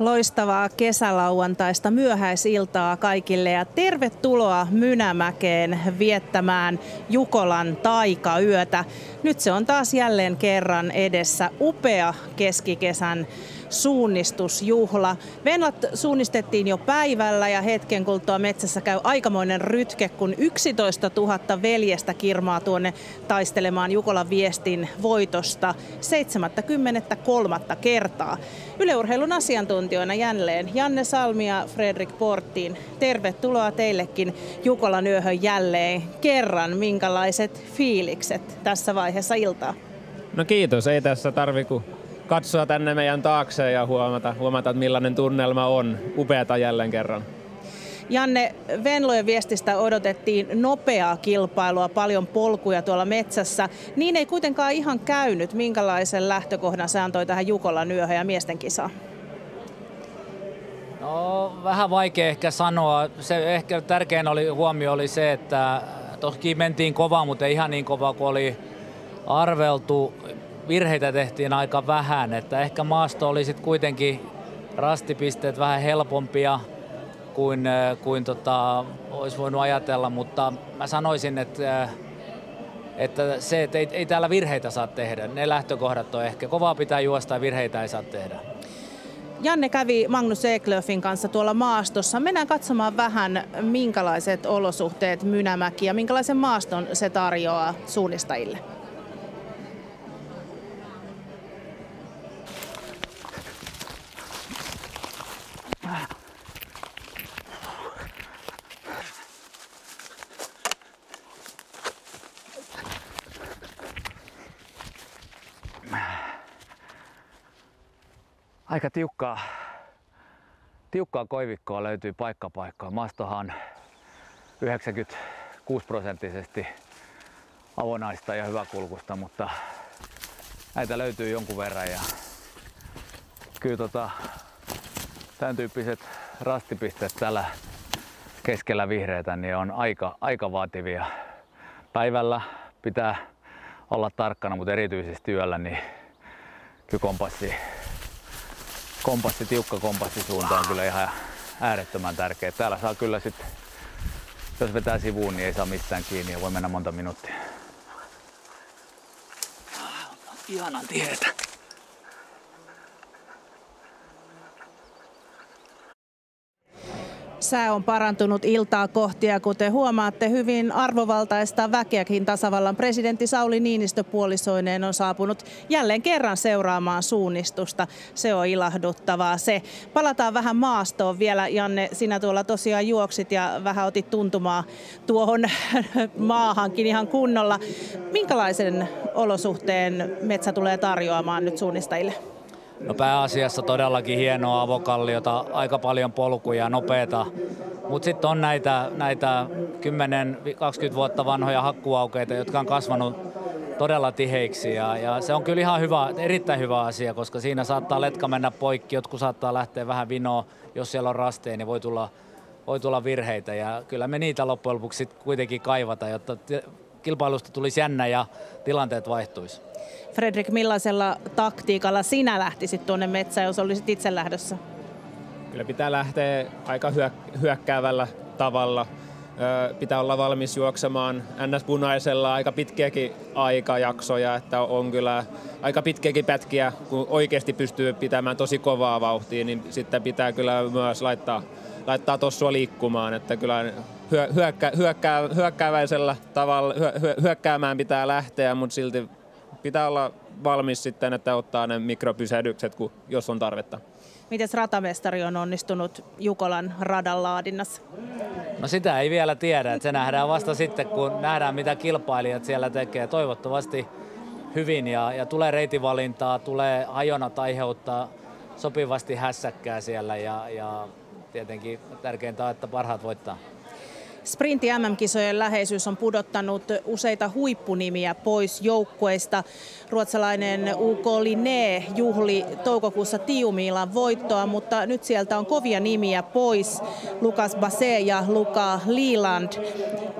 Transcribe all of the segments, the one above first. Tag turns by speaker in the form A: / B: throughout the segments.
A: Loistavaa kesälauantaista myöhäisiltaa kaikille ja tervetuloa Mynämäkeen viettämään Jukolan taikayötä. Nyt se on taas jälleen kerran edessä upea keskikesän suunnistusjuhla. Venlat suunnistettiin jo päivällä ja hetken kuluttua metsässä käy aikamoinen rytke, kun 11 000 veljestä kirmaa tuonne taistelemaan Jukolan viestin voitosta 73. kertaa. Yle Urheilun asiantuntijoina jälleen Janne Salmi ja Fredrik Portin. Tervetuloa teillekin Jukolan yöhön jälleen kerran. Minkälaiset fiilikset tässä vaiheessa iltaa?
B: No kiitos, ei tässä tarvitse kuin katsoa tänne meidän taakse ja huomata, että millainen tunnelma on. Upeata jälleen kerran.
A: Janne, Venlojen viestistä odotettiin nopeaa kilpailua, paljon polkuja tuolla metsässä. Niin ei kuitenkaan ihan käynyt. Minkälaisen lähtökohdan se antoi tähän Jukolan yöhön ja miesten kisaan?
C: No, vähän vaikea ehkä sanoa. Se ehkä tärkein huomio oli se, että toki mentiin kovaa, mutta ei ihan niin kovaa kuin oli arveltu. Virheitä tehtiin aika vähän, että ehkä maasto oli sitten kuitenkin rastipisteet vähän helpompia kuin olisi voinut ajatella, mutta mä sanoisin, että se, että ei täällä virheitä saa tehdä. Ne lähtökohdat on ehkä. Kovaa pitää juosta ja virheitä ei saa tehdä.
A: Janne kävi Magnus Eklöfin kanssa tuolla maastossa. Mennään katsomaan vähän, minkälaiset olosuhteet Mynämäki ja minkälaisen maaston se tarjoaa suunnistajille.
C: Aika tiukkaa koivikkoa löytyy paikkapaikkaa. Maastohan 96% avonaista ja hyväkulkusta, mutta näitä löytyy jonkun verran. Ja kyllä tämän tyyppiset rastipisteet täällä keskellä vihreitä niin on aika vaativia. Päivällä pitää olla tarkkana, mutta erityisesti yöllä niin kyllä tiukka kompassisuunta on kyllä ihan äärettömän tärkeä. Täällä saa kyllä sitten, jos vetää sivuun, niin ei saa mistään kiinni ja voi mennä monta minuuttia. Ihanan tietä.
A: Sää on parantunut iltaa kohti ja kuten huomaatte, hyvin arvovaltaista väkeäkin tasavallan presidentti Sauli Niinistö puolisoineen on saapunut jälleen kerran seuraamaan suunnistusta. Se on ilahduttavaa se. Palataan vähän maastoon vielä. Janne, sinä tuolla tosiaan juoksit ja vähän otit tuntumaa tuohon maahankin ihan kunnolla. Minkälaisen olosuhteen metsä tulee tarjoamaan nyt suunnistajille?
C: No pääasiassa todellakin hienoa avokalliota, aika paljon polkuja, nopeata. Mutta sitten on näitä 10-20 vuotta vanhoja hakkuaukeita, jotka on kasvanut todella tiheiksi. Ja se on kyllä ihan erittäin hyvä asia, koska siinä saattaa letka mennä poikki, jotkut saattaa lähteä vähän vinoon, jos siellä on rasteja, niin voi tulla virheitä. Ja kyllä me niitä loppujen lopuksi kuitenkin kaivata, jotta kilpailusta tulisi jännä ja tilanteet vaihtuisi.
A: Fredrik, millaisella taktiikalla sinä lähtisit tuonne metsään, jos olisit itse lähdössä?
B: Kyllä pitää lähteä aika hyökkäävällä tavalla. Pitää olla valmis juoksemaan NS-punaisella aika pitkiäkin aikajaksoja, että on kyllä aika pitkiäkin pätkiä, kun oikeasti pystyy pitämään tosi kovaa vauhtia, niin sitten pitää kyllä myös laittaa tossua liikkumaan, että kyllä hyökkääväisellä tavalla hyökkäämään pitää lähteä, mutta silti pitää olla valmis sitten, että ottaa ne mikropysähdykset, jos on tarvetta.
A: Mites ratamestari on onnistunut Jukolan radan laadinnassa?
C: No sitä ei vielä tiedä, että se nähdään vasta sitten, kun nähdään mitä kilpailijat siellä tekee. Toivottavasti hyvin ja tulee reitivalintaa, tulee hajonat aiheuttaa sopivasti hässäkkää siellä ja tietenkin tärkeintä on, että parhaat voittaa.
A: Sprintti MM-kisojen läheisyys on pudottanut useita huippunimiä pois joukkueista. Ruotsalainen UK Linné juhli toukokuussa Tiumiilan voittoa, mutta nyt sieltä on kovia nimiä pois. Lukas Basé ja Luka Liland.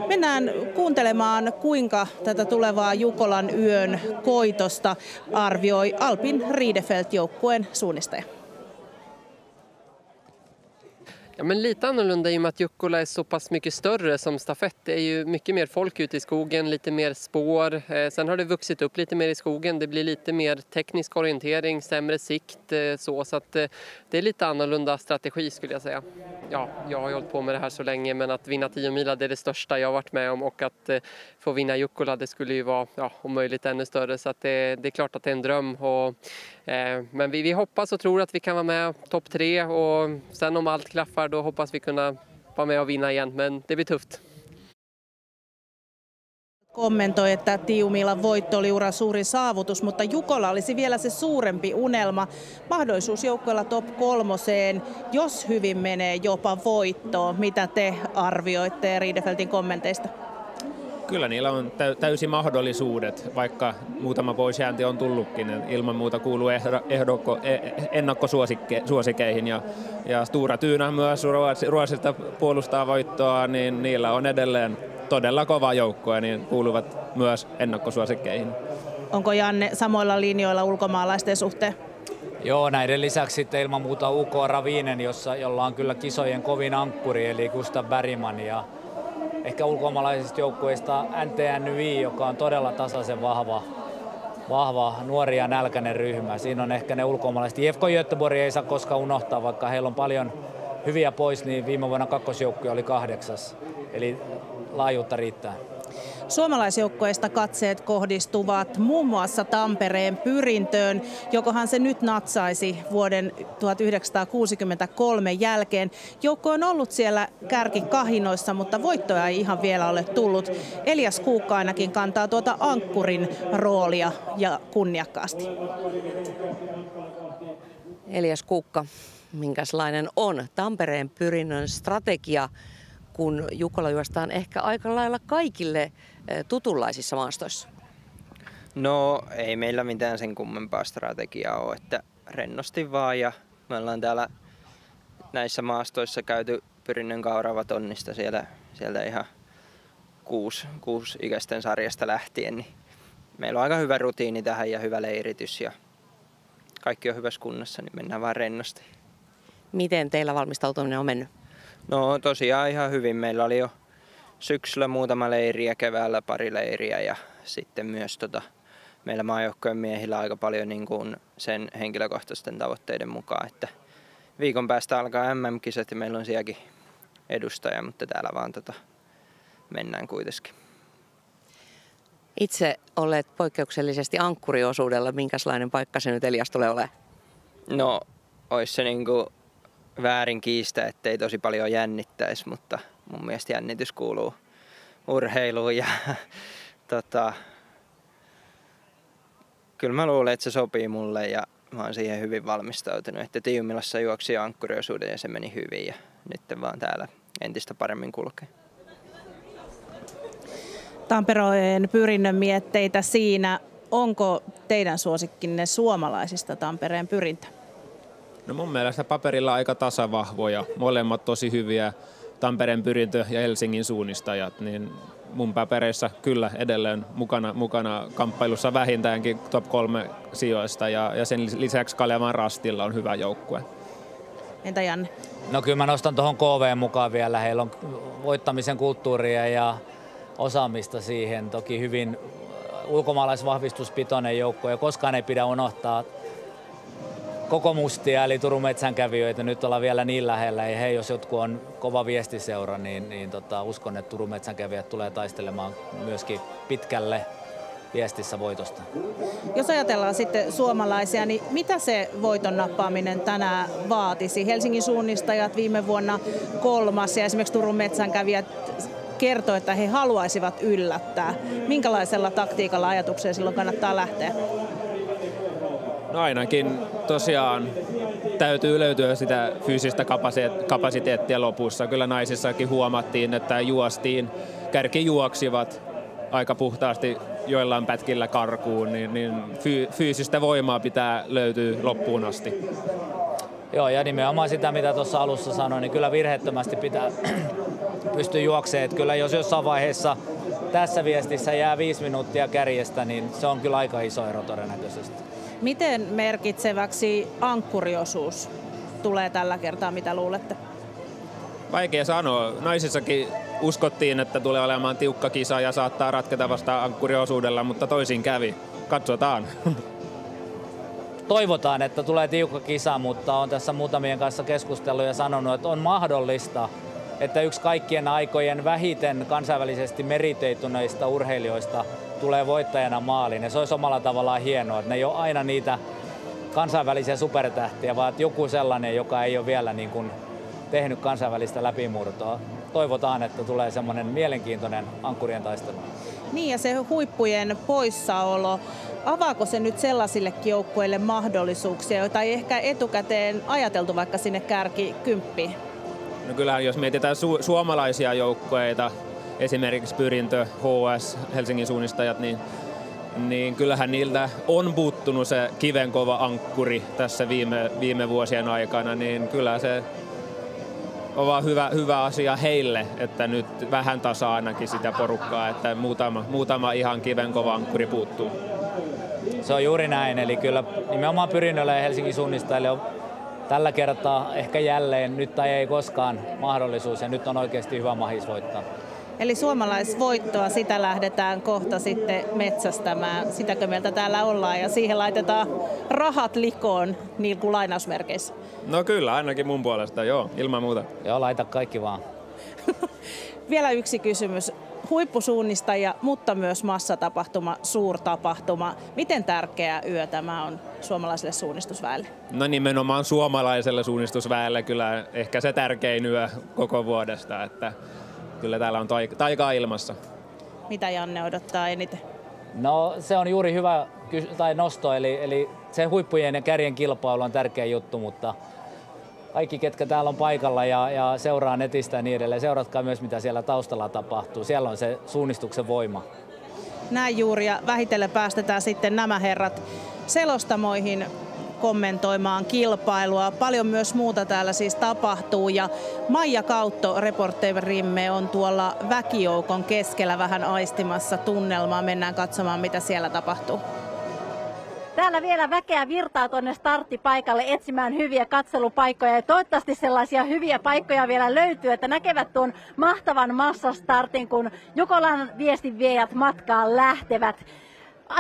A: Mennään kuuntelemaan, kuinka tätä tulevaa Jukolan yön koitosta arvioi Alpin Riedefeld joukkueen suunnistaja.
D: Ja, men lite annorlunda i och med att Jukkola är så pass mycket större som stafett. Det är ju mycket mer folk ute i skogen, lite mer spår. Sen har det vuxit upp lite mer i skogen. Det blir lite mer teknisk orientering, sämre sikt. Så att det är lite annorlunda strategi skulle jag säga. Ja, jag har hållit på med det här så länge, men att vinna 10 mila det är det största jag har varit med om. Och att få vinna Jukkola det skulle ju vara om möjligt ännu större. Så att det är klart att det är en dröm. Men vi hoppas och tror att vi kan vara med topp 3 och sen om allt klaffar då hoppas vi kunna vara med och vinna igen, men det blir tufft.
A: Kommentoi, että Tiumilan voitto oli uran suurin saavutus, mutta Jukola olisi vielä se suurempi unelma. Mahdollisuus joukkueella top 3, jos hyvin menee jopa voittoon. Mitä te arvioitte Riedefeltin kommenteista?
B: Kyllä niillä on täysi mahdollisuudet, vaikka muutama poisjäänti on tullutkin. Ilman muuta kuuluu ennakkosuosikeihin ja Stora Tyynä myös Ruotsista puolustaa voittoa, niin niillä on edelleen todella kova joukkue, niin kuuluvat myös ennakkosuosikkeihin.
A: Onko Janne samoilla linjoilla ulkomaalaisten suhteen?
C: Joo, näiden lisäksi sitten ilman muuta UK Ravinen, jolla on kyllä kisojen kovin ankkuri, eli Gustav Bergman, ja ehkä ulkomaalaisista joukkueista NTNY, joka on todella tasaisen vahva nuori ja nälkäinen ryhmä. Siinä on ehkä ne ulkomaalaiset. IFK Göteborg ei saa koskaan unohtaa, vaikka heillä on paljon hyviä pois, niin viime vuonna kakkosjoukkue oli 8. Eli laajuutta riittää.
A: Suomalaisjoukkueista katseet kohdistuvat muun muassa Tampereen Pyrintöön, jokohan se nyt natsaisi vuoden 1963 jälkeen. Joukko on ollut siellä kärkikahinoissa, mutta voittoja ei ihan vielä ole tullut. Elias Kuukka ainakin kantaa tuota ankkurin roolia ja kunniakkaasti.
E: Elias Kuukka, minkälainen on Tampereen Pyrinnön strategia, kun Jukola juostaan ehkä aika lailla kaikille tutunlaisissa maastoissa?
F: No ei meillä mitään sen kummempaa strategiaa ole, että rennosti vaan ja me ollaan täällä näissä maastoissa käyty Pyrinnön Kauravantonnista sieltä ihan 6-ikäisten sarjasta lähtien, niin meillä on aika hyvä rutiini tähän ja hyvä leiritys ja kaikki on hyvässä kunnossa, niin mennään vaan rennosti.
E: Miten teillä valmistautuminen on mennyt?
F: No tosiaan ihan hyvin. Meillä oli jo syksyllä muutama leiri ja keväällä pari leiriä ja sitten myös meillä maajoukkojen miehillä aika paljon niin kuin sen henkilökohtaisten tavoitteiden mukaan, että viikon päästä alkaa MM-kisat ja meillä on sielläkin edustaja, mutta täällä vaan mennään kuitenkin.
E: Itse olet poikkeuksellisesti ankkuriosuudella. Minkälainen paikka se nyt Elias tulee olemaan?
F: No, olisi se niinku väärin kiistä, ettei tosi paljon jännittäisi, mutta mun mielestä jännitys kuuluu urheiluun ja kyllä mä luulen, että se sopii mulle ja mä oon siihen hyvin valmistautunut, että Tiumilassa juoksi ankkuriosuuden ja se meni hyvin ja nyt vaan täällä entistä paremmin kulkee.
A: Tampereen Pyrinnön mietteitä siinä. Onko teidän suosikkinne suomalaisista Tampereen Pyrintö?
B: No mun mielestä paperilla aika tasavahvoja, molemmat tosi hyviä, Tampereen Pyrintö ja Helsingin suunnistajat, niin mun papereissa kyllä edelleen mukana kamppailussa vähintäänkin top 3 sijoista ja sen lisäksi Kalevan Rastilla on hyvä joukkue.
A: Entä Janne?
C: No kyllä mä nostan tuohon KV mukaan vielä, heillä on voittamisen kulttuuria ja osaamista siihen, toki hyvin ulkomaalaisvahvistuspitoinen joukkue ja koskaan ei pidä unohtaa koko mustia eli Turun metsänkävijöitä. Nyt ollaan vielä niin lähellä ja he, jos jotkut on kova viestiseura, niin uskon, että Turun metsänkävijät tulee taistelemaan myöskin pitkälle viestissä voitosta.
A: Jos ajatellaan sitten suomalaisia, niin mitä se voiton nappaaminen tänään vaatisi? Helsingin suunnistajat viime vuonna 3. ja esimerkiksi Turun metsänkävijät kertoi, että he haluaisivat yllättää. Minkälaisella taktiikalla ajatukseen silloin kannattaa lähteä?
B: No ainakin tosiaan täytyy löytyä sitä fyysistä kapasiteettia lopussa. Kyllä naisissakin huomattiin, että juostiin, kärki juoksivat aika puhtaasti joillain pätkillä karkuun, niin fyysistä voimaa pitää löytyä loppuun asti.
C: Joo, ja nimenomaan sitä, mitä tuossa alussa sanoin, niin kyllä virheettömästi pitää pystyä juoksemaan. Että kyllä jos jossain vaiheessa tässä viestissä jää 5 minuuttia kärjestä, niin se on kyllä aika iso ero todennäköisesti.
A: Miten merkitseväksi ankkuriosuus tulee tällä kertaa, mitä luulette?
B: Vaikea sanoa. Naisissakin uskottiin, että tulee olemaan tiukka kisa ja saattaa ratketa vasta ankkuriosuudella, mutta toisin kävi. Katsotaan.
C: Toivotaan, että tulee tiukka kisa, mutta olen tässä muutamien kanssa keskustellut ja sanonut, että on mahdollista, että yksi kaikkien aikojen vähiten kansainvälisesti meriteituneista urheilijoista tulee voittajana maaliin. Ja se olisi omalla tavallaan hienoa, että ne ei ole aina niitä kansainvälisiä supertähtiä, vaan joku sellainen, joka ei ole vielä niin kuin tehnyt kansainvälistä läpimurtoa. Toivotaan, että tulee semmoinen mielenkiintoinen ankkurien taistelu.
A: Niin ja se huippujen poissaolo, avaako se nyt sellaisillekin joukkueille mahdollisuuksia, joita ei ehkä etukäteen ajateltu vaikka sinne kärkikymppiin?
B: No kyllähän jos mietitään suomalaisia joukkueita, esimerkiksi Pyrintö, HS, Helsingin suunnistajat, niin kyllähän niiltä on puuttunut se kivenkova ankkuri tässä viime vuosien aikana, niin kyllä se on vaan hyvä asia heille, että nyt vähän tasaa ainakin sitä porukkaa, että muutama ihan kivenkova ankkuri puuttuu.
C: Se on juuri näin, eli kyllä nimenomaan Pyrinnölle ja Helsingin suunnistajille on tällä kertaa ehkä jälleen nyt tai ei koskaan mahdollisuus ja nyt on oikeasti hyvä mahis voittaa.
A: Eli suomalaisvoittoa, sitä lähdetään kohta sitten metsästämään. Sitäkö mieltä täällä ollaan ja siihen laitetaan rahat likoon niin kuin lainausmerkeissä?
B: No kyllä, ainakin mun puolesta, joo, ilman muuta.
C: Joo, laita kaikki vaan.
A: Vielä yksi kysymys. Huippusuunnistajia, mutta myös massatapahtuma, suurtapahtuma. Miten tärkeä yö tämä on suomalaiselle suunnistusväelle?
B: No nimenomaan suomalaiselle suunnistusväelle kyllä ehkä se tärkein yö koko vuodesta, että kyllä täällä on taikaa ilmassa.
A: Mitä Janne odottaa eniten?
C: No se on juuri hyvä nosto, eli se huippujen ja kärjen kilpailu on tärkeä juttu, mutta kaikki, ketkä täällä on paikalla ja seuraa netistä ja niin edelleen, seuratkaa myös, mitä siellä taustalla tapahtuu. Siellä on se suunnistuksen voima.
A: Näin juuri, ja vähitellen päästetään sitten nämä herrat selostamoihin kommentoimaan kilpailua. Paljon myös muuta täällä siis tapahtuu, ja Maija Kautto, reporterimme, on tuolla väkijoukon keskellä vähän aistimassa tunnelmaa. Mennään katsomaan, mitä siellä tapahtuu.
G: Täällä vielä väkeä virtaa tuonne starttipaikalle etsimään hyviä katselupaikkoja ja toivottavasti sellaisia hyviä paikkoja vielä löytyy, että näkevät tuon mahtavan massastartin, kun Jukolan viestinviejät matkaan lähtevät.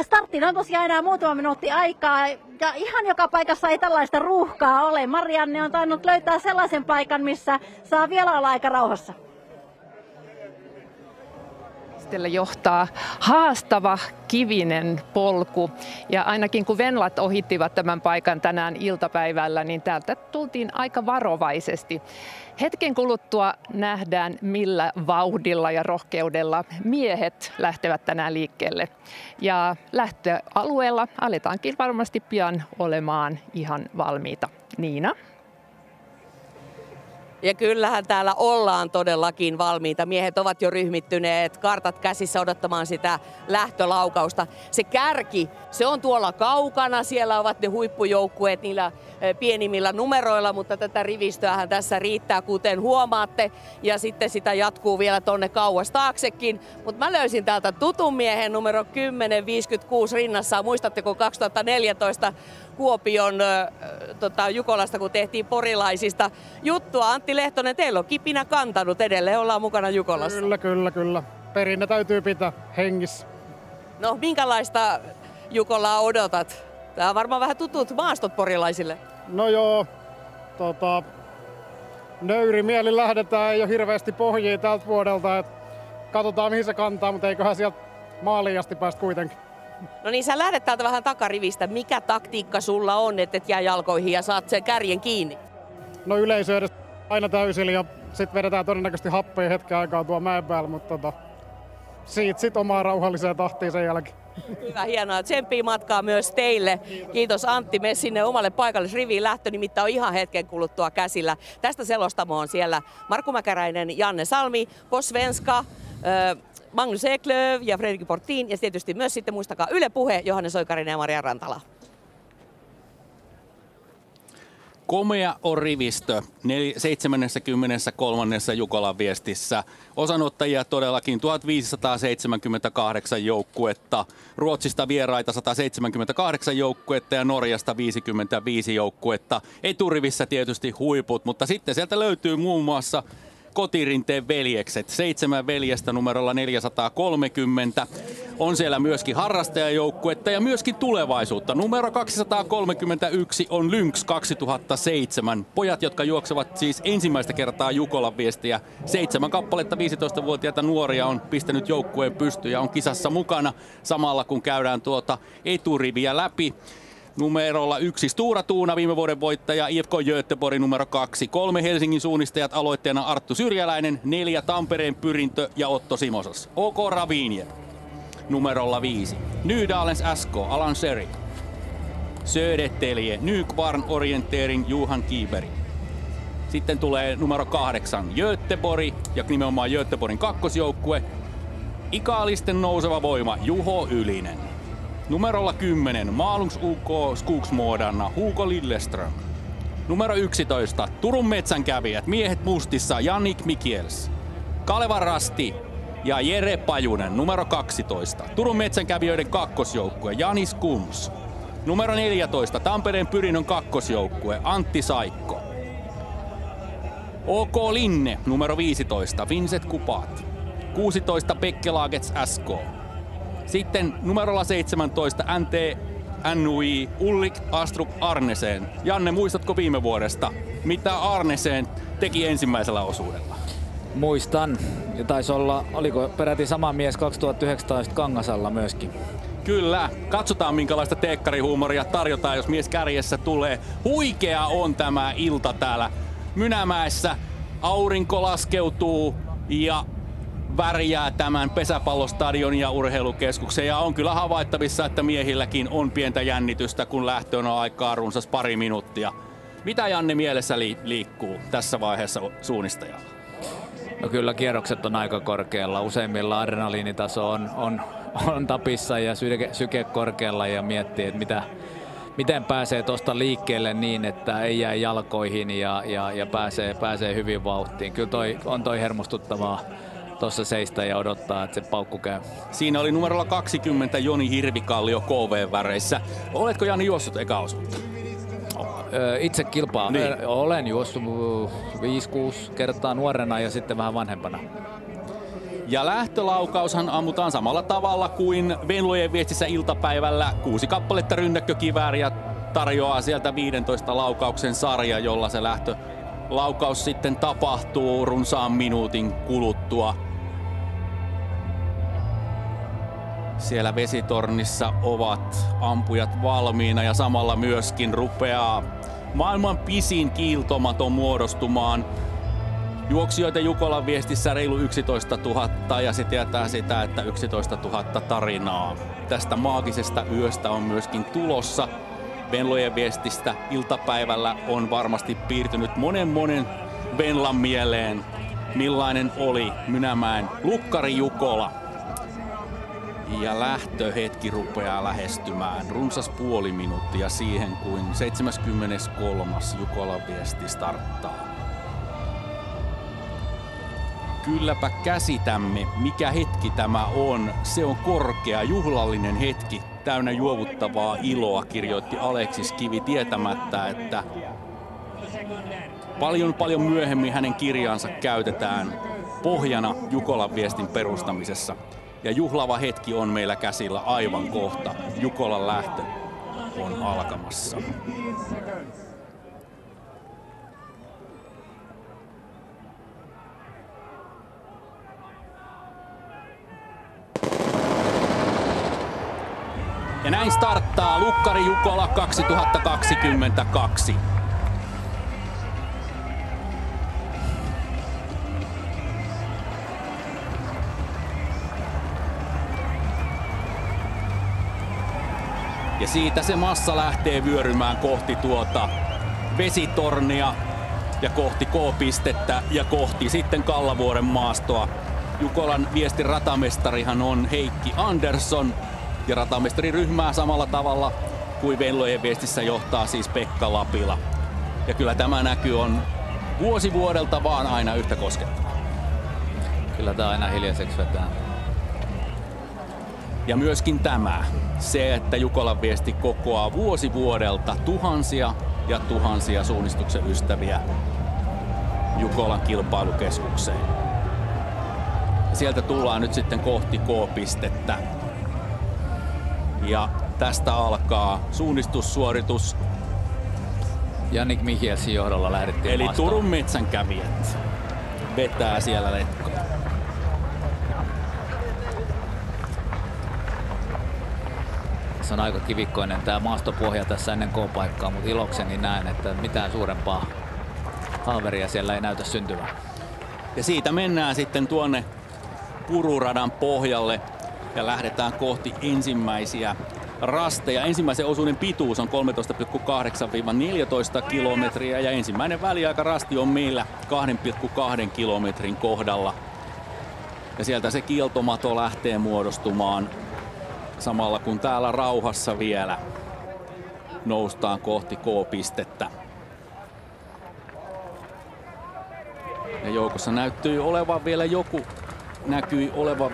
G: Starttiin on tosiaan enää muutama minuutti aikaa ja ihan joka paikassa ei tällaista ruuhkaa ole. Marianne on tainnut löytää sellaisen paikan, missä saa vielä olla aika rauhassa.
H: Johtaa haastava kivinen polku ja ainakin kun Venlat ohittivat tämän paikan tänään iltapäivällä, niin täältä tultiin aika varovaisesti. Hetken kuluttua nähdään, millä vauhdilla ja rohkeudella miehet lähtevät tänään liikkeelle. Ja lähtöalueella aletaankin varmasti pian olemaan ihan valmiita. Niina?
E: Ja kyllähän täällä ollaan todellakin valmiita. Miehet ovat jo ryhmittyneet, kartat käsissä odottamaan sitä lähtölaukausta. Se kärki, se on tuolla kaukana. Siellä ovat ne huippujoukkueet niillä pienimmillä numeroilla, mutta tätä rivistöähän tässä riittää, kuten huomaatte. Ja sitten sitä jatkuu vielä tonne kauas taaksekin. Mutta mä löysin täältä tutun miehen numero 1056 rinnassaan. Muistatteko 2014 Kuopion Jukolasta, kun tehtiin porilaisista juttua. Antti Lehtonen, teillä on kipinä kantanut, edelleen ollaan mukana Jukolassa.
I: Kyllä. Perinne täytyy pitää hengissä.
E: No, minkälaista Jukolaa odotat? Tää on varmaan vähän tutut maastot porilaisille.
I: No joo, nöyrimieli lähdetään, ei ole hirveästi pohjia tältä vuodelta. Et katsotaan mihin se kantaa, mutta eiköhän sieltä maaliin asti päästä kuitenkin.
E: No niin, sä lähdet täältä vähän takarivistä. Mikä taktiikka sulla on, että et jää jalkoihin ja saat sen kärjen kiinni?
I: No yleisö edes aina täysillä ja sitten vedetään todennäköisesti happea hetken aikaa tuo mäen päällä, mutta siitä sit omaa rauhalliseen tahtiin sen jälkeen.
E: Hyvä, hienoa. Tsemppii matkaa myös teille. Kiitos Antti, mene sinne omalle paikallisriviin. Lähtö nimittäin on ihan hetken kuluttua käsillä. Tästä selostamo on siellä Markku Mäkäräinen, Janne Salmi, Posvenska, Magnus Eklöv ja Fredrik Portin ja tietysti myös sitten muistakaa Yle Puhe, Johannes Oikarinen ja Maria Rantala.
J: Komea on rivistö 73. Jukolan viestissä. Osanottajia todellakin 1578 joukkuetta, Ruotsista vieraita 178 joukkuetta ja Norjasta 55 joukkuetta. Eturivissä tietysti huiput, mutta sitten sieltä löytyy muun muassa Kotirinteen veljekset. 7 veljestä numerolla 430. On siellä myöskin harrastajajoukkuetta ja myöskin tulevaisuutta. Numero 231 on Lynx 2007. Pojat, jotka juoksevat siis ensimmäistä kertaa Jukolan Viestiä. 7 kappaletta 15-vuotiaita nuoria on pistänyt joukkueen pystyyn ja on kisassa mukana samalla kun käydään tuota eturiviä läpi. Numerolla 1 Stura Tuuna, viime vuoden voittaja, IFK Göteborg numero 2. 3 Helsingin suunnistajat, aloitteena Arttu Syrjäläinen, 4 Tampereen Pyrintö ja Otto Simosas. OK Ravinje numerolla 5. Nydalens SK, Alan Sherry. Södertälje, Nykvarn Orientering, Johan Kiiberi. Sitten tulee numero 8 Göteborg ja nimenomaan Göteborgin kakkosjoukkue. Ikaalisten nouseva voima, Juho Ylinen. Numerolla 10 Malungs UK Skogsmårdarna, Hugo Lilleström. Numero 11 Turun metsänkävijät, miehet mustissa, Jannik Mikiels. Kalevan Rasti ja Jere Pajunen, numero 12. Turun metsänkävijöiden kakkosjoukkue, Janis Kums. Numero 14 Tampereen Pyrinnön kakkosjoukkue, Antti Saikko. OK Linne, numero 15, Vincent Kupat. 16 Pekkelagets SK. Sitten numerolla 17 NTNUI Ulrik Astrup Arnesen. Janne, muistatko viime vuodesta, mitä Arnesen teki ensimmäisellä osuudella?
C: Muistan. Ja taisi olla, oliko peräti sama mies 2019 Kangasalla myöskin.
J: Kyllä. Katsotaan minkälaista teekkarihuumoria tarjotaan, jos mies kärjessä tulee. Huikea on tämä ilta täällä Mynämäessä. Aurinko laskeutuu ja värjää tämän pesäpallostadion ja urheilukeskuksen. Ja on kyllä havaittavissa, että miehilläkin on pientä jännitystä, kun lähtöön on aikaa runsas pari minuuttia. Mitä Janne mielessä liikkuu tässä vaiheessa suunnistajalla?
C: No kyllä kierrokset on aika korkealla. Useimmilla adrenaliinitaso on tapissa ja syke korkealla ja miettii, että miten pääsee tuosta liikkeelle niin, että ei jää jalkoihin ja pääsee hyvin vauhtiin. Kyllä toi hermostuttavaa tuossa seistä ja odottaa, että se paukku käy.
J: Siinä oli numerolla 20 Joni Hirvikallio KV-väreissä. Oletko Jani juossut eka osuutta?
C: Itse kilpaa. Niin. Olen juossut 5-6 kertaa nuorena ja sitten vähän vanhempana.
J: Ja lähtölaukaushan ammutaan samalla tavalla kuin Venlojen Viestissä iltapäivällä. 6 kappaletta rynnäkkökivääriä tarjoaa sieltä 15 laukauksen sarja, jolla se lähtölaukaus sitten tapahtuu runsaan minuutin kuluttua. Siellä vesitornissa ovat ampujat valmiina ja samalla myöskin rupeaa maailman pisin kiiltomaton muodostumaan. Juoksijoita Jukolan Viestissä reilu 11 000 ja se tietää sitä, että 11 000 tarinaa. Tästä maagisesta yöstä on myöskin tulossa. Venlojen Viestistä iltapäivällä on varmasti piirtynyt monen Venlan mieleen, millainen oli Mynämäen Lukkari Jukola. Ja lähtöhetki rupeaa lähestymään. Runsas puoli minuuttia siihen, kuin 73. Jukolan Viesti starttaa. Kylläpä käsitämme, mikä hetki tämä on. Se on korkea, juhlallinen hetki, täynnä juovuttavaa iloa, kirjoitti Aleksis Kivi tietämättä, että paljon myöhemmin hänen kirjaansa käytetään pohjana Jukolan Viestin perustamisessa. Ja juhlava hetki on meillä käsillä aivan kohta. Jukolan lähtö on alkamassa. Ja näin starttaa Lukkari Jukola 2022. Ja siitä se massa lähtee vyörymään kohti tuota vesitornia ja kohti K-pistettä ja kohti sitten Kallavuoren maastoa. Jukolan Viestin ratamestarihan on Heikki Andersson ja ratamestariryhmää samalla tavalla kuin Venlojen Viestissä johtaa siis Pekka Lapila. Ja kyllä tämä näky on vuosi vuodelta vaan aina yhtä koskettava.
C: Kyllä tämä aina hiljaiseksi vetää.
J: Ja myöskin tämä, se että Jukolan Viesti kokoaa vuosi vuodelta tuhansia ja tuhansia suunnistuksen ystäviä Jukolan kilpailukeskukseen. Sieltä tullaan nyt sitten kohti K-pistettä. Ja tästä alkaa suunnistussuoritus.
C: Jannik Mihielsin johdolla lähdettiin
J: Eli
C: maastoon.
J: Turun metsänkävijät vetää siellä letkoa.
C: Se on aika kivikkoinen tämä maastopohja tässä ennen K-paikkaa, mutta ilokseni näen, että mitään suurempaa halveria siellä ei näytä syntyvän.
J: Ja siitä mennään sitten tuonne pururadan pohjalle ja lähdetään kohti ensimmäisiä rasteja. Ensimmäisen osuuden pituus on 13,8-14 kilometriä ja ensimmäinen väliaikarasti on meillä 2,2 kilometrin kohdalla. Ja sieltä se kieltomato lähtee muodostumaan samalla kun täällä rauhassa vielä noustaan kohti K-pistettä. Ja joukossa näkyi olevan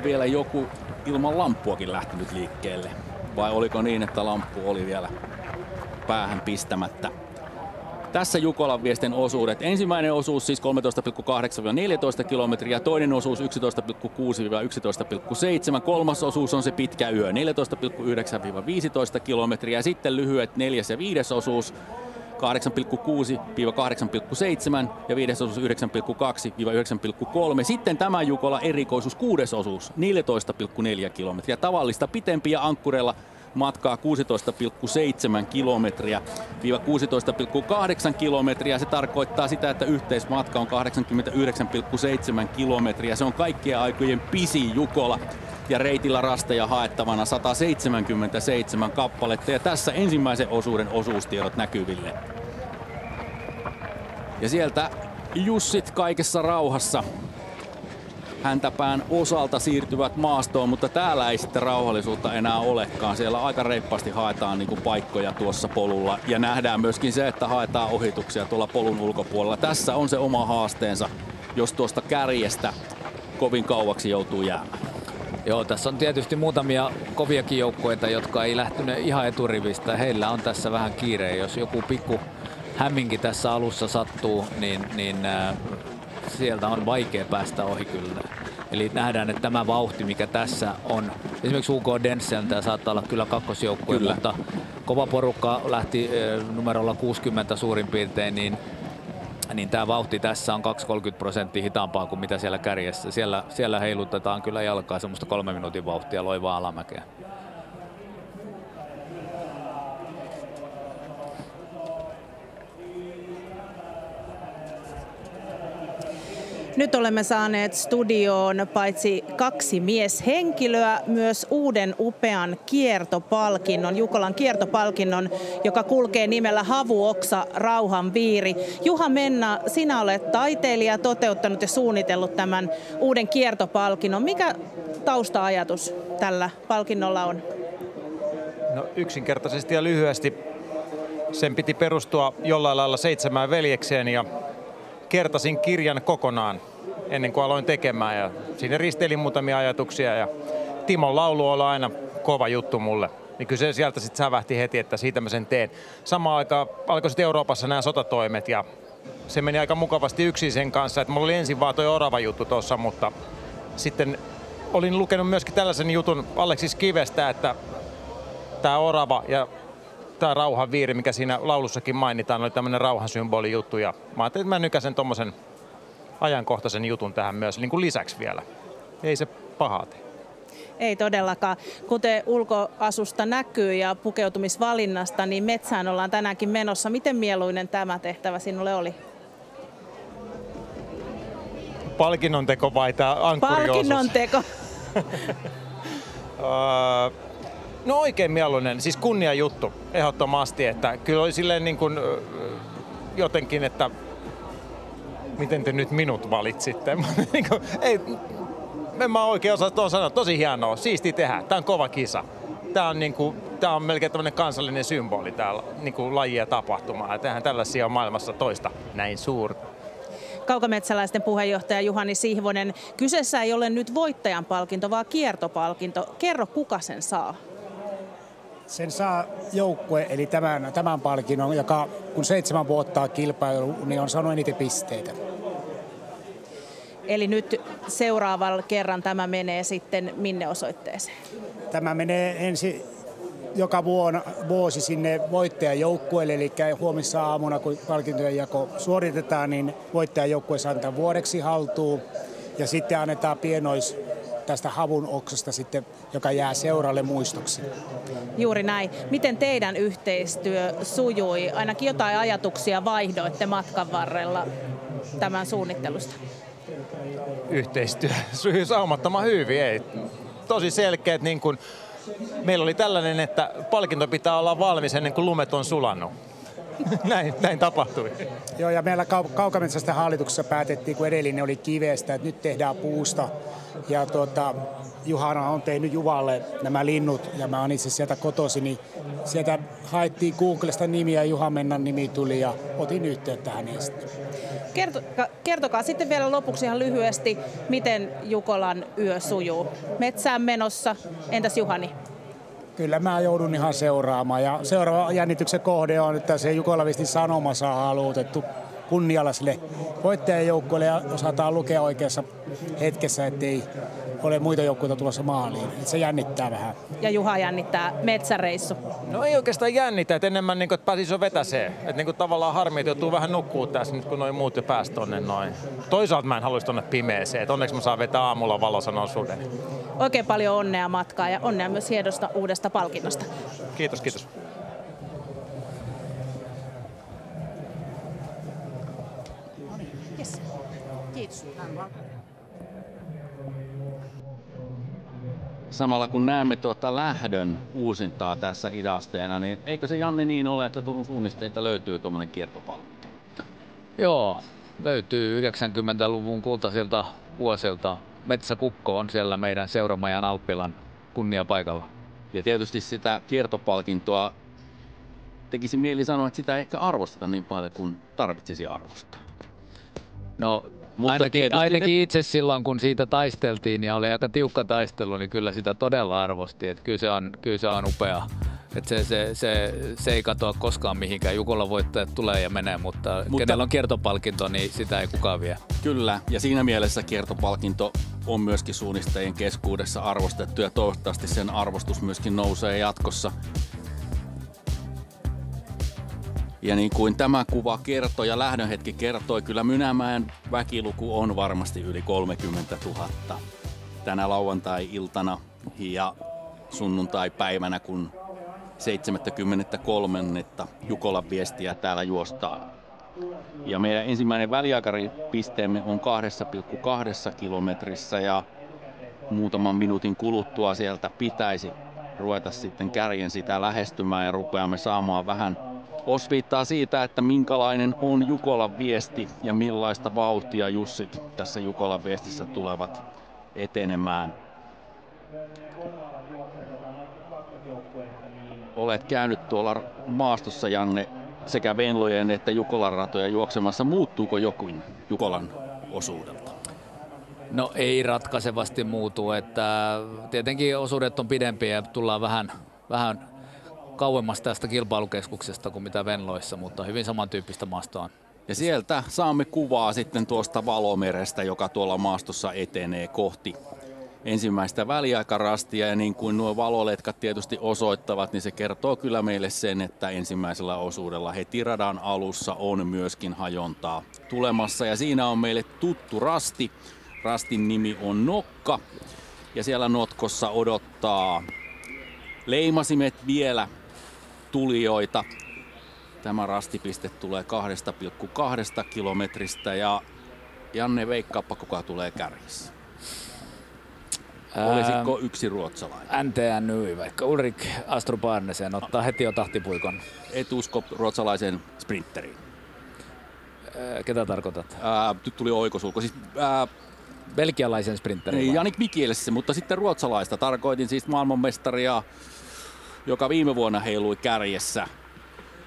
J: vielä joku ilman lamppuakin lähtenyt liikkeelle. Vai oliko niin, että lamppu oli vielä päähän pistämättä? Tässä Jukolan viesten osuudet. Ensimmäinen osuus siis 13,8-14 kilometriä, toinen osuus 11,6-11,7. Kolmas osuus on se pitkä yö, 14,9-15 kilometriä. Sitten lyhyet neljäs ja viides osuus 8,6-8,7 ja viides osuus 9,2-9,3. Sitten tämä Jukola erikoisuus, kuudes osuus 14,4 kilometriä. Tavallista pitempi ja ankkurella matkaa 16,7 kilometriä 16,8 kilometriä. Se tarkoittaa sitä, että yhteismatka on 89,7 kilometriä. Se on kaikkien aikojen pisin Jukola. Ja reitillä rasteja haettavana 177 kappaletta. Ja tässä ensimmäisen osuuden osuustiedot näkyville. Ja sieltä Jussit kaikessa rauhassa häntäpään osalta siirtyvät maastoon, mutta täällä ei sitten rauhallisuutta enää olekaan. Siellä aika reippaasti haetaan niin kuin paikkoja tuossa polulla ja nähdään myöskin se, että haetaan ohituksia tuolla polun ulkopuolella. Tässä on se oma haasteensa, jos tuosta kärjestä kovin kauaksi joutuu jäämään.
C: Joo, tässä on tietysti muutamia koviakin joukkueita, jotka ei lähtenyt ihan eturivistä. Heillä on tässä vähän kiire. Jos joku pikku hämminki tässä alussa sattuu, niin sieltä on vaikea päästä ohi kyllä. Eli nähdään, että tämä vauhti, mikä tässä on, esimerkiksi UK Denseltä saattaa olla kyllä kakkosjoukkue, mutta kova porukka lähti numerolla 60 suurin piirtein, niin tämä vauhti tässä on 2-30% hitaampaa kuin mitä siellä kärjessä. Siellä heilutetaan kyllä jalkaa semmoista 3 minuutin vauhtia loivaa alamäkeä.
A: Nyt olemme saaneet studioon paitsi 2 mieshenkilöä, myös uuden upean kiertopalkinnon, Jukolan kiertopalkinnon, joka kulkee nimellä Havuoksa Rauhanviiri. Juha Menna, sinä olet taiteilija, toteuttanut ja suunnitellut tämän uuden kiertopalkinnon. Mikä tausta-ajatus tällä palkinnolla on?
K: No, yksinkertaisesti ja lyhyesti sen piti perustua jollain lailla 7 veljekseen ja kertasin kirjan kokonaan ennen kuin aloin tekemään ja siinä risteilin muutamia ajatuksia ja Timon laulu oli aina kova juttu mulle. Niin kyllä se sieltä sitten sävähti heti, että siitä mä sen teen. Samaan aikaan alkoi sitten Euroopassa nämä sotatoimet ja se meni aika mukavasti yksin sen kanssa, että mulla oli ensin vaan toi orava juttu tuossa, mutta sitten olin lukenut myöskin tällaisen jutun Aleksis Kivestä, että tämä orava ja tämä rauhanviiri, mikä siinä laulussakin mainitaan, oli tämmöinen rauhansymboli juttu ja mä ajattelin, että mä nykäsen tommosen ajankohtaisen jutun tähän myös niin kuin lisäksi vielä. Ei se pahaa tee.
A: Ei todellakaan. Kuten ulkoasusta näkyy ja pukeutumisvalinnasta, niin metsään ollaan tänäänkin menossa. Miten mieluinen tämä tehtävä sinulle oli?
K: Palkinnon teko vai tämä ankkuriosuus?
A: Palkinnon teko.
K: No oikein mieluinen, siis kunnia juttu ehdottomasti, että kyllä oli silleen niin kuin jotenkin, että miten te nyt minut valitsitte? En mä oikein osaa tuon sanoa, tosi hienoa, siisti tehdä, tää on kova kisa. Tää on melkein tämmöinen kansallinen symboli täällä, niin kuin laji ja tapahtuma, ja tehdään tällaisia on maailmassa toista näin suurta.
A: Kaukometsäläisten puheenjohtaja Juhani Sihvonen, kyseessä ei ole nyt voittajan palkinto, vaan kiertopalkinto. Kerro, kuka sen saa?
L: Sen saa joukkue, eli tämän palkinnon, joka kun 7 vuotta on kilpailu, niin on saanut eniten pisteitä.
A: Eli nyt seuraavalla kerran tämä menee sitten minne osoitteeseen?
L: Tämä menee joka vuosi sinne voittajajoukkueelle, eli huomissa aamuna, kun palkintojen jako suoritetaan, niin voittajajoukkue antaa vuodeksi haltuun ja sitten annetaan pienois tästä havun oksasta sitten, joka jää seuralle muistoksi.
A: Juuri näin. Miten teidän yhteistyö sujui? Ainakin jotain ajatuksia vaihdoitte matkan varrella tämän suunnittelusta.
K: Yhteistyö sujui saumattoman hyvin. Ei. Tosi selkeät, niin kuin meillä oli tällainen, että palkinto pitää olla valmis ennen kuin lumet on sulanut. näin tapahtui.
L: Joo, ja meillä Kaukametsästä hallituksessa päätettiin, kun edellinen oli kivestä, että nyt tehdään puusta. Ja Juhana on tehnyt Juvalle nämä linnut, ja mä oon itse sieltä kotoisin, niin sieltä haettiin Googlesta nimiä, Juha Mennan nimi tuli, ja otin yhteyttä häneen sitten.
A: Kertokaa sitten vielä lopuksi ihan lyhyesti, miten Jukolan yö sujuu. Metsään menossa, entäs Juhani?
L: Kyllä mä joudun ihan seuraamaan, ja seuraava jännityksen kohde on, että se Jukolavistin sanoma saa haluutettu kunnialaisille voittajajoukkoille ja osataan lukea oikeassa hetkessä, ettei ole muita joukkoita tulossa maaliin. Et se jännittää vähän.
A: Ja Juha jännittää metsäreissu.
K: No ei oikeastaan jännitä, että enemmän niin kuin, että pääsisi jo vetäseen. Että niin kuin, tavallaan harmi, että joutuu vähän nukkuu tässä nyt, kun noin muut jo pääsi tonne noin. Toisaalta mä en haluaisi tonne pimeeseen, että onneksi mä saan vetää aamulla valosan osuuden.
A: Oikein paljon onnea matkaa ja onnea myös hienosta uudesta palkinnosta.
K: Kiitos.
A: Yes. Kiitos.
J: Samalla kun näemme tuota lähdön uusintaa tässä idasteena, niin eikö se Janne niin ole, että Turun suunnisteita löytyy tuommoinen kiertopalkinto?
M: Joo, löytyy 90-luvun kultaisilta vuosilta. Metsäkukko on siellä meidän Seuramajan Alppilan kunniapaikalla.
J: Ja tietysti sitä kiertopalkintoa tekisi mieli sanoa, että sitä ei ehkä arvosteta niin paljon kuin tarvitsisi arvostaa.
M: No, ainakin itse silloin, kun siitä taisteltiin ja oli aika tiukka taistelu, niin kyllä sitä todella arvosti. Että kyllä se on upea. Että se ei katoa koskaan mihinkään. Jukolan voittajat tulee ja menee, mutta kenellä on kiertopalkinto, niin sitä ei kukaan vie.
J: Kyllä, ja siinä mielessä kiertopalkinto on myöskin suunnistajien keskuudessa arvostettu ja toivottavasti sen arvostus myöskin nousee jatkossa. Ja niin kuin tämä kuva kertoi ja lähdönhetki kertoi, kyllä Mynämäen väkiluku on varmasti yli 30 000 tänä lauantai-iltana ja sunnuntai-päivänä, kun 73. Jukolan viestiä täällä juostaan. Ja meidän ensimmäinen väliaikaripisteemme on 2,2 kilometrissä ja muutaman minuutin kuluttua sieltä pitäisi ruveta sitten kärjen sitä lähestymään ja rupeamme saamaan vähän osviittaa siitä, että minkälainen on Jukolan viesti ja millaista vauhtia Jussit tässä Jukolan viestissä tulevat etenemään. Olet käynyt tuolla maastossa, Janne, sekä Venlojen että Jukolan ratoja juoksemassa. Muuttuuko jokin Jukolan osuudelta?
M: No ei ratkaisevasti muutu, että tietenkin osuudet on pidempiä ja tullaan vähän kauemmas tästä kilpailukeskuksesta kuin mitä Venloissa, mutta hyvin samantyyppistä maastoa on.
J: Ja sieltä saamme kuvaa sitten tuosta Valomerestä, joka tuolla maastossa etenee kohti ensimmäistä väliaikarastia. Ja niin kuin nuo valoletkat tietysti osoittavat, niin se kertoo kyllä meille sen, että ensimmäisellä osuudella heti radan alussa on myöskin hajontaa tulemassa. Ja siinä on meille tuttu rasti. Rastin nimi on Nokka. Ja siellä notkossa odottaa leimasimet vielä tulijoita. Tämä rastipiste tulee 2,2 kilometristä ja Janne, veikkaappa kuka tulee kärjessä. Olisiko yksi ruotsalainen?
M: NTNY, vaikka Ulrik Astroparnesen ottaa heti jo tahtipuikon.
J: Et usko ruotsalaisen sprinteriin?
M: Ketä tarkoitat?
J: Nyt tuli oikosulku. Siis,
M: belgialaisen sprinterin.
J: Jannik Mikielsen, mutta sitten ruotsalaista. Tarkoitin siis maailmanmestaria, joka viime vuonna heilui kärjessä.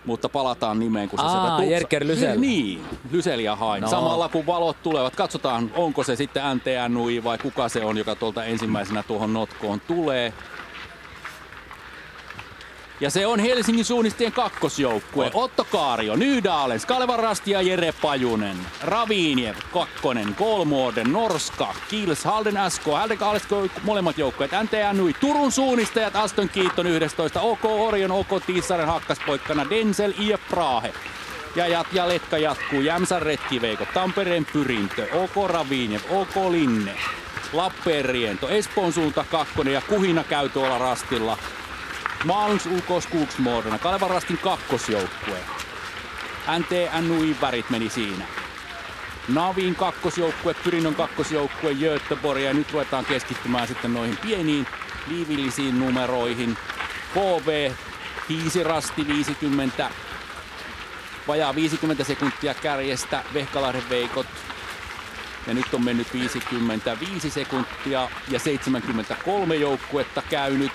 J: Mutta palataan nimeen, kun se sieltä
M: Jerker Lysell.
J: Niin, Lysell ja Hain. No. Samalla kun valot tulevat, katsotaan onko se sitten NTNY vai kuka se on, joka tuolta ensimmäisenä tuohon notkoon tulee. Ja se on Helsingin suunnistajien kakkosjoukkue. Otto Kaario, Nydalen, Kalevan Rasti ja Jere Pajunen. Raviniev, kakkonen, Kolmården, Norska, Kils, Halden SK, molemmat joukkueet. NTN Nui, Turun suunnistajat, Aston Keaton 11, OK Orion, OK Tiissaaren hakkaspoikkana, Denzel, IF Prahe. Ja letka jatkuu, Jämsän retkiveikot, Tampereen Pyrintö, OK Raviniev, OK Linne, Lappeenriento, Espoon suunta kakkonen ja kuhina käy tuolla rastilla. Malms UK Skogsmårderna, Kalevan Rastin kakkosjoukkue. NTN Nui värit meni siinä. Navin kakkosjoukkue, Pyrinnön kakkosjoukkue, Göteborg ja nyt ruvetaan keskittymään sitten noihin pieniin liivillisiin numeroihin. KV, Hiisirasti 50, vajaa 50 sekuntia kärjestä, Vehkalahden veikot. Ja nyt on mennyt 55 sekuntia ja 73 joukkuetta käynyt.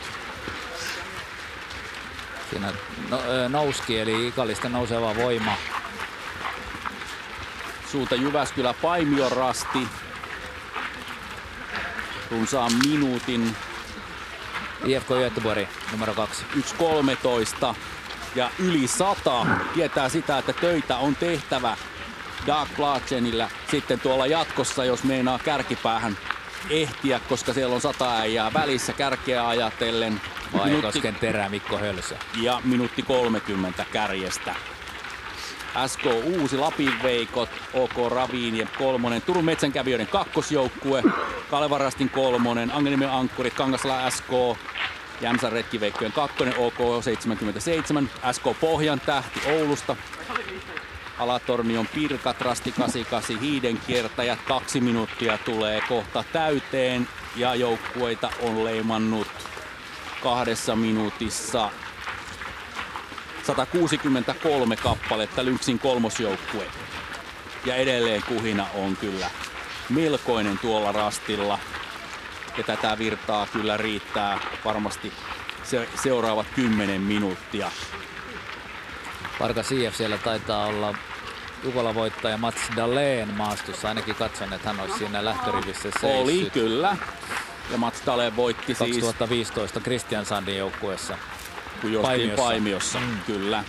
M: Siinä nouski eli Ikallisten nouseva voima.
J: Suunta Jyväskylä Paimion rasti. Runsaan minuutin.
M: IFK Göteborg numero 2.
J: 1.13 ja yli 100 tietää sitä, että töitä on tehtävä Dag Platsenillä sitten tuolla jatkossa, jos meinaa kärkipäähän ehtiä, koska siellä on 100 äijää välissä kärkeä ajatellen.
M: Vajakosken terä Mikko Hölsä.
J: Ja minuutti 30 kärjestä. SK Uusi, Lapin veikot, OK Raviniev kolmonen, Turun metsänkävijöiden kakkosjoukkue, Kalevan Rastin kolmonen, Angeniemen ankkurit, Kangasala SK, Jämsän retkiveikkojen kakkonen, OK 77, SK Pohjan tähti Oulusta, Alatornion Pirkat, Rasti 88, Hiidenkiertäjät, 2 minuuttia tulee kohta täyteen ja joukkueita on leimannut 2 minuutissa 163 kappaletta Lynxin kolmosjoukkue. Ja edelleen kuhina on kyllä melkoinen tuolla rastilla. Ja tätä virtaa kyllä riittää varmasti seuraavat 10 minuuttia.
M: Parkas IF siellä taitaa olla Jukola voittaja Mats Dahlén maastossa. Ainakin katson, että hän olisi siinä lähtörivissä seissyt.
J: Oli kyllä. Ja Mats Dahlén voitti
M: 2015 Christian Sandin joukkueessa.
J: Kun justiin Paimiossa. Kyllä.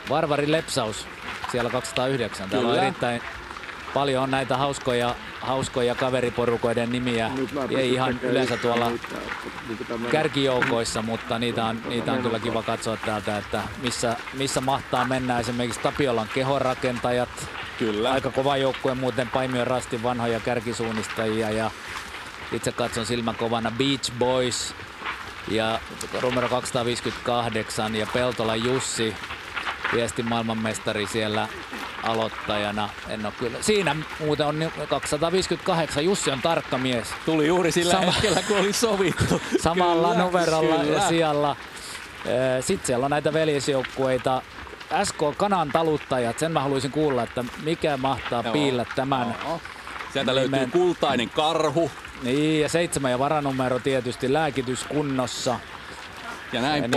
M: Varvarin Lepsaus siellä 209. Täällä on erittäin paljon on näitä hauskoja kaveriporukoiden nimiä. Ei ihan yleensä tuolla kärkijoukoissa, mutta niitä on kyllä kiva katsoa täältä, että missä mahtaa mennä. Esimerkiksi Tapiolan kehonrakentajat.
J: Kyllä.
M: Aika kova joukkue muuten, Paimion Rastin vanhoja kärkisuunnistajia ja itse katson silmäkovana Beach Boys ja numero 258 ja Peltola Jussi, viestin maailmanmestari siellä aloittajana. En ole kyllä. Siinä muuten on 258. Jussi on tarkka mies.
J: Tuli juuri sillä hetkellä, kun oli sovittu.
M: Samalla numerolla ja sijalla. Sitten siellä on näitä veljesjoukkueita. SK Kanan taluttajat, sen mä haluaisin kuulla, että mikä mahtaa piillä tämän.
J: Sieltä löytyy kultainen karhu.
M: Niin, ja 7 ja varanumero tietysti, lääkitys kunnossa.
J: Ja näin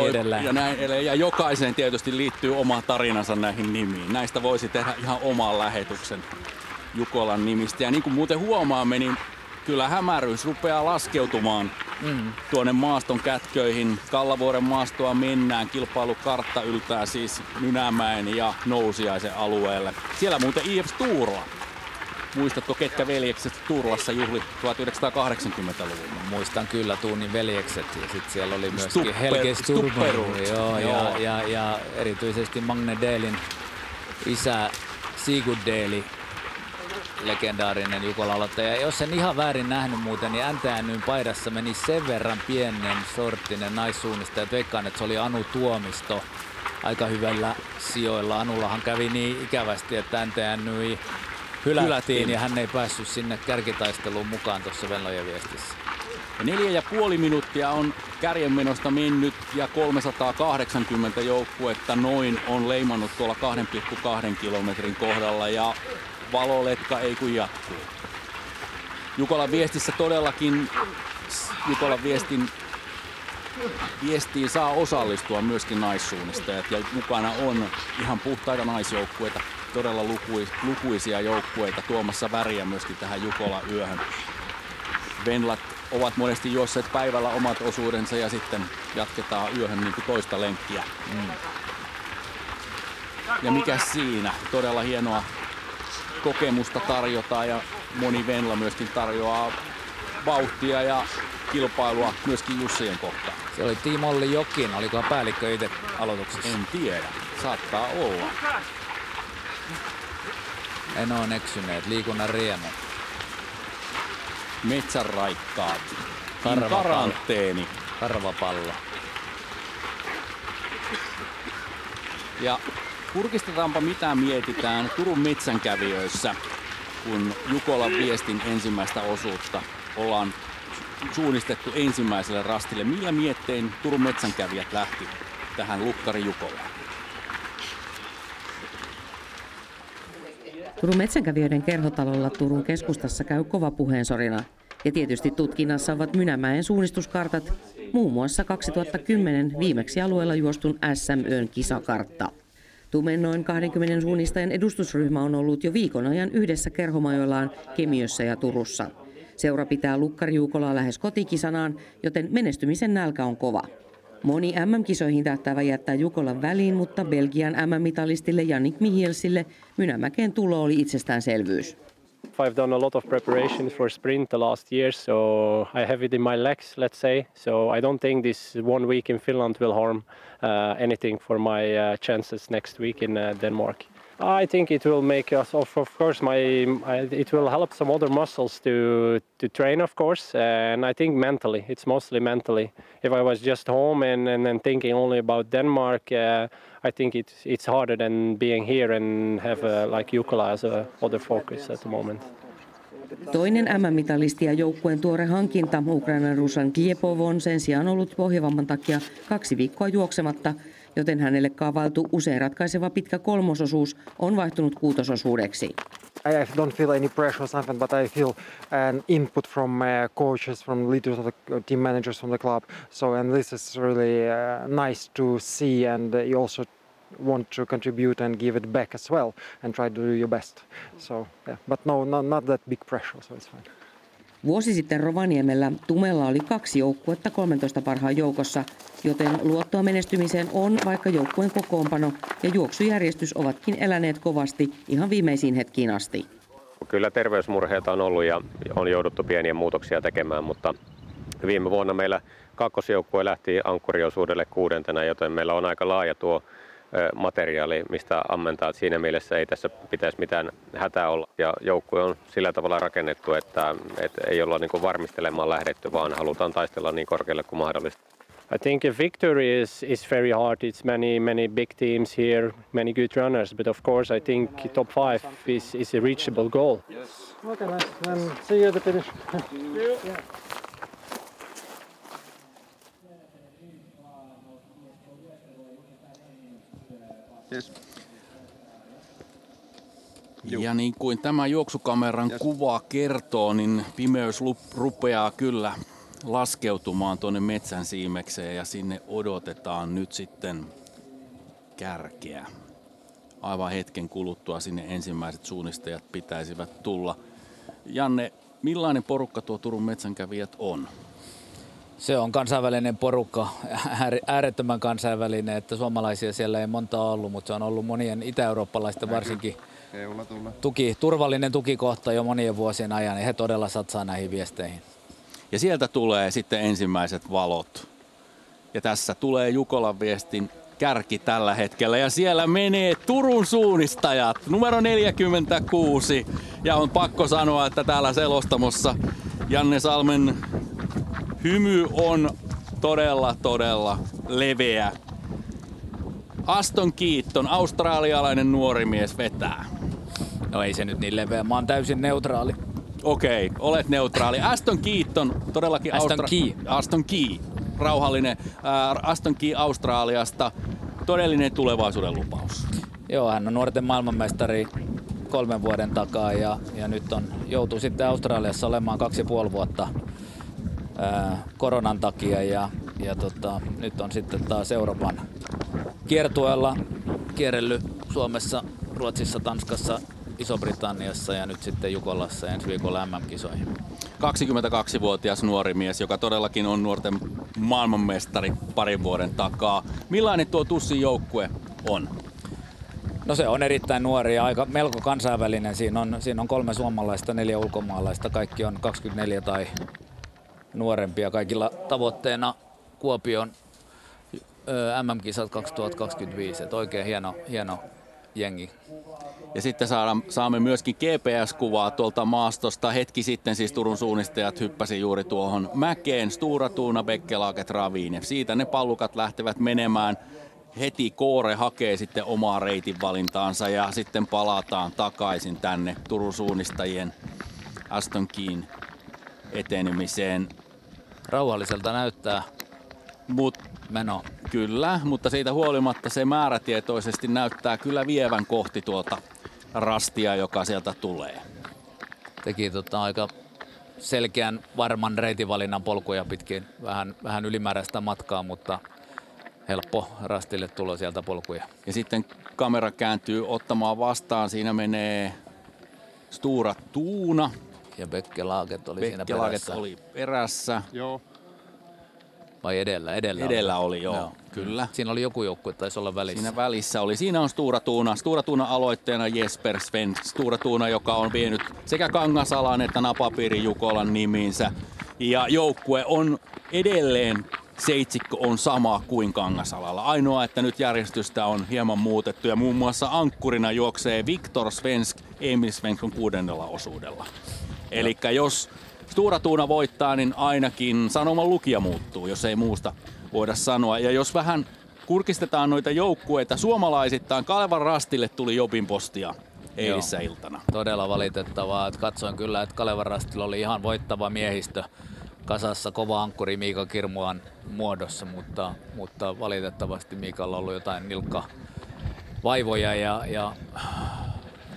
J: ja jokaiseen tietysti liittyy oma tarinansa näihin nimiin. Näistä voisi tehdä ihan oman lähetyksen Jukolan nimistä. Ja niin kuin muuten huomaamme, niin kyllä hämäryys rupeaa laskeutumaan tuonne maaston kätköihin. Kallavuoren maastoa mennään. Kilpailukartta yltää siis Mynämäen ja Nousiaisen alueelle. Siellä muuten IF Sturla. Muistatko, ketkä veljekset Turlassa juhli 1980-luvulla?
M: Muistan kyllä Tuunin veljekset ja sitten siellä oli myöskin Helge Sturberg. Ja erityisesti Magne Dahlin isä Sigurd Dahl, legendaarinen Jukola-aloittaja. Jos en ihan väärin nähnyt muuten, niin NTNY:n paidassa meni sen verran pienen sorttinen naissuunnistaja. Veikkaan, että se oli Anu Tuomisto aika hyvällä sijoilla. Anullahan kävi niin ikävästi, että NTNY hylättiin ja hän ei päässyt sinne kärkitaisteluun mukaan tuossa Venlojen viestissä.
J: 4,5 minuuttia on kärjenmenosta mennyt ja 380 joukkuetta noin on leimannut tuolla 2,2 kilometrin kohdalla ja valoletka ei kun jatkuu. Jukolan viestissä todellakin Jukolan viestiin saa osallistua myöskin naissuunnistajat ja mukana on ihan puhtaita naisjoukkueita. Todella lukuisia joukkueita tuomassa väriä myöskin tähän Jukola-yöhön. Venlat ovat monesti juosseet päivällä omat osuudensa ja sitten jatketaan yöhön niin kuin toista lenkkiä. Ja mikä siinä? Todella hienoa kokemusta tarjotaan ja moni Venla myöskin tarjoaa vauhtia ja kilpailua myöskin Jussien kohtaan.
M: Se oli Timo Olli Jokin, olikohan päällikkö itse aloituksessa?
J: En tiedä, saattaa olla.
M: En ole eksyneet, liikunnan riemu.
J: Metsänraikkaat, karanteeni.
M: Karvapallo.
J: Ja kurkistetaanpa mitä mietitään Turun metsänkävijöissä, kun Jukolan Viestin ensimmäistä osuutta ollaan suunnistettu ensimmäiselle rastille. Millä miettein Turun metsänkävijät lähti tähän Lukkari Jukolaan?
N: Turun metsänkävijöiden kerhotalolla Turun keskustassa käy kova puheensorina. Ja tietysti tutkinnassa ovat Mynämäen suunnistuskartat, muun muassa 2010 viimeksi alueella juostun SM-yön kisakartta. Tumen noin 20 suunnistajan edustusryhmä on ollut jo viikon ajan yhdessä kerhomajoillaan Kemiössä ja Turussa. Seura pitää Lukkari Jukolaa lähes kotikisanaan, joten menestymisen nälkä on kova. Moni MM-kisoihin tähtäävä jättää Jukolan väliin, mutta Belgian MM-mitalistille Yannick Mihielsille Mynämäkeen tulo oli itsestäänselvyys.
O: I've done a lot of preparations for sprint the last year, so I have it in my legs, let's say. So I don't think this 1 week in Finland will harm anything for my chances next week in Denmark. I think it will make us, of course, it will help some other muscles to train, of course, and I think mentally, it's mostly mentally. If I was just home and thinking only about Denmark, I think it's harder than being here and have like Jukola as a other focus at the moment.
N: Toinen MM-mitalisti ja joukkueen tuore hankinta, Ukrainan Ruslan Kljepov, on sen sijaan ollut pohjavamman takia 2 viikkoa juoksematta, joten hänelle kaavailtu usein ratkaiseva pitkä kolmososuus on vaihtunut kuutososuudeksi.
P: I don't feel any pressure or something, but I feel an input from coaches, from leaders of the team managers from the club. So, and this is really nice to see, and you also want to contribute and give it back as well, and try to do your best. So, yeah, but no, not that big pressure, so it's fine.
N: Vuosi sitten Rovaniemellä Tumella oli 2 joukkuetta 13 parhaan joukossa, joten luottoa menestymiseen on, vaikka joukkueen kokoonpano ja juoksujärjestys ovatkin eläneet kovasti ihan viimeisiin hetkiin asti.
Q: Kyllä terveysmurheita on ollut ja on jouduttu pieniä muutoksia tekemään, mutta viime vuonna meillä kakkosjoukkue lähti ankkuriosuudelle 6., joten meillä on aika laaja tuo materiaali, mistä ammentaa. Siinä mielessä ei tässä pitäisi mitään hätää olla. Ja joukkue on sillä tavalla rakennettu, että ei olla niin kuin varmistelemaan lähdetty, vaan halutaan taistella niin korkealle kuin mahdollista.
O: I think a victory is very hard. It's many big teams here, many good runners, but of course I think top 5 is a reachable goal.
P: Yes. Okay, nice. Then see you at the finish. Yeah.
J: Yes. Ja niin kuin tämä juoksukameran kuva kertoo, niin pimeys rupeaa kyllä laskeutumaan tuonne metsän siimekseen ja sinne odotetaan nyt sitten kärkeä. Aivan hetken kuluttua sinne ensimmäiset suunnistajat pitäisivät tulla. Janne, millainen porukka tuo Turun metsänkävijät on?
M: Se on kansainvälinen porukka, äärettömän kansainvälinen, että suomalaisia siellä ei monta ollut, mutta se on ollut monien itä-eurooppalaisten varsinkin turvallinen tukikohta jo monien vuosien ajan, ja he todella satsaa näihin viesteihin.
J: Ja sieltä tulee sitten ensimmäiset valot. Ja tässä tulee Jukolan Viestin kärki tällä hetkellä, ja siellä menee Turun suunnistajat, numero 46, ja on pakko sanoa, että täällä selostamossa Janne Salmen hymy on todella leveä. Aston Keaton, australialainen nuori mies vetää.
M: No ei se nyt niin leveä, mä oon täysin neutraali.
J: Okei, olet neutraali. Aston Keaton, todellakin Aston Key, rauhallinen Aston Key Australiasta, todellinen tulevaisuuden lupaus.
M: Joo, hän on nuorten maailmanmestari 3 vuoden takaa ja nyt joutuu sitten Australiassa olemaan 2,5 vuotta koronan takia ja nyt on sitten taas Euroopan kiertueella kierrellyt Suomessa, Ruotsissa, Tanskassa, Iso-Britanniassa ja nyt sitten Jukolassa ensi viikolla MM-kisoihin.
J: 22-vuotias nuori mies, joka todellakin on nuorten maailmanmestari parin vuoden takaa. Millainen tuo TUSin joukkue on?
C: No se on erittäin nuori ja melko kansainvälinen. Siinä on 3 suomalaista, 4 ulkomaalaista. Kaikki on 24 tai nuorempia. Kaikilla tavoitteena Kuopion MM-kisat 2025. Et oikein hieno jengi.
J: Ja sitten saamme myöskin GPS-kuvaa tuolta maastosta. Hetki sitten siis Turun suunnistajat hyppäsi juuri tuohon mäkeen. Stora Tuna, Bekkelaget, Ravine. Siitä ne pallukat lähtevät menemään. Heti Koore hakee sitten omaa reitinvalintaansa ja sitten palataan takaisin tänne Turun suunnistajien Aston Keyn etenemiseen.
C: Rauhalliselta näyttää meno.
J: Kyllä, mutta siitä huolimatta se määrätietoisesti näyttää kyllä vievän kohti tuota rastia, joka sieltä tulee.
C: Teki aika selkeän varman reitinvalinnan polkuja pitkin. Vähän ylimääräistä matkaa, mutta helppo rastille tulo sieltä polkuja.
J: Ja sitten kamera kääntyy ottamaan vastaan. Siinä menee Stora Tuna.
C: Ja Bekkelaget oli siinä
J: perässä. Oli perässä.
I: Joo.
C: Vai edellä?
J: Edellä oli, joo. Kyllä.
C: Siinä oli joku joukkue, taisi olla välissä.
J: Siinä välissä oli. Siinä on Stora Tuna. Stora Tuna aloitteena Jesper Sven. Stora Tuna, joka on vienyt sekä Kangasalan että Napapiirin Jukolan nimiinsä. Ja joukkue on edelleen, seitsikko on sama kuin Kangasalalla. Ainoa, että nyt järjestystä on hieman muutettu ja muun muassa ankkurina juoksee Viktor Svensk Emil Svenskon 6. osuudella. Elikkä jos Stora Tuna voittaa, niin ainakin sanoman lukija muuttuu, jos ei muusta voida sanoa. Ja jos vähän kurkistetaan noita joukkueita, suomalaisittain Kalevan Rastille tuli Jobin postia eilissä iltana.
C: Todella valitettavaa. Että katsoin kyllä, että Kalevan Rastilla oli ihan voittava miehistö kasassa, kova ankkuri Miika Kirmuan muodossa, mutta valitettavasti Miikalla on ollut jotain nilkkavaivoja ja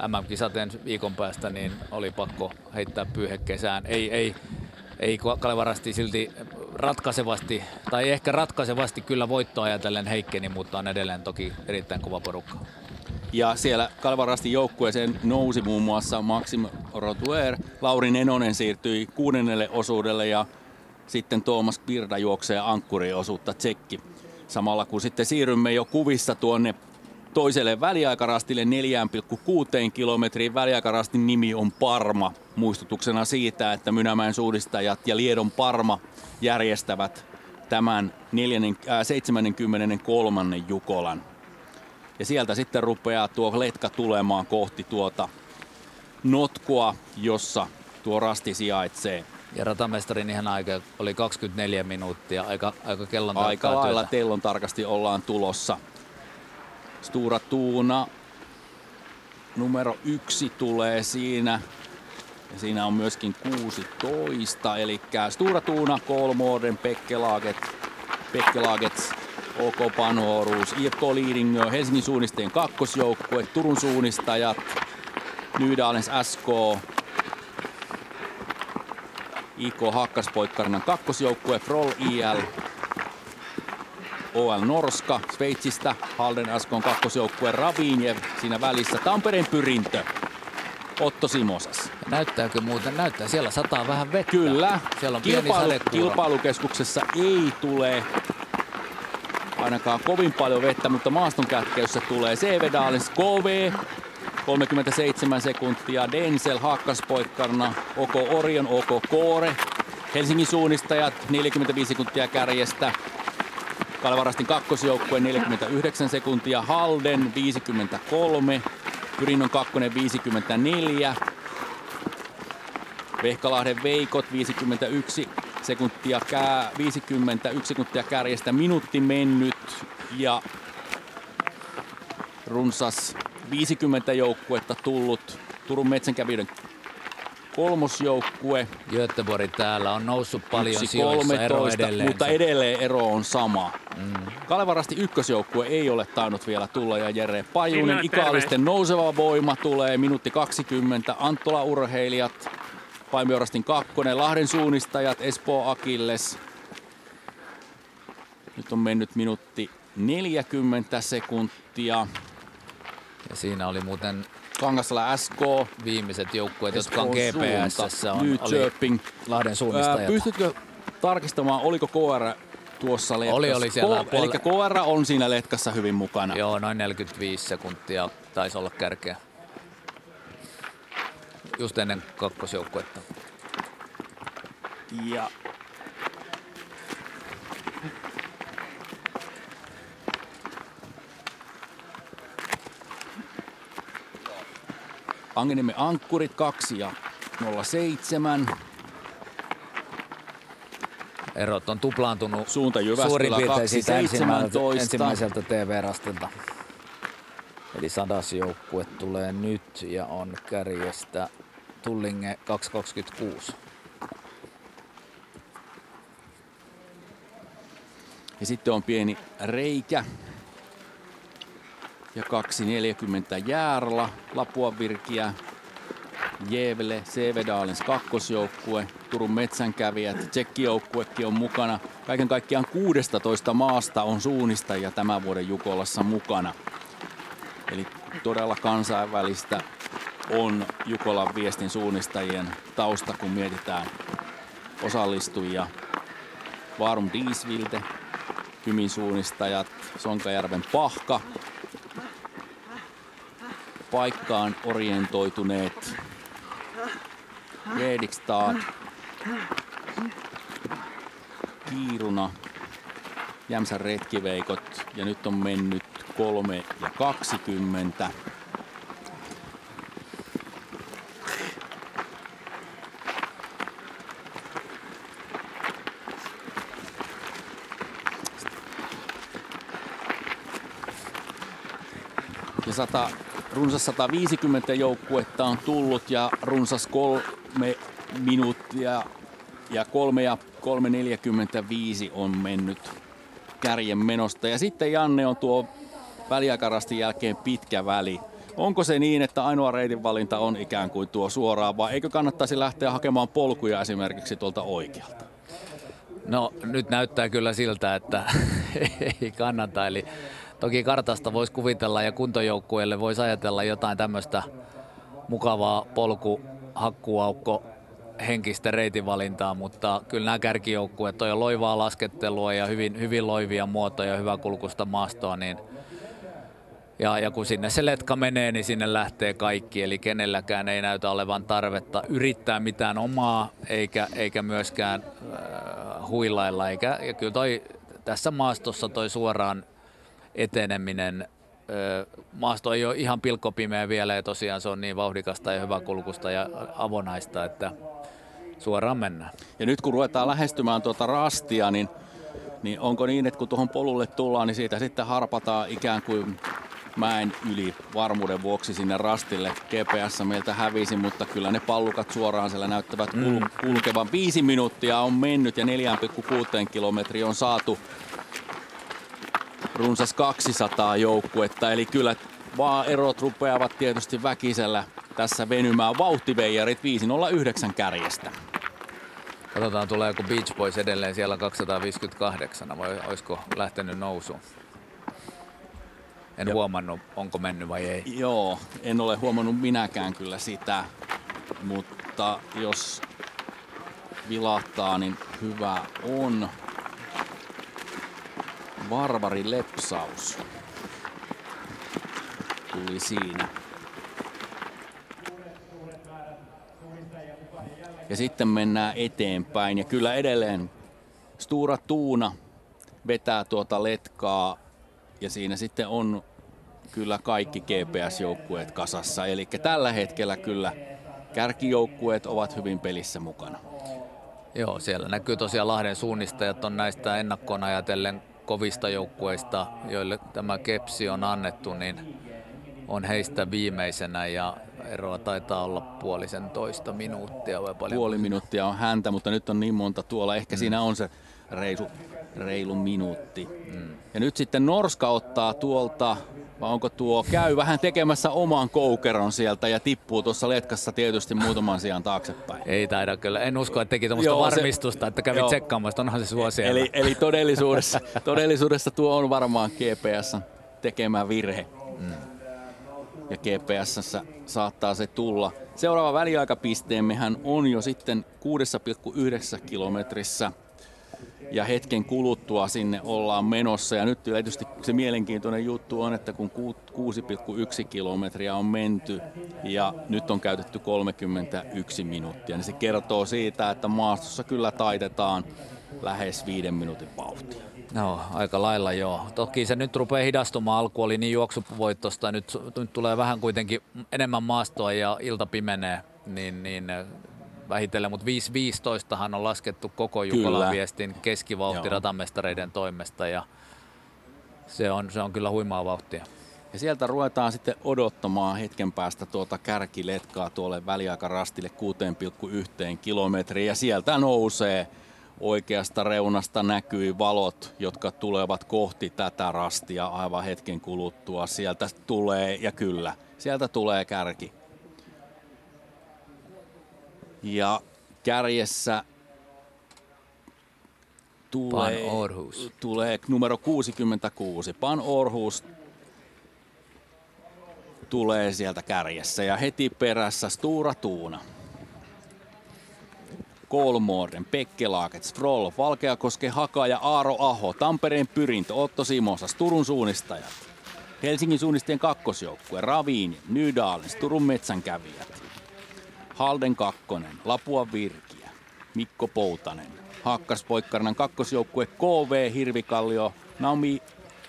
C: MM-kisat viikon päästä, niin oli pakko heittää pyyhe kesään. Ei Kalevan Rasti silti ratkaisevasti, tai ehkä ratkaisevasti kyllä voittoa ajatellen heikkeni, mutta on edelleen toki erittäin kova porukka.
J: Ja siellä Kalevan Rastin joukkueeseen nousi muun muassa Maxime Rotuer. Lauri Nenonen siirtyi 6. osuudelle ja sitten Tuomas Birda juoksee ankkuriosuutta tsekki. Samalla kun sitten siirrymme jo kuvissa tuonne toiselle väliaikarastille 4,6 kilometriin. Väliaikarastin nimi on Parma. Muistutuksena siitä, että Mynämäen suunnistajat ja Liedon Parma järjestävät tämän 73. Jukolan. Ja sieltä sitten rupeaa tuo letka tulemaan kohti tuota notkoa, jossa tuo rasti sijaitsee.
C: Ja ratamestarin ihan aika oli 24 minuuttia, aika kellon tarkkaa
J: aika lailla kellon tarkasti ollaan tulossa. Stora Tuna numero 1 tulee siinä. Ja siinä on myöskin 16, eli Stora Tuna, Kolmården, Bekkelaget, OK Panhoruus, IFK Lidingö, Helsingin suunnistajien kakkosjoukkue, Turun suunnistajat, Nydalens SK, IK Hakkaspoikkarnan kakkosjoukkue, Froll IL, OL Norska Sveitsistä, Halden SK on kakkosjoukkue, Ravinjev siinä välissä, Tampereen Pyrintö, Otto Simosas.
C: Näyttääkö muuten? Näyttää, siellä sataa vähän vettä.
J: Kyllä,
C: siellä on pieni sadekuura.
J: Kilpailukeskuksessa ei tule ainakaan kovin paljon vettä, mutta maaston kätkeys tulee Sevedalens KV, 37 sekuntia, Denzel Hakkaspoikkarna, OK Orion, OK Koore, Helsingin suunnistajat 45 sekuntia kärjestä, Kalevan Rastin kakkosjoukkue 49 sekuntia, Halden 53, Pyrinnon kakkonen 54, Vehkalahden Veikot 51 sekuntia kärjestä, minuutti mennyt ja runsas 50 joukkuetta tullut Turun Metsänkävijöiden kolmosjoukkue.
C: Göteborg täällä on noussut paljon sijoissa, ero edelleen.
J: Mutta edelleen ero on sama. Kalevan Rastin ykkösjoukkue ei ole tainnut vielä tulla ja Jere Pajunen, Ikaalisten nouseva voima tulee minuutti 20, Anttola urheilijat, Paimiorastin kakkonen, Lahden suunnistajat, Espoo Akilles. Nyt on mennyt minuutti 40 sekuntia.
C: Ja siinä oli muuten
J: Kangasala SK.
M: Viimeiset joukkueet, jotka on GPS:ssä, oli Lahden suunnistajat.
J: Pystytkö tarkistamaan, oliko KR tuossa letkassa?
M: Oli siellä.
J: Eli KR on siinä letkassa hyvin mukana.
M: Joo, noin 45 sekuntia taisi olla kärkeä. Just ennen kakkosjoukkuetta.
J: Ja Angeniemen Ankkurit 2 ja 07.
M: Erot on tuplaantunut
J: Suunta
M: suurin piirtein siitä
J: 2.17.
M: ensimmäiseltä TV-rastilta. Eli 100 joukkue tulee nyt ja on kärjestä Tullinge 2.26.
J: Ja sitten on pieni reikä. Ja 2.40 Järla, Lapuanvirkiä, Gävle, Sävedalens kakkosjoukkue, Turun metsänkävijät, tsekkijoukkuekin on mukana. Kaiken kaikkiaan 16 maasta on suunnistajia tämän vuoden Jukolassa mukana. Eli todella kansainvälistä on Jukolan viestin suunnistajien tausta, kun mietitään osallistujia. Varum Diesvilde, Kymin suunnistajat, Sonkajärven Pahka, paikkaan orientoituneet Fredrikstad, Kiiruna, Jämsän retkiveikot ja nyt on mennyt 3.20. Ja runsas 150 joukkuetta on tullut ja runsas 3 minuuttia ja 3.45 on mennyt kärjen menosta. Ja sitten Janne on tuo väliaikarastin jälkeen pitkä väli. Onko se niin, että ainoa reitin valinta on ikään kuin tuo suoraan vai eikö kannattaisi lähteä hakemaan polkuja esimerkiksi tuolta oikealta?
M: No nyt näyttää kyllä siltä, että ei kannata. Eli toki kartasta voisi kuvitella ja kuntojoukkueelle voisi ajatella jotain tämmöistä mukavaa hakkuaukko henkistä reitinvalintaa, mutta kyllä nämä kärkijoukkueet on jo loivaa laskettelua ja hyvin loivia muotoja ja hyväkulkuista maastoa, niin ja kun sinne se letka menee, niin sinne lähtee kaikki, eli kenelläkään ei näytä olevan tarvetta yrittää mitään omaa, eikä myöskään huilailla, ja kyllä tässä maastossa toi suoraan eteneminen, maasto ei ole ihan pilkkopimeä vielä ja tosiaan se on niin vauhdikasta ja hyväkulkusta ja avonaista, että suoraan mennään.
J: Ja nyt kun ruvetaan lähestymään tuota rastia, niin onko niin, että kun tuohon polulle tullaan, niin siitä sitten harpataan ikään kuin mäen yli varmuuden vuoksi sinne rastille. GPS meiltä hävisi, mutta kyllä ne pallukat suoraan siellä näyttävät kulkevan. 5 minuuttia on mennyt ja 4,6 kilometriä on saatu. Runsas 200 joukkuetta, eli kyllä vaan erot rupeavat tietysti väkisellä tässä venymään. Vauhtiveijarit 5.09 kärjestä.
M: Katsotaan, tulee joku Beach Boys edelleen siellä 258, vai olisiko lähtenyt nousuun? En huomannut, onko mennyt vai ei.
J: Joo, en ole huomannut minäkään kyllä sitä, mutta jos vilahtaa, niin hyvä on. Varvari Lepsaus tuli siinä. Ja sitten mennään eteenpäin ja kyllä edelleen Stura Tuuna vetää tuota letkaa ja siinä sitten on kyllä kaikki GPS-joukkueet kasassa. Eli tällä hetkellä kyllä kärkijoukkueet ovat hyvin pelissä mukana.
M: Joo, siellä näkyy tosiaan Lahden suunnistajat on näistä ennakkoon ajatellen kovista joukkueista, joille tämä kepsi on annettu, niin on heistä viimeisenä ja eroa taitaa olla 1,5 minuuttia vai paljon?
J: Puoli minuuttia on häntä, mutta nyt on niin monta tuolla. Ehkä siinä on se reilu minuutti. Ja nyt sitten Norska ottaa tuolta, vai onko tuo, käy vähän tekemässä oman koukeron sieltä ja tippuu tuossa letkassa tietysti muutaman sijaan taaksepäin.
M: Ei taida kyllä. En usko, että teki tuommoista varmistusta, että kävi tsekkaamassa, onhan se sua siellä.
J: Eli todellisuudessa tuo on varmaan GPS tekemä virhe. ja GPS:ssä saattaa se tulla. Seuraava väliaikapisteemmehän on jo sitten 6,9 kilometrissä ja hetken kuluttua sinne ollaan menossa. Ja nyt tietysti se mielenkiintoinen juttu on, että kun 6,1 kilometriä on menty ja nyt on käytetty 31 minuuttia, niin se kertoo siitä, että maastossa kyllä taitetaan lähes 5 minuutin vauhtia.
M: No, aika lailla joo. Toki se nyt rupeaa hidastumaan. Alku oli niin juoksuvoittosta. Nyt tulee vähän kuitenkin enemmän maastoa ja ilta pimenee. Niin vähitellen, mutta 5.15 on laskettu koko Jukolan viestin keskivauhti ratamestareiden toimesta. Ja se on kyllä huimaa vauhtia.
J: Ja sieltä ruvetaan sitten odottamaan hetken päästä tuota kärkiletkaa tuolle väliaikarastille 6,1 kilometriin. Ja sieltä nousee. Oikeasta reunasta näkyy valot, jotka tulevat kohti tätä rastia aivan hetken kuluttua. Sieltä tulee, ja kyllä, sieltä tulee kärki. Ja kärjessä tulee numero 66. Pan Århus tulee sieltä kärjessä ja heti perässä Stora Tuuna. Kolmorden, Pekkelaget, Stroll, Valkeakoske, Haka ja Aaro Aho, Tampereen Pyrintö, Otto Simosas, Turun suunnistajat, Helsingin suunnistajien kakkosjoukkue, Ravin, Nydalens, Turun metsänkävijät, Halden kakkonen, Lapua Virkiä, Mikko Poutanen, Haakkarspoikkarnan kakkosjoukkue, KV Hirvikallio, Naumi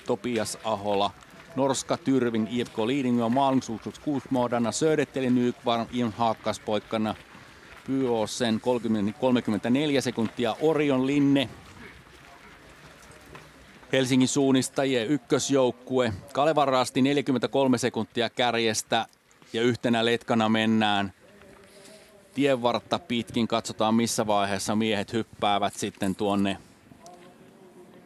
J: Topias Ahola, Norska Tyrving, IFK Lidingö, Malmsluks Kuusmoodana, Södetteli Nykvarm, IM Haakkarspoikkarna, Pyåsen 34 sekuntia, Orion Linne, Helsingin suunnistajien ykkösjoukkue, Kalevan Rasti 43 sekuntia kärjestä ja yhtenä letkana mennään tienvartta pitkin. Katsotaan missä vaiheessa miehet hyppäävät sitten tuonne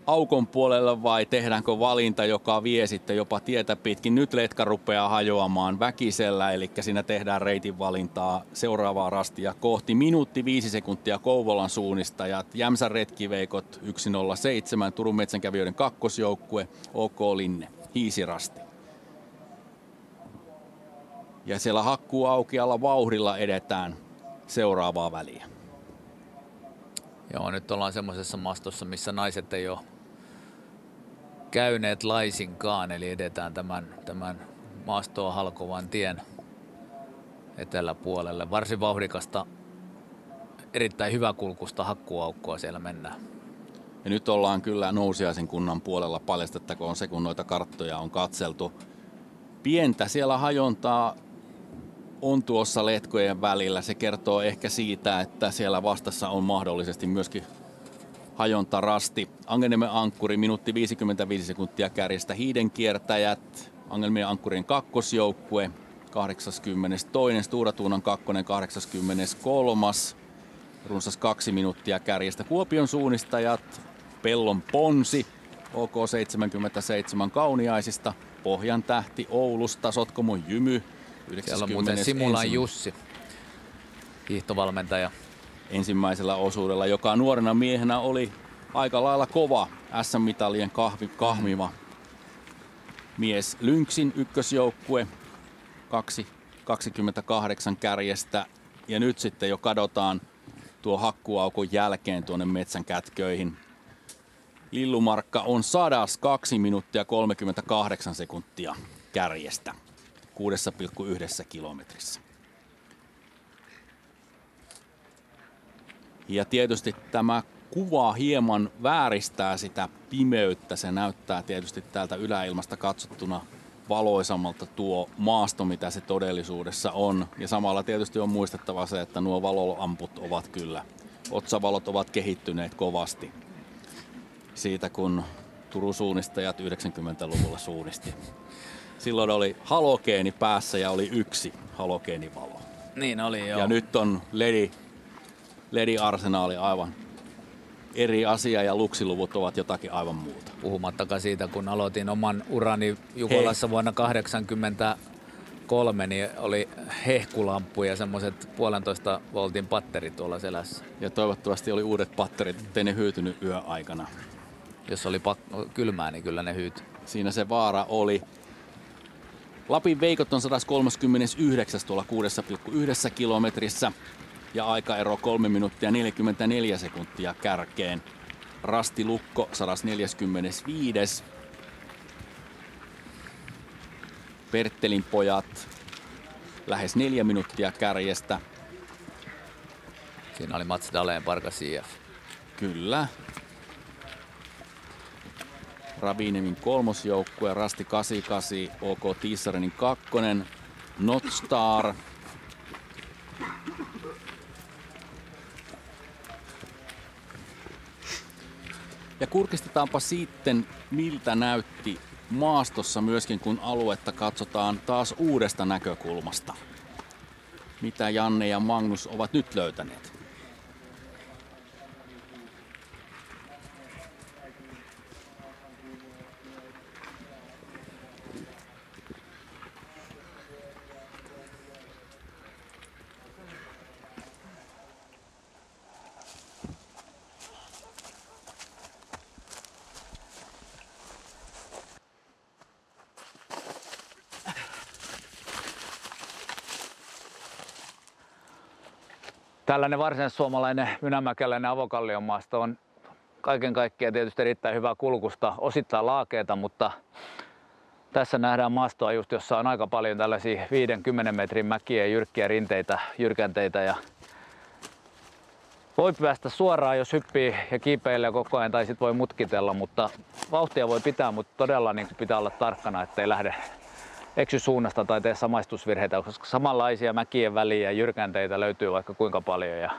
J: aukon puolelle vai tehdäänkö valinta, joka vie sitten jopa tietä pitkin. Nyt letka rupeaa hajoamaan väkisellä, eli siinä tehdään reitin valintaa seuraavaa rastia kohti. Minuutti 5 sekuntia Kouvolan suunnistajat, Jämsän retkiveikot 107, Turun metsänkävijöiden kakkosjoukkue, OK Linne, Hiisirasti. Ja siellä hakkuaukealla vauhdilla edetään seuraavaa väliä.
M: Joo, nyt ollaan semmoisessa maastossa, missä naiset ei ole käyneet laisinkaan, eli edetään tämän maastoa halkovan tien eteläpuolelle. Varsin vauhdikasta, erittäin hyväkulkusta hakkuaukkoa siellä mennään.
J: Ja nyt ollaan kyllä Nousiaisen kunnan puolella, paljastettakoon se, kun noita karttoja on katseltu. Pientä siellä hajontaa on tuossa letkojen välillä. Se kertoo ehkä siitä, että siellä vastassa on mahdollisesti myöskin hajontarasti. Angelniemen ankkuri, minuutti 55 sekuntia kärjestä. Hiiden kiertäjät, Angelniemen ankkurin kakkosjoukkue, 82. Stora Tuunan kakkonen, 83. Runsas 2 minuuttia kärjestä. Kuopion suunnistajat, Pellon Ponsi, OK 77 Kauniaisista, Pohjan tähti Oulusta, Sotkamon Jymy, 90.
M: Siellä on muuten Simulan Jussi, hiihtovalmentaja.
J: Ensimmäisellä osuudella, joka nuorena miehenä oli aika lailla kova SM-mitalien kahmiva mies. Lynxin ykkösjoukkue, 2.28 kärjestä. Ja nyt sitten jo kadotaan tuo hakkuaukon jälkeen tuonne metsän kätköihin. Lillumarkka on 102 minuuttia 38 sekuntia kärjestä 6,1 kilometrissä. Ja tietysti tämä kuva hieman vääristää sitä pimeyttä. Se näyttää tietysti täältä yläilmasta katsottuna valoisammalta tuo maasto, mitä se todellisuudessa on. Ja samalla tietysti on muistettava se, että nuo valoamput ovat kyllä, otsavalot ovat kehittyneet kovasti siitä, kun Turun suunnistajat 90-luvulla suunnisti. Silloin oli halogeeni päässä ja oli yksi halogeenivalo.
M: Niin oli, joo.
J: Ja nyt on LED-arsenaali aivan eri asia ja luksiluvut ovat jotakin aivan muuta.
M: Puhumattakaan siitä, kun aloitin oman urani Jukolassa vuonna 1983, niin oli hehkulamppu ja semmoiset 1,5 voltin patterit tuolla selässä.
J: Ja toivottavasti oli uudet patterit, ettei ne hyytynyt yöaikana.
M: Jos oli kylmää, niin kyllä ne hyytyi.
J: Siinä se vaara oli. Lapin Veikot on 139 tuolla 6,1 kilometrissä ja aikaero 3 minuuttia 44 sekuntia kärkeen. Rasti Lukko 145. Perttelin pojat lähes 4 minuuttia kärjestä.
M: Siinä oli Mats Dahlén, Parkas IF.
J: Kyllä. Ravinevin kolmosjoukkue, Rasti 88, OK Tiissarenin 2, Notstar. Ja kurkistetaanpa sitten, miltä näytti maastossa myöskin, kun aluetta katsotaan taas uudesta näkökulmasta. Mitä Janne ja Magnus ovat nyt löytäneet?
M: Tällainen varsinaissuomalainen mynämäkeläinen avokallion maasto on kaiken kaikkiaan tietysti erittäin hyvää kulkusta, osittain laakeeta, mutta tässä nähdään maastoa just, jossa on aika paljon tällaisia 5-10 metrin mäkiä ja jyrkkiä rinteitä, jyrkänteitä ja voi päästä suoraan, jos hyppii ja kiipeilee koko ajan tai sit voi mutkitella, mutta vauhtia voi pitää, mutta todella niin pitää olla tarkkana, ettei lähde eksy suunnasta tai tee samaistusvirheitä, koska samanlaisia mäkien väliä ja jyrkänteitä löytyy vaikka kuinka paljon. Ja,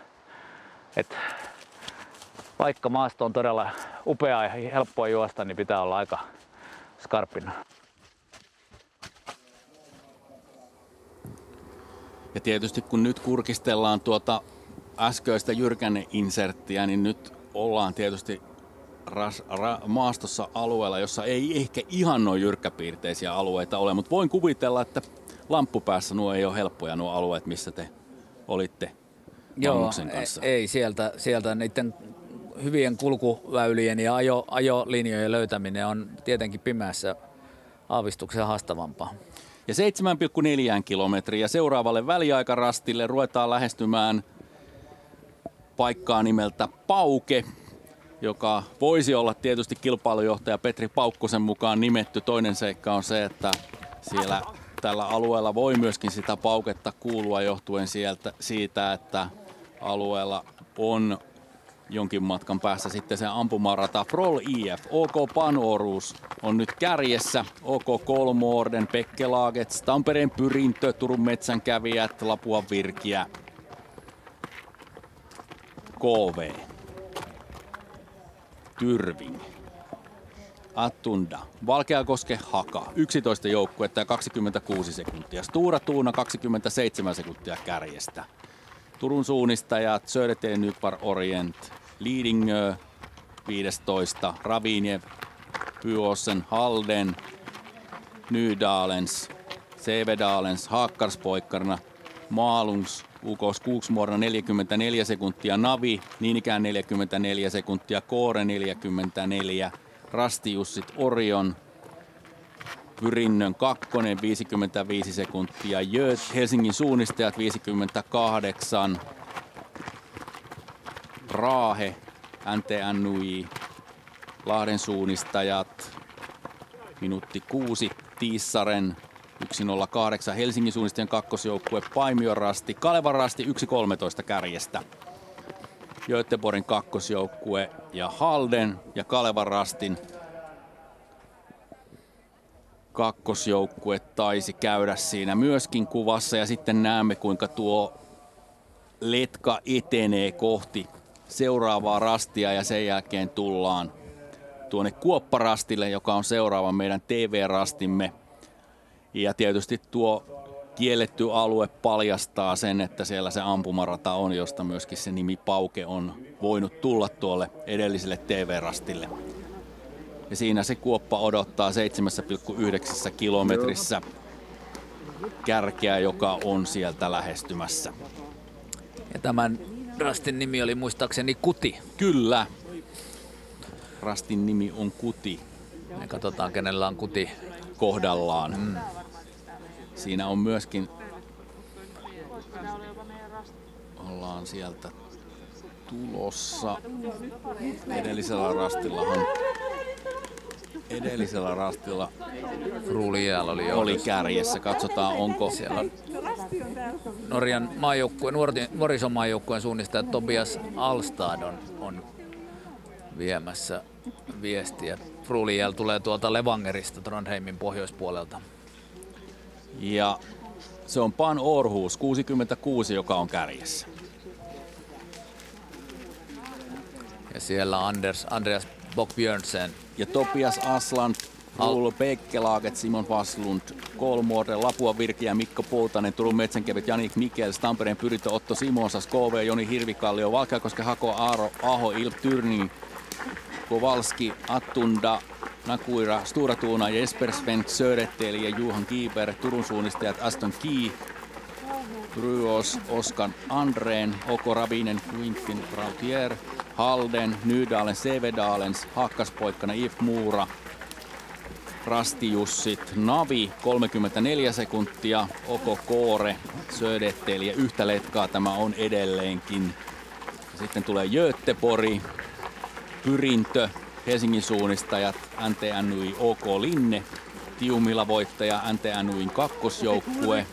M: vaikka maasto on todella upea ja helppoa juosta, niin pitää olla aika skarppina.
J: Ja tietysti kun nyt kurkistellaan tuota äskeistä jyrkänneinserttiä, niin nyt ollaan tietysti maastossa alueella, jossa ei ehkä ihan noin jyrkkäpiirteisiä alueita ole, mutta voin kuvitella, että Lamppupäässä nuo ei ole helppoja nuo alueet, missä te olitte Magnuksen kanssa.
M: Ei sieltä niiden hyvien kulkuväylien ja ajolinjojen löytäminen on tietenkin pimeässä aavistuksen haastavampaa.
J: Ja 7,4 kilometriä seuraavalle väliaikarastille ruvetaan lähestymään paikkaa nimeltä Pauke, joka voisi olla tietysti kilpailujohtaja Petri Paukkosen mukaan nimetty. Toinen seikka on se, että siellä tällä alueella voi myöskin sitä pauketta kuulua johtuen siitä, että alueella on jonkin matkan päässä sitten se ampumarata Froll IF. OK Panorus on nyt kärjessä. OK Kolmoorden, Pekkelagets, Tampereen Pyrintö, Turun Metsänkävijät, Lapuan Virkiä, KV. Tyrving, Attunda, Valkeakoske, Haka, 11 joukkuetta ja 26 sekuntia. Stura Tuuna 27 sekuntia kärjestä. Turun suunnistajat, Södertälje Nypar Orient, Lidingö 15, Raviniev, Pyåsen, Halden, Nydalens, Sävedalens, Haakkarspoikkarna, Malungs, UK Skogsmuorna 44 sekuntia, Navi niin ikään 44 sekuntia, Koore 44, Rastijussit Orion, Pyrinnön 2 55 sekuntia, Jöt Helsingin suunnistajat 58, Raahe, NTNUI, Lahden suunnistajat minuutti 6, Tiissaren 1.08, Helsingin suunnistajien kakkosjoukkue Paimion Rasti, Kalevan Rasti 1.13 kärjestä. Göteborgin kakkosjoukkue ja Halden ja Kalevan Rastin kakkosjoukkue taisi käydä siinä myöskin kuvassa. Ja sitten näemme, kuinka tuo letka etenee kohti seuraavaa rastia ja sen jälkeen tullaan tuonne Kuopparastille, joka on seuraava meidän TV-rastimme. Ja tietysti tuo kielletty alue paljastaa sen, että siellä se ampumarata on, josta myöskin se nimi Pauke on voinut tulla tuolle edelliselle TV-rastille. Ja siinä se kuoppa odottaa 7,9 kilometrissä kärkeä, joka on sieltä lähestymässä.
M: Ja tämän rastin nimi oli muistaakseni Kuti.
J: Kyllä. Rastin nimi on Kuti.
M: Me katsotaan, kenellä on Kuti
J: kohdallaan. Siinä on myöskin, ollaan sieltä tulossa, edellisellä rastilla
M: Frulial
J: oli kärjessä. Katsotaan, onko
M: siellä Norjan nuorison maajoukkueen suunnistaja Tobias Alstad on viemässä viestiä. Frulial tulee tuolta Levangerista Trondheimin pohjoispuolelta.
J: Ja se on Pan Århus 66, joka on kärjessä.
M: Ja siellä Andreas Bock-Björnsen
J: ja Tobias Aslan, Ruul Bekkelaget, Simon Vaslund, Kolmuorden, Lapua Virki ja Mikko Poutanen, Turun Metsänkävijät, Janik Mikels, Tampereen Pyritö, Otto Simonsas, KV, Joni Hirvikallio, Valkeakoske, Hako, Aaro, Aho, Ilp Tyrni, Kovalski, Attunda, Nakuira, Stura Tuuna, Jesper Svenk, Södetteli ja Juhan Kiiber, Turun suunnistajat Aston Key, Ryos, Oskan Andreen, Oko Rabinen, Quintin Rautier, Halden, Nydalen, Sevedalens, Hakkaspoikkana, Yves Muura, Rastijussit, Navi 34 sekuntia, Oko Koore, Södetteli ja yhtä letkaa tämä on edelleenkin. Sitten tulee Göteborg, Pyrintö, Helsingin suunnistajat, NTNY OK Linne, Tiumilla voittaja NTNYin kakkosjoukkue.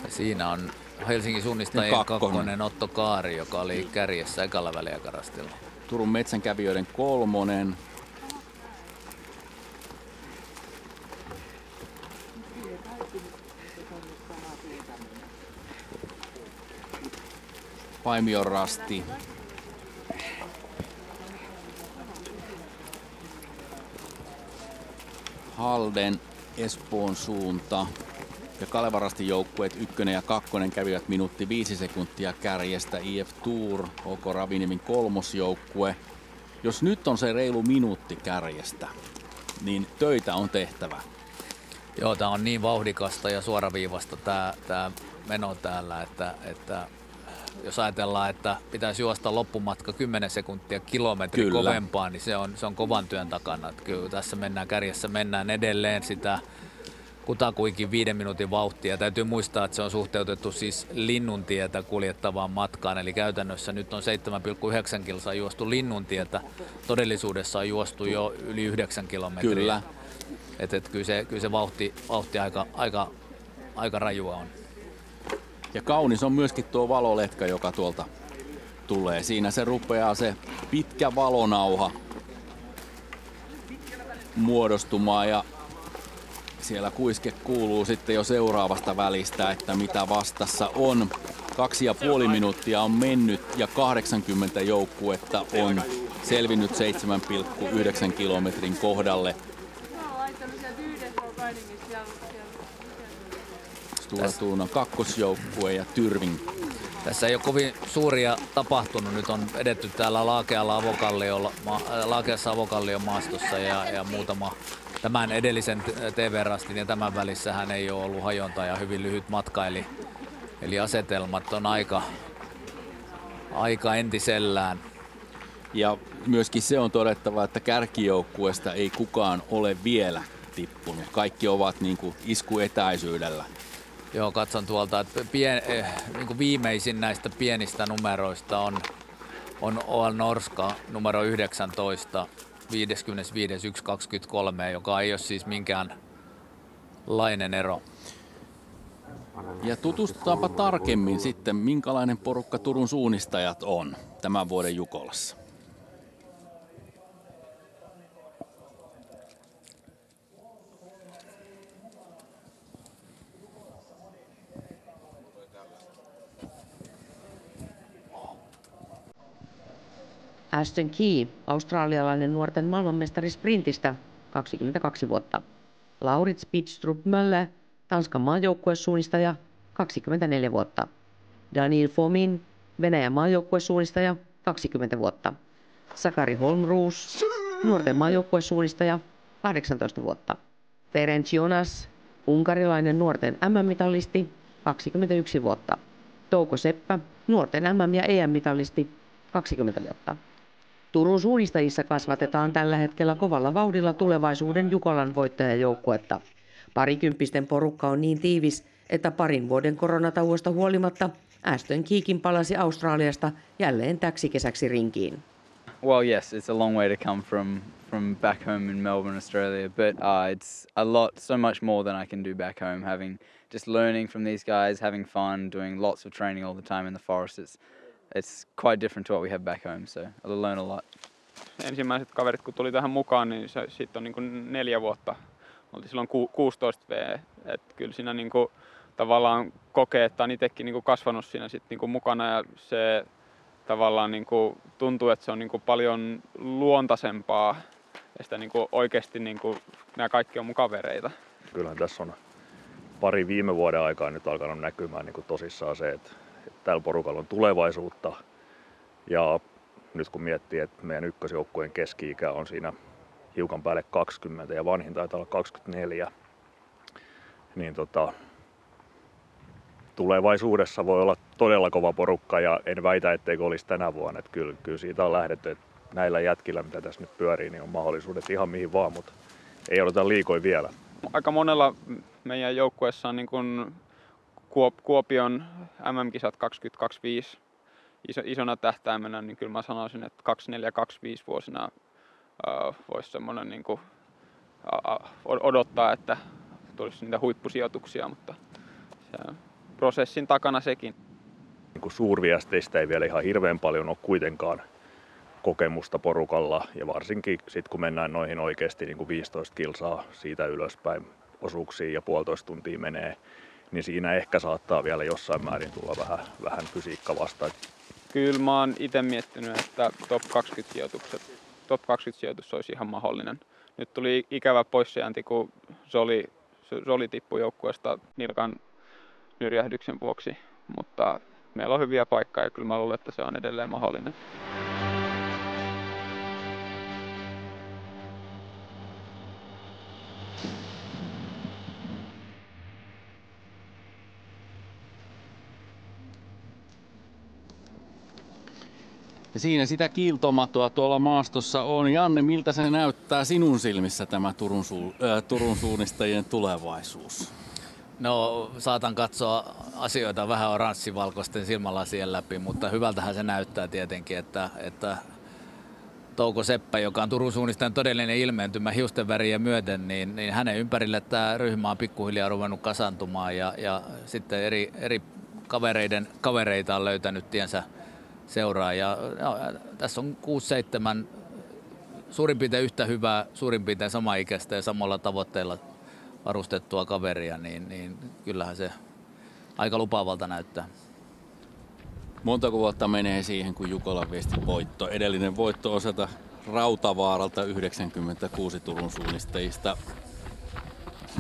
M: Siinä on Helsingin suunnistajien kakkonen Otto Kaari, joka oli kärjessä ekalla väliaikarastilla.
J: Turun Metsänkävijöiden kolmonen. Paimion rasti. Halden, Espoon suunta. Ja Kalevarastin joukkueet 1 ja 2 kävivät minuutti 5 sekuntia kärjestä. IF Tour, OK Raviniemen kolmosjoukkue. Jos nyt on se reilu minuutti kärjestä, niin töitä on tehtävä.
M: Joo, tää on niin vauhdikasta ja suoraviivasta tää meno täällä, että jos ajatellaan, että pitäisi juosta loppumatka 10 sekuntia kilometri kovempaa, niin se on kovan työn takana. Että kyllä tässä kärjessä mennään edelleen sitä kutakuinkin 5 minuutin vauhtia. Täytyy muistaa, että se on suhteutettu siis Linnuntietä kuljettavaan matkaan, eli käytännössä nyt on 7,9 kilsaa juostu Linnuntietä. Todellisuudessa on juostu jo yli 9 kilometriä.
J: Kyllä.
M: Kyllä se vauhti aika rajua on.
J: Ja kaunis on myöskin tuo valoletka, joka tuolta tulee. Siinä se rupeaa se pitkä valonauha muodostumaan ja siellä kuiske kuuluu sitten jo seuraavasta välistä, että mitä vastassa on. 2,5 minuuttia on mennyt ja 80 joukkuetta on selvinnyt 7,9 kilometrin kohdalle. Stura Tuunan kakkosjoukkue ja Tyrving.
M: Tässä ei ole kovin suuria tapahtunut. Nyt on edetty täällä Laakeassa Avokallion maastossa ja muutama tämän edellisen TV-rastin ja tämän välissähän ei ole ollut hajontaa ja hyvin lyhyt matka. Eli asetelmat on aika entisellään.
J: Ja myöskin se on todettava, että kärkijoukkueesta ei kukaan ole vielä tippunut. Kaikki ovat niin kuin iskuetäisyydellä.
M: Joo, katson tuolta, että niin viimeisin näistä pienistä numeroista on OL Norska numero 19, 55.1.23, joka ei ole siis minkäänlainen ero.
J: Ja tutustutaanpa tarkemmin sitten, minkälainen porukka Turun suunnistajat on tämän vuoden Jukolassa.
N: Ashton Key, australialainen nuorten maailmanmestari sprintistä, 22 vuotta. Laurits Pitstrup Mölle, Tanskan maajoukkuesuunnistaja, 24 vuotta. Daniel Fomin, Venäjän maajoukkuesuunnistaja, 20 vuotta. Sakari Holmroos, nuorten maajoukkuesuunnistaja, 18 vuotta. Ferenc Jonas, unkarilainen nuorten MM-mitalisti, 21 vuotta. Touko Seppä, nuorten MM- ja EM-mitalisti, 20 vuotta. Turun suunnistajissa kasvatetaan tällä hetkellä kovalla vauhdilla tulevaisuuden Jukolan voittajajoukkuetta. Parikymppisten porukka on niin tiivis, että parin vuoden koronatauosta huolimatta Ashton Keekin palasi Australiasta jälleen täksi kesäksi rinkiin.
R: Well, yes, it's a long way to come from back home in Melbourne, Australia, but it's so much more than I can do back home. Just learning from these guys, having fun, doing lots of training all the time in the forest. It's quite different to what we have back home, so I'll learn a lot.
S: Ensimmäiset kaverit kun tuli tähän mukaan, niin siitä on niin kuin 4 vuotta. Oltiin silloin 16V, että kyllä siinä niin kuin tavallaan kokee, että on itsekin niin kuin kasvanut siinä sit niin kuin mukana ja se tavallaan niin kuin tuntuu, että se on niin kuin paljon luontaisempaa ja sitä niin kuin oikeasti niin kuin nämä kaikki on mun kavereita.
T: Kyllähän tässä on pari viime vuoden aikaa nyt alkanut näkymään niin kuin tosissaan se, että tällä porukalla on tulevaisuutta ja nyt kun miettii, että meidän ykkösjoukkueen keski-ikä on siinä hiukan päälle 20 ja vanhin taitaa olla 24, niin tulevaisuudessa voi olla todella kova porukka ja en väitä, etteikö olisi tänä vuonna. Että kyllä siitä on lähdetty, että näillä jätkillä, mitä tässä nyt pyörii, niin on mahdollisuudet ihan mihin vaan, mutta ei odota liikoin vielä.
S: Aika monella meidän joukkueessa on niin kuin Kuopion MM-kisat 2025 isona tähtäimenä, niin kyllä mä sanoisin, että 24-25 vuosina voisi semmoinen niin kuin odottaa, että tulisi niitä huippusijoituksia, mutta se prosessin takana sekin.
T: Suurviesteistä ei vielä ihan hirveän paljon ole kuitenkaan kokemusta porukalla ja varsinkin sitten kun mennään noihin oikeasti niin kuin 15 kilsaa siitä ylöspäin osuuksiin ja 1,5 tuntia menee, niin siinä ehkä saattaa vielä jossain määrin tulla vähän fysiikka vastaan.
S: Kyllä mä oon itse miettinyt, että top 20 sijoitus olisi ihan mahdollinen. Nyt tuli ikävä poisjäänti, kun Zoli tippui joukkueesta nilkan nyrjähdyksen vuoksi, mutta meillä on hyviä paikkoja ja kyllä mä luulen, että se on edelleen mahdollinen.
J: Ja siinä sitä kiiltomatoa tuolla maastossa on. Janne, miltä se näyttää sinun silmissä tämä Turun suunnistajien tulevaisuus?
M: No, saatan katsoa asioita vähän oranssivalkoisten silmälasien läpi, mutta hyvältähän se näyttää tietenkin, että Touko Seppä, joka on Turun suunnistajan todellinen ilmeentymä hiusten väriä myöten, niin hänen ympärille tämä ryhmä on pikkuhiljaa ruvennut kasantumaan ja sitten eri kavereita on löytänyt tiensä seuraa. Ja, no, tässä on 6-7 suurin piirtein yhtä hyvää, suurin piirtein samaikäistä ja samalla tavoitteilla varustettua kaveria, niin kyllähän se aika lupaavalta näyttää.
J: Montako vuotta menee siihen, kun Jukolan viesti voitto? Edellinen voitto osata Rautavaaralta 96 Turun suunnistajista.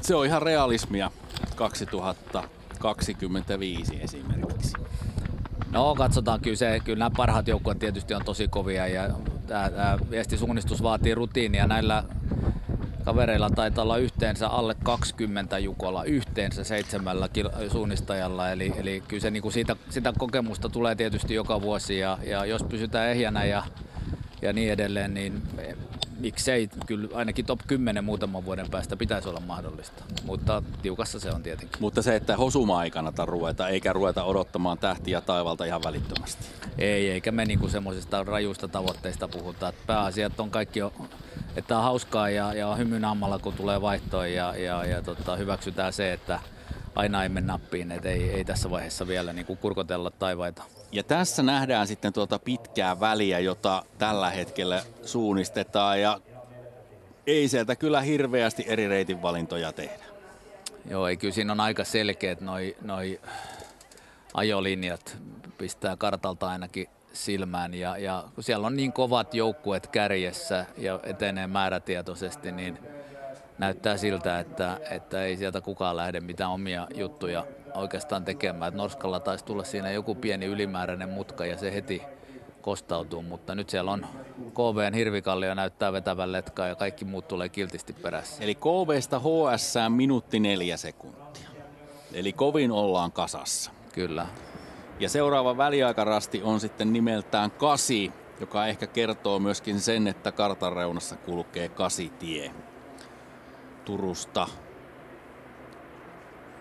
J: Se on ihan realismia 2025 esimerkiksi.
M: No katsotaan, kyllä nämä parhaat joukkueet tietysti on tosi kovia ja tämä viestisuunnistus vaatii rutiinia. Näillä kavereilla taitaa olla yhteensä alle 20 Jukola, yhteensä 7 suunnistajalla, eli kyllä se, niin sitä kokemusta tulee tietysti joka vuosi ja jos pysytään ehjänä ja niin edelleen, niin miksei, kyllä ainakin top 10 muutaman vuoden päästä pitäisi olla mahdollista, mutta tiukassa se on tietenkin.
J: Mutta se, että hosuma ei kannata ruveta, eikä ruveta odottamaan tähtiä taivalta ihan välittömästi.
M: Eikä me niinku semmoisista rajuista tavoitteista puhuta. Pääasiat on kaikki, että on hauskaa ja on hymyn ammalla, kun tulee vaihtoon ja hyväksytään se, että aina ei mene nappiin, että ei tässä vaiheessa vielä niinku kurkotella taivaita.
J: Ja tässä nähdään sitten tuota pitkää väliä, jota tällä hetkellä suunnistetaan ja ei sieltä kyllä hirveästi eri reitin valintoja tehdä.
M: Joo, ei kyllä siinä on aika selkeät noi ajolinjat, pistää kartalta ainakin silmään ja kun siellä on niin kovat joukkueet kärjessä ja etenee määrätietoisesti, niin näyttää siltä, että ei sieltä kukaan lähde mitään omia juttuja oikeastaan tekemään. Et Norskalla taisi tulla siinä joku pieni ylimääräinen mutka ja se heti kostautuu, mutta nyt siellä on KV:n Hirvikallio näyttää vetävän letkaa ja kaikki muut tulee kiltisti perässä.
J: Eli KV:sta HS minuutti 4 sekuntia. Eli kovin ollaan kasassa.
M: Kyllä.
J: Ja seuraava väliaikarasti on sitten nimeltään 8. joka ehkä kertoo myöskin sen, että kartan reunassa kulkee Kasitie Turusta.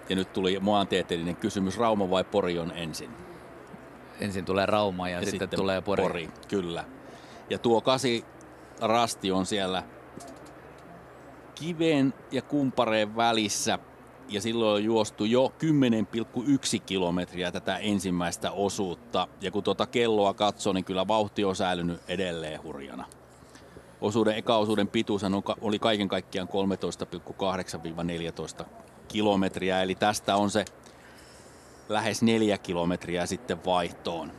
J: Ja nyt tuli maantieteellinen kysymys, Rauma vai Pori on ensin?
M: Ensin tulee Rauma ja sitten tulee Pori.
J: Kyllä. Ja tuo Kasirasti on siellä kiven ja kumpareen välissä. Ja silloin on juostu jo 10,1 kilometriä tätä ensimmäistä osuutta. Ja kun tuota kelloa katsoo, niin kyllä vauhti on säilynyt edelleen hurjana. Eka-osuuden pituus oli kaiken kaikkiaan 13,8-14 kilometriä. Eli tästä on se lähes 4 kilometriä sitten vaihtoon.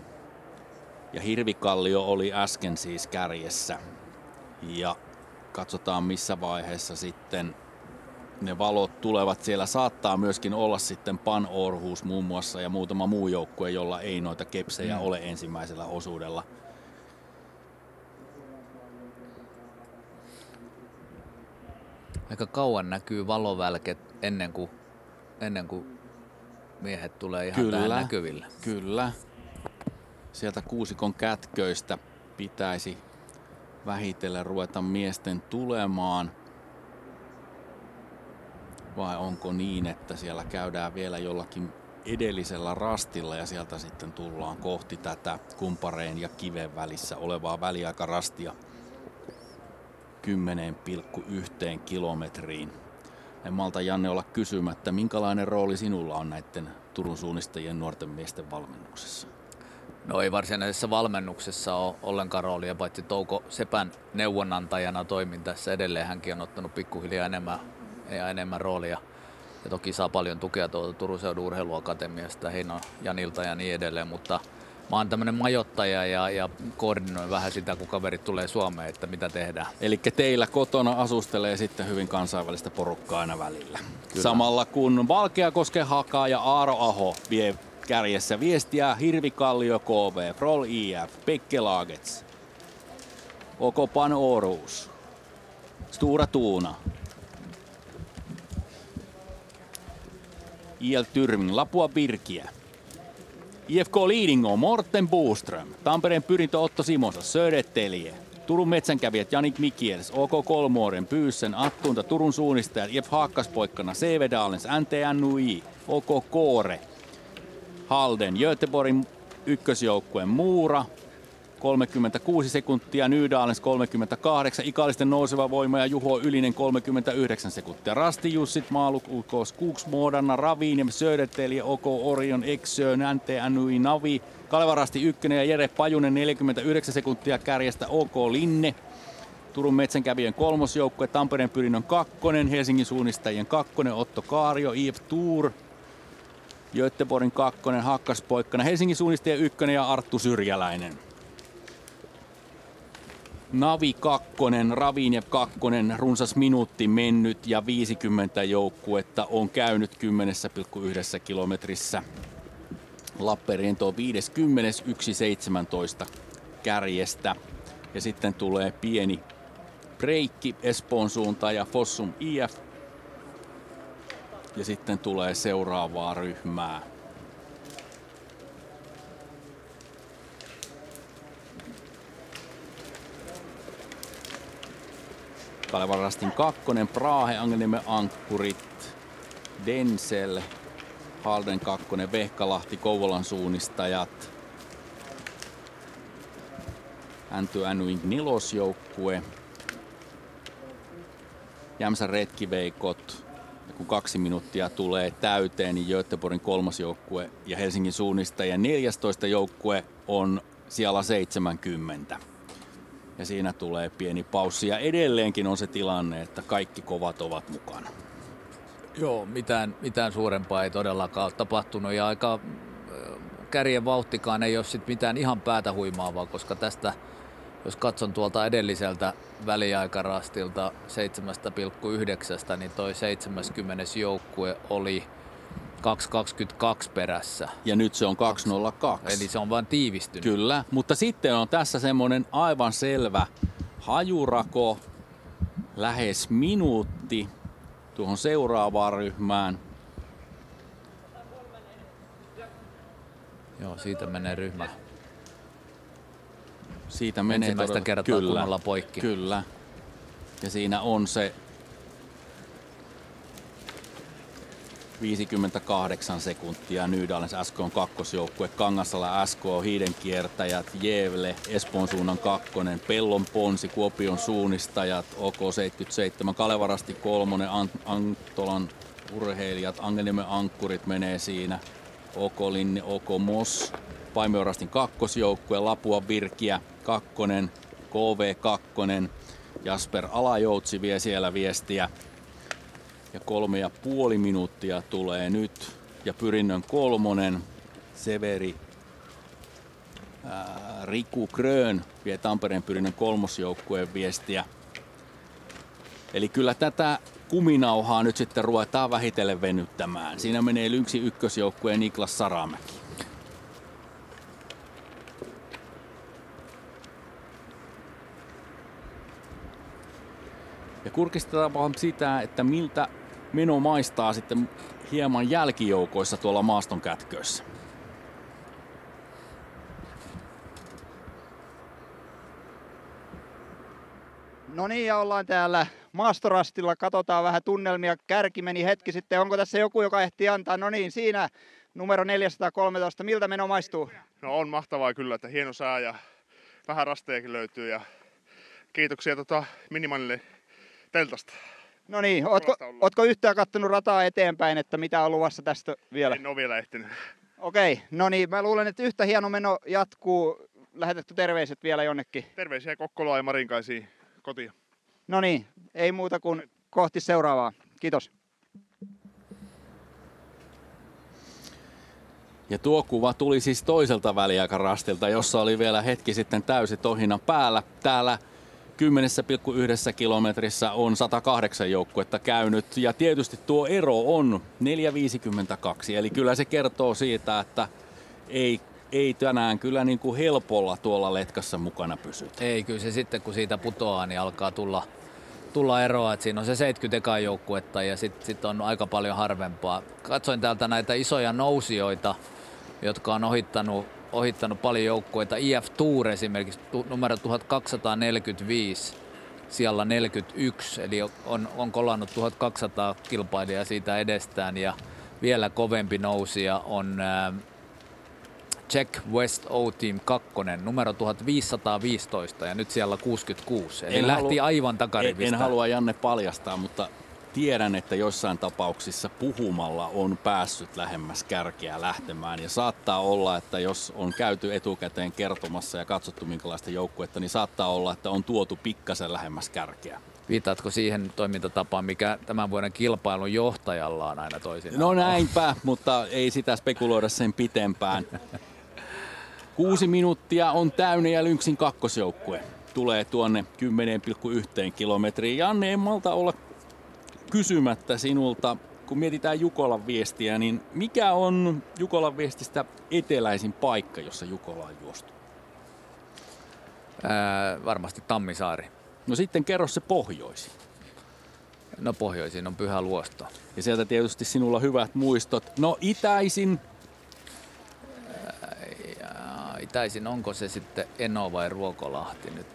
J: Ja Hirvikallio oli äsken siis kärjessä. Ja katsotaan missä vaiheessa sitten ne valot tulevat. Siellä saattaa myöskin olla sitten Pan Århus muun muassa ja muutama muu joukkue, jolla ei noita kepsejä ole ensimmäisellä osuudella.
M: Aika kauan näkyy valovälket ennen kuin miehet tulee ihan tähän näkyville.
J: Kyllä. Sieltä kuusikon kätköistä pitäisi vähitellen ruveta miesten tulemaan. Vai onko niin, että siellä käydään vielä jollakin edellisellä rastilla ja sieltä sitten tullaan kohti tätä kumpareen ja kiven välissä olevaa väliaikarastia 10,1 kilometriin. En malta Janne olla kysymättä, minkälainen rooli sinulla on näiden Turun suunnistajien nuorten miesten valmennuksessa?
M: No ei varsinaisessa valmennuksessa ole ollenkaan roolia, paitsi Touko Sepän neuvonantajana toimin tässä edelleen. Hänkin on ottanut pikkuhiljaa enemmän roolia. Ja toki saa paljon tukea tuolta Turun Seudun Urheiluakatemiasta, Heino Janilta ja niin edelleen, mutta mä oon tämmönen majoittaja ja koordinoin vähän sitä, kun kaverit tulee Suomeen, että mitä tehdään.
J: Eli teillä kotona asustelee sitten hyvin kansainvälistä porukkaa aina välillä. Kyllä. Samalla kun Valkeakosken Haka ja Aaro Aho vie kärjessä viestiä Hirvikallio KV, Frol IF, Pekke Lagets, OK Pan Århus, Stora Tuuna, IL Tyrming, Lapua Birkiä, IFK Lidingö, Morten Boström, Tampereen Pyrintö Otto Simonsa, Södertälje, Turun metsänkävijät Janik Mikiels, OK Kolmoren, Pyyssen, Attunta, Turun suunnistajat, IF Haakaspoikkana, Sävedalens, NTNUI, OK Koore, Halden, Göteborgin ykkösjoukkueen Muura, 36 sekuntia, Nydalens 38, Ikallisten nouseva voima ja Juho Ylinen 39 sekuntia. Rasti Jussit, Maaluk, UK Skogsmårdarna, Ravin, Södertälje, OK Orion, Eksön, NTNUI, Navi, Kaleva Rasti 1 ja Jere Pajunen 49 sekuntia kärjestä OK Linne. Turun metsänkävijän kolmosjoukkue, Tampereen Pyrinnön 2, Helsingin suunnistajien 2, Otto Kaario, IF Tour, Göteborgin 2, Hakkaspoikkana, Helsingin suunnistajien 1 ja Arttu Syrjäläinen. Navi 2, Raviniev 2, runsas minuutti mennyt ja 50 joukkuetta on käynyt 10,1 kilometrissä. Lappeenranta on 50.1.17 kärjestä. Ja sitten tulee pieni breikki Espoon suuntaan ja Fossum IF. Ja sitten tulee seuraavaa ryhmää. Kalevan Rastin 2, Prahe, Angeniemen Ankkurit, Denzel, Halden 2, Vehkalahti, Kouvolan suunnistajat, NTNUin nelosjoukkue, Jämsän retkiveikot. Ja kun 2 minuuttia tulee täyteen, niin Göteborgin 3. joukkue ja Helsingin suunnistajien 14. joukkue on siellä 70. Ja siinä tulee pieni paussi ja edelleenkin on se tilanne, että kaikki kovat ovat mukana.
M: Joo, mitään suurempaa ei todellakaan ole tapahtunut ja aika kärjen vauhtikaan ei ole sit mitään ihan päätä huimaavaa, koska tästä, jos katson tuolta edelliseltä väliaikarastilta 7,9, niin toi 70. joukkue oli 2.22 perässä.
J: Ja nyt se on 2.02.
M: Eli se on vaan tiivistynyt.
J: Kyllä, mutta sitten on tässä semmoinen aivan selvä hajurako, lähes minuutti tuohon seuraavaan ryhmään.
M: Joo, siitä menee ryhmä.
J: Siitä menee
C: ensimmäistä kertaa kunnolla poikki.
J: Kyllä. Ja siinä on se 58 sekuntia Nydalens SK on kakkosjoukkue, Kangasala SK, Hiidenkiertäjät, Gävle, Espoon suunnan kakkonen, Pellon Ponsi, Kuopion suunnistajat, OK77, Kalevarasti kolmonen, Antolan urheilijat, Angeniemen ankkurit menee siinä, OK Linne, OK Moss, Paimiorastin kakkosjoukkue, Lapua Virkiä kakkonen, KV kakkonen, Jasper Alajoutsi vie siellä viestiä. Ja 3,5 minuuttia tulee nyt. Ja Pyrinnön kolmonen, Severi Riku Grön vie Tampereen Pyrinnön kolmosjoukkueen viestiä. Eli kyllä tätä kuminauhaa nyt sitten ruvetaan vähitellen venyttämään. Siinä menee Lynxin ykkösjoukkue Niklas Saramäki. Ja kurkistetaan vaan sitä, että miltä meno maistaa sitten hieman jälkijoukoissa tuolla maaston kätköissä.
U: No niin, ja ollaan täällä maastorastilla. Katsotaan vähän tunnelmia. Kärki meni hetki sitten. Onko tässä joku, joka ehti antaa? No niin, siinä numero 413. Miltä meno maistuu?
V: No on mahtavaa kyllä, että hieno sää ja vähän rastejakin löytyy. Ja kiitoksia Minimanille teltasta.
U: No niin, ootko yhtään kattonut rataa eteenpäin, että mitä on luvassa tästä vielä?
V: En ole vielä ehtinyt.
U: Okei, no niin, mä luulen, että yhtä hieno meno jatkuu. Lähetetty terveiset vielä jonnekin?
V: Terveisiä Kokkolaan ja Marinkaisiin kotiin.
U: No niin, ei muuta kuin kohti seuraavaa. Kiitos.
J: Ja tuo kuva tuli siis toiselta väliaikarastilta, jossa oli vielä hetki sitten täysi tohina päällä. Täällä 10,1 kilometrissä on 108 joukkuetta käynyt ja tietysti tuo ero on 4,52. Eli kyllä se kertoo siitä, että ei tänään kyllä niin kuin helpolla tuolla letkassa mukana pysytä.
C: Ei, kyllä se sitten kun siitä putoaa, niin alkaa tulla eroa. Että siinä on se 70 joukkuetta ja sitten on aika paljon harvempaa. Katsoin täältä näitä isoja nousijoita, jotka on ohittanut paljon joukkueita. IF Tour esimerkiksi numero 1245, siellä 41, eli on kolannut 1200 kilpailijaa siitä edestään ja vielä kovempi nousija on Czech West O Team 2, numero 1515 ja nyt siellä 66, eli lähti aivan takarivistä.
J: En halua Janne paljastaa, mutta tiedän, että joissain tapauksissa puhumalla on päässyt lähemmäs kärkeä lähtemään ja saattaa olla, että jos on käyty etukäteen kertomassa ja katsottu minkälaista joukkuetta, niin saattaa olla, että on tuotu pikkasen lähemmäs kärkeä.
C: Viitaatko siihen toimintatapaan, mikä tämän vuoden kilpailun johtajalla on aina toisinaan?
J: No näinpä, mutta ei sitä spekuloida sen pitempään. 6 minuuttia on täynnä ja Lynxin kakkosjoukkue tulee tuonne 10,1 kilometriin. Janne, en malta olla kysymättä sinulta, kun mietitään Jukolan viestiä, niin mikä on Jukolan viestistä eteläisin paikka, jossa Jukola on juostu?
C: Varmasti Tammisaari.
J: No sitten kerro se pohjoisin.
C: No pohjoisin on Pyhä Luosto.
J: Ja sieltä tietysti sinulla hyvät muistot. No itäisin?
C: Itäisin, onko se sitten Eno vai Ruokolahti nyt?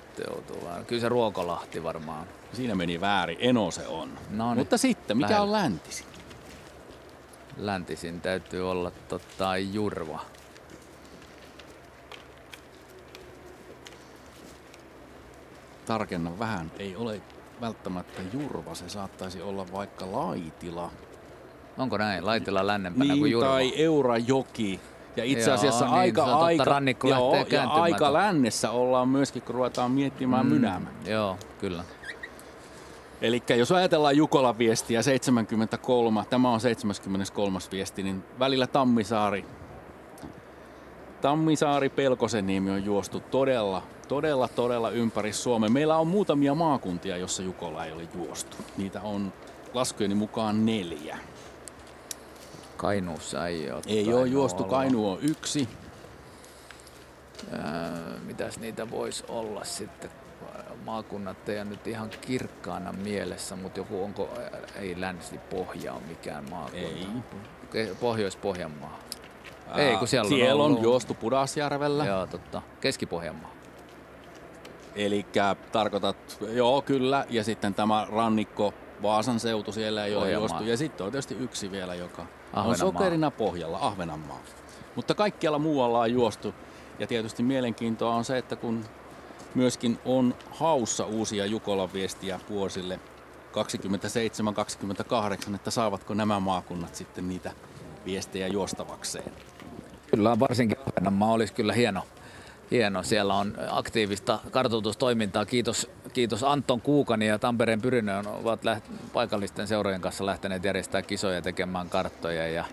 C: Kyllä se Ruokolahti varmaan.
J: Siinä meni väärin, Eno se on.
C: No,
J: mutta sitten, mikä on läntisin?
C: Läntisin täytyy olla Jurva.
J: Tarkenna vähän, ei ole välttämättä Jurva, se saattaisi olla vaikka Laitila.
C: Onko näin? Laitila lännempänä kuin Jurva?
J: Tai Eurajoki. Ja itse asiassa aika lännessä ollaan myöskin, kun ruvetaan miettimään Mynämä.
C: Joo, kyllä.
J: Eli jos ajatellaan Jukolan viestiä 73, tämä on 73. viesti, niin välillä Tammisaari Pelkosenniemi on juostu todella ympäri Suomea. Meillä on muutamia maakuntia, jossa Jukola ei ole juostu. Niitä on laskujeni mukaan 4.
C: Kainuussa ei ole.
J: Ei ole juostu, Kainuu on 1.
C: Mitäs niitä voisi olla sitten? Maakunnat ei ole nyt ihan kirkkaana mielessä, mutta ei Länsi-Pohja ole mikään maakunta.
J: Ei.
C: Pohjois-Pohjanmaa. Ei, kun siellä
J: on juostu Pudasjärvellä.
C: Joo, totta. Keski-Pohjanmaa.
J: Eli tarkoitat, joo kyllä, ja sitten tämä rannikko, Vaasan seutu, siellä ei ole juostu. Ja sitten on tietysti yksi vielä, joka on sokerina pohjalla, Ahvenanmaa. Mutta kaikkialla muualla on juostu. Ja tietysti mielenkiintoa on se, että kun myöskin on haussa uusia Jukolan viestiä vuosille 27-28, että saavatko nämä maakunnat sitten niitä viestejä juostavakseen.
M: Kyllä, varsinkin Ahvenanmaa olisi kyllä hieno. Siellä on aktiivista kartoitustoimintaa. Kiitos Anton Kuukani ja Tampereen Pyrinö ovat paikallisten seurojen kanssa lähteneet järjestämään kisoja tekemään karttoja. Ja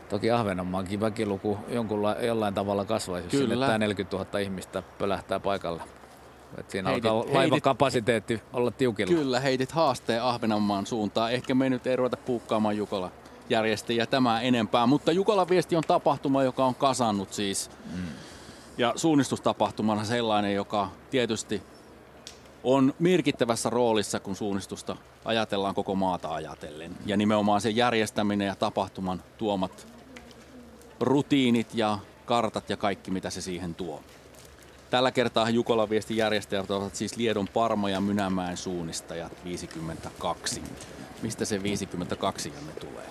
M: toki Ahvenanmaankin väkiluku jollain tavalla kasvaisi, jos sinne tämä 40 000 ihmistä pölähtää paikalle. Siinä alkaa laivakapasiteetti olla tiukilla.
J: Kyllä, heitit haasteen Ahvenanmaan suuntaan. Ehkä me nyt ei ruveta puukkaamaan Jukola järjestäjiä tämä enempää, mutta Jukolan viesti on tapahtuma, joka on kasannut siis. Ja suunnistustapahtumana sellainen, joka tietysti on merkittävässä roolissa, kun suunnistusta ajatellaan koko maata ajatellen. Ja nimenomaan sen järjestäminen ja tapahtuman tuomat rutiinit ja kartat ja kaikki, mitä se siihen tuo. Tällä kertaa Jukolan viestin järjestäjät ovat siis Liedon Parmo ja Mynämäen suunnistajat 52. Mistä se 52 tulee?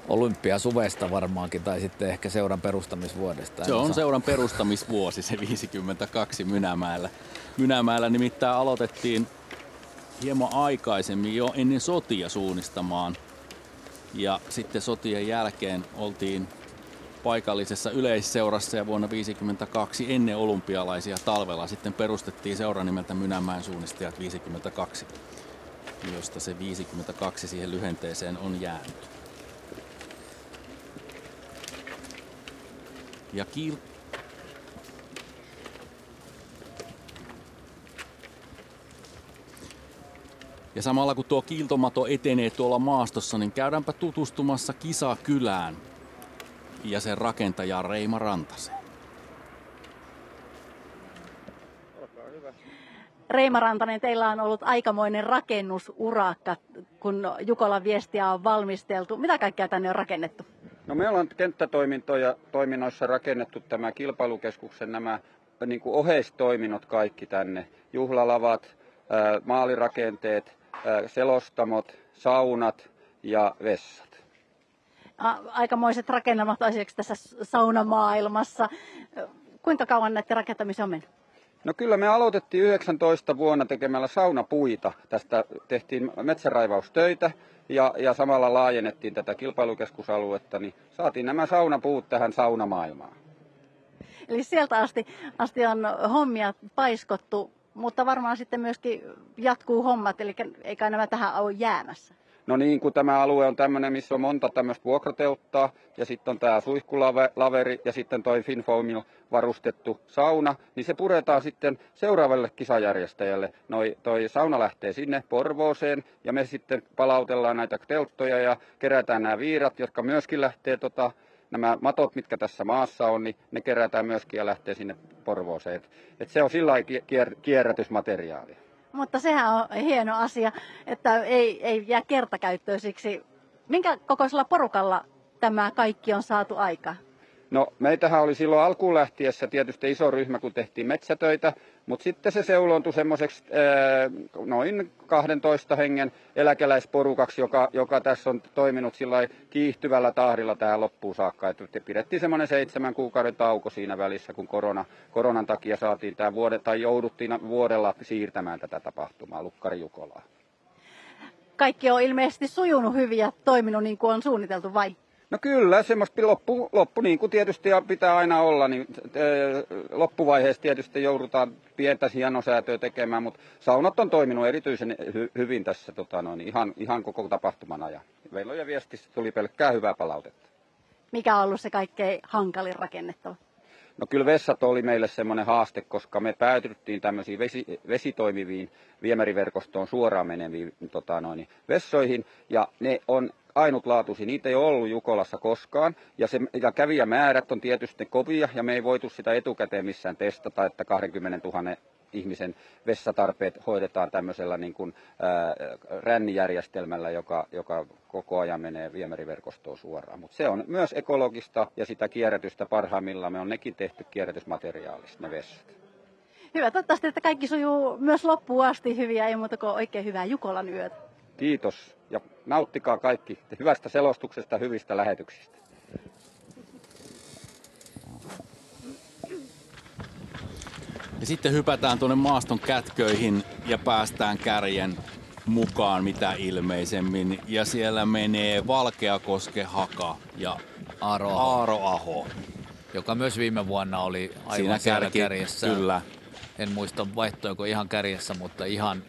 M: Olympiasuvesta varmaankin, tai sitten ehkä seuran perustamisvuodesta.
J: Se on seuran perustamisvuosi, se 52 Mynämäellä. Mynämäellä nimittäin aloitettiin hieman aikaisemmin jo ennen sotia suunnistamaan. Ja sitten sotien jälkeen oltiin paikallisessa yleisseurassa ja vuonna 1952 ennen olympialaisia talvella sitten perustettiin seura nimeltä Mynämäen suunnistajat 52, josta se 52 siihen lyhenteeseen on jäänyt. Ja samalla kun tuo kiiltomato etenee tuolla maastossa, niin käydäänpä tutustumassa Kisakylään ja sen rakentajaan Reima Rantaseen.
G: Reima Rantanen, teillä on ollut aikamoinen rakennusurakka, kun Jukolan viestiä on valmisteltu. Mitä kaikkea tänne on rakennettu?
U: No me ollaan kenttätoiminnoissa rakennettu tämä kilpailukeskuksen nämä niin kuin oheistoiminnot kaikki tänne. Juhlalavat, maalirakenteet, selostamot, saunat ja vessat.
G: Aikamoiset rakennelmat asiaksi tässä saunamaailmassa. Kuinka kauan näiden rakentamiseen on mennyt?
U: No kyllä me aloitettiin 19 vuonna tekemällä saunapuita. Tästä tehtiin metsäraivaustöitä ja samalla laajennettiin tätä kilpailukeskusaluetta, niin saatiin nämä saunapuut tähän saunamaailmaan.
G: Eli sieltä asti on hommia paiskottu, mutta varmaan sitten myöskin jatkuu hommat, eli eikä nämä tähän ole jäämässä.
U: No niin, kun tämä alue on tämmöinen, missä on monta tämmöistä vuokratelttaa ja sitten on tämä suihkulaveri ja sitten toi Finfoamilla varustettu sauna, niin se puretaan sitten seuraavalle kisajärjestäjälle. Toi sauna lähtee sinne Porvooseen ja me sitten palautellaan näitä telttoja ja kerätään nämä viirat, jotka myöskin lähtee nämä matot, mitkä tässä maassa on, niin ne kerätään myöskin ja lähtee sinne Porvooseen. Et se on sillä lailla kierrätysmateriaalia.
G: Mutta sehän on hieno asia, että ei jää kertakäyttöisiksi. Minkä kokoisella porukalla tämä kaikki on saatu aikaan?
U: No meitähän oli silloin alkuun lähtiessä tietysti iso ryhmä, kun tehtiin metsätöitä, mutta sitten se seuloontui semmoiseksi noin 12 hengen eläkeläisporukaksi, joka tässä on toiminut sillä kiihtyvällä tahdilla tähän loppuun saakka. Et pidettiin semmoinen 7 kuukauden tauko siinä välissä, kun koronan takia saatiin tämä jouduttiin vuodella siirtämään tätä tapahtumaa Lukkari Jukolaan.
G: Kaikki on ilmeisesti sujunut hyvin ja toiminut niin kuin on suunniteltu, vai?
U: No kyllä, semmoista loppu niin kuin tietysti pitää aina olla, niin loppuvaiheessa tietysti joudutaan pientä hienosäätöä tekemään, mutta saunat on toiminut erityisen hyvin tässä ihan koko tapahtuman ajan. Veilojen viestissä tuli pelkkää hyvää palautetta.
G: Mikä on ollut se kaikkein hankalin rakennettava?
U: No kyllä vessat oli meille semmoinen haaste, koska me päätyttiin tämmöisiin vesitoimiviin viemäriverkostoon suoraan meneviin vessoihin ja ne on ainutlaatuisia. Niitä ei ole ollut Jukolassa koskaan ja kävijämäärät on tietysti kovia ja me ei voitu sitä etukäteen missään testata, että 20 000 ihmisen vessatarpeet hoidetaan tämmöisellä niin kuin, rännijärjestelmällä, joka koko ajan menee viemäriverkostoon suoraan. Mutta se on myös ekologista ja sitä kierrätystä parhaimmillaan me on nekin tehty kierrätysmateriaalista, ne vessat.
G: Hyvä, toivottavasti, että kaikki sujuu myös loppuun asti hyviä, ei muuta kuin oikein hyvää Jukolan yötä.
U: Kiitos ja nauttikaa kaikki hyvästä selostuksesta, hyvistä lähetyksistä.
J: Ja sitten hypätään tuonne maaston kätköihin ja päästään kärjen mukaan mitä ilmeisemmin. Ja siellä menee Valkeakoske, Haka ja Aaro Aho.
M: Joka myös viime vuonna oli aivan siellä kärjessä.
J: Kyllä.
M: En muista vaihtoiko ihan kärjessä, mutta ihan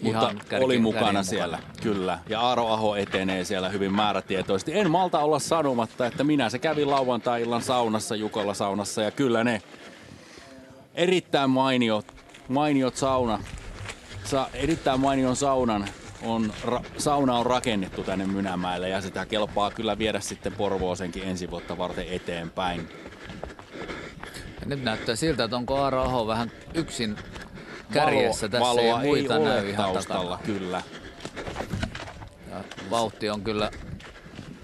J: oli mukana siellä, kyllä. Ja Aaro Aho etenee siellä hyvin määrätietoisesti. En malta olla sanomatta, että minä se kävin lauantai-illan saunassa, Jukola saunassa, ja kyllä ne erittäin mainiot erittäin mainion sauna on rakennettu tänne Mynämäelle ja sitä kelpaa kyllä viedä sitten Porvoosenkin ensi vuotta varten eteenpäin.
M: Ja nyt näyttää siltä, että onko Aaro Aho vähän yksin kärjessä. Tässä
J: valoa
M: ei muita
J: ei ole
M: näy ihan
J: taustalla,
M: takana.
J: kyllä.
M: Ja vauhti on kyllä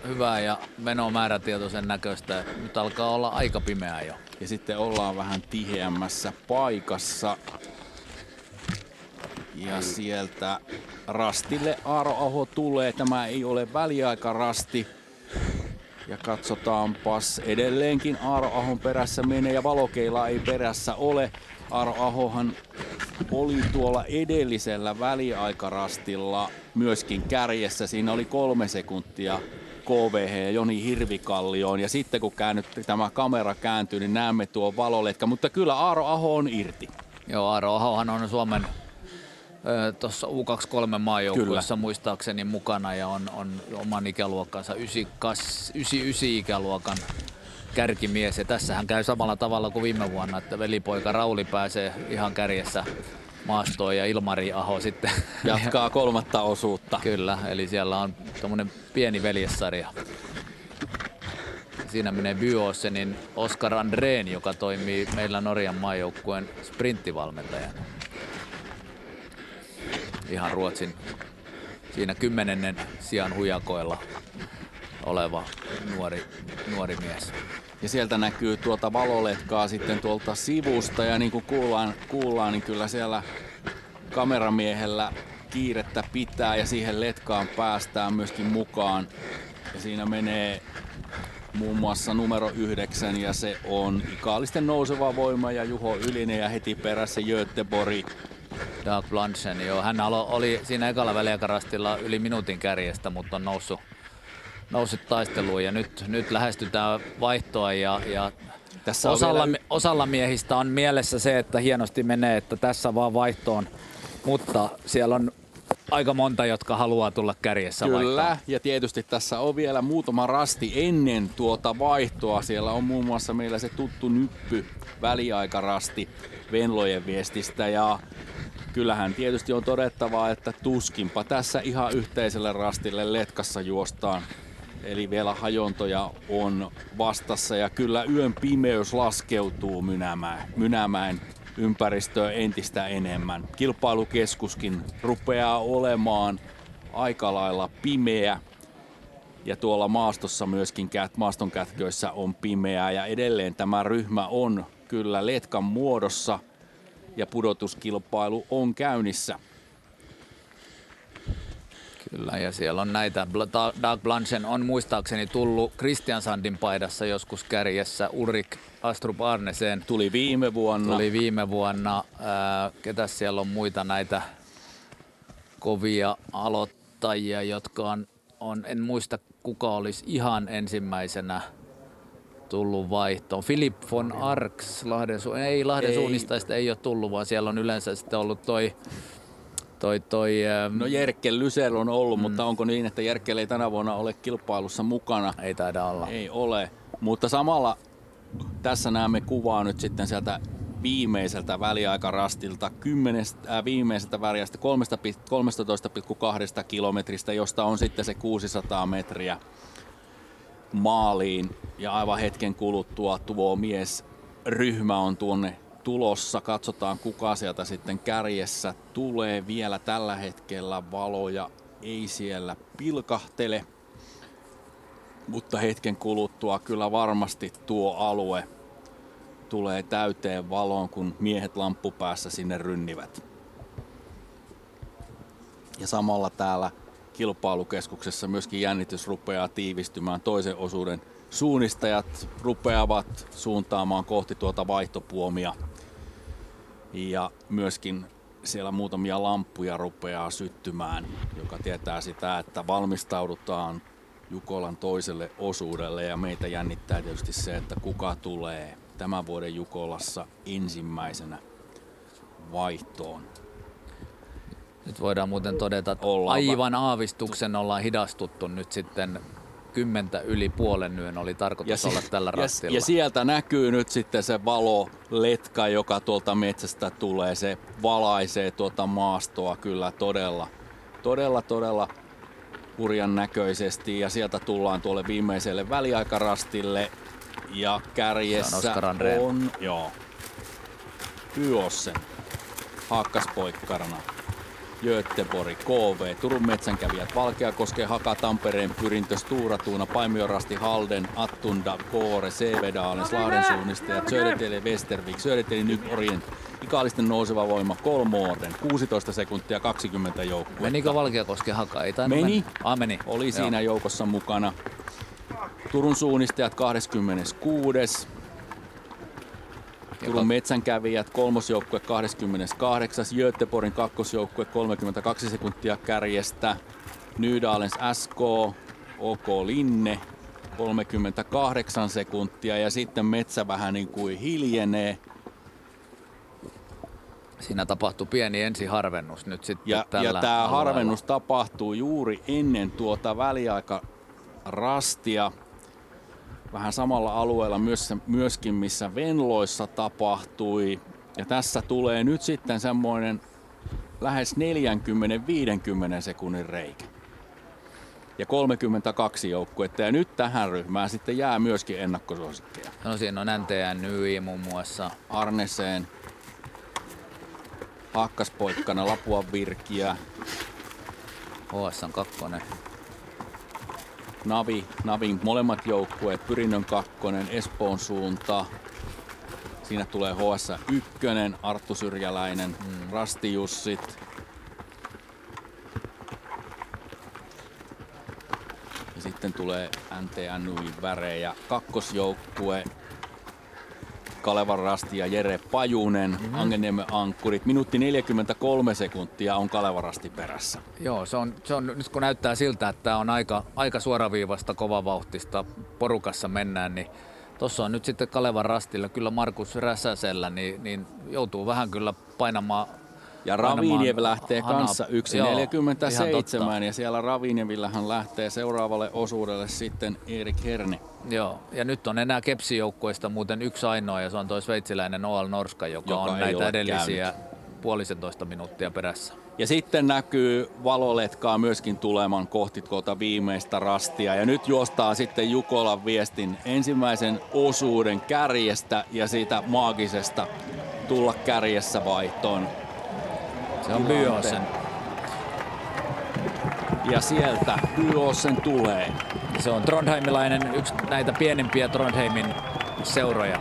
M: hyvää ja meno määrätietoisen näköistä. Nyt alkaa olla aika pimeää jo.
J: Ja sitten ollaan vähän tiheämmässä paikassa. Ja sieltä rastille Aaro Aho tulee. Tämä ei ole väliaikarasti. Ja katsotaanpas, edelleenkin Aaro Ahon perässä menee ja Valokeila ei perässä ole. Aaro Ahohan oli tuolla edellisellä väliaikarastilla myöskin kärjessä. Siinä oli 3 sekuntia KVH ja Joni Hirvikallioon. Ja sitten kun tämä kamera kääntyy, niin näemme tuon valoletka. Mutta kyllä Aaro Aho on irti.
M: Joo, Aaro Ahohan on Suomen tuossa U23 maajoukkueessa muistaakseni mukana ja on oman ikäluokkansa 99 ikäluokan kärkimies. Ja tässähän käy samalla tavalla kuin viime vuonna, että velipoika Rauli pääsee ihan kärjessä maastoon ja Ilmari Aho sitten
J: jatkaa 3. osuutta.
M: Kyllä, eli siellä on tommonen pieni veljessarja. Siinä menee Byåsenin Oskar Andrén, joka toimii meillä Norjan maajoukkueen sprinttivalmentajana. Ihan Ruotsin siinä 10. sijan hujakoilla oleva nuori mies.
J: Ja sieltä näkyy tuota valoletkaa sitten tuolta sivusta ja niin kuin kuullaan niin kyllä siellä kameramiehellä kiirettä pitää ja siihen letkaan päästään myöskin mukaan. Ja siinä menee muun muassa numero 9 ja se on Ikaalisten Nouseva Voima ja Juho Ylinen ja heti perässä Göteborg.
M: Dag Blanchen, joo. Hän oli siinä ekalla väliaikarastilla yli minuutin kärjestä, mutta on noussut taisteluun ja nyt lähestytään vaihtoa ja tässä osalla miehistä on mielessä se, että hienosti menee, että tässä vaan vaihtoon, mutta siellä on aika monta, jotka haluaa tulla kärjessä vaihtoon.
J: Kyllä, ja tietysti tässä on vielä muutama rasti ennen tuota vaihtoa. Siellä on muun muassa meillä se tuttu nyppy väliaikarasti Venlojen viestistä ja kyllähän tietysti on todettavaa, että tuskinpa tässä ihan yhteiselle rastille letkassa juostaan. Eli vielä hajontoja on vastassa ja kyllä yön pimeys laskeutuu Mynämäen ympäristöön entistä enemmän. Kilpailukeskuskin rupeaa olemaan aika lailla pimeä ja tuolla maastossa myöskin maaston kätköissä on pimeää ja edelleen tämä ryhmä on kyllä letkan muodossa ja pudotuskilpailu on käynnissä.
M: Kyllä, ja siellä on näitä. Dag Blanchen on muistaakseni tullut Kristiansandin paidassa joskus kärjessä. Ulrik Astrup Arnesen
J: tuli viime vuonna.
M: Ketäs siellä on muita näitä kovia aloittajia, jotka on en muista kuka olisi ihan ensimmäisenä tullut vaihtoon. Philip von Arx, Lahden suunnistajista ei ole tullut, vaan siellä on yleensä sitten ollut
J: No Jerkel Lysel on ollut, mutta onko niin, että Jerkel ei tänä vuonna ole kilpailussa mukana?
M: Ei taida olla.
J: Ei ole, mutta samalla tässä näemme kuvaa nyt sitten sieltä viimeiseltä väliaikarastilta, viimeiseltä väliästä 13,2 kilometristä, josta on sitten se 600 metriä maaliin. Ja aivan hetken kuluttua tuo miesryhmä on tuonne tulossa. Katsotaan kuka sieltä sitten kärjessä tulee. Vielä tällä hetkellä valoja ei siellä pilkahtele. Mutta hetken kuluttua kyllä varmasti tuo tulee täyteen valoon, kun miehet lamppupäässä sinne rynnivät. Ja samalla täällä kilpailukeskuksessa myöskin jännitys rupeaa tiivistymään. Toisen osuuden suunnistajat rupeavat suuntaamaan kohti tuota vaihtopuomia. Ja myöskin siellä muutamia lamppuja rupeaa syttymään, joka tietää sitä, että valmistaudutaan Jukolan toiselle osuudelle. Ja meitä jännittää tietysti se, että kuka tulee tämän vuoden Jukolassa ensimmäisenä vaihtoon.
M: Nyt voidaan muuten todeta, että aivan aavistuksen ollaan hidastuttu nyt sitten 10 yli puolen yön oli tarkoitus olla tällä rastilla.
J: Ja sieltä näkyy nyt sitten se valoletka, joka tuolta metsästä tulee. Se valaisee tuota maastoa kyllä todella hurjan näköisesti. Ja sieltä tullaan tuolle viimeiselle väliaikarastille. Ja kärjessä on Byossen Hakkaspoikkarna. Göteborg, KV, Turun metsänkävijät, Valkeakosken, Haka, Tampereen Pyrintö, Sturatuuna, Paimiorasti, Halden, Attunda, Koore, Sevedalen, Lahden suunnistajat, Södertälje, Västervik, Södertälje, Nyk, Orient, Ikaalisten nouseva voima, Kolmoorden, 16 sekuntia, 20 joukkuetta.
M: Menikö Valkeakosken Haka? Ei tainnut
J: meni.
M: Meni.
J: Oli siinä joukossa mukana. Turun suunnistajat 26. Turun metsänkävijät, kolmosjoukkue 28. Göteborgin kakkosjoukkue 32 sekuntia kärjestä. Nydalens SK, OK Linne 38 sekuntia ja sitten metsä vähän niin kuin hiljenee.
M: Siinä tapahtui pieni ensiharvennus nyt sitten tällä
J: ja tämä harvennus tapahtuu juuri ennen tuota väliaikarastia. Vähän samalla alueella myöskin, missä Venloissa tapahtui. Ja tässä tulee nyt sitten semmoinen lähes 40-50 sekunnin reikä. Ja 32 joukkuetta. Ja nyt tähän ryhmään sitten jää myöskin ennakkosuosikkeja.
M: No siinä on NTNY muun muassa.
J: Arneseen, Hakkaspoikkana, Lapuan Virkiä.
M: HS:n 2.
J: Navin molemmat joukkueet, Pyrinnön 2, Espoon suunta. Siinä tulee HS 1, Arttu Syrjäläinen, Rasti Jussit. Ja sitten tulee NTNY-värejä, kakkosjoukkue, Kalevan Rasti ja Jere Pajunen, Angeniemen ankkurit. Minuutti 43 sekuntia on Kalevan Rasti perässä.
M: Joo, se on nyt kun näyttää siltä, että tämä on aika suoraviivasta, kovavauhtista porukassa mennään, niin tuossa on nyt sitten Kalevan Rastilla kyllä Markus Räsäsellä, niin joutuu vähän kyllä painamaan.
J: Ja Raviniev lähtee kanssa 1.47 ja siellä Ravinievillähän lähtee seuraavalle osuudelle sitten Erik Herne.
M: Joo, ja nyt on enää kepsijoukkueista muuten yksi ainoa ja se on toi sveitsiläinen OL Norska, joka on näitä edellisiä puolisentoista minuuttia perässä.
J: Ja sitten näkyy valoletkaa myöskin tuleman kohti tuota viimeistä rastia. Ja nyt juostaa sitten Jukolan viestin ensimmäisen osuuden kärjestä ja siitä maagisesta tulla kärjessä vaihtoon.
M: Se on Byossen.
J: Ja sieltä Byossen tulee.
M: Se on trondheimilainen, yksi näitä pienempiä Trondheimin seuroja.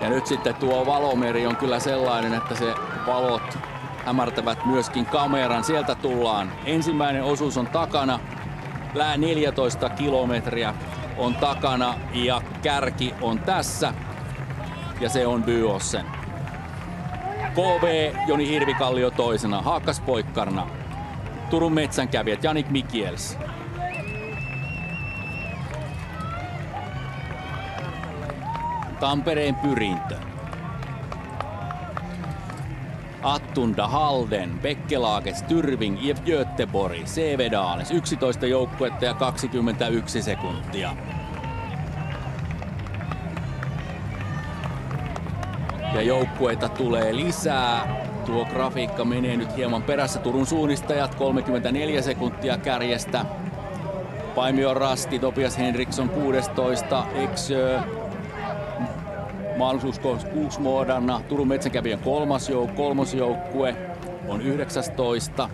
J: Ja nyt sitten tuo valomeri on kyllä sellainen, että se valot hämärtävät myöskin kameran. Sieltä tullaan. Ensimmäinen osuus on takana. 14 kilometriä on takana ja kärki on tässä. Ja se on Byossen. KV Joni Hirvikallio toisena, Hakkaspoikkarna, Turun metsänkävijät Janik Mikiels. Tampereen Pyrintö. Attunda, Halden, Bekkelaget, Styrving, Göteborg, Sevedales, 11 joukkuetta ja 21 sekuntia. Ja joukkueita tulee lisää. Tuo grafiikka menee nyt hieman perässä. Turun suunnistajat 34 sekuntia kärjestä. Paimion Rasti, Topias Henriksson 16, Eksö, Malmsuusko Kuusmuodanna, Turun metsänkävijän kolmosjoukkue on 19.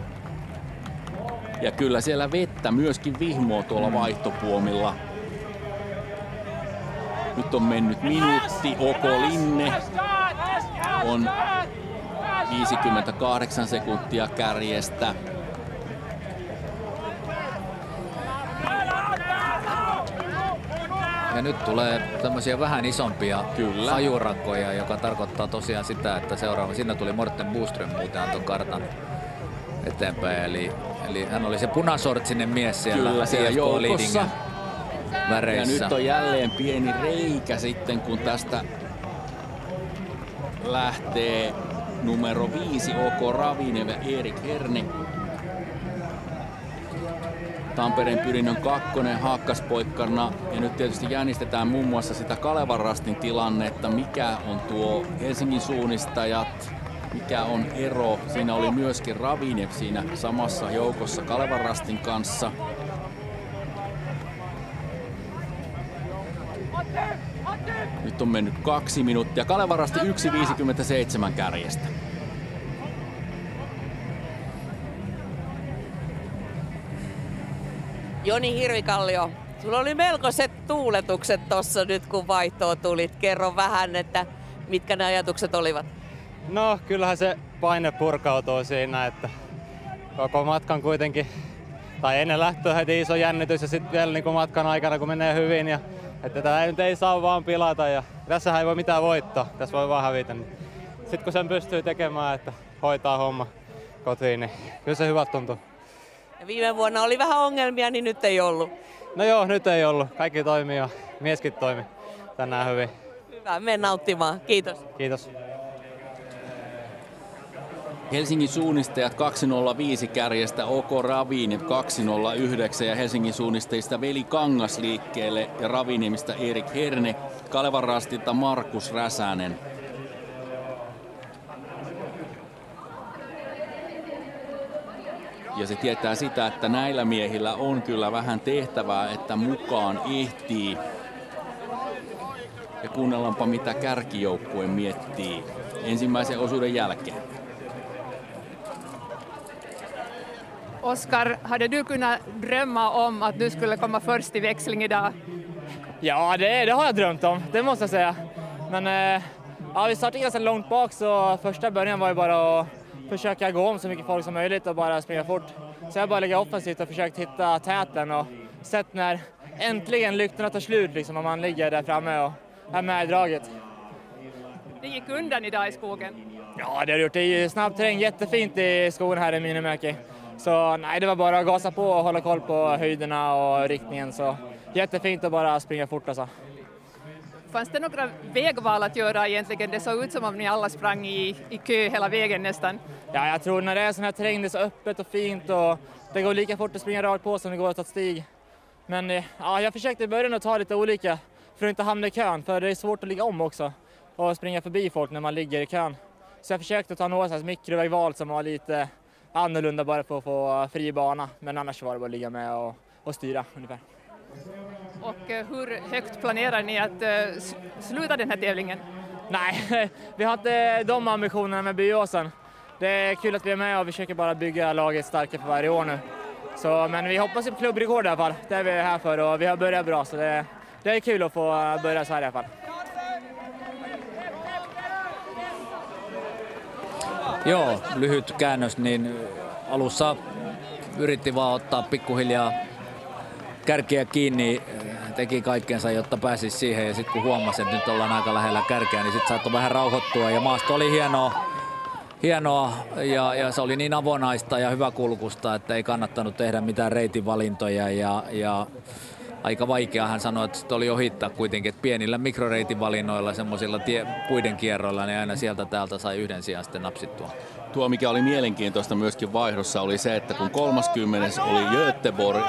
J: Ja kyllä siellä vettä myöskin vihmoo tuolla vaihtopuomilla. Nyt on mennyt minuutti. Okolinne on 58 sekuntia kärjestä.
M: Ja nyt tulee tämmöisiä vähän isompia hajurakkoja, joka tarkoittaa tosiaan sitä, että siinä tuli Morten Boström muuten antoi kartan eteenpäin. Eli hän oli se punasortsinen mies siellä joukossa. Väreissä.
J: Ja nyt on jälleen pieni reikä sitten, kun tästä lähtee numero 5 OK Ravinev ja Erik Herne. Tampereen Pyrinnön 2 haakkaspoikkarina. Ja nyt tietysti jännistetään muun muassa sitä Kalevan rastin tilannetta. Mikä on tuo Helsingin suunnistajat? Mikä on ero? Siinä oli myöskin Ravinev siinä samassa joukossa Kalevan rastin kanssa. Nyt on mennyt 2 minuuttia. Kalevan rasti 1.57 kärjestä.
E: Joni Hirvikallio, sulla oli melkoiset tuuletukset tossa nyt kun vaihtoon tulit. Kerro vähän, että mitkä ne ajatukset olivat?
D: No kyllähän se paine purkautuu siinä, että koko matkan kuitenkin, tai ennen lähtöä heti iso jännitys ja sitten vielä niin kuin matkan aikana kun menee hyvin. Ja, että tätä nyt ei saa vaan pilata ja tässähän ei voi mitään voittaa, tässä voi vaan hävitä. Sitten kun sen pystyy tekemään, että hoitaa homma kotiin, niin kyllä se hyvältä tuntuu.
E: Ja viime vuonna oli vähän ongelmia, niin nyt ei ollut.
D: No joo, nyt ei ollut. Kaikki toimii ja mieskin toimi tänään hyvin.
E: Hyvä, mene nauttimaan. Kiitos.
D: Kiitos.
J: Helsingin suunnistajat 2.05 kärjestä, OK Ravinev 2.09 ja Helsingin suunnistajista Veli Kangas liikkeelle ja Ravinevistä Erik Herne, Kalevan rastilta Markus Räsänen. Ja se tietää sitä, että näillä miehillä on kyllä vähän tehtävää, että mukaan ehtii. Ja kuunnellaanpa mitä kärkijoukkue miettii ensimmäisen osuuden jälkeen.
H: Oskar, hade du kunnat drömma om att du skulle komma först i växling idag?
D: Ja, det har jag drömt om, det måste jag säga. Men ja, vi startade ganska långt bak så första början var ju bara att försöka gå om så mycket folk som möjligt och bara springa fort. Så jag bara lägger offensivt och försökt hitta täten och sett när äntligen lyktorna tar slut liksom, om man ligger där framme och är med i draget.
H: Det gick undan idag i skogen.
D: Ja, det har gjort. Det är ju snabb terräng, jättefint i skogen här i Minimäki. Så nej, det var bara att gasa på och hålla koll på höjderna och riktningen. Så jättefint att bara springa fort alltså.
H: Fanns det några vägval att göra egentligen? Det såg ut som om ni alla sprang i kö hela vägen nästan.
D: Ja, jag tror när det är sån här terräng, det är så öppet och fint och det går lika fort att springa rakt på som det går att ta ett stig. Men ja, jag försökte i början att ta lite olika för att inte hamna i kön, för det är svårt att ligga om också och springa förbi folk när man ligger i kön. Så jag försökte ta några mikrovägval som var lite annorlunda bara för att få fri bana, men annars var det bara att ligga med och styra ungefär.
H: Och hur högt planerar ni att sluta den här tävlingen?
D: Nej, vi har inte de ambitionerna med Byåsen. Det är kul att vi är med och vi försöker bara bygga laget starkare för varje år nu. Så, men vi hoppas på klubbrekord i alla fall. Det är vi här för och vi har börjat bra, så det är kul att få börja så här i alla fall.
M: Joo, lyhyt käännös, niin alussa yritti vaan ottaa pikkuhiljaa kärkeä kiinni, teki kaikkensa, jotta pääsisi siihen, ja sitten kun huomasi, että nyt ollaan aika lähellä kärkeä, niin sitten saattoi vähän rauhoittua, ja maasto oli hienoa ja se oli niin avonaista ja hyväkulkusta, että ei kannattanut tehdä mitään reitinvalintoja, ja aika vaikea hän sanoi, että sitten oli ohittaa kuitenkin, että pienillä mikroreitinvalinnoilla, semmoisilla puiden kierroilla, niin aina sieltä täältä sai yhden sijaan sitten napsittua.
J: Tuo, mikä oli mielenkiintoista myöskin vaihdossa, oli se, että kun 30. oli Göteborg,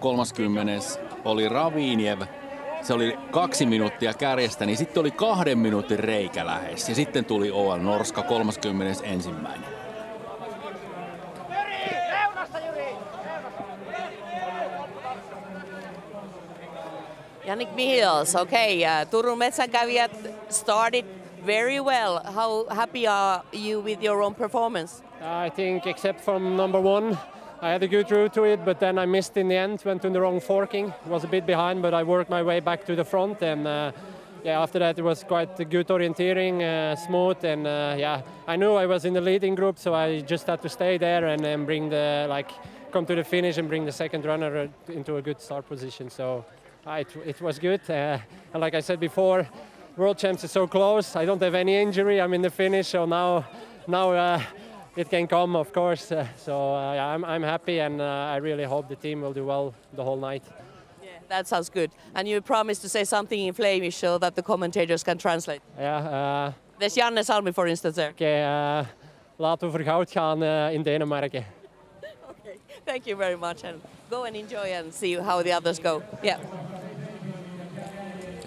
J: 30. oli Ravinev, se oli 2 minuuttia kärjestä, niin sitten oli 2 minuutin reikä lähes. Ja sitten tuli OL Norska 31.
E: Jannik Michels, okay, Turun metsänkävijät started very well. How happy are you with your own performance?
O: I think except from number 1, I had to go through to it, but then I missed in the end, went to the wrong forking. Was a bit behind, but I worked my way back to the front, and after that it was quite a good orienteering, smooth, and I knew I was in the leading group, so I just had to stay there and then come to the finish and bring the second runner into a good start position. So it was good, and like I said before, World Champs is so close. I don't have any injury. I'm in the finish, so now it can come, of course. I'm happy, and I really hope the team will do well the whole night.
E: Yeah, that sounds good. And you promised to say something in Flemish so that the commentators can translate.
O: Yeah.
E: There's Janne Salmi, for instance, there.
O: Okay, laten we voor goud gaan in Denemarken.
E: Okay, thank you very much, and go and enjoy and see how the others go. Yeah.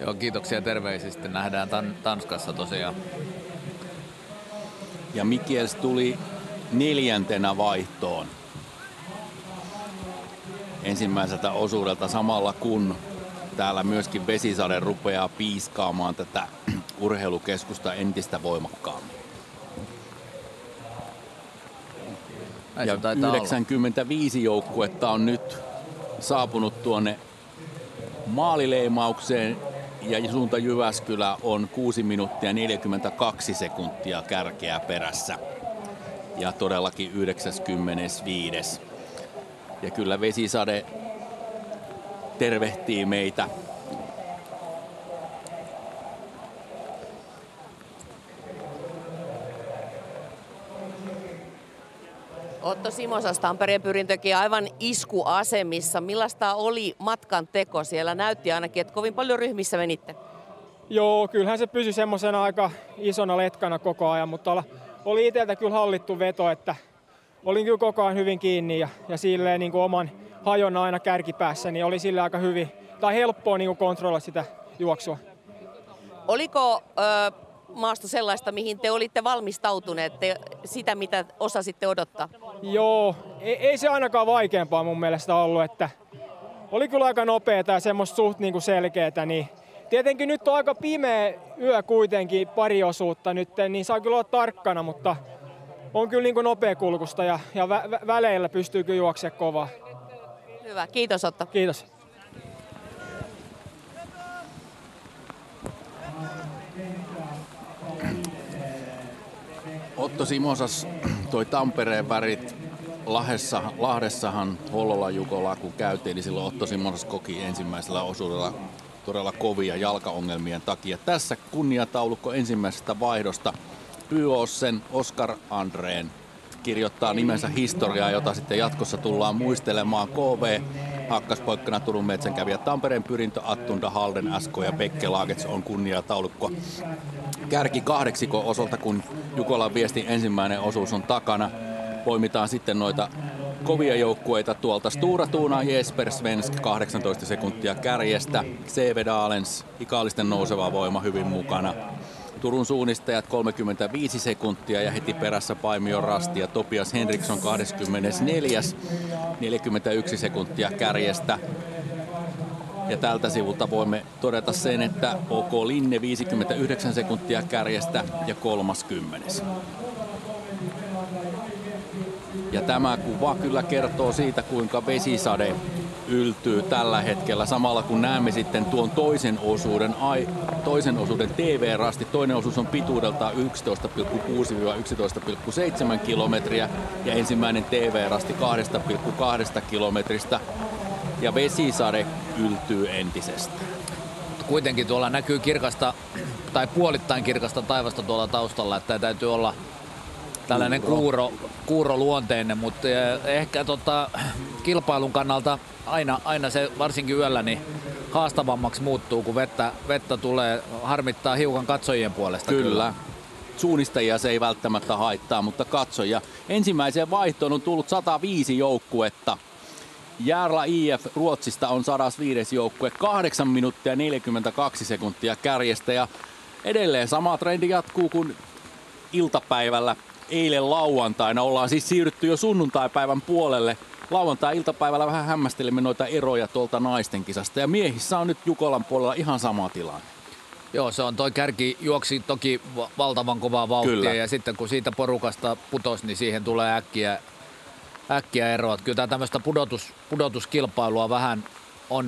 M: Joo, kiitoksia terveisistä. Nähdään Tanskassa tosiaan.
J: Ja Mikiels tuli 4. vaihtoon ensimmäiseltä osuudelta samalla kun täällä myöskin Vesisade rupeaa piiskaamaan tätä urheilukeskusta entistä voimakkaammin. Ja 95 joukkuetta on nyt saapunut tuonne maalileimaukseen ja suunta Jyväskylä on 6 minuuttia 42 sekuntia kärkeä perässä. Ja todellakin 95. Ja kyllä Vesisade tervehtii meitä.
E: Otto Simosas, Tampereen pyrintökin aivan iskuasemissa. Millaista oli matkan teko? Siellä näytti ainakin, että kovin paljon ryhmissä menitte.
B: Joo, kyllähän se pysyi semmoisena aika isona letkana koko ajan, mutta oli itseltä kyllä hallittu veto, että olin kyllä koko ajan hyvin kiinni ja silleen niin kuin oman hajon aina kärkipäässä, niin oli sille aika hyvin tai helppoa niin kuin kontrolloida sitä juoksua.
E: Oliko maasto sellaista, mihin te olitte valmistautuneet, sitä mitä osasitte odottaa?
B: Joo, ei se ainakaan vaikeampaa mun mielestä ollut, että oli kyllä aika nopeata ja semmoista suht niin kuin selkeätä, niin tietenkin nyt on aika pimeä yö kuitenkin, pari osuutta nyt, niin saa kyllä olla tarkkana, mutta on kyllä niin kuin nopeakulkusta ja väleillä pystyy kyllä juoksemaan kovaa.
E: Hyvä, kiitos Otto.
B: Kiitos.
J: Otto Simosas toi Tampereen värit Lahdessahan Hollola Jukola kun käytiin, niin silloin Otto Simosas koki ensimmäisellä osuudella todella kovia jalkaongelmien takia. Tässä kunniataulukko ensimmäisestä vaihdosta. Pyossen Oskar Andreen kirjoittaa nimensä historiaa, jota sitten jatkossa tullaan muistelemaan. KV hakkaspoikkana Turun metsänkävijä Tampereen pyrintö, Attunda, Halden, SK ja Bekke Lagerts on kunniataulukko. Kärki 8 osalta, kun Jukolan viestin ensimmäinen osuus on takana. Poimitaan sitten noita kovia joukkueita tuolta. Stura Tuuna, Jesper Svensk 18 sekuntia kärjestä. CV Dalens, ikaalisten nouseva voima hyvin mukana. Turun suunnistajat 35 sekuntia ja heti perässä Paimio Rasti ja Topias Henriksson 24. 41 sekuntia kärjestä. Ja tältä sivulta voimme todeta sen, että OK Linne 59 sekuntia kärjestä ja 30. Ja tämä kuva kyllä kertoo siitä, kuinka Vesisade yltyy tällä hetkellä. Samalla kun näemme sitten tuon toisen osuuden TV-rasti. Toinen osuus on pituudeltaan 11,6-11,7 kilometriä ja ensimmäinen TV-rasti 2,2 kilometristä. Ja Vesisade yltyy entisestään.
M: Kuitenkin tuolla näkyy kirkasta tai puolittain kirkasta taivasta tuolla taustalla, että täytyy olla tällainen kuuro luonteinen, mutta ehkä kilpailun kannalta aina se varsinkin yöllä niin haastavammaksi muuttuu, kun vettä tulee, harmittaa hiukan katsojien puolesta.
J: Kyllä. Suunnistajia se ei välttämättä haittaa, mutta katsoja. Ensimmäiseen vaihtoon on tullut 105 joukkuetta. Järla IF Ruotsista on 105 joukkue, 8 minuuttia 42 sekuntia kärjestä ja edelleen sama trendi jatkuu kuin iltapäivällä. Eilen lauantaina ollaan siis siirrytty jo sunnuntaipäivän puolelle. Lauantai-iltapäivällä vähän hämmästelimme noita eroja tuolta naisten kisasta ja miehissä on nyt Jukolan puolella ihan sama tilanne.
M: Joo, se on toi kärki juoksi toki valtavan kovaa vauhtia. Kyllä. Ja sitten kun siitä porukasta putosi, niin siihen tulee
C: äkkiä eroa. Kyllä tämä tämmöistä pudotuskilpailua vähän on,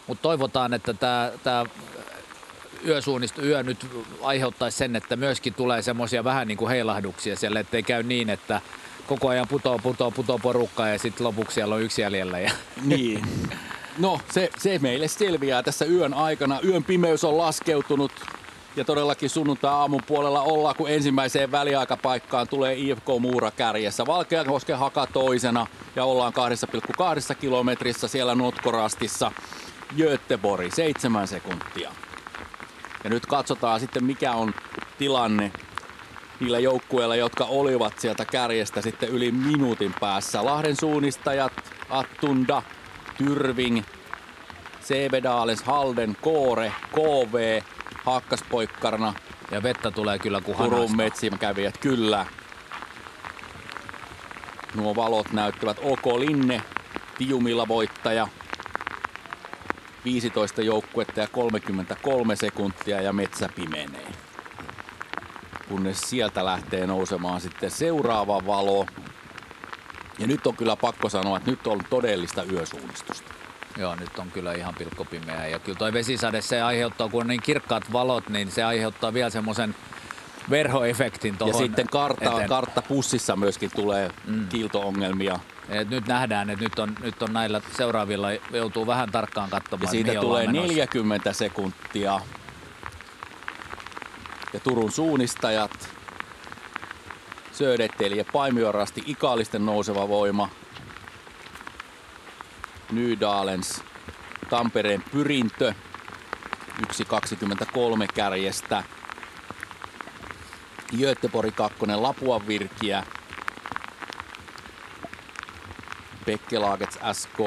C: mutta toivotaan, että tämä yö nyt aiheuttaisi sen, että myöskin tulee semmoisia vähän niin kuin heilahduksia siellä, ettei käy niin, että koko ajan putoo porukkaa ja sitten lopuksi siellä on yksi jäljellä.
J: Niin. No se meille selviää tässä yön aikana. Yön pimeys on laskeutunut ja todellakin sunnuntai-aamun puolella ollaan, kun ensimmäiseen väliaikapaikkaan tulee IFK Muura kärjessä. Valkeakosken Haka toisena ja ollaan 2,2 kilometrissä siellä Notkorastissa. Göteborg 7 sekuntia. Ja nyt katsotaan sitten mikä on tilanne niillä joukkueilla, jotka olivat sieltä kärjestä sitten yli minuutin päässä. Lahden suunnistajat, Attunda, Tyrving, Sebedales, Halden, Koore, KV, Hakkaspoikkarna.
C: Ja vettä tulee kyllä kuin hanasta.
J: Turun metsinkävijät, kyllä. Nuo valot näyttävät OK Linne, Tiumilla voittaja. 15 joukkuetta ja 33 sekuntia ja metsä pimenee. Kunnes sieltä lähtee nousemaan sitten seuraava valo. Ja nyt on kyllä pakko sanoa, että nyt on todellista yösuunnistusta.
C: Joo, nyt on kyllä ihan pilkkopimeää. Ja kyllä toi vesisade, se aiheuttaa, kun on niin kirkkaat valot, niin se aiheuttaa vielä semmoisen verhoefektin tuohon.
J: Ja sitten karttapussissa myöskin tulee kiilto-ongelmia.
C: Et nyt nähdään, että nyt on näillä seuraavilla joutuu vähän tarkkaan katsomaan.
J: Ja siitä tulee 40 sekuntia. Ja Turun suunnistajat, Södertälje, Paimiorasti, Ikaalisten nouseva voima. Nydalens, Tampereen Pyrintö, 1.23 kärjestä. Göteborg 2, Lapuan Virkiä. Bekkelagets SK.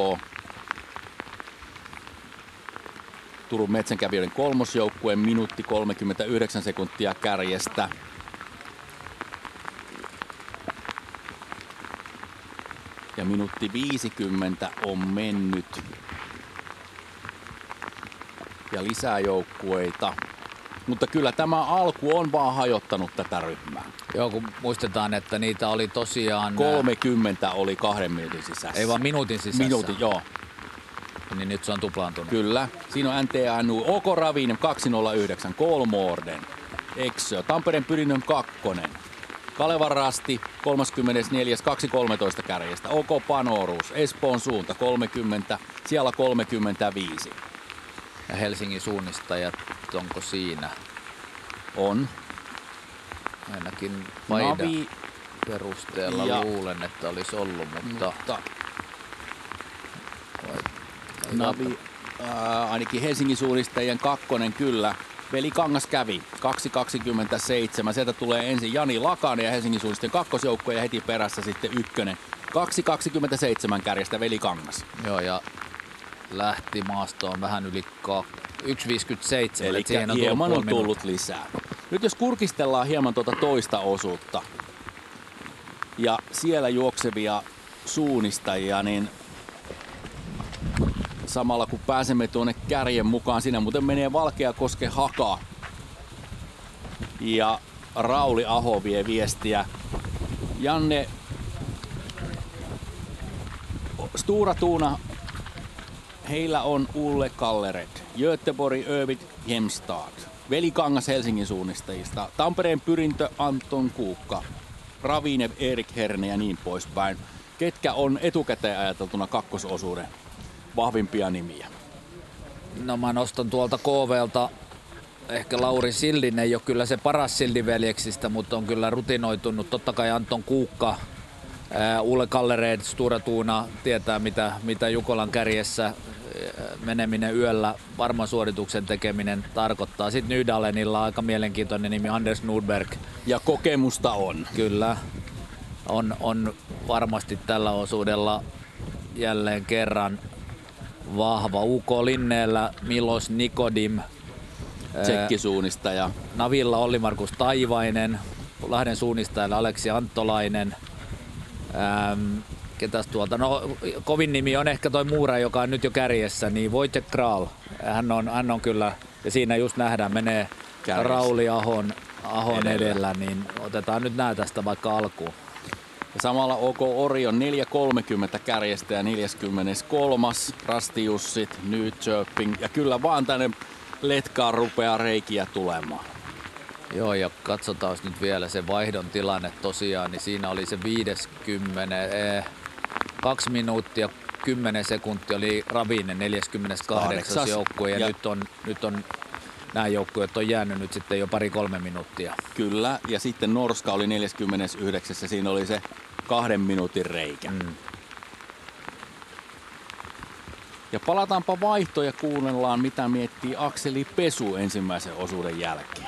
J: Turun metsänkävijöiden kolmosjoukkue, minuutti 39 sekuntia kärjestä. Ja minuutti 50 on mennyt. Ja lisää joukkueita. Mutta kyllä tämä alku on vaan hajottanut tätä ryhmää.
C: Joo, kun muistetaan, että niitä oli tosiaan...
J: 30 oli 2 minuutin sisässä.
C: Ei vaan minuutin sisässä.
J: Minuutin, joo.
C: Niin nyt se on tuplaantunut.
J: Kyllä. Siinä on NTNU, OK Ravinen 209, Kolmorden, Eksö, Tampereen Pyrinnön 2, Kalevan Rasti 34, 2.13 kärjestä, OK Panorus, Espoon suunta 30, siellä 35.
C: Ja Helsingin suunnistajat, onko siinä?
J: On.
C: Ainakin Vaida perusteella ja luulen, että olisi ollut, mutta
J: Navi, ainakin Helsingin suunnistajien 2 kyllä. Veli Kangas kävi 2.27. Sieltä tulee ensin Jani Lakanen ja Helsingin suunnistajien kakkosjoukko ja heti perässä sitten 1. 2.27 kärjestä Veli Kangas.
C: Joo, ja lähti maastoon vähän yli 1.57.
J: Eli hieman on tullut lisää. Nyt jos kurkistellaan hieman tuota toista osuutta ja siellä juoksevia suunnistajia, niin samalla kun pääsemme tuonne kärjen mukaan, siinä muuten menee Valkeakosken Haka ja Rauli Aho vie viestiä. Janne, Stora Tuuna, heillä on Ulle Kallered, Göteborg Övit Hemstad, Veli Kangas Helsingin suunnistajista, Tampereen Pyrintö Anton Kuukka, Ravine Erik Herne ja niin poispäin. Ketkä on etukäteen ajateltuna kakkososuuden vahvimpia nimiä?
C: No mä nostan tuolta KVlta ehkä Lauri Sildin, ei ole kyllä se paras Sildin-veljeksistä, mutta on kyllä rutinoitunut. Totta kai Anton Kuukka, Ulle Kallered, Stora Tuuna tietää mitä Jukolan kärjessä meneminen yöllä, varman suorituksen tekeminen tarkoittaa. Sitten Nydalenilla aika mielenkiintoinen nimi Anders Nordberg.
J: Ja kokemusta on.
C: Kyllä. On varmasti tällä osuudella jälleen kerran vahva. UK Linneellä Milos Nikodim.
J: Tsekkisuunnistaja.
C: Navilla Olli-Markus Taivainen. Lahden suunnistajalla Aleksi Anttolainen. Ketäs tuolta? No kovin nimi on ehkä toi Muura, joka on nyt jo kärjessä, niin Wojtek Kral. Hän on kyllä, ja siinä just nähdään, menee kärjessä. Rauli Ahon edellä, niin otetaan nyt nää tästä vaikka alkuun.
J: Ja samalla OK Orion 4.30 kärjestä ja 43. Rasti-Jussit, Nyköping. Ja kyllä vaan tänne letkaan rupeaa reikiä tulemaan.
M: Joo, ja katsotaan nyt vielä se vaihdon tilanne tosiaan, niin siinä oli se 2 minuuttia 10 sekuntia oli Ravinen 48. joukkue ja nyt on nämä joukkueet on jäänyt nyt sitten jo 2-3 minuuttia.
J: Kyllä, ja sitten Norska oli 49. Siinä oli se 2 minuutin reikä. Ja palataanpa vaihtoon ja kuunnellaan, mitä miettii Akseli Pesu ensimmäisen osuuden jälkeen.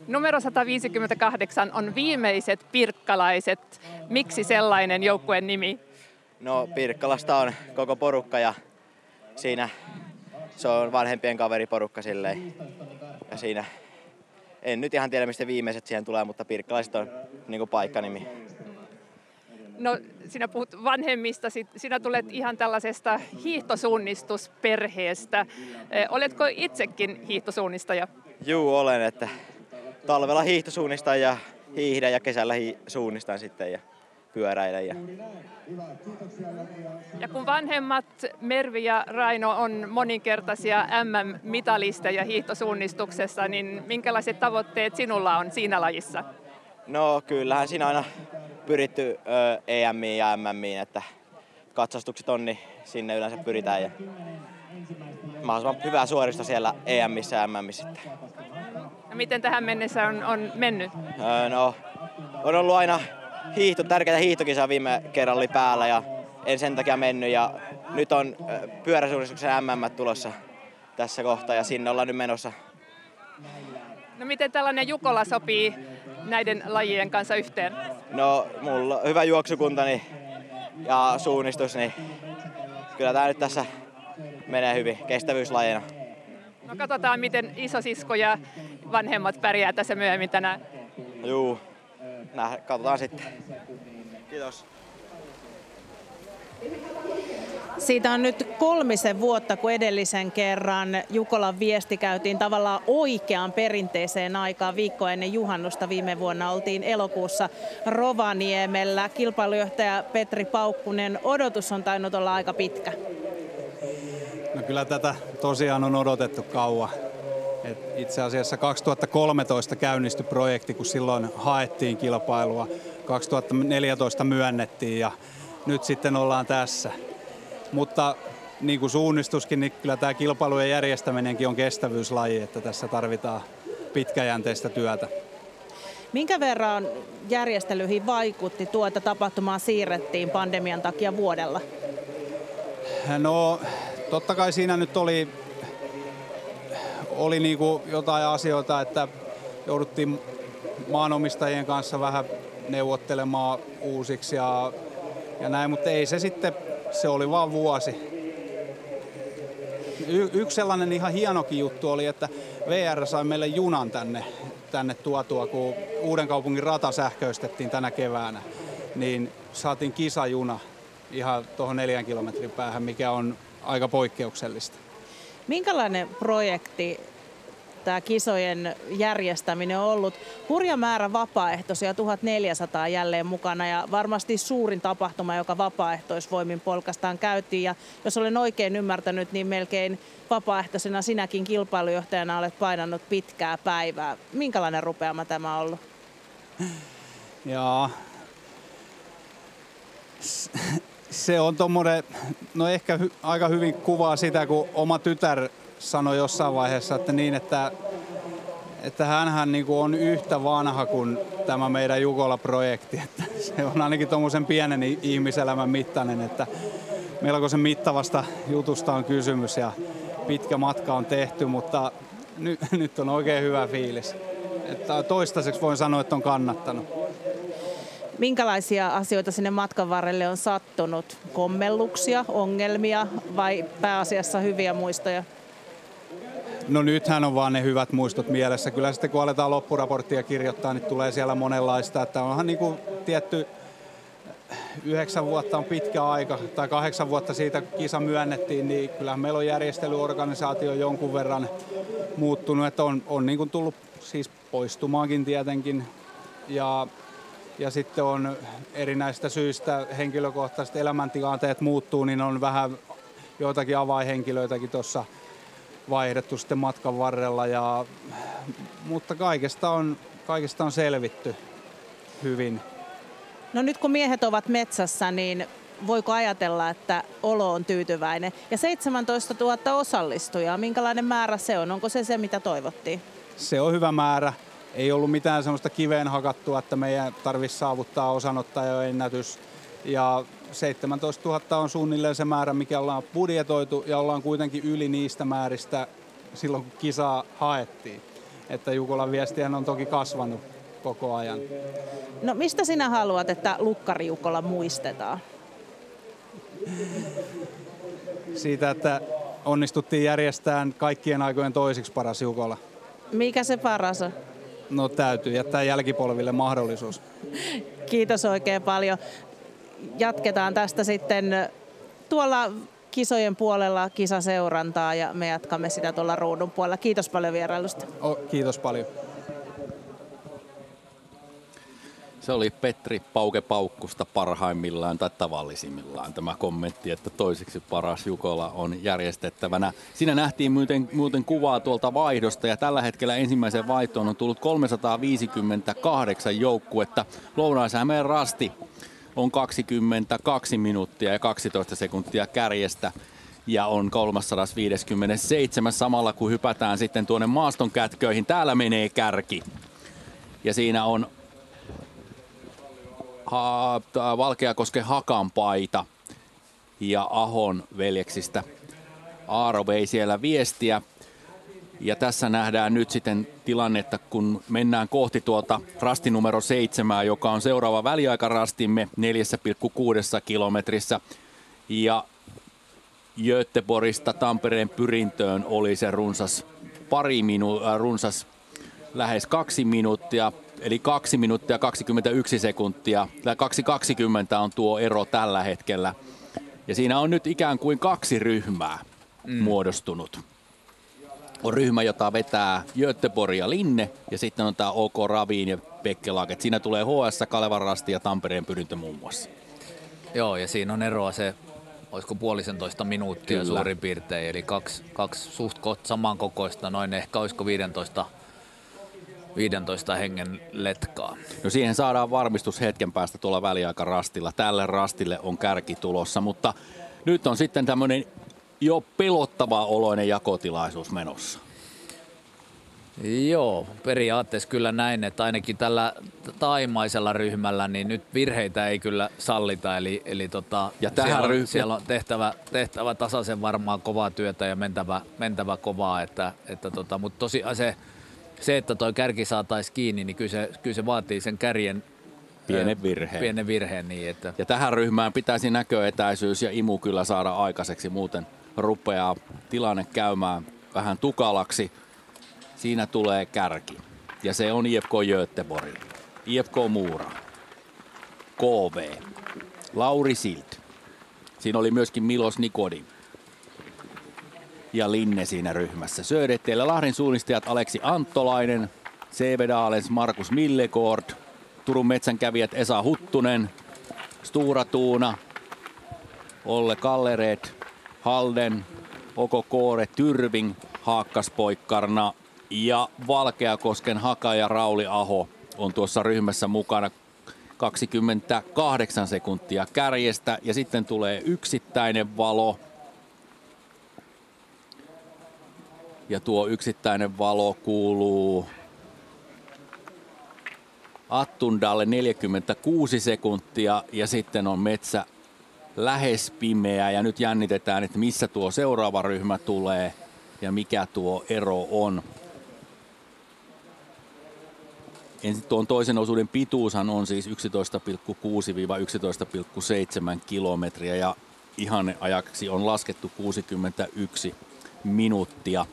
H: Numero 158 on viimeiset pirkkalaiset. Miksi sellainen joukkueen nimi?
F: No Pirkkalasta on koko porukka ja siinä se on vanhempien kaveriporukka silleen. Ja siinä en nyt ihan tiedä mistä viimeiset siihen tulee, mutta Pirkkalaiset on niinku paikkanimi.
H: No sinä puhut vanhemmista, sinä tulet ihan tällaisesta hiihtosuunnistusperheestä. Oletko itsekin hiihtosuunnistaja?
F: Juu, olen, että talvella hiihtosuunnistan ja hiihdän ja kesällä suunnistan sitten ja pyöräilen.
H: Ja kun vanhemmat Mervi ja Raino on moninkertaisia MM-mitalisteja hiihtosuunnistuksessa, niin minkälaiset tavoitteet sinulla on siinä lajissa?
F: No kyllähän siinä aina pyritty EM:iin ja MM:iin, että katsastukset on, niin sinne yleensä pyritään ja mahdollisimman hyvää suorista siellä EM:issä ja MM:issä.
H: Ja miten tähän mennessä on mennyt?
F: No, on ollut aina tärkeitä hiihtokisaa viime kerralla oli päällä ja en sen takia mennyt ja nyt on pyöräsuunnistuksen MM tulossa tässä kohtaa ja sinne ollaan nyt menossa.
H: No miten tällainen Jukola sopii näiden lajien kanssa yhteen?
F: No mulla on hyvä juoksukunta ja suunnistus, niin kyllä tää nyt tässä menee hyvin kestävyyslajina.
H: No katsotaan miten isosisko ja vanhemmat pärjää tässä myöhemmin tänään.
F: Juu, katsotaan sitten. Kiitos.
A: Siitä on nyt 3 vuotta, kun edellisen kerran Jukolan viesti käytiin tavallaan oikeaan perinteiseen aikaan. Viikko ennen juhannusta viime vuonna oltiin elokuussa Rovaniemellä. Kilpailujohtaja Petri Paukkunen, odotus on tainnut olla aika pitkä.
L: No kyllä tätä tosiaan on odotettu kauan. Itse asiassa 2013 käynnistyi projekti, kun silloin haettiin kilpailua. 2014 myönnettiin ja nyt sitten ollaan tässä. Mutta niin kuin suunnistuskin, niin kyllä tämä kilpailujen järjestäminenkin on kestävyyslaji, että tässä tarvitaan pitkäjänteistä työtä.
A: Minkä verran järjestelyihin vaikutti tuo, että tapahtumaa siirrettiin pandemian takia vuodella?
L: No totta kai siinä nyt oli niin kuin jotain asioita, että jouduttiin maanomistajien kanssa vähän neuvottelemaan uusiksi ja näin, mutta ei se sitten, se oli vaan vuosi. Yksi sellainen ihan hienokin juttu oli, että VR sai meille junan tänne tuotua, kun Uudenkaupungin rata sähköistettiin tänä keväänä, niin saatiin kisajuna ihan tuohon 4 kilometrin päähän, mikä on aika poikkeuksellista.
A: Minkälainen projekti tämä kisojen järjestäminen on ollut? Hurja määrä vapaaehtoisia, 1400 jälleen mukana ja varmasti suurin tapahtuma, joka vapaaehtoisvoimin polkastaan käytiin. Ja jos olen oikein ymmärtänyt, niin melkein vapaaehtoisena sinäkin kilpailujohtajana olet painanut pitkää päivää. Minkälainen rupeama tämä on ollut?
L: Jaa. Se on tommoinen, no ehkä aika hyvin kuvaa sitä, kun oma tytär sanoi jossain vaiheessa, että niin, että hänhän niin kuin on yhtä vanha kuin tämä meidän Jukola-projekti. Että se on ainakin tuommoisen pienen ihmiselämän mittainen, että melkoisen mittavasta jutusta on kysymys ja pitkä matka on tehty, mutta nyt on oikein hyvä fiilis. Että toistaiseksi voin sanoa, että on kannattanut.
A: Minkälaisia asioita sinne matkan varrelle on sattunut? Kommelluksia, ongelmia vai pääasiassa hyviä muistoja?
L: No nythän on vaan ne hyvät muistot mielessä. Kyllä sitten kun aletaan loppuraporttia kirjoittaa, niin tulee siellä monenlaista. Että onhan niin kuin tietty 9 vuotta on pitkä aika, tai 8 vuotta siitä kisa myönnettiin, niin kyllähän meillä on järjestelyorganisaatio jonkun verran muuttunut. Että on niin kuin tullut siis poistumaankin tietenkin. Ja ja sitten on erinäistä syistä henkilökohtaiset elämäntilanteet muuttuu, niin on vähän joitakin avainhenkilöitäkin tuossa vaihdettu sitten matkan varrella, mutta kaikesta on selvitty hyvin.
A: No nyt kun miehet ovat metsässä, niin voiko ajatella, että olo on tyytyväinen? Ja 17 000 osallistujaa, minkälainen määrä se on? Onko se mitä toivottiin?
L: Se on hyvä määrä. Ei ollut mitään semmoista kiveen hakattua, että meidän tarvitsisi saavuttaa osanottajaennätys. Ja 17 000 on suunnilleen se määrä, mikä ollaan budjetoitu, ja ollaan kuitenkin yli niistä määristä silloin, kun kisaa haettiin. Että Jukolan viestihän on toki kasvanut koko ajan.
A: No mistä sinä haluat, että Lukkari Jukola muistetaan?
L: Siitä, että onnistuttiin järjestämään kaikkien aikojen toisiksi paras Jukola.
A: Mikä se paras on?
L: No täytyy jättää jälkipolville mahdollisuus.
A: Kiitos oikein paljon. Jatketaan tästä sitten tuolla kisojen puolella kisaseurantaa ja me jatkamme sitä tuolla ruudun puolella. Kiitos paljon vierailusta.
L: Kiitos paljon.
J: Se oli Petri Pauke Paukkusta parhaimmillaan tai tavallisimmillaan tämä kommentti, että toiseksi paras Jukola on järjestettävänä. Siinä nähtiin muuten kuvaa tuolta vaihdosta ja tällä hetkellä ensimmäisen vaihtoon on tullut 358 joukkuetta. Lounais-Hämeen Rasti on 22 minuuttia ja 12 sekuntia kärjestä ja on 357 samalla kun hypätään sitten tuonne maaston kätköihin. Täällä menee kärki ja siinä on Valkeakosken Hakanpaita ja Ahon veljeksistä. Aaro vei siellä viestiä. Ja tässä nähdään nyt sitten tilannetta, kun mennään kohti tuota rasti numero 7, joka on seuraava väliaikarastimme 4,6 kilometrissä. Ja Göteborgista Tampereen Pyrintöön oli se runsas lähes 2 minuuttia. Eli 2 minuuttia 21 sekuntia. 2.20 on tuo ero tällä hetkellä. Ja siinä on nyt ikään kuin 2 ryhmää muodostunut. On ryhmä, jota vetää Göteborg ja Linne, ja sitten on tämä OK Ravin ja Bekkelaget. Siinä tulee HS, Kalevan Rasti ja Tampereen Pyrintö muun muassa.
M: Joo, ja siinä on eroa se, olisiko 1,5 minuuttia
J: Kyllä.
M: suurin piirtein, eli kaksi suht samankokoista, noin ehkä olisiko 15 hengen letkaa.
J: No siihen saadaan varmistus hetken päästä tuolla väliaikarastilla. Tälle rastille on kärki tulossa, mutta nyt on sitten tämmöinen jo pelottava oloinen jakotilaisuus menossa.
M: Joo, periaatteessa kyllä näin, että ainakin tällä taimaisella ryhmällä niin nyt virheitä ei kyllä sallita, eli
J: ja tähän
M: siellä on tehtävä tasaisen varmaan kovaa työtä ja mentävä kovaa, mutta tosiaan se, että toi kärki saataisiin kiinni, niin kyllä se vaatii sen kärjen pienen virheen. Niin että.
J: Ja tähän ryhmään pitäisi näköetäisyys ja imu kyllä saada aikaiseksi, muuten rupeaa tilanne käymään vähän tukalaksi. Siinä tulee kärki ja se on IFK Göteborg, IFK Mura, KV, Lauri Silt. Siinä oli myöskin Milos Nikodin ja Linne siinä ryhmässä. Söderteellä Lahden suunnistajat Aleksi Anttolainen, CV Daalens Markus Millegård, Turun metsänkävijät Esa Huttunen, Stura Tuuna, Olle Kallereet, Halden, Oko Koore Tyrving, Haakkaspoikkarna ja Valkeakosken Haka ja Rauli Aho on tuossa ryhmässä mukana. 28 sekuntia kärjestä ja sitten tulee yksittäinen valo. Ja tuo yksittäinen valo kuuluu Attundalle 46 sekuntia ja sitten on metsä lähes pimeä ja nyt jännitetään, että missä tuo seuraava ryhmä tulee ja mikä tuo ero on. Ensin tuon toisen osuuden pituushan on siis 11,6-11,7 kilometriä ja ihanneajaksi on laskettu 61 minuuttia.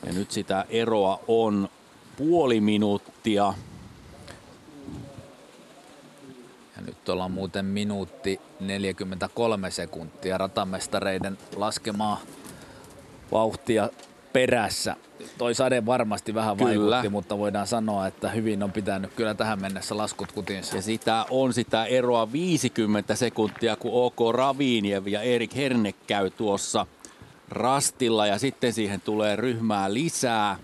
J: Ja nyt sitä eroa on puoli minuuttia.
M: Ja nyt ollaan muuten minuutti 43 sekuntia ratamestareiden laskemaa vauhtia perässä. toi sade varmasti vähän vaikutti, mutta voidaan sanoa, että hyvin on pitänyt kyllä tähän mennessä laskut kutinsa.
J: Ja sitä eroa 50 sekuntia, kun OK Raviniev ja Erik Herne käy tuossa rastilla ja sitten siihen tulee ryhmää lisää.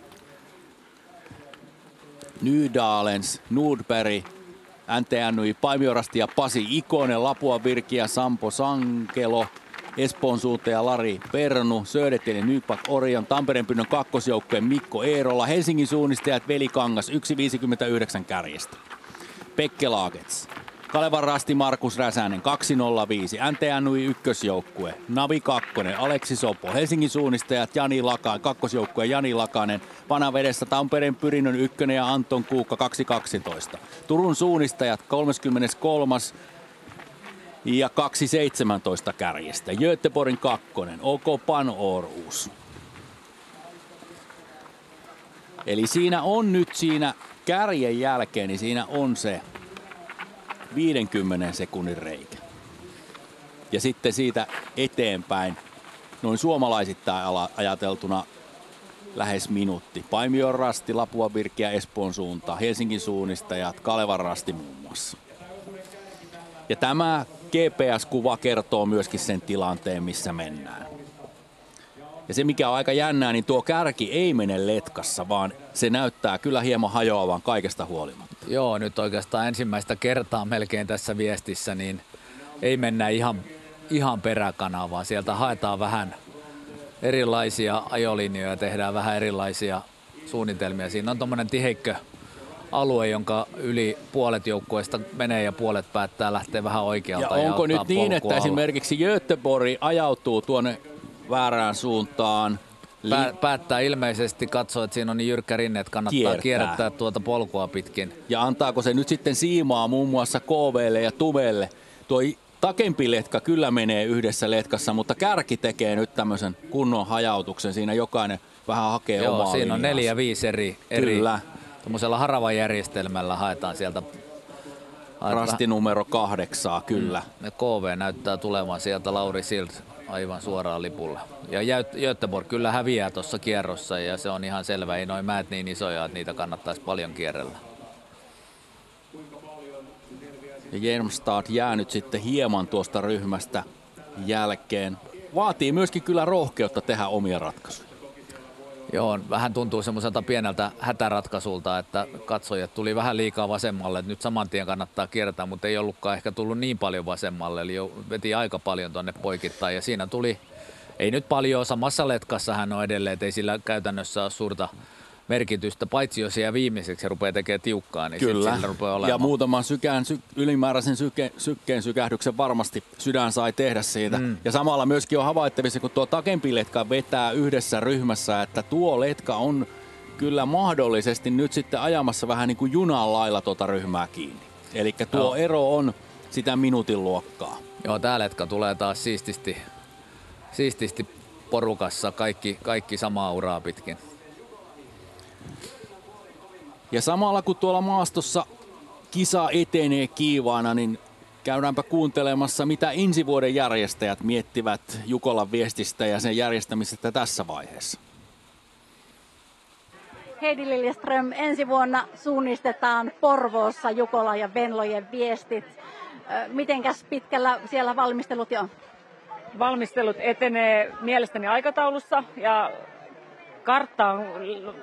J: Nydalens, Nordberg, NTNY, Paimiorasti ja Pasi Ikonen, Lapua Virki ja Sampo Sankelo, Espoon suuntaja Lari Pernu, Södertien Nykpak Orion, Tampereen Pynnön kakkosjoukkueen Mikko Eerola, Helsingin suunnistajat Veli Kangas 1.59 kärjestä. Pekke Laagets, Kalevan Rasti Markus Räsänen 2.05, NTNY ykkösjoukkue, Navi Kakkonen, Aleksi Sopo, Helsingin suunnistajat Jani Lakanen, kakkosjoukkue Jani Lakanen, Vanavedessä Tampereen Pyrinnön ykkönen ja Anton Kuukka 2.12. Turun suunnistajat 33. ja 2.17 kärjestä. Göteborgin kakkonen, OK Pan Århus. Eli siinä on nyt siinä kärjen jälkeen, niin siinä on se 50 sekunnin reikä. Ja sitten siitä eteenpäin, noin suomalaisittain ajateltuna, lähes minuutti. Paimion Rasti, Lapua Virki ja Espoon suunta, Helsingin suunnistajat, Kalevan Rasti muun muassa. Ja tämä GPS-kuva kertoo myöskin sen tilanteen, missä mennään. Ja se mikä on aika jännää, niin tuo kärki ei mene letkassa, vaan se näyttää kyllä hieman hajoavan kaikesta huolimatta.
M: Joo, nyt oikeastaan ensimmäistä kertaa melkein tässä viestissä, niin ei mennä ihan peräkanavaan. Sieltä haetaan vähän erilaisia ajolinjoja, tehdään vähän erilaisia suunnitelmia. Siinä on tommonen tiheikkö alue, jonka yli puolet joukkueesta menee ja puolet päättää lähteä vähän oikealta.
J: Ja onko nyt niin, että esimerkiksi Göteborg ajautuu tuonne väärään suuntaan?
M: Päättää ilmeisesti katsoa, että siinä on niin jyrkkä rinne, että kannattaa kierrättää tuota polkua pitkin.
J: Ja antaako se nyt sitten siimaa muun muassa KVlle ja Tuvelle? Tuo takempi letka kyllä menee yhdessä letkassa, mutta kärki tekee nyt tämmöisen kunnon hajautuksen. Siinä jokainen vähän hakee omaa linjaansa.
M: Siinä on 4-5 eri tuommoisella haravajärjestelmällä haetaan sieltä.
J: Rasti numero 8, kyllä.
M: Ja KV näyttää tulevan sieltä Lauri Sild aivan suoraan lipulle. Ja Göteborg kyllä häviää tuossa kierrossa ja se on ihan selvä. Ei noin määt niin isoja, että niitä kannattaisi paljon kierrellä.
J: Ja Jermstad jää nyt sitten hieman tuosta ryhmästä jälkeen. Vaatii myöskin kyllä rohkeutta tehdä omia ratkaisuja.
M: Joo, vähän tuntuu semmoiselta pieneltä hätäratkaisulta, että katsojat tuli vähän liikaa vasemmalle, että nyt saman tien kannattaa kiertää, mutta ei ollutkaan ehkä tullut niin paljon vasemmalle, eli veti aika paljon tuonne poikittain ja siinä tuli, ei nyt paljon, samassa letkassa hän on edelleen, että ei sillä käytännössä ole suurta merkitystä, paitsi jos jää viimeiseksi ja rupeaa tekemään tiukkaa, niin
J: kyllä.
M: Sillä rupeaa olemaan.
J: Ja muutaman ylimääräisen sykkeen sykähdyksen varmasti sydän sai tehdä siitä. Ja samalla myöskin on havaittavissa, kun tuo takempi letka vetää yhdessä ryhmässä, että tuo letka on kyllä mahdollisesti nyt sitten ajamassa vähän niin kuin junan lailla tuota ryhmää kiinni. Eli tuo ero on sitä minuutin luokkaa.
M: Joo, tää letka tulee taas siististi porukassa, kaikki samaa uraa pitkin.
J: Ja samalla kun tuolla maastossa kisa etenee kiivaana, niin käydäänpä kuuntelemassa, mitä ensi vuoden järjestäjät miettivät Jukolan viestistä ja sen järjestämisestä tässä vaiheessa.
G: Heidi Liljeström, ensi vuonna suunnistetaan Porvoossa Jukolan ja Venlojen viestit. Mitenkäs pitkällä siellä valmistelut jo?
K: Valmistelut etenee mielestäni aikataulussa ja kartta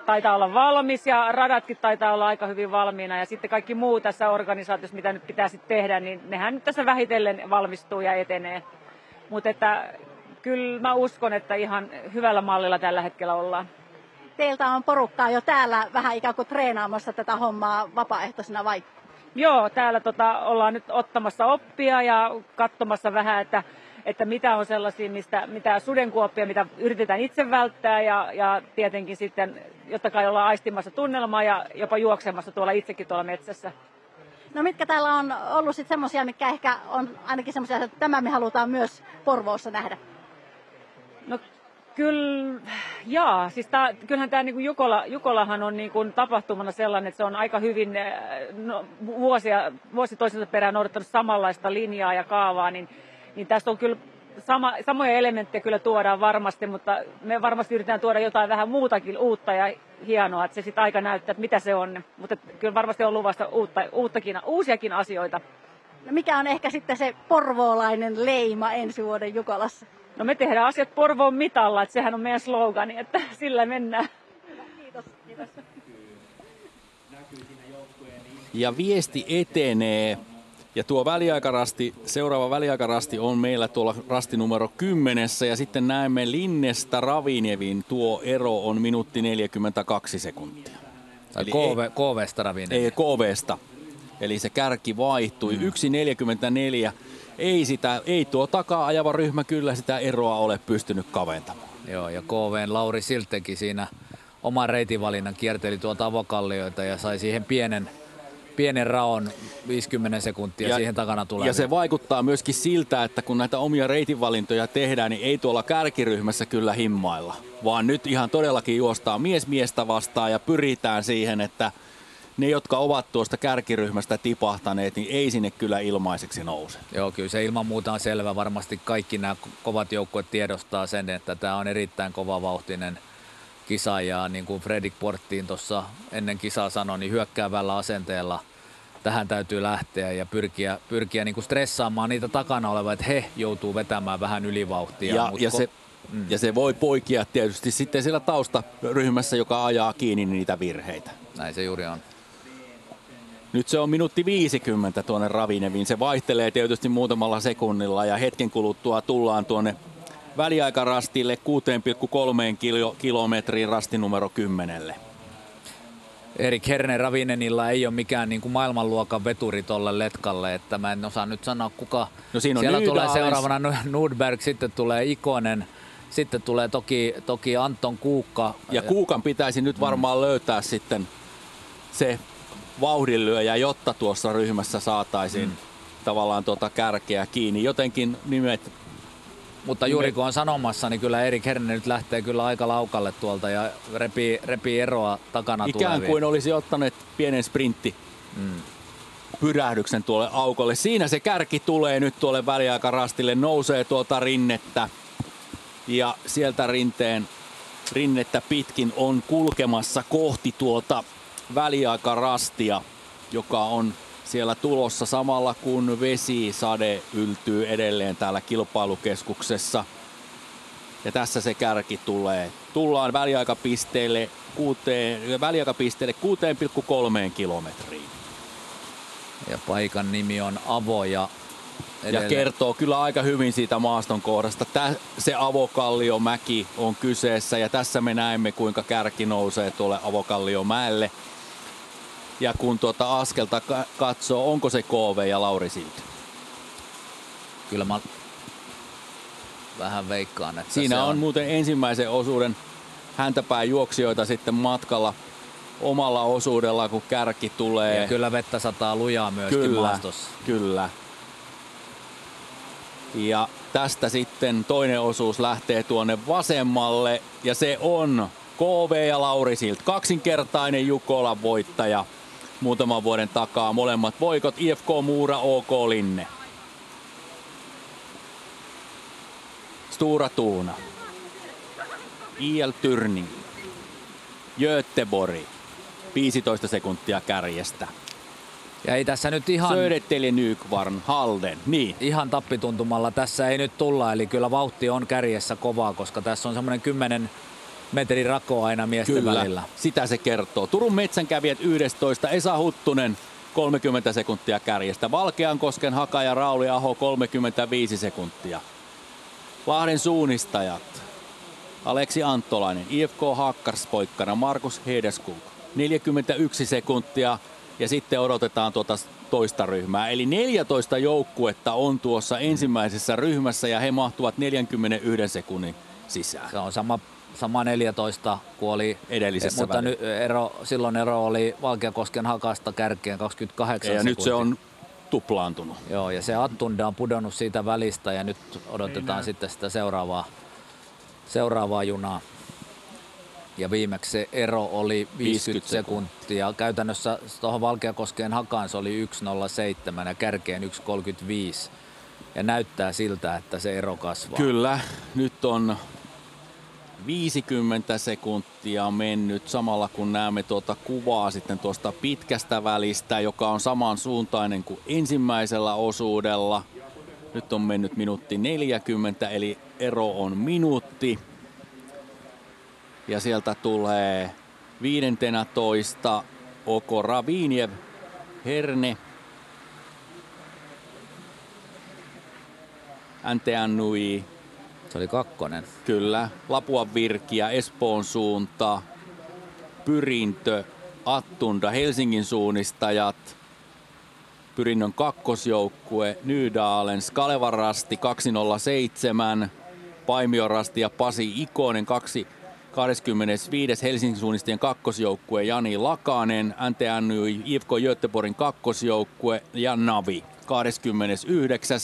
K: taitaa olla valmis ja radatkin taitaa olla aika hyvin valmiina ja sitten kaikki muu tässä organisaatiossa, mitä nyt pitää sitten tehdä, niin nehän nyt tässä vähitellen valmistuu ja etenee. Mutta että kyllä mä uskon, että ihan hyvällä mallilla tällä hetkellä ollaan.
G: Teiltä on porukkaa jo täällä vähän ikään kuin treenaamassa tätä hommaa vapaaehtoisena vai?
K: Joo, täällä ollaan nyt ottamassa oppia ja katsomassa vähän, että mitä on sellaisia, mitä sudenkuoppia, mitä yritetään itse välttää ja tietenkin sitten, jotta kai ollaan aistimassa tunnelmaa ja jopa juoksemassa tuolla itsekin tuolla metsässä.
G: No mitkä täällä on ollut sitten semmoisia, mitkä ehkä on ainakin semmoisia, että tämä me halutaan myös Porvoossa nähdä?
K: No kyllähän tämä niin Jukolahan on niin kuin tapahtumana sellainen, että se on aika hyvin vuosi toisensa perään noudattanut samanlaista linjaa ja kaavaa, niin tästä on kyllä samoja elementtejä kyllä tuodaan varmasti, mutta me varmasti yritetään tuoda jotain vähän muutakin uutta ja hienoa, että se sitten aika näyttää, että mitä se on. Mutta kyllä varmasti on luvassa uusiakin asioita.
G: No mikä on ehkä sitten se porvoolainen leima ensi vuoden Jukolassa?
K: No me tehdään asiat Porvoon mitalla, että sehän on meidän slogani, että sillä mennään.
G: Kiitos.
J: Ja viesti etenee. Ja tuo seuraava väliaikarasti on meillä tuolla rasti numero 10. Ja sitten näemme Linnestä Ravinevin. Tuo ero on minuutti 42 sekuntia.
C: KV:sta Ravinevi.
J: Ei, KV:sta. Eli se kärki vaihtui. 1.44. Ei tuo takaa ajava ryhmä kyllä sitä eroa ole pystynyt kaventamaan.
C: Joo, ja KV:n Lauri Silteki siinä oman reitinvalinnan kierteli tuolta avokallioita ja sai siihen pienen raon 50 sekuntia siihen takana tulee.
J: Ja se vaikuttaa myöskin siltä, että kun näitä omia reitinvalintoja tehdään, niin ei tuolla kärkiryhmässä kyllä himmailla. Vaan nyt ihan todellakin juostaan mies miestä vastaan ja pyritään siihen, että ne, jotka ovat tuosta kärkiryhmästä tipahtaneet, niin ei sinne kyllä ilmaiseksi nouse.
C: Joo, kyllä se ilman muuta on selvä. Varmasti kaikki nämä kovat joukkueet tiedostaa sen, että tämä on erittäin kovavauhtinen kisa. Ja niin kuin Fredrik Porttiin tuossa ennen kisaa sanoi, niin hyökkäävällä asenteella tähän täytyy lähteä ja pyrkiä niin kuin stressaamaan niitä takana olevia, että he joutuu vetämään vähän ylivauhtia.
J: Ja se voi poikia tietysti sitten siellä taustaryhmässä, joka ajaa kiinni niitä virheitä.
C: Näin se juuri on.
J: Nyt se on minuutti 50 tuonne Ravineviin. Se vaihtelee tietysti muutamalla sekunnilla ja hetken kuluttua tullaan tuonne väliaikarastille 6,3 kilometriin rasti numero 10.
C: Erik Herner Ravinenilla ei ole mikään niin kuin maailmanluokan veturi tolle letkalle, että mä en osaa nyt sanoa kuka.
J: No siinä on
C: siellä
J: Nydalen.
C: Tulee seuraavana Nordberg, sitten tulee Ikonen, sitten tulee toki Anton Kuukka.
J: Ja Kuukan pitäisi nyt varmaan löytää sitten se vauhdinlyöjä, jotta tuossa ryhmässä saataisiin tavallaan tuota kärkeä kiinni. Jotenkin nimet.
C: Mutta juuri kun on sanomassa, niin kyllä Erik Herner nyt lähtee kyllä aika laukalle tuolta ja repii eroa takana tuleviin.
J: Ikään kuin olisi ottanut pienen pyrähdyksen tuolle aukolle. Siinä se kärki tulee nyt tuolle väliaikarastille, nousee tuolta rinnettä ja sieltä rinnettä pitkin on kulkemassa kohti tuota väliaikarastia, joka on siellä tulossa samalla kun vesisade yltyy edelleen täällä kilpailukeskuksessa. Ja tässä se kärki tulee. Tullaan väliaikapisteelle 6,3 kilometriin.
C: Ja paikan nimi on Avo ja
J: kertoo kyllä aika hyvin siitä maaston kohdasta. Se Avokalliomäki on kyseessä ja tässä me näemme kuinka kärki nousee tuolle Avokalliomäelle. Ja kun tuota askelta katsoo, onko se KV ja Lauri Silti?
C: Kyllä mä vähän veikkaan, että
J: siinä on muuten ensimmäisen osuuden häntäpään juoksijoita sitten matkalla omalla osuudella, kun kärki tulee.
C: Ja kyllä vettä sataa lujaa myöskin maastossa.
J: Kyllä. Ja tästä sitten toinen osuus lähtee tuonne vasemmalle ja se on KV ja Lauri Silt. Kaksinkertainen Jukolan voittaja muutaman vuoden takaa. Molemmat voikot IFK Muura, OK Linne. Stora Tuuna. IL Tyrning. Göteborg. 15 sekuntia kärjestä.
C: Ja ei tässä nyt ihan
J: Södertälje, Nykvarn, Halden. Niin.
C: Ihan tappituntumalla tässä ei nyt tulla, eli kyllä vauhti on kärjessä kovaa, koska tässä on semmoinen 10 metrin rako aina miesten välillä.
J: Sitä se kertoo. Turun metsänkävijät 11, Esa Huttunen 30 sekuntia kärjestä. Valkeankosken Haka ja Rauli Aho 35 sekuntia. Lahden suunnistajat. Aleksi Anttolainen, IFK Hakkarspoikkana, Markus Hedeskog 41 sekuntia. Ja sitten odotetaan tuota toista ryhmää. Eli 14 joukkuetta on tuossa ensimmäisessä ryhmässä ja he mahtuvat 41 sekunnin sisään.
C: Se on sama 14 kuin oli
J: edellisessä
C: mutta silloin ero oli Valkeakosken Hakasta kärkeen 28 sekuntia.
J: Ja nyt se on tuplaantunut.
C: Joo, ja se Attunda on pudonnut siitä välistä ja nyt odotetaan sitten sitä seuraavaa junaa. Ja viimeksi se ero oli 50 sekuntia. Käytännössä tuohon Valkeakoskeen Hakaan se oli 1.07 ja kärkeen 1.35. ja näyttää siltä, että se ero kasvaa.
J: Kyllä, nyt on 50 sekuntia mennyt samalla kun näemme tuota kuvaa sitten tuosta pitkästä välistä, joka on samansuuntainen kuin ensimmäisellä osuudella. Nyt on mennyt minuutti 40, eli ero on minuutti. Ja sieltä tulee 15. Oko Raviniev, Herne, Anteannui.
C: Se oli 2.
J: Kyllä. Lapuan Virkiä, Espoon suunta, Pyrintö, Attunda, Helsingin suunnistajat, Pyrinnön kakkosjoukkue, Nydalen, Skalevan Rasti 207, Paimion Rasti ja Pasi Ikonen 25. Helsingin suunnistajien kakkosjoukkue, Jani Lakanen, NTNY, IFK Göteborgin kakkosjoukkue ja Navi 29.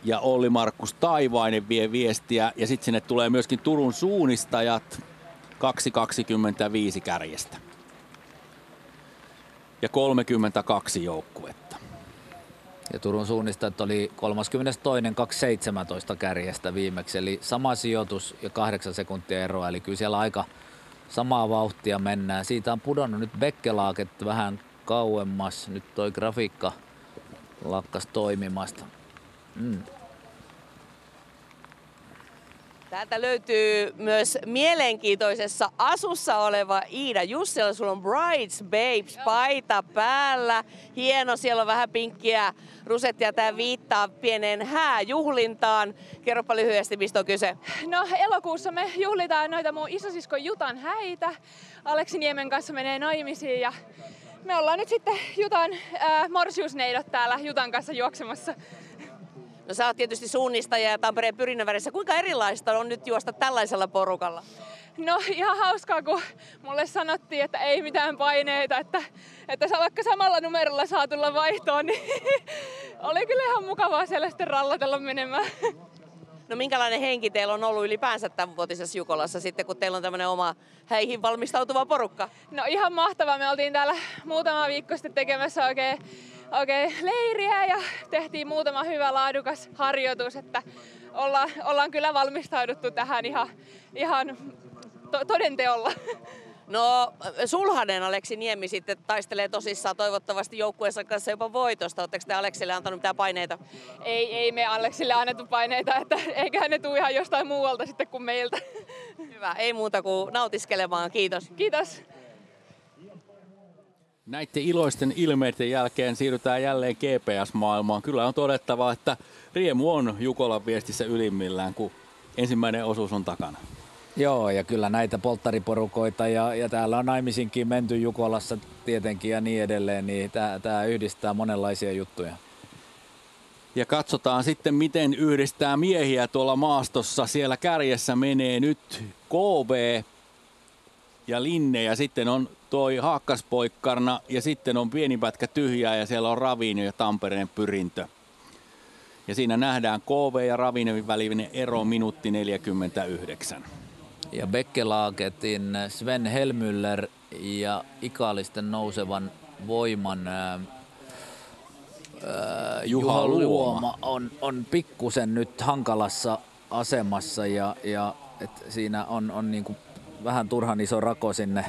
J: Ja Olli Markus Taivainen vie viestiä ja sitten sinne tulee myöskin Turun suunnistajat 2.25 kärjestä. Ja 32 joukkuetta.
C: Ja Turun suunnistajat oli 32.217 kärjestä viimeksi, eli sama sijoitus ja 8 sekuntia eroa, eli kyllä siellä aika samaa vauhtia mennään. Siitä on pudonnut nyt Bekkelaget vähän kauemmas, nyt toi grafiikka lakkas toimimasta.
E: Täältä löytyy myös mielenkiintoisessa asussa oleva Iida Jussila. Sulla on Brides Babes paita päällä. Hieno, siellä on vähän pinkkiä rusettia. Tämä viittaa pieneen hääjuhlintaan. Kerropa lyhyesti, mistä on kyse.
P: No, elokuussa me juhlitaan noita mun isosiskon Jutan häitä. Aleksi Niemen kanssa menee naimisiin ja me ollaan nyt sitten Jutan morsiusneidot täällä Jutan kanssa juoksemassa.
E: No sä oot tietysti suunnistaja ja Tampereen Pyrinnön välissä. Kuinka erilaista on nyt juosta tällaisella porukalla?
P: No ihan hauskaa, kun mulle sanottiin, että ei mitään paineita, että vaikka samalla numerolla saa tulla vaihtoon, niin oli kyllä ihan mukavaa siellä sitten rallatella menemään.
E: No minkälainen henki teillä on ollut ylipäänsä tämänvuotisessa Jukolassa sitten, kun teillä on tämmöinen oma häihin valmistautuva porukka?
P: No ihan mahtavaa. Me oltiin täällä muutama viikko sitten tekemässä oikein leiriä ja tehtiin muutama hyvä laadukas harjoitus, että ollaan kyllä valmistauduttu tähän ihan todenteolla.
E: No sulhanen Aleksi Niemi sitten taistelee tosissaan toivottavasti joukkueensa kanssa jopa voitosta. Oletteko te Aleksille antanut mitään paineita?
P: Ei me Aleksille annettu paineita, että eiköhän ne tule ihan jostain muualta sitten kuin meiltä.
E: Hyvä, ei muuta kuin nautiskelemaan. Kiitos.
P: Kiitos.
J: Näiden iloisten ilmeiden jälkeen siirrytään jälleen GPS-maailmaan. Kyllä on todettava, että riemu on Jukolan viestissä ylimmillään, kun ensimmäinen osuus on takana.
C: Joo, ja kyllä näitä polttariporukoita ja täällä on naimisinkin menty Jukolassa tietenkin ja niin edelleen, niin tämä yhdistää monenlaisia juttuja.
J: Ja katsotaan sitten, miten yhdistää miehiä tuolla maastossa. Siellä kärjessä menee nyt KV ja Linne ja sitten on toi Haakkaspoikkarna ja sitten on pieni pätkä tyhjää ja siellä on Raviinio ja Tampereen Pyrintö. Ja siinä nähdään KV ja Raviinevin välinen ero minuutti 49.
C: Ja Bekkelagetin Sven Helmüller ja Ikalisten nousevan voiman Juha Luoma on pikkusen nyt hankalassa asemassa ja siinä on niinku vähän turhan iso rako sinne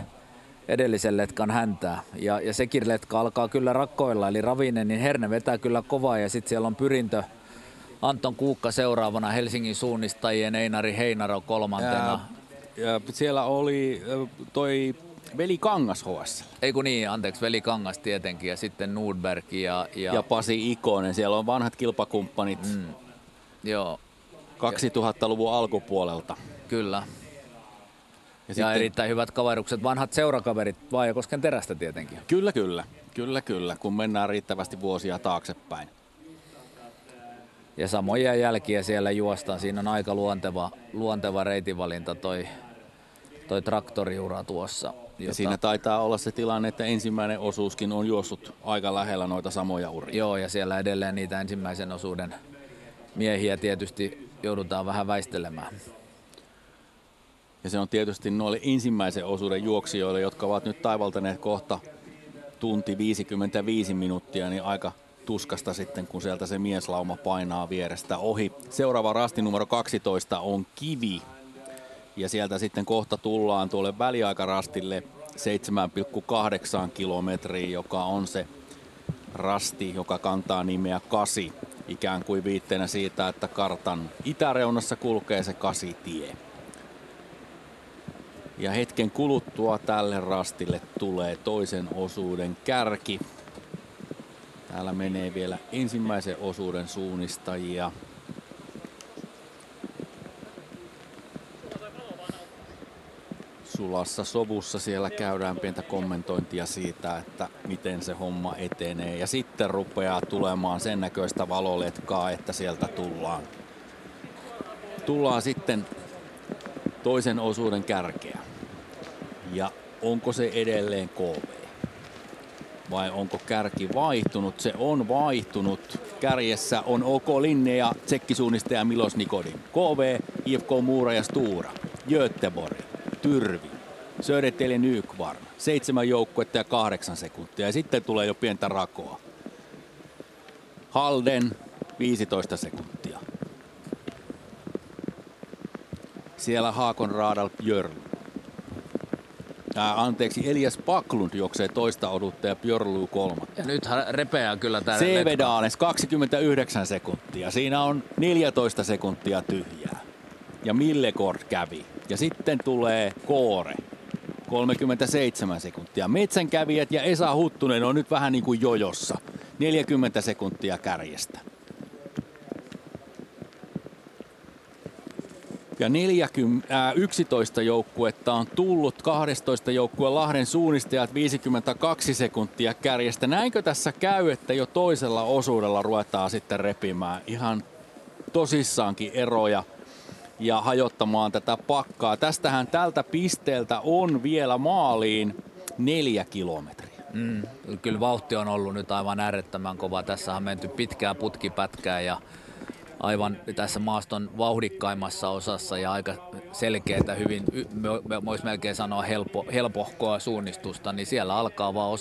C: edellisen letkan häntää. Ja sekin letka alkaa kyllä rakkoilla, eli Ravinen, niin Herne vetää kyllä kovaa ja sitten siellä on Pyrintö, Anton Kuukka seuraavana, Helsingin suunnistajien Einari Heinaro kolmantena.
J: Ja siellä oli toi Veli Kangas HS.
C: Ei kun niin, anteeksi, Veli Kangas tietenkin ja sitten Nordberg ja
J: Pasi Ikonen. Siellä on vanhat kilpakumppanit.
C: Joo.
J: 2000-luvun alkupuolelta.
C: Kyllä. Ja erittäin hyvät kaverukset, vanhat seurakaverit Vaajakosken Terästä tietenkin.
J: Kyllä, kun mennään riittävästi vuosia taaksepäin.
C: Ja samoja jälkiä siellä juostaan. Siinä on aika luonteva reitinvalinta toi traktoriura tuossa.
J: Ja siinä taitaa olla se tilanne, että ensimmäinen osuuskin on juossut aika lähellä noita samoja uria.
C: Joo, ja siellä edelleen niitä ensimmäisen osuuden miehiä tietysti joudutaan vähän väistelemään.
J: Ja se on tietysti noille ensimmäisen osuuden juoksijoille, jotka ovat nyt taivaltaneet kohta tunti 55 minuuttia, niin tuskasta sitten, kun sieltä se mieslauma painaa vierestä ohi. Seuraava rasti numero 12 on Kivi. Ja sieltä sitten kohta tullaan tuolle väliaikarastille 7,8 kilometriä, joka on se rasti, joka kantaa nimeä 8. Ikään kuin viitteenä siitä, että kartan itäreunassa kulkee se 8-tie. Ja hetken kuluttua tälle rastille tulee toisen osuuden kärki. Täällä menee vielä ensimmäisen osuuden suunnistajia. Sulassa sovussa siellä käydään pientä kommentointia siitä, että miten se homma etenee. Ja sitten rupeaa tulemaan sen näköistä valoletkaa, että sieltä tullaan sitten toisen osuuden kärkeä. Ja onko se edelleen KV? Vai onko kärki vaihtunut? Se on vaihtunut. Kärjessä on OK Linne ja tsekkisuunnistaja Milos Nikodin. KV, IFK Mura ja Stura, Göteborg, Tyrvi, Södertälje Nykvarn. 7 joukkuetta ja 8 sekuntia. Ja sitten tulee jo pientä rakoa. Halden 15 sekuntia. Siellä Haakon Radal Björn. Elias Backlund juoksee toista oduutta ja Björlu 3.
M: Ja nythän repeää kyllä täällä.
J: Sevedales 29 sekuntia. Siinä on 14 sekuntia tyhjää. Ja Millegård kävi. Ja sitten tulee Koore. 37 sekuntia. Metsänkävijät ja Esa Huttunen on nyt vähän niin kuin jojossa. 40 sekuntia kärjestä. Ja 11 joukkuetta on tullut, 12 joukkueen Lahden suunnistajat 52 sekuntia kärjestä. Näinkö tässä käy, että jo toisella osuudella ruvetaan sitten repimään ihan tosissaankin eroja ja hajottamaan tätä pakkaa. Tästähän tältä pisteeltä on vielä maaliin 4 kilometriä.
M: Kyllä vauhti on ollut nyt aivan äärettömän kova. Tässä on menty pitkää putkipätkää ja aivan tässä maaston vauhdikkaimmassa osassa ja aika selkeätä, hyvin, voisi melkein sanoa helpohkoa suunnistusta, niin siellä alkaa vaan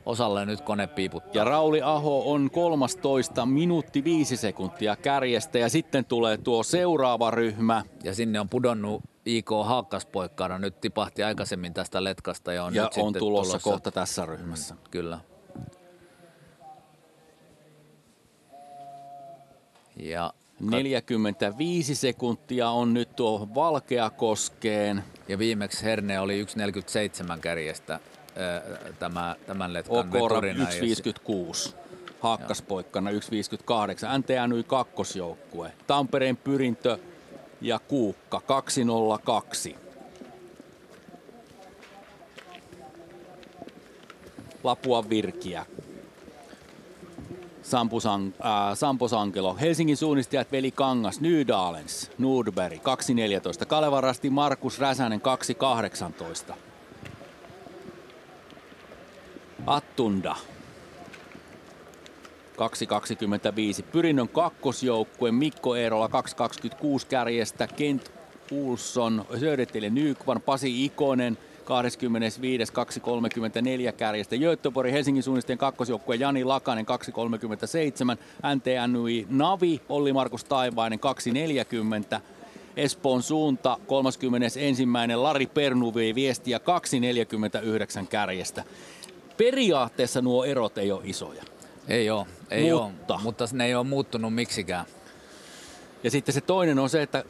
M: osalle nyt kone piiputtaa.
J: Ja Rauli Aho on 13 minuutti 5 sekuntia kärjestä ja sitten tulee tuo seuraava ryhmä.
M: Ja sinne on pudonnut IK Haakkaspoikkaana, nyt tipahti aikaisemmin tästä letkasta ja on nyt
J: on tulossa kohta tässä ryhmässä.
M: Kyllä. Ja
J: 45 sekuntia on nyt tuohon Valkeakoskeen.
M: Ja viimeksi Herne oli 1.47 kärjestä tämän letkan
J: veturina. 1.56. Haakkaspoikkana 1.58. NTNY kakkosjoukkue. Tampereen Pyrintö ja Kuukka 2.02. Lapuan Virkiä. Sampo Sankelo, Helsingin suunnistajat Veli Kangas, Nydalens, Nordberg 2.14, Kalevarasti Markus Räsänen 2.18. Attunda 2.25. Pyrinnön kakkosjoukkue Mikko Eerola 2.26 kärjestä, Kent Ulsson, Södertälje Nykvarn, Pasi Ikonen 25. 2.34 kärjestä. Göteborg Helsingin suunnistajien kakkosjoukkue Jani Lakanen 2.37. NTNY Navi Olli Markus Taivainen 2.40. Espoon suunta 31. Lari Pernuvi viestiä 2.49 kärjestä. Periaatteessa nuo erot ei ole isoja.
M: Ei ole, mutta ne ei ole muuttunut miksikään.
J: Ja sitten se toinen on se, että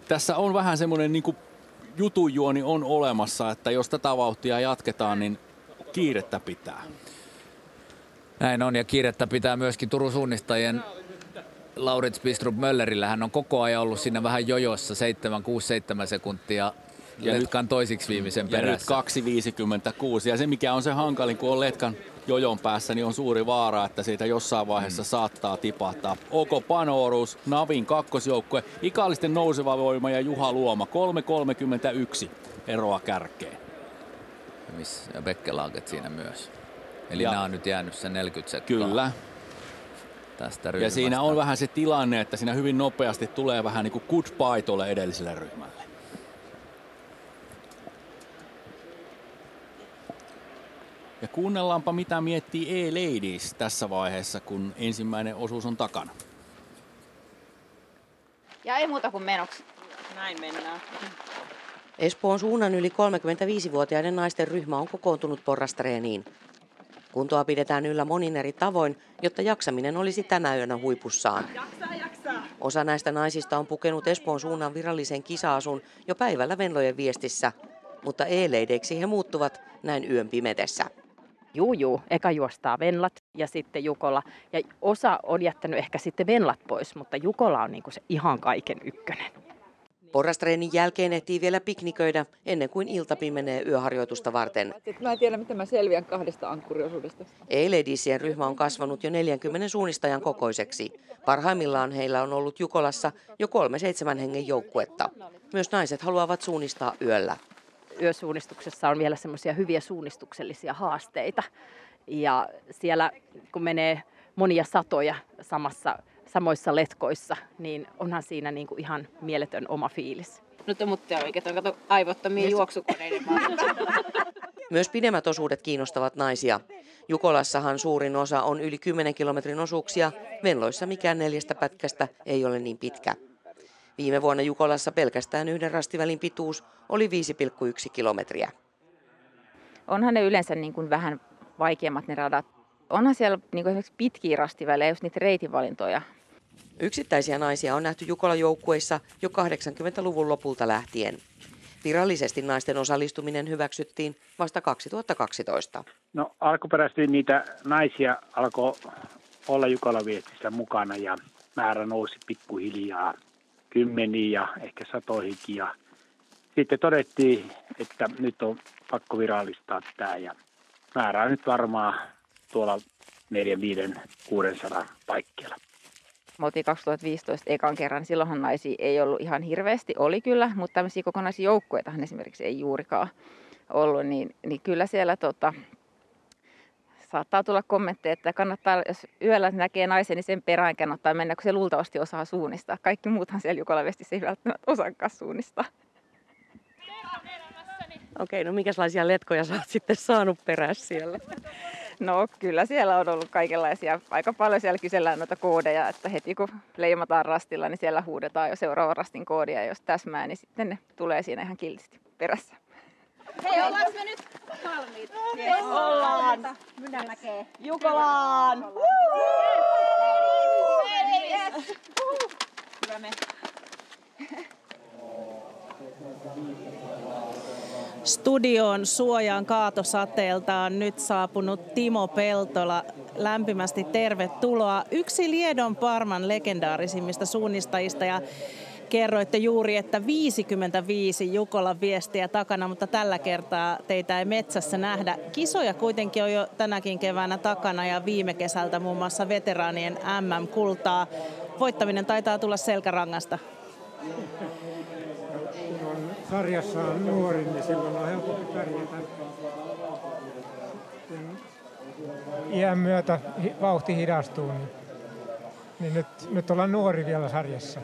J: tässä on vähän semmoinen niin kuin jutujuoni on olemassa, että jos tätä vauhtia jatketaan, niin kiirettä pitää.
M: Näin on, ja kiirettä pitää myöskin Turun suunnistajien Laurits Bistrup Möllerillä. Hän on koko ajan ollut siinä vähän jojossa 7-6-7 sekuntia letkan toisiksi viimeisen perässä.
J: Ja nyt 2.56. Ja se mikä on se hankalin, kun on letkan jojon päässä, niin on suuri vaara, että siitä jossain vaiheessa saattaa tipahtaa. OK Panorus, Navin kakkosjoukkue, Ikallisten nouseva voima ja Juha Luoma 3.31 eroa kärkeen.
M: Ja Bekkelaaget siinä myös. Eli nämä on nyt jäänyt sen 40 sekkaa.
J: Kyllä.
M: Tästä ryhmästä.
J: Ja siinä on vähän se tilanne, että siinä hyvin nopeasti tulee vähän niin kuin goodbye tuolle edelliselle ryhmälle. Ja kuunnellaanpa mitä miettii E-Ladies tässä vaiheessa, kun ensimmäinen osuus on takana.
I: Ja ei muuta kuin menoksi.
Q: Näin mennään.
N: Espoon suunnan yli 35-vuotiaiden naisten ryhmä on kokoontunut porrastreeniin. Kuntoa pidetään yllä monin eri tavoin, jotta jaksaminen olisi tänä yönä huipussaan. Osa näistä naisista on pukenut Espoon suunnan virallisen kisa-asun jo päivällä Venlojen viestissä, mutta E-leideiksi he muuttuvat näin yön pimetessä.
W: Juu, eka juostaa Venlat ja sitten Jukola. Ja osa on jättänyt ehkä sitten Venlat pois, mutta Jukola on niinku se ihan kaiken ykkönen.
N: Porrastreenin jälkeen ehtii vielä pikniköidä ennen kuin ilta pimenee yöharjoitusta varten.
X: Mä en tiedä, miten mä selviän 2 ankkuriosuudesta.
N: E-Ladiesien ryhmä on kasvanut jo 40 suunnistajan kokoiseksi. Parhaimmillaan heillä on ollut Jukolassa jo 3-7 hengen joukkuetta. Myös naiset haluavat suunnistaa yöllä.
W: Yösuunnistuksessa on vielä semmoisia hyviä suunnistuksellisia haasteita. Ja siellä kun menee monia satoja samoissa letkoissa, niin onhan siinä niinku ihan mieletön oma fiilis.
I: Nyt on mutta oikein, kato aivottomia juoksukoneiden
N: Myös pidemmät osuudet kiinnostavat naisia. Jukolassahan suurin osa on yli 10 kilometrin osuuksia, Venloissa mikään 4 pätkästä ei ole niin pitkä. Viime vuonna Jukolassa pelkästään yhden rastivälin pituus oli 5,1 kilometriä.
I: Onhan ne yleensä niin kuin vähän vaikeammat ne radat. Onhan siellä niin kuin esimerkiksi pitkiä rastivälejä, just niitä reitinvalintoja.
N: Yksittäisiä naisia on nähty Jukola-joukkueissa jo 80-luvun lopulta lähtien. Virallisesti naisten osallistuminen hyväksyttiin vasta 2012.
Y: No alkuperäisesti niitä naisia alkoi olla Jukola-viestissä mukana ja määrä nousi pikkuhiljaa kymmeniin ja ehkä satoihinkin. Ja sitten todettiin, että nyt on pakko virallistaa tämä ja määrä on nyt varmaan tuolla 400-600 paikkeilla.
I: Me oltiin 2015 ekan kerran, silloinhan naisia ei ollut ihan hirveästi, oli kyllä, mutta tämmöisiä kokonaisia joukkueitahan esimerkiksi ei juurikaan ollut, niin kyllä siellä saattaa tulla kommentteja, että kannattaa, jos yöllä näkee naisen, niin sen perään kannattaa mennä, kun se luultavasti osaa suunnistaa. Kaikki muuthan siellä Jukola-viestissä ei välttämättä osaakaan suunnistaa.
N: Okei, no minkälaisia letkoja sä oot sitten saanut perässä siellä?
I: No kyllä siellä on ollut kaikenlaisia. Aika paljon siellä kysellään noita koodeja, että heti kun leimataan rastilla, niin siellä huudetaan jo seuraavan rastin koodia. Ja jos täsmää, niin sitten ne tulee siinä ihan kiltisti perässä.
Q: Hei, ollaanko me nyt valmiit?
I: Ollaan!
Q: Mynämäkeen.
I: Jukolaan!
Q: Hyvä me.
A: Studioon suojaan kaatosateelta on nyt saapunut Timo Peltola. Lämpimästi tervetuloa. Yksi Liedon Parman legendaarisimmista suunnistajista ja kerroitte juuri, että 55 Jukolan viestiä takana, mutta tällä kertaa teitä ei metsässä nähdä. Kisoja kuitenkin on jo tänäkin keväänä takana ja viime kesältä muun muassa veteraanien MM-kultaa. Voittaminen taitaa tulla selkärangasta.
Z: Sarjassa on nuori, niin silloin on helpompi pärjätä. Kun iän myötä vauhti hidastuu, niin nyt ollaan nuori vielä sarjassa.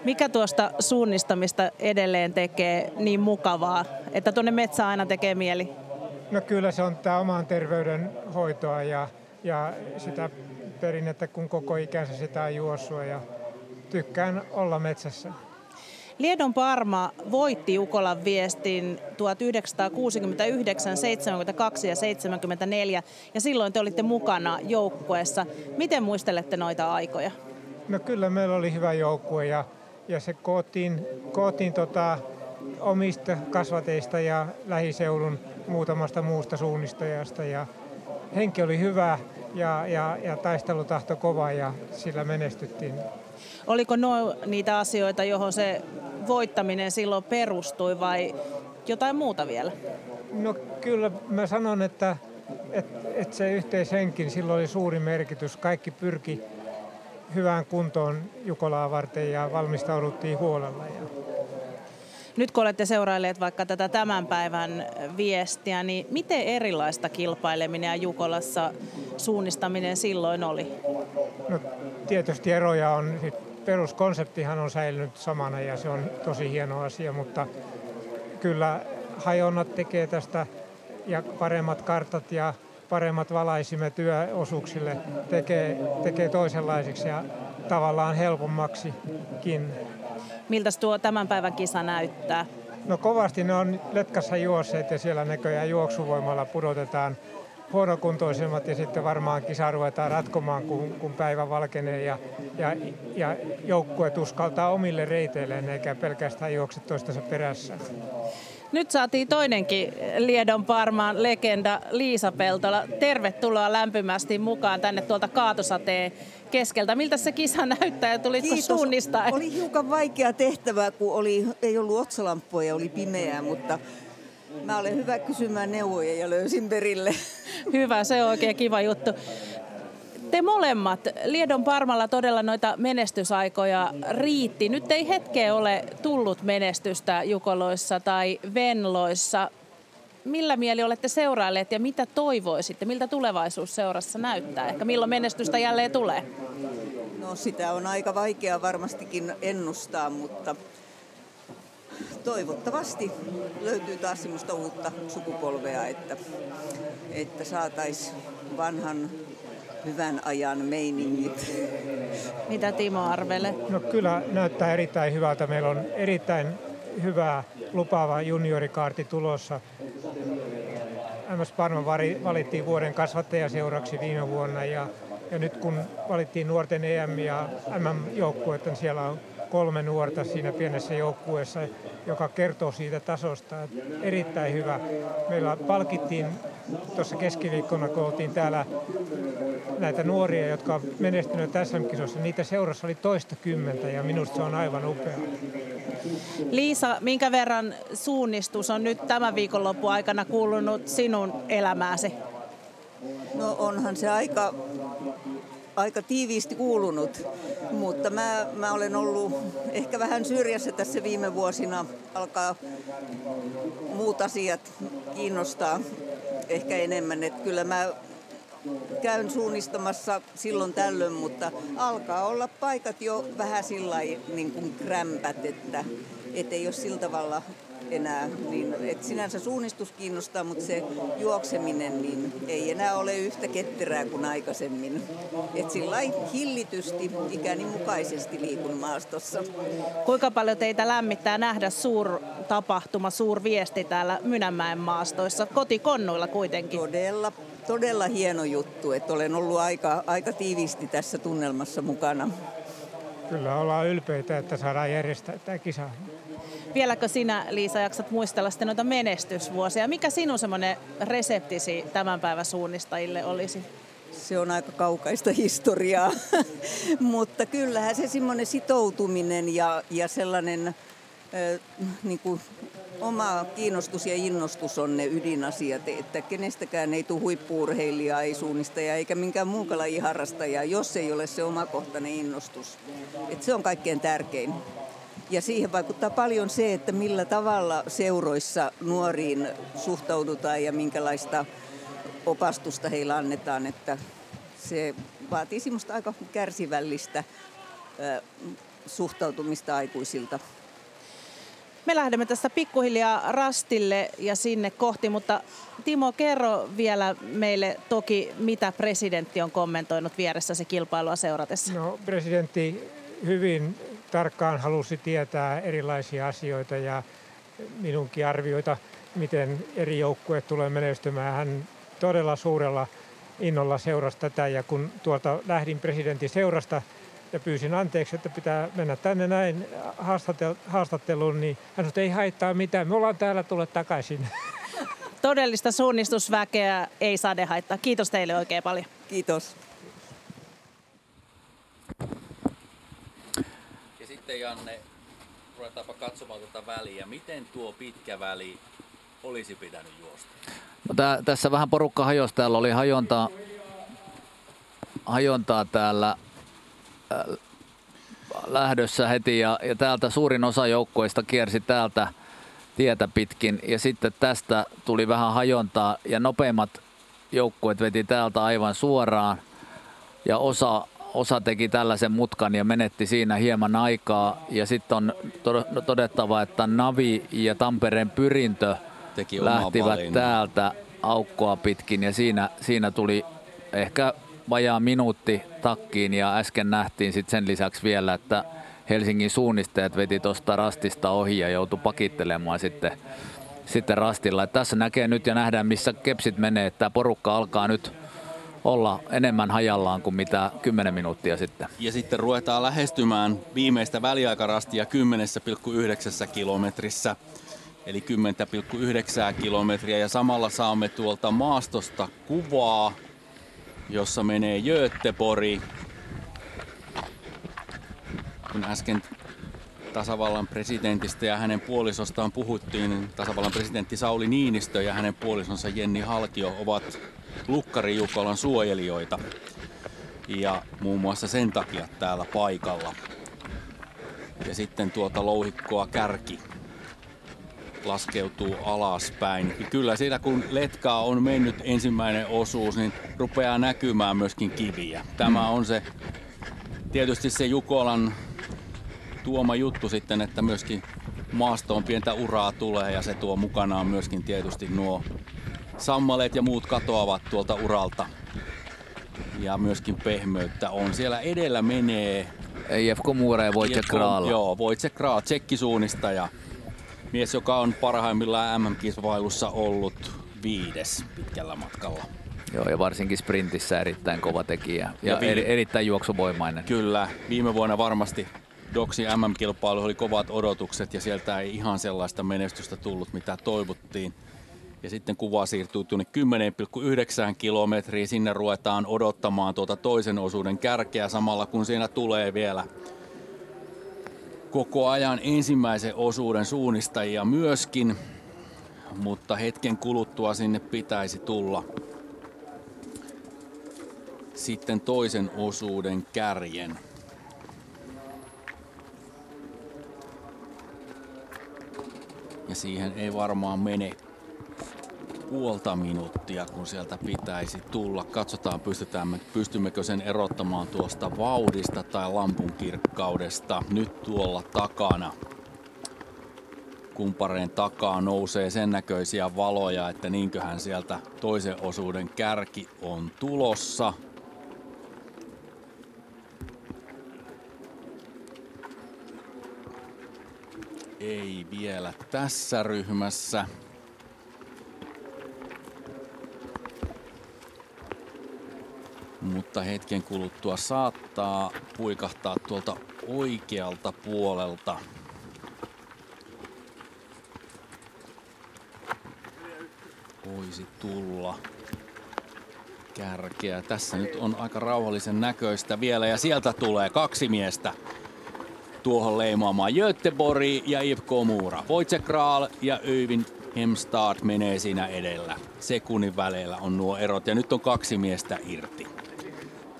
A: Mikä tuosta suunnistamista edelleen tekee niin mukavaa, että tuonne metsään aina tekee mieli?
Z: No kyllä se on tämä oman terveyden hoitoa ja sitä perinnettä, kun koko ikänsä sitä on juossut ja tykkään olla metsässä.
A: Liedon Parma voitti Jukolan viestin 1969, 72 ja 74 ja silloin te olitte mukana joukkueessa. Miten muistelette noita aikoja?
Z: No kyllä meillä oli hyvä joukkue ja se koottiin omista kasvateista ja lähiseudun muutamasta muusta suunnistajasta ja henki oli hyvä ja taistelutahto kova ja sillä menestyttiin.
A: Oliko niitä asioita, johon se voittaminen silloin perustui vai jotain muuta vielä?
Z: No kyllä mä sanon, että se yhteishenki silloin oli suuri merkitys. Kaikki pyrki hyvään kuntoon Jukolaa varten ja valmistauduttiin huolella.
A: Nyt kun olette seurailleet vaikka tätä tämän päivän viestiä, niin miten erilaista kilpaileminen ja Jukolassa suunnistaminen silloin oli?
Z: No tietysti eroja on. Peruskonseptihan on säilynyt samana ja se on tosi hieno asia, mutta kyllä hajonnat tekee tästä ja paremmat kartat ja paremmat valaisimet yöosuuksille tekee toisenlaisiksi ja tavallaan helpommaksikin.
A: Miltäs tuo tämän päivän kisa näyttää?
Z: No kovasti ne on Letkassa juosseet ja siellä näköjään juoksuvoimalla pudotetaan huonokuntoisemmat ja sitten varmaan kisa ruvetaan ratkomaan, kun päivä valkenee ja joukkueet uskaltaa omille reiteilleen eikä pelkästään juokse toistensa perässä.
A: Nyt saatiin toinenkin Liedon Parmaan legenda Liisa Peltola. Tervetuloa lämpimästi mukaan tänne tuolta kaatosateen keskeltä. Miltä se kisa näyttää ja tulitko suunnistaa?
D: Oli hiukan vaikea tehtävä, kun ei ollut otsalamppuja ja oli pimeää, mutta mä olen hyvä kysymään neuvoja ja löysin perille.
A: Hyvä, se on oikein kiva juttu. Te molemmat, Liedon Parmalla todella noita menestysaikoja riitti. Nyt ei hetkeä ole tullut menestystä Jukoloissa tai Venloissa. Millä mieli olette seurailleet ja mitä toivoisitte? Miltä tulevaisuus seurassa näyttää? Ehkä milloin menestystä jälleen tulee?
D: No sitä on aika vaikea varmastikin ennustaa, mutta toivottavasti löytyy taas semmoista uutta sukupolvea, että saataisiin vanhan hyvän ajan meiningit.
A: Mitä Timo arvelee?
Z: No kyllä näyttää erittäin hyvältä. Meillä on erittäin hyvä lupaava juniorikaarti tulossa. MS Parma valittiin vuoden kasvattajaseuraksi viime vuonna ja nyt kun valittiin nuorten EM- ja MM-joukkueet, niin siellä on 3 nuorta siinä pienessä joukkueessa, joka kertoo siitä tasosta. Erittäin hyvä. Meillä palkittiin tuossa keskiviikkona, kun oltiin täällä näitä nuoria, jotka on menestyneet SM-kisossa. Niitä seurassa oli toistakymmentä ja minusta se on aivan upea.
A: Liisa, minkä verran suunnistus on nyt tämän viikonlopun aikana kuulunut sinun elämääsi?
D: No onhan se aika tiiviisti kuulunut, mutta mä olen ollut ehkä vähän syrjässä tässä viime vuosina. Alkaa muut asiat kiinnostaa ehkä enemmän. Että kyllä mä käyn suunnistamassa silloin tällöin, mutta alkaa olla paikat jo vähän sillai niin kuin krämpät, että ei ole sillä tavalla enää, niin, että sinänsä suunnistus kiinnostaa, mutta se juokseminen niin ei enää ole yhtä ketterää kuin aikaisemmin. Että sillai hillitysti, ikäni mukaisesti liikun maastossa.
A: Kuinka paljon teitä lämmittää nähdä suurtapahtuma, suurviesti täällä Mynämäen maastoissa, kotikonnuilla kuitenkin?
D: Todella hieno juttu, että olen ollut aika tiiviisti tässä tunnelmassa mukana.
Z: Kyllä ollaan ylpeitä, että saadaan järjestää tämä kisa.
A: Vieläkö sinä, Liisa, jaksat muistella sitten noita menestysvuosia? Mikä sinun semmoinen reseptisi tämän päivän suunnistajille olisi?
D: Se on aika kaukaista historiaa, mutta kyllähän se semmoinen sitoutuminen ja sellainen niin kuin oma kiinnostus ja innostus on ne ydinasiat, että kenestäkään ei tule huippu-urheilijaa, ei suunnistajaa eikä minkään muukaan lajin harrastajaa, jos ei ole se omakohtainen innostus. Että se on kaikkein tärkein. Ja siihen vaikuttaa paljon se, että millä tavalla seuroissa nuoriin suhtaudutaan ja minkälaista opastusta heille annetaan, että se vaatii semmoista aika kärsivällistä suhtautumista aikuisilta.
A: Me lähdemme tästä pikkuhiljaa rastille ja sinne kohti, mutta Timo, kerro vielä meille toki, mitä presidentti on kommentoinut vieressäsi kilpailua seuratessa.
Z: No, presidentti hyvin tarkkaan halusi tietää erilaisia asioita ja minunkin arvioita, miten eri joukkueet tulee menestymään. Hän todella suurella innolla seurasi tätä ja kun tuolta lähdin presidentin seurasta ja pyysin anteeksi, että pitää mennä tänne näin haastatteluun, niin hän sanoi, että ei haittaa mitään, me ollaan täällä tulleet takaisin.
A: Todellista suunnistusväkeä ei sade haittaa. Kiitos teille oikein paljon.
D: Kiitos.
J: Ja sitten Janne, ruvetaanpa katsomaan tuota väliä. Miten tuo pitkä väli olisi pitänyt juosta?
M: No tässä vähän porukka hajosi. Täällä oli hajontaa täällä lähdössä heti ja täältä suurin osa joukkueista kiersi täältä tietä pitkin ja sitten tästä tuli vähän hajontaa ja nopeimmat joukkueet veti täältä aivan suoraan ja osa teki tällaisen mutkan ja menetti siinä hieman aikaa ja sitten on todettava, että Navi ja Tampereen Pyrintö lähtivät täältä
C: aukkoa pitkin ja siinä tuli ehkä vajaa minuutti takkiin ja äsken nähtiin sitten sen lisäksi vielä, että Helsingin suunnistajat veti tuosta rastista ohi ja joutui pakittelemaan sitten rastilla. Et tässä näkee nyt ja nähdään, missä kepsit menee, että tämä porukka alkaa nyt olla enemmän hajallaan kuin mitä 10 minuuttia sitten.
J: Ja sitten ruvetaan lähestymään viimeistä väliaikarastia 10,9 kilometrissä, eli 10,9 kilometriä. Ja samalla saamme tuolta maastosta kuvaa, jossa menee Göteborg. Kun äsken tasavallan presidentistä ja hänen puolisostaan puhuttiin, niin tasavallan presidentti Sauli Niinistö ja hänen puolisonsa Jenni Halkio ovat Lukkari Jukolan suojelijoita. Ja muun muassa sen takia täällä paikalla. Ja sitten tuota louhikkoa Kärki laskeutuu alaspäin. Ja kyllä siinä kun letkaa on mennyt ensimmäinen osuus, niin rupeaa näkymään myöskin kiviä. Tämä on se tietysti se Jukolan tuoma juttu sitten, että myöskin maastoon pientä uraa tulee ja se tuo mukanaan myöskin tietysti nuo sammaleet ja muut katoavat tuolta uralta. Ja myöskin pehmeyttä on. Siellä edellä menee
C: IFK Mura ja Wojciech Kral.
J: Joo, Wojciech Kral, tsekkisuunnistaja. Mies, joka on parhaimmillaan MM-kilpailussa ollut 5. pitkällä matkalla.
C: Joo, ja varsinkin sprintissä erittäin kova tekijä ja erittäin juoksuvoimainen.
J: Kyllä, viime vuonna varmasti Doxin MM-kilpailu oli kovat odotukset ja sieltä ei ihan sellaista menestystä tullut, mitä toivottiin. Ja sitten kuva siirtyy tuonne 10,9 kilometriä. Sinne ruvetaan odottamaan tuota toisen osuuden kärkeä samalla kun siinä tulee vielä koko ajan ensimmäisen osuuden suunnistajia myöskin. Mutta hetken kuluttua sinne pitäisi tulla sitten toisen osuuden kärjen. Ja siihen ei varmaan mene puolta minuuttia, kun sieltä pitäisi tulla. Katsotaan, pystymmekö sen erottamaan tuosta vauhdista tai lampun kirkkaudesta. Nyt tuolla takana, kumpareen takaa nousee sen näköisiä valoja, että niinköhän sieltä toisen osuuden kärki on tulossa. Ei vielä tässä ryhmässä. Mutta hetken kuluttua saattaa puikahtaa tuolta oikealta puolelta. Voisi tulla kärkeä. Tässä nyt on aika rauhallisen näköistä vielä ja sieltä tulee 2 miestä tuohon leimaamaan. Göteborg ja IFK Mura. Wojciech Kral ja Öyvind Hemstad menee siinä edellä. Sekunnin väleillä on nuo erot ja nyt on 2 miestä irti.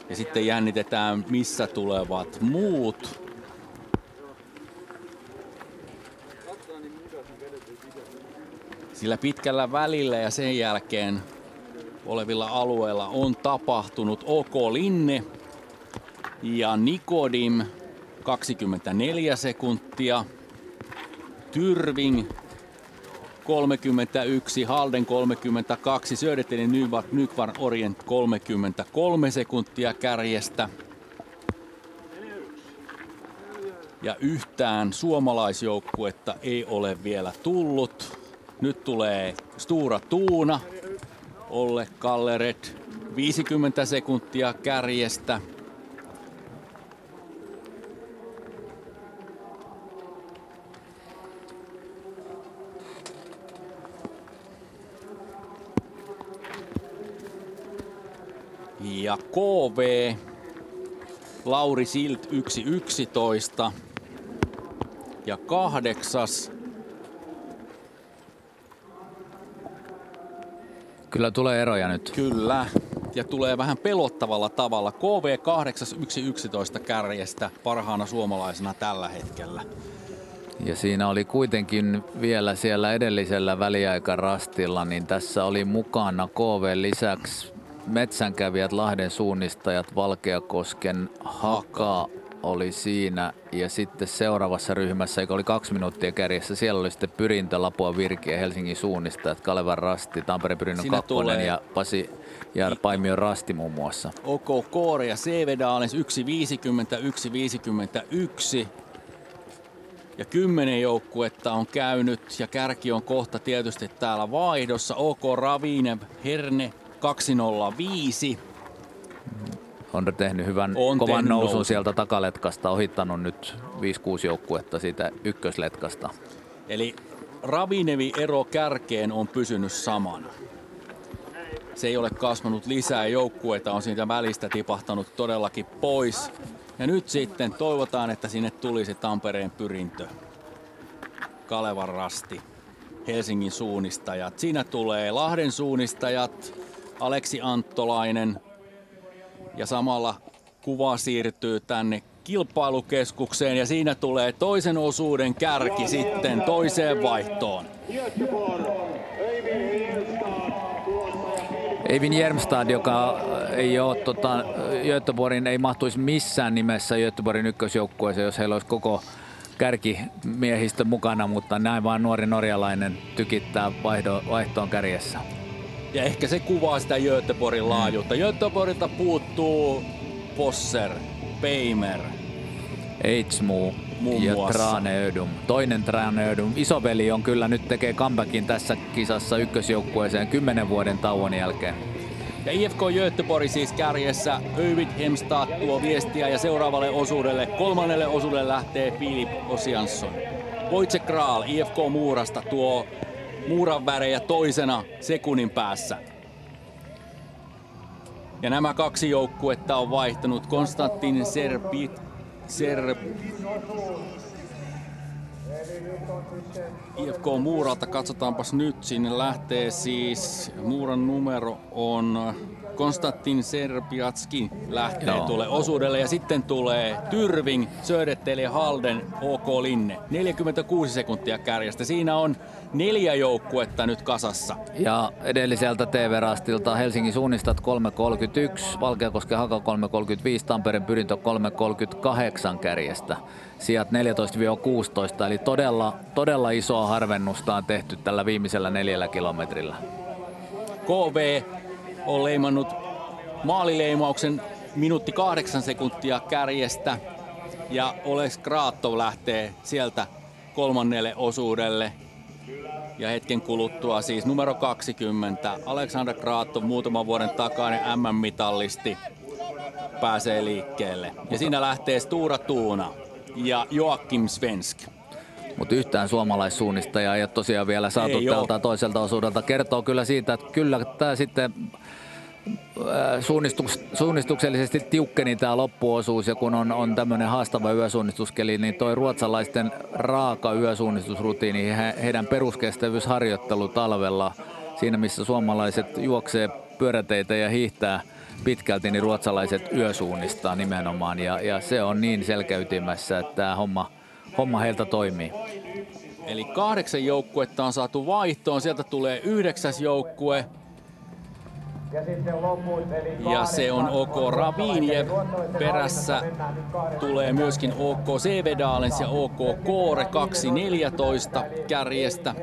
J: Ja sitten jännitetään, missä tulevat muut. Sillä pitkällä välillä ja sen jälkeen olevilla alueilla on tapahtunut OK Linne ja Nikodim 24 sekuntia. Tyrving 31, Halden 32, Södertälje Nykvarn Orient 33 sekuntia kärjestä. Ja yhtään suomalaisjoukkuetta ei ole vielä tullut. Nyt tulee Stura Tuuna, Olle Kalleret 50 sekuntia kärjestä. Ja KV, Lauri Silt 1.11 ja 8.
C: Kyllä tulee eroja nyt.
J: Kyllä, ja tulee vähän pelottavalla tavalla. KV 8 1.11 kärjestä parhaana suomalaisena tällä hetkellä.
C: Ja siinä oli kuitenkin vielä siellä edellisellä väliaikarastilla, niin tässä oli mukana KV lisäksi metsänkävijät, Lahden suunnistajat, Valkeakosken Haka,
M: oli siinä ja sitten seuraavassa ryhmässä, joka oli 2 minuuttia kärjessä, siellä oli sitten Pyrintö, Lapua, Virki ja Helsingin suunnistajat, Kalevan Rasti, Tampereen Pyrinnön kakkonen ja Pasi ja Paimion Rasti muun muassa.
J: OK Koore ja CV-Daalens 1.50, 1.51. Ja 10 joukkuetta on käynyt ja kärki on kohta tietysti täällä vaihdossa. OK Ravine, Herne 2.05.
M: On tehnyt hyvän kovan nousun sieltä takaletkasta, ohittanut nyt 5-6 joukkuetta siitä ykkösletkasta.
J: Eli Ravinevi ero kärkeen on pysynyt samana. Se ei ole kasvanut lisää, joukkueita on siitä välistä tipahtanut todellakin pois. Ja nyt sitten toivotaan, että sinne tulisi Tampereen Pyrintö, Kalevan Rasti, Helsingin suunnistajat. Siinä tulee Lahden suunnistajat, Aleksi Anttolainen ja samalla kuva siirtyy tänne kilpailukeskukseen ja siinä tulee toisen osuuden kärki sitten toiseen vaihtoon.
M: Eivin Jermstad, joka ei ole Göteborgin, ei mahtuisi missään nimessä Göteborgin ykkösjoukkueeseen, jos heillä olisi koko kärkimiehistö mukana, mutta näin vaan nuori norjalainen tykittää vaihtoon kärjessä.
J: Ja ehkä se kuvaa sitä Göteborgin laajuutta. Göteborgilta puuttuu Posser, Peimer,
M: Eidsmo ja Traneödum. Toinen Traneödum. Isoveli on kyllä nyt tekee comebackin tässä kisassa ykkösjoukkueeseen 10 vuoden tauon jälkeen.
J: Ja IFK Göteborg siis kärjessä. Öyvind Hemstad tuo viestiä ja seuraavalle osuudelle, 3. osuudelle lähtee Filip Osiansson. Wojciech Kral IFK Muurasta tuo Muuran värejä toisena sekunnin päässä. Ja nämä 2 joukkuetta on vaihtanut. Konstantin IFK Muuralta, katsotaanpas nyt, sinne lähtee siis, Muuran numero on Konstantin Serbiatski lähtee tuolle osuudelle ja sitten tulee Tyrving, Södertälje ja Halden, OK Linne. 46 sekuntia kärjestä. Siinä on 4 joukkuetta nyt kasassa.
M: Ja edelliseltä TV-rastilta Helsingin suunnistat 3.31, Valkeakosken Haka 3.35, Tampereen Pyrintö 3.38 kärjestä. Sijat 14-16, eli todella isoa harvennusta on tehty tällä viimeisellä 4 kilometrillä.
J: KV on leimannut maalileimauksen minuutti 8 sekuntia kärjestä ja Oleks Kraatov lähtee sieltä 3. osuudelle. Ja hetken kuluttua siis numero 20, Alexander Kraatov, muutaman vuoden takainen MM-mitallisti, pääsee liikkeelle. Ja siinä lähtee Stura Tuuna ja Joakim Svensk.
M: Mutta yhtään suomalaissuunnistajaa ei ole tosiaan vielä saatu tältä toiselta osuudelta. Kertoo kyllä siitä, että kyllä tämä sitten suunnistuksellisesti tiukkeni tämä loppuosuus, ja kun on tämmöinen haastava yösuunnistuskeli, niin toi ruotsalaisten raaka yösuunnistusrutiini, heidän peruskestävyysharjoittelu talvella, siinä missä suomalaiset juoksee pyöräteitä ja hiihtää pitkälti, niin ruotsalaiset yösuunnistaa nimenomaan, ja se on niin selkäytimässä, että tämä homma heiltä toimii.
J: Eli 8 joukkuetta on saatu vaihtoon, sieltä tulee 9. joukkue. Ja se on OK Raviniev. Perässä tulee myöskin OK CV-Daalens ja OK Koore 2.14 kärjestä.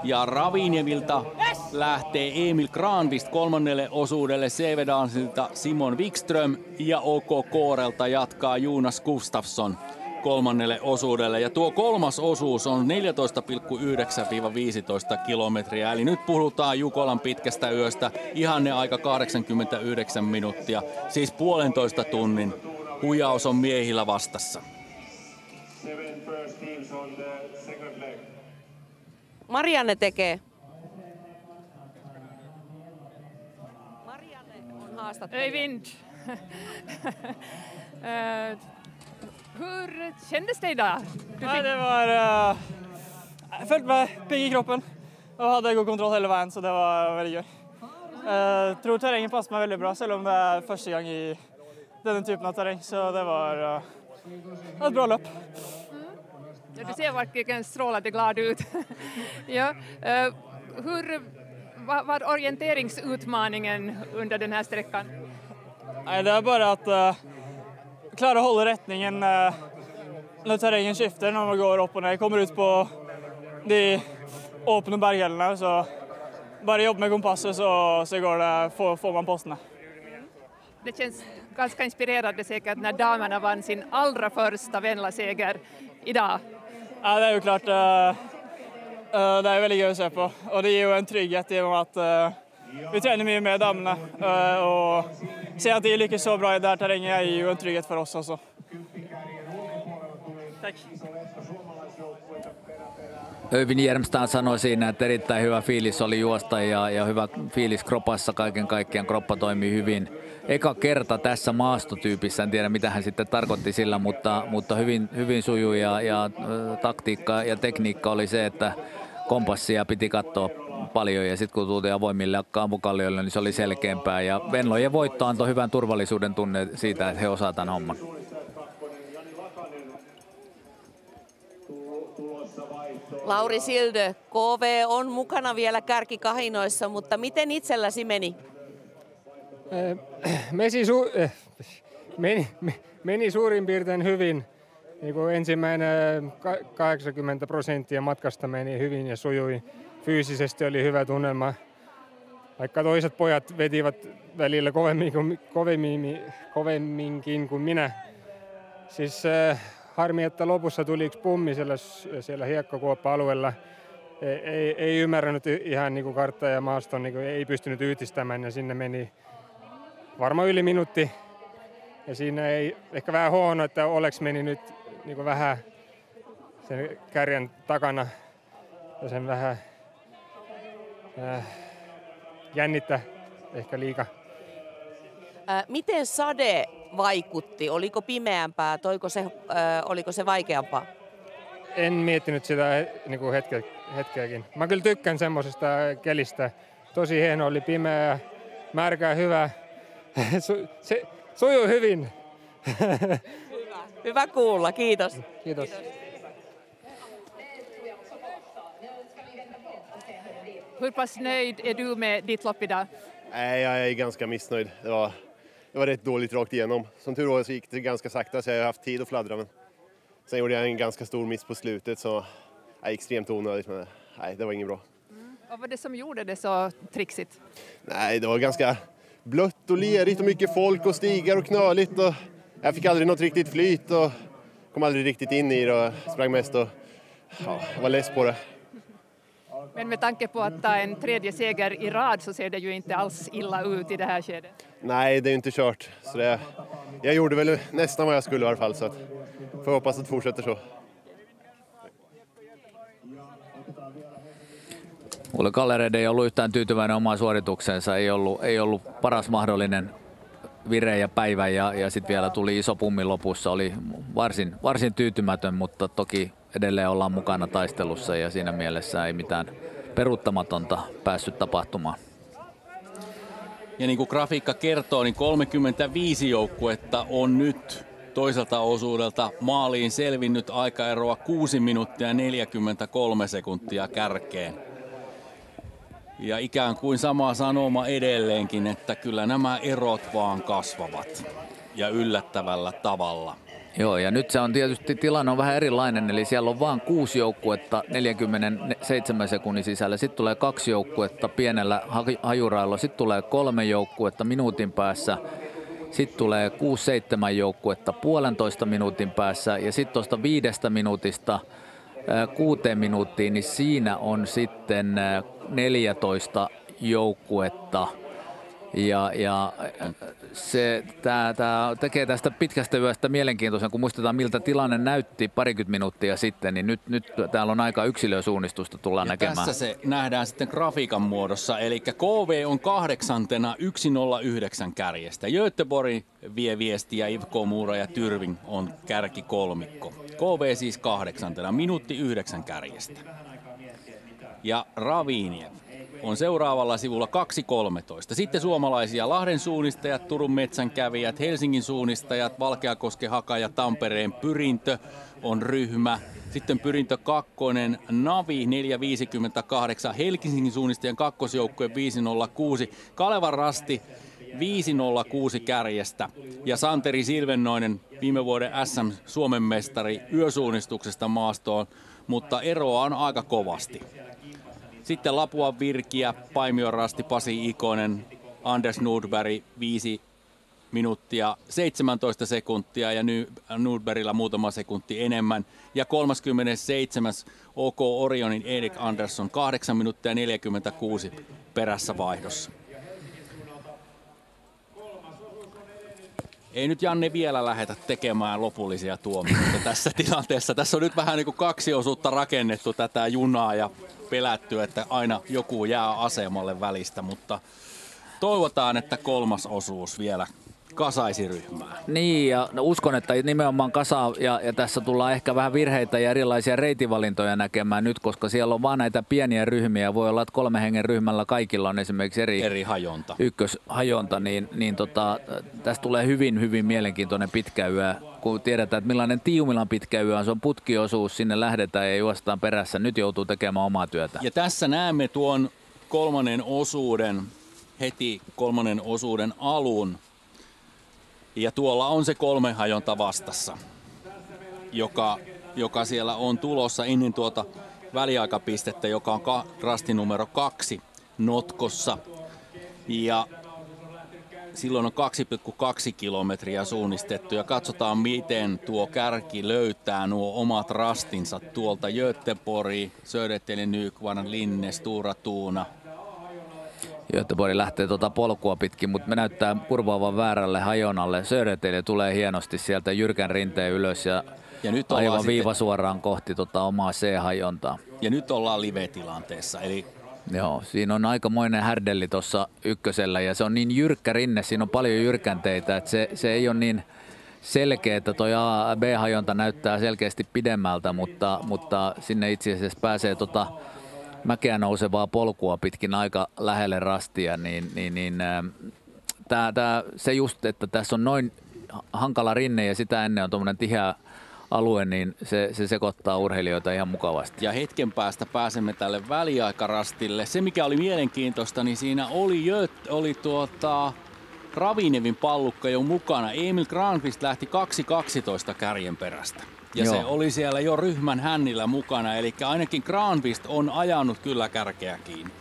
J: Ja Ravinievilta lähtee Emil Granqvist 3. osuudelle, CV-Dalensilta Simon Wikström ja OK Koorelta jatkaa Jonas Gustafsson 3. osuudelle. Ja tuo 3. osuus on 14,9-15 kilometriä. Eli nyt puhutaan Jukolan pitkästä yöstä. Ihanne aika 89 minuuttia. Siis 1,5 tunnin huijaus on miehillä vastassa.
E: Marianne tekee. Marianne on haastattelija.
H: Öyvind. Hur kändes det idag?
O: Ja, det var... jag följde med pigg i kroppen och hade god kontroll hela vägen, så det var väldigt kul. Jag tror terrängen passar mig väldigt bra, även om det är första gången i den typen av terräng, så det var ett bra lopp.
H: Ja, du ser verkligen strålande glad ut. Ja, hur var orienteringsutmaningen under den här sträckan?
O: Nej, det är bara att klara att hålla rättningen när terrängen skiftar när man går upp och ner. Kommer ut på de öppna berghällorna så bara jobba med kompassen så går det, får man posterna.
H: Det känns ganska inspirerande säkert när damerna vann sin allra första Venla-seger idag.
O: Ja, det är ju klart. Det är väldigt kul att se på. Och det ger ju en trygghet i och med att vi tränar mycket med damerna. Och se att de lyckas så bra i där terrängen är ju en trygghet för oss också. Tack.
C: Öyvind Jermstad sanoi siinä, että erittäin hyvä fiilis oli juosta ja hyvä fiilis kropassa kaiken kaikkiaan. Kroppa toimii hyvin. Eka kerta tässä maastotyypissä, en tiedä mitä hän sitten tarkoitti sillä, mutta hyvin sujui ja taktiikka ja tekniikka oli se, että kompassia piti katsoa paljon ja sitten kun tultiin avoimille ampukallioille, niin se oli selkeämpää. Ja Venlojen voitto antoi hyvän turvallisuuden tunne siitä, että he osaavat tämän homman.
E: Lauri Sildö, KV on mukana vielä kärkikahinoissa, mutta miten itselläsi meni?
Z: Meni suurin piirtein hyvin. Niin kuin ensimmäinen 80% matkasta meni hyvin ja sujui. Fyysisesti oli hyvä tunnelma. Vaikka toiset pojat vetivät välillä kovemminkin kuin minä. Siis harmi, että lopussa tuli yksi pummi siellä hiekkakuoppa-alueella. Ei ymmärränyt ihan niin kuin karttaa ja maaston, niin kuin ei pystynyt yhdistämään ja sinne meni varmaan yli minuutti. Ja siinä ei ehkä vähän huono, että Oleks meni nyt niin kuin vähän sen kärjen takana ja sen vähän jännittää ehkä liikaa.
E: Miten sade vaikutti? Oliko pimeämpää? Oliko se vaikeampaa?
Z: En miettinyt sitä niin kuin hetkeäkin. Mä kyllä tykkään semmoisesta kelistä. Tosi hieno, oli pimeä, märkää, hyvä. Se sujuu hyvin.
E: Hyvä kuulla, kiitos.
Z: Kiitos.
H: Hur pass nöjd är du med ditt lopp idag?
B: Nej, jag är ganska missnöjd. Det var rätt dåligt rakt igenom. Som tur var så gick det ganska sakta så jag har haft tid att fladdra. Men sen gjorde jag en ganska stor miss på slutet så det är extremt onödigt. Men nej, det var inget bra.
H: Vad var det som gjorde det så trixigt?
B: Nej, det var ganska blött och lerigt och mycket folk och stigar och knöligt. Och jag fick aldrig något riktigt flyt och kom aldrig riktigt in i det och sprang mest och jag var less på det.
H: Men med tanke på att ta en tredje seger i rad så ser det ju inte alls illa ut i det här skedet.
B: Nej, det är inte kört. Så jag gjorde väl nästan vad jag skulle i alla fall. Så att, får hoppas att det fortsätter så.
C: Ole Gallereid ei ollut yhtään tyytyväinen omaan suoritukseensa. Ei ollut paras mahdollinen vire ja päivä ja sitten vielä tuli iso pummi lopussa. Oli varsin tyytymätön, mutta toki edelleen ollaan mukana taistelussa ja siinä mielessä ei mitään peruuttamatonta päässyt tapahtumaan.
J: Ja niin kuin grafiikka kertoo, niin 35 joukkuetta on nyt toiselta osuudelta maaliin selvinnyt, aikaeroa 6 minuuttia 43 sekuntia kärkeen. Ja ikään kuin sama sanoma edelleenkin, että kyllä nämä erot vaan kasvavat ja yllättävällä tavalla.
C: Joo, ja nyt se on tietysti, tilanne on vähän erilainen, eli siellä on vain 6 joukkuetta 47 sekunnin sisällä. Sitten tulee 2 joukkuetta pienellä hajurailla, sitten tulee 3 joukkuetta minuutin päässä. Sitten tulee 6-7 joukkuetta 1,5 minuutin päässä ja sitten tuosta 5 minuutista 6 minuuttiin, niin siinä on sitten 14 joukkuetta. Ja tämä tekee tästä pitkästä yöstä mielenkiintoisen, kun muistetaan miltä tilanne näytti parikymmentä minuuttia sitten, niin nyt täällä on aika yksilösuunnistusta tullaan näkemään.
J: Tässä se nähdään sitten grafiikan muodossa, eli KV on 8. 109 kärjestä. Göteborg vie viestiä, Ivko Muura ja Tyrving on kärkikolmikko. KV siis 8. minuutti 9 kärjestä. Ja Raviniev on seuraavalla sivulla 2.13. Sitten suomalaisia Lahden suunnistajat, Turun metsänkävijät, Helsingin suunnistajat, Valkeakosken Haka ja Tampereen Pyrintö on ryhmä. Sitten Pyrintö 2, Navi 4.58, Helsingin suunnistajien kakkosjoukkue 5.06, Kalevan Rasti 5.06 kärjestä ja Santeri Silvennoinen, viime vuoden SM Suomen mestari yösuunnistuksesta maastoon, mutta eroa on aika kovasti. Sitten Lapuan Virkiä, Paimion Rasti, Pasi Ikonen, Anders Nordberg 5 minuuttia 17 sekuntia ja Nordbergillä muutama sekunti enemmän. Ja 37. OK Orionin Erik Andersson 8 minuuttia 46 perässä vaihdossa. Ei nyt Janne vielä lähetä tekemään lopullisia tuomioita tässä tilanteessa. Tässä on nyt vähän niin kuin 2 osuutta rakennettu tätä junaa ja pelätty, että aina joku jää asemalle välistä, mutta toivotaan, että 3. osuus vielä kasaisi ryhmää.
M: Niin, ja uskon, että nimenomaan kasaa, ja tässä tullaan ehkä vähän virheitä ja erilaisia reitivalintoja näkemään nyt, koska siellä on vaan näitä pieniä ryhmiä. Voi olla, että 3 hengen ryhmällä kaikilla on esimerkiksi eri hajonta. Ykköshajonta, niin tästä tulee hyvin, hyvin mielenkiintoinen pitkä yö. Kun tiedetään, että millainen Tiumilan pitkä yö on, se on putkiosuus, sinne lähdetään ja juostaan perässä. Nyt joutuu tekemään omaa työtä.
J: Ja tässä näemme tuon 3. osuuden, heti 3. osuuden alun. Ja tuolla on se 3 hajonta vastassa, joka siellä on tulossa ennen tuota väliaikapistettä, joka on rasti numero 2 notkossa. Ja silloin on 2,2 kilometriä suunnistettu ja katsotaan, miten tuo kärki löytää nuo omat rastinsa tuolta Göteborg, Södertälje, Nykvarn, Linne, Stora Tuuna.
M: Göteborg lähtee polkua pitkin, mutta me näyttää kurvaavan väärälle hajonalle. Södertälje tulee hienosti sieltä jyrkän rinteen ylös ja nyt aivan viivasuoraan kohti omaa C-hajontaa.
J: Ja nyt ollaan live-tilanteessa, eli
M: joo, siinä on aikamoinen härdelli tuossa ykkösellä ja se on niin jyrkkä rinne, siinä on paljon jyrkänteitä, että se ei ole niin selkeä, että toi A- B-hajonta näyttää selkeästi pidemmältä, mutta sinne itse asiassa pääsee mäkeä nousevaa polkua pitkin aika lähelle rastia, niin se just, että tässä on noin hankala rinne ja sitä ennen on tuommoinen tiheä alue, niin se sekoittaa urheilijoita ihan mukavasti.
J: Ja hetken päästä pääsemme tälle väliaikarastille. Se mikä oli mielenkiintoista, niin siinä oli Ravinevin pallukka jo mukana. Emil Granqvist lähti 2.12 kärjen perästä. Ja se oli siellä jo ryhmän hännillä mukana, eli ainakin Granqvist on ajanut kyllä kärkeä kiinni.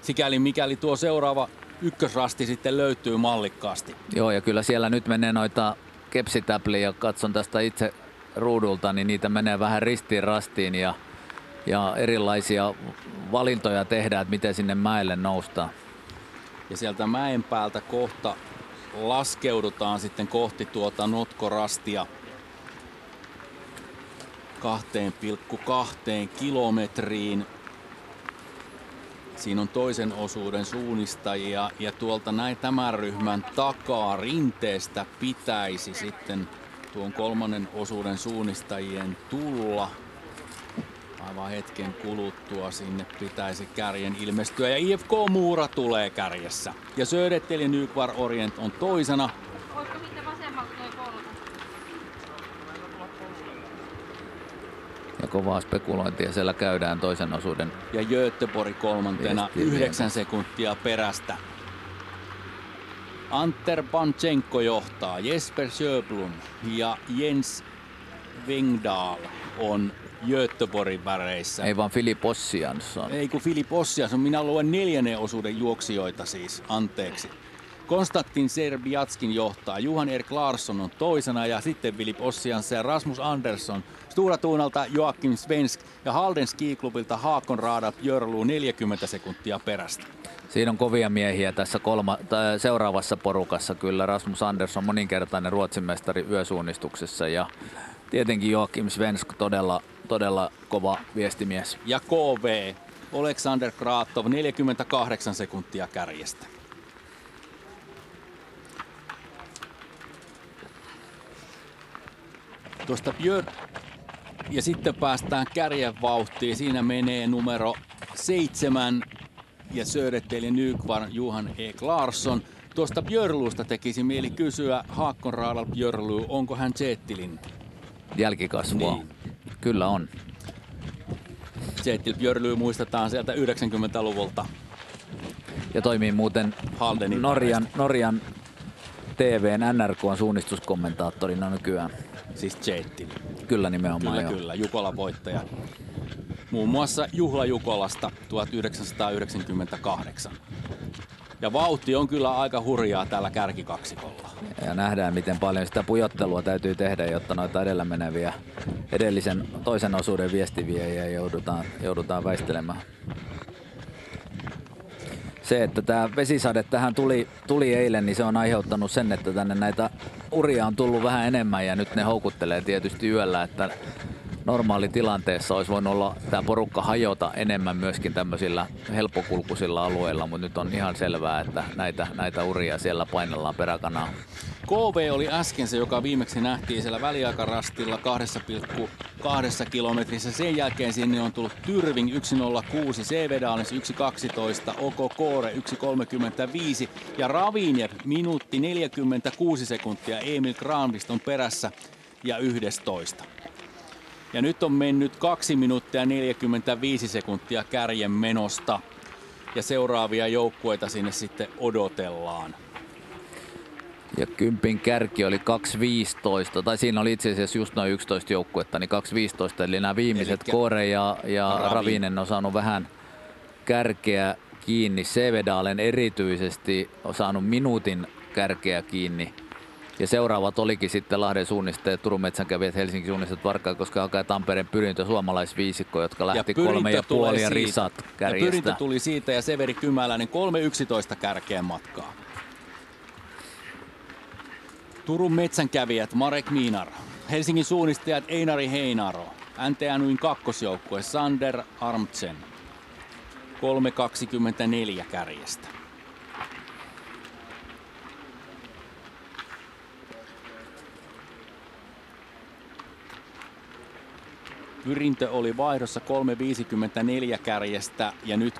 J: Sikäli mikäli tuo seuraava ykkösrasti sitten löytyy mallikkaasti.
M: Joo, ja kyllä siellä nyt menee noita kepsitäpliä, ja katson tästä itse ruudulta, niin niitä menee vähän ristiin rastiin ja erilaisia valintoja tehdään, että miten sinne mäelle noustaan.
J: Ja sieltä mäen päältä kohta laskeudutaan sitten kohti tuota notkorastia 2,2 kilometriin. Siinä on toisen osuuden suunnistajia ja tuolta näin tämän ryhmän takaa rinteestä pitäisi sitten tuon 3. osuuden suunnistajien tulla. Aivan hetken kuluttua sinne pitäisi kärjen ilmestyä ja IFK Muura tulee kärjessä. Ja Södertälje Nykvarn Orient on toisena.
G: Olisiko sitten vasemmalta toi polku?
M: Ja kovaa spekulointia siellä käydään toisen osuuden.
J: Ja Göteborg 3. 9 sekuntia perästä. Anter Panchenko johtaa, Jesper Sjöblom ja Jens Wengdahl on Göteborgin väreissä.
M: Ei vaan Filip Ossiansson.
J: Ei kun Filip Ossiansson, minä luen 4. osuuden juoksijoita siis, anteeksi. Konstantin Serbiatskin johtaa, Johan Erik Larsson on toisena ja sitten Filip Ossiansson ja Rasmus Andersson. Stora Tuunalta Joakim Svensk ja Halden Skiklubilta Haakon Raada Björlu 40 sekuntia perästä.
M: Siinä on kovia miehiä tässä seuraavassa porukassa kyllä. Rasmus Andersson moninkertainen ruotsinmestari yösuunnistuksessa ja tietenkin Joakim Svensk todella kova viestimies.
J: Ja KV Alexander Kratov 48 sekuntia kärjestä. Tuosta ja sitten päästään kärjen vauhtiin. Siinä menee numero 7 ja Södertälje Nykvarn Johan Erik Larsson. Tuosta Björlusta tekisi mieli kysyä Haakon Raadal Björlu, onko hän Zettilin
M: jälkikasvua? Niin. Kyllä on.
J: Zettil Björlu muistetaan sieltä 90-luvulta.
M: Ja toimii muuten Norjan TV:n NRK:n suunnistuskommentaattorina nykyään.
J: Siis Jeitti.
M: Kyllä nimenomaan.
J: Kyllä, Jukolan voittaja. Muun muassa Juhla Jukolasta 1998. Ja vauhti on kyllä aika hurjaa tällä kärkikaksikolla.
M: Ja nähdään, miten paljon sitä pujottelua täytyy tehdä, jotta noita edellä meneviä edellisen toisen osuuden viestiviejiä joudutaan väistelemään. Se, että tämä vesisade tähän tuli eilen, niin se on aiheuttanut sen, että tänne näitä uria on tullut vähän enemmän ja nyt ne houkuttelee tietysti yöllä, että normaalitilanteessa olisi voinut olla tämä porukka hajota enemmän myöskin tämmöisillä helppokulkuisilla alueilla, mutta nyt on ihan selvää, että näitä uria siellä painellaan peräkanaa.
J: KV oli äsken se, joka viimeksi nähtiin siellä väliaikarastilla 2,2 kilometrissä. Sen jälkeen sinne on tullut Tyrving 1.06, Sevedalens 1.12, OK Koore 1.35 ja Ravinev minuutti 46 sekuntia. Emil Granqvist on perässä ja 11. Ja nyt on mennyt 2 minuuttia 45 sekuntia kärjen menosta ja seuraavia joukkueita sinne sitten odotellaan.
M: Ja kympin kärki oli 2.15, tai siinä oli itse asiassa just noin 11 joukkuetta, niin 2.15, eli nämä viimeiset Koore ja Ravinen on saanut vähän kärkeä kiinni. Sevedalen erityisesti on saanut minuutin kärkeä kiinni. Ja seuraavat olikin sitten Lahden suunnistajat, Turun metsänkävijät, Helsingin suunnistajat, Varkakoska ja Tampereen Pyrintö, suomalaisviisikko, jotka lähti 3,5 ja Risat kärjestä.
J: Ja Pyrintö tuli siitä ja Severi Kymäläinen 3.11 kärkeen matkaa. Turun metsänkävijät Marek Minar, Helsingin suunnistajat Einari Heinaro, NTNY:n kakkosjoukkue Sander Armtsen 3.24 kärjestä. Pyrintö oli vaihdossa 3.54 kärjestä ja nyt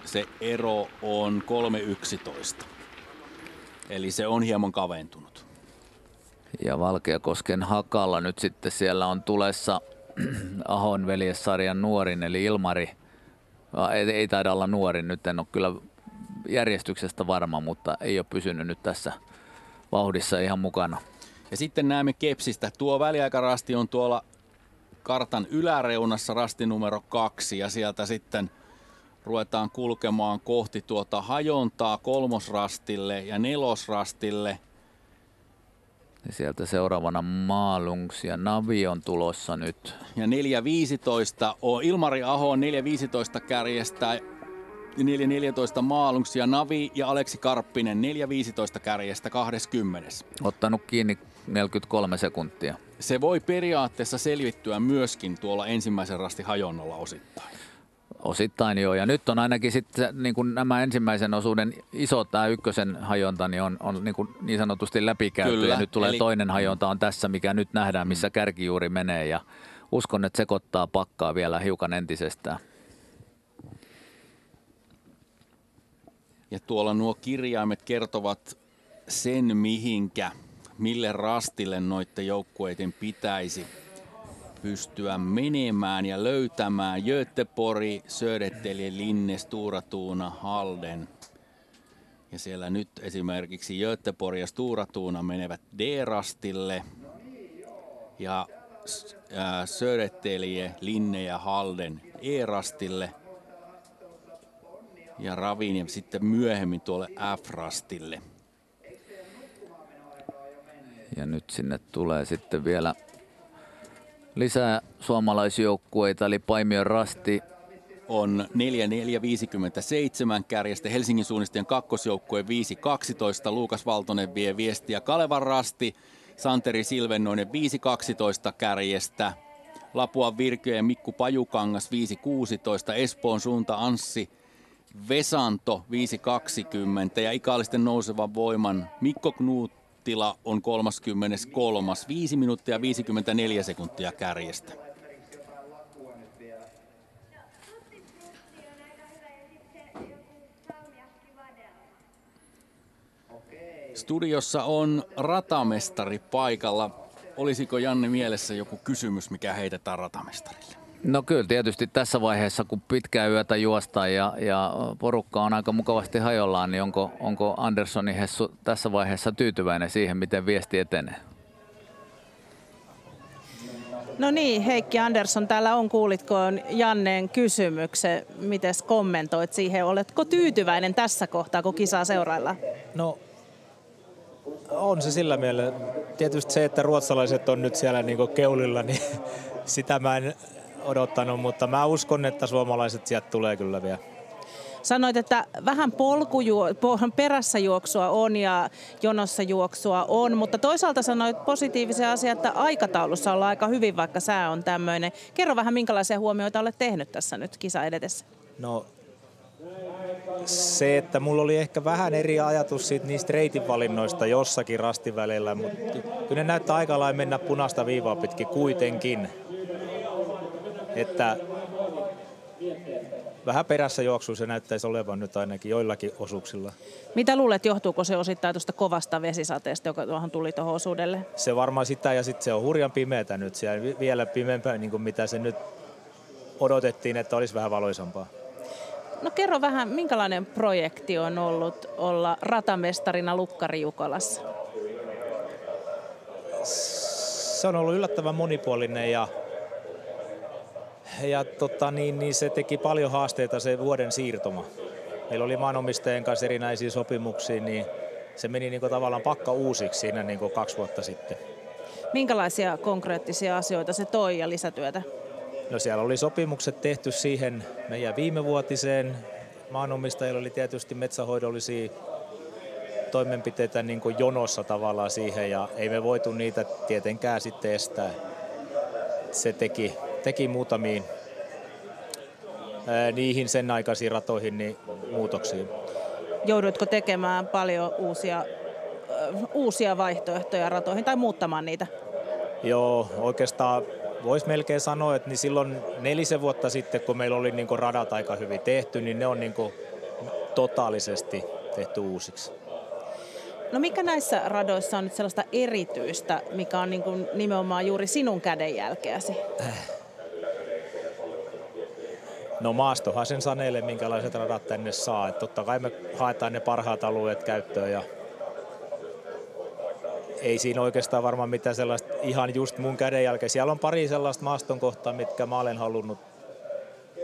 J: se ero on 3.11. Eli se on hieman kaventunut.
M: Ja Valkeakosken Hakalla nyt sitten siellä on tulessa Ahon veljessarjan nuorin eli Ilmari. Ei taida olla nuorin, nyt en ole kyllä järjestyksestä varma, mutta ei ole pysynyt nyt tässä vauhdissa ihan mukana.
J: Ja sitten näemme Kepsistä. Tuo väliaikarasti on tuolla kartan yläreunassa rasti numero 2 ja sieltä sitten ruvetaan kulkemaan kohti tuota hajontaa kolmosrastille ja nelosrastille.
M: Ja sieltä seuraavana Maalungs ja Navi on tulossa nyt.
J: Ja 4.15 on Ilmari Aho 4.15 kärjestä, 4.14 Maalungs ja Navi ja Aleksi Karppinen 4.15 kärjestä 20.
M: Ottanut kiinni 43 sekuntia.
J: Se voi periaatteessa selvittyä myöskin tuolla ensimmäisen rastin hajonnalla osittain.
M: Osittain joo, ja nyt on ainakin sitten niin kuin nämä ensimmäisen osuuden isot, tämä ykkösen hajonta niin on niin sanotusti läpikäyty. Kyllä, ja nyt tulee toinen hajonta on tässä, mikä nyt nähdään, missä kärki juuri menee, ja uskon, että sekoittaa pakkaa vielä hiukan entisestään.
J: Ja tuolla nuo kirjaimet kertovat sen, mille rastille noiden joukkueiden pitäisi pystyä menemään ja löytämään. Göteborg, Södertälje, Linne, Stora Tuna, Halden. Ja siellä nyt esimerkiksi Göteborg ja Stora Tuna menevät D-rastille. Ja Södertälje, Linne ja Halden E-rastille. Ja Ravin sitten myöhemmin tuolle F-rastille.
M: Ja nyt sinne tulee sitten vielä lisää suomalaisjoukkueita, eli Paimion rasti
J: on 4.4.57 kärjestä. Helsingin suunnistajien kakkosjoukkue 5.12. Luukas Valtonen vie viestiä. Kalevan rasti, Santeri Silvennoinen 5.12 kärjestä. Lapuan Virkö ja Mikku Pajukangas 5.16. Espoon suunta Anssi Vesanto 5.20. Ja Ikaalisten nousevan voiman Mikko Knuuttila on 33. 5 minuuttia 54 sekuntia kärjestä. Studiossa on ratamestari paikalla. Olisiko Janne mielessä joku kysymys, mikä heitetään ratamestarille?
M: No kyllä tietysti tässä vaiheessa, kun pitkää yötä juostaan ja porukka on aika mukavasti hajollaan, niin onko Anderssonin Hessu tässä vaiheessa tyytyväinen siihen, miten viesti etenee?
A: No niin, Heikki Andersson täällä on. Kuulitko Janneen kysymyksen? Mites kommentoit siihen? Oletko tyytyväinen tässä kohtaa, kun kisaa seuraillaan?
F: No on se sillä mielellä. Tietysti se, että ruotsalaiset on nyt siellä niin keulilla, niin sitä mä en odottanut, mutta mä uskon, että suomalaiset sieltä tulee kyllä vielä.
A: Sanoit, että vähän perässä juoksua on ja jonossa juoksua on, mutta toisaalta sanoit positiivisia asia, että aikataulussa ollaan aika hyvin, vaikka sää on tämmöinen. Kerro vähän, minkälaisia huomioita olet tehnyt tässä nyt kisa edetessä?
F: No se, että mulla oli ehkä vähän eri ajatus siitä niistä reitin valinnoista jossakin rastin välillä, mutta kyllä ne näyttää aika lailla mennä punaista viivaa pitkin kuitenkin. Että vähän perässä juoksua se näyttäisi olevan nyt ainakin joillakin osuuksilla.
A: Mitä luulet, johtuuko se osittain tuosta kovasta vesisateesta, joka tuohon tuli tuohon osuudelle?
F: Se varmaan sitä ja sitten se on hurjan pimeätä nyt siellä, vielä pimeämpää niin kuin mitä se nyt odotettiin, että olisi vähän valoisampaa.
A: No kerro vähän, minkälainen projekti on ollut olla ratamestarina Lukkari Jukolassa?
F: Se on ollut yllättävän monipuolinen ja se teki paljon haasteita se vuoden siirtoma. Meillä oli maanomistajien kanssa erinäisiä sopimuksia, niin se meni niin kuin tavallaan pakka uusiksi siinä niin kuin 2 vuotta sitten.
A: Minkälaisia konkreettisia asioita se toi ja lisätyötä?
F: No siellä oli sopimukset tehty siihen meidän viimevuotiseen. Maanomistajilla oli tietysti metsähoidollisia toimenpiteitä niin kuin jonossa tavallaan siihen ja ei me voitu niitä tietenkään sitten estää. Se teki muutamiin niihin sen aikaisiin ratoihin niin muutoksia.
A: Joudutko tekemään paljon uusia vaihtoehtoja ratoihin tai muuttamaan niitä?
F: Joo, oikeastaan voisi melkein sanoa, että niin silloin 4 vuotta sitten, kun meillä oli niin kuin radat aika hyvin tehty, niin ne on niin kuin totaalisesti tehty uusiksi.
A: No mikä näissä radoissa on nyt sellaista erityistä, mikä on niin kuin nimenomaan juuri sinun kädenjälkeäsi?
F: No maastohan sen sanelee, minkälaiset radat tänne saa. Että totta kai me haetaan ne parhaat alueet käyttöön ja ei siinä oikeastaan varmaan mitään sellaista ihan just mun kädenjälkeä. Siellä on pari sellaista maaston kohtaa, mitkä mä olen halunnut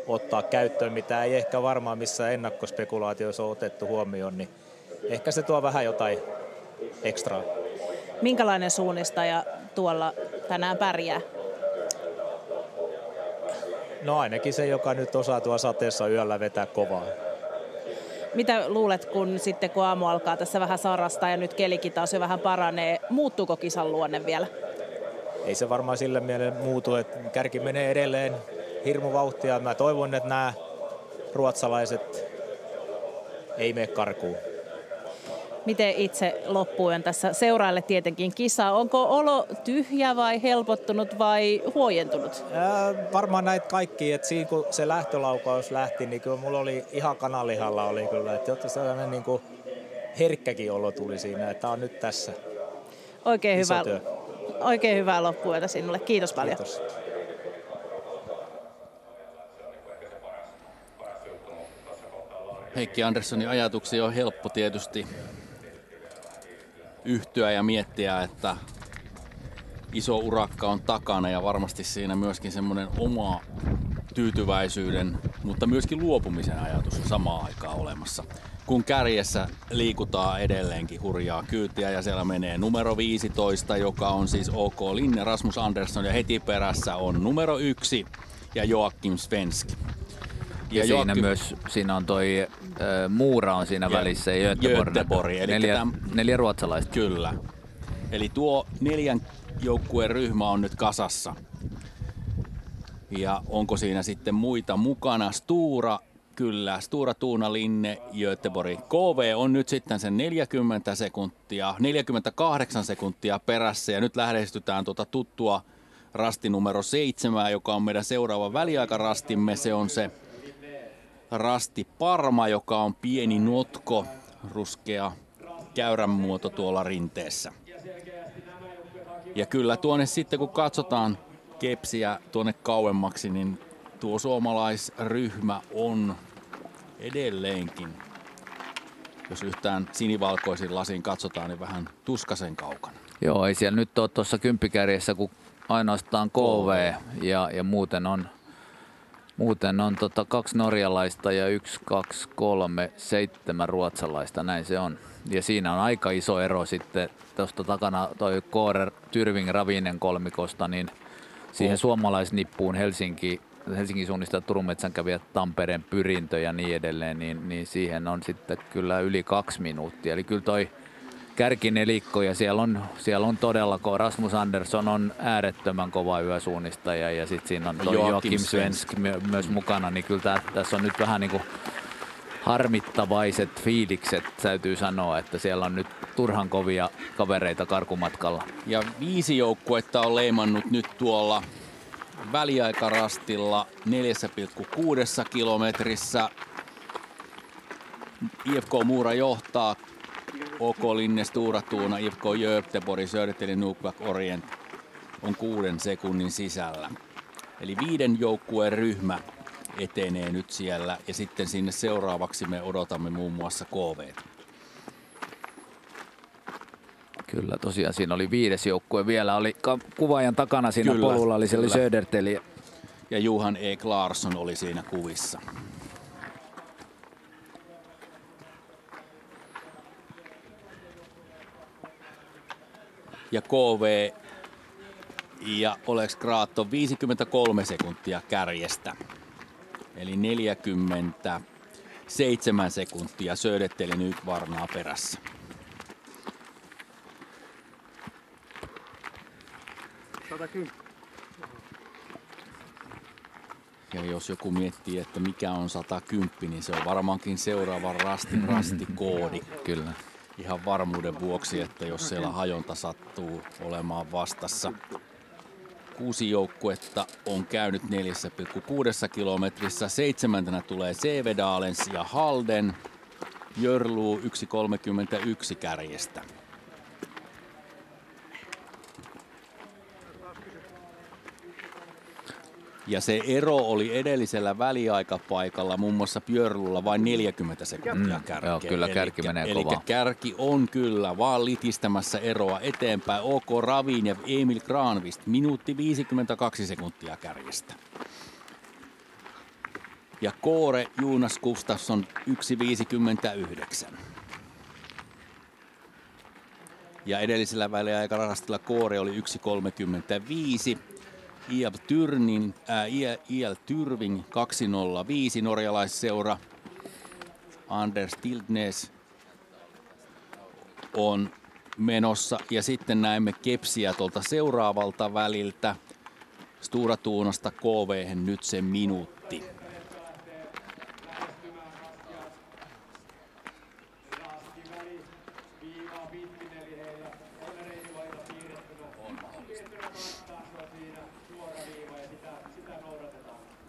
F: ottaa käyttöön, mitä ei ehkä varmaan missään ennakkospekulaatioissa ole otettu huomioon, niin ehkä se tuo vähän jotain ekstraa.
A: Minkälainen suunnistaja tuolla tänään pärjää?
F: No ainakin se, joka nyt osaa tuo sateessa yöllä vetää kovaa.
A: Mitä luulet, kun aamu alkaa tässä vähän sarastaa ja nyt kelikin taas jo vähän paranee, muuttuuko kisan luonne vielä?
F: Ei se varmaan sillä mielellä muutu, että kärki menee edelleen hirmu vauhtia. Mä toivon, että nämä ruotsalaiset ei mene karkuun.
A: Miten itse loppuen tässä seuraalle tietenkin kisaa? Onko olo tyhjä vai helpottunut vai huojentunut?
F: Varmaan näitä kaikki, että siinä kun se lähtölaukaus lähti, niin kyllä mulla oli ihan kananlihalla oli kyllä, että jotta sellainen niin kuin herkkäkin olo tuli siinä, että on nyt tässä.
A: Oikein hyvää loppuyötä sinulle. Kiitos paljon.
F: Kiitos.
J: Heikki Anderssonin ajatuksia on helppo tietysti yhtyä ja miettiä, että iso urakka on takana ja varmasti siinä myöskin semmoinen oma tyytyväisyyden, mutta myöskin luopumisen ajatus samaan aikaan olemassa. Kun kärjessä liikutaan edelleenkin hurjaa kyytiä ja siellä menee numero 15, joka on siis OK Linne, Rasmus Andersson ja heti perässä on numero 1 ja Joakim Svensk.
M: Ja siinä on toi Muura on siinä välissä ja Göteborg. Eli 4 ruotsalaista.
J: Kyllä. Eli tuo 4 joukkueen ryhmä on nyt kasassa. Ja onko siinä sitten muita mukana? Stura, kyllä. Stura, Tuuna, Linne, Göteborg. KV on nyt sitten sen 48 sekuntia perässä. Ja nyt lähestytään tuota tuttua rasti numero 7, joka on meidän seuraava väliaikarastimme. Se on se rasti Parma, joka on pieni notko, ruskea käyrän muoto tuolla rinteessä. Ja kyllä tuonne sitten kun katsotaan kepsiä tuonne kauemmaksi, niin tuo suomalaisryhmä on edelleenkin, jos yhtään sinivalkoisin lasin katsotaan, niin vähän tuskasen kaukana.
M: Joo, ei siellä nyt ole tuossa kymppikärjessä kuin ainoastaan KV ja muuten on 2 norjalaista ja 1, 2, 3, 7 ruotsalaista, näin se on. Ja siinä on aika iso ero sitten tuosta takana toi Kåre Tyrving Ravinen kolmikosta, niin siihen suomalaisnippuun Helsingin suunnista Turun metsänkävijät, Tampereen Pyrintö ja niin edelleen, niin siihen on sitten kyllä yli 2 minuuttia. Eli kyllä toi kärkinelikko ja siellä on todella, Rasmus Andersson on äärettömän kova yösuunnistaja ja sitten siinä on toi Joakim Svensk myös mukana, niin kyllä tässä on nyt vähän niin kuin harmittavaiset fiilikset, täytyy sanoa, että siellä on nyt turhan kovia kavereita karkumatkalla.
J: Ja 5 joukkuetta on leimannut nyt tuolla väliaikarastilla 4,6 kilometrissä. IFK Mora johtaa, OK Linne Stora Tuuna, IFK Göteborg, Södertälje Nukvak Orient on 6 sekunnin sisällä. Eli 5 joukkueen ryhmä etenee nyt siellä ja sitten sinne seuraavaksi me odotamme muun muassa KV:tä.
M: Kyllä, tosiaan siinä oli 5. joukkue vielä, oli kuvaajan takana siinä polulla, oli Södertälje.
J: Ja Johan Ek Larsson oli siinä kuvissa. Ja KV ja Oleks Graato 53 sekuntia kärjestä. Eli 47 sekuntia Södertälje nyt varnaa perässä. Ja jos joku miettii, että mikä on 110, niin se on varmaankin seuraava rastikoodi.
M: Kyllä.
J: Ihan varmuuden vuoksi, että jos siellä hajonta sattuu olemaan vastassa. 6 joukkuetta on käynyt 4,6 kilometrissä. 7. tulee Sevedalens ja Halden. Jörluu 1,31 kärjestä. Ja se ero oli edellisellä väliaikapaikalla, muun muassa Björlulla vain 40 sekuntia kärkeä.
M: Joo, kyllä kärki menee kovaa.
J: Eli kärki on kyllä vaan litistämässä eroa eteenpäin. OK Ravin ja Emil Granqvist, minuutti 52 sekuntia kärjestä. Ja Kåre Jonas Gustafsson 1,59. Ja edellisellä väliaikarastilla Kåre oli 1,35. IL Tyrving 205 norjalaisseura. Anders Tiltnes on menossa ja sitten näemme kepsiä tuolta seuraavalta väliltä. Stora Tuunasta KV:hen nyt se minuutti.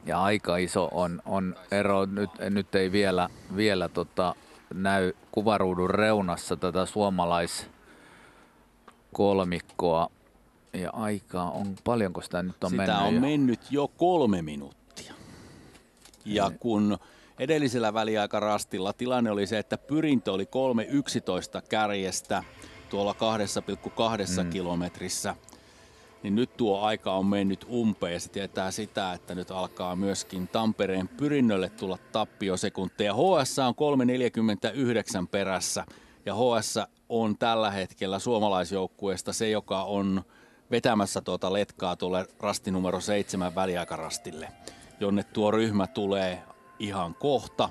M: Ja aika iso on ero. Nyt ei vielä näy kuvaruudun reunassa tätä suomalaiskolmikkoa. Ja aikaa on, paljonko sitä nyt on mennyt?
J: Sitä on mennyt jo 3 minuuttia. Ja kun edellisellä väliaikarastilla tilanne oli se, että Pyrintö oli 3,11 kärjestä tuolla 2,2 kilometrissä, niin nyt tuo aika on mennyt umpeen. Se tietää sitä, että nyt alkaa myöskin Tampereen Pyrinnölle tulla tappiosekunteja. HS on 3,49 perässä ja HS on tällä hetkellä suomalaisjoukkueesta se, joka on vetämässä tuota letkaa tuolle rasti numero 7 väliaikarastille, jonne tuo ryhmä tulee ihan kohta.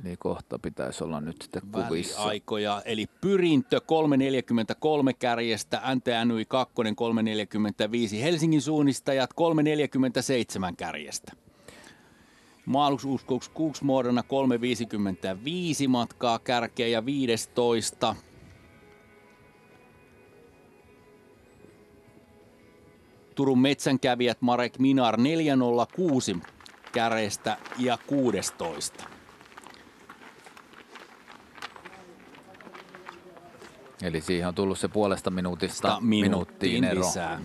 M: Eli kohta pitäisi olla nyt sitten kuvissa.
J: Väliaikoja, eli Pyrintö 3,43 kärjestä, NTNY 2 3,45, Helsingin suunnistajat 3,47 kärjestä. Maalususkoks Kuksmuodona 3,55 matkaa kärkeä ja 15. Turun metsänkävijät Marek Minar 4,06 kärjestä ja 16.
M: Eli siihen on tullut se puolesta minuutista minuuttiin ero.
J: Lisää.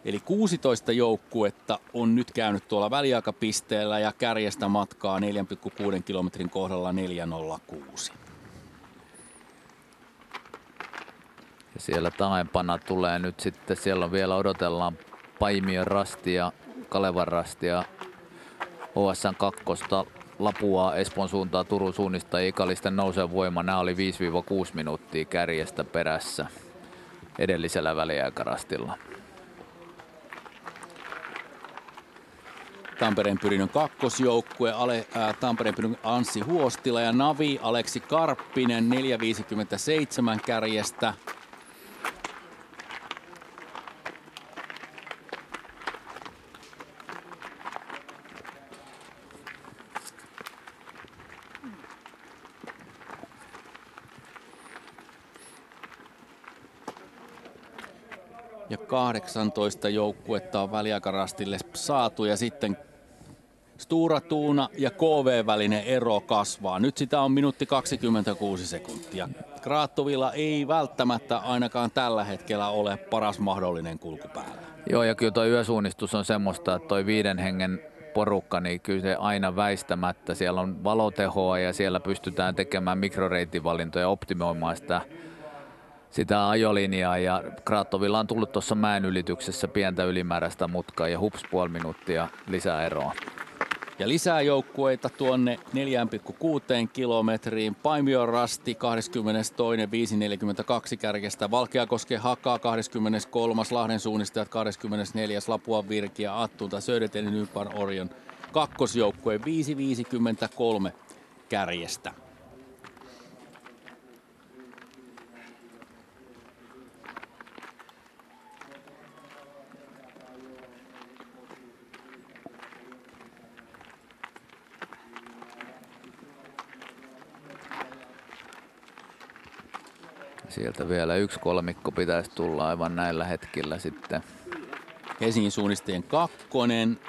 J: Eli 16 joukkuetta on nyt käynyt tuolla väliaikapisteellä ja kärjestä matkaa 4,6 kilometrin kohdalla 4.06.
M: Ja siellä taempana tulee nyt sitten, siellä on vielä odotellaan Paimion rasti ja Kalevan rasti ja OSN 2 Lapua Espoon suuntaan Turun suunnista ja Ikalisten nousee voima. Nämä oli 5-6 minuuttia kärjestä perässä edellisellä väliaikarastilla.
J: Tampereen Pyrinnön kakkosjoukkue, Tampereen Pyrinnön Anssi Huostila ja Navi Aleksi Karppinen 4.57 kärjestä. Ja 18 joukkuetta on väliaikarastille saatu ja sitten Stora Tuuna ja KV välinen ero kasvaa. Nyt sitä on minuutti 26 sekuntia. Kraatovilla ei välttämättä ainakaan tällä hetkellä ole paras mahdollinen kulku päällä.
M: Joo, ja kyllä tuo yösuunnistus on semmoista, että toi 5 hengen porukka, niin kyllä se aina väistämättä. Siellä on valotehoa ja siellä pystytään tekemään mikroreittivalintoja ja optimoimaan sitä ajolinjaa. Ja Kraatovilla on tullut tuossa mäen ylityksessä pientä ylimääräistä mutkaa ja hups, puoli minuuttia lisää eroa.
J: Ja lisää joukkueita tuonne 4,6 kilometriin. Paimion rasti 22.5.42 kärkestä. Valkeakosken Haka 23. Lahden suunnistajat 24. Lapuan Virki ja Attunta Södertälje Nykvarn Orion kakkosjoukkue 5.53 kärjestä.
M: Sieltä vielä yksi kolmikko pitäisi tulla aivan näillä hetkillä sitten.
J: Helsingin suunnistajien kakkonen,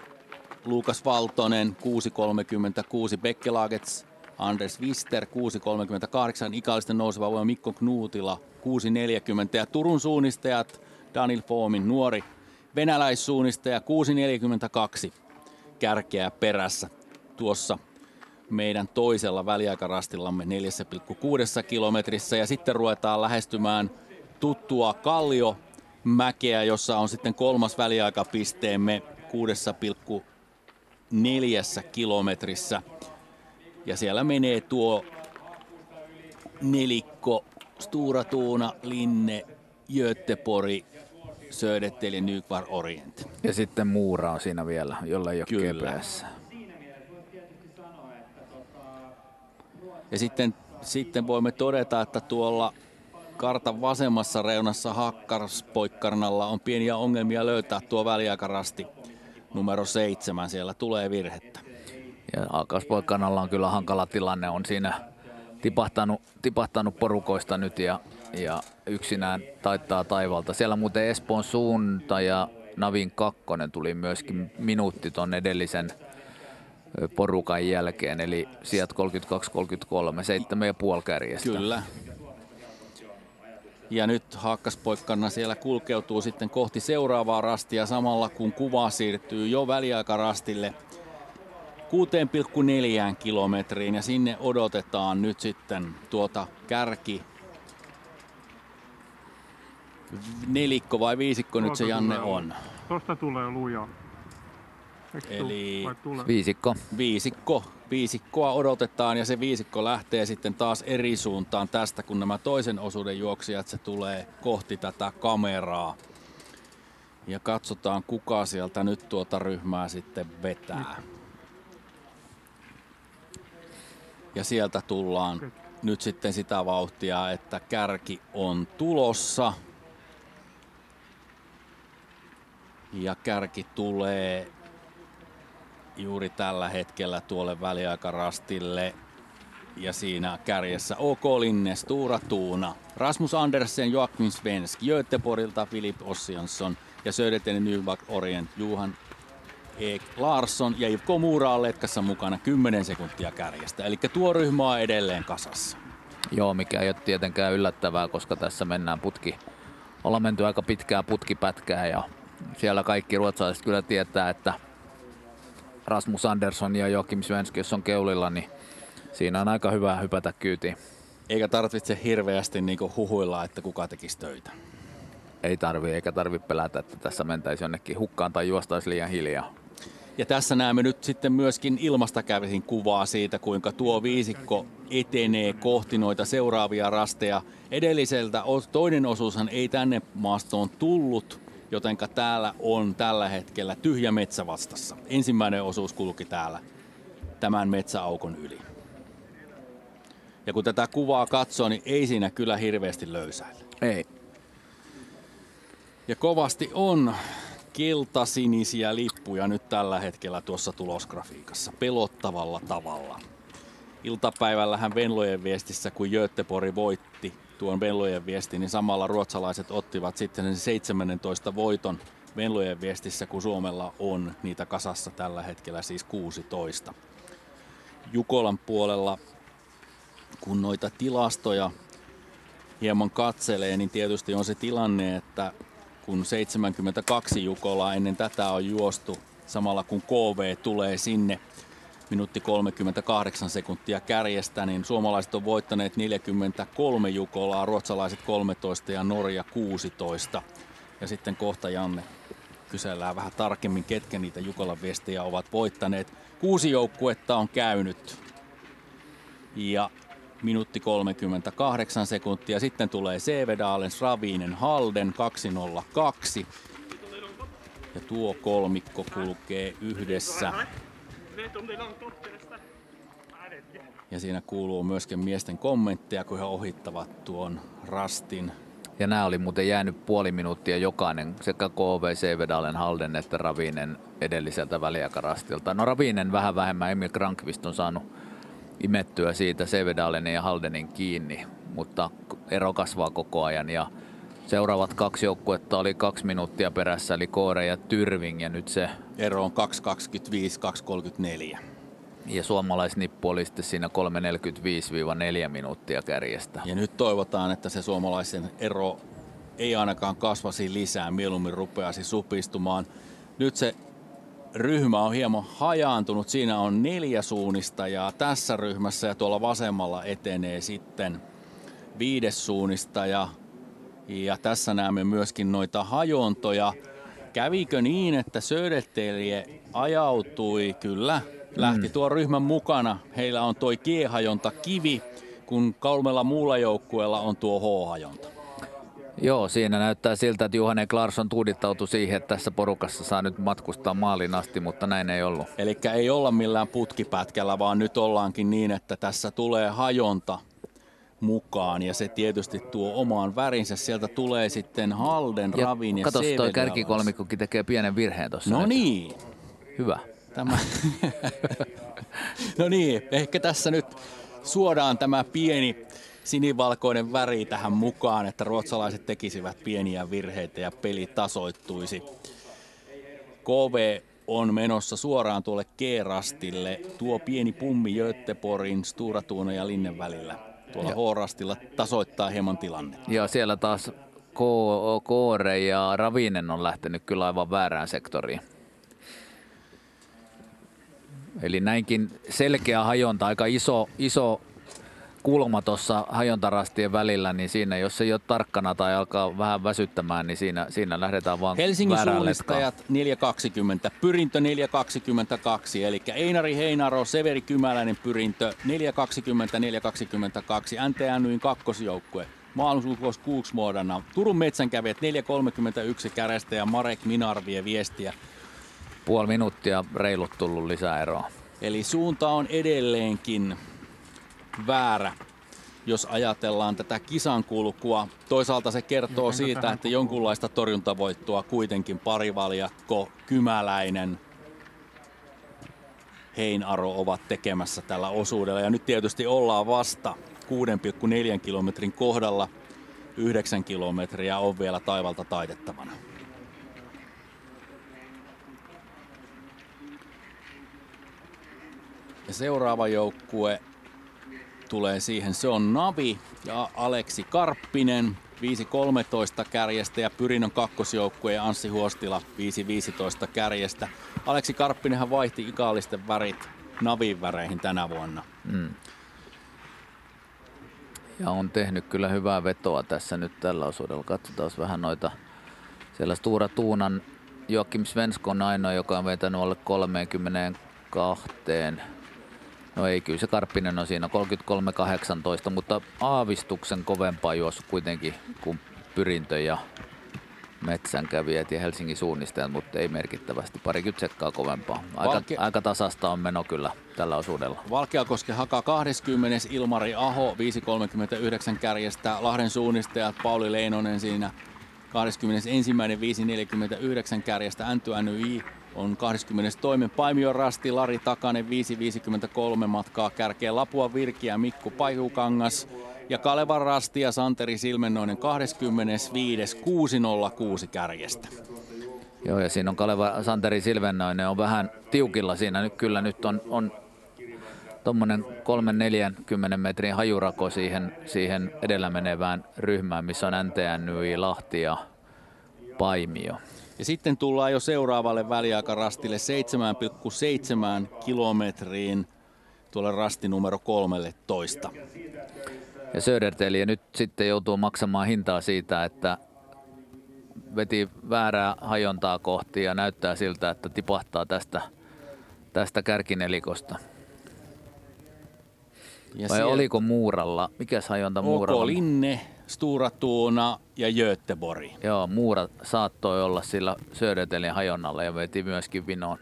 J: Luukas Valtonen 6.36, Bekkelagets, Anders Wister 6.38, Ikalisten nouseva voima Mikko Knuutila 6.40 ja Turun suunnistajat Daniel Foomin nuori venäläissuunnistaja 6.42 kärkeä perässä tuossa meidän toisella väliaikarastillamme 4,6 kilometrissä ja sitten ruvetaan lähestymään tuttua Kalliomäkeä, jossa on sitten kolmas väliaikapisteemme 6,4 kilometrissä ja siellä menee tuo nelikko Stora Tuuna, Linne, Göteborg, Södertälje, Nykvarn Orient.
M: Ja sitten Muura on siinä vielä, jolla ei ole GPS.
J: Ja sitten voimme todeta, että tuolla kartan vasemmassa reunassa Hakkarspoikkarnalla on pieniä ongelmia löytää tuo väliaikarasti numero 7. Siellä tulee virhettä.
M: Ja Hakkarspoikkarnalla on kyllä hankala tilanne, on siinä tipahtanut porukoista nyt ja yksinään taittaa taivalta. Siellä muuten Espoon suunta ja Navin kakkonen tuli myöskin minuutti ton edellisen porukan jälkeen, eli sijat 32-33, 7,5 kärjestä.
J: Kyllä. Ja nyt Hakkaspoikkarna siellä kulkeutuu sitten kohti seuraavaa rastia samalla kun kuva siirtyy jo väliaikarastille 6,4 kilometriin ja sinne odotetaan nyt sitten tuota kärki. Nelikko vai viisikko nyt se Janne on?
Z: Tuosta tulee luja.
J: Eli viisikkoa odotetaan ja se viisikko lähtee sitten taas eri suuntaan tästä, kun nämä toisen osuuden juoksijat se tulee kohti tätä kameraa. Ja katsotaan kuka sieltä nyt tuota ryhmää sitten vetää. Ja sieltä tullaan nyt sitten sitä vauhtia, että kärki on tulossa. Ja kärki tulee juuri tällä hetkellä tuolle väliaikarastille ja siinä kärjessä OK Linne, Stora Tuuna, Rasmus Andersen, Joakim Svensk, Göteborgilta Filip Ossiansson ja Södertälje Nykvarn Orient, Johan Ek Larsson ja Ivko Muura on letkassa mukana 10 sekuntia kärjestä. Eli tuo ryhmä on edelleen kasassa.
M: Joo, mikä ei ole tietenkään yllättävää, koska tässä ollaan menty aika pitkää putkipätkää ja siellä kaikki ruotsalaiset kyllä tietää, että Rasmus Andersson ja Joakim Svensk, jos on keulilla, niin siinä on aika hyvä hypätä kyytiin.
J: Eikä tarvitse hirveästi niinku huhuilla, että kuka tekisi töitä.
M: Ei eikä tarvi pelätä, että tässä mentäisi jonnekin hukkaan tai juostaisi liian hiljaa.
J: Ja tässä näemme nyt sitten myöskin ilmasta käsin kuvaa siitä, kuinka tuo viisikko etenee kohti noita seuraavia rasteja. Edelliseltä toinen osuushan ei tänne maastoon tullut, jotenka täällä on tällä hetkellä tyhjä metsä vastassa. Ensimmäinen osuus kulki täällä tämän metsäaukon yli. Ja kun tätä kuvaa katsoo, niin ei siinä kyllä hirveästi löysäillä.
M: Ei.
J: Ja kovasti on keltasinisiä lippuja nyt tällä hetkellä tuossa tulosgrafiikassa pelottavalla tavalla. Iltapäivällähän Venlojen viestissä, kun Göteborg voitti tuon Venlojen viestin, niin samalla ruotsalaiset ottivat sitten sen 17 voiton Venlojen viestissä, kun Suomella on niitä kasassa tällä hetkellä siis 16. Jukolan puolella, kun noita tilastoja hieman katselee, niin tietysti on se tilanne, että kun 72 Jukolaa ennen tätä on juostu, samalla kun KV tulee sinne minuutti 38 sekuntia kärjestä, niin suomalaiset on voittaneet 43 Jukolaa, ruotsalaiset 13 ja Norja 16. Ja sitten kohta Janne kysellään vähän tarkemmin, ketkä niitä Jukolan viestejä ovat voittaneet. 6 joukkuetta on käynyt ja minuutti 38 sekuntia. Sitten tulee Sevedalen, Ravinen, Halden 202. Ja tuo kolmikko kulkee yhdessä. Ja siinä kuuluu myöskin miesten kommentteja, kun he ohittavat tuon rastin.
M: Ja nämä oli muuten jäänyt puoli minuuttia jokainen, sekä KV, Sevedalen, Halden että Ravinen edelliseltä väliaikarastilta. No Ravinen vähän vähemmän, Emil Krankvist on saanut imettyä siitä Sevedalenin ja Haldenin kiinni, mutta ero kasvaa koko ajan ja seuraavat 2 joukkuetta oli 2 minuuttia perässä, eli Koore ja Tyrving, ja nyt se
J: ero on 2.25, 2.34.
M: Ja suomalaisnippu oli sitten siinä 3.45-4 minuuttia kärjestä.
J: Ja nyt toivotaan, että se suomalaisen ero ei ainakaan kasvasi lisää, mieluummin rupeasi supistumaan. Nyt se ryhmä on hieman hajaantunut. Siinä on 4 suunnistajaa tässä ryhmässä ja tuolla vasemmalla etenee sitten 5. suunnistaja. Ja tässä näemme myöskin noita hajontoja. Kävikö niin, että Södertälje ajautui? Kyllä, lähti tuon ryhmän mukana. Heillä on tuo G-hajonta kivi, kun 3 muulla joukkueella on tuo H-hajonta.
M: Joo, siinä näyttää siltä, että Johanne Klarsson tuudittautui siihen, että tässä porukassa saa nyt matkustaa maaliin asti, mutta näin ei ollut.
J: Eli ei olla millään putkipätkällä, vaan nyt ollaankin niin, että tässä tulee hajonta mukaan ja se tietysti tuo omaan värinsä. Sieltä tulee sitten Halden, Ravin ja
M: Sevedalen.
J: Sevedalen.
M: Katos, toi kärkikolmikkokin tekee pienen virheen tuossa.
J: No
M: nyt.
J: niin.
M: Hyvä.
J: No niin, ehkä tässä nyt suodaan tämä pieni sinivalkoinen väri tähän mukaan, että ruotsalaiset tekisivät pieniä virheitä ja peli tasoittuisi. KV on menossa suoraan tuolle G-rastille. Tuo pieni pummi Göteborgin, Stora Tuuna ja Linnen välillä. Tuolla H-rastilla tasoittaa hieman tilanne.
M: Ja siellä taas Koore ja Ravinen on lähtenyt kyllä aivan väärään sektoriin. Eli näinkin selkeä hajonta, aika iso kulma tuossa hajontarastien välillä, niin siinä jos ei ole tarkkana tai alkaa vähän väsyttämään, niin siinä lähdetään vaan
J: Helsingin
M: väärään
J: suunnistajat 4.20, pyrintö 4.22, eli Einari Heinaro, Severi Kymäläinen pyrintö 4.20, 4.22, NTNYin kakkosjoukkue. Maailmansulkuus Kuuksmuodana, Turun metsänkävijät 4.31 kärästä ja Marek Minar vie viestiä.
M: Puoli minuuttia reilut tullut lisäeroa.
J: Eli suunta on edelleenkin väärä, jos ajatellaan tätä kisan kulkua. Toisaalta se kertoo siitä, että jonkunlaista torjuntavoittoa kuitenkin parivaljakko, Kymäläinen, Heinaro ovat tekemässä tällä osuudella. Ja nyt tietysti ollaan vasta 6,4 kilometrin kohdalla. 9 kilometriä on vielä taivalta taitettavana. Ja seuraava joukkue tulee siihen. Se on Navi ja Aleksi Karppinen 5.13 kärjestä ja Pyrinon kakkosjoukkue ja Anssi Huostila 5.15 kärjestä. Aleksi Karppinenhan vaihti ikaalisten värit Navin väreihin tänä vuonna.
M: Ja on tehnyt kyllä hyvää vetoa tässä nyt tällä osuudella. Katsotaan vähän noita. Siellä Stura Tuunan Joakim Svenskon ainoa, joka on vetänyt alle 32. No ei, kyllä se Karppinen on siinä 33.18, mutta aavistuksen kovempaa juossut kuitenkin kuin Pyrintö ja Metsänkävijät ja Helsingin suunnistajat, mutta ei merkittävästi. 20 sekkaa kovempaa. Aika tasasta on meno kyllä tällä osuudella.
J: Valkeakosken Haka 20. Ilmari Aho 5.39 kärjestä. Lahden suunnistajat Pauli Leinonen siinä 21. 5.49 kärjestä. NTNY on 22. Paimion Rasti Lari Takanen 5.53 matkaa kärkeä. Lapua Virki ja Mikko Paihukangas. Ja Kalevan Rasti ja Santeri Silmennoinen 25. 6.06 kärjestä.
M: Joo, ja siinä on Santeri Silmennoinen on vähän tiukilla siinä. Nyt on tuommoinen 3-40 metrin hajurako siihen edellä menevään ryhmään, missä on NTNY, Lahti ja Paimio.
J: Ja sitten tullaan jo seuraavalle väliaikarastille 7,7 kilometriin tuolle rasti numero 13.
M: Ja Söderteli nyt sitten joutuu maksamaan hintaa siitä, että veti väärää hajontaa kohti ja näyttää siltä, että tipahtaa tästä kärkinelikosta. Ja vai oliko Muuralla? Mikäs hajonta Muuralla?
J: OK Linne, Stura Tuuna ja Göteborg.
M: Joo, Muura saattoi olla sillä Södertelin hajonnalla ja veti myöskin vinon.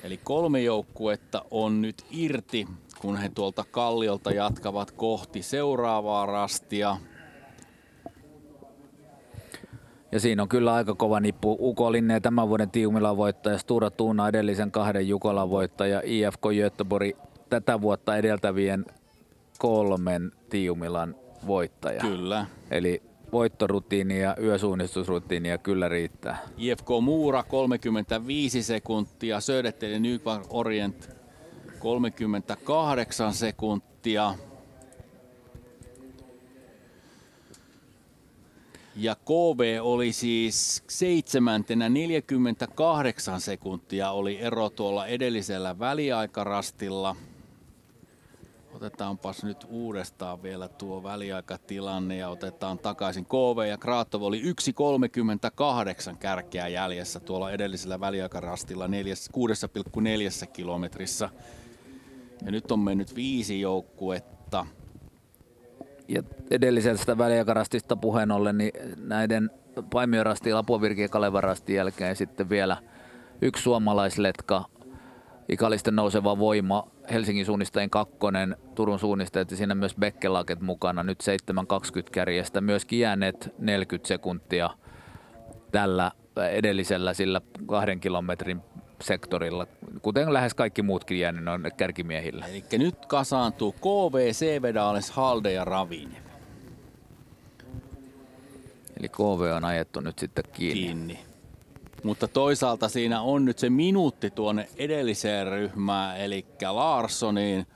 J: Eli 3 joukkuetta on nyt irti, kun he tuolta kalliolta jatkavat kohti seuraavaa rastia.
M: Ja siinä on kyllä aika kova nippu. UK Linne tämän vuoden Tiumilan voittaja, Stura Tuuna edellisen 2 Jukolan voittaja, IFK Göteborg tätä vuotta edeltävien 3 Tiumilan voittaja.
J: Kyllä.
M: Eli voittorutiini ja yösuunnistusrutiinia kyllä riittää.
J: IFK Muura 35 sekuntia, Södertälje Nykvarn Orient 38 sekuntia. Ja KV oli siis 7. 48 sekuntia oli ero tuolla edellisellä väliaikarastilla. Otetaanpas nyt uudestaan vielä tuo väliaikatilanne ja otetaan takaisin. KV ja Kraatov oli 1.38 kärkeä jäljessä tuolla edellisellä väliaikarastilla 6,4 kilometrissä. Ja nyt on mennyt 5 joukkuetta.
M: Ja edellisestä väliaikarastista puheen ollen, niin näiden Paimion Rasti, Lapuavirki ja Kalevan Rastin jälkeen sitten vielä 1 suomalaisletka, Ikallisten nouseva voima, Helsingin suunnistajien 2, Turun suunnistajat ja siinä myös Bekkelaget mukana, nyt 7.20 kärjestä, myöskin jääneet 40 sekuntia tällä edellisellä sillä 2 kilometrin sektorilla, kuten lähes kaikki muutkin jääneet on kärkimiehillä.
J: Eli nyt kasaantuu KV, Sevedales, Halde ja Ravine.
M: Eli KV on ajettu nyt sitten kiinni.
J: Mutta toisaalta siinä on nyt se minuutti tuonne edelliseen ryhmään, eli Larssoniin.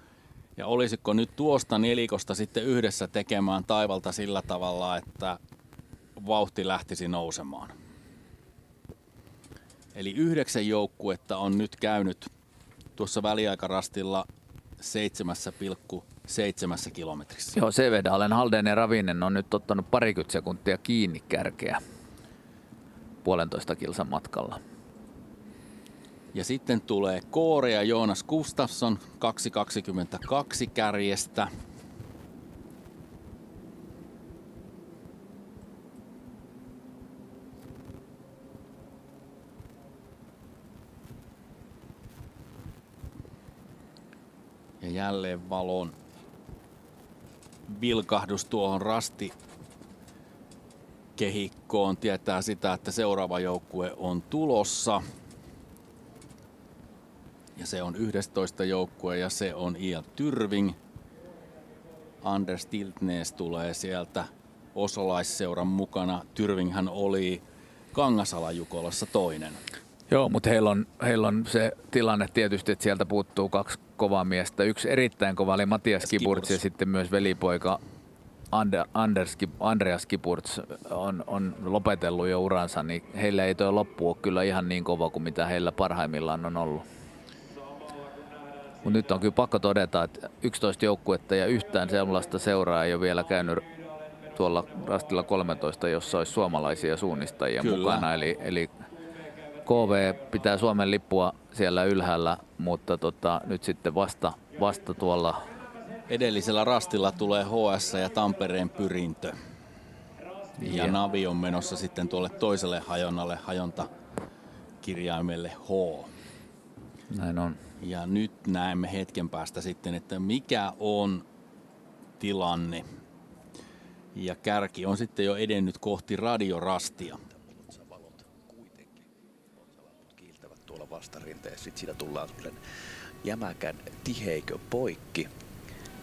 J: Ja olisiko nyt tuosta nelikosta sitten yhdessä tekemään taivalta sillä tavalla, että vauhti lähtisi nousemaan. Eli 9 joukkuetta on nyt käynyt tuossa väliaikarastilla 7,7 kilometrissä.
M: Joo, Sevedalen, Halden ja Ravinen on nyt ottanut 20 sekuntia kiinni kärkeä 1,5 kilsan matkalla.
J: Ja sitten tulee Koore ja Joonas Gustafsson 2.22 kärjestä. Ja jälleen valon vilkahdus tuohon rastikehikkoon tietää sitä, että seuraava joukkue on tulossa. Ja se on 11 joukkue ja se on IL Tyrving. Anders Tiltnes tulee sieltä osolaisseuran mukana. Tyrvinghän oli Kangasala Jukolassa 2.
M: Joo, mutta heillä on se tilanne tietysti, että sieltä puuttuu 2 kovaa miestä. Yksi erittäin kova oli Matias Kiburts ja sitten myös velipoika Andreas Kiburts on lopetellut jo uransa, niin heillä ei tuo loppu ole kyllä ihan niin kova kuin mitä heillä parhaimmillaan on ollut. Mutta nyt on kyllä pakko todeta, että 11 joukkuetta ja yhtään sellaista seuraa ei ole vielä käynyt tuolla rastilla 13, jossa olisi suomalaisia suunnistajia kyllä mukana. Eli KV pitää Suomen lippua siellä ylhäällä, mutta nyt sitten vasta tuolla
J: edellisellä rastilla tulee HS ja Tampereen Pyrintö. Ja Navi on menossa sitten tuolle toiselle hajonnalle, hajontakirjaimelle H.
M: Näin on.
J: Ja nyt näemme hetken päästä sitten, että mikä on tilanne. Ja kärki on sitten jo edennyt kohti radiorastia.
L: Valot kuitenkin kiiltävät tuolla vastarinteessä. Sitten siinä tullaan jämäkän tiheikön poikki.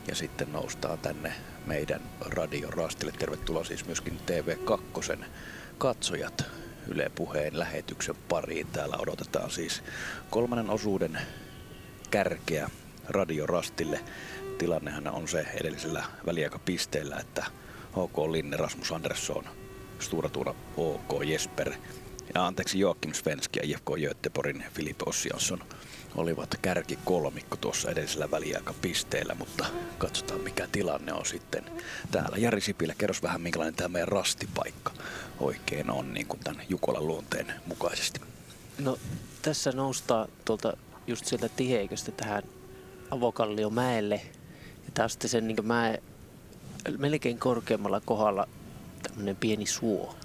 L: Ja sitten noustaan tänne meidän radiorastille. Tervetuloa siis myöskin TV2 katsojat Yle Puheen lähetyksen pariin. Täällä odotetaan siis 3. osuuden kärkeä radiorastille. Tilannehan on se edellisellä väliaikapisteellä, että HK Linne, Rasmus Andersson, Stora Tuna, OK Jesper Joakim Svensk ja IFK Göteborgin Filip Ossiansson olivat kärkikolmikko tuossa edellisellä väliaikapisteellä, mutta katsotaan mikä tilanne on sitten täällä. Jari Sipilä, kerros vähän minkälainen tämä meidän rastipaikka oikein on niin kuin tämän Jukolan luonteen mukaisesti.
R: No tässä noustaan tuolta just sieltä tiheiköstä tähän Avokalliomäelle. Ja tää on sitten sen niin mäen melkein korkeammalla kohdalla tämmönen pieni suo.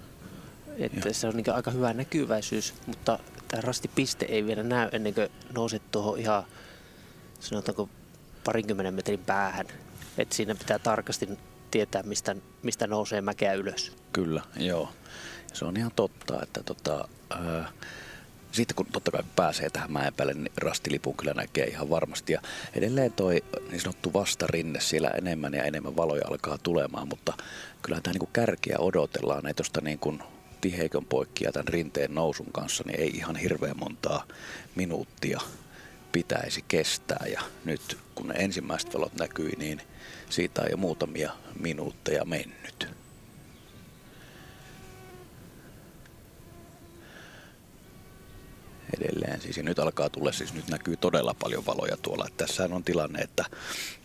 R: Että se on niin aika hyvä näkyväisyys, mutta tämä rastipiste ei vielä näy ennen kuin nouset tuohon ihan sanotaanko 20 metrin päähän. Että siinä pitää tarkasti tietää, mistä nousee mäkeä ylös.
L: Kyllä, joo. Se on ihan totta, että sitten kun totta kai pääsee tähän mäen päälle, niin rastilipun kyllä näkee ihan varmasti. Ja edelleen toi niin sanottu vastarinne, siellä enemmän ja enemmän valoja alkaa tulemaan, mutta kyllähän tämä niin kärkiä odotellaan. Ei tuosta niin kuin tiheikön poikki ja tämän rinteen nousun kanssa, niin ei ihan hirveän montaa minuuttia pitäisi kestää. Ja nyt kun ne ensimmäiset valot näkyi, niin siitä on jo muutamia minuutteja mennyt. Edelleen siis, ja nyt alkaa tulla, siis nyt näkyy todella paljon valoja tuolla. Tässä on tilanne, että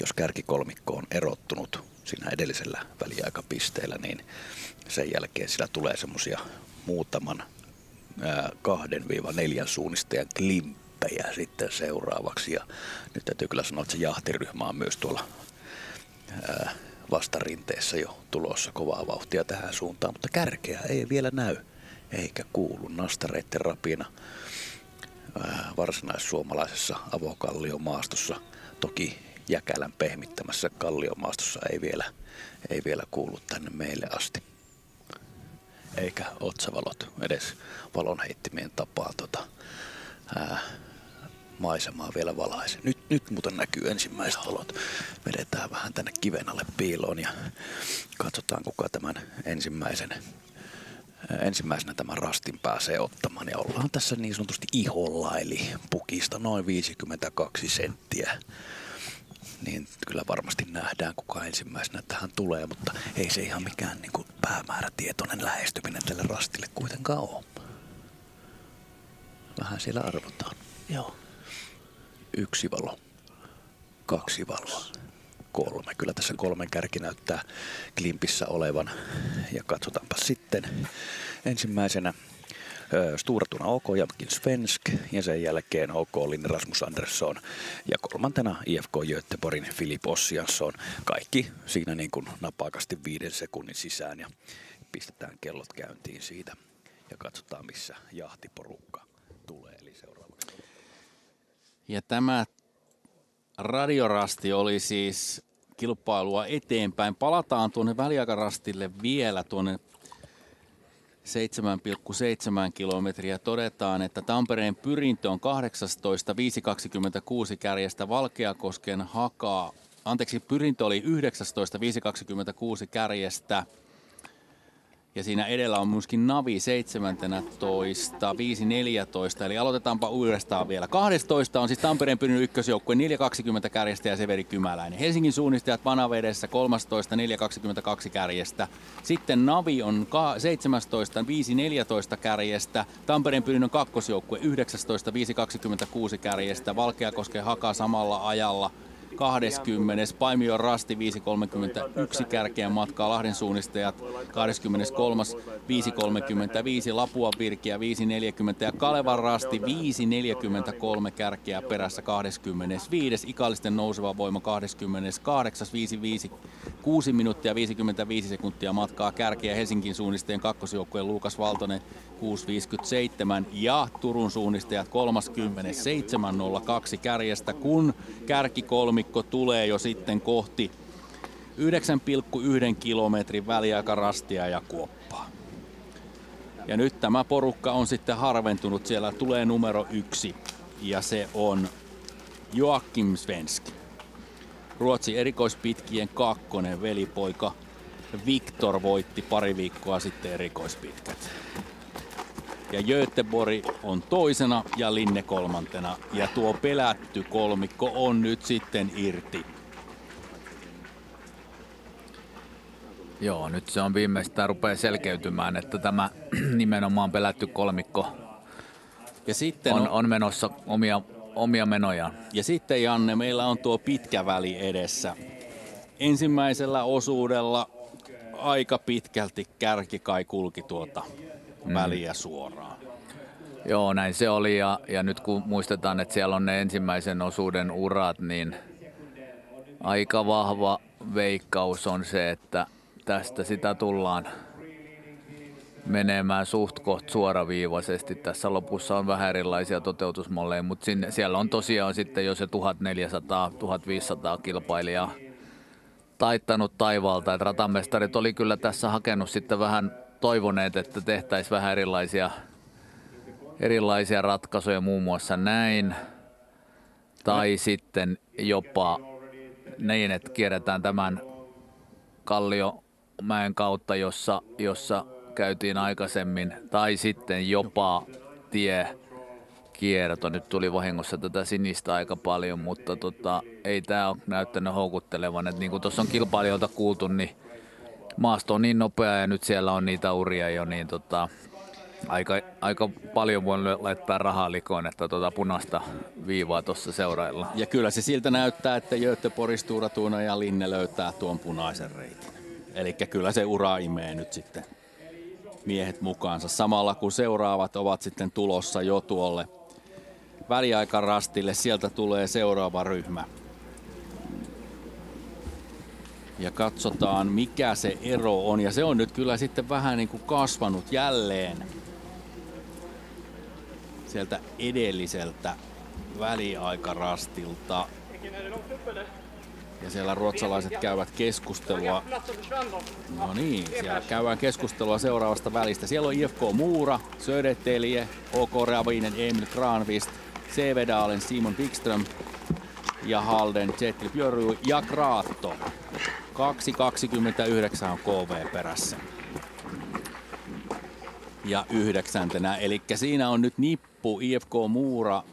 L: jos kärkikolmikko on erottunut siinä edellisellä väliaikapisteellä, niin sen jälkeen sillä tulee semmosia muutaman 2-4 suunnistajan klimppejä sitten seuraavaksi. Ja nyt täytyy kyllä sanoa, että se jahtiryhmä on myös tuolla vastarinteessä jo tulossa kovaa vauhtia tähän suuntaan, mutta kärkeä ei vielä näy eikä kuulu. Nastareitten rapina varsinaissuomalaisessa avokalliomaastossa, toki Jäkälän pehmittämässä kalliomaastossa ei vielä kuulu tänne meille asti. Eikä otsavalot edes valonheittimien tapaa maisemaa vielä valaise. Nyt muuten näkyy ensimmäiset valot. Vedetään vähän tänne kiven alle piiloon ja katsotaan kuka tämän ensimmäisenä tämän rastin pääsee ottamaan. Ja ollaan tässä niin sanotusti iholla, eli pukista noin 52 senttiä. Niin kyllä varmasti nähdään, kuka ensimmäisenä tähän tulee, mutta ei se ihan mikään niin kuin päämäärätietoinen lähestyminen tälle rastille kuitenkaan ole. Vähän siellä arvotaan.
R: Joo.
L: 1 valo, 2 valoa, 3. Kyllä tässä 3 kärki näyttää klimpissä olevan. Ja katsotaanpa sitten ensimmäisenä Stora Tuna OK Joakim Svensk ja sen jälkeen OK Linne Rasmus Andersson ja 3. IFK Göteborgin Filip Ossiansson. Kaikki siinä niin kuin napakasti 5 sekunnin sisään ja pistetään kellot käyntiin siitä ja katsotaan missä jahtiporukka tulee. Eli seuraavaksi.
J: Ja tämä radiorasti oli siis kilpailua eteenpäin. Palataan tuonne väliaikarastille vielä tuonne 7,7 kilometriä. Todetaan, että Tampereen Pyrintö on 18, 5.26 kärjestä Valkeakosken Hakaa. Pyrintö oli 19, 5.26 kärjestä. Ja siinä edellä on myöskin Navi 17, 5.14, eli aloitetaanpa uudestaan vielä. 12 on siis Tampereen Pyryn ykkösjoukkue 4.20 kärjestä ja Severi Kymäläinen. Helsingin suunnistajat Vanavedessä 13, 4.22 kärjestä. Sitten Navi on 17, 5.14 kärjestä. Tampereen Pyryn on kakkosjoukkue 19, 5.26 kärjestä. Valkeakosken Haka samalla ajalla. 20. Paimion Rasti 5.31 kärkeä matkaa, Lahden suunnistajat 23. 5.35, Lapuan Virkiä 5.40 ja Kalevan Rasti 5.43 kärkeä perässä 25. Ikallisten nouseva voima 28. 5.5, 6 minuuttia 55 sekuntia matkaa kärkeä Helsingin suunnistajien kakkosjoukkueen Luukas Valtonen 6.57 ja Turun suunnistajat 30. 7.02 kärjestä, kun kärkikolmikko tulee jo sitten kohti 9,1 kilometrin väliaikarastia ja kuoppaa. Ja nyt tämä porukka on sitten harventunut. Siellä tulee numero 1 ja se on Joakim Svensk. Ruotsin erikoispitkien kakkonen, velipoika Viktor voitti pari viikkoa sitten erikoispitkät. Ja Göteborg on toisena ja Linne kolmantena. Ja tuo pelätty kolmikko on nyt sitten irti.
M: Joo, nyt se on viimeistään rupeaa selkeytymään, että tämä nimenomaan pelätty kolmikko
J: ja sitten
M: on menossa omia menojaan.
J: Ja sitten Janne, meillä on tuo pitkä väli edessä. Ensimmäisellä osuudella aika pitkälti kärki kai kulki tuota väliä suoraan.
M: Joo, näin se oli ja nyt kun muistetaan, että siellä on ne ensimmäisen osuuden urat, niin aika vahva veikkaus on se, että tästä sitä tullaan menemään suht koht suoraviivaisesti. Tässä lopussa on vähän erilaisia toteutusmalleja, mutta siellä on tosiaan sitten jo se 1400-1500 kilpailijaa taittanut taivaalta. Et ratamestarit oli kyllä tässä hakenut sitten vähän toivoneet, että tehtäisiin vähän erilaisia ratkaisuja, muun muassa näin. Tai sitten jopa niin, että kierretään tämän Kalliomäen kautta, jossa käytiin aikaisemmin. Tai sitten jopa tiekierto. Nyt tuli vahingossa tätä sinistä aika paljon, mutta ei tämä ole näyttänyt houkuttelevan. Et niin kuin tuossa on kilpailijoilta kuultu, niin maasto on niin nopea ja nyt siellä on niitä uria jo, niin aika paljon voi laittaa rahaa likoon, että punaista viivaa tuossa seurailla.
J: Ja kyllä se siltä näyttää, että Göteborg, Stora Tuna ja Linne löytää tuon punaisen reitin. Eli kyllä se ura imee nyt sitten miehet mukaansa. Samalla kun seuraavat ovat sitten tulossa jo tuolle väliaikarastille, sieltä tulee seuraava ryhmä. Ja katsotaan, mikä se ero on. Ja se on nyt kyllä sitten vähän niin kuin kasvanut jälleen sieltä edelliseltä väliaikarastilta. Ja siellä ruotsalaiset käyvät keskustelua. No niin, siellä käydään keskustelua seuraavasta välistä. Siellä on IFK Mura, Södertälje, OK Ravinen, Emil Granqvist, Sävedalen, Simon Wikström ja Halden, Kjetil Björry ja Kraatto. 2.29 on KV perässä. Ja 9. Eli siinä on nyt nippu IFK Mura,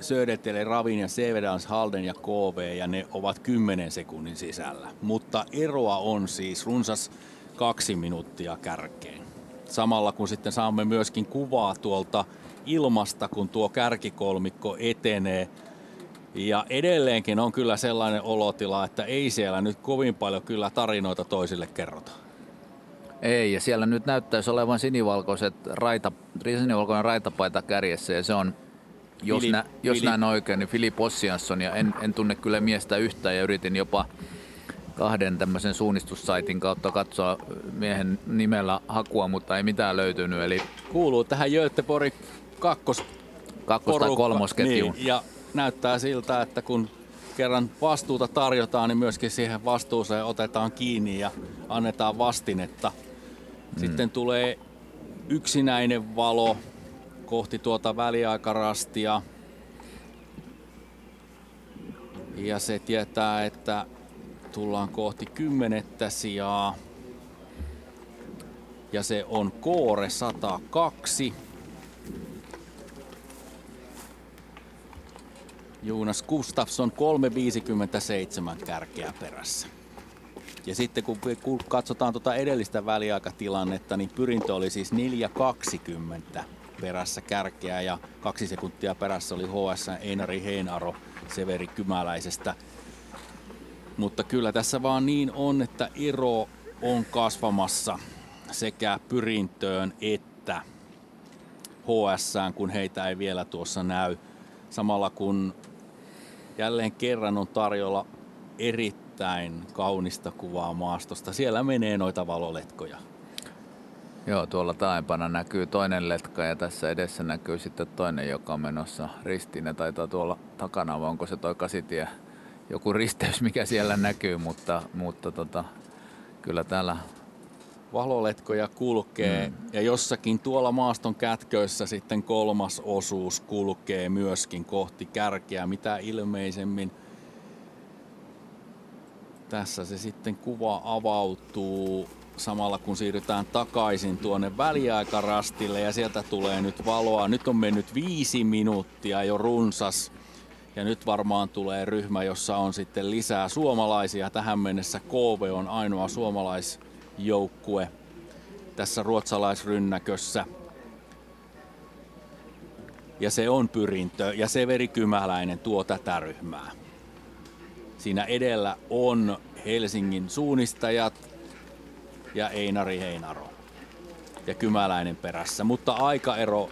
J: Södertälje, Ravinen, Sävedalen, Halden ja KV, ja ne ovat 10 sekunnin sisällä. Mutta eroa on siis runsas 2 minuuttia kärkeen. Samalla kun sitten saamme myöskin kuvaa tuolta ilmasta, kun tuo kärkikolmikko etenee. Ja edelleenkin on kyllä sellainen olotila, että ei siellä nyt kovin paljon kyllä tarinoita toisille kerrota.
M: Ei, ja siellä nyt näyttäisi olevan sinivalkoinen raitapaita kärjessä, ja se on, jos näin oikein, niin Filip Ossiansson, ja en tunne kyllä miestä yhtään, ja yritin jopa 2 tämmöisen suunnistussaitin kautta katsoa miehen nimellä hakua, mutta ei mitään löytynyt. Eli
J: kuuluu tähän Göteborg kakkos-
M: tai kolmosketjuun.
J: Niin, ja näyttää siltä, että kun kerran vastuuta tarjotaan, niin myöskin siihen vastuuseen otetaan kiinni ja annetaan vastinetta. Sitten tulee yksinäinen valo kohti tuota väliaikarastia. Ja se tietää, että tullaan kohti 10. sijaa. ja se on Koore 102. Jonas Gustafsson 3.57 kärkeä perässä. Ja sitten kun katsotaan tuota edellistä väliaikatilannetta, niin pyrintö oli siis 4.20 perässä kärkeä ja 2 sekuntia perässä oli HS Einari Heinaro Severi Kymäläisestä. Mutta kyllä tässä vaan niin on, että ero on kasvamassa sekä pyrintöön että HS:ään, kun heitä ei vielä tuossa näy. Samalla kun jälleen kerran on tarjolla erittäin kaunista kuvaa maastosta. Siellä menee noita valoletkoja.
M: Joo, tuolla taaempana näkyy toinen letka ja tässä edessä näkyy sitten toinen, joka on menossa ristiin. Ne taitaa tuolla takana, vai onko se toi Kasitie, joku risteys, mikä siellä näkyy, mutta kyllä täällä
J: valoletkoja kulkee ja jossakin tuolla maaston kätköissä sitten kolmas osuus kulkee myöskin kohti kärkeä, mitä ilmeisemmin. Tässä se sitten kuva avautuu samalla kun siirrytään takaisin tuonne väliaikarastille ja sieltä tulee nyt valoa. Nyt on mennyt 5 minuuttia jo runsas ja nyt varmaan tulee ryhmä, jossa on sitten lisää suomalaisia. Tähän mennessä KV on ainoa suomalaisjoukkue tässä ruotsalaisrynnäkössä. Ja se on pyrintö ja Severi Kymäläinen tuo tätä ryhmää. Siinä edellä on Helsingin suunnistajat ja Einari Heinaro ja Kymäläinen perässä, mutta aikaero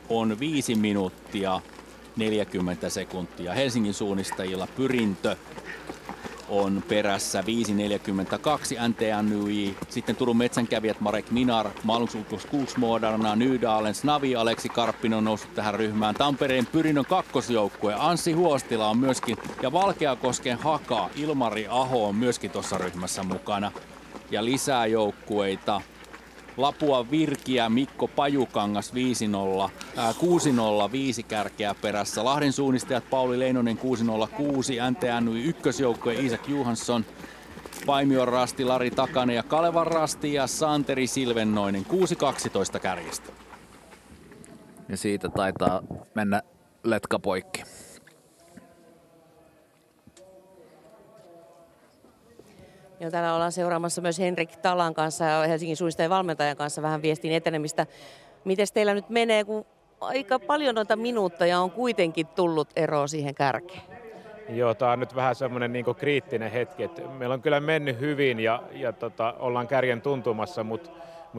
J: on 5 minuuttia 40 sekuntia. Helsingin suunnistajilla pyrintö on perässä 5.42 NTNY, sitten Turun metsänkävijät Marek Minar, Malmsuklos Kuusmuodarna, Nydalen, Snavi, Aleksi Karppinen on noussut tähän ryhmään. Tampereen pyrinnön kakkosjoukkue, Anssi Huostila on myöskin, ja Valkeakosken Haka, Ilmari Aho on myöskin tuossa ryhmässä mukana. Ja lisää joukkueita, Lapua Virkiä, Mikko Pajukangas 6.0, 5 kärkeä perässä. Lahden suunnistajat Pauli Leinonen 6.06, NTNY ykkösjoukkue Isak Johansson, Paimion Rasti, Lari Takanen ja Kalevan Rasti ja Santeri Silvennoinen 6.12 kärjestä.
M: Ja siitä taitaa mennä letka poikki.
E: Ja täällä ollaan seuraamassa myös Henrik Talan kanssa ja Helsingin suunnistajien valmentajan kanssa vähän viestin etenemistä. Miten teillä nyt menee, kun aika paljon noita minuutteja on kuitenkin tullut eroa siihen kärkeen?
K: Joo, tämä on nyt vähän semmoinen niin kriittinen hetki. Että meillä on kyllä mennyt hyvin ja ollaan kärjen tuntumassa, mutta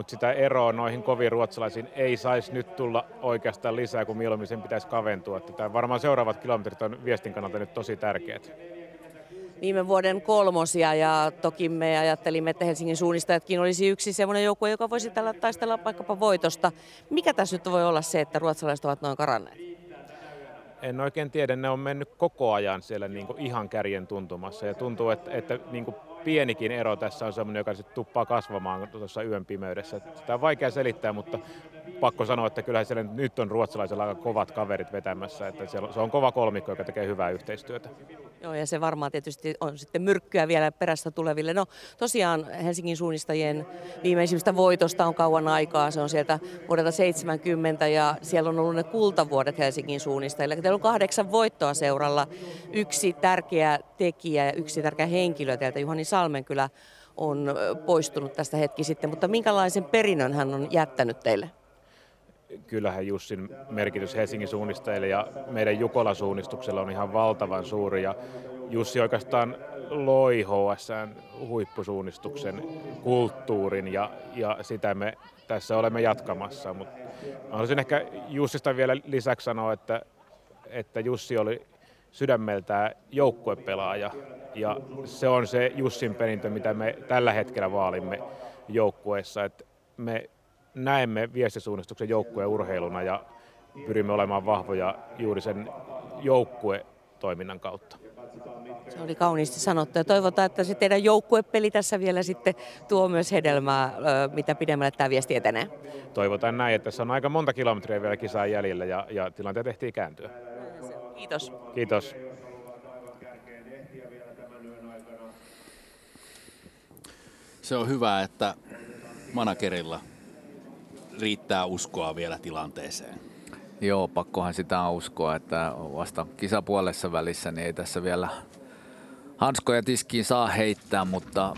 K: sitä eroa noihin koviin ruotsalaisiin ei saisi nyt tulla oikeastaan lisää, kun mieluummin sen pitäisi kaventua. Että varmaan seuraavat kilometrit on viestin kannalta nyt tosi tärkeät.
E: Viime vuoden kolmosia ja toki me ajattelimme, että Helsingin suunnistajatkin olisi yksi semmoinen joukkue, joka voisi tällä taistella vaikkapa voitosta. Mikä tässä nyt voi olla se, että ruotsalaiset ovat noin karanneet?
K: En oikein tiedä, ne on mennyt koko ajan siellä niin kuin ihan kärjen tuntumassa ja tuntuu, että niin kuin pienikin ero tässä on semmoinen, joka sitten tuppaa kasvamaan tuossa yön pimeydessä. Sitä on vaikea selittää, mutta pakko sanoa, että kyllähän siellä nyt on ruotsalaisilla aika kovat kaverit vetämässä, että se on kova kolmikko, joka tekee hyvää yhteistyötä.
E: Joo, ja se varmaan tietysti on sitten myrkkyä vielä perästä tuleville. No tosiaan Helsingin suunnistajien viimeisimmistä voitosta on kauan aikaa. Se on sieltä vuodelta 70 ja siellä on ollut ne kultavuodet Helsingin suunnistajille. Teillä on 8 voittoa seuralla. Yksi tärkeä tekijä ja yksi tärkeä henkilö teiltä, Juhani Salmenkylä, on poistunut tästä hetki sitten. Mutta minkälaisen perinnön hän on jättänyt teille?
K: Kyllähän Jussin merkitys Helsingin suunnistajille ja meidän Jukola-suunnistuksella on ihan valtavan suuri. Ja Jussi oikeastaan loi HS:n huippusuunnistuksen kulttuurin ja sitä me tässä olemme jatkamassa. Mutta haluaisin ehkä Jussista vielä lisäksi sanoa, että Jussi oli sydämeltään joukkuepelaaja. Ja se on se Jussin perintö, mitä me tällä hetkellä vaalimme joukkueessa. Että me näemme viestisuunnistuksen joukkueurheiluna ja pyrimme olemaan vahvoja juuri sen joukkuetoiminnan kautta.
E: Se oli kauniisti sanottu ja toivotaan, että se teidän joukkuepeli tässä vielä sitten tuo myös hedelmää, mitä pidemmälle tämä viesti etenee.
K: Toivotaan näin, että tässä on aika monta kilometriä vielä kisaa jäljellä ja tilanteet ehtii kääntyä.
E: Kiitos.
K: Kiitos.
J: Se on hyvä, että managerilla riittää uskoa vielä tilanteeseen.
M: Joo, pakkohan sitä uskoa, että vasta kisapuolessa välissä niin ei tässä vielä hanskoja tiskiin saa heittää, mutta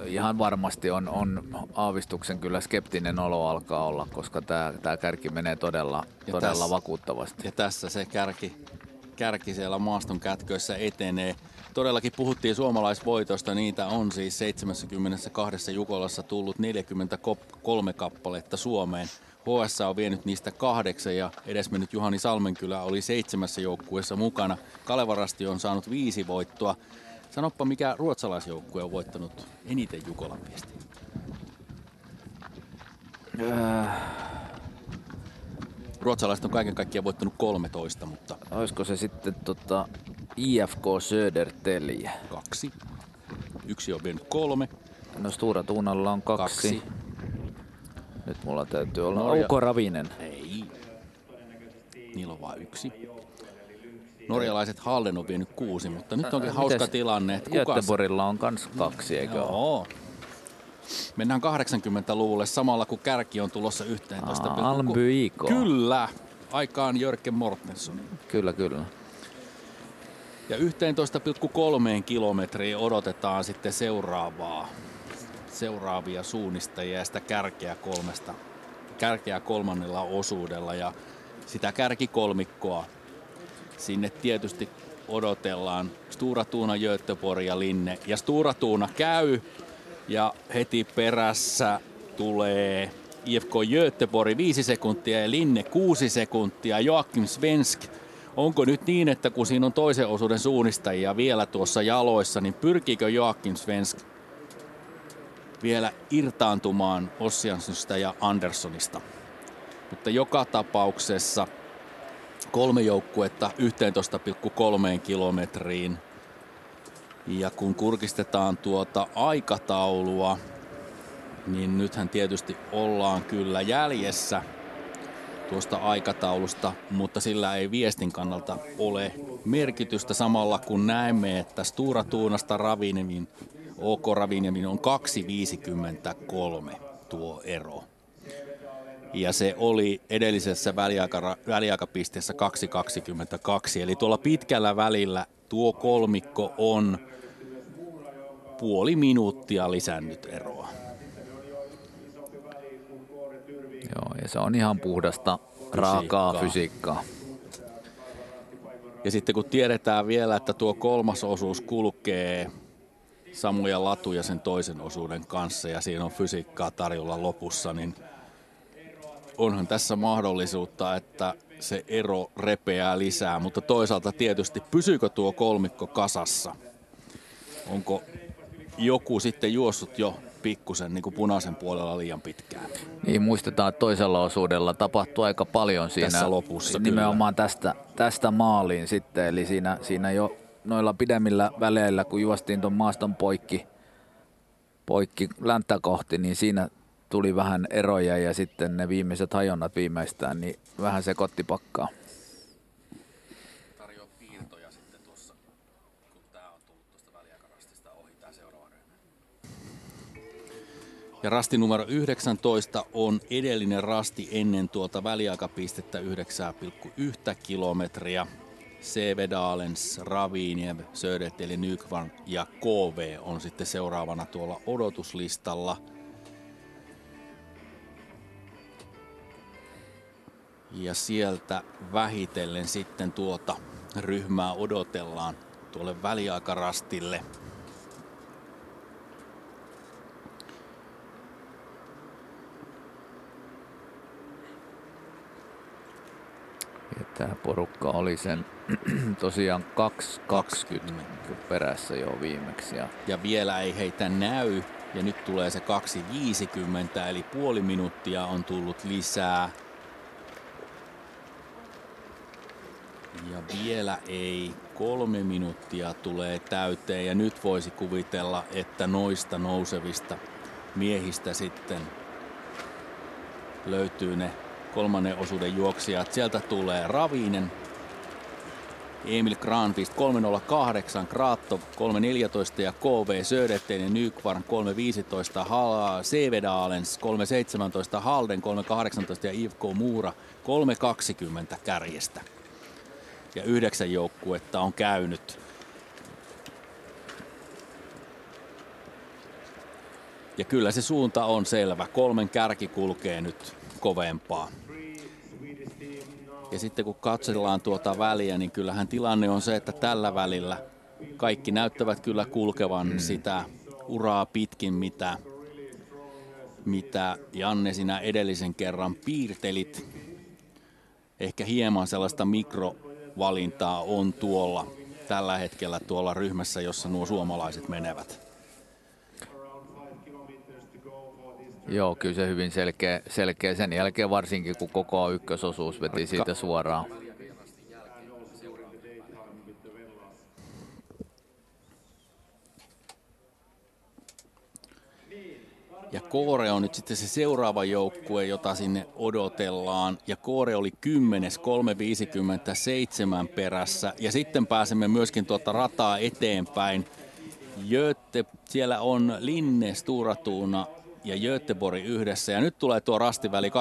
M: ihan varmasti on aavistuksen kyllä skeptinen olo alkaa olla, koska tämä kärki menee todella vakuuttavasti. Ja
J: tässä se kärki siellä maaston kätköissä etenee. Todellakin puhuttiin suomalaisvoitosta, niitä on siis 72 Jukolassa tullut 43 kappaletta Suomeen. HS on vienyt niistä 8 ja edesmennyt Juhani Salmenkylä oli 7 joukkueessa mukana. Kaleva Rasti on saanut 5 voittoa. Sanoppa, mikä ruotsalaisjoukkue on voittanut eniten Jukolan piestiä? Ruotsalaiset on kaiken kaikkiaan voittanut 13, mutta...
M: Olisiko se sitten IFK Södertälje?
J: 2. Yksi on vienyt 3.
M: No Stora Tuunalla on 2. Nyt mulla täytyy olla Ouko Ravinen.
J: Ei. Niillä on vain 1. Norjalaiset Halden on vienyt 6, mutta nyt onkin hauska tilanne, että
M: Göteborgilla on kans 2, eikö ole?
J: Mennään 80-luvulle samalla kun kärki on tulossa 11.
M: Almby IK.
J: Kyllä, aikaan Jörgen Mortensson.
M: Kyllä.
J: Ja 11,3 kilometriä odotetaan sitten seuraavia suunnistajia ja sitä kärkeä kolmannella osuudella ja sitä kärkikolmikkoa. Sinne tietysti odotellaan Stora Tuuna, Göteborg ja Linne. Ja Stora Tuuna käy ja heti perässä tulee IFK Göteborg 5 sekuntia ja Linne 6 sekuntia. Joakim Svensk. Onko nyt niin, että kun siinä on toisen osuuden suunnistajia vielä tuossa jaloissa, niin pyrkiikö Joakim Svensk vielä irtaantumaan Ossiansystä ja Anderssonista? Mutta joka tapauksessa 3 joukkuetta 11,3 kilometriin. Ja kun kurkistetaan tuota aikataulua, niin nythän tietysti ollaan kyllä jäljessä tuosta aikataulusta, mutta sillä ei viestin kannalta ole merkitystä samalla kun näemme, että Stora Tuunasta OK Ravinemin on 2,53 tuo ero. Ja se oli edellisessä väliaikapisteessä 2,22, eli tuolla pitkällä välillä tuo kolmikko on puoli minuuttia lisännyt eroa.
M: Joo, ja se on ihan puhdasta, raakaa fysiikkaa.
J: Ja sitten kun tiedetään vielä, että tuo kolmas osuus kulkee samoja latuja sen toisen osuuden kanssa ja siinä on fysiikkaa tarjolla lopussa, niin onhan tässä mahdollisuutta, että se ero repeää lisää, mutta toisaalta tietysti pysyykö tuo kolmikko kasassa? Onko joku sitten juossut jo pikkusen niin kuin punaisen puolella liian pitkään?
M: Niin, muistetaan, että toisella osuudella tapahtui aika paljon siinä
J: tässä lopussa.
M: Nimenomaan tästä maaliin sitten, eli siinä jo noilla pidemmillä väleillä, kun juostiin tuon maaston poikki länttä kohti, niin siinä tuli vähän eroja ja sitten ne viimeiset hajonnat viimeistään, niin vähän sekoitti pakkaa.
J: Tarjoa piirtoja sitten tuossa, kun tää on tullut tuosta väliaikarastista ohi tää seuraava ryhmä. Ja rasti numero 19 on edellinen rasti ennen tuota väliaikapistettä 9,1 kilometriä. Sevedalens, Raviniev, Södertälje, Nykvarn ja KV on sitten seuraavana tuolla odotuslistalla. Ja sieltä vähitellen sitten tuota ryhmää odotellaan tuolle väliaikarastille.
M: Ja tämä porukka oli sen tosiaan 2.20 perässä jo viimeksi.
J: Ja vielä ei heitä näy. Ja nyt tulee se 2.50, eli puoli minuuttia on tullut lisää. Ja vielä ei 3 minuuttia tulee täyteen ja nyt voisi kuvitella, että noista nousevista miehistä sitten löytyy ne kolmannen osuuden juoksijat. Sieltä tulee Ravinen Emil Granqvist 3.08, Kraatto 3.14 ja KV Söderten, Nykvarn 3.15, Sevedalens 3.17, Halden 3.18 ja IFK Muura 3.20 kärjestä. Ja 9 joukkuetta on käynyt. Ja kyllä se suunta on selvä. 3 kärki kulkee nyt kovempaa. Ja sitten kun katsellaan tuota väliä, niin kyllähän tilanne on se, että tällä välillä kaikki näyttävät kyllä kulkevan sitä uraa pitkin, mitä Janne sinä edellisen kerran piirtelit. Ehkä hieman sellaista mikrovalintaa on tuolla tällä hetkellä tuolla ryhmässä, jossa nuo suomalaiset menevät.
M: Joo, kyllä se hyvin selkeä sen jälkeen varsinkin, kun koko ykkösosuus veti siitä suoraan.
J: Ja Koore on nyt sitten se seuraava joukkue, jota sinne odotellaan. Ja Koore oli 10, 3.57 perässä. Ja sitten pääsemme myöskin tuota rataa eteenpäin. Siellä on Linne, Stora Tuna ja Göteborg yhdessä. Ja nyt tulee tuo rastiväli 22-23.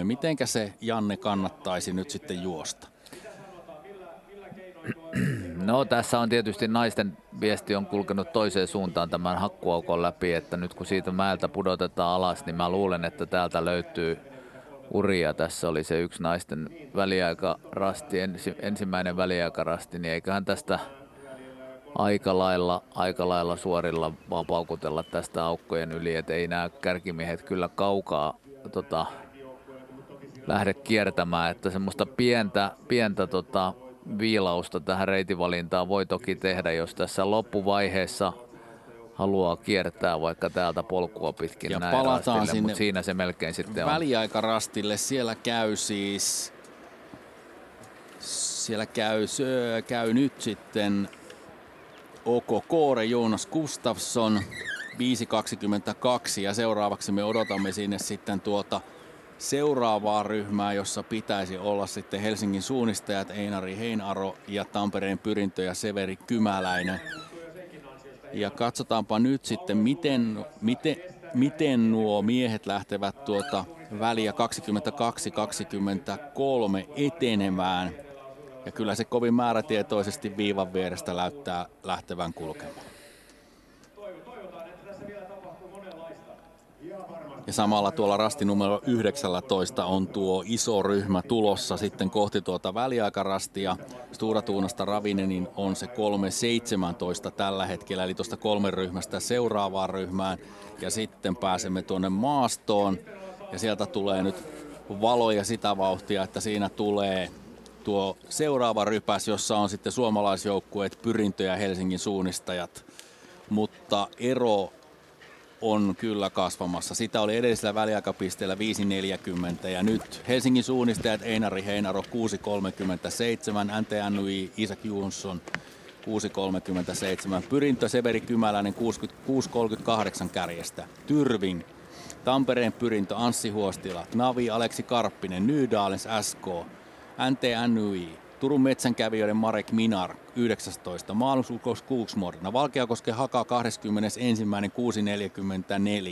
J: Mitenkä se, Janne, kannattaisi nyt sitten juosta?
M: No tässä on tietysti naisten viesti on kulkenut toiseen suuntaan tämän hakkuaukon läpi, että nyt kun siitä mäeltä pudotetaan alas, niin mä luulen, että täältä löytyy uria. Tässä oli se yksi naisten väliaikarasti, ensimmäinen väliaikarasti, niin eiköhän tästä aika lailla suorilla vaan paukutella tästä aukkojen yli, että ei nämä kärkimiehet kyllä kaukaa lähde kiertämään, että semmoista pientä viilausta tähän reitinvalintaan voi toki tehdä, jos tässä loppuvaiheessa haluaa kiertää vaikka täältä polkua pitkin
J: ja
M: näin
J: palataan
M: rastille,
J: sinne
M: mutta siinä se melkein sitten on.
J: Väliaikarastille. Siellä käy nyt sitten OK Koore, Jonas Gustafsson 5.22 ja seuraavaksi me odotamme sinne sitten tuota seuraavaa ryhmää, jossa pitäisi olla sitten Helsingin suunnistajat Einari Heinaro ja Tampereen Pyrintö ja Severi Kymäläinen. Ja katsotaanpa nyt sitten, miten nuo miehet lähtevät tuota väliä 22-23 etenemään. Ja kyllä se kovin määrätietoisesti viivan vierestä näyttää lähtevän kulkemaan. Ja samalla tuolla rasti numero 19 on tuo iso ryhmä tulossa sitten kohti tuota väliaikarastia. Stora Tunasta Ravinenin on se 3.17 tällä hetkellä, eli tuosta 3 ryhmästä seuraavaan ryhmään. Ja sitten pääsemme tuonne maastoon ja sieltä tulee nyt valoja sitä vauhtia, että siinä tulee tuo seuraava rypäs, jossa on sitten suomalaisjoukkueet Pyrintö ja Helsingin suunnistajat. Mutta ero on kyllä kasvamassa. Sitä oli edellisellä väliaikapisteellä 5.40 ja nyt Helsingin suunnistajat Einari Heinaro 6.37, NTNY Isak Jonsson 6.37, Pyrintö Severi Kymäläinen 6.38 kärjestä, Tyrving, Tampereen Pyrintö Anssi Huostila, Navi Aleksi Karppinen, Nydalens SK, NTNY, Turun metsänkävijöiden Marek Minar 19, Maalusulkos Kuuksmorna, Valkeakosken Haka 21,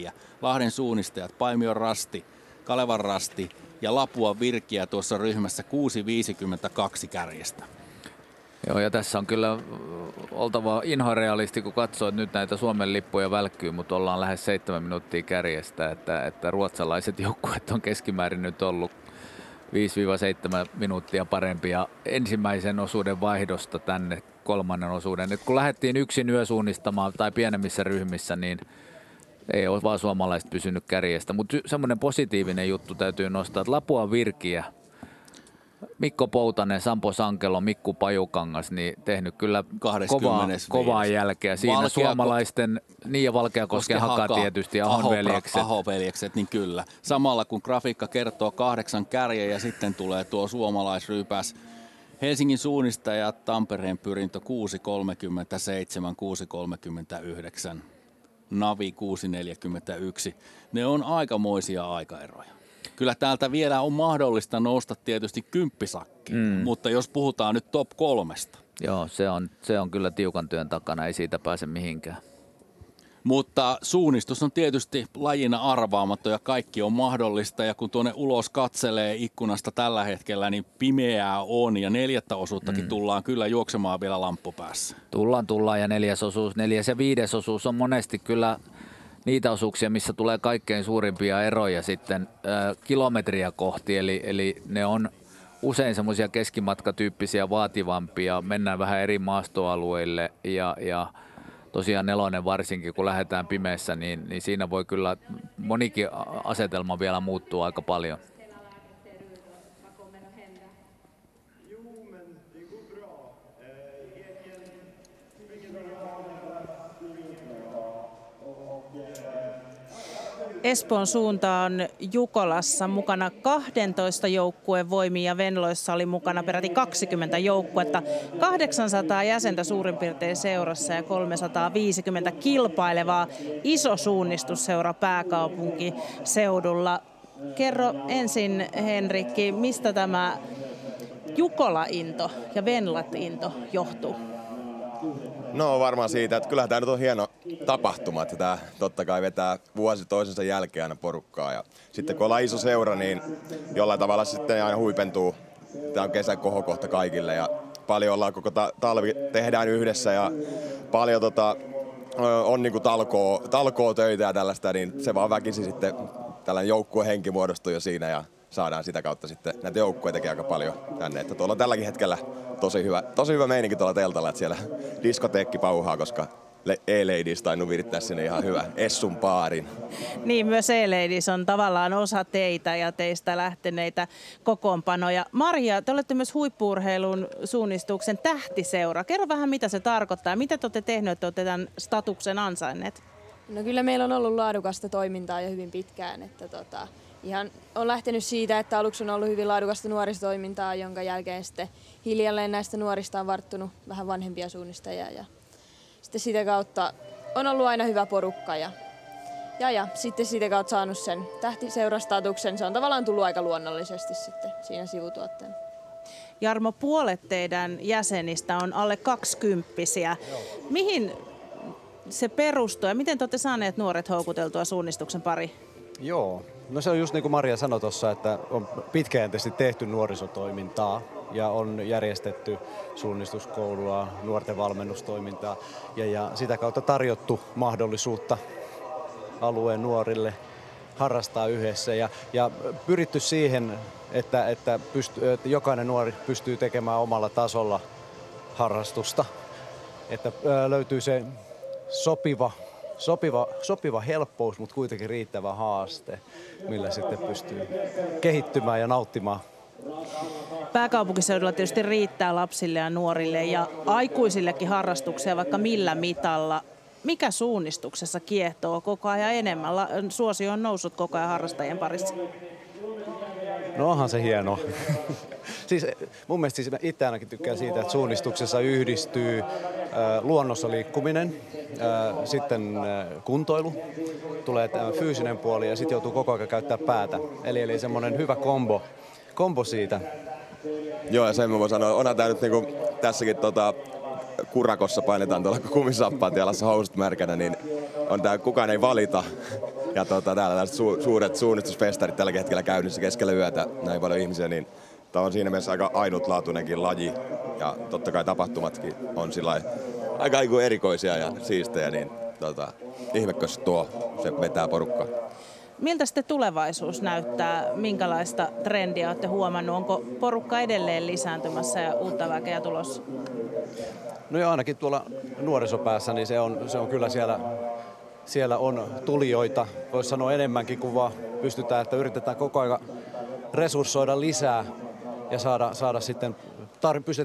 J: 6.44, Lahden suunnistajat Paimion Rasti, Kalevan Rasti ja Lapua Virkiä tuossa ryhmässä 6.52 kärjestä.
M: Joo, ja tässä on kyllä oltava inhorealisti, kun katsoo, että nyt näitä Suomen lippuja välkkyy, mutta ollaan lähes 7 minuuttia kärjestä, että ruotsalaiset joukkueet on keskimäärin nyt ollut 5-7 minuuttia parempia ensimmäisen osuuden vaihdosta tänne kolmannen osuuden. Et kun lähdettiin yksin yösuunnistamaan tai pienemmissä ryhmissä, niin ei ole vaan suomalaiset pysynyt kärjestä. Mutta semmoinen positiivinen juttu täytyy nostaa, että Lapua Virkiä, Mikko Poutanen, Sampo Sankelo, Mikku Pajukangas, niin tehnyt kyllä kovaa jälkeä. Siinä suomalaisten, niin ja Valkeakosken Haka tietysti,
J: Aho-veljekset, niin kyllä. Samalla kun grafiikka kertoo 8 kärjeä ja sitten tulee tuo suomalaisrypäs. Helsingin suunnistajat, Tampereen Pyrintö 6.37, 6.39, Navi 6.41. Ne on aikamoisia aikaeroja. Kyllä täältä vielä on mahdollista nousta tietysti kymppisakkiin, mutta jos puhutaan nyt top 3.
M: Joo, se on kyllä tiukan työn takana, ei siitä pääse mihinkään.
J: Mutta suunnistus on tietysti lajina arvaamaton ja kaikki on mahdollista. Ja kun tuonne ulos katselee ikkunasta tällä hetkellä, niin pimeää on ja 4. osuuttakin tullaan kyllä juoksemaan vielä lamppu päässä.
M: Tullaan ja 4. ja 5. osuus on monesti kyllä niitä osuuksia, missä tulee kaikkein suurimpia eroja sitten kilometriä kohti. Eli ne on usein semmoisia keskimatkatyyppisiä vaativampia, mennään vähän eri maastoalueille ja tosiaan 4. varsinkin, kun lähdetään pimeässä, niin siinä voi kyllä monikin asetelma vielä muuttua aika paljon.
A: Espoon suunta on Jukolassa mukana 12 joukkueen voimin ja Venloissa oli mukana peräti 20 joukkuetta. 800 jäsentä suurin piirtein seurassa ja 350 kilpailevaa iso suunnistusseura pääkaupunkiseudulla. Kerro ensin, Henrikki, mistä tämä Jukola-into ja Venlat-into johtuu?
P: No varmaan siitä, että kyllähän tämä nyt on hieno tapahtuma, että tämä totta kai vetää vuosi toisensa jälkeen aina porukkaa. Ja sitten kun ollaan iso seura, niin jollain tavalla sitten aina huipentuu. Tämä on kesän kohokohta kaikille ja paljon ollaan koko talvi, tehdään yhdessä ja paljon on niinku talkoo töitä ja tällaista, niin se vaan väkisin sitten tällainen joukkuehenki muodostuu jo siinä ja saadaan sitä kautta sitten näitä joukkueitakin aika paljon tänne. Että tuolla on tälläkin hetkellä tosi hyvä meininki tuolla teltalla, että siellä diskoteekki pauhaa, koska E-Ladies tainnut virittää sinne ihan hyvä Essun baarin.
A: Niin, myös E-Ladies on tavallaan osa teitä ja teistä lähteneitä kokoonpanoja. Maria, te olette myös huippu-urheilun suunnistuksen tähtiseura. Kerro vähän, mitä se tarkoittaa. Mitä te olette tehneet, että olette tämän statuksen ansainneet?
S: No kyllä meillä on ollut laadukasta toimintaa jo hyvin pitkään. Että ihan on lähtenyt siitä, että aluksi on ollut hyvin laadukasta nuorisotoimintaa, jonka jälkeen sitten hiljalleen näistä nuorista on varttunut vähän vanhempia suunnistajia. Ja sitten sitä kautta on ollut aina hyvä porukka ja sitten sitä kautta saanut sen tähtiseurastatuksen. Se on tavallaan tullut aika luonnollisesti sitten siinä sivutuotteena.
A: Jarmo, puolet teidän jäsenistä on alle 20-vuotiaita. Mihin se perustuu ja miten te olette saaneet nuoret houkuteltua suunnistuksen pariin?
T: Joo, no se on just niin kuin Maria sanoi tuossa, että on pitkäjänteisesti tehty nuorisotoimintaa ja on järjestetty suunnistuskoulua, nuorten valmennustoimintaa ja sitä kautta tarjottu mahdollisuutta alueen nuorille harrastaa yhdessä ja pyritty siihen, että jokainen nuori pystyy tekemään omalla tasolla harrastusta, että löytyy se sopiva helppous, mutta kuitenkin riittävä haaste, millä sitten pystyy kehittymään ja nauttimaan.
A: Pääkaupunkiseudulla tietysti riittää lapsille ja nuorille ja aikuisillekin harrastuksia vaikka millä mitalla. Mikä suunnistuksessa kiehtoo koko ajan enemmän? Suosio on noussut koko ajan harrastajien parissa.
T: No onhan se hienoa. Siis mun mielestä itse ainakin tykkään siitä, että suunnistuksessa yhdistyy luonnossa liikkuminen, sitten kuntoilu, tulee fyysinen puoli ja sitten joutuu koko ajan käyttää päätä. Eli semmoinen hyvä kombo siitä.
P: Joo, ja sen mä voin sanoa, onhan tää nyt niinku tässäkin kurakossa painetaan tuolla kumisappaat jalassa housut märkänä, niin on tää kukaan ei valita. Ja täällä tällaiset suuret suunnistusfestarit tällä hetkellä käynnissä keskellä yötä, näin paljon ihmisiä, niin tää on siinä mielessä aika ainutlaatuinenkin laji. Ja totta kai tapahtumatkin on sillä aika erikoisia ja siistejä, niin ihmekös se vetää porukkaa.
A: Miltä sitten tulevaisuus näyttää? Minkälaista trendiä olette huomannut? Onko porukka edelleen lisääntymässä ja uutta väkeä tulossa?
T: No joo, ainakin tuolla nuorisopäässä, niin se on kyllä siellä on tulijoita. Voisi sanoa enemmänkin kuin vaan pystytään, että yritetään koko ajan resurssoida lisää ja saada sitten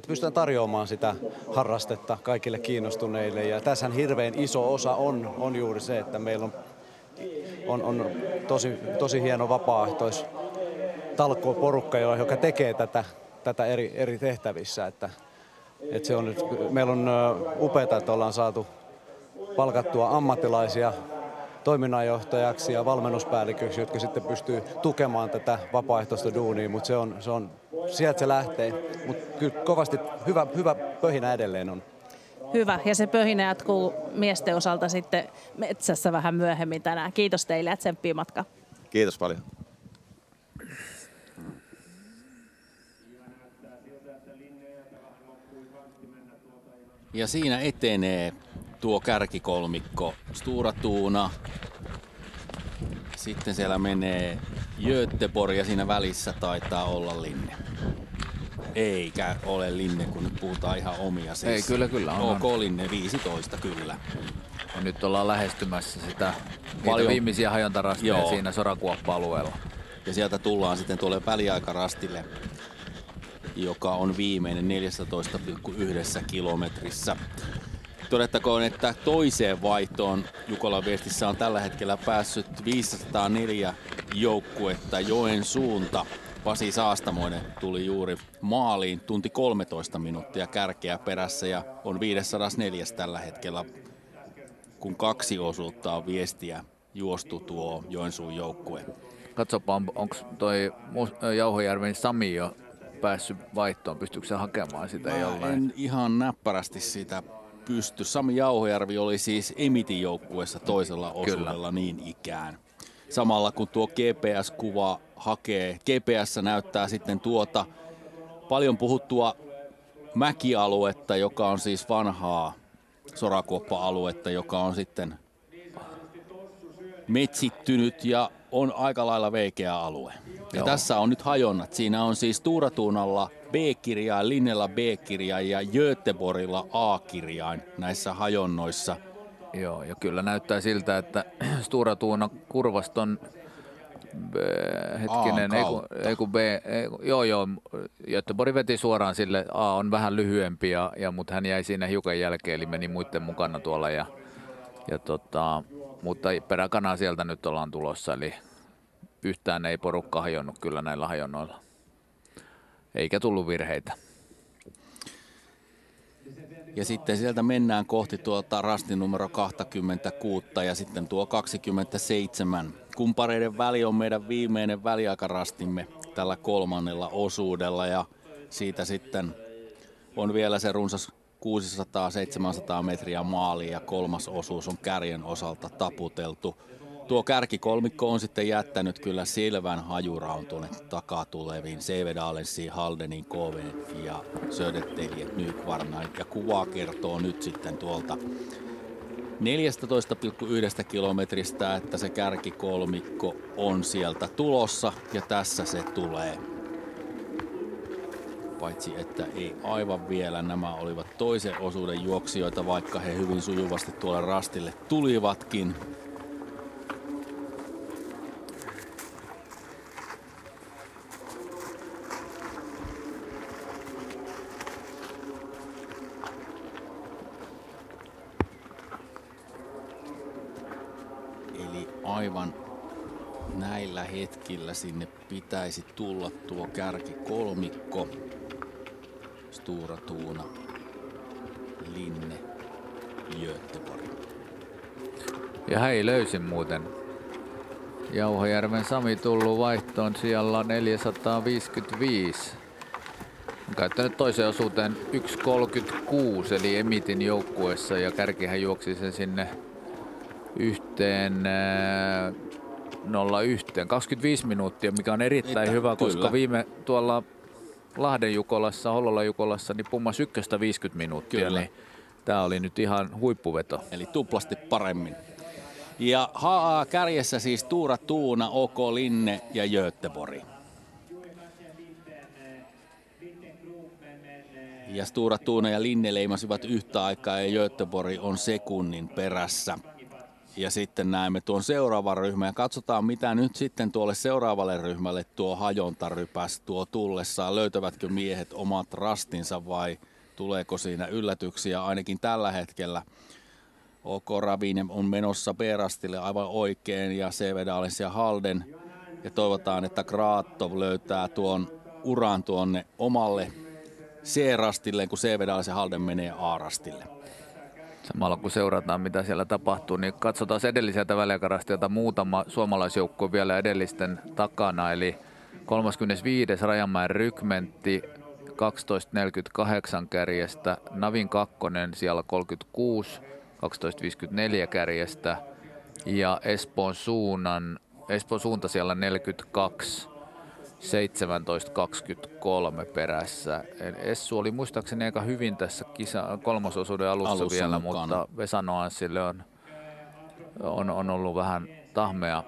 T: pystytään tarjoamaan sitä harrastetta kaikille kiinnostuneille. Ja tässähän hirveän iso osa on juuri se, että meillä on tosi hieno vapaaehtoistalkooporukka, joka tekee tätä eri tehtävissä. Että se on nyt, meillä on upeaa, että ollaan saatu palkattua ammattilaisia toiminnanjohtajaksi ja valmennuspäälliköksi, jotka sitten pystyy tukemaan tätä vapaaehtoista duunia, mutta sieltä se lähtee. Mutta kyllä kovasti hyvä pöhinä edelleen on.
A: Hyvä, ja se pöhinä jatkuu miesten osalta sitten metsässä vähän myöhemmin tänään. Kiitos teille ja tsemppiä matka.
P: Kiitos paljon.
J: Ja siinä etenee tuo kärkikolmikko. Stora Tuuna. Sitten siellä menee Göteborg ja siinä välissä taitaa olla Linne. Eikä ole Linne, kun nyt puhutaan ihan omia. Siis
M: Ei, kyllä on.
J: OK Linne 15 kyllä.
M: Ja nyt ollaan lähestymässä sitä paljon viimeisiä hajontarasteja siinä Sorakuoppa-alueella.
J: Ja sieltä tullaan sitten tuolle väliaikarastille, joka on viimeinen 14,1 kilometrissä. Todettakoon, että toiseen vaihtoon Jukolan Viestissä on tällä hetkellä päässyt 504 joukkuetta Joen suunta. Pasi Saastamoinen tuli juuri maaliin, tunti 13 minuuttia kärkeä perässä ja on 504 tällä hetkellä, kun 2 osuutta on Viestiä juostu tuo Joensuun joukkue.
M: Katsopa, onko toi Jauhojärven Sami jo päässyt vaihtoon? Pystyykö se hakemaan sitä jollain?
J: En ihan näppärästi sitä pysty. Sami Jauhojärvi oli siis Emitin joukkueessa toisella osuudella niin ikään. Samalla kun tuo GPS-kuva hakee, GPS näyttää sitten tuota paljon puhuttua mäkialuetta, joka on siis vanhaa Sorakuoppa-aluetta, joka on sitten metsittynyt ja on aika lailla veikeä alue. Ja tässä on nyt hajonnat. Siinä on siis Stora Tuunalla B-kirjain, Linnellä B-kirjain ja Göteborgilla A-kirjain näissä hajonnoissa.
M: Joo, ja kyllä näyttää siltä, että Stora Tuuna kurvaston Göteborg veti suoraan sille, A on vähän lyhyempi, mutta hän jäi siinä hiukan jälkeen, eli meni muiden mukana tuolla. Mutta peräkanaa sieltä nyt ollaan tulossa, eli yhtään ei porukka hajonnut kyllä näillä hajonnoilla. Eikä tullut virheitä.
J: Ja sitten sieltä mennään kohti tuota rastin numero 26 ja sitten tuo 27. Kumpareiden väli on meidän viimeinen väliaikarastimme tällä 3. osuudella ja siitä sitten on vielä se runsas 600-700 metriä maaliin ja 3. osuus on kärjen osalta taputeltu. Tuo kärkikolmikko on sitten jättänyt kyllä selvän hajuraun tuonne takaa tuleviin Sävedalenssi, Haldenin, KV ja Södertälje, Nykvarna. Ja kuva kertoo nyt sitten tuolta 14,1 kilometristä, että se kärkikolmikko on sieltä tulossa ja tässä se tulee. Paitsi että ei aivan vielä, nämä olivat toisen osuuden juoksijoita, vaikka he hyvin sujuvasti tuolle rastille tulivatkin. Eli aivan näillä hetkillä sinne pitäisi tulla tuo kärkikolmikko. Stora Tuuna, Linne, Göteborg.
M: Ja hei, löysin muuten. Jauhojärven Sami tullut vaihtoon siellä 455. On käyttänyt toiseen osuuteen 1.36 eli Emitin joukkueessa ja kärkihän juoksi sen sinne 25 minuuttia, mikä on erittäin hyvä, koska viime tuolla Lahden Jukolassa, Hollolan Jukolassa, niin pummas 1:50 minuuttia, kyllä. Niin tää oli nyt ihan huippuveto.
J: Eli tuplasti paremmin. Ja kärjessä siis Stora Tuuna, OK Linne ja Göteborg. Ja Stora Tuuna ja Linne leimasivat yhtä aikaa ja Göteborg on sekunnin perässä. Ja sitten näemme tuon seuraavan ryhmän ja katsotaan mitä nyt sitten tuolle seuraavalle ryhmälle tuo hajontarypäs tuo tullessaan. Löytävätkö miehet omat rastinsa vai tuleeko siinä yllätyksiä ainakin tällä hetkellä. OK Ravine on menossa B-rastille aivan oikein ja Sävedalens ja Halden. Ja toivotaan, että Graatov löytää tuon uran tuonne omalle C-rastille, kun Sävedalens ja Halden menee A-rastille.
M: Samalla kun seurataan, mitä siellä tapahtuu, niin katsotaan edelliseltä väliaikarastiolta muutama suomalaisjoukkue vielä edellisten takana. Eli 35. Rajamäen Rykmentti 12.48 kärjestä, Navin kakkonen siellä 36, 12.54 kärjestä ja Espoon suunta siellä 42, 17.23 perässä. Essu oli muistaakseni aika hyvin tässä kolmososuuden alussa vielä, mukana. Mutta Vesa Noansille on ollut vähän tahmea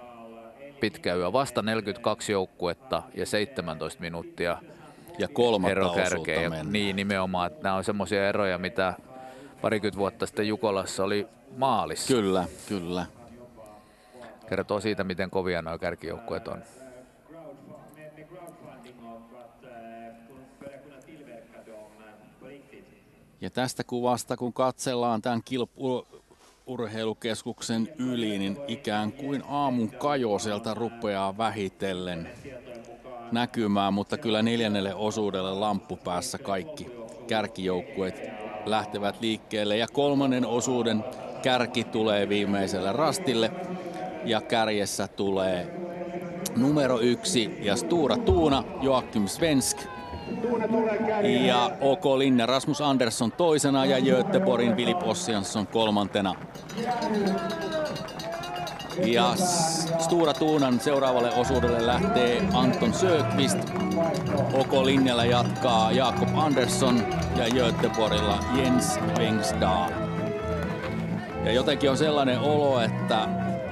M: pitkä yö. Vasta 42 joukkuetta ja 17 minuuttia
J: ja 3
M: ero
J: osuutta
M: kärkeä. Niin nimenomaan, että nämä on semmoisia eroja, mitä parikymmentä vuotta sitten Jukolassa oli maalissa.
J: Kyllä, kyllä.
M: Kertoo siitä, miten kovia nuo kärkijoukkueet on.
J: Ja tästä kuvasta, kun katsellaan tämän urheilukeskuksen yli, niin ikään kuin aamun kajo sieltä rupeaa vähitellen näkymään, mutta kyllä 4. osuudelle lamppu päässä kaikki kärkijoukkueet lähtevät liikkeelle. Ja 3. osuuden kärki tulee viimeiselle rastille ja kärjessä tulee numero 1 ja Stora Tuuna, Joakim Svensk. Ja OK Linne Rasmus Andersson toisena ja Göteborgin Filip Ossiansson kolmantena. Ja Stora Tuunan seuraavalle osuudelle lähtee Anton Sökvist. OK Linnellä jatkaa Jakob Andersson ja Göteborgilla Jens Wengsdal. Ja jotenkin on sellainen olo, että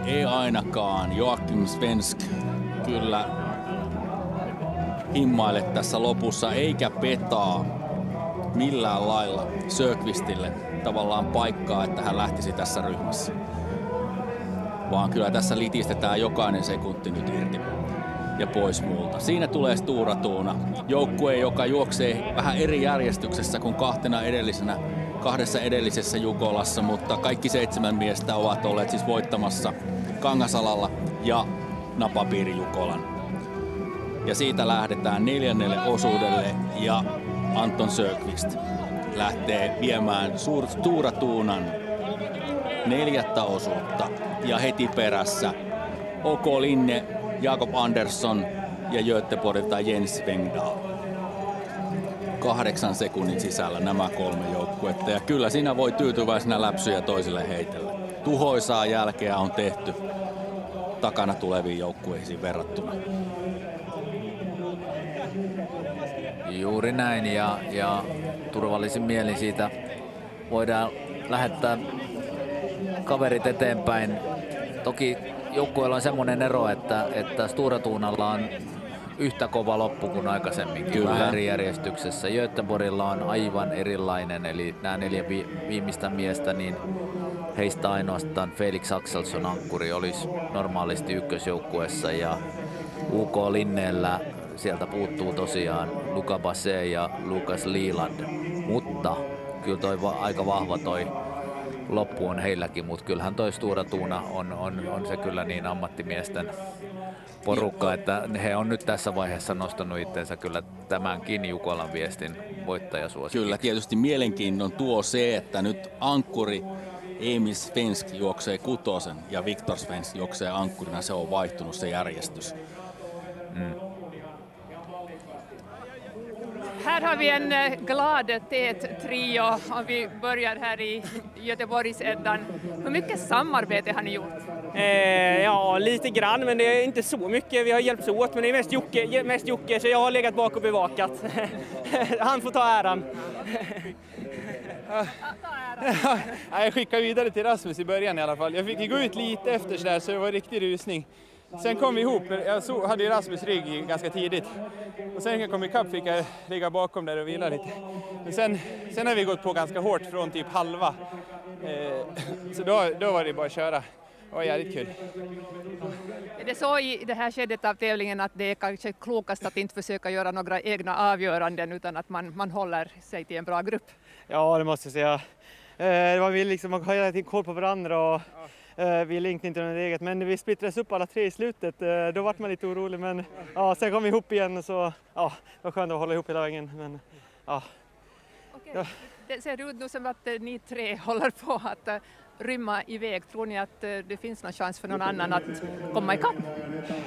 J: ei ainakaan Joakim Svensk kyllä himmaile tässä lopussa eikä petaa millään lailla Sökvistille tavallaan paikkaa, että hän lähtisi tässä ryhmässä. Vaan kyllä tässä litistetään jokainen sekunti nyt irti ja pois muulta. Siinä tulee Stora Tuuna, joukkue, joka juoksee vähän eri järjestyksessä kuin kahdessa edellisessä Jukolassa, mutta kaikki 7 miestä ovat olleet siis voittamassa Kangasalalla ja Napapiiri Jukolan. Ja siitä lähdetään 4. osuudelle ja Anton Sökvist lähtee viemään Stora Tuunan 4. osuutta ja heti perässä OK Linne, Jakob Andersson ja Göteborgilta Jens Wengsdal. 8 sekunnin sisällä nämä 3 joukkuetta ja kyllä siinä voi tyytyväisenä läpsyjä toisille heitellä. Tuhoisaa jälkeä on tehty takana tuleviin joukkueisiin verrattuna.
M: Juuri näin ja turvallisin mielin siitä voidaan lähettää kaverit eteenpäin. Toki joukkueella on semmoinen ero, että Stora Tuunalla on yhtä kova loppu kuin aikaisemminkin. Vähän eri järjestyksessä. Göteborgilla on aivan erilainen, eli nämä 4 viimeistä miestä, niin heistä ainoastaan Felix Axelsson ankkuri olisi normaalisti ykkösjoukkueessa ja UK Linneellä sieltä puuttuu tosiaan Luca Basset ja Lukas Liland, mutta kyllä toi aika vahva toi loppu on heilläkin, mutta kyllähän toi Stora Tuuna on se kyllä niin ammattimiesten porukka, että he on nyt tässä vaiheessa nostanut itsensä kyllä tämänkin Jukolan viestin voittajasuosikki.
J: Kyllä, tietysti mielenkiinnon tuo se, että nyt ankkuri Emil Svensk juoksee 6. ja Viktor Svensk juoksee ankkurina, se on vaihtunut se järjestys.
H: Här har vi en glad tät trio om vi börjar här i Göteborgseddan. Hur mycket samarbete har ni gjort?
O: Ja, lite grann, men det är inte så mycket. Vi har hjälpts åt, men det är mest Jocke så jag har legat bak och bevakat. Han får ta äran. Jag skickade vidare till Rasmus i början i alla fall. Jag fick gå ut lite efter så där, så det var riktig rusning. Sen kom vi ihop, jag hade Rasmus rygg ganska tidigt. Och sen när jag kom ikapp fick jag ligga bakom där och vila lite. Men sen har vi gått på ganska hårt från typ halva. Så då var det bara att köra. Det var jävligt kul.
H: Är det så i det här skedet av tävlingen att det är kanske klokast att inte försöka göra några egna avgöranden utan att man håller sig till en bra grupp?
O: Ja, det måste jag säga. Man vill liksom ha hela tiden koll på varandra och vi längtade inte något eget, men vi splittrades upp alla 3 i slutet. Då var man lite orolig, men ja, sen kom vi ihop igen så ja, det var skönt att hålla ihop hela vägen. Men, ja.
H: Okej. Det ser ut nu som att ni tre håller på att rymma iväg. Tror ni att det finns någon chans för någon annan att komma ikapp?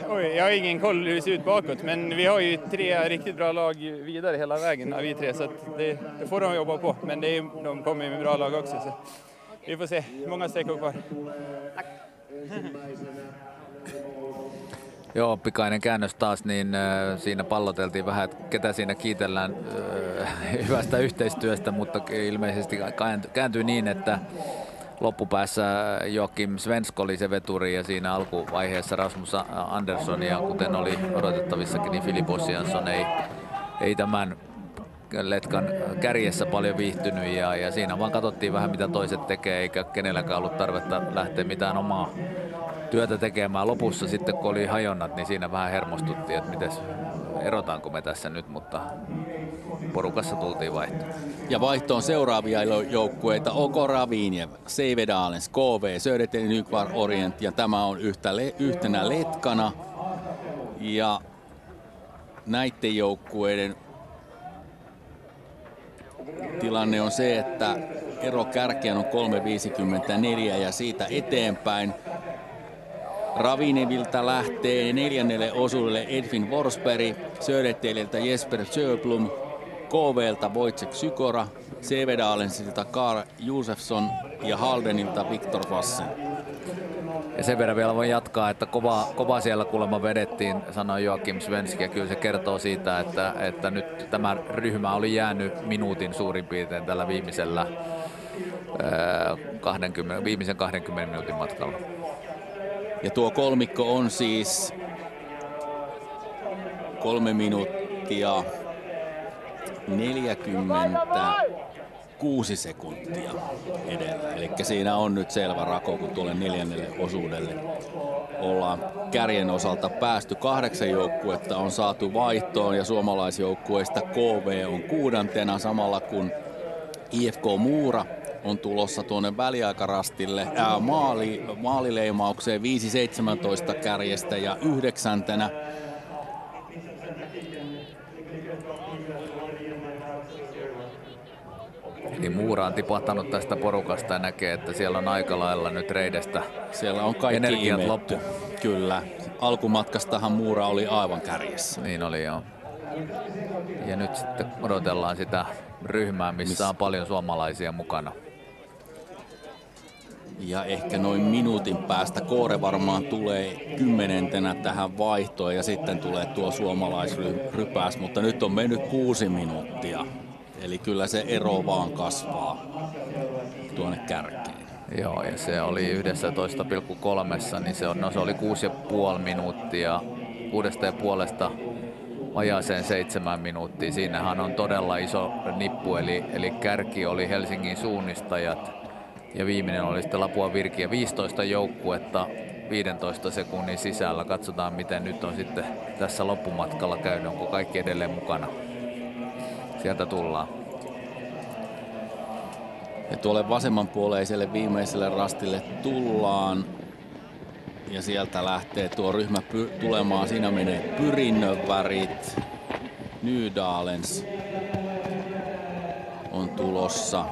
O: Oj, jag har ingen koll hur det ser ut bakåt, men vi har ju 3 riktigt bra lag vidare hela vägen, vi 3, så att det får de jobba på. Men de kommer med bra lag också, så vi får se. Många sträckor kvar.
H: Tack.
C: Joo, pikainen käännös taas, niin siinä palloteltiin vähän, että ketä siinä kiitellään hyvästä yhteistyöstä, mutta ilmeisesti kääntyi niin, että loppupäässä Joakim Svensk oli se veturi ja siinä alkuvaiheessa Rasmus Andersson, ja kuten oli odotettavissakin, niin Filip Ossiansson ei tämän letkan kärjessä paljon viihtynyt, ja siinä vaan katsottiin vähän mitä toiset tekee, eikä kenelläkään ollut tarvetta lähteä mitään omaa työtä tekemään. Lopussa sitten kun oli hajonnat, niin siinä vähän hermostuttiin, että mites erotaanko me tässä nyt, mutta porukassa tultiin vaihtoon.
J: Ja vaihtoon seuraavia joukkueita: Oko Raviniev, Seivedalens, KV, Södertälje Nykvar Orient, ja tämä on yhtenä letkana. Ja näiden joukkueiden tilanne on se, että ero kärkeen on 3.54 ja siitä eteenpäin. Ravinieviltä lähtee 4. osuudelle Edvin Forsberg, Södertäljeltä Jesper Sjöblom, KVltä Wojciech Sykora, Seivedalensilta Karl Josefsson ja Haldenilta Viktor Vassen.
C: Ja sen verran vielä voin jatkaa, että kova siellä kuulemma vedettiin, sanoi Joakim Svensk, ja kyllä se kertoo siitä, että nyt tämä ryhmä oli jäänyt minuutin suurin piirtein tällä viimeisen 20 minuutin matkalla.
J: Ja tuo kolmikko on siis 3 minuuttia 46 sekuntia edellä. Eli siinä on nyt selvä rako, kun tuolle 4. osuudelle ollaan kärjen osalta päästy. 8 joukkuetta on saatu vaihtoon ja suomalaisjoukkueista KV on 6. samalla kun IFK Muura on tulossa tuonne väliaikarastille maalileimaukseen 5.17 kärjestä ja 9.
C: Eli Muura on tipahtanut tästä porukasta ja näkee, että siellä on aika lailla nyt reidestä.
J: Siellä on kaikki imetty. Kyllä. Alkumatkastahan Muura oli aivan kärjessä.
C: Niin oli, joo. Ja nyt sitten odotellaan sitä ryhmää, missä on paljon suomalaisia mukana.
J: Ja ehkä noin minuutin päästä Koore varmaan tulee 10. tähän vaihtoon ja sitten tulee tuo suomalaisrypäs, mutta nyt on mennyt 6 minuuttia. Eli kyllä se ero vaan kasvaa tuonne kärkeen.
C: Joo, ja se oli 11,3, niin se oli 6,5 minuuttia. 6,5 vajaaseen 7 minuuttia. Siinähän on todella iso nippu, eli kärki oli Helsingin suunnistajat ja viimeinen oli sitten Lapua Virki, ja 15 joukkuetta 15 sekunnin sisällä. Katsotaan, miten nyt on sitten tässä loppumatkalla käynyt, onko kaikki edelleen mukana. Sieltä tullaan.
J: Ja tuolle vasemmanpuoleiselle viimeiselle rastille tullaan. Ja sieltä lähtee tuo ryhmä tulemaan. Siinä menee Pyrinnön värit. Nydalens on tulossa.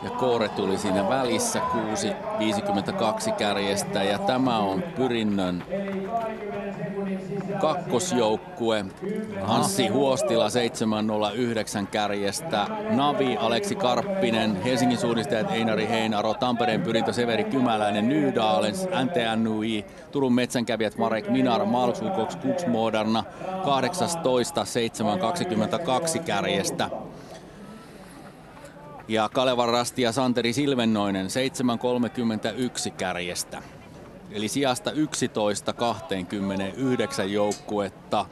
J: Ja Koore tuli siinä välissä 6.52 kärjestä, ja tämä on Pyrinnön kakkosjoukkue. Anssi Huostila 7.09 kärjestä. Navi Aleksi Karppinen, Helsingin suunnistajat Einari Heinaro, Tampereen Pyrintö Severi Kymäläinen, Nydalens, NTNUI, Turun metsänkävijät Marek Minar, Malksukoks Kuks Moderna 18. 7.22 kärjestä. Ja Kalevan Rasti ja Santeri Silvennoinen 7.31 kärjestä. Eli sijasta 11 29 joukkuetta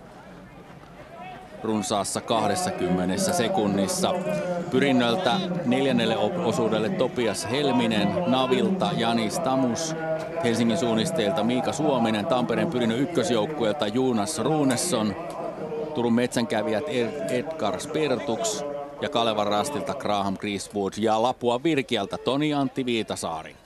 J: runsaassa 20 sekunnissa. Pyrinnöltä 4. osuudelle Topias Helminen, Navilta Jani Stamus, Helsingin suunnisteilta Miika Suominen, Tampereen Pyrinnön ykkösjoukkueelta Jonas Runesson, Turun metsänkävijät Edgar Spertuks ja Kalevan Rastilta Graham Griswood ja Lapua Virkiältä Toni Antti Viitasaari.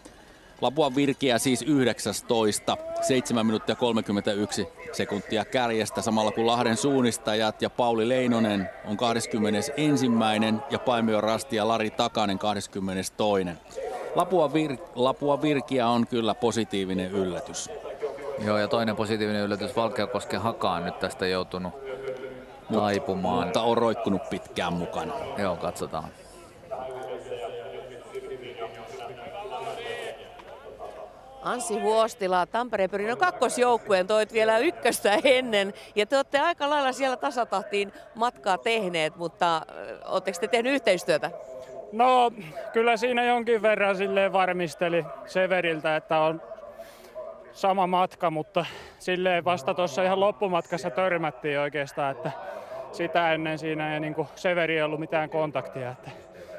J: Lapuan Virkeä siis 19, 7 minuuttia 31 sekuntia kärjestä, samalla kun Lahden suunnistajat ja Pauli Leinonen on 21. ja Paimion Rasti ja Lari Takanen 22. Lapuan Virkeä on kyllä positiivinen yllätys.
M: Joo, ja toinen positiivinen yllätys, Valkeakosken Haka on nyt tästä joutunut taipumaan.
J: Mutta on roikkunut pitkään mukana.
M: Joo, katsotaan.
E: Anssi Huostila, Tampereen Pyrinön kakkosjoukkueen toit vielä ykköstä ennen. Ja te olette aika lailla siellä tasatahtiin matkaa tehneet, mutta oletteko te tehnyt yhteistyötä?
N: No, kyllä siinä jonkin verran silleen varmisteli Severiltä, että on sama matka, mutta silleen vasta tuossa ihan loppumatkassa törmättiin oikeastaan, että sitä ennen siinä ei niin kuin Severi ei ollut mitään kontaktia, että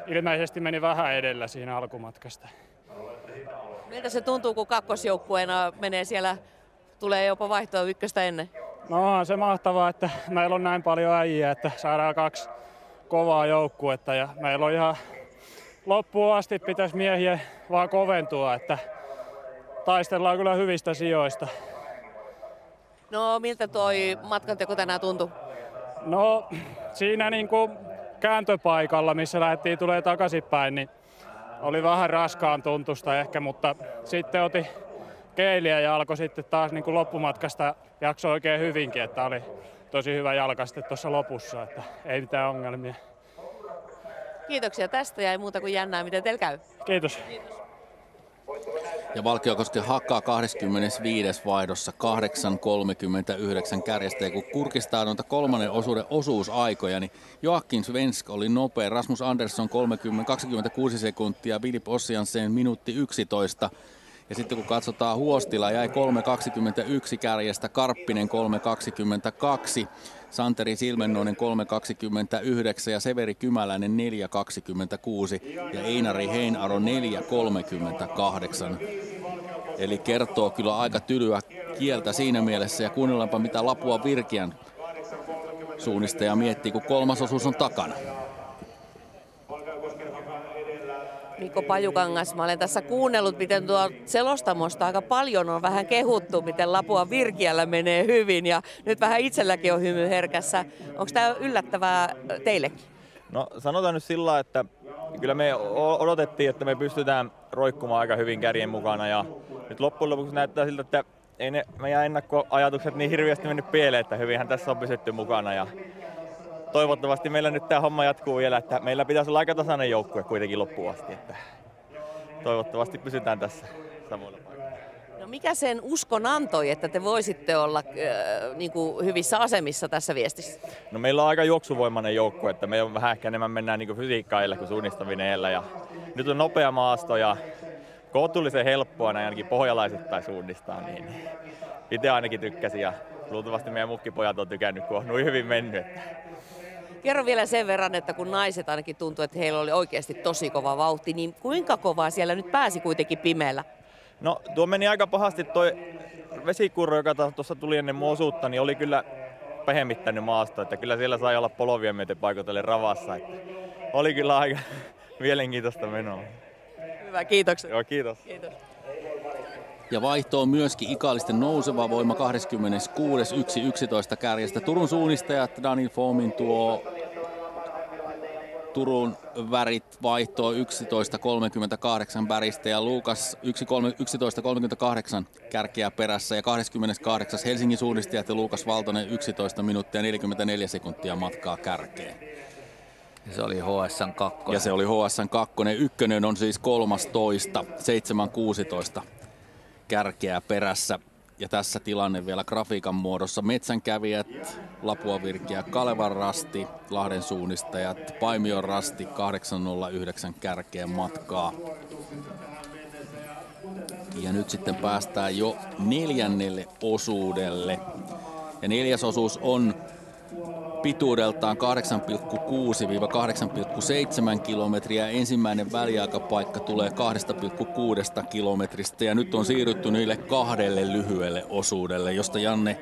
N: ilmeisesti meni vähän edellä siinä alkumatkasta.
E: Miltä se tuntuu, kun kakkosjoukkueena menee siellä, tulee jopa vaihtoa ykköstä ennen?
N: No on se mahtavaa, että meillä on näin paljon äijä, että saadaan 2 kovaa joukkuetta ja meillä on ihan loppuun asti pitäisi miehiä vaan koventua, että taistellaan kyllä hyvistä sijoista.
E: No miltä toi matkanteko tänään tuntui?
N: No siinä niinku kääntöpaikalla, missä lähdettiin tulee takaisinpäin, niin oli vähän raskaan tuntusta ehkä, mutta sitten otin keiliä ja alkoi sitten taas niin kuin loppumatkasta jakso oikein hyvinkin, että oli tosi hyvä jalka sitten tuossa lopussa, että ei mitään ongelmia.
E: Kiitoksia tästä ja ei muuta kuin jännää, miten teillä käy.
N: Kiitos.
J: Ja Valkeakosken Haka 25. vaihdossa 8.39 kärjestä. Ja kun kurkistaa noita kolmannen osuuden osuusaikoja, niin Joakim Svensk oli nopea, Rasmus Andersson 26 sekuntia, Filip Ossiansen minuutti 11. Ja sitten kun katsotaan Huostila, jäi 3.21 kärjestä, Karppinen 3.22, Santeri Silmennoinen 3.29 ja Severi Kymäläinen 4.26 ja Einari Heinaro 4.38. Eli kertoo kyllä aika tylyä kieltä siinä mielessä ja kuunnellaanpa mitä Lapuan Virkeän suunnistaja miettii, kun kolmas osuus on takana.
E: Mikko Pajukangas, mä olen tässä kuunnellut, miten tuo selostamosta aika paljon on vähän kehuttu, miten Lapuan Virkeällä menee hyvin ja nyt vähän itselläkin on hymy herkässä. Onko tämä yllättävää teillekin?
U: No sanotaan nyt sillä, että kyllä me odotettiin, että me pystytään roikkumaan aika hyvin kärjen mukana ja nyt loppujen lopuksi näyttää siltä, että ei ne meidän ennakkoajatukset niin hirveästi mennyt pieleen, että hyvinhän tässä on pysytty mukana ja toivottavasti meillä nyt tämä homma jatkuu vielä, että meillä pitäisi olla aika tasainen joukkue kuitenkin loppuun asti, että toivottavasti pysytään tässä samoilla paikoilla.
E: No mikä sen uskon antoi, että te voisitte olla niin kuin hyvissä asemissa tässä viestissä?
U: No meillä on aika juoksuvoimainen joukkue, että me on vähän ehkä enemmän mennään niin kuin fysiikkaa edellä kuin suunnistaminen edellä ja nyt on nopea maasto ja kohtuullisen helppoa näin ainakin pohjalaisittain suunnistaa, niin itse ainakin tykkäsin ja luultavasti meidän mukkipojat on tykännyt, kun on noin hyvin mennyt.
E: Kerro vielä sen verran, että kun naiset ainakin tuntui, että heillä oli oikeasti tosi kova vauhti, niin kuinka kovaa siellä nyt pääsi kuitenkin pimeällä?
U: No tuo meni aika pahasti, toi vesikurro, joka tuossa tuli ennen mun osuutta, niin oli kyllä pehemittänyt maasto, että kyllä siellä sai olla polovien myöten paikoitellen ravassa. Että oli kyllä aika mielenkiintoista menoa.
E: Hyvä, kiitokset.
U: Joo, kiitos.
E: Kiitos.
J: Ja vaihto on myöskin Ikaalisten nouseva voima 26. 1.11 kärjestä. Turun suunnistajat Daniel Fomin tuo Turun värit vaihtoo 11.38 väristä ja Luukas 11.38 kärkeä perässä ja 28. Helsingin suunnistajat ja Luukas Valtonen 11 minuuttia 44 sekuntia matkaa kärkeen.
M: Ja se oli HS:n 2.
J: Ja se oli HS:n 2. Ykkönen on siis 13. 7.16 kärkeä perässä. Ja tässä tilanne vielä grafiikan muodossa. Metsänkävijät, Lapuan Virkeä, Kalevan Rasti, Lahden suunnistajat, Paimion Rasti 8.09 kärkeä matkaa. Ja nyt sitten päästään jo neljännelle osuudelle. Ja neljäs osuus on pituudeltaan 8,6-8,7 kilometriä. Ensimmäinen väliaikapaikka tulee 2,6 kilometristä ja nyt on siirrytty niille kahdelle lyhyelle osuudelle, josta Janne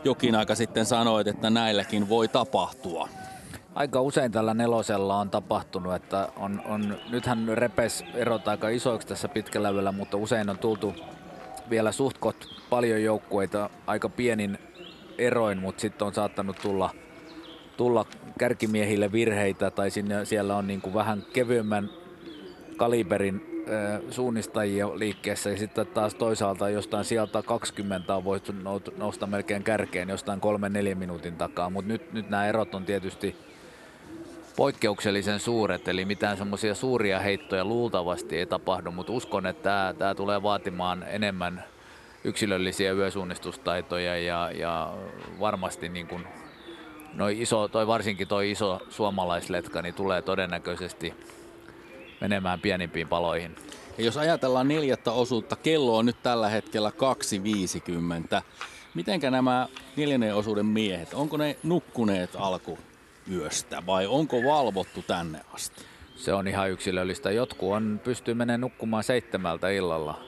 J: jokin aika sitten sanoi, että näilläkin voi tapahtua.
M: Aika usein tällä nelosella on tapahtunut, että nythän repes erot aika isoiksi tässä pitkällä yöllä, mutta usein on tultu vielä suhtkot paljon joukkueita aika pienin eroin, mutta sitten on saattanut tulla kärkimiehille virheitä tai siellä on niin kuin vähän kevyemmän kaliberin suunnistajia liikkeessä ja sitten taas toisaalta jostain sieltä 20 on voitu nousta melkein kärkeen jostain 3-4 minuutin takaa, mutta nyt nämä erot on tietysti poikkeuksellisen suuret, eli mitään semmoisia suuria heittoja luultavasti ei tapahdu, mutta uskon, että tämä tulee vaatimaan enemmän yksilöllisiä yösuunnistustaitoja ja varmasti niin kuin varsinkin toi iso suomalaisletka niin tulee todennäköisesti menemään pienimpiin paloihin.
J: Ja jos ajatellaan 4. osuutta, kello on nyt tällä hetkellä 2.50. Mitenkä nämä 4. osuuden miehet, onko ne nukkuneet alkuyöstä vai onko valvottu tänne asti?
M: Se on ihan yksilöllistä. Jotkut pystyy menemään nukkumaan 7 illalla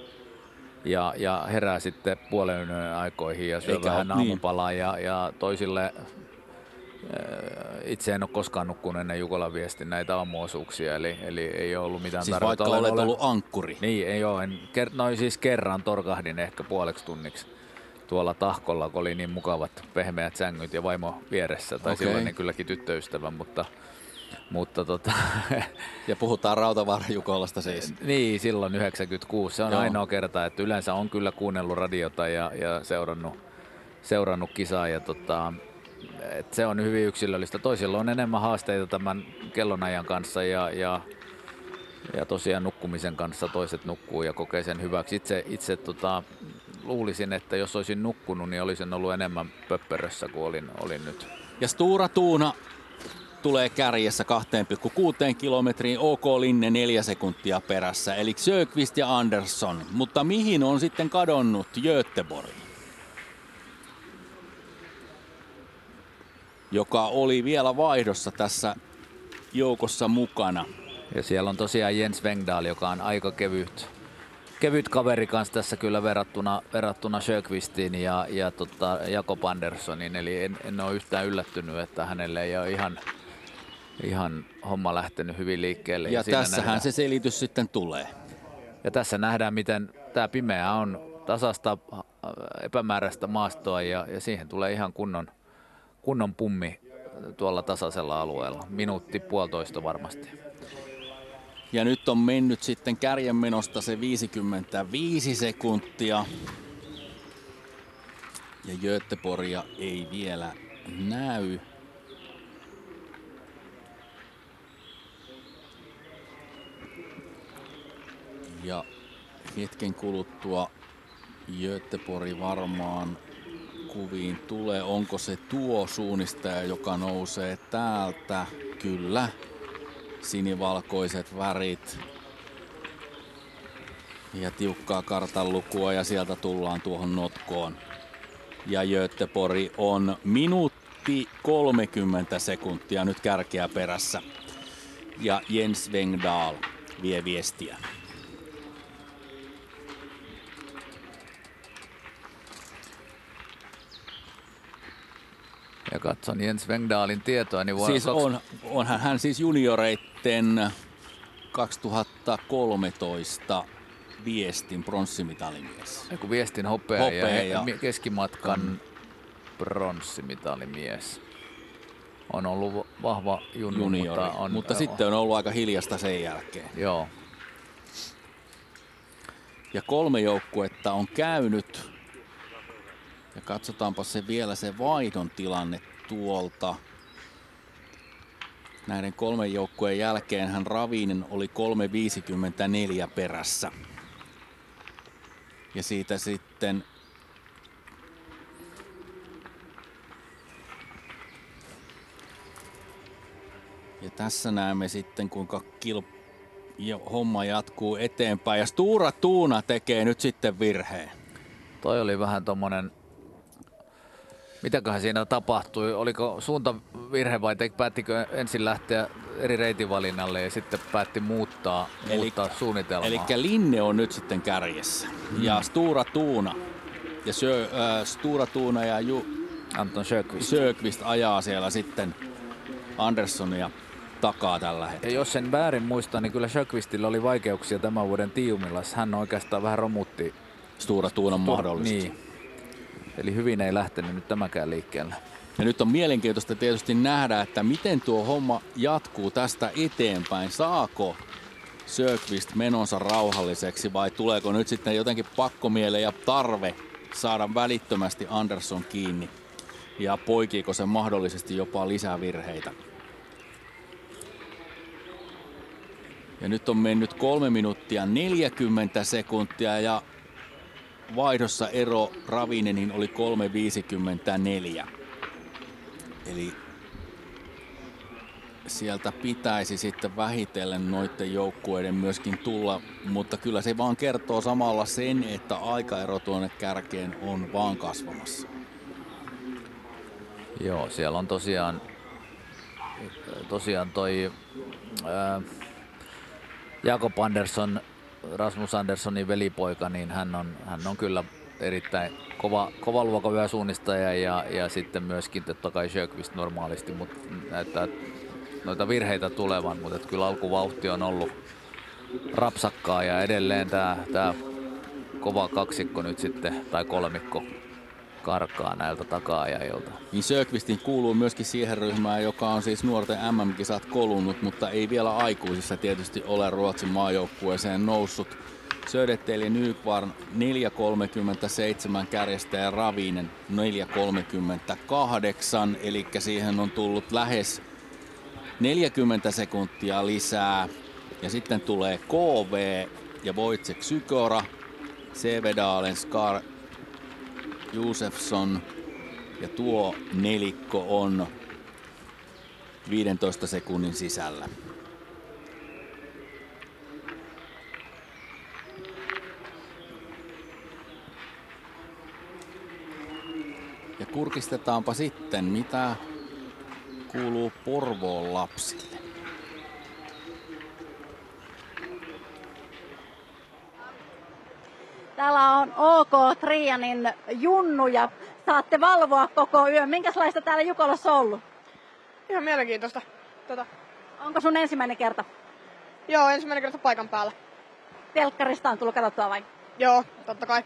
M: ja herää sitten puolen yön aikoihin ja syö vähän aamupalaa ja toisille. Itse en ole koskaan nukkunut ennen Jukolan viestin näitä aamuosuuksia, eli ei ole ollut mitään
J: siis tarvetta. Vaikka olet ollut ankkuri?
M: Niin, ei ole. Siis kerran torkahdin ehkä puoleksi tunniksi tuolla Tahkolla, kun oli niin mukavat pehmeät sängyt ja vaimo vieressä. Tai silloin kylläkin tyttöystävä, mutta
J: ja puhutaan Rautavaara Jukolasta siis.
M: Niin, silloin 96. Se on ainoa kerta, että yleensä on kyllä kuunnellut radiota ja seurannut kisaa ja et se on hyvin yksilöllistä. Toisilla on enemmän haasteita tämän kellonajan kanssa ja tosiaan nukkumisen kanssa. Toiset nukkuu ja kokee sen hyväksi. Itse luulisin, että jos olisin nukkunut, niin olisin ollut enemmän pöppörössä kuin olin nyt.
J: Ja Stora Tuuna tulee kärjessä 2,6 kilometriin, OK Linne 4 sekuntia perässä, eli Sjöqvist ja Andersson. Mutta mihin on sitten kadonnut Göteborg, joka oli vielä vaihdossa tässä joukossa mukana?
M: Ja siellä on tosiaan Jens Wengdahl, joka on aika kevyt kaveri kanssa tässä kyllä verrattuna Sjöqvistiin ja Jakob Anderssonin, eli en ole yhtään yllättynyt, että hänelle ei ole ihan homma lähtenyt hyvin liikkeelle.
J: Ja tässähän se selitys sitten tulee.
M: Ja tässä nähdään, miten tämä pimeä on tasasta epämääräistä maastoa ja siihen tulee ihan kunnon pummi tuolla tasaisella alueella. 1,5 minuuttia varmasti.
J: Ja nyt on mennyt sitten kärjenmenosta se 55 sekuntia. Ja Göteborgia ei vielä näy. Ja hetken kuluttua Göteborg varmaan kuviin tulee. Onko se tuo suunnistaja, joka nousee täältä? Kyllä. Sinivalkoiset värit ja tiukkaa kartanlukua ja sieltä tullaan tuohon notkoon. Ja Göteborg on 1 minuutti 30 sekuntia nyt kärkeä perässä. Ja Jens Wengdahl vie viestiä.
M: Ja katson Jens Wengdahlin tietoa, niin
J: siis onhan hän siis junioreitten 2013 viestin pronssimitalimies.
M: Joku viestin hopea ja keskimatkan pronssimitalimies. On ollut vahva juniori,
J: mutta sitten on ollut aika hiljasta sen jälkeen.
M: Joo.
J: Ja 3 joukkuetta on käynyt. Ja katsotaanpa vielä se vaihdon tilanne tuolta. Näiden 3 joukkueen jälkeen hän Ravinen oli 3.54 perässä. Ja siitä sitten ja tässä näemme sitten kuinka homma jatkuu eteenpäin. Ja Stora Tuuna tekee nyt sitten virheen.
M: Toi oli vähän tommonen, mitäköhän siinä tapahtui? Oliko suuntavirhe vai päättikö ensin lähteä eri reitinvalinnalle ja sitten päätti muuttaa suunnitelmaa?
J: Eli Linne on nyt sitten kärjessä. Ja Stora Tuuna ja Stora Tuuna ja
M: Anton
J: Sjöqvist ajaa siellä sitten Anderssonia takaa tällä hetkellä.
M: Ja jos sen väärin muistaa, niin kyllä Sjöqvistillä oli vaikeuksia tämän vuoden Tiumilla. Hän oikeastaan vähän romutti
J: Stora Tuunan mahdollisesti.
M: Niin. Eli hyvin ei lähtenyt nyt tämäkään liikkeelle.
J: Ja nyt on mielenkiintoista tietysti nähdä, että miten tuo homma jatkuu tästä eteenpäin. Saako Sjöqvist menonsa rauhalliseksi vai tuleeko nyt sitten jotenkin pakkomiele ja tarve saada välittömästi Andersson kiinni? Ja poikiiko se mahdollisesti jopa lisää virheitä? Ja nyt on mennyt 3 minuuttia 40 sekuntia ja vaihdossa ero Ravinenin oli 3.54. Eli sieltä pitäisi sitten vähitellen noiden joukkueiden myöskin tulla, mutta kyllä se vaan kertoo samalla sen, että aikaero tuonne kärkeen on vaan kasvamassa.
M: Joo, siellä on tosiaan toi Jakob Andersson, Rasmus Anderssonin velipoika, niin hän on kyllä erittäin kova luokan suunnistaja ja sitten myöskin totta kai Sjöqvist normaalisti, mutta näyttää noita virheitä tulevan, mutta kyllä alkuvauhti on ollut rapsakkaa ja edelleen tää kova kaksikko nyt sitten, tai kolmikko karkaa näiltä taka-ajajilta.
J: Niin Sjöqvistin kuuluu myöskin siihen ryhmään, joka on siis nuorten MM-kisat kolunnut, mutta ei vielä aikuisissa tietysti ole Ruotsin maajoukkueeseen noussut. Södertell ja Nykvarn 4.37 kärjestä ja Ravinen 4.38, eli siihen on tullut lähes 40 sekuntia lisää. Ja sitten tulee KV ja Wojciech Sykora, Sevedalen, Skar, Josefsson ja tuo nelikko on 15 sekunnin sisällä. Ja kurkistetaanpa sitten, mitä kuuluu Porvoon lapsille.
G: Täällä on OK Trianin junnuja. Saatte valvoa koko yön. Minkälaista täällä Jukolassa on ollut?
I: Ihan mielenkiintoista.
G: Onko sun ensimmäinen kerta?
I: Joo, ensimmäinen kerta paikan päällä.
G: Telkkarista on tullut katsottua vai?
I: Joo, totta kai.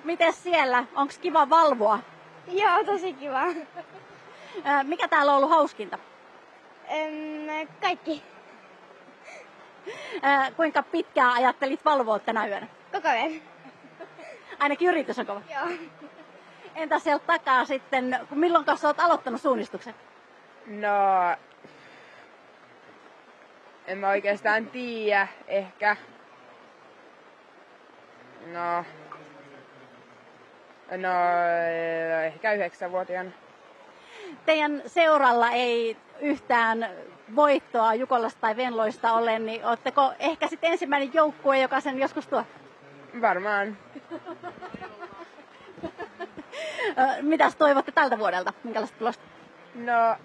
G: Mites siellä? Onko kiva valvoa?
I: Joo, tosi kiva.
G: Mikä täällä on ollut hauskinta?
I: Kaikki.
G: Kuinka pitkään ajattelit valvoa tänä yönä?
I: Koko ajan.
G: Ainakin yritys on kova.
I: Joo.
G: Entä sieltä takaa sitten, milloin sä oot aloittanut suunnistuksen?
I: No, en mä oikeastaan tiedä. Ehkä. No, ehkä 9-vuotiaana.
G: Teidän seuralla ei yhtään voittoa Jukolasta tai Venloista ole, niin ootteko ehkä sitten ensimmäinen joukkue, joka sen joskus tuo?
I: Varmaan.
G: Mitäs toivotte tältä vuodelta? Minkälaista tulosta?
I: No,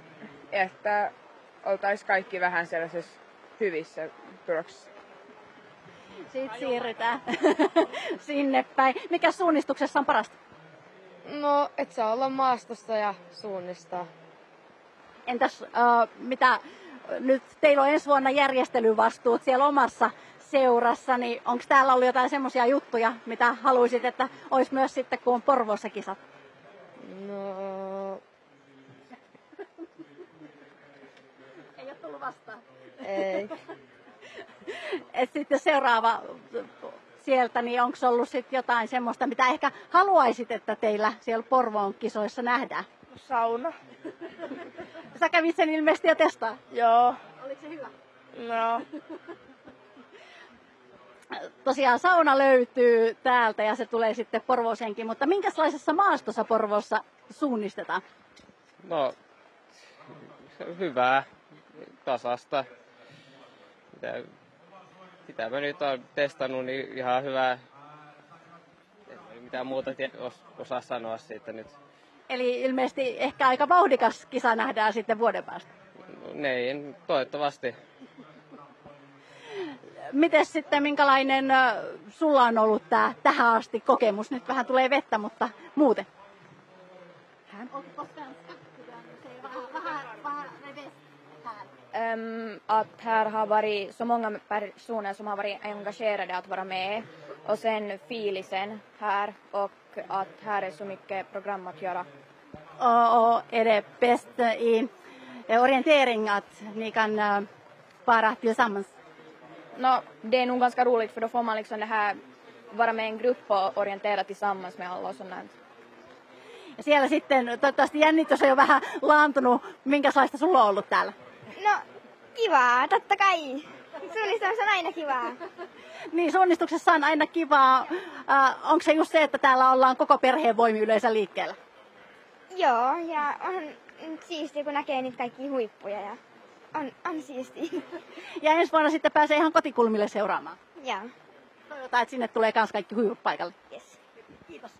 I: että oltais kaikki vähän sellaisessa hyvissä tuloksissa.
G: Sitten siirrytään sinne päin. Mikä suunnistuksessa on parasta?
I: No, et saa olla maastossa ja suunnistaa.
G: Entäs mitä nyt teillä on ensi vuonna järjestelyvastuut siellä omassa seurassa, niin onko täällä ollut jotain semmoisia juttuja, mitä haluaisit, että olisi myös sitten, kun on Porvoossa kisat?
I: No...
G: Ei ole tullut vastaan.
I: Ei.
G: Et sitten seuraava sieltä, niin onko ollut sitten jotain semmoista, mitä ehkä haluaisit, että teillä siellä Porvoon kisoissa nähdään?
I: Sauna.
G: Sä kävit sen ilmeisesti jo testaa?
I: Joo.
G: Oliko se hyvä?
I: No.
G: Tosiaan sauna löytyy täältä ja se tulee sitten Porvooseenkin, mutta minkälaisessa maastossa Porvoossa suunnistetaan?
Q: No, hyvää, tasasta. Mitä mä nyt oon testannut, niin ihan hyvää. Ei mitään muuta osaa sanoa siitä nyt.
G: Eli ilmeisesti ehkä aika vauhdikas kisa nähdään sitten vuoden päästä.
Q: Niin, toivottavasti.
G: Mites sitten, minkälainen sulla on ollut tähän asti kokemus? Nyt vähän tulee vettä, mutta muuten.
B: att här har varit så många personer som har varit engagerade att vara med och sen filisen här och att här är så mycket program att göra.
G: Och är det bäst i orientering att ni kan vara tillsammans?
B: Det är nog ganska roligt för då får man liksom det här vara med en grupp och orientera tillsammans med alla och sånt.
G: Ja siellä sitten toivottavasti jännitys on jo vähän laantunut. Minkälaista sulla on ollut täällä?
I: No kivaa, totta kai. Suunnistuksessa on aina kivaa.
G: Niin, suunnistuksessa on aina kivaa. Onko se just se, että täällä ollaan koko perheen voimin yleensä liikkeellä?
I: Joo, ja on siistiä kun näkee niitä kaikkia huippuja ja on siistiä.
G: Ja ensi vuonna sitten pääsee ihan kotikulmille seuraamaan.
I: Joo.
G: Toivotaan, että sinne tulee kans kaikki huiput paikalle.
I: Yes.
G: Kiitos.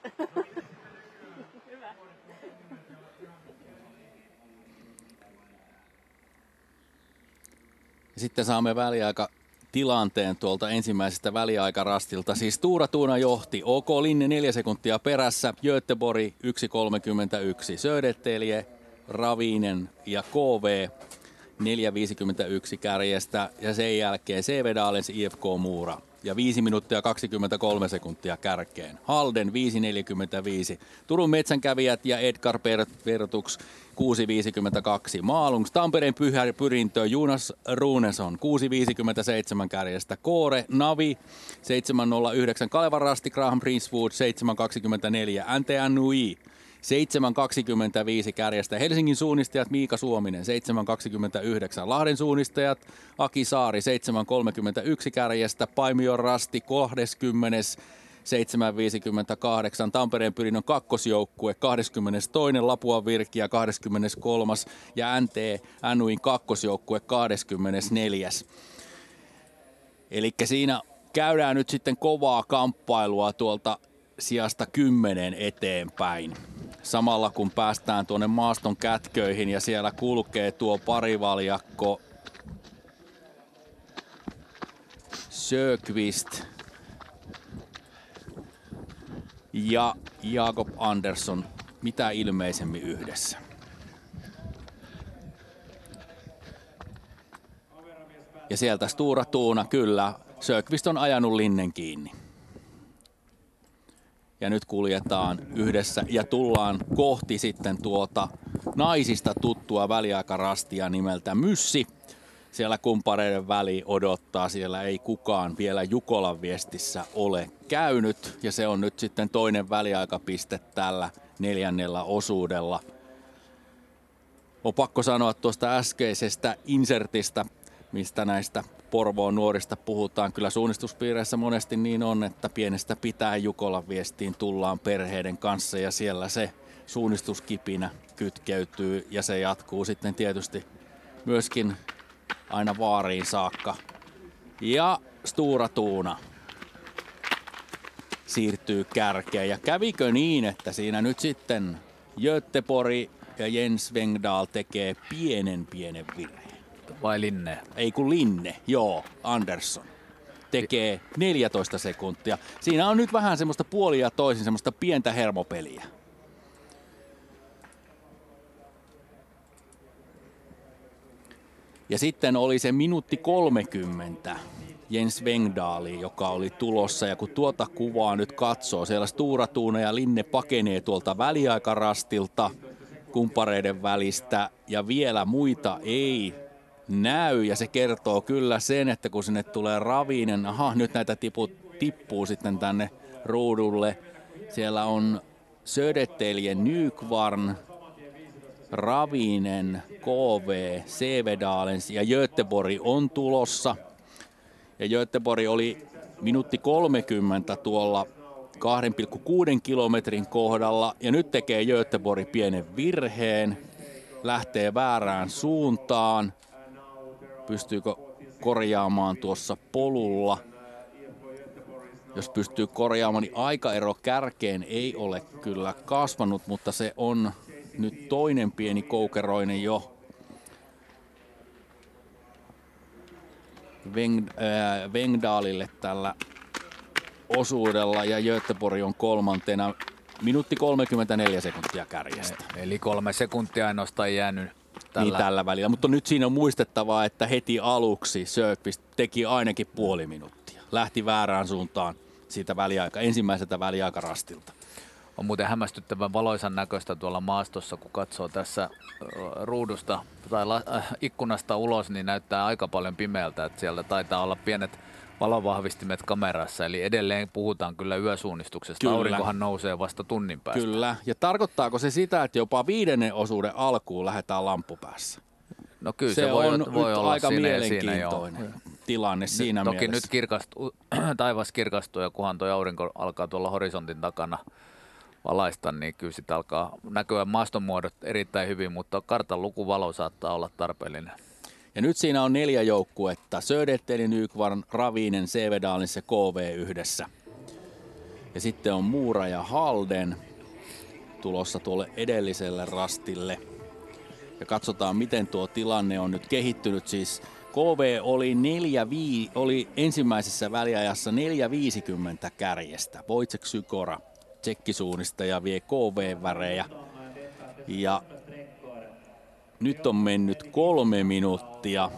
J: Sitten saamme väliaikatilanteen tuolta ensimmäisestä väliaikarastilta. Siis Stora Tuuna johti, OK Linne 4 sekuntia perässä, Göteborg 1.31, Södertälje, Ravinen ja KV 4.51 kärjestä ja sen jälkeen Sävedalens IFK Mora ja 5 minuuttia 23 sekuntia kärkeen. Halden 5.45, Turun metsänkävijät ja Edgar Pertuks 6.52. Maalungs Tampereen Pyrintö Jonas Runeson 6.57 kärjestä. Koore Navi 7.09. Kalevan Rasti Graham Princevwood 7.24. NTNUI 7.25 kärjestä. Helsingin suunnistajat Miika Suominen 7.29. Lahden suunnistajat Aki Saari 7.31 kärjestä. Paimion Rasti 20. 7.58. Tampereen Pyrinnön kakkosjoukkue 22. Lapuan Virkiä 23. ja NTNUin kakkosjoukkue 24. Elikkä siinä käydään nyt sitten kovaa kamppailua tuolta sijasta 10 eteenpäin. Samalla kun päästään tuonne maaston kätköihin ja siellä kulkee tuo parivaljakko Sjöqvist ja Jakob Andersson mitä ilmeisemmin yhdessä. Ja sieltä Stora Tuuna, kyllä, Sjöqvist on ajanut Linnen kiinni. Ja nyt kuljetaan yhdessä ja tullaan kohti sitten tuota naisista tuttua väliaikarastia nimeltä Myssi. Siellä kumpareiden väli odottaa, siellä ei kukaan vielä Jukolan viestissä ole käynyt. Ja se on nyt sitten toinen väliaikapiste tällä 4. osuudella. On pakko sanoa tuosta äskeisestä insertistä, mistä näistä Porvoon nuorista puhutaan. Kyllä suunnistuspiireissä monesti niin on, että pienestä pitää Jukolan viestiin tullaan perheiden kanssa ja siellä se suunnistuskipinä kytkeytyy ja se jatkuu sitten tietysti myöskin aina vaariin saakka. Ja Stora Tuuna siirtyy kärkeen. Ja kävikö niin, että siinä nyt sitten Göteborg ja Jens Wengdahl tekee pienen virheen?
C: Vai Linne?
J: Ei kun Linne, joo, Andersson. Tekee 14 sekuntia. Siinä on nyt vähän semmoista puolin ja toisin semmoista pientä hermopeliä. Ja sitten oli se minuutti 30 Jens Wengdahli, joka oli tulossa. Ja kun tuota kuvaa nyt katsoo, siellä Stora Tuuna ja Linne pakenee tuolta väliaikarastilta kumpareiden välistä. Ja vielä muita ei näy. Ja se kertoo kyllä sen, että kun sinne tulee Ravinen, nyt näitä tippuu sitten tänne ruudulle. Siellä on Södertälje, Nykvarn, Ravinen, KV, Sävedalens ja Göteborg on tulossa. Ja Göteborg oli minuutti 30 tuolla 2,6 kilometrin kohdalla. Ja nyt tekee Göteborg pienen virheen. Lähtee väärään suuntaan. Pystyykö korjaamaan tuossa polulla? Jos pystyy korjaamaan, niin aikaero kärkeen ei ole kyllä kasvanut, mutta se on nyt toinen pieni koukeroinen jo Wengdahlille tällä osuudella ja Göteborg on kolmantena. Minuutti 34 sekuntia kärjestä.
C: Eli 3 sekuntia ainoastaan jäänyt
J: tällä välillä. Mutta nyt siinä on muistettavaa, että heti aluksi Sjöqvist teki ainakin puoli minuuttia. Lähti väärään suuntaan siitä ensimmäiseltä väliaikarastilta.
M: On muuten hämmästyttävän valoisan näköistä tuolla maastossa, kun katsoo tässä ruudusta tai ikkunasta ulos, niin näyttää aika paljon pimeältä, että siellä taitaa olla pienet valovahvistimet kamerassa, eli edelleen puhutaan kyllä yösuunnistuksesta.
J: Kyllä.
M: Aurinkohan nousee vasta tunnin päästä.
J: Kyllä, ja tarkoittaako se sitä, että jopa 5. osuuden alkuun lähdetään lampupäässä?
M: No kyllä
J: se
M: voi olla
J: aika
M: siinä,
J: mielenkiintoinen tilanne siinä
M: toki
J: mielessä.
M: Nyt taivas kirkastuu ja kunhan tuo aurinko alkaa tuolla horisontin takana valaista, niin kyllä sitten alkaa näkyä maastonmuodot erittäin hyvin, mutta kartan lukuvalo saattaa olla tarpeellinen.
J: Ja nyt siinä on 4 joukkuetta. Södertälje, Nykvarn, Ravinen, Sävedalens ja KV yhdessä. Ja sitten on Mora ja Halden tulossa tuolle edelliselle rastille. Ja katsotaan, miten tuo tilanne on nyt kehittynyt. Siis KV oli ensimmäisessä väliajassa 4.50 kärjestä. Wojciech Sykora, tsekkisuunnistaja, vie KV-värejä. Ja nyt on mennyt 3 minuuttia.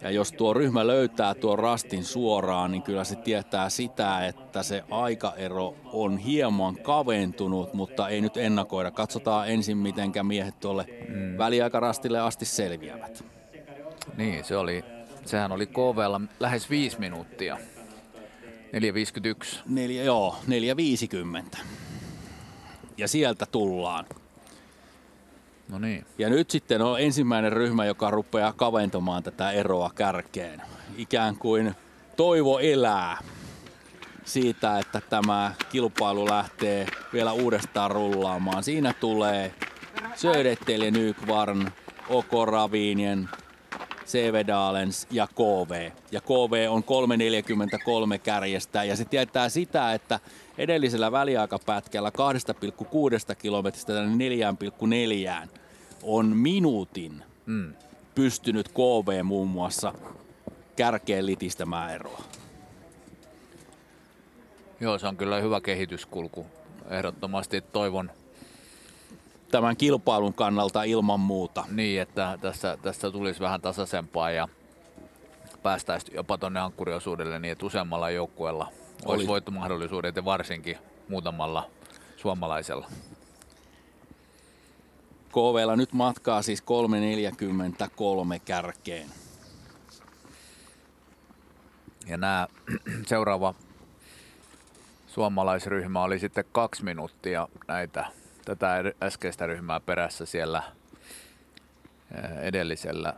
J: Ja jos tuo ryhmä löytää tuon rastin suoraan, niin kyllä se tietää sitä, että se aikaero on hieman kaventunut, mutta ei nyt ennakoida. Katsotaan ensin, mitenkä miehet tuolle väliaikarastille asti selviävät.
M: Niin, sehän oli KV:lla lähes 5 minuuttia. 4.51.
J: 4.50. Ja sieltä tullaan.
M: No niin.
J: Ja nyt sitten on ensimmäinen ryhmä, joka rupeaa kaventamaan tätä eroa kärkeen. Ikään kuin toivo elää siitä, että tämä kilpailu lähtee vielä uudestaan rullaamaan. Siinä tulee Södertälje, Nykvarn, OK Ravinen, Sävedalens ja KV. Ja KV on 3.43 kärjestä ja se tietää sitä, että edellisellä väliaikapätkällä 2,6 kilometristä 4,4 on minuutin pystynyt KV muun muassa kärkeen litistämään eroa.
M: Joo, se on kyllä hyvä kehityskulku. Ehdottomasti toivon
J: tämän kilpailun kannalta ilman muuta.
M: Niin, että tässä tulisi vähän tasaisempaa ja päästäisiin jopa tuonne ankkuriosuudelle niin, että useammalla joukkueella olisi voittomahdollisuudet ja varsinkin muutamalla suomalaisella.
J: KV:lla nyt matkaa siis 3.43 kärkeen.
M: Ja nämä seuraava suomalaisryhmä oli sitten 2 minuuttia tätä äskeistä ryhmää perässä siellä edellisellä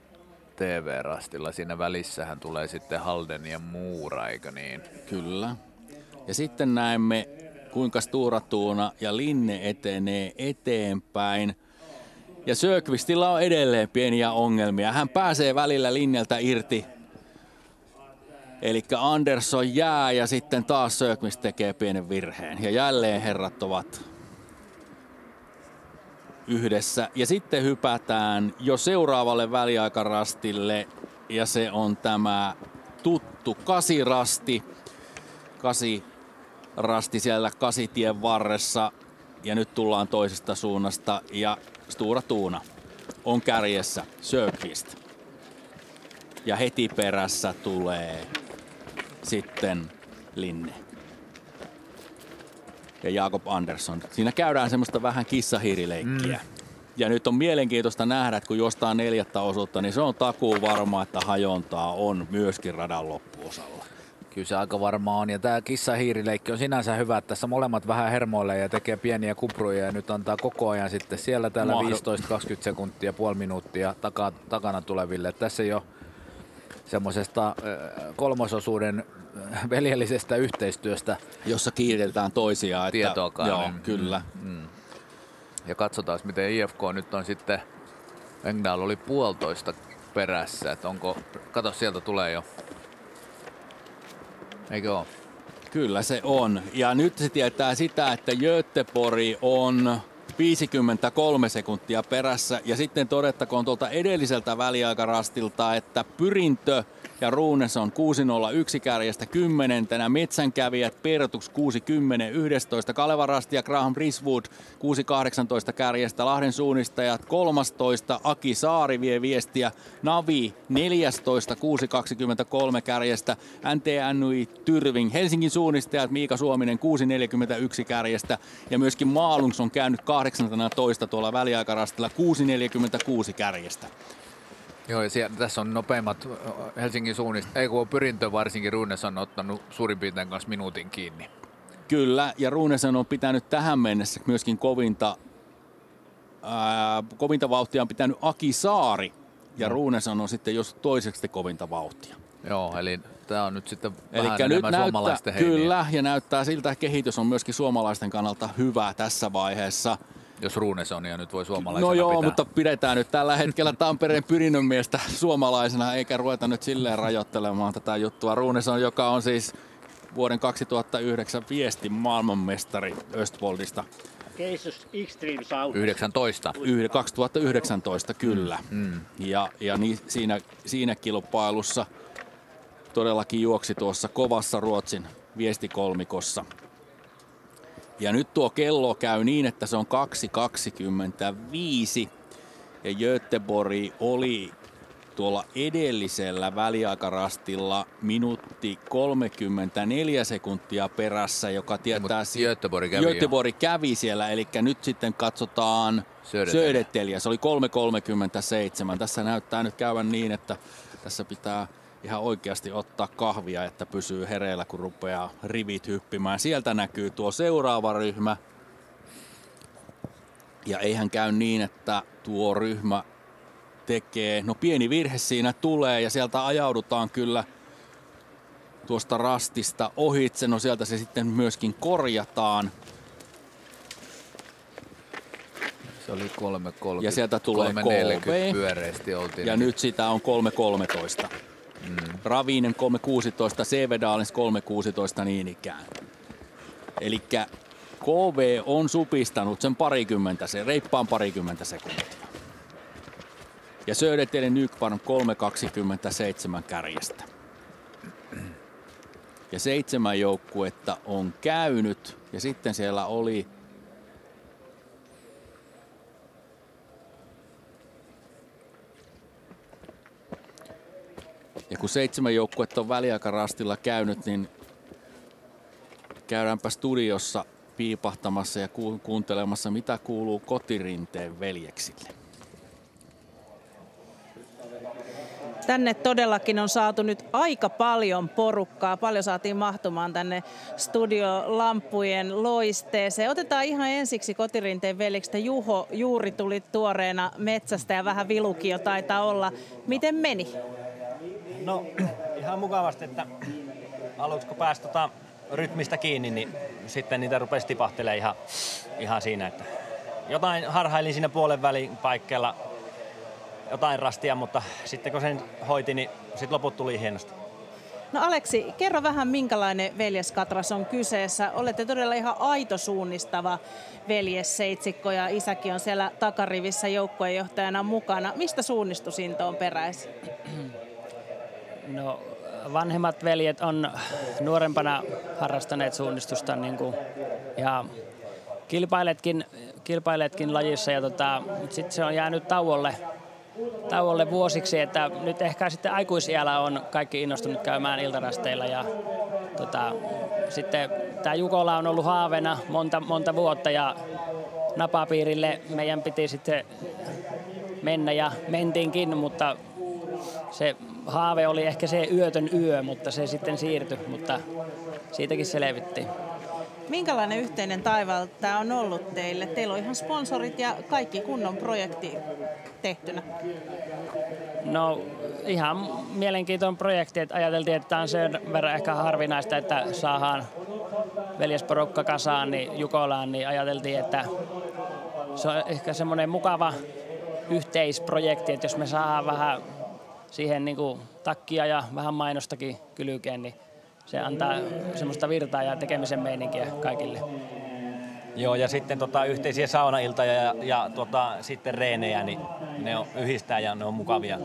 M: TV-rastilla. Siinä välissähän tulee sitten Halden ja Mora, eikö niin?
J: Kyllä. Ja sitten näemme, kuinka Stora Tuuna ja Linne etenee eteenpäin. Ja Sjöqvistillä on edelleen pieniä ongelmia. Hän pääsee välillä Linneltä irti. Eli Andersson jää ja sitten taas Sjöqvist tekee pienen virheen. Ja jälleen herrat ovat yhdessä. Ja sitten hypätään jo seuraavalle väliaikarastille. Ja se on tämä tuttu 8-rasti. 8-rasti siellä 8-tien varressa. Ja nyt tullaan toisesta suunnasta. Ja Stora Tuuna on kärjessä Sjöqvist. Ja heti perässä tulee sitten Linne. Ja Jakob Andersson. Siinä käydään semmoista vähän kissahiirileikkiä. Ja nyt on mielenkiintoista nähdä, että kun jostain 4. osuutta, niin se on takuu varma, että hajontaa on myöskin radan loppuosalla.
M: Kyllä se aika varmaa on. Ja tämä kissahiirileikki on sinänsä hyvä, että tässä molemmat vähän hermoilee ja tekee pieniä kupruja. Ja nyt antaa koko ajan sitten siellä täällä 15-20 sekuntia, puoli minuuttia takana tuleville. Tässä ei ole semmoisesta kolmososuuden veljellisestä yhteistyöstä,
J: jossa kiitetään toisiaan.
M: Tietoakaan.
J: Joo, kyllä.
M: Ja katsotaan, miten IFK nyt on sitten, Engdahl oli 1,5 perässä, että onko, kato sieltä tulee jo. Eikö ole?
J: Kyllä se on. Ja nyt se tietää sitä, että Göteborg on 53 sekuntia perässä. Ja sitten todettakoon tuolta edelliseltä väliaikarastilta, että Pyrintö ja Ruuneson 6.01 kärjestä 10. Metsänkävijät Pertux 6.10 11. Kaleva Rasti ja Graham Briswood 6.18 kärjestä. Lahden suunnistajat 13. Aki Saari vie viestiä. Navi 14. 6.23 kärjestä. NTNY Tyrving. Helsingin suunnistajat Miika Suominen 6.41 kärjestä. Ja myöskin Maalungs on käynyt 18 tuolla väliaikarastilla 6.46 kärjestä.
M: Joo, ja tässä on nopeimmat Helsingin suunnista. Pyrintö varsinkin Ruunes on ottanut suurin piirtein kanssa minuutin kiinni.
J: Kyllä, ja Ruunesen on pitänyt tähän mennessä myöskin kovinta vauhtia on pitänyt Aki Saari. Ja Ruunesen on sitten jos toiseksi kovinta vauhtia.
M: Joo, eli tämä on nyt sitten vähän enemmän suomalaisten heiniä.
J: Kyllä, ja näyttää siltä, että kehitys on myöskin suomalaisten kannalta hyvä tässä vaiheessa.
M: Jos Ruuneson ja nyt voi suomalaisena
J: No joo,
M: pitää.
J: mutta pidetään nyt tällä hetkellä Tampereen Pyrinnön miestä suomalaisena, eikä ruveta nyt silleen rajoittelemaan tätä juttua. Ruuneson, joka on siis vuoden 2009 viestin maailmanmestari Östfoldista.
D: Jesus Extreme South.
J: 2019, kyllä. Ja niin, siinä kilpailussa todellakin juoksi tuossa kovassa Ruotsin viestikolmikossa. Ja nyt tuo kello käy niin, että se on 2.25 ja Göteborg oli tuolla edellisellä väliaikarastilla minuutti 34 sekuntia perässä, joka tietää...
M: Göteborg
J: kävi siellä, eli nyt sitten katsotaan Södertälje. Se oli 3.37. Tässä näyttää nyt käyvän niin, että tässä pitää ihan oikeasti ottaa kahvia, että pysyy hereillä, kun rupeaa rivit hyppimään. Sieltä näkyy tuo seuraava ryhmä. Ja eihän käy niin, että tuo ryhmä tekee, no pieni virhe siinä tulee ja sieltä ajaudutaan kyllä tuosta rastista ohitse. No sieltä se sitten myöskin korjataan.
M: Se oli 3.30.
J: Ja sieltä tulee
M: 3.40 pyöreästi oltiin.
J: Ja nyt sitä on 3.13. Ravinen 3.16, Sevedalens 3.16 niin ikään. Elikkä KV on supistanut sen reippaan parikymmentä sekuntia. Ja Södertälje Nykvarn 3.27 kärjestä. Ja 7 joukkuetta on käynyt ja sitten siellä oli ja kun 7 joukkuetta on väliaikarastilla käynyt, niin käydäänpä studiossa piipahtamassa ja kuuntelemassa, mitä kuuluu Kotirinteen veljeksille.
A: Tänne todellakin on saatu nyt aika paljon porukkaa. Paljon saatiin mahtumaan tänne studiolampujen loisteeseen. Otetaan ihan ensiksi Kotirinteen veljeksestä. Juho, juuri tuli tuoreena metsästä ja vähän vilukio taitaa olla. Miten meni?
F: No ihan mukavasti, että aluksi kun pääsi rytmistä kiinni, niin sitten niitä rupesi tipahtelemaan ihan siinä, että jotain harhailin siinä puolen välin paikkeilla, jotain rastia, mutta sitten kun sen hoiti, niin sitten loput tuli hienosti.
A: No Aleksi, kerro vähän minkälainen veljeskatras on kyseessä. Olette todella ihan aito suunnistava veljesseitsikko ja isäkin on siellä takarivissä joukkueenjohtajana mukana. Mistä suunnistusinto on peräisin?
D: No vanhemmat veljet on nuorempana harrastaneet suunnistusta ja kilpailetkin lajissa ja sitten se on jäänyt tauolle vuosiksi, että nyt ehkä sitten aikuisiällä on kaikki innostunut käymään iltarasteilla ja sitten tämä Jukola on ollut haaveena monta vuotta ja napapiirille meidän piti sitten mennä ja mentiinkin, mutta se haave oli ehkä se yötön yö, mutta se sitten siirtyi, mutta siitäkin selvittiin.
A: Minkälainen yhteinen taival tämä on ollut teille? Teillä on ihan sponsorit ja kaikki kunnon projekti tehtynä.
D: No ihan mielenkiintoinen projekti, että ajateltiin, että tämä on sen verran ehkä harvinaista, että saadaan veljesporukka kasaan niin Jukolaan, niin ajateltiin, että se on ehkä semmoinen mukava yhteisprojekti, että jos me saadaan vähän siihen niin kuin takkia ja vähän mainostakin kylkeen, niin se antaa semmoista virtaa ja tekemisen meininkiä kaikille.
F: Joo, ja sitten yhteisiä saunailtoja ja sitten reenejä, niin ne on yhdistää ja ne on mukavia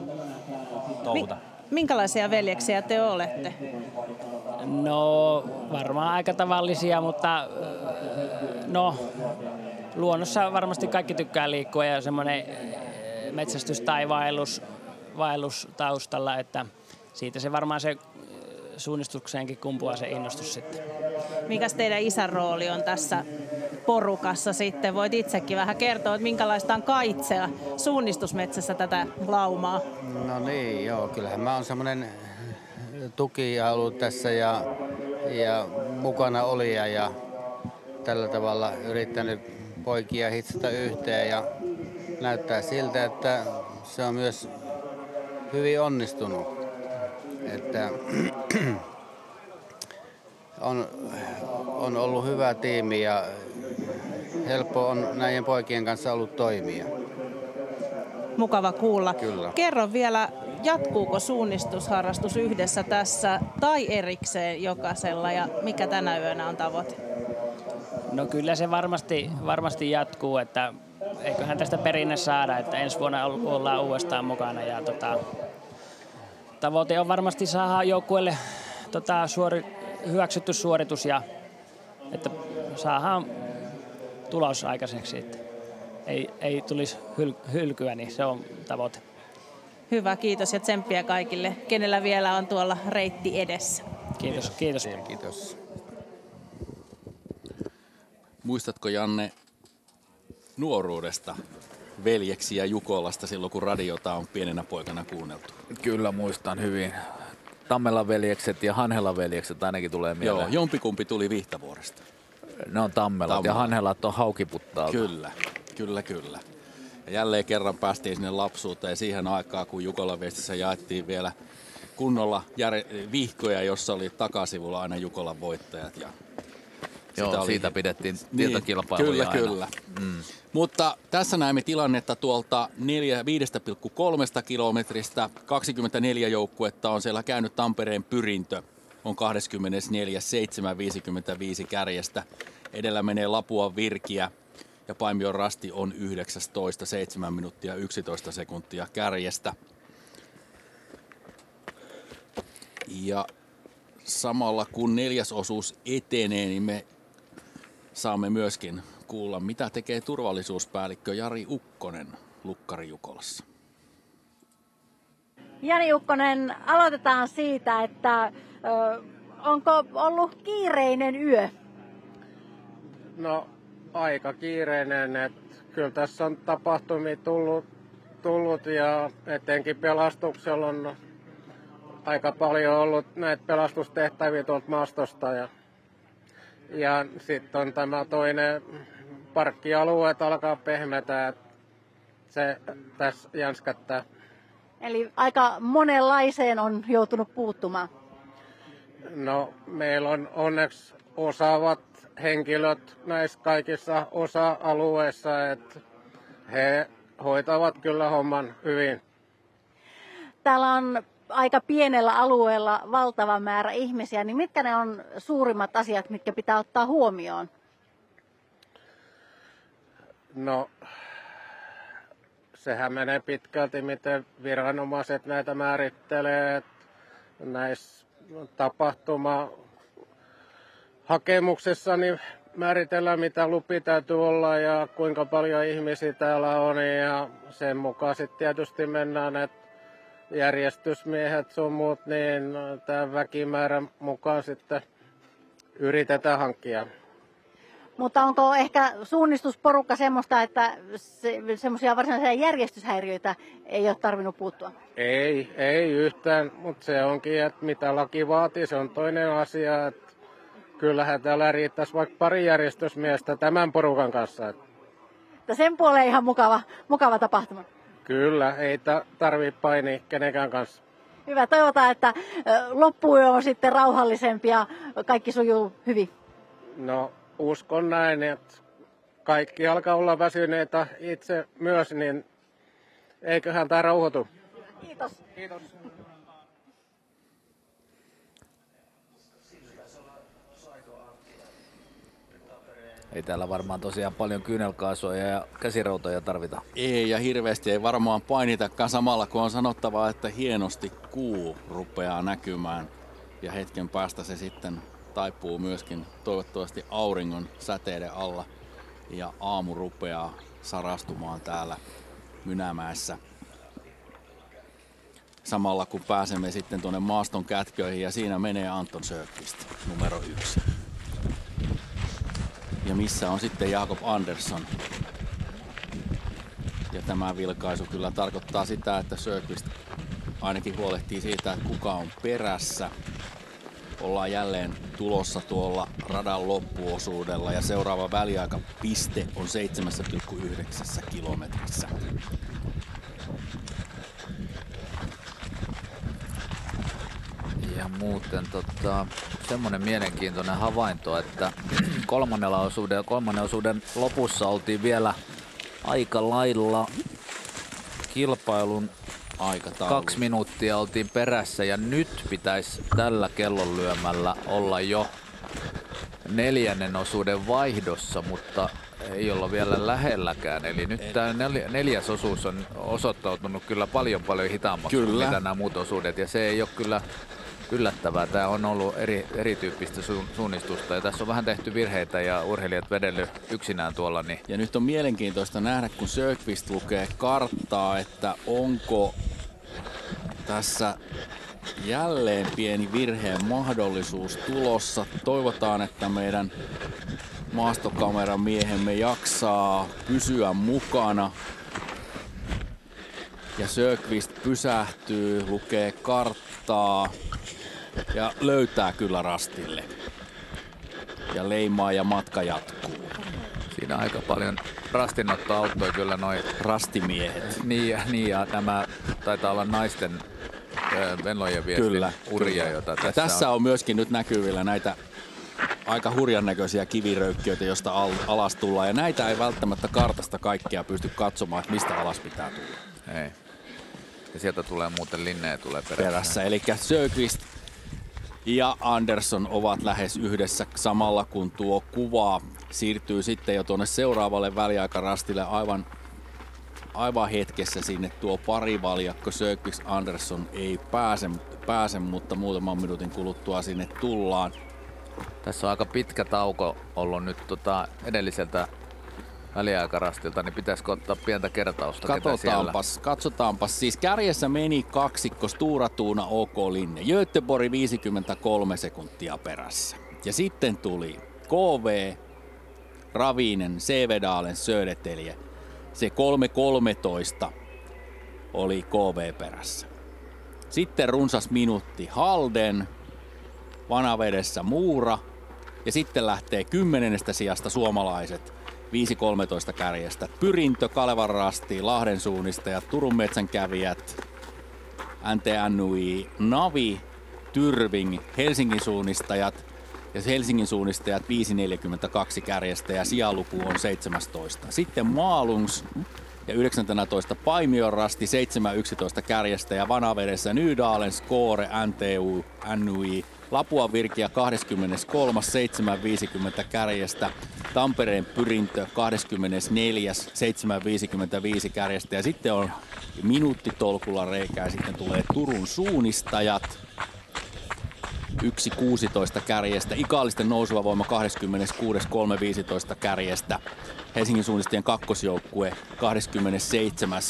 F: touhuta.
A: Minkälaisia veljeksiä te olette?
D: No varmaan aika tavallisia, mutta no luonnossa varmasti kaikki tykkää liikkua ja semmoinen metsästys tai vaellus taustalla, että siitä se varmaan se suunnistukseenkin kumpuaa se innostus sitten.
A: Mikäs teidän isän rooli on tässä porukassa sitten? Voit itsekin vähän kertoa, että minkälaista on kaitsea suunnistusmetsässä tätä laumaa?
R: No niin, joo, kyllähän mä oon semmoinen tuki ollut tässä ja mukana olija ja tällä tavalla yrittänyt poikia hitsata yhteen ja näyttää siltä, että se on myös hyvin onnistunut. Että on ollut hyvä tiimi ja helppo on näiden poikien kanssa ollut toimia.
A: Mukava kuulla.
R: Kyllä.
A: Kerro vielä, jatkuuko suunnistusharrastus yhdessä tässä tai erikseen jokaisella ja mikä tänä yönä on tavoite?
D: No kyllä se varmasti jatkuu, että eiköhän tästä perinne saada, että ensi vuonna ollaan uudestaan mukana ja tavoite on varmasti saada joukkueelle hyväksytty suoritus ja että saadaan tulos aikaiseksi, että ei tulisi hylkyä, niin se on tavoite.
A: Hyvä, kiitos ja tsemppiä kaikille, kenellä vielä on tuolla reitti edessä.
D: Kiitos.
R: Kiitos.
J: Muistatko, Janne, nuoruudesta veljeksiä Jukolasta silloin, kun radiota on pienenä poikana kuunneltu?
M: Kyllä muistan hyvin. Tammelan veljekset ja Hanhelan veljekset ainakin tulee mieleen.
J: Joo, jompikumpi tuli Vihtavuoresta.
M: Ne on Tammelat ja Hanhelat on Haukiputtaalta.
J: Kyllä. Ja jälleen kerran päästiin sinne lapsuuteen siihen aikaan, kun Jukolan viestissä jaettiin vielä kunnolla vihkoja, jossa oli takasivulla aina Jukolan voittajat. Ja
M: joo, siitä pidettiin tietokilpailuja aina.
J: Kyllä. Mutta tässä näemme tilannetta tuolta 5,3 kilometristä. 24 joukkuetta on siellä käynyt. Tampereen Pyrintö on 24, 7,55 kärjestä. Edellä menee Lapuan Virkiä ja Paimion Rasti on 19, 7 minuuttia 11 sekuntia kärjestä. Ja samalla kun neljäsosuus etenee, niin me saamme myöskin kuulla, mitä tekee turvallisuuspäällikkö Jari Ukkonen Lukkari Jukolassa.
G: Jani Ukkonen, aloitetaan siitä, että onko ollut kiireinen yö?
V: No aika kiireinen, että kyllä tässä on tapahtumia tullut ja etenkin pelastuksella on aika paljon ollut näitä pelastustehtäviä tuolta maastosta ja sitten on tämä toinen parkkialueet alkaa pehmetä, että se tässä jänskättää.
G: Eli aika monenlaiseen on joutunut puuttumaan.
V: No meillä on onneksi osaavat henkilöt näissä kaikissa osa-alueissa, että he hoitavat kyllä homman hyvin.
G: Täällä on aika pienellä alueella valtava määrä ihmisiä, niin mitkä ne on suurimmat asiat, mitkä pitää ottaa huomioon?
V: No, sehän menee pitkälti, miten viranomaiset näitä määrittelee. Näissä tapahtumahakemuksessa niin määritellään, mitä lupia täytyy olla ja kuinka paljon ihmisiä täällä on. Ja sen mukaan sitten tietysti mennään, että järjestysmiehet sun muut, niin tämän väkimäärän mukaan sitten yritetään hankkia.
G: Mutta onko ehkä suunnistusporukka semmoista, että semmoisia varsinaisia järjestyshäiriöitä ei ole tarvinnut puuttua?
V: Ei yhtään, mutta se onkin, että mitä laki vaatii, se on toinen asia. Että kyllähän täällä riittäisi vaikka pari järjestysmiestä tämän porukan kanssa.
G: Että sen puoleen ihan mukava tapahtuma.
V: Kyllä, ei tarvitse painia kenenkään kanssa.
G: Hyvä, toivotaan, että loppuyö on sitten rauhallisempi ja kaikki sujuu hyvin.
V: No uskon näin, että kaikki alkaa olla väsyneitä itse myös, niin eiköhän tämä rauhoitu.
G: Kiitos.
V: Kiitos.
M: Ei täällä varmaan tosiaan paljon kyynelkaasuja ja käsirautoja tarvita.
J: Ei, ja hirveästi ei varmaan painitakaan samalla, kun on sanottavaa, että hienosti kuu rupeaa näkymään. Ja hetken päästä se sitten taipuu myöskin toivottavasti auringon säteiden alla. Ja aamu rupeaa sarastumaan täällä Mynämäessä. Samalla kun pääsemme sitten tuonne maaston kätköihin ja siinä menee Anton Söderqvist numero 1. Ja missä on sitten Jakob Andersson. Ja tämä vilkaisu kyllä tarkoittaa sitä, että Söderqvist ainakin huolehtii siitä, että kuka on perässä. Ollaan jälleen tulossa tuolla radan loppuosuudella ja seuraava väliaikapiste on 7,9 kilometrissä.
M: Ja muuten semmoinen mielenkiintoinen havainto, että kolmannen osuuden lopussa oltiin vielä aika lailla kilpailun aikataulu. 2 minuuttia oltiin perässä ja nyt pitäisi tällä kellonlyömällä olla jo 4. osuuden vaihdossa, mutta ei olla vielä lähelläkään. Eli nyt tämä 4. osuus on osoittautunut kyllä paljon hitaammaksi kuin mitä nämä muut osuudet ja se ei ole kyllä yllättävää. Tämä on ollut erityyppistä suunnistusta ja tässä on vähän tehty virheitä ja urheilijat vedellyt yksinään tuolla. Niin.
J: Ja nyt on mielenkiintoista nähdä, kun Söderqvist lukee karttaa, että onko tässä jälleen pieni virheen mahdollisuus tulossa. Toivotaan, että meidän maastokameran miehemme jaksaa pysyä mukana. Ja Söderqvist pysähtyy, lukee karttaa ja löytää kyllä rastille. Ja leimaa ja matka jatkuu.
M: Siinä aika paljon rastinotto auttoi kyllä noi
J: rastimiehet.
M: Niin ja nämä taitaa olla naisten Venlojen viestin uria, jota
J: tässä on myöskin nyt näkyvillä näitä aika hurjan näköisiä kiviröykkiöitä, josta alas tullaan. Ja näitä ei välttämättä kartasta kaikkea pysty katsomaan, että mistä alas pitää tulla.
M: Ei. Ja sieltä tulee muuten Linne tulee
J: perässä. Eli Söderqvist ja Andersson ovat lähes yhdessä samalla, kun tuo kuva siirtyy sitten jo tuonne seuraavalle väliaikarastille aivan hetkessä sinne tuo parivaljakko. Söderqvist Andersson ei pääse, mutta muutaman minuutin kuluttua sinne tullaan.
M: Tässä on aika pitkä tauko ollut nyt edelliseltä väliaikarastilta, niin pitäisikö ottaa pientä kertausta?
J: Katsotaanpas. Siis kärjessä meni kaksikko Stura Tuuna OK Linne. Göteborg 53 sekuntia perässä. Ja sitten tuli KV, Ravinen, Sevedalen, Södertelje. Se 3.13 oli KV perässä. Sitten runsas minuutti Halden, Vanavedessä Muura ja sitten lähtee 10. sijasta suomalaiset 5.13 kärjestä. Pyrintö, Kalevan rasti, Lahden suunnistajat, Turun metsänkävijät, NTNUI, Navi, Tyrving, Helsingin suunnistajat ja Helsingin suunnistajat 5.42 kärjestä ja sijaluku on 17. Sitten Maalungs ja 19. Paimion rasti 7.11 kärjestä ja Vanavedessä Nydalen, Skore, NTU, NUI, Lapuan Virkiä 23. 7.50 kärjestä, Tampereen Pyrintö 24. 7.55 kärjestä ja sitten on minuuttitolkulla reikää ja sitten tulee Turun suunnistajat 1.16 kärjestä, Ikaalisten nouseva voima 26. 3.15 kärjestä, Helsingin suunnistajien kakkosjoukkue 27.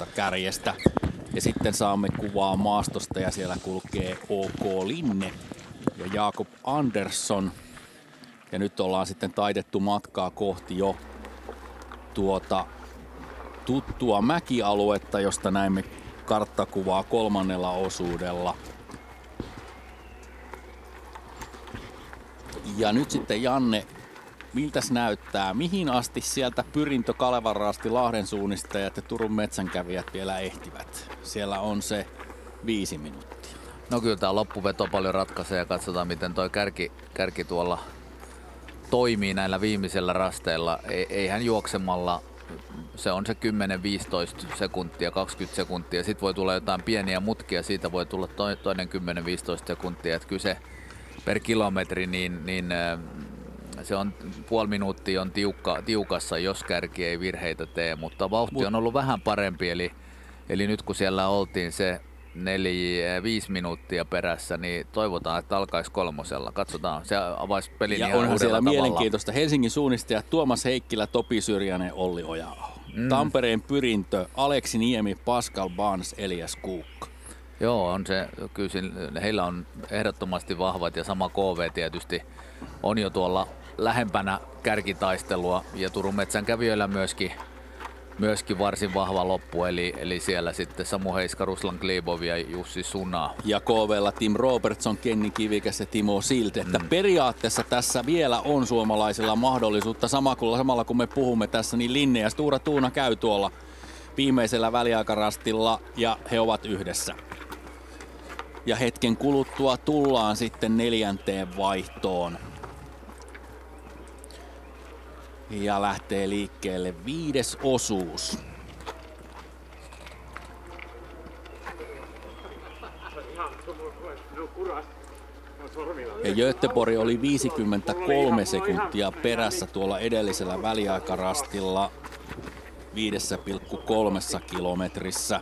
J: 3.18 kärjestä. Ja sitten saamme kuvaa maastosta ja siellä kulkee OK Linne ja Jakob Andersson. Ja nyt ollaan sitten taitettu matkaa kohti jo tuota tuttua mäkialuetta, josta näemme karttakuvaa 3. osuudella. Ja nyt sitten Janne, miltäs näyttää? Mihin asti sieltä Pyrintö, Kalevan rasti, Lahden suunnistajat ja Turun metsänkävijät vielä ehtivät? Siellä on se 5 minuuttia.
M: No kyllä tämä loppuveto paljon ratkaisee ja katsotaan miten toi kärki tuolla toimii näillä viimeisillä rasteilla. Eihän juoksemalla, se on se 10-15 sekuntia, 20 sekuntia. Sitten voi tulla jotain pieniä mutkia, siitä voi tulla toinen 10-15 sekuntia. Että kyse per kilometri, niin se on puoli minuuttia on tiukassa, jos kärki ei virheitä tee, mutta vauhti on ollut vähän parempi, eli nyt kun siellä oltiin se 4-5 minuuttia perässä, niin toivotaan, että alkaisi kolmosella. Katsotaan, se avaisi pelin
J: ja
M: ihan
J: onhan siellä
M: tavalla.
J: Mielenkiintoista. Helsingin suunnistajat Tuomas Heikkilä, Topi Syrjänen, Olli Oja-aho. Tampereen Pyrintö, Aleksi Niemi, Pascal Barnes, Elias Kuukka.
M: Joo, on se, kyllä heillä on ehdottomasti vahvat ja sama KV tietysti on jo tuolla lähempänä kärkitaistelua ja Turun Metsän kävijöillä myöskin varsin vahva loppu, eli siellä sitten Samu Heiska, Ruslan Glebov ja Jussi Suna.
J: Ja KV:lla Tim Robertson, Kenni Kivikäs ja Timo Silt, että periaatteessa tässä vielä on suomalaisilla mahdollisuutta samalla kun me puhumme tässä, niin Linne ja Stura Tuuna käy tuolla viimeisellä väliaikarastilla ja he ovat yhdessä. Ja hetken kuluttua tullaan sitten 4. vaihtoon. Ja lähtee liikkeelle 5. osuus. Ja Göteborg oli 53 sekuntia perässä tuolla edellisellä väliaikarastilla 5,3 kilometrissä.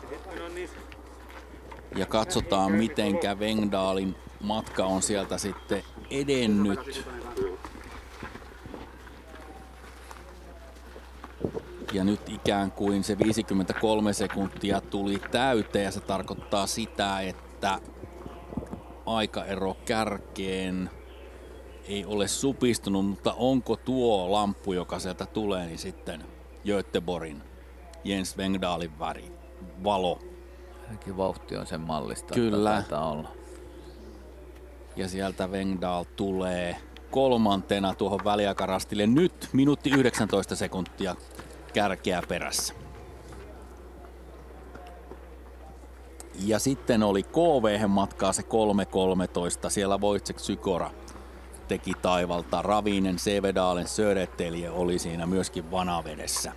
J: Ja katsotaan mitenkä Wengdalin matka on sieltä sitten edennyt. Ja nyt ikään kuin se 53 sekuntia tuli täyteen ja se tarkoittaa sitä, että aikaero kärkeen ei ole supistunut, mutta onko tuo lamppu, joka sieltä tulee, niin sitten Göteborgin Jens Wengdalin valo.
M: Ainakin vauhti on sen mallista.
J: Kyllä.
M: Olla.
J: Ja sieltä Wengdal tulee 3. tuohon väliaikarastille. Nyt minuutti 19 sekuntia kärkeä perässä. Ja sitten oli KV:hen matkaa se 3.13. Siellä Wojciech Sykora teki taivalta. Ravinen, Sevedalen, Södertelje oli siinä myöskin vanavedessä.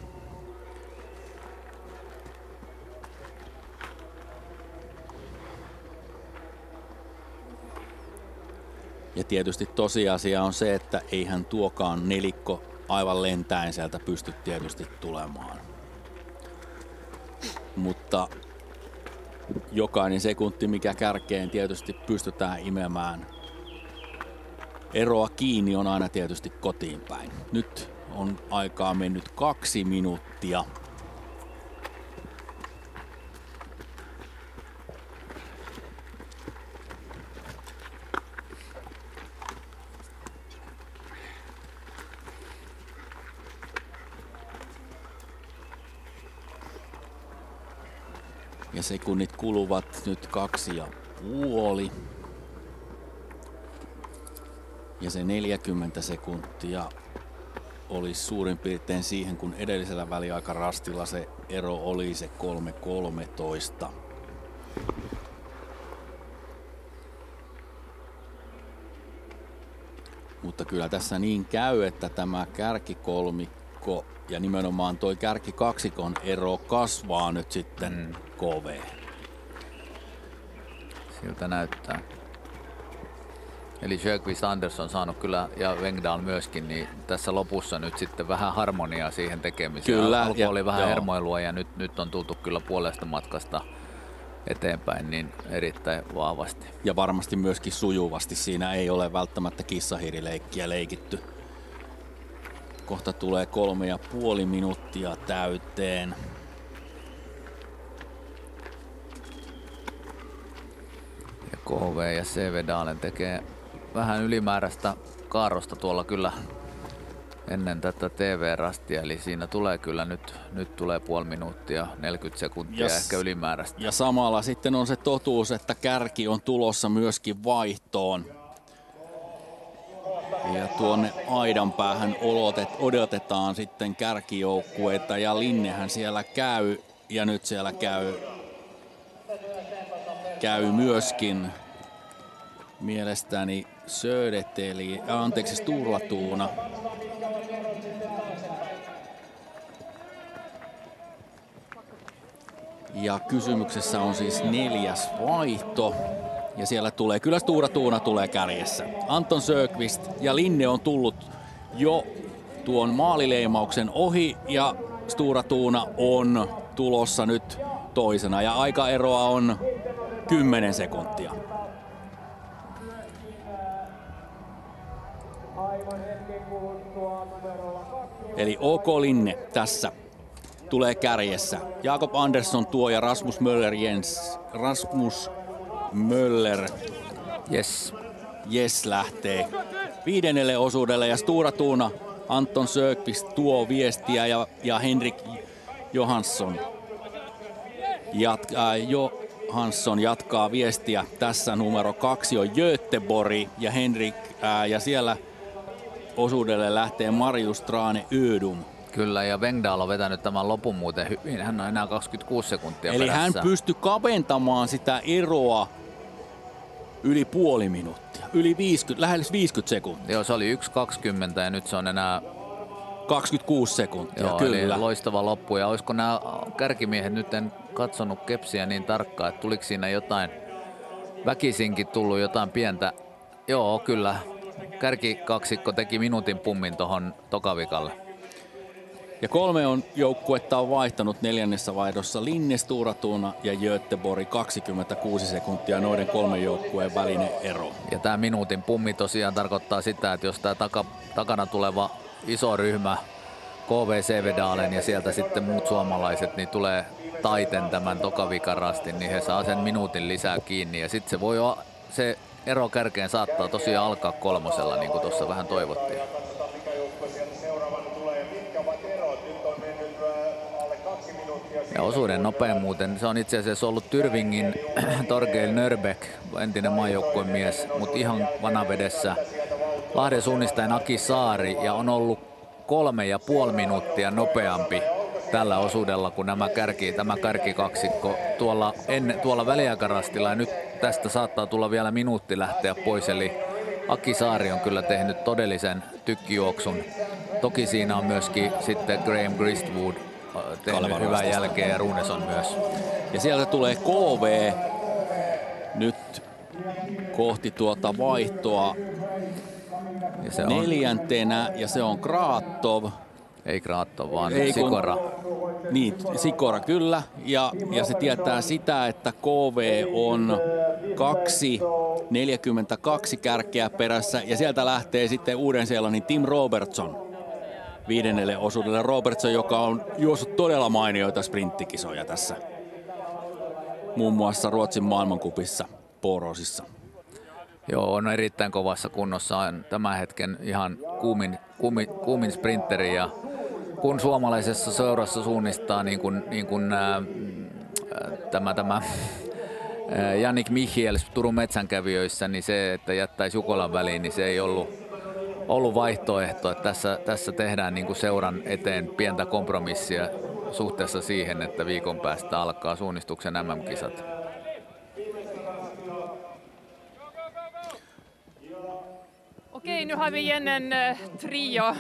J: Ja tietysti tosiasia on se, että eihän tuokaan nelikko aivan lentäen sieltä pysty tietysti tulemaan. Mutta jokainen sekunti, mikä kärkeen tietysti pystytään imemään eroa kiinni, on aina tietysti kotiin päin. Nyt on aikaa mennyt 2 minuuttia. Ja sekunnit kuluvat nyt 2,5. Ja se 40 sekuntia olisi suurin piirtein siihen, kun edellisellä väliaikarastilla se ero oli se 3.13. Mutta kyllä tässä niin käy, että tämä kärkikolmikko ja nimenomaan toi kärkikaksikon ero kasvaa nyt sitten KV.
M: Siltä näyttää. Eli Sjöqvist Anders on saanut kyllä, ja Wengdal myöskin, niin tässä lopussa nyt sitten vähän harmoniaa siihen tekemiseen.
J: Kyllä.
M: Alku oli vähän hermoilua ja nyt on tultu kyllä puolesta matkasta eteenpäin niin erittäin vahvasti.
J: Ja varmasti myöskin sujuvasti. Siinä ei ole välttämättä kissahiirileikkiä leikitty. Kohta tulee 3,5 minuuttia täyteen.
M: Ja KV ja Sevedalen tekee vähän ylimääräistä kaarrosta tuolla kyllä ennen tätä TV-rastia, eli siinä tulee kyllä nyt tulee puoli minuuttia, 40 sekuntia ehkä ylimääräistä.
J: Ja samalla sitten on se totuus, että kärki on tulossa myöskin vaihtoon. Ja tuonne aidan päähän odotetaan sitten kärkijoukkueita ja Linnehän siellä käy ja nyt siellä käy myöskin mielestäni Sturla Tuuna. Ja kysymyksessä on siis 4. vaihto. Ja siellä tulee, kyllä Stura Tuuna tulee kärjessä. Anton Sjöqvist ja Linne on tullut jo tuon maalileimauksen ohi ja Stura Thuna on tulossa nyt toisena ja aikaeroa on 10 sekuntia. Eli OK Linne tässä tulee kärjessä. Jakob Andersson tuo ja Rasmus Möller Yes lähtee 5. osuudelle ja Stura Thuna Anton Sökvist tuo viestiä ja Henrik Johansson jatkaa viestiä. Tässä numero 2 on Göteborg ja Henrik ja siellä osuudelle lähtee Marius Trane Ödum.
M: Kyllä, ja Wengdahl on vetänyt tämän lopun muuten hyvin. Hän on enää 26 sekuntia
J: Eli
M: perässä.
J: hän pystyi kaventamaan sitä eroa yli puoli minuuttia. Yli 50, lähes 50 sekuntia.
M: Joo, se oli 1.20 ja nyt se on enää
J: 26 sekuntia.
M: Joo,
J: kyllä.
M: Eli loistava loppu. Ja olisiko nämä kärkimiehet, nyt en katsonut kepsiä niin tarkkaan, että tuliko siinä jotain, väkisinkin tullut jotain pientä. Joo, kyllä. Kärkikaksikko teki minuutin pummin tuohon tokavikalle.
J: Ja 3 joukkuetta on vaihtanut 4. vaihdossa Linne, Stura Thuna ja Göteborg 26 sekuntia noiden 3 joukkueen välinen ero.
M: Ja tämä minuutin pummi tosiaan tarkoittaa sitä, että jos tämä takana tuleva iso ryhmä KV Sevedalen ja sieltä sitten muut suomalaiset, niin tulee taiten tämän tokavikan rastin, niin he saa sen minuutin lisää kiinni. Ja sitten se ero kärkeen saattaa tosiaan alkaa 3, niin kuin tuossa vähän toivottiin. Ja osuuden nopein muuten, se on itse asiassa ollut Tyrvingin Torgeil Nörbeck, entinen maajoukkueen mies, mutta ihan vanavedessä Lahden suunnistajan Aki Saari ja on ollut 3,5 minuuttia nopeampi tällä osuudella kuin tämä kärkikaksikko tuolla väliaikarastilla ja nyt tästä saattaa tulla vielä minuutti lähteä pois, eli Aki Saari on kyllä tehnyt todellisen tykkijuoksun. Toki siinä on myöskin sitten Graham Gristwood tehnyt hyvän jälkeen ja Runeson myös.
J: Ja sieltä tulee KV nyt kohti tuota vaihtoa
M: ja se
J: 4. ja se on Kraatov.
M: Ei Kraatov, vaan Sikora.
J: Niin, Sikora kyllä. Ja se tietää sitä, että KV on 2.42 kärkeä perässä ja sieltä lähtee sitten Uuden-Seelannin Tim Robertson 5. osuudelle. Robertson, joka on juossut todella mainioita sprinttikisoja tässä. Muun muassa Ruotsin maailmankupissa Porosissa.
M: Joo, on erittäin kovassa kunnossa. On tämän hetken ihan kuumin sprinteri ja kun suomalaisessa seurassa suunnistaa niin kuin tämä Jannik Michiels Turun metsänkävijöissä, niin se, että jättäisi Jukolan väliin, niin se ei ollut vaihtoehto. Että tässä tehdään niin kuin seuran eteen pientä kompromissia suhteessa siihen, että viikon päästä alkaa suunnistuksen MM-kisat.
H: Okej, nu har vi igen en trio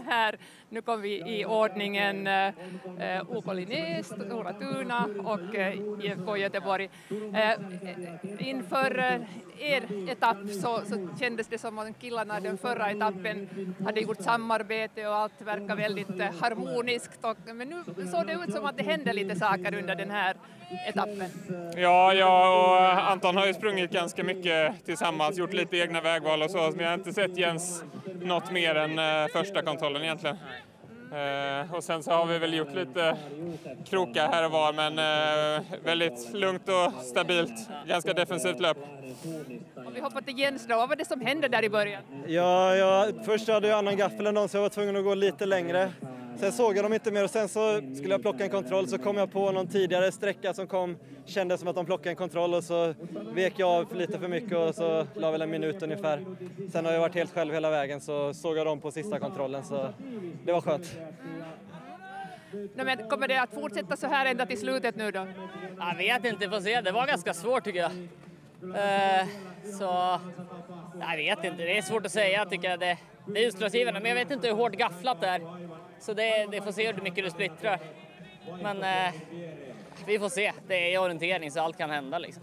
H: här. Nu kommer vi i ordningen OK Linné, Stura Thuna och IFK Göteborg. Inför er etapp så kändes det som att killarna den förra etappen hade gjort samarbete och allt verkar väldigt harmoniskt. Men nu såg det ut som att det hände lite saker under den här etappen.
N: Ja, jag och Anton har ju sprungit ganska mycket tillsammans, gjort lite egna vägval och så, men jag har inte sett Jens något mer än första kontrollen egentligen. Och sen så har vi väl gjort lite krokar här och var, men väldigt lugnt och stabilt, ganska defensivt löp.
H: Och vi hoppar till Jens då, vad var det som hände där i början?
K: Ja, först hade jag annan gaffel än dem så jag var tvungen att gå lite längre. Sen såg jag dem inte mer och sen så skulle jag plocka en kontroll så kom jag på någon tidigare sträcka som kändes som att de plockade en kontroll och så vek jag av lite för mycket och så la väl en minut ungefär. Sen har jag varit helt själv hela vägen så såg jag dem på sista kontrollen så det var skönt.
H: No, men kommer det att fortsätta så här ända till slutet nu då?
L: Jag vet inte, får se. Det var ganska svårt tycker jag. Så jag vet inte, det är svårt att säga. Jag tycker det är utslagsgivande, men jag vet inte hur hårt gafflat det är. Så det får se hur mycket det splittrar. Men vi får se. Det är orientering så allt kan hända liksom.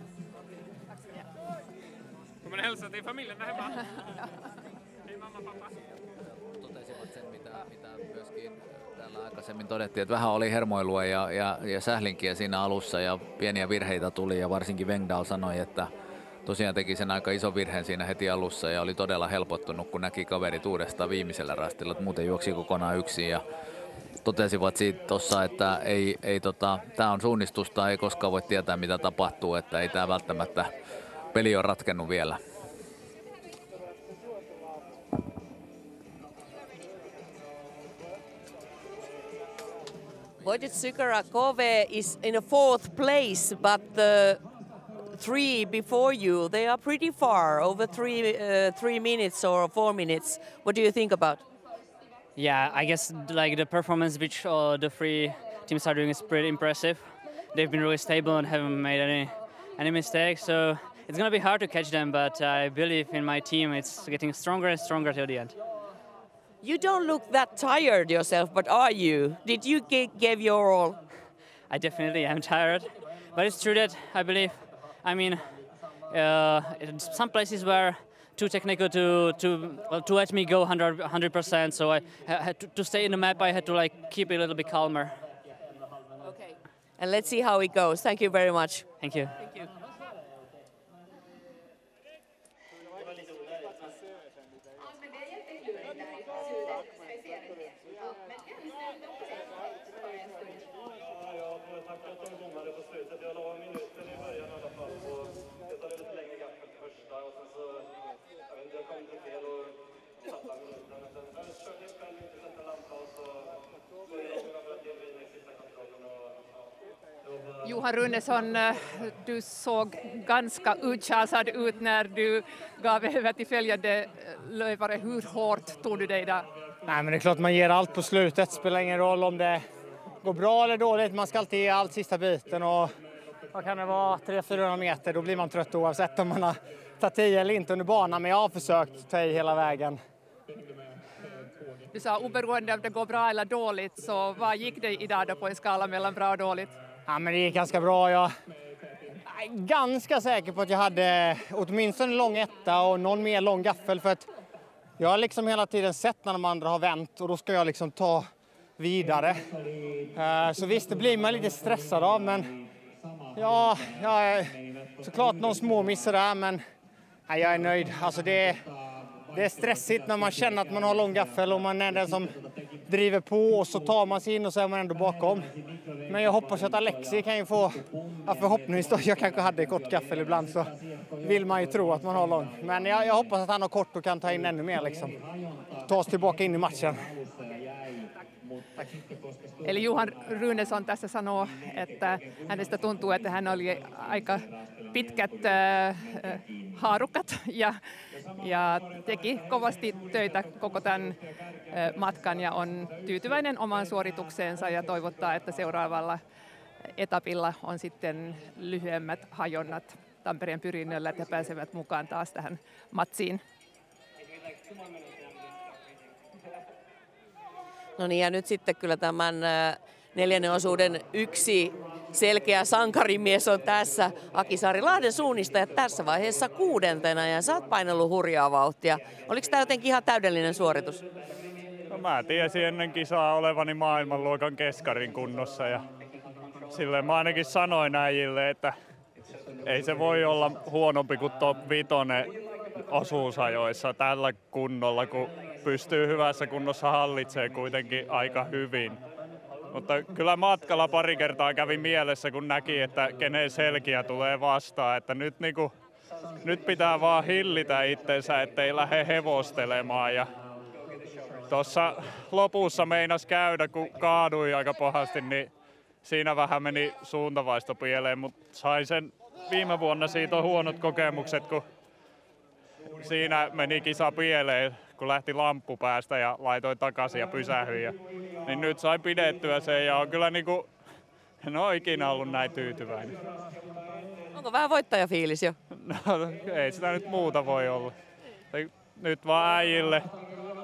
N: Kommer ni hälsa till familjen där hemma? Hej mamma, pappa.
M: totesivat sen, mitä myöskin täällä aikaisemmin todettiin, että vähän oli hermoilua ja sählinkiä siinä alussa ja pieniä virheitä tuli ja varsinkin Wengdal sanoi, että tosiaan teki sen aika iso virheen siinä heti alussa ja oli todella helpottunut, kun näki kaverit uudestaan viimeisellä rastilla, että muuten juoksi kokonaan yksin ja totesivat siitä tuossa, että tämä on suunnistusta, ei koskaan voi tietää mitä tapahtuu, että ei tämä välttämättä peli ole ratkennut vielä.
E: Wojciech Sykora-Kove is in a 4th place, but the 3 before you, they are pretty far, over 3 minutes or 4 minutes. What do you think about?
S: Yeah, I guess like the performance which the 3 teams are doing is pretty impressive. They've been really stable and haven't made any mistakes, so it's going to be hard to catch them, but I believe in my team. It's getting stronger and stronger till the end.
E: You don't look that tired yourself, but are you? Did you give your all?
S: I definitely am tired, but it's true that I believe, I mean, some places were too technical to let me go 100%, so I had to stay in the map. I had to like keep it a little bit calmer.
E: Okay. And let's see how it goes. Thank you very much.
S: Thank you.
E: Thank you.
H: Johan Runesson, du såg ganska utchasad ut när du gav över till följande löpare. Hur hårt tog du dig där?
T: Nej, men det är klart man ger allt på slutet. Spelar ingen roll om det går bra eller dåligt. Man ska alltid ge allt sista biten. Och vad kan det vara? 300-400 meter. Då blir man trött oavsett om man har tagit i eller inte under banan. Men jag har försökt ta i hela vägen.
H: Du sa oberoende om det går bra eller dåligt. Så vad gick det idag då på en skala mellan bra och dåligt?
T: Ja, men det gick ganska bra. Jag är ganska säker på att jag hade åtminstone en lång etta och någon mer lång gaffel. För att jag har liksom hela tiden sett när de andra har vänt och då ska jag liksom ta vidare. Så visst, det blir man lite stressad av, men ja, jag är såklart någon små missar där, men ja, jag är nöjd. Alltså det är stressigt när man känner att man har lång gaffel och man är den som driver på och så tar man sig in och så är man ändå bakom. Men jag hoppas att Alexi kan ju få, ja, förhoppningsvis då, jag kanske hade kort gaffel ibland så vill man ju tro att man har lång. Men jag hoppas att han har kort och kan ta in ännu mer liksom. Ta oss tillbaka in i matchen.
H: Eli Johan Runesson tässä sanoo, että hänestä tuntuu, että hän oli aika pitkät haarukat ja teki kovasti töitä koko tämän matkan ja on tyytyväinen omaan suoritukseensa ja toivottaa, että seuraavalla etapilla on sitten lyhyemmät hajonnat Tampereen Pyrinnöllä, että he pääsevät mukaan taas tähän matsiin.
E: No niin, ja nyt sitten kyllä tämän 4. osuuden yksi selkeä sankarimies on tässä. Aki Saarilahden suunnistajat tässä vaiheessa 6. ja sä oot painellut hurjaa vauhtia. Oliko tämä jotenkin ihan täydellinen suoritus?
N: No, mä tiesin ennen kisaa olevani maailmanluokan keskarin kunnossa ja silleen mä ainakin sanoin äijille, että ei se voi olla huonompi kuin top 5 osuusajoissa tällä kunnolla, kun pystyy hyvässä kunnossa hallitsemaan kuitenkin aika hyvin. Mutta kyllä matkalla pari kertaa kävi mielessä, kun näki, että kenen selkiä tulee vastaan. Että nyt pitää vaan hillitä itsensä, ettei lähde hevostelemaan. Ja tuossa lopussa meinas käydä, kun kaadui aika pahasti, niin siinä vähän meni suuntavaisto pieleen. Mutta sain sen viime vuonna, siitä on huonot kokemukset, kun siinä meni kisa pieleen, kun lähti lamppu päästä ja laitoin takaisin ja pysähyin. Niin nyt sain pidettyä sen ja on kyllä en ole ikinä ollut näin tyytyväinen.
E: Onko vähän voittajafiilis jo?
N: No, ei sitä nyt muuta voi olla. Nyt vaan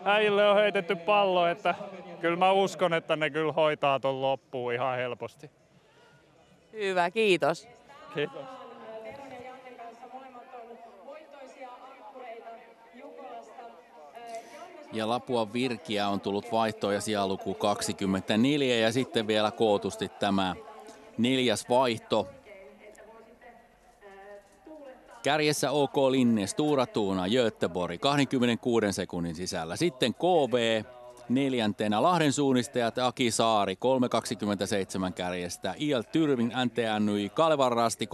N: äijille on heitetty pallo, että kyllä mä uskon, että ne kyllä hoitaa ton loppuun ihan helposti.
E: Hyvä, kiitos.
N: Kiitos.
J: Ja Lapua Virkiä on tullut vaihtoon ja sijaluku 24 ja sitten vielä kootusti tämä 4. vaihto. Kärjessä OK Linne, Stora Tuna, Göteborg 26 sekunnin sisällä. Sitten KV 4. Lahden suunnistajat Aki Saari 3.27 kärjestä. IL Tyrving, NTNY, Kalevan Rasti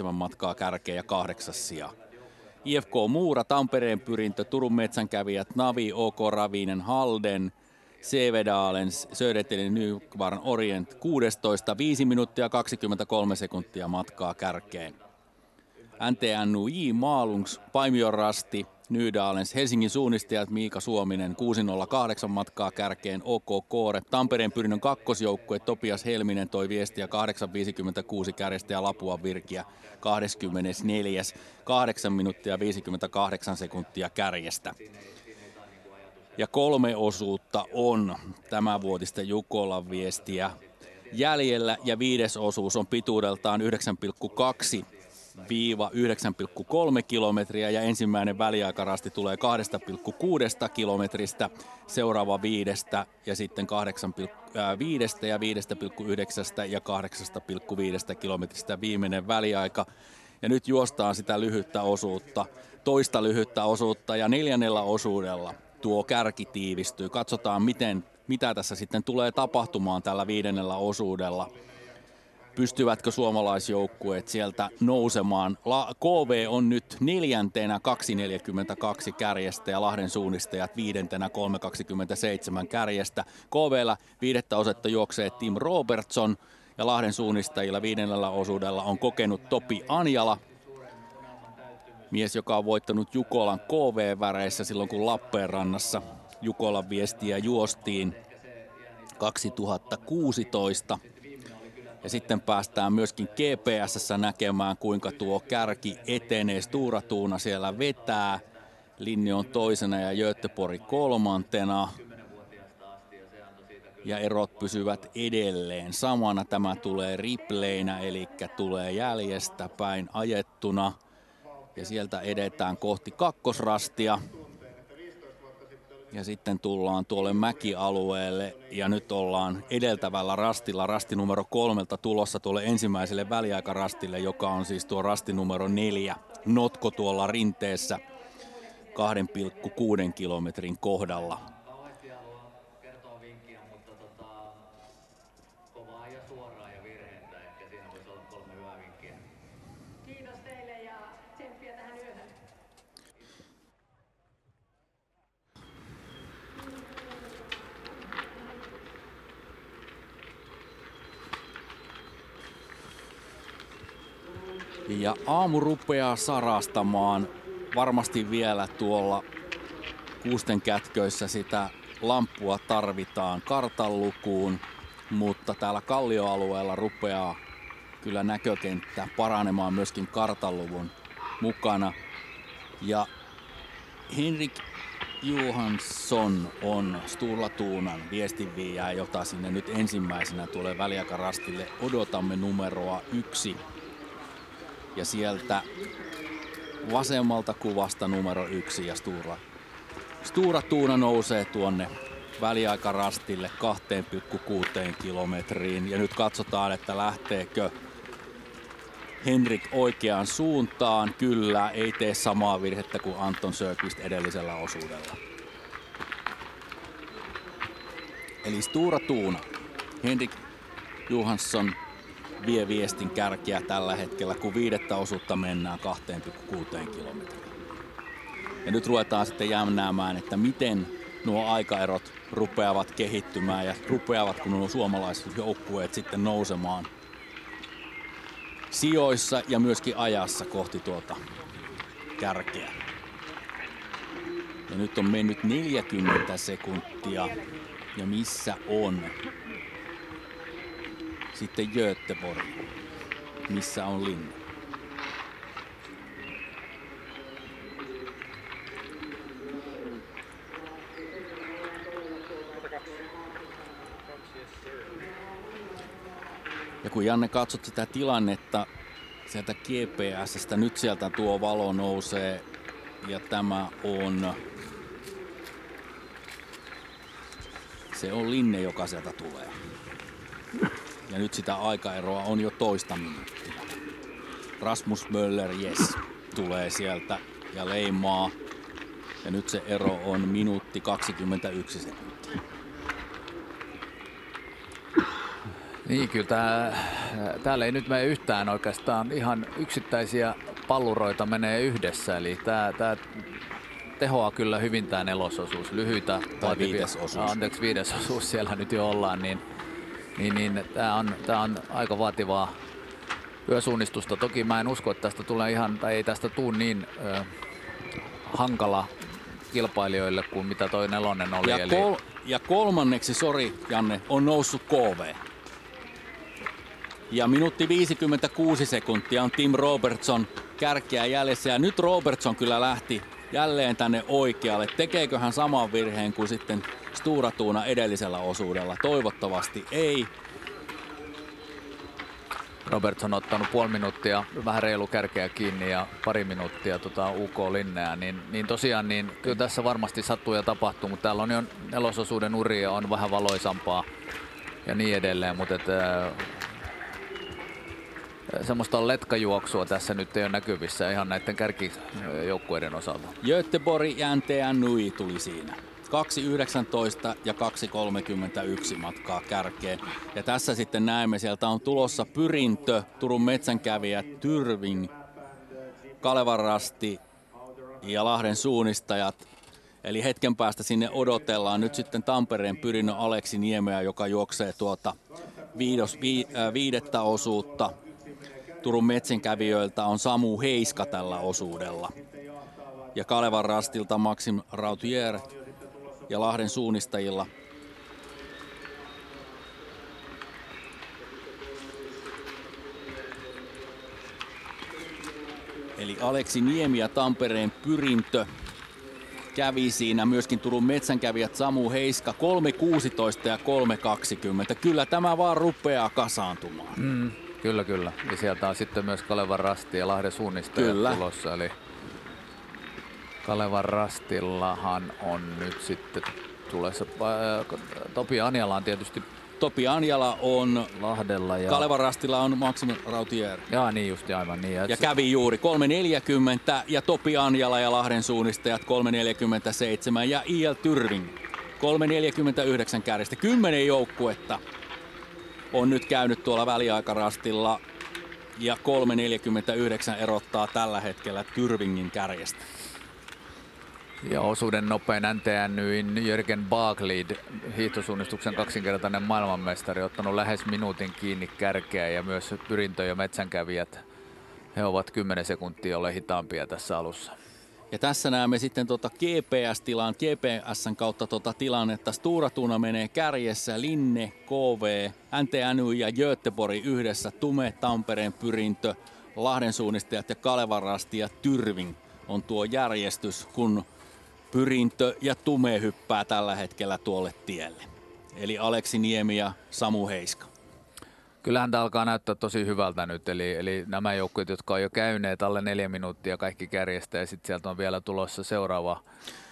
J: 3.37 matkaa kärkeä ja 8. sija. IFK Muura, Tampereen Pyrintö, Turun Metsänkävijät, Navi, OK Ravinen, Halden, Sevedalens, Södertälje, Nykvarn, Orient 16, 5 minuuttia 23 sekuntia matkaa kärkeen. NTNUJ, Maalungs, Paimion Rasti, Nydalens, Helsingin suunnistajat Miika Suominen 6.08 matkaa kärkeen, OK Koore, Tampereen Pyrinnön kakkosjoukkue Topias Helminen toi viestiä 8.56 kärjestä ja Lapua Virkiä 24. 8 minuuttia 58 sekuntia kärjestä. Ja 3 osuutta on tämänvuotista Jukolan viestiä jäljellä ja 5. osuus on pituudeltaan 9,2-9,3 kilometriä ja ensimmäinen väliaikarasti tulee 2,6 kilometristä, seuraava 5 ja sitten 8,5 ja 5,9 ja 8,5 kilometristä viimeinen väliaika. Ja nyt juostaan sitä lyhyttä osuutta, toista lyhyttä osuutta ja 4. osuudella tuo kärki tiivistyy. Katsotaan mitä tässä sitten tulee tapahtumaan tällä 5. osuudella. Pystyvätkö suomalaisjoukkueet sieltä nousemaan? KV on nyt 4. 2.42 kärjestä ja Lahden suunnistajat 5. 3.27 kärjestä. KV:llä 5. osetta juoksee Tim Robertson ja Lahden suunnistajilla 5. osuudella on kokenut Topi Anjala. Mies, joka on voittanut Jukolan KV-väreissä silloin kun Lappeenrannassa Jukolan viestiä juostiin 2016. Ja sitten päästään myöskin GPS:ssä näkemään, kuinka tuo kärki etenee. Stora Tuna siellä vetää. Linne on toisena ja Göteborg 3. Ja erot pysyvät edelleen samana. Tämä tulee ripleinä, eli tulee jäljestä päin ajettuna. Ja sieltä edetään kohti kakkosrastia. Ja sitten tullaan tuolle mäkialueelle ja nyt ollaan edeltävällä rastilla, rasti numero 3 tulossa tuolle ensimmäiselle väliaikarastille, joka on siis tuo rasti numero 4, notko tuolla rinteessä 2,6 kilometrin kohdalla. Ja aamu rupeaa sarastamaan. Varmasti vielä tuolla kuusten kätköissä sitä lamppua tarvitaan kartanlukuun, mutta täällä kallioalueella rupeaa kyllä näkökenttä paranemaan myöskin kartanluvun mukana. Ja Henrik Johansson on Stora Tunan viestinviejä, jota sinne nyt ensimmäisenä tulee väliaikarastille. Odotamme numeroa 1. Ja sieltä vasemmalta kuvasta numero 1 ja Stora Tuna nousee tuonne väliaikarastille 2,6 kilometriin. Ja nyt katsotaan, että lähteekö Henrik oikeaan suuntaan. Kyllä, ei tee samaa virhettä kuin Anton Sökvist edellisellä osuudella. Eli Stora Tuna, Henrik Johansson vie viestin kärkeä tällä hetkellä, kun 5. osuutta mennään 2,6 kilometriin. Ja nyt ruvetaan sitten jämnäämään, että miten nuo aikaerot rupeavat kehittymään ja rupeavatko nuo suomalaiset joukkueet sitten nousemaan sijoissa ja myöskin ajassa kohti tuota kärkeä. Ja nyt on mennyt 40 sekuntia ja missä on sitten Göteborg, missä on Linne. Ja kun Janne katsot sitä tilannetta sieltä GPS:stä, nyt sieltä tuo valo nousee ja tämä on Se on Linne, joka sieltä tulee. Ja nyt sitä aikaeroa on jo toista minuuttia. Rasmus Möller, yes, tulee sieltä ja leimaa. Ja nyt se ero on minuutti 21 sekuntia.
M: Niin, kyllä täällä ei nyt mene yhtään oikeastaan. Ihan yksittäisiä palluroita menee yhdessä. Eli tää tehoaa kyllä hyvin tää nelososuus. Lyhyitä
J: tai viidesosuus.
M: Viidesosuus siellä nyt jo ollaan. Niin tää on aika vaativaa yösuunnistusta. Toki mä en usko, että tästä tulee ihan, tai ei tästä tule niin hankala kilpailijoille kuin mitä toi nelonen oli.
J: Ja kolmanneksi, sori Janne, on noussut KV. Ja minuutti 56 sekuntia on Tim Robertson kärkeä jäljessä. Ja nyt Robertson kyllä lähti jälleen tänne oikealle. Tekeekö hän saman virheen kuin sitten Stora Tuna edellisellä osuudella? Toivottavasti ei.
M: Robertson on ottanut puoli minuuttia vähän reilu kärkeä kiinni ja pari minuuttia UK Linneä, niin tosiaan niin kyllä tässä varmasti sattuu ja tapahtuu, mutta täällä on jo nelososuuden uria, on vähän valoisampaa ja niin edelleen, mutta semmoista letkajuoksua tässä nyt ei ole näkyvissä ihan näiden kärkijoukkueiden osalta.
J: Göteborg ja NTNY tuli siinä. 2.19 ja 2.31 matkaa kärkeen. Ja tässä sitten näemme, sieltä on tulossa Pyrintö, Turun metsänkävijät, Tyrving, Kalevan Rasti ja Lahden suunnistajat. Eli hetken päästä sinne odotellaan nyt sitten Tampereen Pyrinnön Aleksi Niemeä, joka juoksee tuota viidettä osuutta. Turun metsänkävijöiltä on Samu Heiska tällä osuudella. Ja Kalevan Rastilta Maxim Rautier ja Lahden suunnistajilla eli Aleksi Niemi ja Tampereen Pyrintö kävi siinä, myöskin Turun metsänkävijät Samu Heiska 3.16 ja 3.20. Kyllä tämä vaan rupeaa kasaantumaan.
M: Kyllä. Ja sieltä on sitten myös Kalevan Rasti ja Lahden suunnistajat tulossa. Eli Kalevan Rastillahan on nyt sitten tulossa. Topi Anjala on tietysti.
J: Topi Anjala on
M: Lahdella ja
J: Kalevan Rastilla on Maxim Rautier.
M: Jaa, niin just, aivan niin.
J: Ja kävi juuri 3.40 ja Topi Anjala ja Lahden suunnistajat 3.47 ja IL Tyrving 3.49 kärjestä. 10 joukkuetta on nyt käynyt tuolla väliaikarastilla ja 3.49 erottaa tällä hetkellä Tyrvingin kärjestä.
M: Ja osuuden nopein NTNY:n Jörgen Baaklid, hiihtosuunnistuksen kaksinkertainen maailmanmestari, ottanut lähes minuutin kiinni kärkeä ja myös Pyrintö ja metsänkävijät. He ovat 10 sekuntia olleet hitaampia tässä alussa.
J: Ja tässä näemme sitten GPSn kautta tilannetta. Stora Tuna menee kärjessä, Linne, KV, NTNY ja Göteborg yhdessä, Tume, Tampereen Pyrintö, Lahden suunnistajat ja Kalevan Rasti ja Tyrving on tuo järjestys, kun Pyrintö ja Tume hyppää tällä hetkellä tuolle tielle. Eli Aleksi Niemi ja Samu Heiska.
M: Kyllähän tämä alkaa näyttää tosi hyvältä nyt, eli nämä joukkueet, jotka on jo käyneet alle 4 minuuttia kaikki kärjestä ja sitten sieltä on vielä tulossa seuraava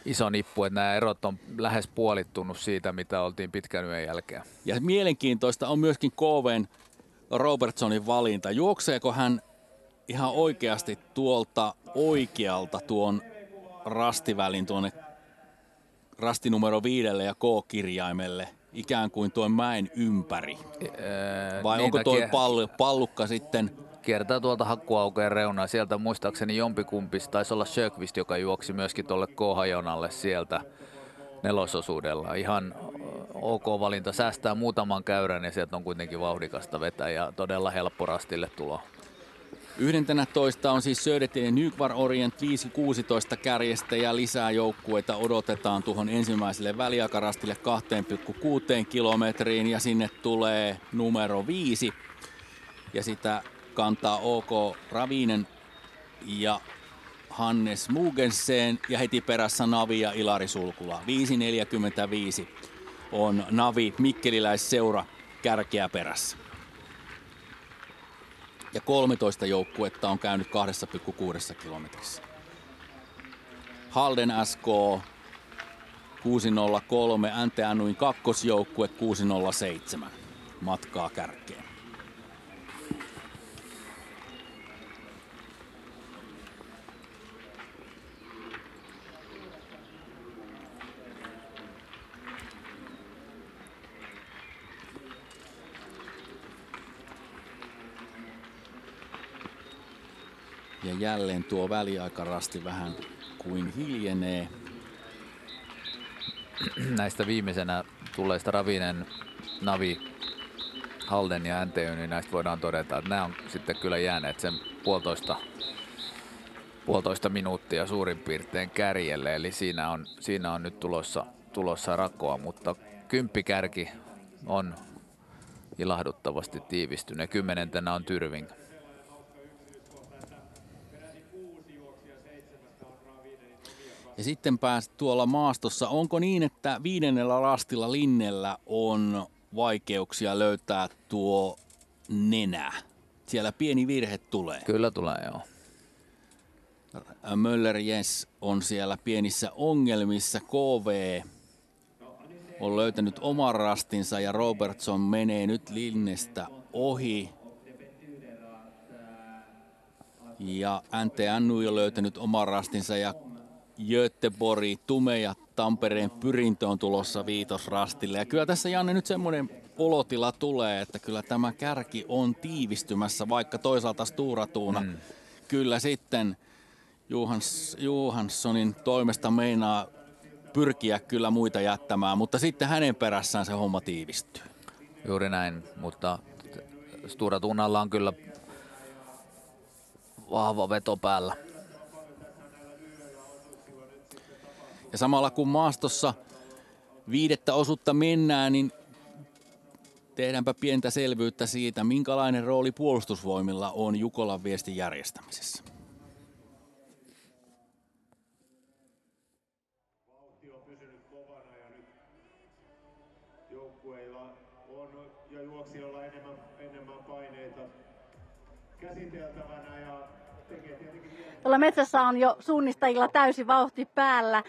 M: iso nippu, että nämä erot on lähes puolittunut siitä, mitä oltiin pitkän yön jälkeen.
J: Ja mielenkiintoista on myöskin KV:n Robertsonin valinta. Juokseeko hän ihan oikeasti tuolta oikealta tuon rastivälin tuonne rasti numero 5 ja K-kirjaimelle ikään kuin tuon mäen ympäri? Vai onko tuo pallukka sitten?
M: Kiertää tuolta hakkuaukeen reunaa. Sieltä muistaakseni jompikumpi, taisi olla Sjökvist, joka juoksi myöskin tuolle K-hajonalle sieltä nelososuudella. Ihan ok valinta, säästää muutaman käyrän ja sieltä on kuitenkin vauhdikasta vetää ja todella helppo rastille tulo.
J: 11 on siis Södertälje ja Nykvar Orient 5.16 kärjestä ja lisää joukkueita odotetaan tuohon ensimmäiselle väliaikarastille 2,6 kilometriin ja sinne tulee numero 5 ja sitä kantaa OK Ravinen ja Hannes Mugensen ja heti perässä Navi ja Ilari Sulkula. 5.45 on Navi Mikkeliläisseura kärkeä perässä. Ja 13 joukkuetta on käynyt 2,6 kilometrissä. Halden SK 6.03, NTNUin kakkosjoukkue 6.07 matkaa kärkeen. Ja jälleen tuo väliaikarasti vähän kuin hiljenee.
M: Näistä viimeisenä tulleista Ravinen, Navi, Halden ja NTY, niin näistä voidaan todeta, että nämä on sitten kyllä jääneet sen puolitoista minuuttia suurin piirtein kärjelle. Eli siinä on nyt tulossa rakoa, mutta kymppikärki on ilahduttavasti tiivistynyt. 10. on Tyrving.
J: Ja sitten pääsit tuolla maastossa. Onko niin, että 5. rastilla Linnellä on vaikeuksia löytää tuo nenä? Siellä pieni virhe tulee.
M: Kyllä tulee, joo.
J: Möller Jens on siellä pienissä ongelmissa. KV on löytänyt oman rastinsa ja Robertson menee nyt Linnestä ohi. Ja NTNU on löytänyt oman rastinsa ja Göteborg, Tume ja Tampereen Pyrintö on tulossa viitosrastille. Ja kyllä tässä, Janne, nyt semmoinen olotila tulee, että kyllä tämä kärki on tiivistymässä, vaikka toisaalta Stura Thuna kyllä sitten Johanssonin toimesta meinaa pyrkiä kyllä muita jättämään, mutta sitten hänen perässään se homma tiivistyy.
M: Juuri näin, mutta Stura Thunalla on kyllä vahva veto päällä.
J: Ja samalla kun maastossa 5. osuutta mennään, niin tehdäänpä pientä selvyyttä siitä, minkälainen rooli puolustusvoimilla on Jukolan viestin järjestämisessä.
O: Vauhti on pysynyt kovana ja nyt joukkueilla on ja juoksijoilla enemmän paineita käsiteltävänä ja tekee tietenkin...
G: Tuolla metsässä on jo suunnistajilla täysi vauhti päällä,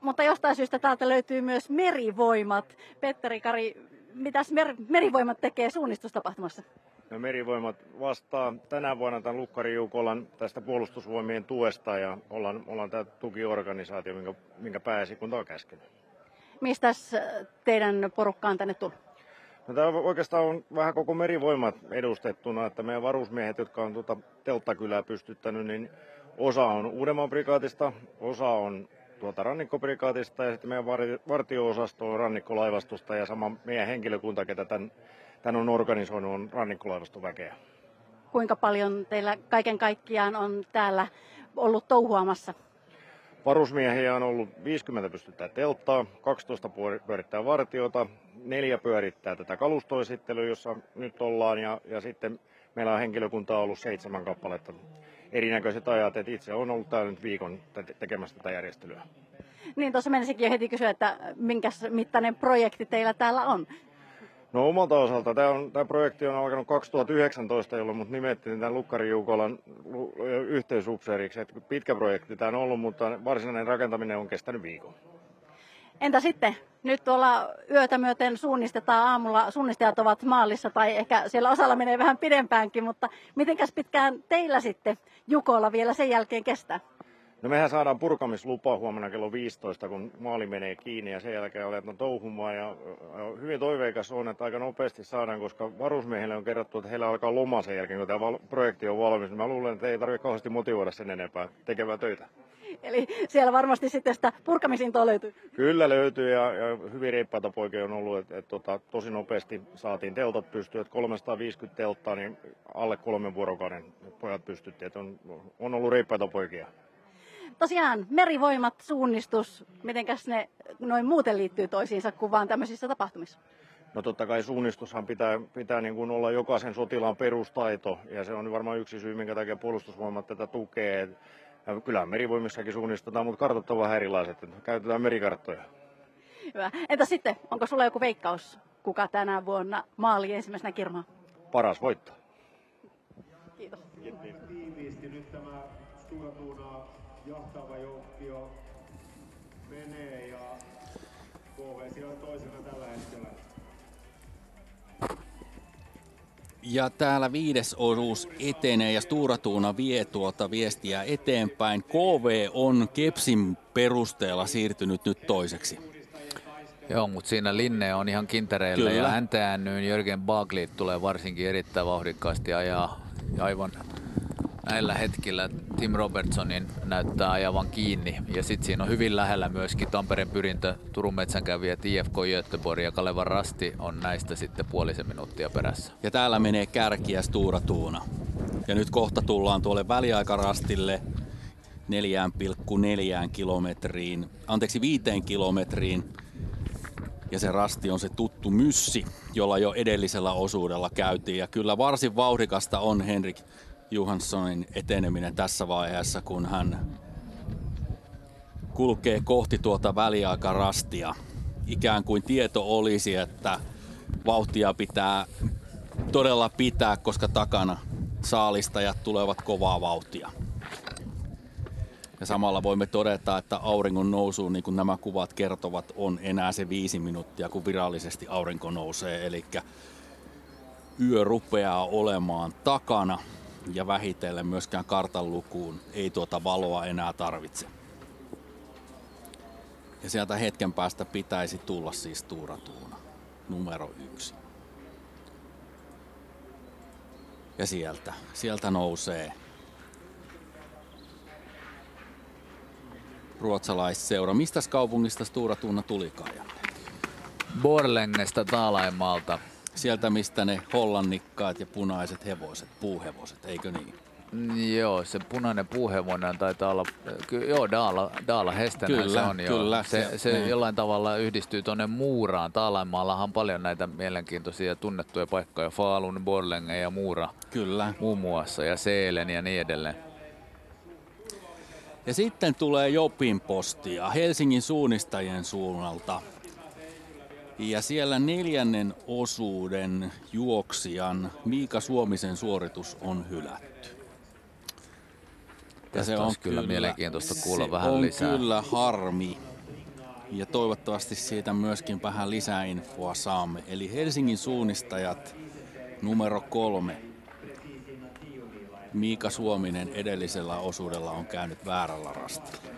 G: mutta jostain syystä täältä löytyy myös Merivoimat. Petteri Kari, mitäs Merivoimat tekee suunnistustapahtumassa?
O: No, Merivoimat vastaa tänä vuonna tämän Lukkari Jukolan tästä puolustusvoimien tuesta ja ollaan tämä tukiorganisaatio, minkä pääesikunta on käskenyt.
G: Mistäs teidän porukka on tänne tullut?
O: No, tämä oikeastaan on vähän koko Merivoimat edustettuna, että meidän varusmiehet, jotka on telttakylää pystyttänyt, niin osa on Uudenmaan prikaatista, osa on rannikkoprikaatista ja sitten meidän vartio-osasto on rannikkolaivastosta ja sama meidän henkilökunta, ketä tämän on organisoinut, on rannikkolaivaston väkeä.
G: Kuinka paljon teillä kaiken kaikkiaan on täällä ollut touhuamassa?
O: Varusmiehiä on ollut 50 pystyttää telttaa, 12 pyörittää vartiota, 4 pyörittää tätä kalustoesittelyä, jossa nyt ollaan ja sitten meillä on henkilökuntaa ollut 7 kappaletta. Erinäköiset ajat, että itse olen ollut täällä nyt viikon tekemässä tätä järjestelyä.
G: Niin, tuossa mennisikin jo heti kysyä, että minkä mittainen projekti teillä täällä on?
O: No, omalta osalta tämä projekti on alkanut 2019, jolloin mut nimettiin tämän Lukkari Jukolan yhteysupseeriksi. Pitkä projekti tämä on ollut, mutta varsinainen rakentaminen on kestänyt viikon.
G: Entä sitten? Nyt tuolla yötä myöten suunnistetaan aamulla. Suunnistajat ovat maalissa tai ehkä siellä osalla menee vähän pidempäänkin, mutta mitenkäs pitkään teillä sitten Jukola vielä sen jälkeen kestää?
O: No, mehän saadaan purkamislupa huomenna kello 15, kun maali menee kiinni ja sen jälkeen aletaan touhumaan. Ja hyvin toiveikas on, että aika nopeasti saadaan, koska varusmiehille on kerrottu, että heillä alkaa loma sen jälkeen, kun tämä projekti on valmis. Mä luulen, että ei tarvitse kauheasti motivoida sen enempää tekemään töitä.
G: Eli siellä varmasti sitten sitä purkamisintoa löytyy?
O: Kyllä löytyy ja hyvin reippaita poikia on ollut, että tosi nopeasti saatiin teltat pystyyn. 350 telttaa, niin alle 3 vuorokauden pojat pystyttiin, että on ollut reippaita poikia.
G: Tosiaan, Merivoimat, suunnistus, mitenkäs ne noin muuten liittyy toisiinsa kuin vaan tämmöisissä tapahtumissa?
O: No, totta kai suunnistushan pitää niin kuin olla jokaisen sotilaan perustaito ja se on varmaan yksi syy, minkä takia puolustusvoimat tätä tukee. Ja kyllähän Merivoimissakin suunnistetaan, mutta kartat on vähän erilaiset, että käytetään merikarttoja.
G: Hyvä. Entä sitten, onko sulla joku veikkaus, kuka tänä vuonna maali ensimmäisenä kirmaa?
O: Paras voittaa.
G: Kiitos.
O: Tiiviisti nyt tämä Stura Thuna jahtava joukkio menee ja
J: Ja täällä 5. osuus etenee ja Stora Tuuna vie tuota viestiä eteenpäin. KV on Kepsin perusteella siirtynyt nyt toiseksi.
M: Joo, mutta siinä Linne on ihan kintereillä ja NTN:n Jörgen Bagli tulee varsinkin erittäin vauhdikkaasti ajaa aivan näillä hetkillä. Tim Robertsonin näyttää ajavan kiinni ja sitten siinä on hyvin lähellä myöskin Tampereen Pyrintö, Turun Metsänkävijät, IFK Göteborg ja Kalevan Rasti on näistä sitten puolisen minuuttia perässä.
J: Ja täällä menee kärkiä Stora Tuuna. Ja nyt kohta tullaan tuolle väliaikarastille 4,4 kilometriin, 5 kilometriin. Ja se rasti on se tuttu Myssi, jolla jo edellisellä osuudella käytiin. Ja kyllä varsin vauhdikasta on Henrik Johanssonin eteneminen tässä vaiheessa, kun hän kulkee kohti tuota väliaikarastia. Ikään kuin tieto olisi, että vauhtia pitää todella pitää, koska takana saalistajat tulevat kovaa vauhtia. Ja samalla voimme todeta, että auringon nousuun, niin kuin nämä kuvat kertovat, on enää se 5 minuuttia, kun virallisesti aurinko nousee. Eli yö rupeaa olemaan takana ja vähitellen myöskään kartan lukuun ei tuota valoa enää tarvitse. Ja sieltä hetken päästä pitäisi tulla siis Stora Tuuna, numero 1. Ja sieltä nousee ruotsalaisseura. Mistäs kaupungista Stora Tuuna tulikaan?
M: Borlängesta Taalaimaalta.
J: Sieltä mistä ne hollannikkaat ja punaiset hevoset, puuhevoset, eikö niin?
M: Joo, se punainen puuhevonen taitaa olla, Daala Hestenä
J: kyllä,
M: se on.
J: Kyllä,
M: se jollain tavalla yhdistyy tuonne Muuraan. Taalaimaallahan on paljon näitä mielenkiintoisia tunnettuja paikkoja, Falun, Borlänge ja Muura
J: kyllä.
M: Muun muassa, ja Seelen ja niin edelleen.
J: Ja sitten tulee Jopin postia Helsingin suunnistajien suunnalta. Ja siellä 4. osuuden juoksijan Miika Suomisen suoritus on hylätty.
M: Ja se on kyllä mielenkiintoista kuulla vähän lisää.
J: Se on kyllä harmi. Ja toivottavasti siitä myöskin vähän lisäinfoa saamme. Eli Helsingin suunnistajat numero 3. Miika Suominen edellisellä osuudella on käynyt väärällä rastilla.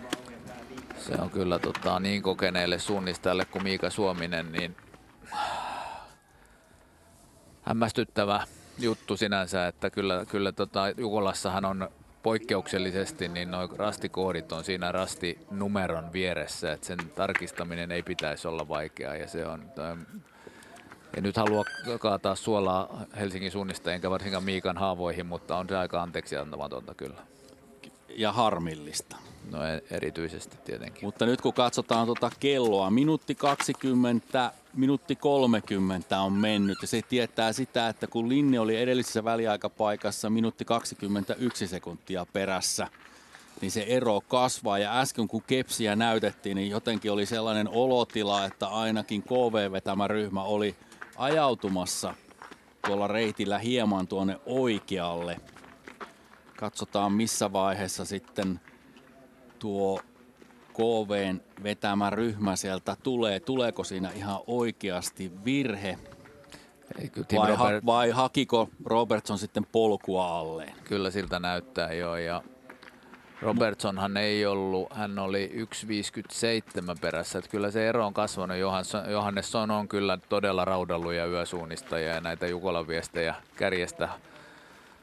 M: Se on kyllä niin kokeneelle suunnistajalle kuin Miika Suominen, niin hämmästyttävä juttu sinänsä, että kyllä Jukolassahan on poikkeuksellisesti, niin nuo rastikoodit on siinä rastinumeron vieressä, että sen tarkistaminen ei pitäisi olla vaikeaa ja se on. En nyt halua kaataa suolaa Helsingin suunnistajien enkä varsinkaan Miikan haavoihin, mutta on se aika anteeksi antamatonta kyllä.
J: Ja harmillista.
M: No erityisesti tietenkin.
J: Mutta nyt kun katsotaan kelloa, minuutti 20, minuutti 30 on mennyt. Ja se tietää sitä, että kun Linne oli edellisessä väliaikapaikassa minuutti 21 sekuntia perässä, niin se ero kasvaa. Ja äsken kun Kepsiä näytettiin, niin jotenkin oli sellainen olotila, että ainakin KV-vetämä ryhmä oli ajautumassa tuolla reitillä hieman tuonne oikealle. Katsotaan missä vaiheessa sitten tuo KV:n vetämä ryhmä sieltä tulee. Tuleeko siinä ihan oikeasti virhe? Vai hakiko Robertson sitten polkua alleen?
M: Kyllä siltä näyttää joo. Ja Robertsonhan ei ollut, hän oli 1.57 perässä. Että kyllä se ero on kasvanut. Johannesson on kyllä todella raudallut ja yösuunnistaja ja näitä Jukolan viestejä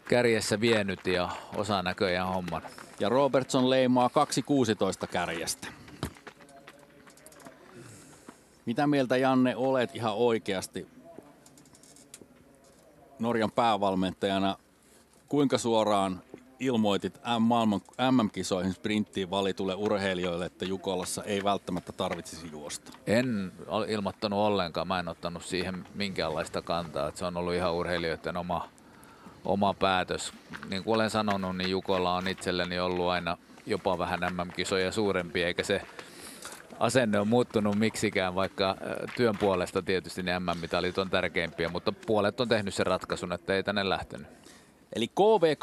M: kärjessä vienyt ja osaa näköjään homman.
J: Ja Robertson leimaa 2.16 kärjestä. Mitä mieltä Janne olet ihan oikeasti Norjan päävalmentajana? Kuinka suoraan ilmoitit MM-kisoihin sprinttiin valitulle urheilijoille, että Jukolassa ei välttämättä tarvitsisi juosta?
M: En ilmoittanut ollenkaan. Mä en ottanut siihen minkäänlaista kantaa. Että se on ollut ihan urheilijoiden oma päätös. Niin kuin olen sanonut, niin Jukola on itselleni ollut aina jopa vähän MM-kisoja suurempi, eikä se asenne on muuttunut miksikään, vaikka työn puolesta tietysti ne MM-mitalit on tärkeimpiä, mutta puolet on tehnyt sen ratkaisun, että ei tänne lähtenyt.
J: Eli KV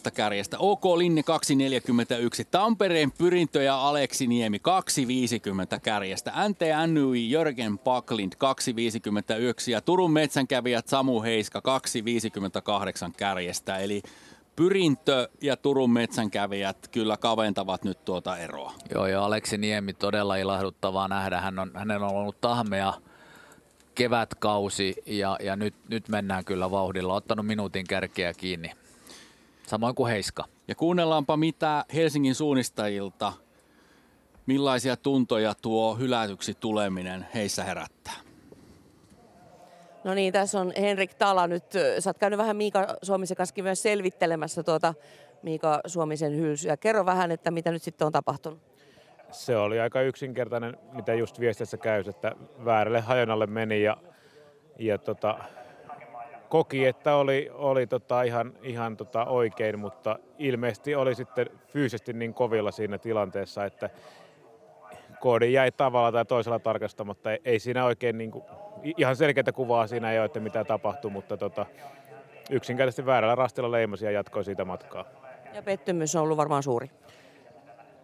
J: 2.16 kärjestä, OK Linne 2.41, Tampereen Pyrintö ja Aleksi Niemi 2.50 kärjestä, NTNY Jörgen Paklint 2.51 ja Turun metsänkävijät Samu Heiska 2.58 kärjestä. Eli Pyrintö ja Turun metsänkävijät kyllä kaventavat nyt tuota eroa.
M: Joo, ja Aleksi Niemi todella ilahduttavaa nähdä. Hänellä on ollut tahmea kevätkausi ja nyt mennään kyllä vauhdilla. Ottanut minuutin kärkeä kiinni. Samoin kuin Heiska.
J: Ja kuunnellaanpa mitä Helsingin suunnistajilta, millaisia tuntoja tuo hylätyksi tuleminen heissä herättää.
E: No niin, tässä on Henrik Tala nyt. Sä oot käynyt vähän Miika Suomisen kanssa myös selvittelemässä tuota Miika Suomisen hylsyä. Kerro vähän, että mitä nyt sitten on tapahtunut.
P: Se oli aika yksinkertainen, mitä just viestissä käy, että väärälle hajonnalle meni ja koki, että oli ihan oikein, mutta ilmeisesti oli sitten fyysisesti niin kovilla siinä tilanteessa, että koodi jäi tavalla tai toisella tarkastamatta. Ei siinä oikein ihan selkeää kuvaa siinä ei ole, että mitä tapahtui, mutta yksinkertaisesti väärällä rastilla leimasi ja jatkoi siitä matkaa.
E: Ja pettymys on ollut varmaan suuri.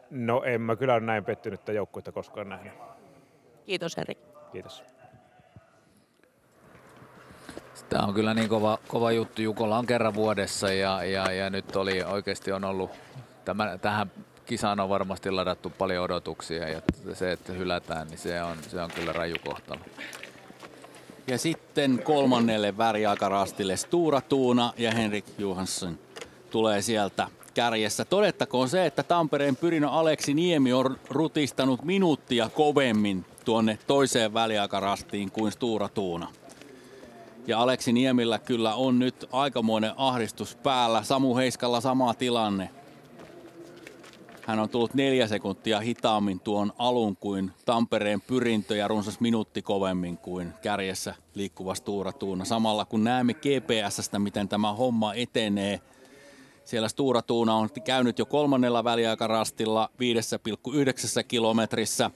P: No en mä kyllä ole näin pettynyttä joukkuetta koskaan nähnyt.
E: Kiitos Henrik.
P: Kiitos.
M: Tämä on kyllä niin kova juttu. Jukola on kerran vuodessa ja nyt oikeasti on ollut, tähän kisaan on varmasti ladattu paljon odotuksia ja se, että hylätään, niin se on kyllä raju kohtalo.
J: Ja sitten kolmannelle väriaikarastille Stura Tuuna ja Henrik Johansson tulee sieltä kärjessä. Todettakoon se, että Tampereen Pyrinö Aleksi Niemi on rutistanut minuuttia kovemmin tuonne toiseen väliaikarastiin kuin Stura Tuuna. Ja Aleksi Niemillä kyllä on nyt aikamoinen ahdistus päällä. Samu Heiskalla sama tilanne. Hän on tullut 4 sekuntia hitaammin tuon alun kuin Tampereen Pyrintö ja runsas minuutti kovemmin kuin kärjessä liikkuva Stura Tuuna. Samalla kun näemme GPS:stä, miten tämä homma etenee. Siellä Stura Tuuna on käynyt jo kolmannella väliaikarastilla 5,9 kilometrissä.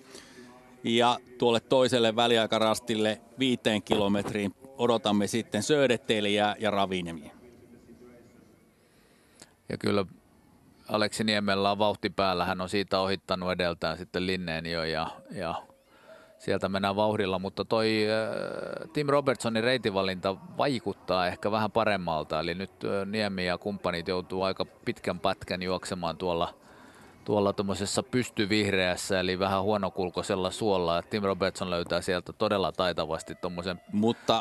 J: Ja tuolle toiselle väliaikarastille 5 kilometriin odotamme sitten Söderteliä ja Ravinemiä.
M: Ja kyllä Aleksi Niemellä on vauhti päällä. Hän on siitä ohittanut edeltään sitten Linneen jo ja sieltä mennään vauhdilla. Mutta toi Tim Robertsonin reitinvalinta vaikuttaa ehkä vähän paremmalta. Eli nyt Niemi ja kumppanit joutuu aika pitkän pätkän juoksemaan tuolla tuommoisessa pystyvihreässä, eli vähän huonokulkoisella suolla. Tim Robertson löytää sieltä todella taitavasti tuommoisen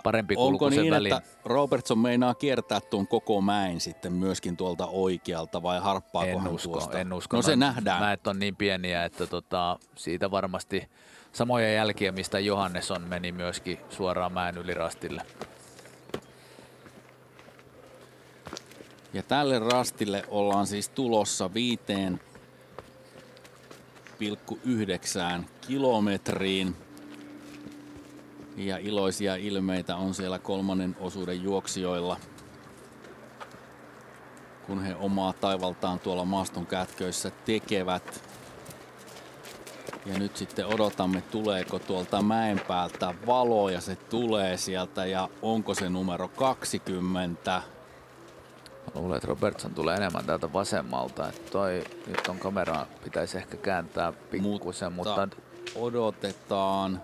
M: parempikulkuisen
J: niin,
M: välin.
J: Että Robertson meinaa kiertää tuon koko mäen sitten myöskin tuolta oikealta, vai harppaako hän tuosta?
M: En usko.
J: No se nähdään.
M: Mäet on niin pieniä, että siitä varmasti samoja jälkiä, mistä Johannesson meni myöskin suoraan mäen ylirastille.
J: Ja tälle rastille ollaan siis tulossa 5,9 kilometriin. Ja iloisia ilmeitä on siellä kolmannen osuuden juoksijoilla, kun he omaa taivaltaan tuolla maaston kätköissä tekevät. Ja nyt sitten odotamme, tuleeko tuolta mäen päältä valo, ja se tulee sieltä, ja onko se numero 20?
M: Luulen, että Robertson tulee enemmän täältä vasemmalta. Että nyt on kamera, pitäisi ehkä kääntää pikkusen, mutta
J: odotetaan.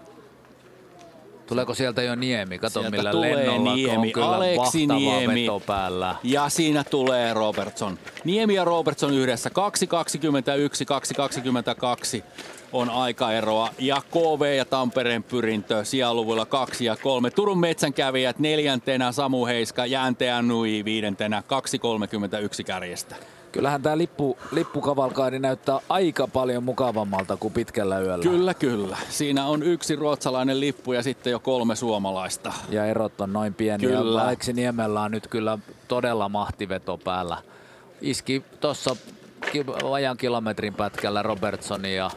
M: Tuleeko sieltä jo Niemi? Kato
J: sieltä
M: millä
J: tulee
M: lennolla
J: Niemi,
M: on kyllä
J: Aleksi
M: mahtava
J: Niemi.
M: veto päällä.
J: Ja siinä tulee Robertson. Niemi ja Robertson yhdessä. 2.21, 2.22 on aikaeroa. Ja KV ja Tampereen Pyrintö sijaluvuilla 2 ja 3. Turun metsänkävijät 4. Samu Heiska ja NTNY 5. 2.31 kärjestä.
M: Kyllähän tämä lippukavalkaadi näyttää aika paljon mukavammalta kuin pitkällä yöllä.
J: Kyllä. Siinä on 1 ruotsalainen lippu ja sitten jo 3 suomalaista.
M: Ja erot on noin pieniä.
J: Kyllä.
M: Aleksi Niemellä on nyt kyllä todella mahtiveto päällä. Iski tuossa vajaan kilometrin pätkällä Robertsonia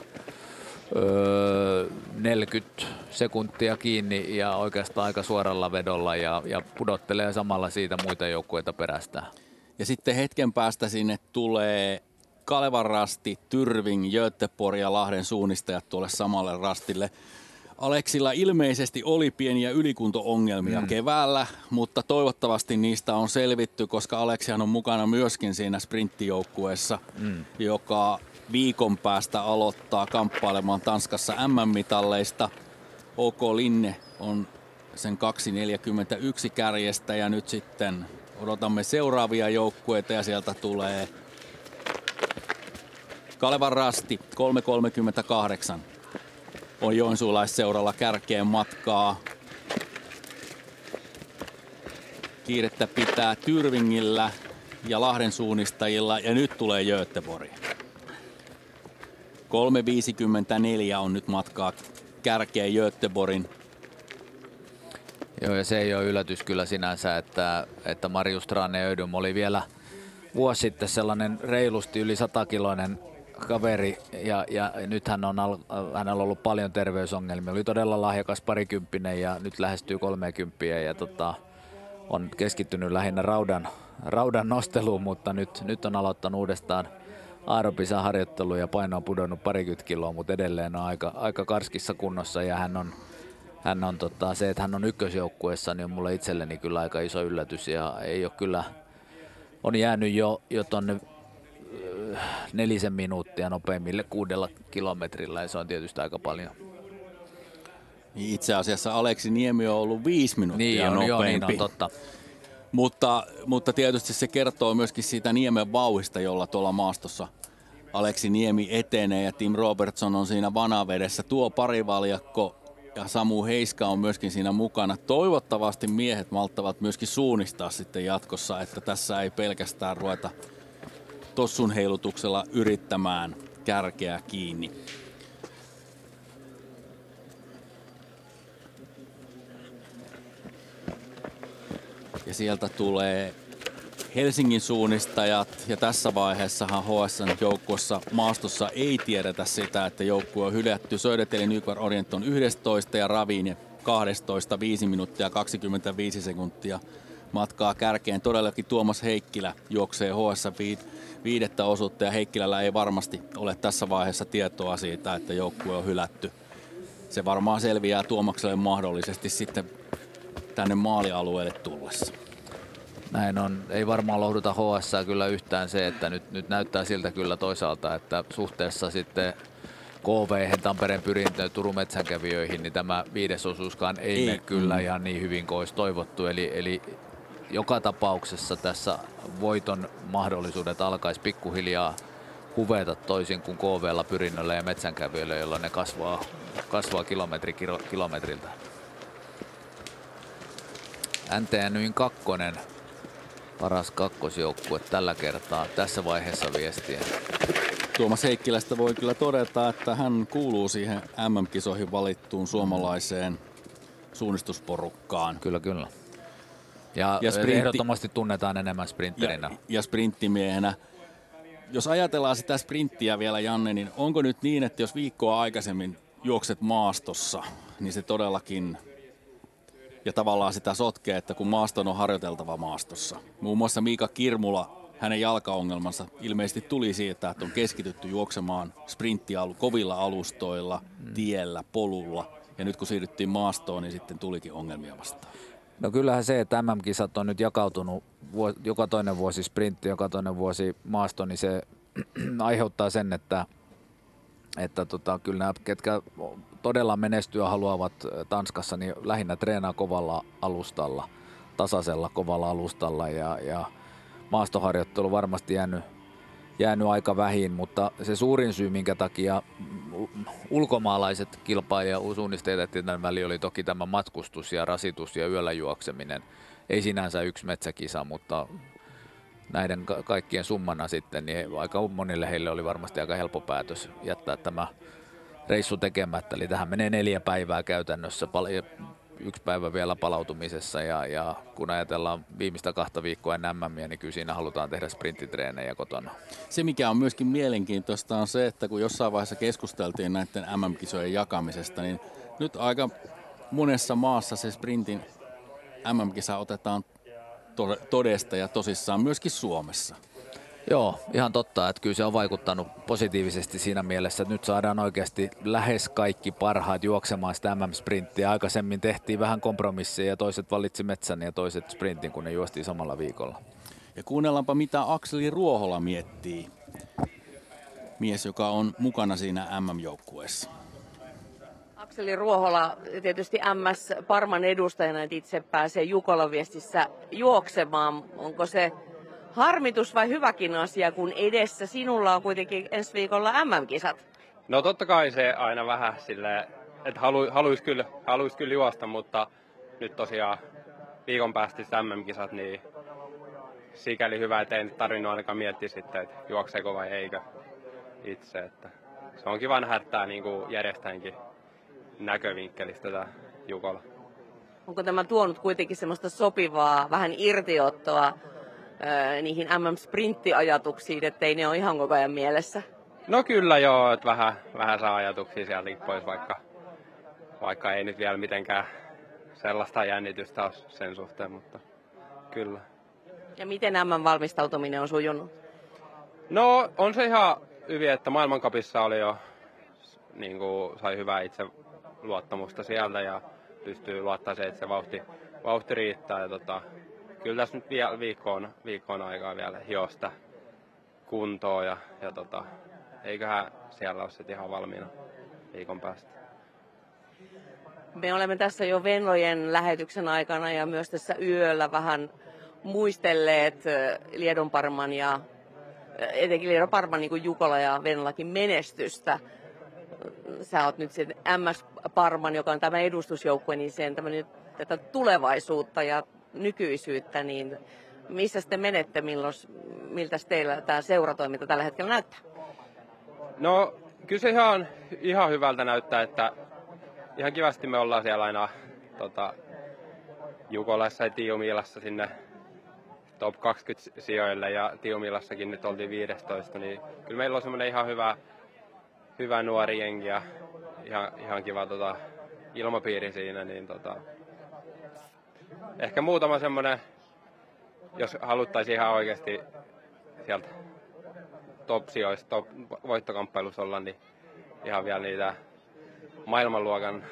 M: 40 sekuntia kiinni ja oikeastaan aika suoralla vedolla ja pudottelee samalla siitä muita joukkueita perästään.
J: Ja sitten hetken päästä sinne tulee Kalevan rasti, Tyrving, Göteborg ja Lahden suunnistajat tuolle samalle rastille. Aleksilla ilmeisesti oli pieniä ylikunto-ongelmia keväällä, mutta toivottavasti niistä on selvitty, koska Aleksihan on mukana myöskin siinä sprinttijoukkueessa, joka viikon päästä aloittaa kamppailemaan Tanskassa MM-mitalleista. OK Linne on sen 2.41 kärjestä ja nyt sitten odotamme seuraavia joukkueita ja sieltä tulee Kalevan Rasti 3.38. On joensuulaisseuralla kärkeen matkaa. Kiirettä pitää Tyrvingillä ja Lahden suunnistajilla ja nyt tulee Göteborg. 3.54 on nyt matkaa kärkeen Göteborgin.
M: Joo, ja se ei ole yllätys kyllä sinänsä, että Marius Tranne-Ödum oli vielä vuosi sitten sellainen reilusti yli 100-kiloinen kaveri, ja nyt hänellä on ollut paljon terveysongelmia. Oli todella lahjakas parikymppinen ja nyt lähestyy 30 ja on keskittynyt lähinnä raudan nosteluun, mutta nyt on aloittanut uudestaan aerobisen harjoittelu ja paino on pudonnut 20 kiloa, mutta edelleen on aika karskissa kunnossa ja hän on se, että hän on ykkösjoukkueessa, niin on mulle itselleni kyllä aika iso yllätys ja ei ole kyllä, on jäänyt jo tonne 4 minuuttia nopeimmille 6 kilometrillä ja se on tietysti aika paljon.
J: Itse asiassa Aleksi Niemi on ollut 5 minuuttia nopeampi.
M: Joo, niin on totta.
J: Mutta tietysti se kertoo myöskin siitä Niemen vauhista, jolla tuolla maastossa Aleksi Niemi etenee ja Tim Robertson on siinä vanavedessä. Tuo parivaljakko ja Samu Heiska on myöskin siinä mukana. Toivottavasti miehet malttavat myöskin suunnistaa sitten jatkossa, että tässä ei pelkästään ruveta tossun heilutuksella yrittämään kärkeä kiinni. Ja sieltä tulee Helsingin suunnistajat ja tässä vaiheessahan HSN joukkueessa maastossa ei tiedetä sitä, että joukkue on hylätty. Södertälje Nykvar Orient on 11 ja Ravine 12, 5 minuuttia 25 sekuntia matkaa kärkeen. Todellakin Tuomas Heikkilä juoksee HSN 5. osuutta ja Heikkilällä ei varmasti ole tässä vaiheessa tietoa siitä, että joukkue on hylätty. Se varmaan selviää Tuomakselle mahdollisesti sitten tänne maalialueelle tullessa.
M: Näin on. Ei varmaan lohduta HS:ää kyllä yhtään se, että nyt näyttää siltä kyllä toisaalta, että suhteessa sitten KV, Tampereen Pyrintö, Turun metsänkävijöihin, niin tämä 5. osuuskaan ei mene kyllä ihan niin hyvin kuin olisi toivottu. Eli joka tapauksessa tässä voiton mahdollisuudet alkaisi pikkuhiljaa huveta toisin kuin KV:lla, Pyrinnöllä ja metsänkävijöillä, jolla ne kasvaa kilometri kilometriltä. NTNY:n 2. paras kakkosjoukkue tällä kertaa tässä vaiheessa viestiä.
J: Tuomas Heikkilästä voi kyllä todeta, että hän kuuluu siihen MM-kisoihin valittuun suomalaiseen suunnistusporukkaan.
M: Kyllä. Ja ehdottomasti tunnetaan enemmän sprintterinä.
J: Ja sprinttimiehenä. Jos ajatellaan sitä sprinttiä vielä, Janne, niin onko nyt niin, että jos viikkoa aikaisemmin juokset maastossa, niin se todellakin ja tavallaan sitä sotkee, että kun maaston on harjoiteltava maastossa. Muun muassa Miika Kirmula, hänen jalkaongelmansa ilmeisesti tuli siitä, että on keskitytty juoksemaan kovilla alustoilla, tiellä, polulla. Ja nyt kun siirryttiin maastoon, niin sitten tulikin ongelmia vastaan.
M: No kyllähän se, että MM-kisat on nyt jakautunut joka toinen vuosi sprintti, joka toinen vuosi maasto, niin se aiheuttaa sen, että kyllä nämä, ketkä todella menestyä haluavat Tanskassa, niin lähinnä treenaa kovalla alustalla, tasaisella kovalla alustalla ja maastoharjoittelu varmasti jäänyt aika vähin, mutta se suurin syy, minkä takia ulkomaalaiset kilpailijasuunnistajat tämän väliin oli toki tämä matkustus ja rasitus ja yöllä juokseminen. Ei sinänsä yksi metsäkisa, mutta näiden kaikkien summana sitten, niin aika monille heille oli varmasti aika helppo päätös jättää tämä reissu tekemättä. Eli tähän menee 4 päivää käytännössä, 1 päivä vielä palautumisessa ja kun ajatellaan viimeistä 2 viikkoa ennen MM:iä, niin kyllä siinä halutaan tehdä sprinttitreenejä kotona.
J: Se mikä on myöskin mielenkiintoista on se, että kun jossain vaiheessa keskusteltiin näiden MM-kisojen jakamisesta, niin nyt aika monessa maassa se sprintin MM-kisa otetaan todesta ja tosissaan myöskin Suomessa.
M: Joo, ihan totta, että kyllä se on vaikuttanut positiivisesti siinä mielessä, että nyt saadaan oikeasti lähes kaikki parhaat juoksemaan sitä MM-sprinttiä. Aikaisemmin tehtiin vähän kompromisseja ja toiset valitsi metsän ja toiset sprintin, kun ne juostiin samalla viikolla.
J: Ja kuunnellaanpa, mitä Akseli Ruohola miettii. Mies, joka on mukana siinä MM-joukkueessa.
E: Akseli Ruohola tietysti MS-Parman edustajana, että itse pääsee Jukolan Viestissä juoksemaan. Onko se harmitus vai hyväkin asia, kun edessä sinulla on kuitenkin ensi viikolla MM-kisat?
Q: No totta kai se aina vähän silleen, että haluaisi kyllä juosta, mutta nyt tosiaan viikon päästä MM-kisat, niin sikäli hyvä, että ei tarvinnut ainakaan miettiä sitten, että juokseeko vai eikö itse. Että se on kiva nähdä niin kuin järjestäjänkin näkövinkkelistä tätä Jukola.
E: Onko tämä tuonut kuitenkin semmoista sopivaa vähän irtiottoa niihin MM-sprinttiajatuksiin, ettei ne ole ihan koko ajan mielessä?
Q: No kyllä joo, että vähän saa ajatuksia sieltäkin pois, vaikka ei nyt vielä mitenkään sellaista jännitystä ole sen suhteen, mutta kyllä.
E: Ja miten MM-valmistautuminen on sujunut?
Q: No on se ihan hyvin, että maailmancupissa oli jo, niin kuin sai hyvää itseluottamusta sieltä ja pystyy luottamaan se, että se vauhti riittää. Ja kyllä tässä nyt vielä viikkoon aikaa vielä hiosta kuntoon ja eiköhän siellä ole sitten ihan valmiina viikon päästä.
E: Me olemme tässä jo Venlojen lähetyksen aikana ja myös tässä yöllä vähän muistelleet Liedonparman ja etenkin Liedonparman niin kuin Jukola ja Venlakin menestystä. Sä oot nyt sen MS-Parman, joka on tämä edustusjoukkue, niin sen tätä tulevaisuutta ja nykyisyyttä, niin missä te menette, miltä teillä tämä seuratoiminta tällä hetkellä näyttää?
Q: No kyllä se ihan hyvältä näyttää, että ihan kivasti me ollaan siellä aina Jukolassa ja Tiiumiilassa sinne top 20 sijoille ja Tiumiilassakin nyt oltiin 15, niin kyllä meillä on semmoinen ihan hyvä nuori jengi ja ihan kiva ilmapiiri siinä, niin ehkä muutama semmoinen, jos haluttaisiin ihan oikeasti sieltä top-sijoista, voittokamppailussa olla, niin ihan vielä niitä maailmanluokan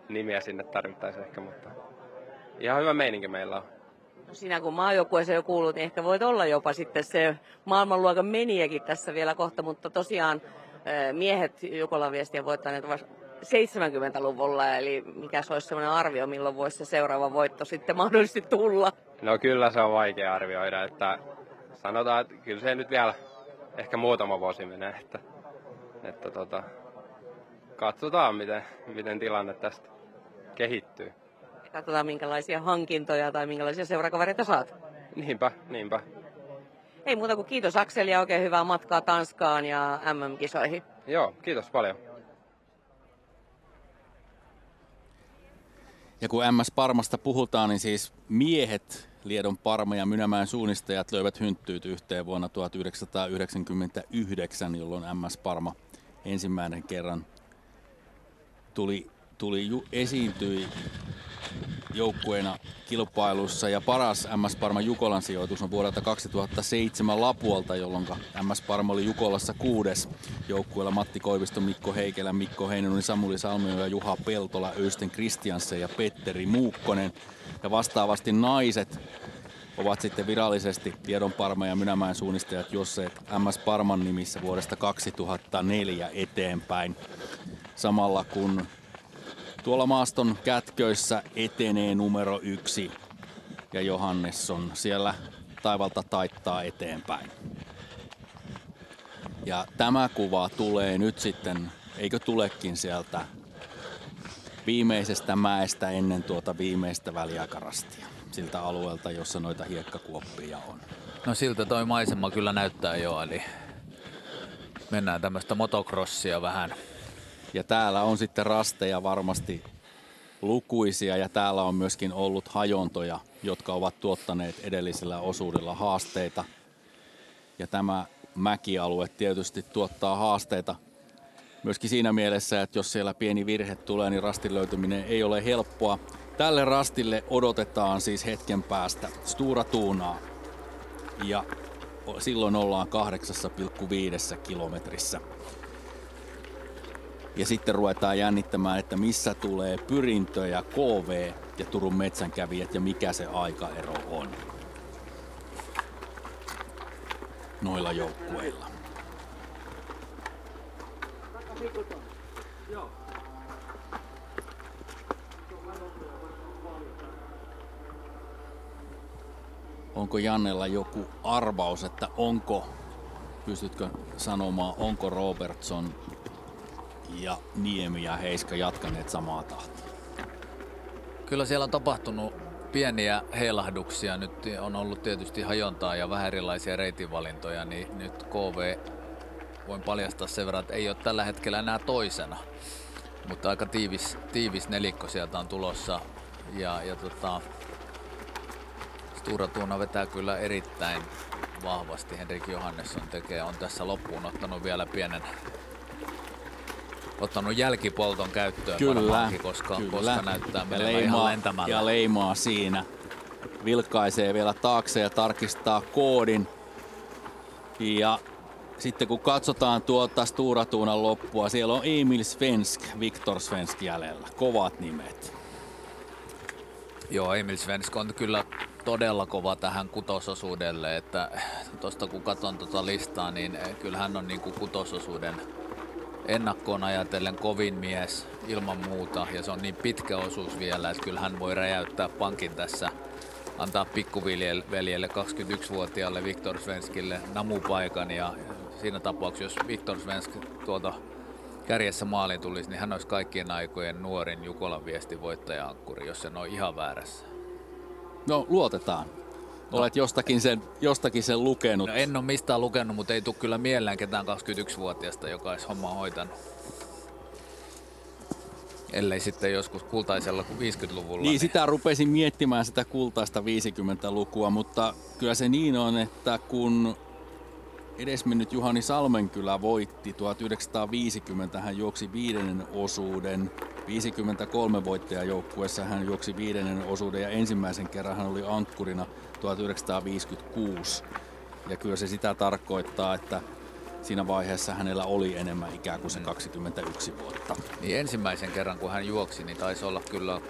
Q: nimiä sinne tarvittaisiin ehkä, mutta ihan hyvä meininki meillä on.
E: Sinä kun maajoukkueeseen jo kuulut, niin ehkä voit olla jopa sitten se maailmanluokan menijäkin tässä vielä kohta, mutta tosiaan miehet Jukolan Viestiä voittaneet ovat 70-luvulla, eli mikä se olisi sellainen arvio, milloin voisi se seuraava voitto sitten mahdollisesti tulla?
Q: No kyllä se on vaikea arvioida, että sanotaan, että kyllä se nyt vielä ehkä muutama vuosi menee, että katsotaan miten tilanne tästä kehittyy.
E: Katsotaan minkälaisia hankintoja tai minkälaisia seurakavereita saat.
Q: Niinpä.
E: Ei muuta kuin kiitos Akseli ja oikein hyvää matkaa Tanskaan ja MM-kisoihin.
Q: Joo, kiitos paljon.
J: Ja kun MS-Parmasta puhutaan, niin siis miehet Liedonparma ja Mynämäen suunnistajat löivät hynttyyt yhteen vuonna 1999, jolloin MS-Parma ensimmäinen kerran esiintyi joukkueena kilpailussa ja paras MS-Parma Jukolan sijoitus on vuodelta 2007 Lapualta, jolloin MS-Parma oli Jukolassa 6. joukkueella Matti Koivisto, Mikko Heikelä, Mikko Heinonen, Samuli Salmio ja Juha Peltola, Öysten Kristiansen ja Petteri Muukkonen. Ja vastaavasti naiset ovat sitten virallisesti Liedonparma ja Mynämäen suunnistajat josseet MS-Parman nimissä vuodesta 2004 eteenpäin. Samalla kun tuolla maaston kätköissä etenee numero 1 ja Johannesson siellä taivalta taittaa eteenpäin. Ja tämä kuva tulee nyt sitten, eikö tulekin sieltä viimeisestä mäestä ennen tuota viimeistä väliaikarastia, siltä alueelta, jossa noita hiekkakuoppia on.
M: No siltä toi maisema kyllä näyttää jo, eli mennään tämmöistä motocrossia vähän.
J: Ja täällä on sitten rasteja varmasti lukuisia ja täällä on myöskin ollut hajontoja, jotka ovat tuottaneet edellisellä osuudella haasteita. Ja tämä mäkialue tietysti tuottaa haasteita myöskin siinä mielessä, että jos siellä pieni virhe tulee, niin rastin löytyminen ei ole helppoa. Tälle rastille odotetaan siis hetken päästä Stura Tuunaa. Ja silloin ollaan 8,5 kilometrissä. Ja sitten ruvetaan jännittämään, että missä tulee Pyrintö ja KV ja Turun metsänkävijät ja mikä se aikaero on noilla joukkueilla. Onko Jannella joku arvaus, että pystytkö sanomaan, onko Robertson ja Niemi ja Heiska jatkaneet samaa tahtia?
M: Kyllä siellä on tapahtunut pieniä heilahduksia. Nyt on ollut tietysti hajontaa ja vähän erilaisia reitinvalintoja, niin nyt KV, voin paljastaa sen verran, että ei ole tällä hetkellä enää toisena. Mutta aika tiivis nelikko sieltä on tulossa. Stura Tuuna vetää kyllä erittäin vahvasti. Henrik Johannesson on tässä loppuun ottanut vielä ottanut jälkipolton käyttöön varmaankin, koska näyttää menevän ihan lentämällä.
J: Ja leimaa siinä. Vilkaisee vielä taakse ja tarkistaa koodin. Ja sitten kun katsotaan tuota Stura Tuunan loppua, siellä on Emil Svensk, Viktor Svensk jäljellä. Kovat nimet.
M: Joo, Emil Svensk on kyllä todella kova tähän kutososuudelle, että tuosta kun katson tuota listaa, niin kyllä hän on niin kuin kutososuuden ennakkoon ajatellen kovin mies ilman muuta, ja se on niin pitkä osuus vielä, että kyllä hän voi räjäyttää pankin tässä, antaa pikkuveljelle 21-vuotiaalle Viktor Svenskille namupaikan, ja siinä tapauksessa, jos Viktor Svensk tuolta kärjessä maaliin tulisi, niin hän olisi kaikkien aikojen nuorin Jukolan viestivoittaja-ankkuri, jos sen on ihan väärässä.
J: No luotetaan. Olet jostakin sen lukenut.
M: No, en ole mistään lukenut, mutta ei tule kyllä mieleen ketään 21-vuotiaasta, joka olisi hommaa hoitanut. Ellei sitten joskus kultaisella 50-luvulla.
J: Niin, sitä rupesin miettimään sitä kultaista 50-lukua, mutta kyllä se niin on, että kun edesmennyt Juhani Salmenkylä voitti 1950, hän juoksi 5. osuuden. 53 voittajajoukkueessa hän juoksi 5. osuuden ja ensimmäisen kerran hän oli ankkurina 1956. Ja kyllä se sitä tarkoittaa, että siinä vaiheessa hänellä oli enemmän ikää kuin se 21 vuotta.
M: Niin ensimmäisen kerran kun hän juoksi, niin taisi olla kyllä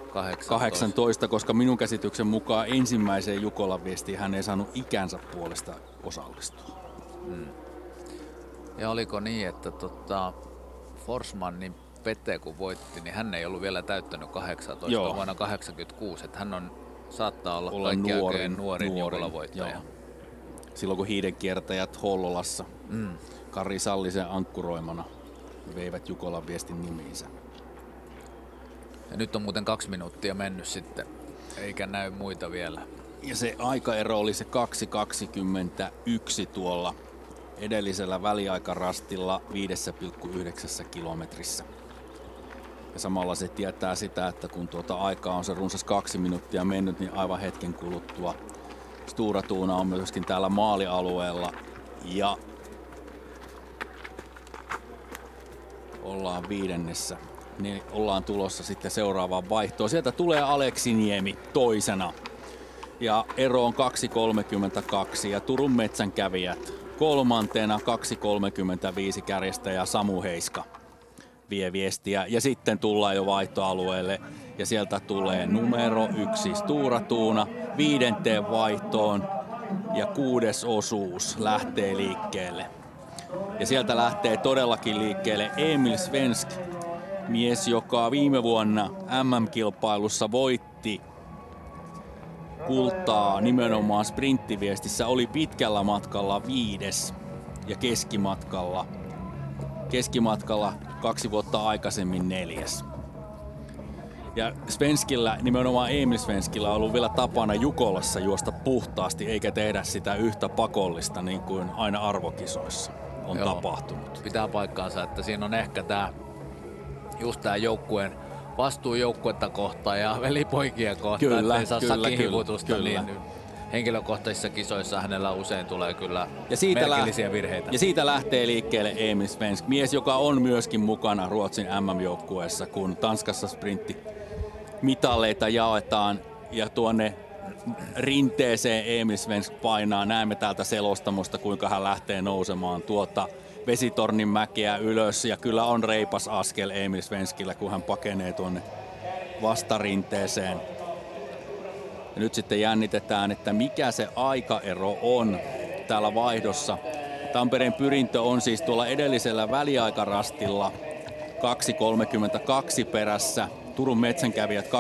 J: 18, koska minun käsityksen mukaan ensimmäiseen Jukolan viestiin hän ei saanut ikänsä puolesta osallistua.
M: Ja oliko niin, että Forsmanin Pete kun voitti, niin hän ei ollut vielä täyttänyt 18 vuonna 1986, että hän saattaa olla kaikkein nuorin Jukola-voittaja.
J: Silloin kun hiidenkiertäjät Hollolassa Kari Sallisen ankkuroimana veivät Jukolan viestin nimiinsä.
M: Ja nyt on muuten 2 minuuttia mennyt sitten, eikä näy muita vielä.
J: Ja se aikaero oli se 2.21 tuolla edellisellä väliaikarastilla 5,9 kilometrissä. Ja samalla se tietää sitä, että kun tuota aikaa on se runsas 2 minuuttia mennyt, niin aivan hetken kuluttua Stura Tuuna on myöskin täällä maalialueella. Ja ollaan 5. Niin ollaan tulossa sitten seuraavaan vaihtoon. Sieltä tulee Aleksi Niemi toisena. Ja ero on 2.32 ja Turun metsänkävijät 3. 2.35 kärjestäjä Samu Heiska vie viestiä. Ja sitten tullaan jo vaihtoalueelle ja sieltä tulee numero 1 Stura Tuuna 5. vaihtoon ja 6. osuus lähtee liikkeelle. Ja sieltä lähtee todellakin liikkeelle Emil Svensk, mies joka viime vuonna MM-kilpailussa voitti kultaa nimenomaan sprinttiviestissä, oli pitkällä matkalla 5. ja keskimatkalla 2 vuotta aikaisemmin 4. Ja Svenskillä, nimenomaan Emil Svenskillä on ollut vielä tapana Jukolassa juosta puhtaasti eikä tehdä sitä yhtä pakollista niin kuin aina arvokisoissa on tapahtunut.
M: Pitää paikkaansa, että siinä on ehkä just tämä joukkueen vastuu joukkuetta kohtaan ja velipoikia kohtaan, ettei saa sakihivutusta, niin henkilökohtaisissa kisoissa hänellä usein tulee kyllä merkillisiä virheitä.
J: Ja siitä lähtee liikkeelle Emil Svensk, mies joka on myöskin mukana Ruotsin MM-joukkueessa, kun Tanskassa sprinttimitaleita jaetaan ja tuonne rinteeseen Emil Svensk painaa. Näemme täältä selostamosta, kuinka hän lähtee nousemaan tuota Vesitornin mäkeä ylös. Ja kyllä on reipas askel Emil Svenskillä, kun hän pakenee tuonne vastarinteeseen. Ja nyt sitten jännitetään, että mikä se aikaero on täällä vaihdossa. Tampereen Pyrintö on siis tuolla edellisellä väliaikarastilla 2.32 perässä. Turun Metsänkävijät 2.35,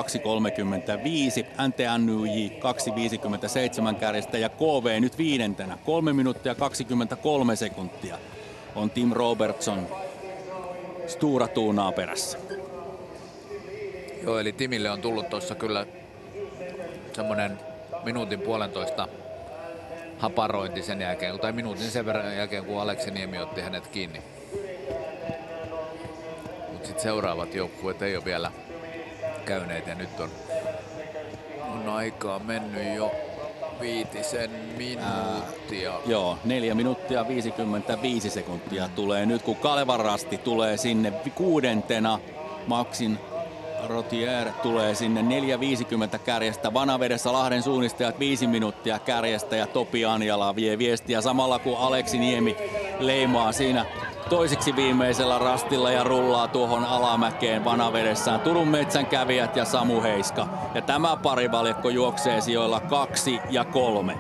J: NTNYJ 2.57 kärjestä ja KV nyt viidentenä. 3 minuuttia 23 sekuntia on Tim Robertson Stora Tunaa perässä.
M: Joo, eli Timille on tullut tuossa kyllä semmoinen minuutin puolentoista haparointi sen jälkeen, tai minuutin sen verran jälkeen, kun Aleksi Niemi otti hänet kiinni. Mutta sitten seuraavat joukkueet ei ole vielä käyneet ja nyt on aikaa mennyt jo 5 minuuttia.
J: Joo, 4 minuuttia 55 sekuntia tulee nyt, kun Kalevan Rasti tulee sinne 6. Maxin Rotier tulee sinne 4.50 kärjestä. Vanavedessä Lahden suunnistajat 5 minuuttia kärjestä ja Topi Anjala vie viestiä samalla kun Aleksi Niemi leimaa siinä toiseksi viimeisellä rastilla ja rullaa tuohon alamäkeen Vanavedessään Turun Metsänkävijät ja Samu Heiska. Ja tämä parivaljakko juoksee sijoilla 2 ja 3.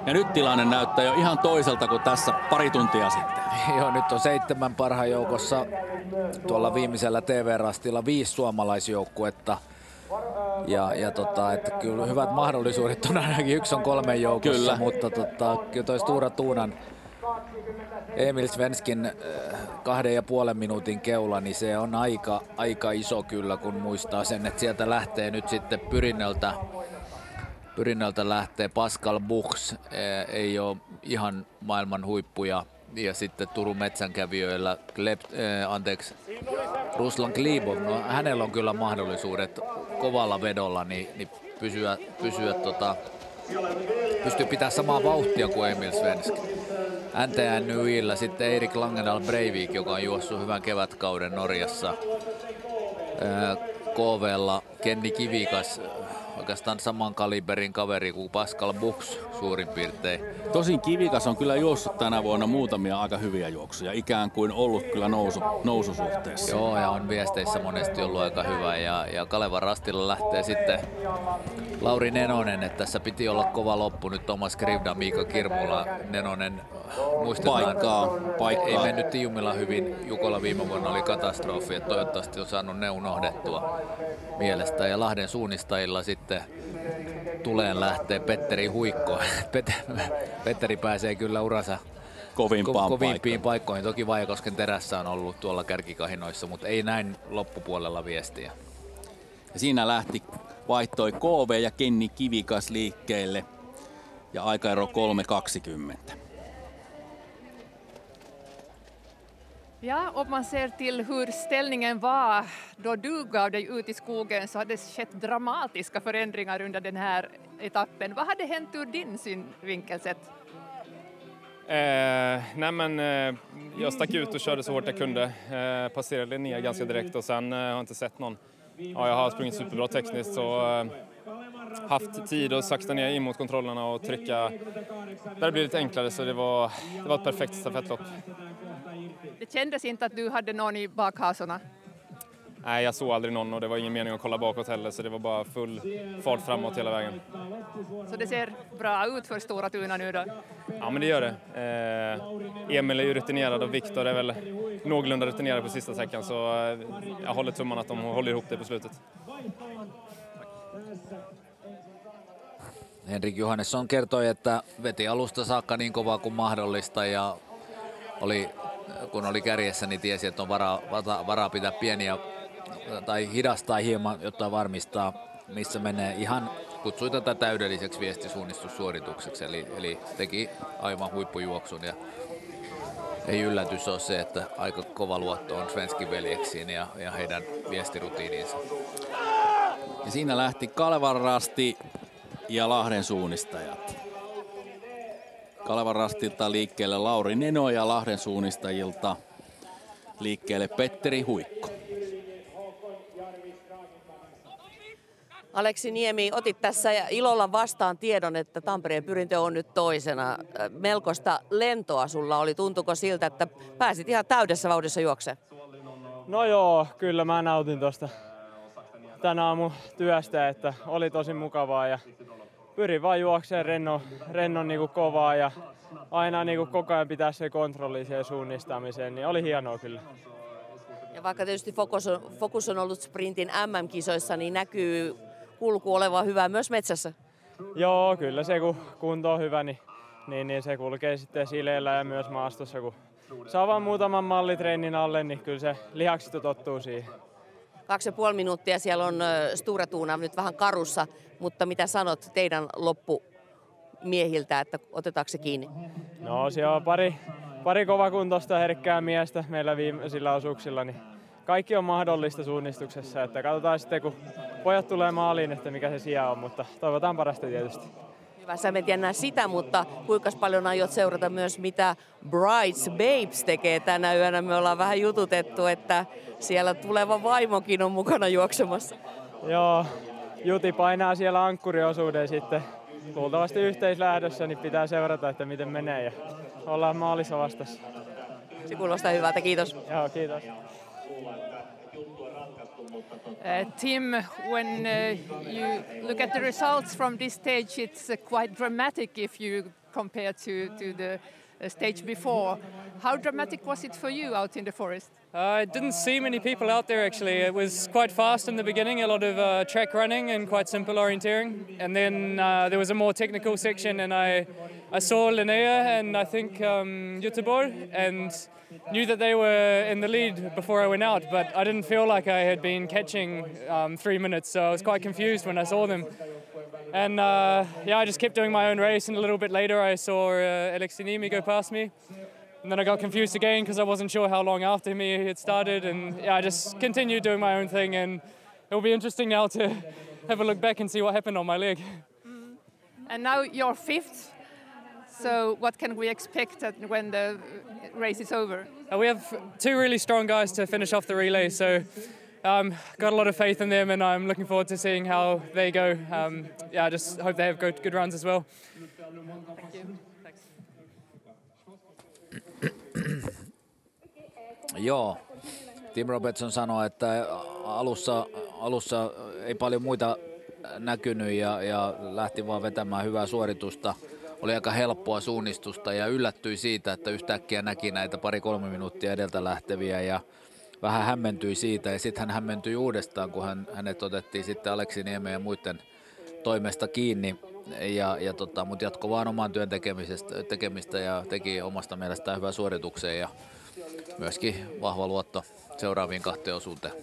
J: Ja nyt tilanne näyttää jo ihan toiselta kuin tässä pari tuntia sitten.
M: Joo, nyt on 7 parhaan joukossa tuolla viimeisellä TV-rastilla 5 suomalaisjoukkuetta. Että kyllä hyvät mahdollisuudet on ainakin 1 on 3 joukossa, kyllä. Mutta kyllä toi Stora Tunan Emil Svenskin 2,5 minuutin keula, niin se on aika iso kyllä, kun muistaa sen, että sieltä lähtee nyt sitten Pyrinnöltä lähtee Pascal Buchs, ei ole ihan maailman huippuja. Ja sitten Turun Metsänkävijöillä Ruslan Glibov, no hänellä on kyllä mahdollisuudet kovalla vedolla niin pystyy pitää samaa vauhtia kuin Emil Svensk. NTNY:llä sitten Erik Langendal Breivik, joka on juossut hyvän kevätkauden Norjassa. KV:lla Kenni Kivikas, oikeastaan saman kaliberin kaveri kuin Pascal Buchs suurin piirtein.
J: Tosin Kivikas on kyllä juossut tänä vuonna muutamia aika hyviä juoksuja, ikään kuin ollut kyllä noususuhteessa.
M: Joo, ja on viesteissä monesti ollut aika hyvä. Ja Kalevan Rastilla lähtee sitten Lauri Nenonen, että tässä piti olla kova loppu. Nyt Thomas Krivda, Miika Kirmula, Nenonen muistetaan.
J: Paikkaa.
M: Ei mennyt Tiumilla hyvin. Jukola viime vuonna oli katastrofi, että toivottavasti on saanut ne unohdettua mielestä. Ja Lahden suunnistajilla sitten tuleen lähtee Petteri Huikko. Petteri pääsee kyllä uransa kovimpiin paikkoihin. Toki Vaajakosken Terässä on ollut tuolla kärkikahinoissa, mutta ei näin loppupuolella viestiä.
J: Ja siinä vaihtoi KV ja Kenni Kivikas liikkeelle ja aikaero 3.20.
H: Ja, om man ser till hur ställningen var då du gav dig ut i skogen så hade det skett dramatiska förändringar under den här etappen. Vad hade hänt ur din synvinkel sett?
B: Jag stack ut och körde så hårt jag kunde. Passerade ner ganska direkt och sen har jag inte sett någon. Ja, jag har sprungit superbra tekniskt så haft tid att sakta ner in mot kontrollerna och trycka. Där blir det lite enklare så det var ett perfekt stafettlopp.
H: Det kändes inte att du hade någon i bakhasorna?
B: Nej, jag såg aldrig någon och det var ingen mening att kolla bakåt heller så det var bara full fart framåt hela vägen.
H: Så det ser bra ut för Stora Tuna nu då?
B: Ja, men det gör det. Emil är ju rutinerad och Viktor är väl någorlunda rutinerad på sista säcken så jag håller tummarna att de håller ihop det på slutet.
M: Henrik Johannesson kertoi, että veti alusta saakka niin kovaa kuin mahdollista ja kun oli kärjessä, niin tiesi, että on varaa pitää pieniä tai hidastaa hieman, jotta varmistaa, missä menee. Ihan kutsui tätä täydelliseksi viestisuunnistussuoritukseksi, eli teki aivan huippujuoksun. Ja ei yllätys ole se, että aika kova luotto on Svenskin veljeksiin ja heidän viestirutiiniinsa.
J: Ja siinä lähti Kalevan Rasti ja Lahden suunnistajat. Kalevan Rastilta liikkeelle Lauri Neno ja Lahden suunnistajilta liikkeelle Petteri Huikko.
E: Aleksi Niemi, otit tässä ilolla vastaan tiedon, että Tampereen pyrintö on nyt toisena. Melkoista lentoa sulla oli. Tuntuuko siltä, että pääsit ihan täydessä vauhdissa juokseen?
N: No joo, kyllä mä nautin tuosta tänä aamun työstä, että oli tosi mukavaa ja pyrin vaan juokseen rennon niin kuin kovaa ja aina niin kuin koko ajan pitää se kontrolli siihen suunnistamiseen, niin oli hienoa kyllä.
E: Ja vaikka tietysti fokus on ollut sprintin MM-kisoissa, niin näkyy kulku olevan hyvä myös metsässä.
N: Joo, kyllä se kun kunto on hyvä, niin se kulkee sitten sileellä ja myös maastossa. Kun saa vaan muutaman mallitreenin alle, niin kyllä se lihakset tottuu siihen.
E: 2,5 minuuttia siellä on Sture Thuna nyt vähän karussa, mutta mitä sanot teidän loppumiehiltä, että otetaanko se kiinni?
N: No siellä on pari kovakuntoista herkkää miestä meillä viimeisillä osuuksilla, niin kaikki on mahdollista suunnistuksessa, että katsotaan sitten kun pojat tulee maaliin, että mikä se sija on, mutta toivotaan parasta tietysti.
E: Hyvä, sä en tiedä sitä, mutta kuinka paljon aiot seurata myös mitä Brides Babes tekee tänä yönä? Me ollaan vähän jututettu, että siellä tuleva vaimokin on mukana juoksemassa.
N: Joo, Juti painaa siellä ankkuriosuuden sitten. Luultavasti yhteislähdössä, niin pitää seurata, että miten menee ja ollaan maalissa vastassa.
E: Se kuulostaa hyvältä, kiitos.
N: Joo, kiitos.
H: Tim, when you look at the results from this stage, it's quite dramatic if you compare to the stage before. How dramatic was it for you out in the forest?
I: I didn't see many people out there actually. It was quite fast in the beginning, a lot of track running and quite simple orienteering. And then there was a more technical section and I saw Linnea and I think Göteborg and knew that they were in the lead before I went out, but I didn't feel like I had been catching 3 minutes, so I was quite confused when I saw them. And I just kept doing my own race, and a little bit later I saw Aleksi Niemi go past me. And then I got confused again because I wasn't sure how long after me he had started, and I just continued doing my own thing, and it will be interesting now to have a look back and see what happened on my leg.
H: And now you're fifth. So what can we expect when the race is over?
I: We have 2 really strong guys to finish off the relay, so got a lot of faith in them and I'm looking forward to seeing how they go. I just hope they have good runs as well.
H: Thank you.
C: Joo, Tim Robertson sanoi, että alussa ei paljon muita näkynyt ja lähti vaan vetämään hyvää suoritusta. Oli aika helppoa suunnistusta ja yllättyi siitä, että yhtäkkiä näki näitä 2-3 minuuttia edeltä lähteviä ja vähän hämmentyi siitä. Ja sitten hän hämmentyi uudestaan, kun hänet otettiin sitten Aleksi Niemen ja muiden toimesta kiinni. Mutta jatkoi vaan oman työn tekemistä ja teki omasta mielestään hyvää suoritukseen ja myöskin vahva luotto seuraaviin 2 osuuteen.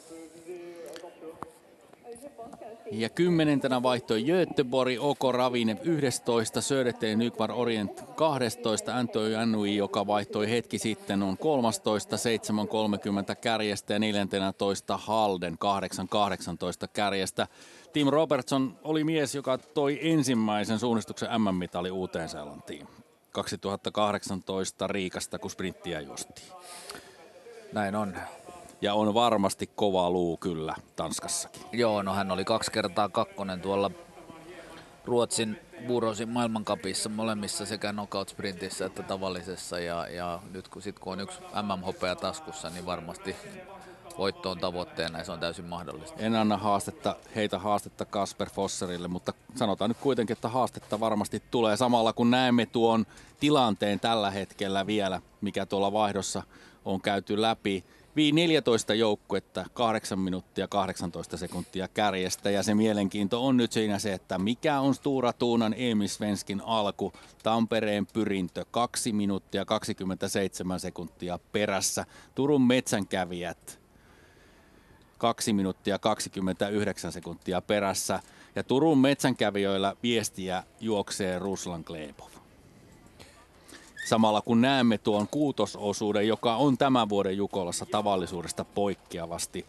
J: Ja 10. vaihtoi Göteborg, Oko Ravine 11, Södertälje Nykvar Orient 12, Antoine Annui, joka vaihtoi hetki sitten, on 13, 7.30 kärjestä ja 14 Halden 8.18 kärjestä. Tim Robertson oli mies, joka toi ensimmäisen suunnistuksen MM-mitali Uuteen-Seelantiin 2018 Riikasta, kun sprinttiä juostiin.
C: Näin on.
J: Ja on varmasti kova luu kyllä Tanskassakin.
C: Joo, no hän oli 2 kertaa 2 tuolla Ruotsin Buurosin maailmancupissa molemmissa sekä knockout-sprintissä että tavallisessa. Ja nyt kun on 1 MM-hopea taskussa, niin varmasti voitto on tavoitteena ja se on täysin mahdollista.
J: En anna heitä haastetta Kasper Fosserille, mutta sanotaan nyt kuitenkin, että haastetta varmasti tulee samalla kun näemme tuon tilanteen tällä hetkellä vielä, mikä tuolla vaihdossa on käyty läpi. 14 joukkuetta, 8 minuuttia 18 sekuntia kärjestä ja se mielenkiinto on nyt siinä se, että mikä on Sture Thunan Emil Svenskin alku. Tampereen pyrintö 2 minuuttia 27 sekuntia perässä. Turun metsänkävijät 2 minuuttia 29 sekuntia perässä ja Turun metsänkävijöillä viestiä juoksee Ruslan Glebov. Samalla kun näemme tuon 6. osuuden, joka on tämän vuoden Jukolassa tavallisuudesta poikkeavasti,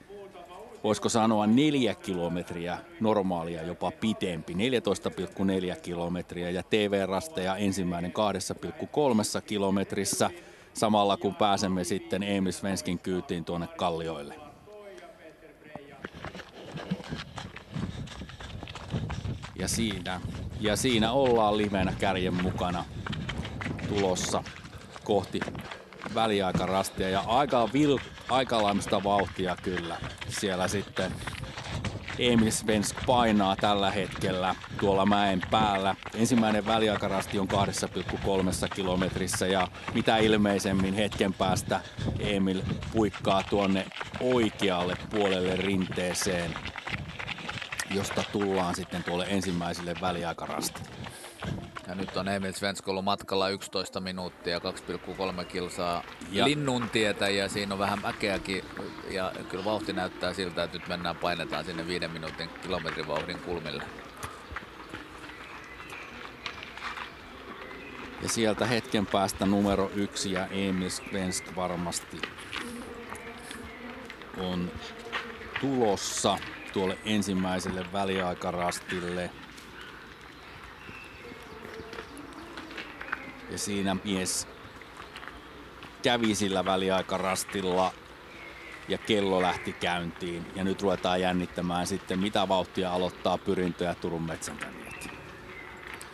J: voisiko sanoa 4 kilometriä normaalia jopa pitempi, 14,4 kilometriä ja TV-rasteja ensimmäinen 2,3 kilometrissä, samalla kun pääsemme sitten Emil Svenskin kyytiin tuonne kallioille. Ja siinä ollaan livenä kärjen mukana tulossa kohti väliaikarastia ja aika laimista vauhtia kyllä. Siellä sitten Emil Svensk painaa tällä hetkellä tuolla mäen päällä. Ensimmäinen väliaikarasti on 2,3 kilometrissä ja mitä ilmeisemmin hetken päästä Emil puikkaa tuonne oikealle puolelle rinteeseen, josta tullaan sitten tuolle ensimmäiselle väliaikarastille.
M: Ja nyt on Emil Svensk ollut matkalla 11 minuuttia, 2,3 kilsaa Linnuntietä ja siinä on vähän mäkeäkin ja kyllä vauhti näyttää siltä, että nyt painetaan sinne 5 minuutin kilometrivauhdin kulmille.
J: Ja sieltä hetken päästä numero 1 ja Emil Svensk varmasti on tulossa tuolle ensimmäiselle väliaikarastille. Ja siinä mies kävi sillä väliaikarastilla ja kello lähti käyntiin. Ja nyt ruvetaan jännittämään sitten, mitä vauhtia aloittaa Pyrintö ja Turun metsänkävijät.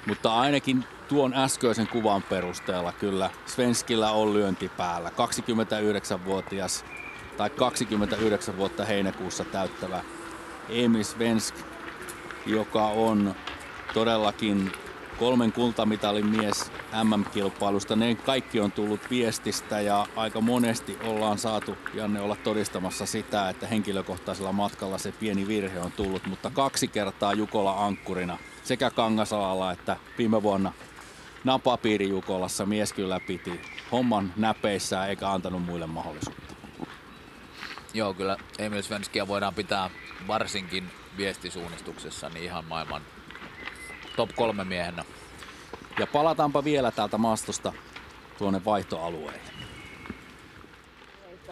J: Mutta ainakin tuon äskeisen kuvan perusteella kyllä Svenskillä on lyönti päällä. 29-vuotias tai 29 vuotta heinäkuussa täyttävä Emil Svensk, joka on todellakin 3 kultamitalin mies MM-kilpailusta. Ne kaikki on tullut viestistä ja aika monesti ollaan saatu, Janne, olla todistamassa sitä, että henkilökohtaisella matkalla se pieni virhe on tullut, mutta 2 kertaa Jukola ankkurina sekä Kangasalalla että viime vuonna napapiiri Jukolassa mies kyllä piti homman näpeissään eikä antanut muille mahdollisuutta.
M: Joo, kyllä Emil Svenskia voidaan pitää varsinkin viestisuunnistuksessa niin ihan maailman top 3 miehenä.
J: Ja palataanpa vielä täältä maastosta tuonne vaihtoalueelle.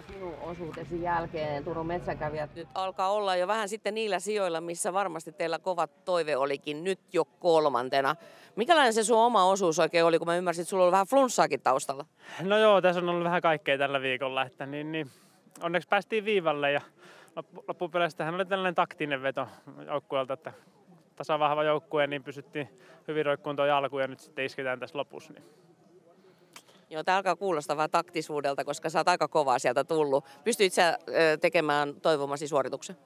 E: Sinun osuutesi jälkeen Turun metsänkävijät nyt alkaa olla jo vähän sitten niillä sijoilla, missä varmasti teillä kovat toive olikin nyt jo 3. Mikälainen se sun oma osuus oikein oli, kun mä ymmärsin, että sulla oli vähän flunssaakin taustalla?
N: No joo, tässä on ollut vähän kaikkea tällä viikolla, että onneksi päästiin viivalle ja loppupeleissähän oli tällainen taktinen veto joukkueelta, että tasavahva joukkue, niin pysyttiin hyvin roikkuun tuo jalku ja nyt sitten isketään tässä lopussa. Niin.
E: Joo, tää alkaa kuulostaa vähän taktisuudelta, koska sä oot aika kovaa sieltä tullut. Pystyit sä tekemään toivomasi suorituksen?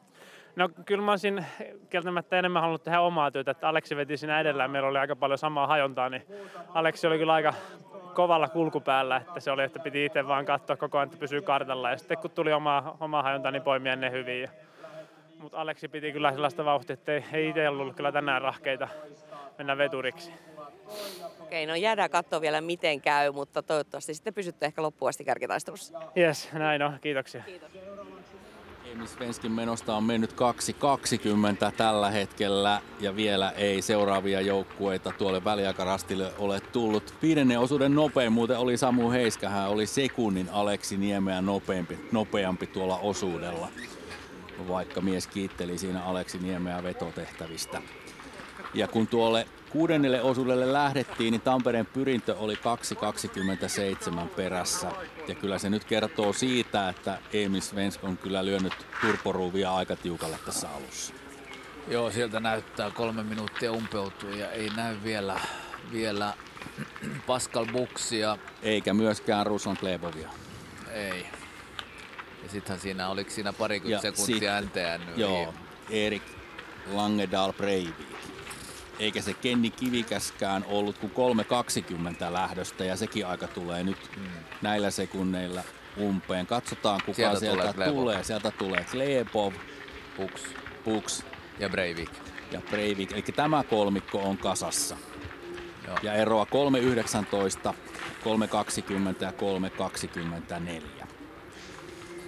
N: No kyllä mä olisin kieltämättä enemmän halunnut tehdä omaa työtä, että Aleksi veti siinä edellä, meillä oli aika paljon samaa hajontaa, niin Aleksi oli kyllä aika kovalla kulkupäällä, että se oli, että piti itse vaan katsoa koko ajan, että pysyy kartalla ja sitten kun tuli omaa hajontaa, niin poimia ne hyvin. Mutta Aleksi piti kyllä sellaista vauhtia, että ei itse ollut kyllä tänään rahkeita mennä veturiksi.
E: Okei, no jäädään katsoa vielä miten käy, mutta toivottavasti sitten pysytte ehkä loppuun asti kärkitaistelussa.
N: Jes, näin on. Kiitoksia.
E: Kiitos.
J: Emil Svenskin menosta on mennyt 2.20 tällä hetkellä ja vielä ei seuraavia joukkueita tuolle väliaikarastille ole tullut. 5. osuuden nopein muuten oli Samu Heiska, hän oli sekunnin Aleksi Niemeä nopeampi tuolla osuudella. Vaikka mies kiitteli siinä Aleksi Niemeä vetotehtävistä. Ja kun tuolle 6. osuudelle lähdettiin, niin Tampereen Pyrintö oli 2.27 perässä. Ja kyllä se nyt kertoo siitä, että Emil Svensk on kyllä lyönyt turporuuvia aika tiukalle tässä alussa.
M: Joo, sieltä näyttää 3 minuuttia umpeutuu ja ei näy vielä Pascal Buchsia.
J: Eikä myöskään Ruslan Glebovia.
M: Ei. Ja sittenhän siinä, oliko siinä parikymmentä sekuntia NTN?
J: Joo, Erik Langedal Breivik. Eikä se Kenni Kivikäskään ollut kuin 3.20 lähdöstä ja sekin aika tulee nyt näillä sekunneilla umpeen. Katsotaan kuka sieltä tulee. Sieltä tulee Glebov, Buchs
M: ja Breivik.
J: Eli tämä kolmikko on kasassa. Joo. Ja eroa 3.19, 3.20 ja 3.24.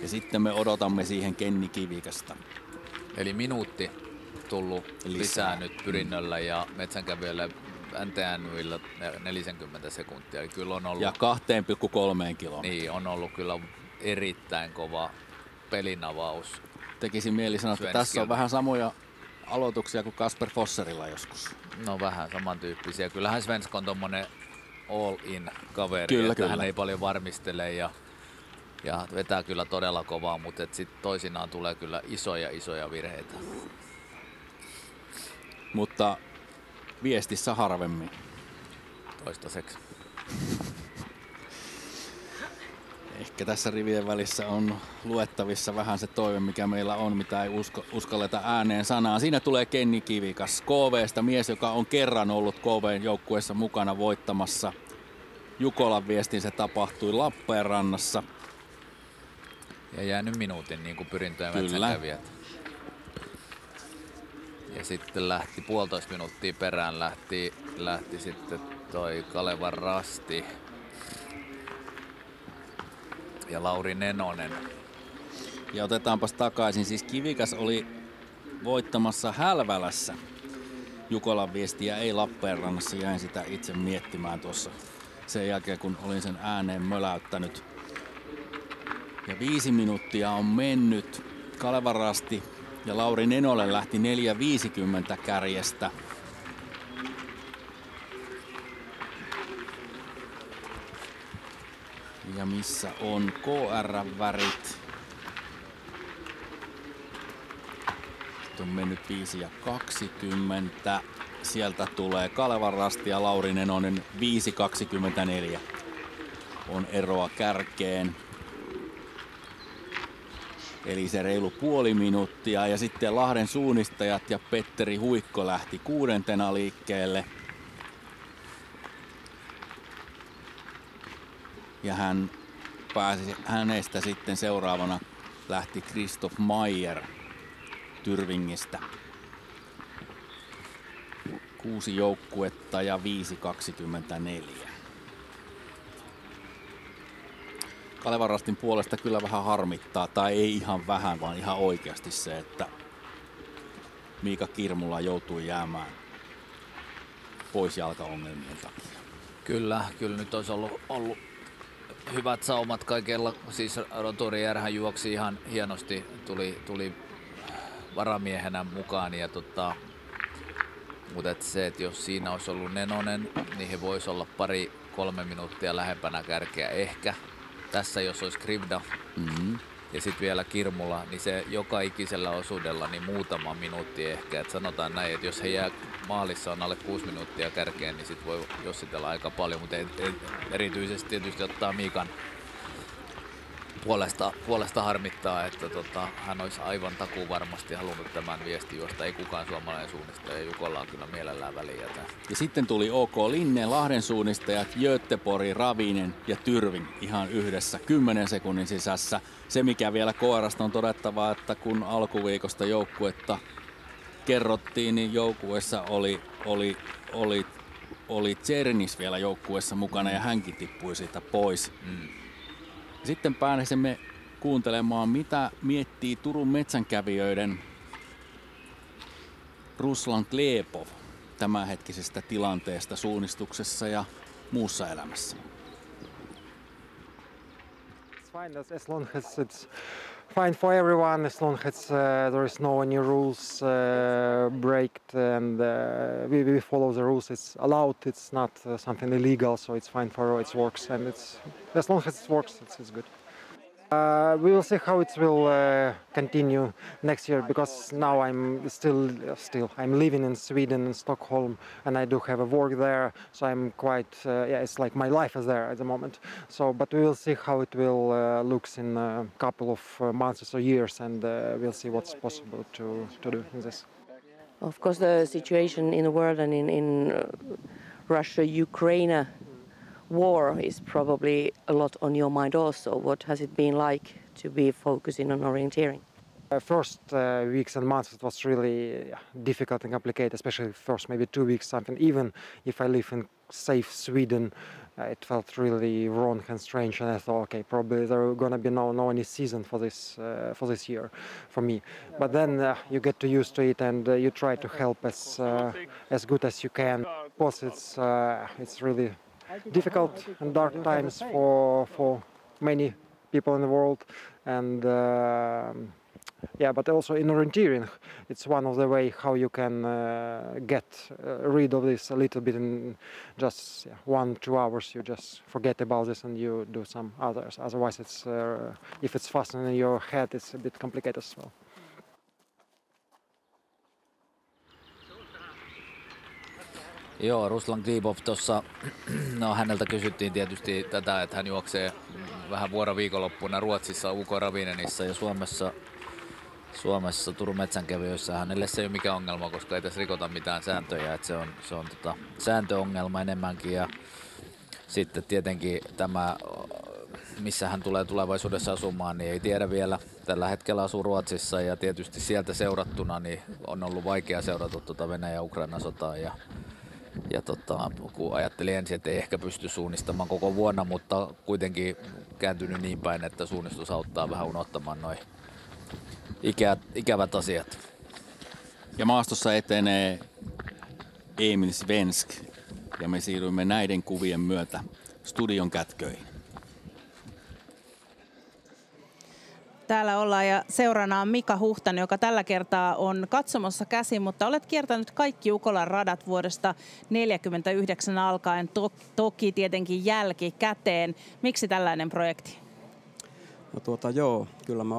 J: Ja sitten me odotamme siihen Kenni Kivikästä.
M: Eli minuutti tullut lisää nyt Pyrinnöllä ja metsänkävijöillä NTNYillä 40 sekuntia. Eli kyllä on ollut,
J: ja 2,3 kilometriä.
M: Niin, on ollut kyllä erittäin kova pelinavaus.
J: Tekisin mieli sanoa, että tässä on vähän samoja aloituksia kuin Kasper Fosserilla joskus.
M: No vähän samantyyppisiä. Kyllähän Svensk on tommonen all-in kaveri.
J: Kyllä.
M: Hän ei paljon varmistele ja vetää kyllä todella kovaa, mutta sitten toisinaan tulee kyllä isoja virheitä.
J: Mutta viestissä harvemmin.
C: Toistaiseksi.
J: Ehkä tässä rivien välissä on luettavissa vähän se toive, mikä meillä on, mitä ei uskalleta ääneen sanaa. Siinä tulee Kenni Kivikas, KV:stä mies, joka on kerran ollut KV:n joukkueessa mukana voittamassa. Jukolan viestin se tapahtui Lappeenrannassa.
C: Ja jäänyt minuutin niin kuin pyrintöjen metsänkävijät. Ja sitten lähti 1,5 minuuttia perään, lähti sitten toi Kalevan Rasti ja Lauri Nenonen.
J: Ja otetaanpas takaisin, siis Kivikas oli voittamassa Hälvälässä. Jukolan viestiä ei Lappeenrannassa, jäin sitä itse miettimään tuossa sen jälkeen, kun olin sen ääneen möläyttänyt. Ja 5 minuuttia on mennyt. Kalevan Rasti ja Lauri Nenonen lähti 4.50 kärjestä. Ja missä on KR-värit? Sitten on mennyt 5.20. Sieltä tulee Kalevan Rasti ja Lauri Nenonen 5.24. On eroa kärkeen. Eli se reilu 0,5 minuuttia. Ja sitten Lahden suunnistajat ja Petteri Huikko lähti 6. liikkeelle. Ja hänestä sitten seuraavana lähti Christoph Maier Tyrvingistä. 6 joukkuetta ja 5.24. Kalevan Rastin puolesta kyllä vähän harmittaa, tai ei ihan vähän, vaan ihan oikeasti se, että Miika Kirmula joutui jäämään pois jalkaongelmien takia.
C: Kyllä nyt olisi ollut hyvät saumat kaikella. Siis Roturi Järhän juoksi ihan hienosti, tuli varamiehenä mukaan. Ja mutta se, että jos siinä olisi ollut Nenonen, niin he voisi olla 2-3 minuuttia lähempänä kärkeä ehkä. Tässä jos olisi Krivda ja sitten vielä Kirmula, niin se joka ikisellä osuudella niin muutama minuutti ehkä. Et sanotaan näin, että jos he jää maalissa on alle 6 minuuttia kärkeen, niin sit voi jossitella aika paljon, mutta erityisesti tietysti ottaa Miikan puolesta harmittaa, että hän olisi aivan takuu varmasti halunnut tämän viestin, josta ei kukaan suomalainen suunnistaja. Jukolla on kyllä mielellään väliä.
J: Ja sitten tuli OK Linne, Lahden suunnistajat, Göteborg, Ravinen ja Tyrving ihan yhdessä 10 sekunnin sisässä. Se mikä vielä KR:sta on todettava, että kun alkuviikosta joukkuetta kerrottiin, niin joukkueessa oli Tsernis vielä joukkueessa mukana ja hänkin tippui siitä pois. Sitten pääsemme kuuntelemaan, mitä miettii Turun metsänkävijöiden Ruslan Klepov tämänhetkisestä tilanteesta suunnistuksessa ja muussa elämässä.
F: It's fine as long as it's fine for everyone, as long as there is no any rules breaked and we follow the rules. It's allowed. It's not something illegal, so it's fine for it works, and it's as long as it works, it's good. We will see how it will continue next year, because now I'm still I'm living in Sweden, in Stockholm, and I do have a work there, so I'm quite it's like my life is there at the moment. So, but we will see how it will looks in a couple of months or years, and we'll see what's possible to do in this.
E: Of course, the situation in the world and in Russia-Ukraine war is probably a lot on your mind also. What has it been like to be focusing on orienteering?
F: First weeks and months it was really difficult and complicated, especially first maybe 2 weeks something. Even if I live in safe Sweden, it felt really wrong and strange, and I thought, okay, probably there are gonna be no any season for this year for me. But then you get to used to it, and you try to help as good as you can. Of course, it's really difficult and dark times for many people in the world, and but also in orienteering, it's one of the way how you can get rid of this a little bit in just 1-2 hours. You just forget about this and you do some others. Otherwise, it's if it's fastened in your head, it's a bit complicated as well.
C: Joo, Ruslan Glebov tuossa, no häneltä kysyttiin tietysti tätä, että hän juoksee vähän vuoroviikonloppuna Ruotsissa UK Ravinenissa ja Suomessa Turun metsänkävijöissä. Hänelle se ei ole mikään ongelma, koska ei tässä rikota mitään sääntöjä, että se on sääntöongelma enemmänkin. Ja sitten tietenkin tämä, missä hän tulee tulevaisuudessa asumaan, niin ei tiedä vielä. Tällä hetkellä asuu Ruotsissa ja tietysti sieltä seurattuna niin on ollut vaikea seurata tuota Venäjä-Ukrainan sotaa. Ja kun ajattelin ensin, että ei ehkä pysty suunnistamaan koko vuonna, mutta kuitenkin kääntynyt niin päin, että suunnistus auttaa vähän unohtamaan noin ikävät asiat.
J: Ja maastossa etenee Emil Svensk ja me siirrymme näiden kuvien myötä studion kätköihin.
A: Täällä ollaan ja seurana on Mika Huhtanen, joka tällä kertaa on katsomossa käsin, mutta olet kiertänyt kaikki Jukolan radat vuodesta 1949 alkaen, toki tietenkin jälkikäteen. Miksi tällainen projekti?
U: No joo, kyllä mä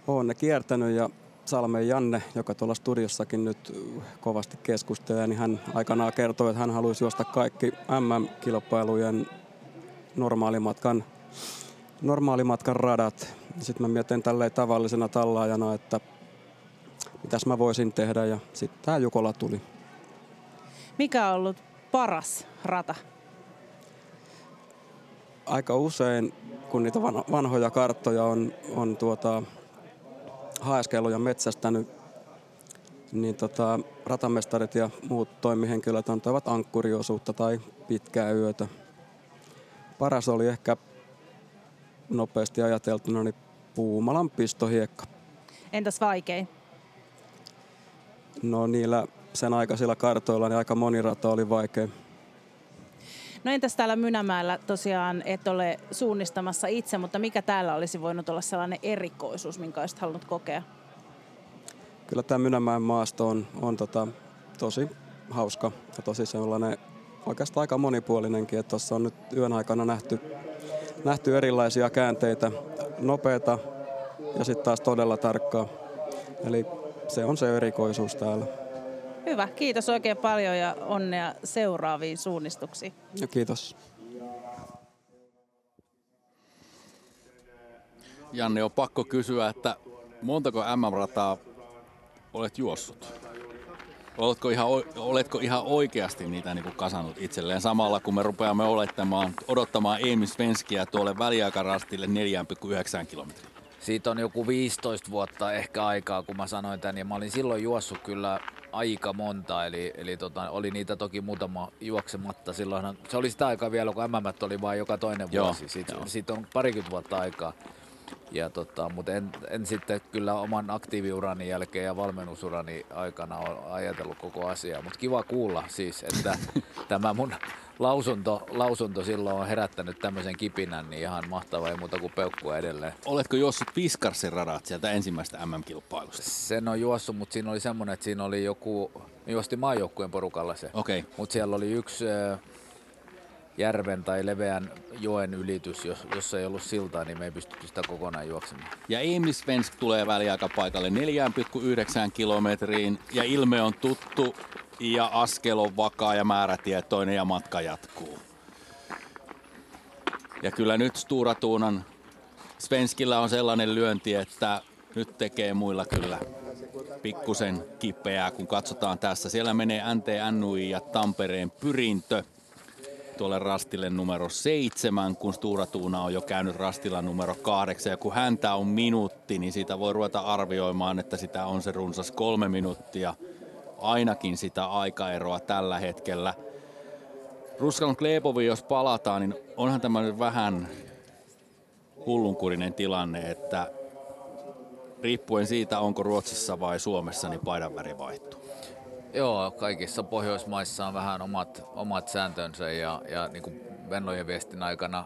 U: oon ne kiertänyt ja Salmen Janne, joka tuolla studiossakin nyt kovasti keskustelee, niin hän aikanaan kertoi, että hän haluaisi juosta kaikki MM-kilpailujen normaalimatkan radat. Sitten mä mietin tälleen tavallisena tallaajana, että mitäs mä voisin tehdä ja sitten tää Jukola tuli.
A: Mikä on ollut paras rata?
U: Aika usein, kun niitä vanhoja karttoja on haeskellut ja metsästänyt, niin ratamestarit ja muut toimihenkilöt antavat ankkuriosuutta tai pitkää yötä. Paras oli ehkä nopeasti ajateltuna niin Puumalan pistohiekka.
A: Entäs vaikein?
U: No niillä sen aikaisilla kartoilla niin aika moni rata oli vaikea.
A: No entäs täällä Mynämäellä tosiaan et ole suunnistamassa itse, mutta mikä täällä olisi voinut olla sellainen erikoisuus, minkä olisit halunnut kokea?
U: Kyllä tämä Mynämäen maasto on tosi hauska ja tosi sellainen oikeastaan aika monipuolinenkin. Tuossa on nyt yön aikana nähty erilaisia käänteitä, nopeata ja sitten taas todella tarkkaa. Eli se on se erikoisuus täällä.
A: Hyvä, kiitos oikein paljon ja onnea seuraaviin suunnistuksiin.
U: Ja kiitos.
J: Janne, on pakko kysyä, että montako MM-rataa olet juossut? Oletko ihan oikeasti niitä niin kuin kasannut itselleen samalla, kun me rupeamme odottamaan Emil Svenskiä tuolle väliaikarastille 4,9 kilometriä?
C: Siitä on joku 15 vuotta ehkä aikaa, kun mä sanoin tän, ja mä olin silloin juossut kyllä aika monta, eli oli niitä toki muutama juoksematta. Silloinhan, se oli sitä aikaa vielä, kun MM oli vain joka toinen vuosi. Siitä on parikymmentä vuotta aikaa. Mutta en sitten kyllä oman aktiiviurani jälkeen ja valmennusurani aikana ole ajatellut koko asiaa. Mutta kiva kuulla siis, että tämä mun lausunto silloin on herättänyt tämmöisen kipinän, niin ihan mahtavaa, ei muuta kuin peukkua edelleen.
J: Oletko juossut Piskarsin radat sieltä ensimmäistä MM-kilpailusta?
C: Sen on juossut, mutta siinä oli semmoinen, että siinä oli joku, me juostiin maajoukkueen porukalla se.
J: Okay.
C: Mutta siellä oli yksi järven tai leveän joen ylitys, jos ei ollut siltaa, niin me ei pystytty sitä kokonaan juoksemaan.
J: Ja Emil Svensk tulee väliaikapaikalle 4,9 kilometriin ja ilme on tuttu ja askel on vakaa ja määrätietoinen ja matka jatkuu. Ja kyllä nyt Stora Tuunan Svenskillä on sellainen lyönti, että nyt tekee muilla kyllä pikkusen kipeää, kun katsotaan tässä. Siellä menee NTNUI ja Tampereen Pyrintö tuolle rastille numero 7, kun Stora Tuuna on jo käynyt rastilla numero 8. Ja kun häntä on minuutti, niin siitä voi ruveta arvioimaan, että sitä on se runsas 3 minuuttia. Ainakin sitä aikaeroa tällä hetkellä. Ruslan Gleboviin, jos palataan, niin onhan tämä vähän hullunkurinen tilanne, että riippuen siitä, onko Ruotsissa vai Suomessa, niin paidan väri vaihtuu.
C: Joo, kaikissa Pohjoismaissa on vähän omat sääntönsä ja niin kuin Venlojen viestin aikana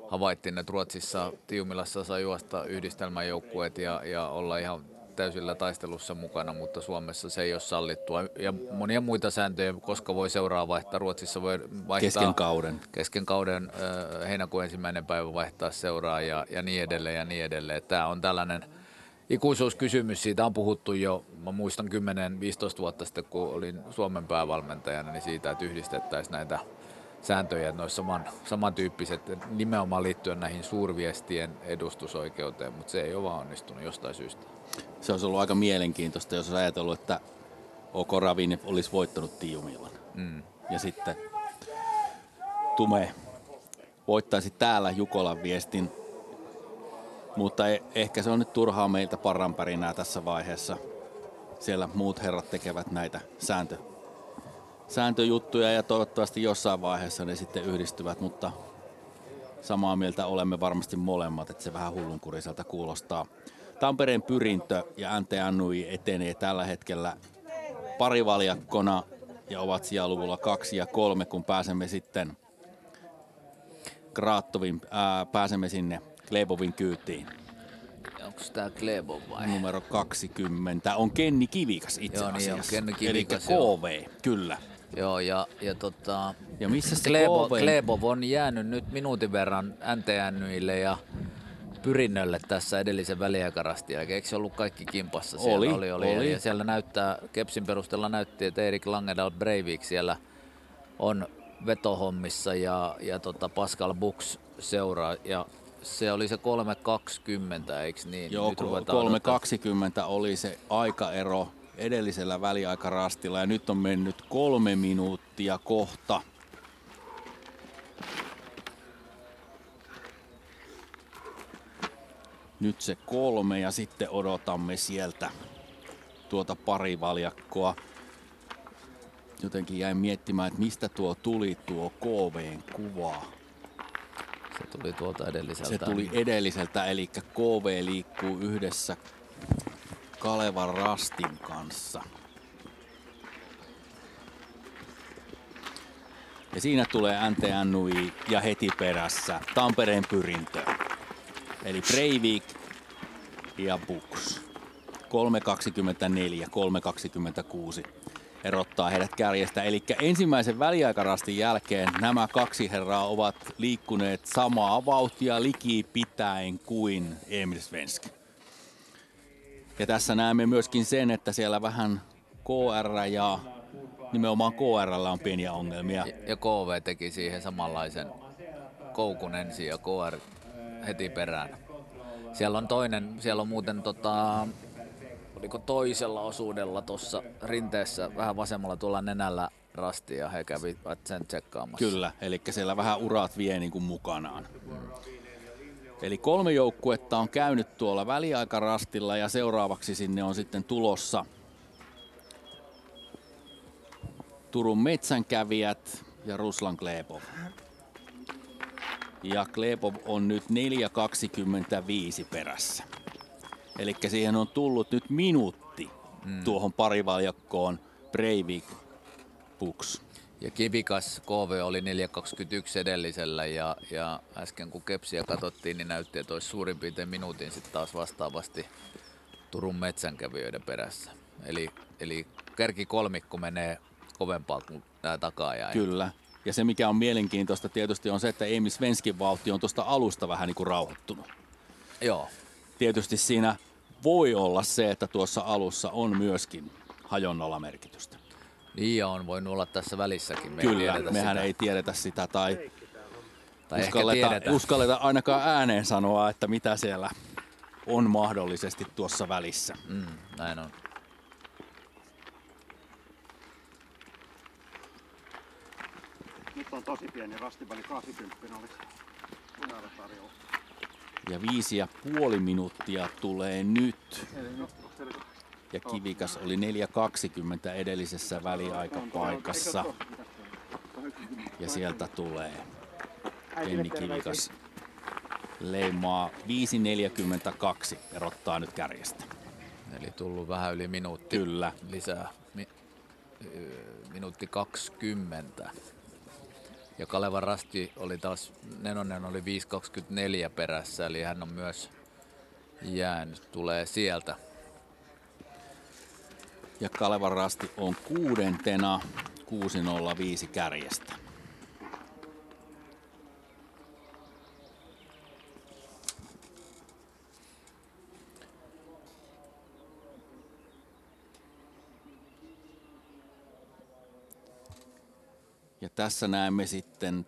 C: havaittiin, että Ruotsissa Tiumilassa saa juosta yhdistelmäjoukkueet ja olla ihan täysillä taistelussa mukana, mutta Suomessa se ei ole sallittua. Ja monia muita sääntöjä, koska voi seuraa vaihtaa. Ruotsissa voi vaihtaa kesken kauden heinäkuun 1. päivä vaihtaa seuraa ja niin edelleen ja niin edelleen. Tämä on tällainen ikuisuuskysymys, siitä on puhuttu jo
M: mä muistan 10-15 vuotta sitten, kun olin Suomen päävalmentajana, niin siitä, että yhdistettäisiin näitä sääntöjä, että ne olisi samantyyppiset nimenomaan liittyen näihin suurviestien edustusoikeuteen, mutta se ei ole vaan onnistunut jostain syystä.
J: Se olisi ollut aika mielenkiintoista, jos olisi ajatellut, että OK Ravine olisi voittanut Tiiumillan. Ja sitten Tume voittaisi täällä Jukolan viestin, mutta ehkä se on nyt turhaa meiltä parranpärinää tässä vaiheessa. Siellä muut herrat tekevät näitä sääntöjuttuja ja toivottavasti jossain vaiheessa ne sitten yhdistyvät, mutta samaa mieltä olemme varmasti molemmat, että se vähän hullunkuriselta kuulostaa. Tampereen Pyrintö ja NTNUI etenee tällä hetkellä parivaljakkona ja ovat sijaluvulla 2 ja 3, kun pääsemme sitten pääsemme sinne Glebovin kyytiin.
M: Onko tämä Glebov vai?
J: Numero 20 on Kenni Kivikas itse asiassa.
M: Niin on Kenni Kivikas.
J: Eli KV, kyllä.
M: Joo, ja
J: missä se
M: Glebov on jäänyt nyt minuutin verran NTNYille ja Pyrinnölle tässä edellisen väliaikarastin jälkeen. Eikö se ollut kaikki kimpassa? Siellä oli. Ja siellä Kepsin perusteella näytti, että Erik Langedal Breivik siellä on vetohommissa ja Pascal Bux seuraa. Ja se oli se 3.20, eikö niin?
J: Joo, 3.20 oli se aikaero edellisellä väliaikarastilla ja nyt on mennyt 3 minuuttia kohta. Nyt se 3 ja sitten odotamme sieltä tuota parivaljakkoa. Jotenkin jäin miettimään, että mistä tuo KV:n kuva.
M: Se tuli tuolta edelliseltä.
J: Se tuli edelliseltä, eli KV liikkuu yhdessä Kalevan Rastin kanssa. Ja siinä tulee NTNUI ja heti perässä Tampereen Pyrintö. Eli Breivik ja Bux. 3.24, 3.26 erottaa heidät kärjestä. Eli ensimmäisen väliaikarastin jälkeen nämä kaksi herraa ovat liikkuneet samaa vauhtia likipitäen kuin Emil Svensk. Ja tässä näemme myöskin sen, että siellä vähän KR ja nimenomaan KR:llä on pieniä ongelmia.
M: Ja KV teki siihen samanlaisen koukun ensin ja KR heti perään. Siellä on muuten oliko toisella osuudella tuossa rinteessä vähän vasemmalla tuolla nenällä rasti ja he kävivät sen tsekkaamassa.
J: Kyllä, eli siellä vähän urat vie niin kuin mukanaan. Eli 3 joukkuetta on käynyt tuolla väliaikarastilla ja seuraavaksi sinne on sitten tulossa Turun metsänkävijät ja Ruslan Glebov. Ja Glebov on nyt 4.25 perässä. Eli siihen on tullut nyt minuutti tuohon parivaljakkoon Breivik Bux.
M: Ja Kivikas KV oli 4.21 edellisellä ja äsken kun Kepsiä katsottiin, niin näytti, että olisi suurin piirtein minuutin sitten taas vastaavasti Turun metsänkävijöiden perässä. Eli kärkikolmikko menee kovempaa kuin tämä takaajaja.
J: Kyllä. Ja se mikä on mielenkiintoista tietysti on se, että Emil Svenskin vauhti on tuosta alusta vähän niin kuin rauhoittunut.
M: Joo.
J: Tietysti siinä voi olla se, että tuossa alussa on myöskin hajonnalla merkitystä.
M: Niin on voinut olla tässä välissäkin.
J: Kyllä, mehän ei tiedetä sitä tai
M: ehkä
J: uskalleta ainakaan ääneen sanoa, että mitä siellä on mahdollisesti tuossa välissä.
M: Näin on.
D: Nyt on tosi pieni rastiväli, 80 olisi numero tarjolla.
J: Ja 5,5 minuuttia tulee nyt. Ja Kivikas oli 4.20 edellisessä väliaikapaikassa. Ja sieltä tulee Kenni Kivikas leimaa 5.42 erottaa nyt kärjestä.
M: Eli tullut vähän yli minuutti.
J: Kyllä.
M: Lisää. Minuutti 20. Ja Kalevan Rasti oli taas, Nenonen oli 5.24 perässä, eli hän on myös jäänyt, tulee sieltä.
J: Ja Kalevan Rasti on 6. 6.05 kärjestä. Ja tässä näemme sitten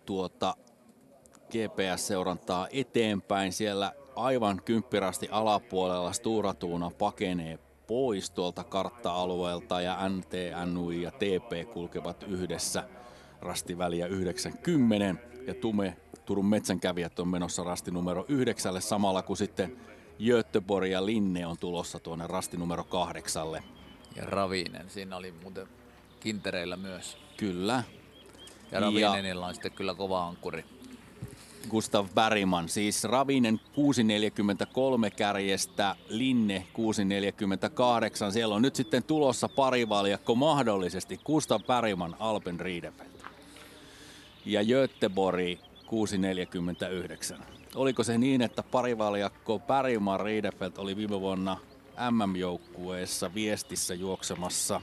J: GPS-seurantaa eteenpäin. Siellä aivan kymppirasti alapuolella Stora Tuuna pakenee pois tuolta kartta-alueelta ja NT, NUI ja TP kulkevat yhdessä rastiväliä 90 ja Turun metsänkävijät on menossa rasti numero 9 samalla kun sitten Göteborg ja Linne on tulossa tuonne rasti numero 8.
M: Ja Ravinen, siinä oli muuten kintereillä myös.
J: Kyllä.
M: Ja Ravinenilla on sitten kyllä kova ankkuri.
J: Gustav Bergman, siis Ravinen 6.43 kärjestä, Linne 6.48. Siellä on nyt sitten tulossa parivaljakko mahdollisesti Gustav Bergman, Alpen Riedefeld. Ja Göteborg 6.49. Oliko se niin, että parivaljakko Bergman Riedefeld oli viime vuonna MM-joukkueessa Viestissä juoksemassa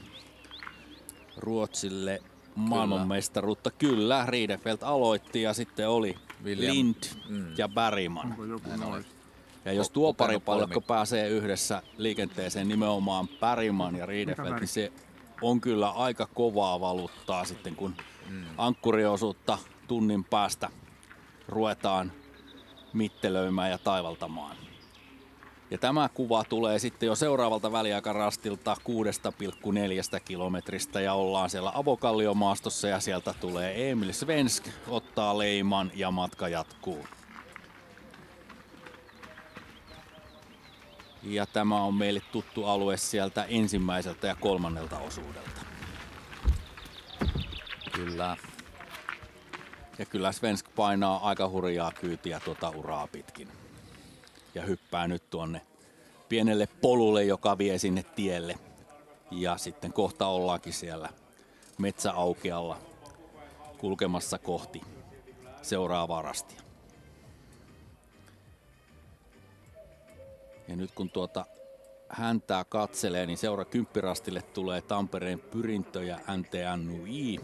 J: Ruotsille maailmanmestaruutta? Kyllä, Riedefeld aloitti ja sitten oli Lind ja Bergman. Ja jos tuo paripalkko pääsee yhdessä liikenteeseen nimenomaan Bergman ja Riedefeld, niin se on kyllä aika kovaa valuuttaa sitten, kun ankkuriosuutta tunnin päästä ruvetaan mittelöimään ja taivaltamaan. Ja tämä kuva tulee sitten jo seuraavalta väliaikarastilta 6,4 kilometristä ja ollaan siellä Avokallio-maastossa ja sieltä tulee Emil Svensk, ottaa leiman ja matka jatkuu. Ja tämä on meille tuttu alue sieltä ensimmäiseltä ja kolmannelta osuudelta.
M: Kyllä.
J: Ja kyllä Svensk painaa aika hurjaa kyytiä tuota uraa pitkin. Ja hyppää nyt tuonne pienelle polulle, joka vie sinne tielle. Ja sitten kohta ollaankin siellä metsäaukealla kulkemassa kohti seuraavaa rastia. Ja nyt kun häntää katselee, niin seura kymppirastille tulee Tampereen Pyrintö ja NTNUI.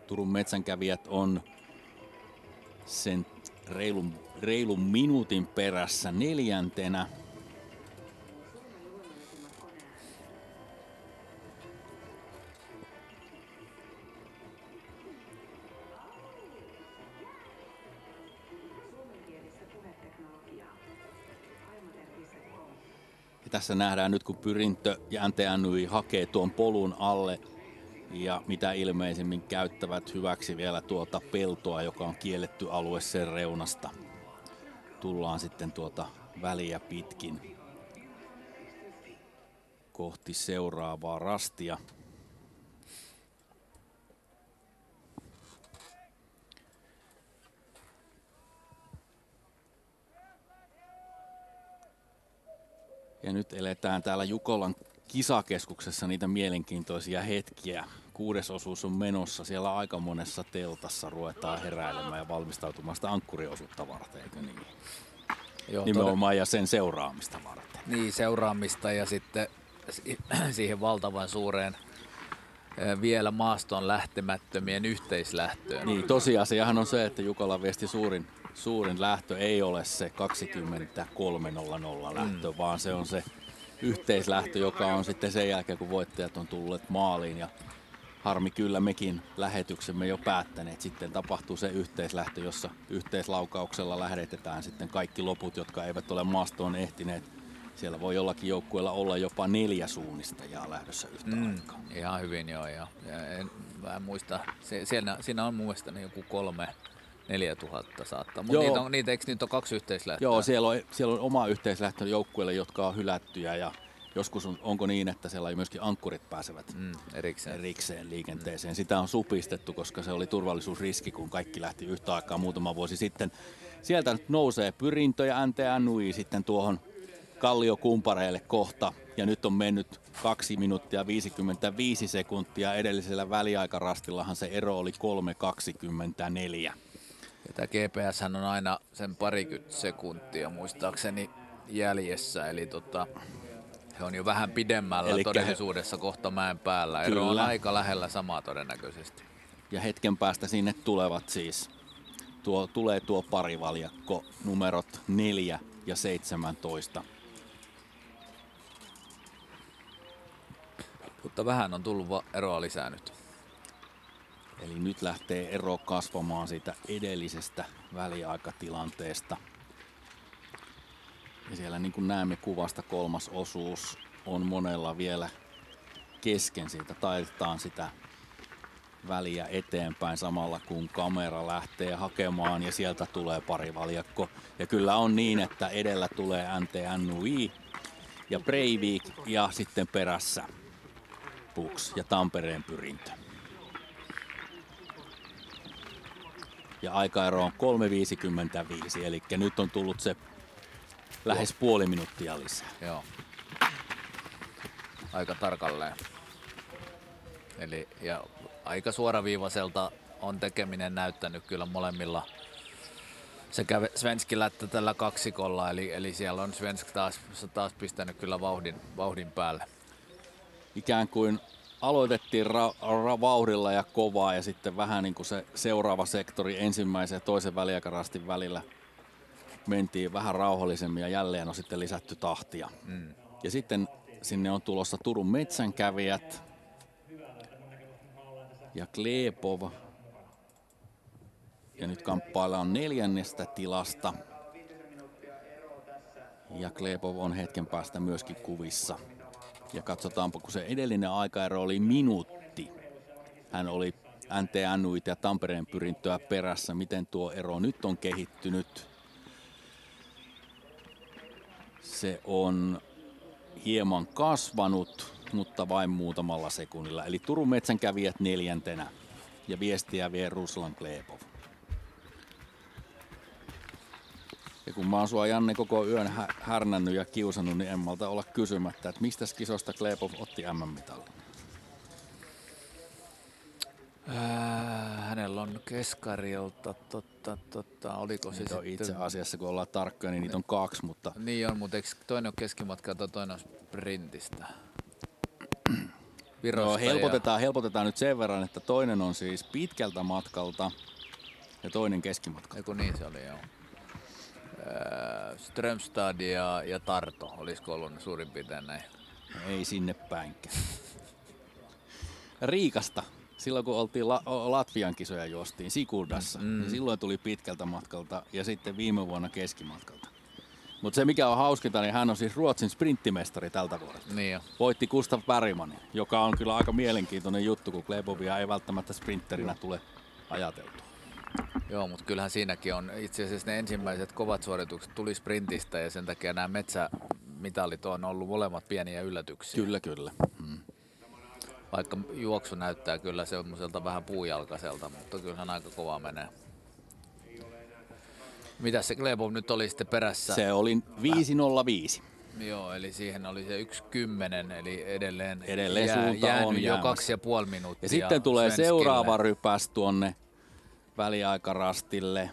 J: Turun metsänkävijät on sen reilun minuutin perässä 4. Ja tässä nähdään nyt, kun Pyrintö ja NTNY hakee tuon polun alle ja mitä ilmeisimmin käyttävät hyväksi vielä tuota peltoa, joka on kielletty alue sen reunasta. Tullaan sitten tuota väliä pitkin kohti seuraavaa rastia. Ja nyt eletään täällä Jukolan kisakeskuksessa niitä mielenkiintoisia hetkiä. 6. osuus on menossa. Siellä aika monessa teltassa ruvetaan heräilemään ja valmistautumaan sitä ankkuriosuutta varten, eikö niin? Joo, nimenomaan ja sen seuraamista varten.
M: Niin, seuraamista ja sitten siihen valtavan suureen vielä maaston lähtemättömien yhteislähtöön.
J: Niin, tosiasiahan on se, että Jukolan Viesti suurin lähtö ei ole se 23.00 lähtö, vaan se on se yhteislähtö, joka on sitten sen jälkeen, kun voittajat on tulleet maaliin. Ja harmi kyllä mekin lähetyksemme jo päättäneet. Sitten tapahtuu se yhteislähtö, jossa yhteislaukauksella lähetetään sitten kaikki loput, jotka eivät ole maastoon ehtineet. Siellä voi jollakin joukkueella olla jopa 4 suunnistajaa lähdössä yhtä aikaa.
M: Ihan hyvin joo. Ja mä en muista, siinä on mun mielestä joku 4 000 saattaa, mutta niitä eikö nyt ole 2 yhteislähtöä?
J: Joo, siellä on oma yhteislähtö joukkueille, jotka on hylättyjä ja joskus onko niin, että siellä myöskin ankkurit pääsevät erikseen liikenteeseen. Sitä on supistettu, koska se oli turvallisuusriski, kun kaikki lähti yhtä aikaa muutama vuosi sitten. Sieltä nyt nousee Pyrintö ja NTNUI sitten tuohon Kalliokumpareille kohta. Ja nyt on mennyt 2 minuuttia 55 sekuntia. Edellisellä väliaikarastillahan se ero oli 3.24.
M: Ja tämä GPS on aina sen 20 sekuntia muistaakseni jäljessä, eli he on jo vähän pidemmällä todellisuudessa kohta mäen päällä. Ero on aika lähellä samaa todennäköisesti.
J: Ja hetken päästä sinne tulevat siis, tulee tuo parivaljakko numerot 4 ja 17.
M: Mutta vähän on tullut eroa lisää nyt.
J: Eli nyt lähtee ero kasvamaan siitä edellisestä väliaikatilanteesta. Ja siellä niin kuin näemme kuvasta, kolmas osuus on monella vielä kesken. Siitä taitetaan sitä väliä eteenpäin samalla kun kamera lähtee hakemaan ja sieltä tulee parivaljakko. Ja kyllä on niin, että edellä tulee NTNUI ja Breivik ja sitten perässä Bux ja Tampereen Pyrintö. Ja aikaero on 3.55, eli nyt on tullut se lähes puoli minuuttia lisää.
M: Joo. Aika tarkalleen. Eli ja aika suoraviivaiselta on tekeminen näyttänyt kyllä molemmilla sekä Svenskillä että tällä kaksikolla, eli siellä on Svensk taas pistänyt kyllä vauhdin päälle.
J: Ikään kuin aloitettiin vauhdilla ja kovaa ja sitten vähän niin kuin se seuraava sektori ensimmäisen ja toisen väliaikarastin välillä mentiin vähän rauhallisemmin ja jälleen on sitten lisätty tahtia. Ja sitten sinne on tulossa Turun metsänkävijät ja Glebov. Ja nyt kamppaillaan 4. tilasta. Ja Glebov on hetken päästä myöskin kuvissa. Ja katsotaanpa, kun se edellinen aikaero oli minuutti. Hän oli NTNUita ja Tampereen Pyrintöä perässä. Miten tuo ero nyt on kehittynyt? Se on hieman kasvanut, mutta vain muutamalla sekunnilla. Eli Turun metsänkävijät 4. ja viestiä vie Ruslan Glebov. Ja kun mä oon sua, Janne, koko yön härnännyt ja kiusannut, niin en malta olla kysymättä, että mistä kisosta Glebov otti MM-mitallin?
M: Hänellä on keskarilta, oliko se sitten...
J: Itse asiassa, kun ollaan tarkkoja, niin niitä on 2, mutta...
M: Niin on, mutta toinen on keskimatkalta, toinen on sprintistä.
J: No, helpotetaan nyt sen verran, että toinen on siis pitkältä matkalta ja toinen keskimatkalta.
M: Eiku niin se oli, joo. Strömstad ja Tarto, olisiko ollut suurin piirtein näin?
J: Ei sinne päinkään. Riikasta. Silloin kun oltiin Latvian kisoja juostiin Sigurdassa, niin silloin tuli pitkältä matkalta ja sitten viime vuonna keskimatkalta. Mutta se mikä on hauskinta, niin hän on siis Ruotsin sprinttimestari tältä vuodelta.
M: Niin jo.
J: Voitti Gustav Bergmanin, joka on kyllä aika mielenkiintoinen juttu, kun Glebovia ei välttämättä sprinterinä tule ajateltua.
M: Joo, mutta kyllähän siinäkin on itse asiassa ne ensimmäiset kovat suoritukset tuli sprintistä ja sen takia nämä metsämitalit on ollut molemmat pieniä yllätyksiä.
J: Kyllä.
M: Vaikka juoksu näyttää kyllä semmoiselta vähän puujalkaiselta, mutta kyllähän aika kovaa menee. Mitäs se Glebov nyt oli sitten perässä?
J: Se oli 5.05.
M: Joo, eli siihen oli se 1.10, eli edelleen
J: suunta on
M: jo 2,5 minuuttia.
J: Ja sitten tulee
M: Svenskille
J: seuraava rypäs tuonne väliaikarastille.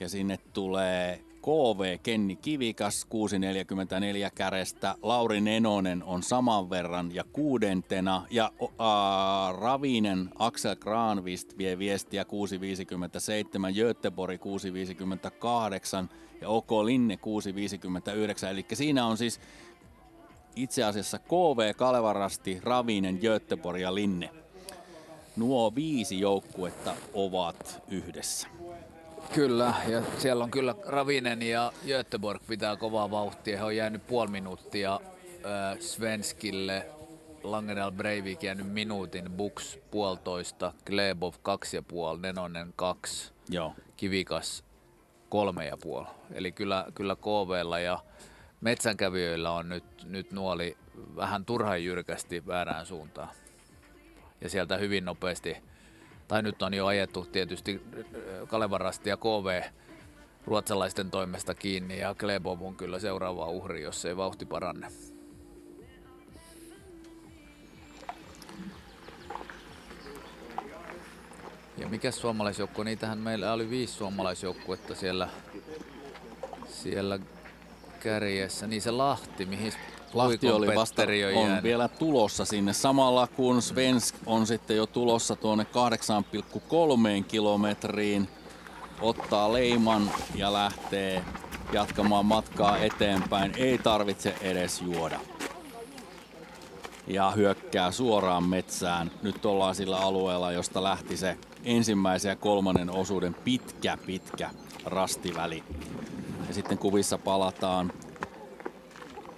J: Ja sinne tulee KV Kenni Kivikas 6.44 kärestä. Lauri Nenonen on saman verran ja 6. Ja Ravinen Axel Granqvist vie viestiä 6.57. Göteborg 6.58 ja OK Linne 6.59. Eli siinä on siis itse asiassa KV, Kalevarasti, Ravinen, Göteborg ja Linne. Nuo 5 joukkuetta ovat yhdessä.
M: Kyllä, ja siellä on kyllä Ravinen ja Göteborg pitää kovaa vauhtia. He on jäänyt puoli minuuttia Svenskille. Langenal Breivik jäänyt minuutin, Bux 1,5, Glebov 2,5, Nenonen 2,
J: Joo.
M: Kivikas 3,5. Eli kyllä KV:lla ja metsänkävijöillä on nyt nuoli vähän turhan jyrkästi väärään suuntaan. Ja sieltä hyvin nopeasti, tai nyt on jo ajettu tietysti Kalevarasti ja KV ruotsalaisten toimesta kiinni, ja Glebov on kyllä seuraava uhri, jos ei vauhti paranne. Ja mikä suomalaisjoukkue? Niitähän meillä oli 5 suomalaisjoukkuetta siellä kärjessä. Niin se Lahti, mihin
J: Lahti oli vasta on vielä tulossa sinne, samalla kun Svensk on sitten jo tulossa tuonne 8,3 kilometriin, ottaa leiman ja lähtee jatkamaan matkaa eteenpäin, ei tarvitse edes juoda. ja hyökkää suoraan metsään. Nyt ollaan sillä alueella, josta lähti se ensimmäisen ja kolmannen osuuden pitkä rastiväli. Ja sitten kuvissa palataan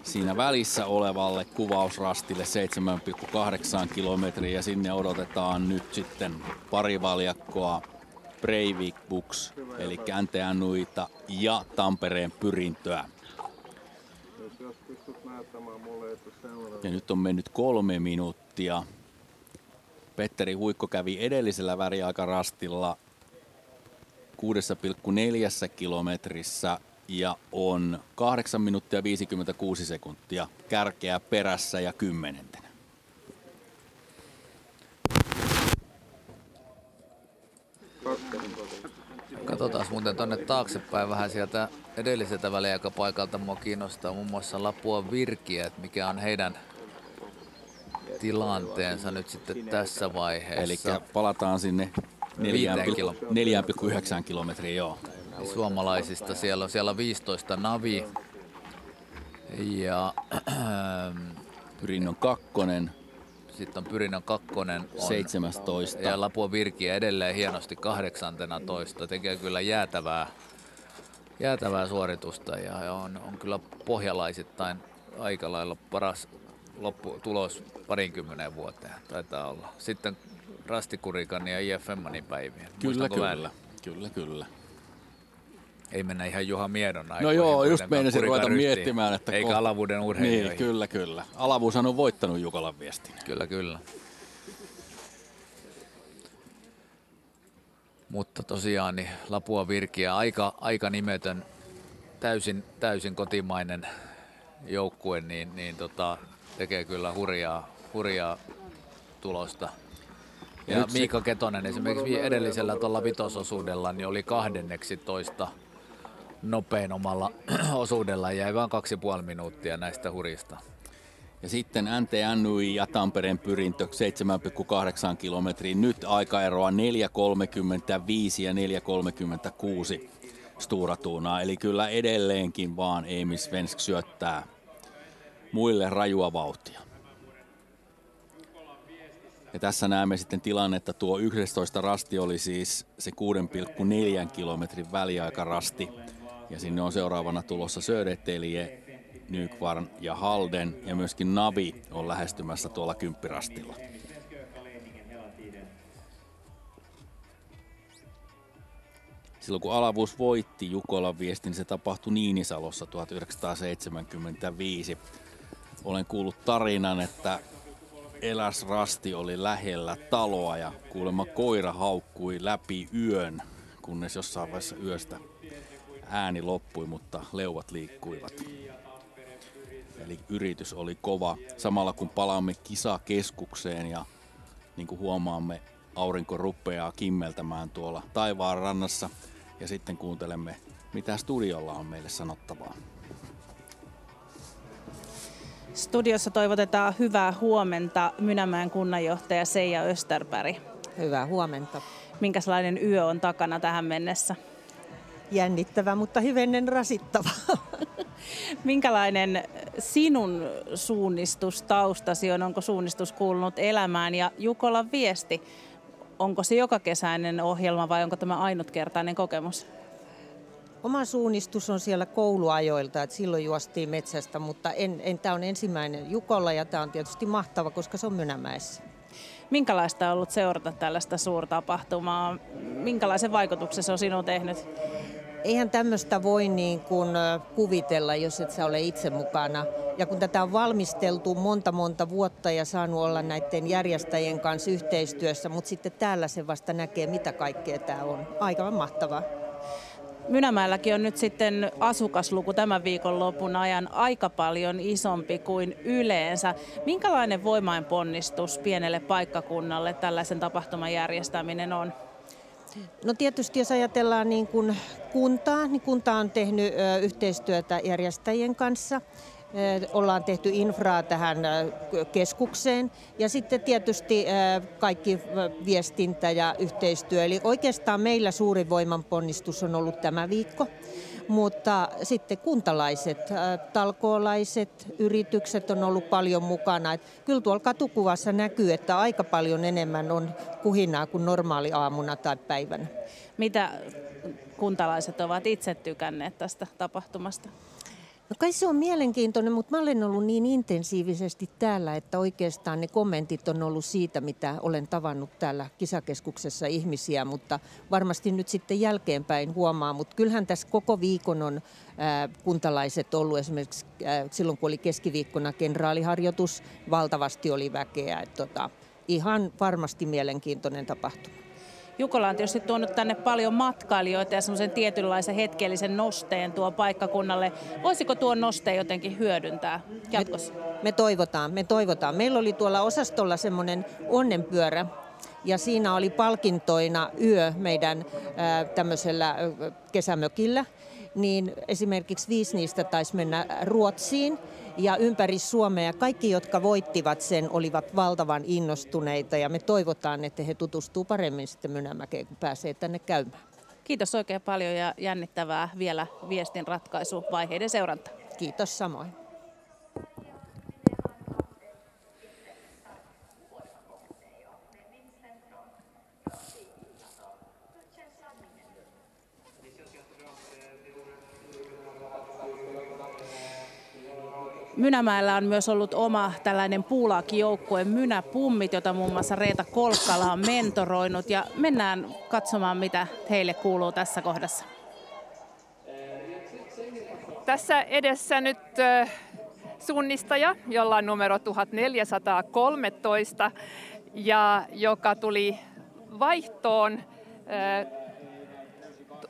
J: siinä välissä olevalle kuvausrastille 7,8 kilometriä ja sinne odotetaan nyt sitten pari valjakkoa Breivik Bux eli NTNUita ja Tampereen Pyrintöä. Ja nyt on mennyt 3 minuuttia. Petteri Huikko kävi edellisellä väliaikarastilla 6,4 kilometrissä ja on 8 minuuttia 56 sekuntia kärkeä perässä ja 10.
M: Katsotaan muuten tonne taaksepäin vähän sieltä edelliseltä väliaikapaikalta. Mua kiinnostaa muun muassa Lapua Virkiä, että mikä on heidän tilanteensa nyt sitten tässä vaiheessa.
J: Eli palataan sinne 4,9 kilometriä, joo.
M: Suomalaisista siellä on 15 Navi ja
J: Pyrinnön 2.
M: Sitten on Pyrinnön 2.
J: 17.
M: Ja Lapua Virkiä edelleen hienosti 18. Tekee kyllä jäätävää suoritusta ja on kyllä pohjalaisittain aika lailla paras lopputulos 20 vuoteen taitaa olla. Sitten Rastikurikan ja IFManin päiviä.
J: Kyllä.
M: Ei mennä ihan Juha Miedon aikoihin.
J: No joo, just meinasin ruveta miettimään, että
M: eikä Alavuuden urheilijoihin.
J: Niin, kyllä. Alavuushan on voittanut Jukolan viestin.
M: Kyllä. Mutta tosiaan niin Lapua Virkiä aika nimetön, täysin kotimainen joukkue, niin tekee kyllä hurjaa tulosta. Ja Miika Ketonen esimerkiksi edellisellä tuolla vitososuudella niin oli 12 nopein omalla osuudella, jäi vain 2,5 minuuttia näistä hurista.
J: Ja sitten NTNY ja Tampereen Pyrintö 7,8 kilometriä. Nyt aikaeroa 4.35 ja 4.36 Sturatuunaa. Eli kyllä edelleenkin vaan Emil Svensk syöttää muille rajua vauhtia. Ja tässä näemme sitten tilannetta, tuo 11 rasti oli siis se 6,4 kilometrin väliaikarasti. Ja sinne on seuraavana tulossa Södertälje, Nykvarn ja Halden ja myöskin Navi on lähestymässä tuolla 10 rastilla. Silloin kun Alavuus voitti Jukolan viestin, se tapahtui Niinisalossa 1975. Olen kuullut tarinan, että eräs rasti oli lähellä taloa ja kuulemma koira haukkui läpi yön, kunnes jossain vaiheessa yöstä ääni loppui, mutta leuvat liikkuivat. Eli yritys oli kova. Samalla kun palaamme kisakeskukseen ja niin kuin huomaamme, aurinko rupeaa kimmeltämään tuolla taivaan rannassa ja sitten kuuntelemme, mitä studiolla on meille sanottavaa.
A: Studiossa toivotetaan hyvää huomenta Mynämäen kunnanjohtaja Seija Österberg.
R: Hyvää huomenta.
A: Minkälainen yö on takana tähän mennessä?
R: Jännittävä, mutta hivenen rasittava.
A: Minkälainen sinun suunnistustaustasi on? Onko suunnistus kuulunut elämään? Ja Jukolan viesti, onko se jokakesäinen ohjelma vai onko tämä ainutkertainen kokemus?
R: Oma suunnistus on siellä kouluajoilta, että silloin juostiin metsästä, mutta tämä on ensimmäinen Jukolla ja tämä on tietysti mahtava, koska se on Mynämäessä.
A: Minkälaista on ollut seurata tällaista suurtapahtumaa? Minkälaisen vaikutuksen se on sinuun tehnyt?
R: Eihän tämmöistä voi niin kuin kuvitella, jos et sä ole itse mukana. Ja kun tätä on valmisteltu monta vuotta ja saanut olla näiden järjestäjien kanssa yhteistyössä, mutta sitten täällä se vasta näkee, mitä kaikkea tämä on. Aivan mahtavaa.
A: Mynämäelläkin on nyt sitten asukasluku tämän viikonlopun ajan aika paljon isompi kuin yleensä. Minkälainen voimainponnistus pienelle paikkakunnalle tällaisen tapahtuman järjestäminen on?
R: No tietysti jos ajatellaan niin kuin kuntaa, niin kunta on tehnyt yhteistyötä järjestäjien kanssa. Ollaan tehty infraa tähän keskukseen ja sitten tietysti kaikki viestintä ja yhteistyö. Eli oikeastaan meillä suurin voimanponnistus on ollut tämä viikko. mutta sitten kuntalaiset, talkoolaiset, yritykset on ollut paljon mukana. Et kyllä tuolla katukuvassa näkyy, että aika paljon enemmän on kuhinaa kuin normaali aamuna tai päivänä.
A: Mitä kuntalaiset ovat itse tykänneet tästä tapahtumasta?
R: No kai se on mielenkiintoinen, mutta mä olen ollut niin intensiivisesti täällä, että oikeastaan ne kommentit on ollut siitä, mitä olen tavannut täällä kisakeskuksessa ihmisiä, mutta varmasti nyt sitten jälkeenpäin huomaa. Mutta kyllähän tässä koko viikon on kuntalaiset ollut, esimerkiksi silloin kun oli keskiviikkona kenraaliharjoitus, valtavasti oli väkeä. Ihan varmasti mielenkiintoinen tapahtuma.
A: Jukola on tietysti tuonut tänne paljon matkailijoita ja semmoisen tietynlaisen hetkellisen nosteen tuo paikkakunnalle. Voisiko tuon nosteen jotenkin hyödyntää jatkossa?
R: Me toivotaan. Meillä oli tuolla osastolla semmoinen onnenpyörä ja siinä oli palkintoina yö meidän tämmöisellä kesämökillä. Niin esimerkiksi 5 niistä taisi mennä Ruotsiin ja ympäri Suomea. Kaikki, jotka voittivat sen, olivat valtavan innostuneita ja me toivotaan, että he tutustuu paremmin sitten Mynämäkeen, kun pääsee tänne käymään.
A: Kiitos oikein paljon ja jännittävää vielä viestin ratkaisuvaiheiden seurantaa.
R: Kiitos samoin.
A: Mynämäellä on myös ollut oma tällainen puulaakijoukkue Mynäpummit, jota muun muassa Reeta Kolkkala on mentoroinut. Ja mennään katsomaan, mitä heille kuuluu tässä kohdassa.
H: Tässä edessä nyt suunnistaja, jolla on numero 1413 ja joka tuli vaihtoon.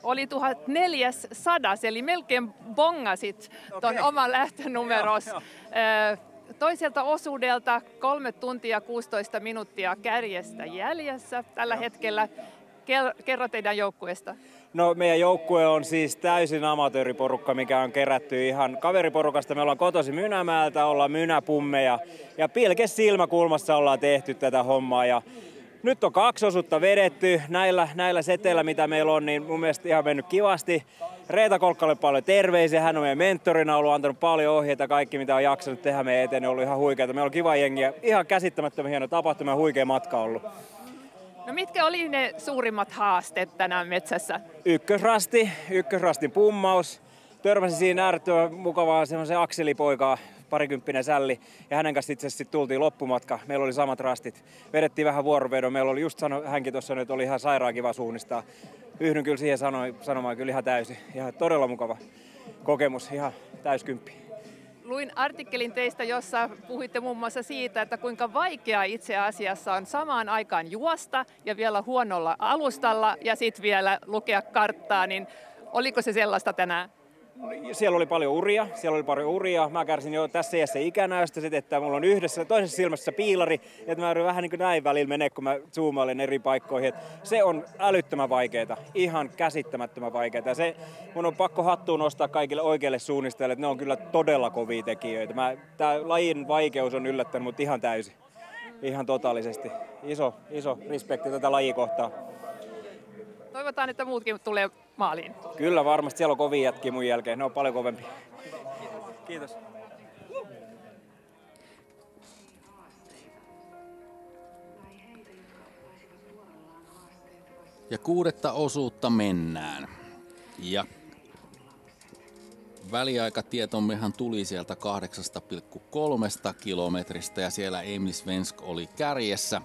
H: Oli 1400, eli melkein bongasit ton oman lähtönumeros. Toiselta osuudelta 3 tuntia 16 minuuttia kärjestä jäljessä tällä hetkellä. Kerro teidän joukkueesta.
K: No meidän joukkue on siis täysin amatööriporukka, mikä on kerätty ihan kaveriporukasta. Me ollaan kotoisin Mynämäeltä, ollaan Mynäpummeja ja pilkes silmäkulmassa ollaan tehty tätä hommaa. Ja nyt on 2 osuutta vedetty näillä seteillä, mitä meillä on, niin mun mielestä ihan mennyt kivasti. Reeta Kolkkalle paljon terveisiä, hän on meidän mentorina, ollut antanut paljon ohjeita, kaikki mitä on jaksanut tehdä meidän eteen, on ollut ihan huikeaa. Meillä on kiva jengi ja ihan käsittämättömän hieno tapahtuma ja huikea matka ollut.
H: No mitkä oli ne suurimmat haasteet tänään metsässä?
K: Ykkösrastin pummaus. Törmäsin siinä äärettömän mukavaa semmoisen akselipoikaa, 20 sälli, ja hänen kanssa itse asiassa tultiin loppumatka. Meillä oli samat rastit. Vedettiin vähän vuorovedon. Meillä oli just hänkin tuossa, että oli ihan sairaan kiva suunnistaa. Yhdyn kyllä siihen sanomaan kyllä ihan täysin. Ihan todella mukava kokemus, ihan täyskymppi.
H: Luin artikkelin teistä, jossa puhuitte muun muassa siitä, että kuinka vaikeaa itse asiassa on samaan aikaan juosta ja vielä huonolla alustalla ja sitten vielä lukea karttaa, niin oliko se sellaista tänään?
K: Siellä oli paljon uria. Mä kärsin jo tässä iässä ikänäystä, että mulla on toisessa silmässä piilari, että mä vähän niin kuin näin välillä menee, kun mä zoomailen eri paikkoihin. Se on älyttömän vaikeaa, ihan käsittämättömän vaikeaa. Se mun on pakko hattuun nostaa kaikille oikeille suunnistajille, että ne on kyllä todella kovia tekijöitä. Tää lajin vaikeus on yllättänyt mut ihan täysin, ihan totaalisesti. Iso respekti tätä lajia kohtaan.
H: Toivotaan, että muutkin tulee maaliin.
K: Kyllä varmasti, siellä on kovia jätkiä mun jälkeen, ne on paljon kovempia. Kiitos.
J: Ja 6. osuutta mennään. Ja väliaikatietommehan tuli sieltä 8,3 kilometristä ja siellä Emil Svensk oli kärjessä.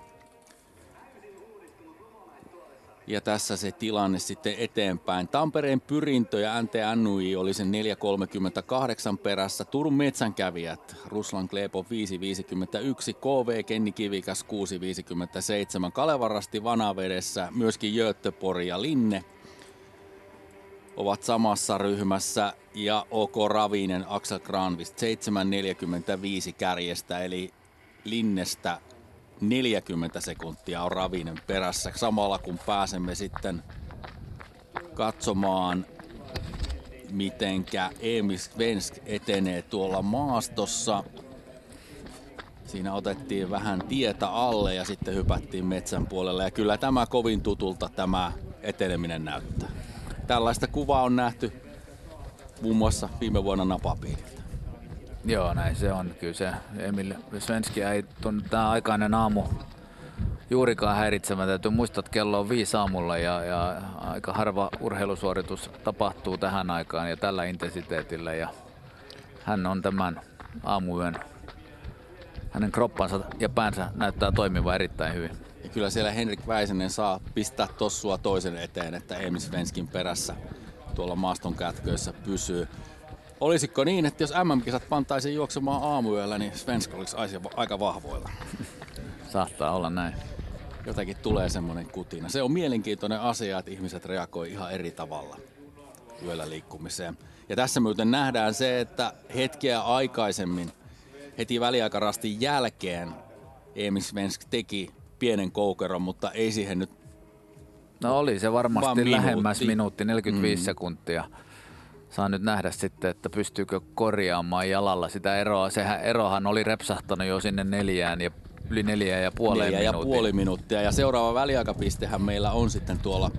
J: Ja tässä se tilanne sitten eteenpäin. Tampereen Pyrintö ja NTNUI oli sen 4.38 perässä. Turun metsänkävijät Ruslan Klepo 5.51, KV Kenni Kivikas 6.57, Kalevarasti Vanavedessä, myöskin Göteborg ja Linne ovat samassa ryhmässä. Ja OK Ravinen Axel Granqvist 7.45 kärjestä, eli Linnestä 40 sekuntia on Ravinen perässä. Samalla kun pääsemme sitten katsomaan, mitenkä Emil Svensk etenee tuolla maastossa. Siinä otettiin vähän tietä alle ja sitten hypättiin metsän puolelle. Ja kyllä tämä kovin tutulta tämä eteneminen näyttää. Tällaista kuvaa on nähty muun muassa viime vuonna napapiiriltä.
C: Joo, näin se on. Kyllä se Emil Svenskia ei tämä aikainen aamu juurikaan häiritsemä. Täytyy muistaa, että kello on 5 aamulla ja aika harva urheilusuoritus tapahtuu tähän aikaan ja tällä intensiteetillä. Ja hän on tämän aamuyön, hänen kroppansa ja päänsä näyttää toimivan erittäin hyvin.
J: Ja kyllä siellä Henrik Väisänen saa pistää tossua toisen eteen, että Emil Svenskin perässä tuolla maaston kätköissä pysyy. Olisiko niin, että jos MM-kisat pantaisiin juoksemaan aamuyöllä, niin Svensk olisi aika vahvoilla?
C: Saattaa olla näin.
J: Jotenkin tulee semmoinen kutina. Se on mielenkiintoinen asia, että ihmiset reagoi ihan eri tavalla yöllä liikkumiseen. Ja tässä muuten nähdään se, että hetkeä aikaisemmin, heti väliaikarastin jälkeen, Emil Svensk teki pienen koukeron, mutta ei siihen nyt.
C: No oli se varmasti lähemmäs minuutti 45 sekuntia. Saa nyt nähdä sitten, että pystyykö korjaamaan jalalla sitä eroa. Erohan oli repsahtanut jo sinne 4 ja yli 4,5
J: minuuttia. Ja seuraava väliaikapistehän meillä on sitten tuolla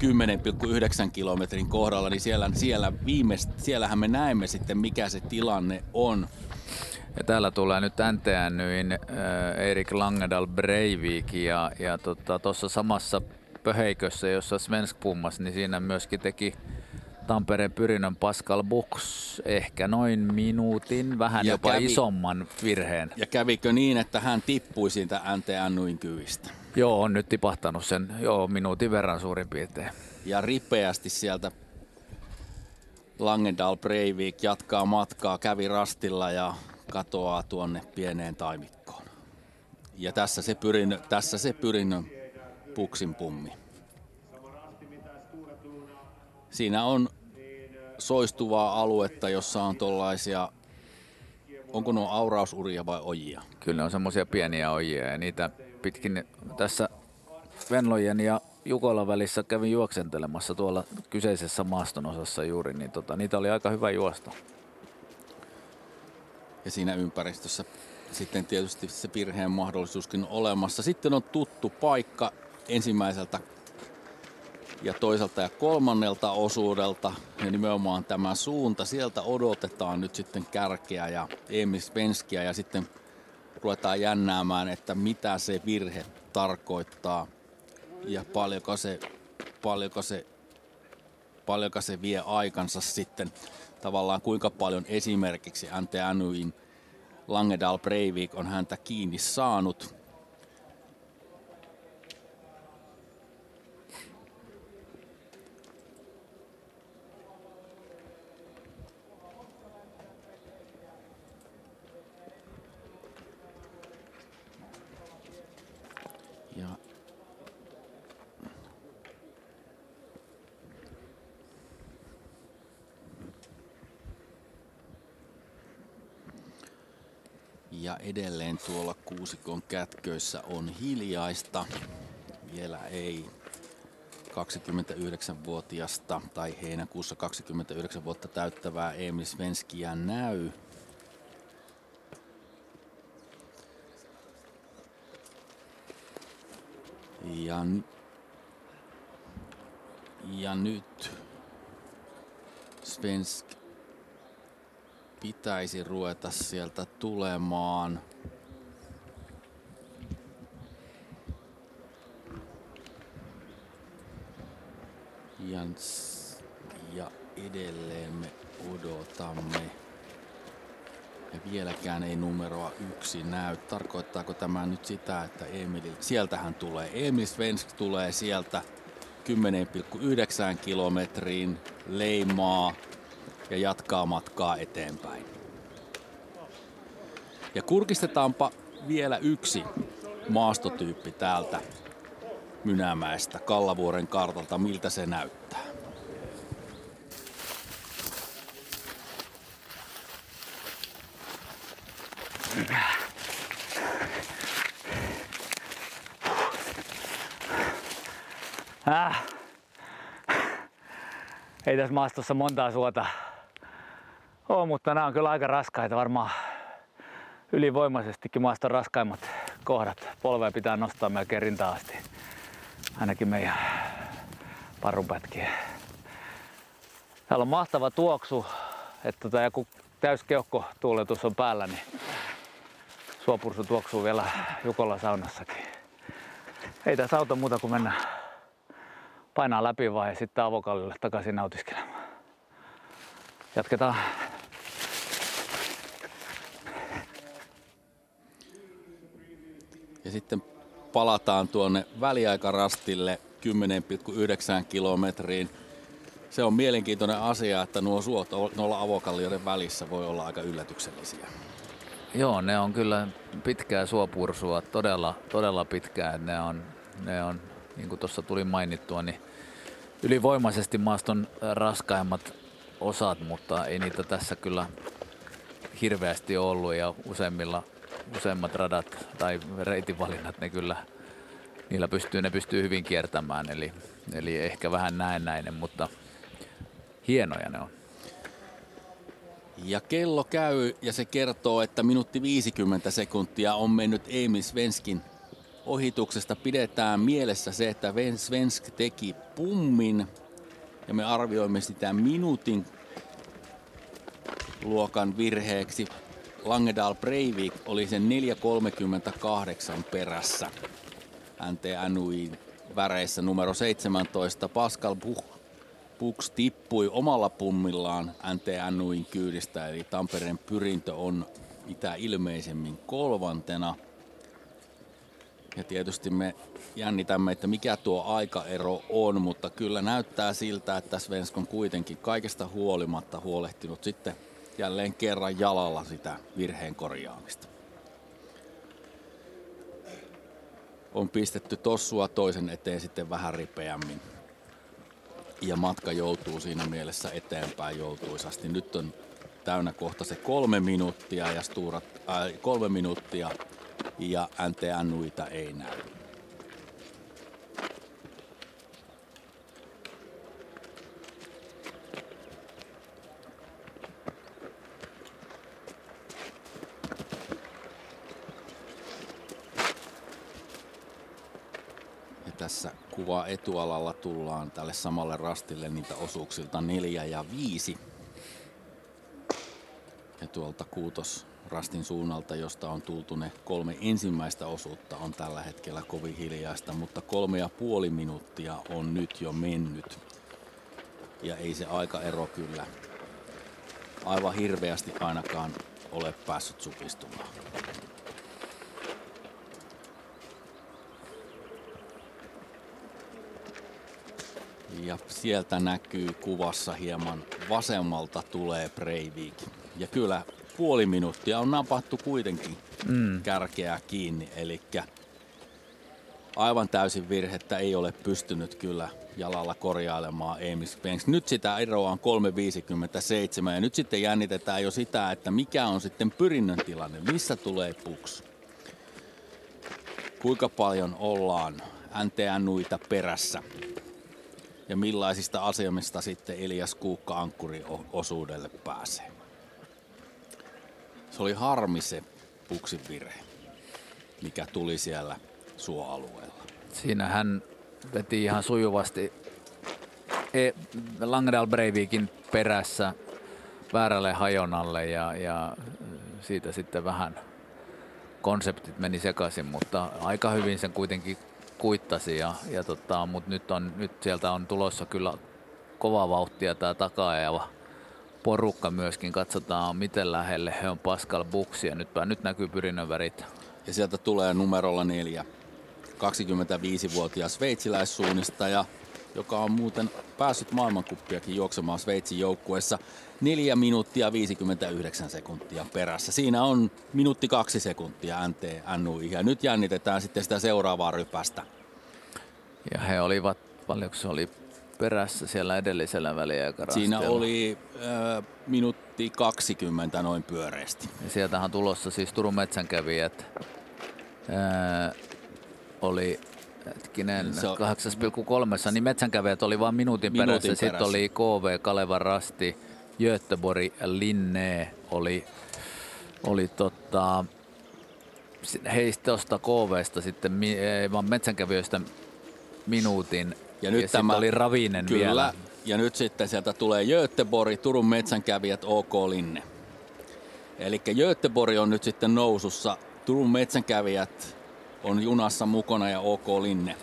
J: 10,9 kilometrin kohdalla, niin siellähän me näemme sitten, mikä se tilanne on.
C: Ja täällä tulee nyt NTNYin Erik Langedal Breivik ja tuossa samassa pöheikössä, jossa Svensk pummas, niin siinä myöskin teki Tampereen Pyrinön Pascal Buchs ehkä noin minuutin, vähän ja jopa isomman virheen.
J: Ja kävikö niin, että hän tippui siitä NTNYin kyvistä?
C: Joo, on nyt tipahtanut sen minuutin verran suurin piirtein.
J: Ja ripeästi sieltä Langedal Breivik jatkaa matkaa, kävi rastilla ja katoaa tuonne pieneen taimikkoon. Ja tässä se Pyrinön Buchsin pummi. Siinä on soistuvaa aluetta, jossa on tollaisia, onko nuo aurausuria vai ojia?
C: Kyllä on semmoisia pieniä ojia ja niitä pitkin tässä Venlojen ja Jukolan välissä kävin juoksentelemassa tuolla kyseisessä maaston osassa juuri, niin niitä oli aika hyvä juosta.
J: Ja siinä ympäristössä sitten tietysti se virheen mahdollisuuskin on olemassa. Sitten on tuttu paikka ensimmäiseltä ja toiselta ja kolmannelta osuudelta ja nimenomaan tämä suunta. Sieltä odotetaan nyt sitten kärkeä ja Emil Svenskia ja sitten ruvetaan jännäämään, että mitä se virhe tarkoittaa ja paljonko se vie aikansa sitten. Tavallaan kuinka paljon esimerkiksi NTNYin Langedal Breivik on häntä kiinni saanut. Ja edelleen tuolla kuusikon kätköissä on hiljaista. Vielä ei 29-vuotiasta tai heinäkuussa 29 vuotta täyttävää Emil Svenskia näy. Ja nyt Svensk pitäisi ruveta sieltä tulemaan. Ja edelleen me odotamme. Ja vieläkään ei numeroa 1 näy. Tarkoittaako tämä nyt sitä, että sieltähän tulee. Emil Svensk tulee sieltä 10,9 kilometriin, leimaa ja jatkaa matkaa eteenpäin. Ja kurkistetaanpa vielä yksi maastotyyppi täältä Mynämäestä, Kallavuoren kartalta, miltä se näyttää.
C: Ei tässä maastossa montaa suota ole, mutta nämä on kyllä aika raskaita, varmaan ylivoimaisestikin maaston raskaimmat kohdat. Polvea pitää nostaa melkein rintaan asti, ainakin meidän parunpätkien Täällä on mahtava tuoksu, että joku täyskeuhkotuuletus on päällä, niin suopursu tuoksuu vielä Jukolan saunassakin. Ei tässä auta muuta kuin mennä painaa läpi vaan ja sitten Avokalliolle takaisin nautiskelemaan. Jatketaan.
J: Ja sitten palataan tuonne väliaikarastille 10,9 kilometriin. Se on mielenkiintoinen asia, että nuo suot noilla avokallioiden välissä voi olla aika yllätyksellisiä.
M: Joo, ne on kyllä pitkää suopursua, todella pitkää. Ne on niin kuin tuossa tuli mainittua, niin ylivoimaisesti maaston raskaimmat osat, mutta ei niitä tässä kyllä hirveästi ollut ja useimmat radat tai reitinvalinnat ne pystyy hyvin kiertämään, eli ehkä vähän näennäinen, mutta hienoja ne on.
J: Ja kello käy ja se kertoo, että minuutti 50 sekuntia on mennyt Emil Svenskin ohituksesta. Pidetään mielessä se, että Svensk teki pummin ja me arvioimme sitä minuutin luokan virheeksi. Langedal Breivik oli sen 4.38 perässä. NTNUI väreissä numero 17. Pascal Buchs tippui omalla pummillaan NTNUin kyydistä, eli Tampereen Pyrintö on mitä ilmeisemmin kolmantena. Ja tietysti me jännitämme, että mikä tuo aikaero on, mutta kyllä näyttää siltä, että Svensk on kuitenkin kaikesta huolimatta huolehtinut sitten jälleen kerran jalalla sitä virheen korjaamista. On pistetty tossua toisen eteen sitten vähän ripeämmin. Ja matka joutuu siinä mielessä eteenpäin joutuisasti. Nyt on täynnä kohta se 3 minuuttia ja 3 minuuttia ja NTNUita ei näy. Tässä kuva etualalla tullaan tälle samalle rastille niitä osuuksilta 4 ja 5. Ja tuolta Kuutosrastin suunnalta, josta on tultu ne 3 ensimmäistä osuutta, on tällä hetkellä kovin hiljaista, mutta 3,5 minuuttia on nyt jo mennyt. Ja ei se aikaero kyllä aivan hirveästi ainakaan ole päässyt supistumaan. Ja sieltä näkyy kuvassa hieman vasemmalta tulee Breivik. Ja kyllä puoli minuuttia on napattu kuitenkin kärkeä kiinni. Eli aivan täysin virhettä ei ole pystynyt kyllä jalalla korjailemaan Emil Svensk. Nyt sitä eroa on 3.57 ja nyt sitten jännitetään jo sitä, että mikä on sitten Pyrinnön tilanne. Missä tulee Buchs? Kuinka paljon ollaan NTNUita perässä? Ja millaisista asemista sitten Elias Kuukka ankkuriosuudelle pääsee. Se oli harmi se Buchsin virhe, mikä tuli siellä suoalueella.
M: Siinä hän veti ihan sujuvasti Langedal Breivikin perässä väärälle hajonalle ja siitä sitten vähän konseptit meni sekaisin, mutta aika hyvin sen kuitenkin kuittasi mutta nyt sieltä on tulossa kyllä kova vauhtia tää takaajava porukka myöskin. Katsotaan miten lähelle he on Pascal Buchs ja nyt näkyy Pyrinnön värit.
J: Ja sieltä tulee numerolla 4 25-vuotias sveitsiläissuunnistaja, joka on muuten päässyt maailmankuppiakin juoksemaan Sveitsin joukkueessa 4 minuuttia 59 sekuntia perässä. Siinä on minuutti 2 sekuntia NTNUI ja nyt jännitetään sitten sitä seuraavaa rypästä.
M: Ja he olivat, paljonko se oli perässä siellä edellisellä väliaikarastilla?
J: Siinä oli minuutti 20 noin pyöreästi.
M: Ja sieltähän on tulossa siis Turun metsänkävijät. Oli 8,3, niin metsänkävijät oli vain minuutin perässä. Sitten oli KV Kalevan Rasti, Göteborg Linné oli heistä tuosta KVsta sitten metsänkävijöistä minuutin. Ja nyt tämä oli Ravinen
J: kyllä,
M: vielä.
J: Ja nyt sitten sieltä tulee Göteborg, Turun metsänkävijät, OK Linne. Eli Göteborg on nyt sitten nousussa, Turun metsänkävijät on junassa mukana ja OK Linne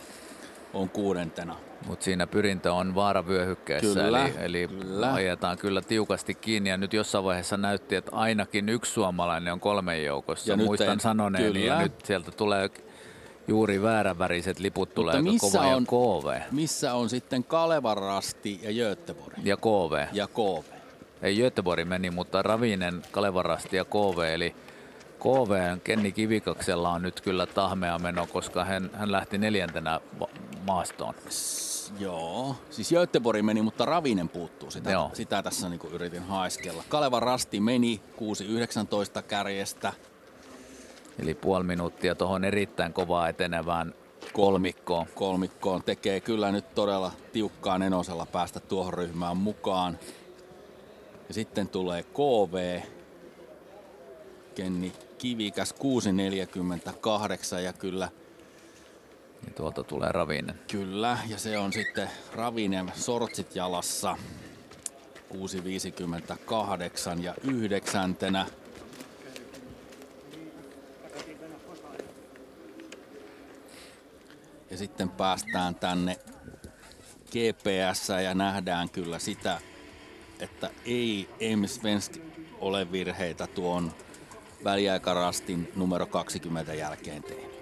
J: on 6.
M: Mutta siinä pyrintö on vaaravyöhykkeessä, eli ajetaan kyllä tiukasti kiinni. Ja nyt jossain vaiheessa näytti, että ainakin yksi suomalainen on 3 joukossa. Ja muistan sanoneeni, ja nyt sieltä tulee juuri vääränväriset liput, tulee kova ja KV.
J: Missä on sitten Kalevan Rasti ja Göteborg?
M: Ja KV.
J: Ja KV.
M: Ei Göteborg meni, mutta Ravinen, Kalevan Rasti ja KV, eli KV Kenni Kivikaksella on nyt kyllä tahmea meno, koska hän lähti 4. maastoon.
J: Joo, siis Göteborg meni, mutta Ravinen puuttuu. Sitä tässä niin kuin yritin haeskella. Kalevan Rasti meni 6.19 kärjestä.
M: Eli puoli minuuttia tuohon erittäin kovaa etenevään
J: kolmikkoon. Tekee kyllä nyt todella tiukkaa nenosella päästä tuohon ryhmään mukaan. Ja sitten tulee KV. Kenni Kivikäs 6.48 ja kyllä.
M: Ja tuolta tulee Ravinen.
J: Kyllä, ja se on sitten Ravinen sortsit jalassa 6.58 ja 9. Ja sitten päästään tänne GPS ja nähdään kyllä sitä, että ei Svensk ole virheitä tuon väliaikarastin numero 20 jälkeen tehnyt.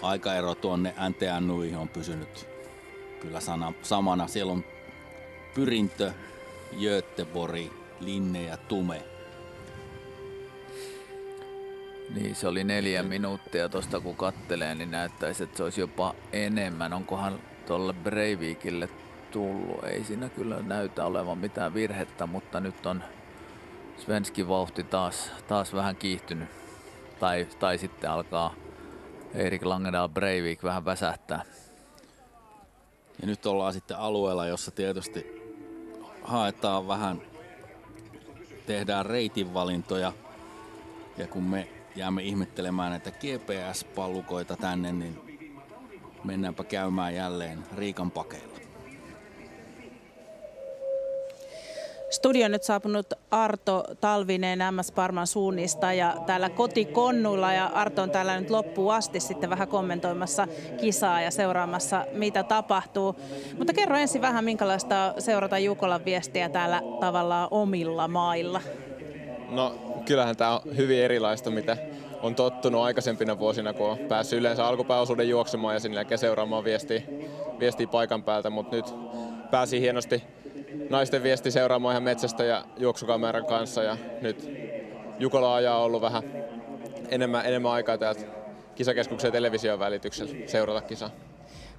J: Aikaero tuonne NTNUihin on pysynyt kyllä samana. Siellä on Pyrintö, Göteborg, Linne ja Tume.
M: Niin, se oli 4 minuuttia tuosta kun kattelee, niin näyttäisi, että se olisi jopa enemmän. Onkohan tuolle Breivikille tullut? Ei siinä kyllä näytä olevan mitään virhettä, mutta nyt on Svenskin vauhti taas vähän kiihtynyt. Tai sitten alkaa Erik Langendal Breivik vähän väsähtää.
J: Ja nyt ollaan sitten alueella, jossa tietysti haetaan vähän, tehdään reitinvalintoja. Ja kun me jäämme ihmettelemään näitä GPS-pallukoita tänne, niin mennäänpä käymään jälleen Riikan pakeilla.
A: Studio on nyt saapunut Arto Talvinen MS Parman suunnista ja täällä kotikonnuilla, ja Arto on täällä nyt loppuun asti sitten vähän kommentoimassa kisaa ja seuraamassa mitä tapahtuu. Mutta kerro ensin vähän, minkälaista seurata Jukolan viestiä täällä tavallaan omilla mailla.
L: No kyllähän tämä on hyvin erilaista, mitä on tottunut aikaisempina vuosina, kun on päässyt yleensä alkupääosuuden juoksemaan ja sen jälkeen seuraamaan viestiä paikan päältä, mutta nyt pääsi hienosti naisten viesti seuraamaan ihan metsästä ja juoksukameran kanssa, ja nyt Jukola ajaa ollut vähän enemmän aikaa täältä kisakeskuksen ja television välityksellä seurata kisaa.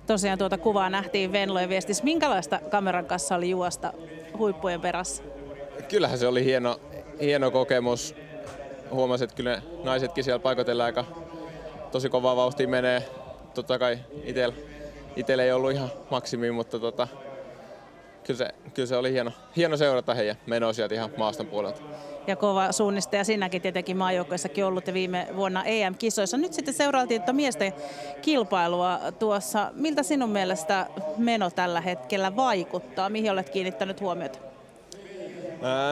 A: Tosiaan tuota kuvaa nähtiin Venlojen viestissä. Minkälaista kameran kanssa oli juosta huippujen perässä?
L: Kyllähän se oli hieno kokemus. Huomasin, että kyllä naisetkin siellä paikoitella aika tosi kovaa vauhtia menee. Totta kai itsellä ei ollut ihan maksimiin, mutta kyllä se oli hieno seurata heidän menoa sieltä ihan maaston puolelta.
A: Ja kova suunnistaja sinäkin tietenkin maajoukkoissakin ollut ja viime vuonna EM-kisoissa. Nyt sitten seurailtiin miesten kilpailua tuossa. Miltä sinun mielestä meno tällä hetkellä vaikuttaa? Mihin olet kiinnittänyt huomiota?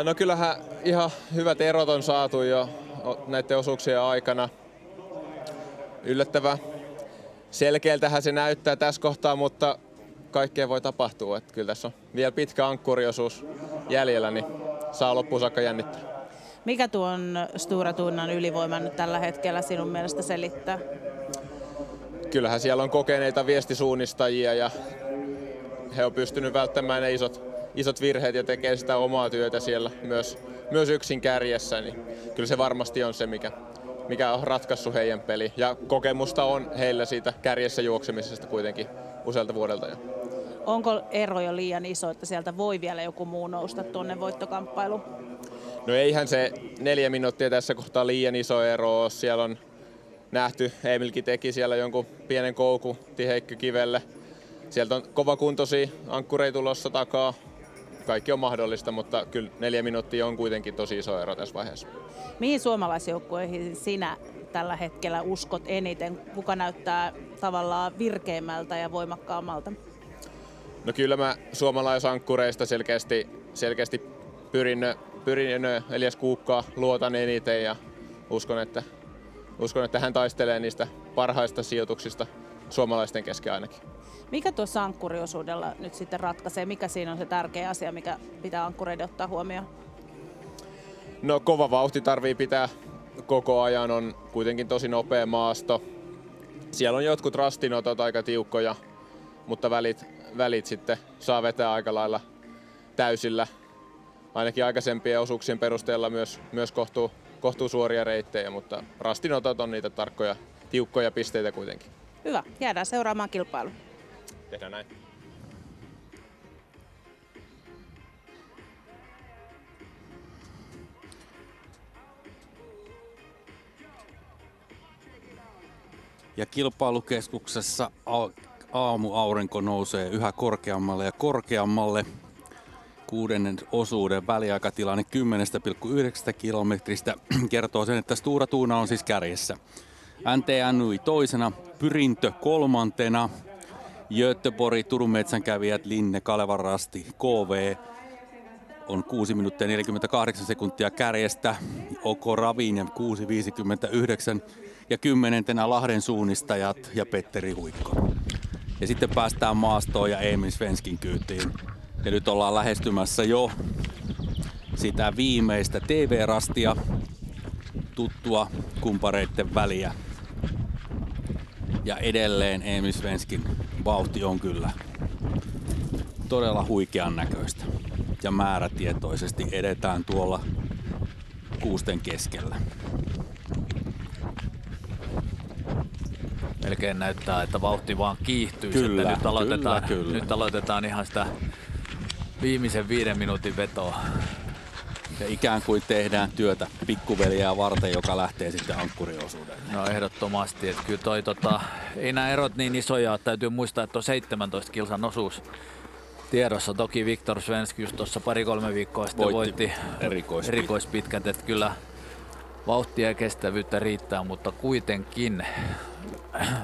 L: No kyllähän ihan hyvät erot on saatu jo näiden osuuksien aikana. Yllättävän selkeältähän se näyttää tässä kohtaa, mutta kaikkea voi tapahtua. Että kyllä tässä on vielä pitkä ankkuriosuus jäljellä, niin saa loppuun saakka jännittää.
A: Mikä tuon Stora Tunnan ylivoiman nyt tällä hetkellä sinun mielestä selittää? Kyllähän
L: siellä on kokeneita viestisuunnistajia ja he on pystynyt välttämään ne isot virheet ja tekee sitä omaa työtä siellä myös yksin kärjessä. Niin kyllä se varmasti on se, mikä on ratkaissut heidän peli. Ja kokemusta on heillä siitä kärjessä juoksemisesta kuitenkin usealta vuodelta jo.
A: Onko ero jo liian iso, että sieltä voi vielä joku muu nousta tuonne voittokamppailuun?
L: No eihän se 4 minuuttia tässä kohtaa liian iso ero ole. Siellä on nähty, Emilkin teki siellä jonkun pienen koukun Heikki Kivelle. Sieltä on kovakuntoisia ankkureita tulossa takaa. Kaikki on mahdollista, mutta kyllä 4 minuuttia on kuitenkin tosi iso ero tässä vaiheessa.
A: Mihin suomalaisjoukkueihin sinä tällä hetkellä uskot eniten? Kuka näyttää tavallaan virkeimmältä ja voimakkaammalta?
L: No kyllä mä suomalaisankkureista selkeästi pyrin Elias Kuukkaa luotan eniten ja uskon, että hän taistelee niistä parhaista sijoituksista suomalaisten kesken ainakin.
A: Mikä tuossa ankkuriosuudella nyt sitten ratkaisee? Mikä siinä on se tärkeä asia, mikä pitää ankkureiden ottaa huomioon?
L: No kova vauhti tarvii pitää koko ajan, on kuitenkin tosi nopea maasto. Siellä on jotkut rastinotot aika tiukkoja, mutta välit sitten saa vetää aika lailla täysillä. Ainakin aikaisempien osuuksien perusteella myös kohtuu suoria reittejä, mutta rastinotot on niitä tarkkoja, tiukkoja pisteitä kuitenkin.
A: Hyvä, jäädään seuraamaan kilpailua.
L: Tehdään näin.
J: Ja kilpailukeskuksessa aamuaurinko nousee yhä korkeammalle ja korkeammalle. 6. osuuden väliaikatilanne 10,9 kilometristä kertoo sen, että Stora Tuuna on siis kärjessä. NTNY toisena, Pyrintö kolmantena, Göteborg, Turun metsänkävijät, Linne, Kalevan Rasti, KV on 6 minuuttia 48 sekuntia kärjestä, OK Ravinen 6.59 ja 10. Lahden suunnistajat ja Petteri Huikko. Ja sitten päästään maastoon ja Emil Svenskin kyytiin. Ja nyt ollaan lähestymässä jo sitä viimeistä TV-rastia, tuttua kumpareiden väliä. Ja edelleen Emil Svenskin vauhti on kyllä todella huikean näköistä. Ja määrätietoisesti edetään tuolla kuusten keskellä.
M: Melkein näyttää, että vauhti vaan kiihtyy.
J: Kyllä,
M: nyt aloitetaan ihan sitä viimeisen 5 minuutin vetoa.
J: Ja ikään kuin tehdään työtä pikkuveliä varten, joka lähtee sitten ankkuriosuudelle.
M: No ehdottomasti. Että kyllä ei nämä erot niin isoja. Täytyy muistaa, että on 17 kilsan osuus tiedossa. Toki Viktor Svensk just tuossa 2-3 viikkoa sitten voitti erikoispitkät. Että kyllä vauhtia ja kestävyyttä riittää, mutta kuitenkin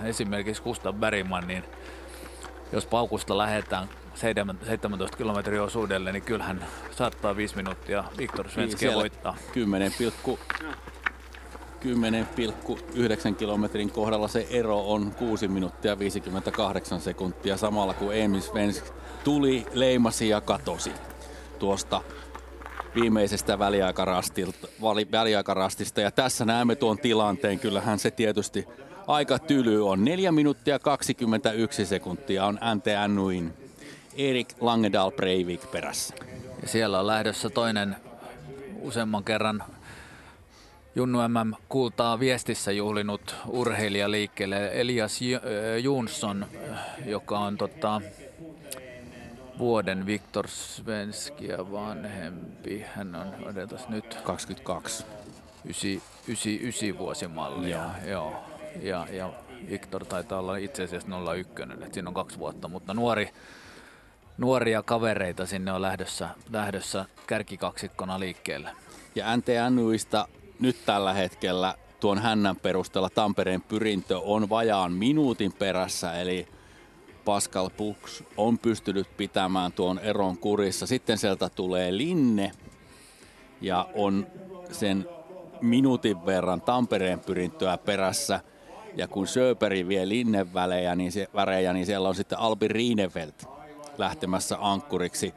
M: esimerkiksi Gustav Bergman, niin jos paukusta lähdetään 17 kilometrin osuudelle, niin kyllähän saattaa 5 minuuttia Viktor Svenskia voittaa.
J: 10,9 kilometrin kohdalla se ero on 6 minuuttia 58 sekuntia, samalla kun Emil Svensk tuli, leimasi ja katosi tuosta viimeisestä väliaikarastista. Ja tässä näemme tuon tilanteen, kyllähän se tietysti aika tyly on. 4 minuuttia 21 sekuntia on NTNY:n Erik Langedal Breivik perässä.
M: Ja siellä on lähdössä toinen useamman kerran Junnu MM-kultaa Viestissä juhlinut urheilija liikkeelle, Elias Jonsson, joka on vuoden Viktor Svenskia vanhempi. Hän on odotas nyt
J: 22.
M: 99 vuosimalli. Joo. Ja Viktor taitaa olla itse asiassa 01, että siinä on 2 vuotta, mutta nuoria kavereita sinne on lähdössä kärkikaksikkona liikkeelle.
J: Ja NTNY:stä nyt tällä hetkellä tuon hännän perusteella Tampereen Pyrintö on vajaan minuutin perässä, eli Pascal Pux on pystynyt pitämään tuon eron kurissa. Sitten sieltä tulee Linne ja on sen minuutin verran Tampereen Pyrintöä perässä. Ja kun Söperi vie Linnen värejä, niin siellä on sitten Albin Riinefeldt lähtemässä ankkuriksi.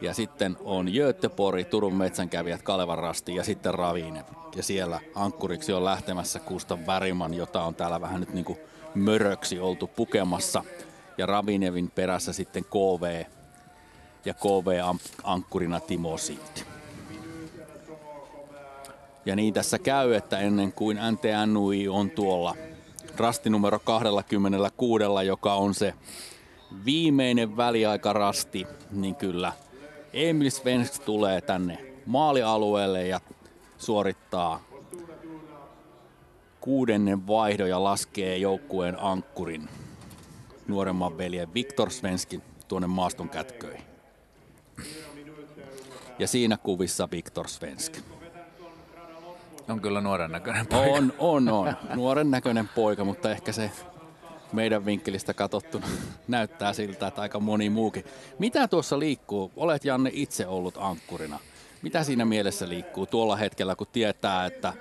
J: Ja sitten on Göteborg, Turun metsänkävijät, Kalevan Rasti ja sitten Ravine. Ja siellä ankkuriksi on lähtemässä Gustav Bergman, jota on täällä vähän nyt niin kuin möröksi oltu pukemassa. Ja Ravinevin perässä sitten KV ja KV-ankkurina Timo Siit. Ja niin tässä käy, että ennen kuin NTNY on tuolla rasti numero 26, joka on se viimeinen väliaikarasti, niin kyllä Emil Svensk tulee tänne maalialueelle ja suorittaa 6. vaihdon ja laskee joukkueen ankkurin nuoremman veljen Viktor Svenskin tuonne maaston kätköihin. Ja siinä kuvissa Viktor Svensk.
M: On kyllä nuoren näköinen poika.
J: On. Nuoren näköinen poika, mutta ehkä se meidän vinkkelistä katsottuna näyttää siltä, että aika moni muukin. Mitä tuossa liikkuu? Olet, Janne, itse ollut ankkurina. Mitä siinä mielessä liikkuu tuolla hetkellä, kun tietää, että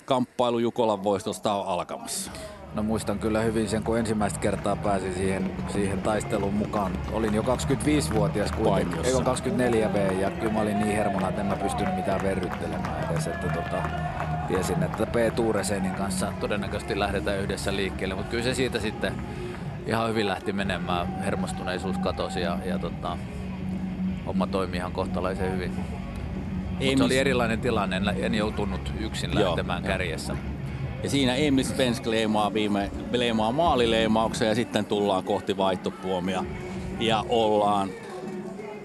J: kamppailu Jukolan voitosta on alkamassa?
C: No muistan kyllä hyvin sen, kun ensimmäistä kertaa pääsin siihen taisteluun mukaan. Olin jo 25-vuotias kuitenkin, ei 24V, ja kyllä mä olin niin hermona, että en mä pystynyt mitään verryttelemään edes. Että tiesin, että P. Tuuresenin kanssa todennäköisesti lähdetään yhdessä liikkeelle, mutta kyllä se siitä sitten ihan hyvin lähti menemään. Hermostuneisuus katosi ja homma toimi ihan kohtalaisen hyvin. Mutta se oli erilainen tilanne, en joutunut yksin lähtemään kärjessä.
J: Ja siinä Emil Svensk leimaa maalileimauksen ja sitten tullaan kohti vaihtopuomia. Ja ollaan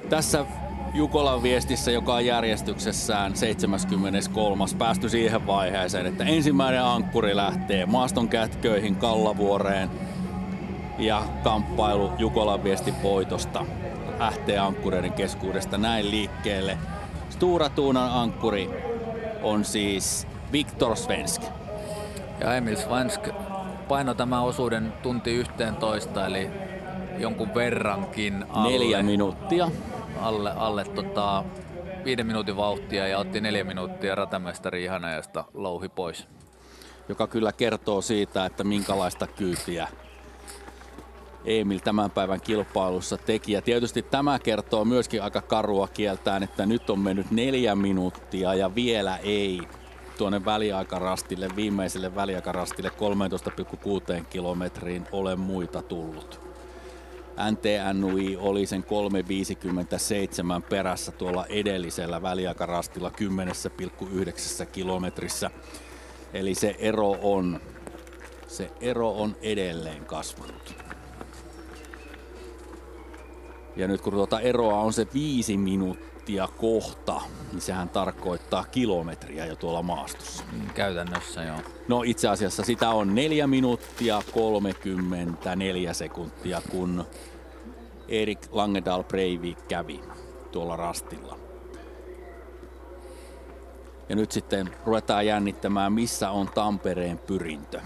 J: tässä Jukolan viestissä, joka on järjestyksessään 73. päästy siihen vaiheeseen, että ensimmäinen ankkuri lähtee maaston kätköihin Kallavuoreen ja kamppailu Jukolan viestin voitosta lähtee ankkureiden keskuudesta näin liikkeelle. Stora Tuunan ankkuri on siis Viktor Svensk.
C: Ja Emil Svensk painoi tämän osuuden tunti 11, eli jonkun verrankin alle.
J: 4 minuuttia.
C: Alle 5 minuutin vauhtia ja otti 4 minuuttia ratamestari Ihanajasta louhi pois.
J: Joka kyllä kertoo siitä, että minkälaista kyytiä Emil tämän päivän kilpailussa teki. Ja tietysti tämä kertoo myöskin aika karua kieltään, että nyt on mennyt 4 minuuttia ja vielä ei tuonne väliaikarastille, viimeiselle väliaikarastille 13,6 kilometriin ole muita tullut. NTNUI oli sen 3.57 perässä tuolla edellisellä väliaikarastilla 10,9 kilometrissä. Eli se ero on edelleen kasvanut. Ja nyt kun tuota eroa on se 5 minuuttia kohta, niin sehän tarkoittaa kilometriä jo tuolla maastossa.
C: Käytännössä joo.
J: No itse asiassa sitä on 4 minuuttia 34 sekuntia, kun Erik Langedal Breivik kävi tuolla rastilla. Ja nyt sitten ruvetaan jännittämään, missä on Tampereen pyrintö.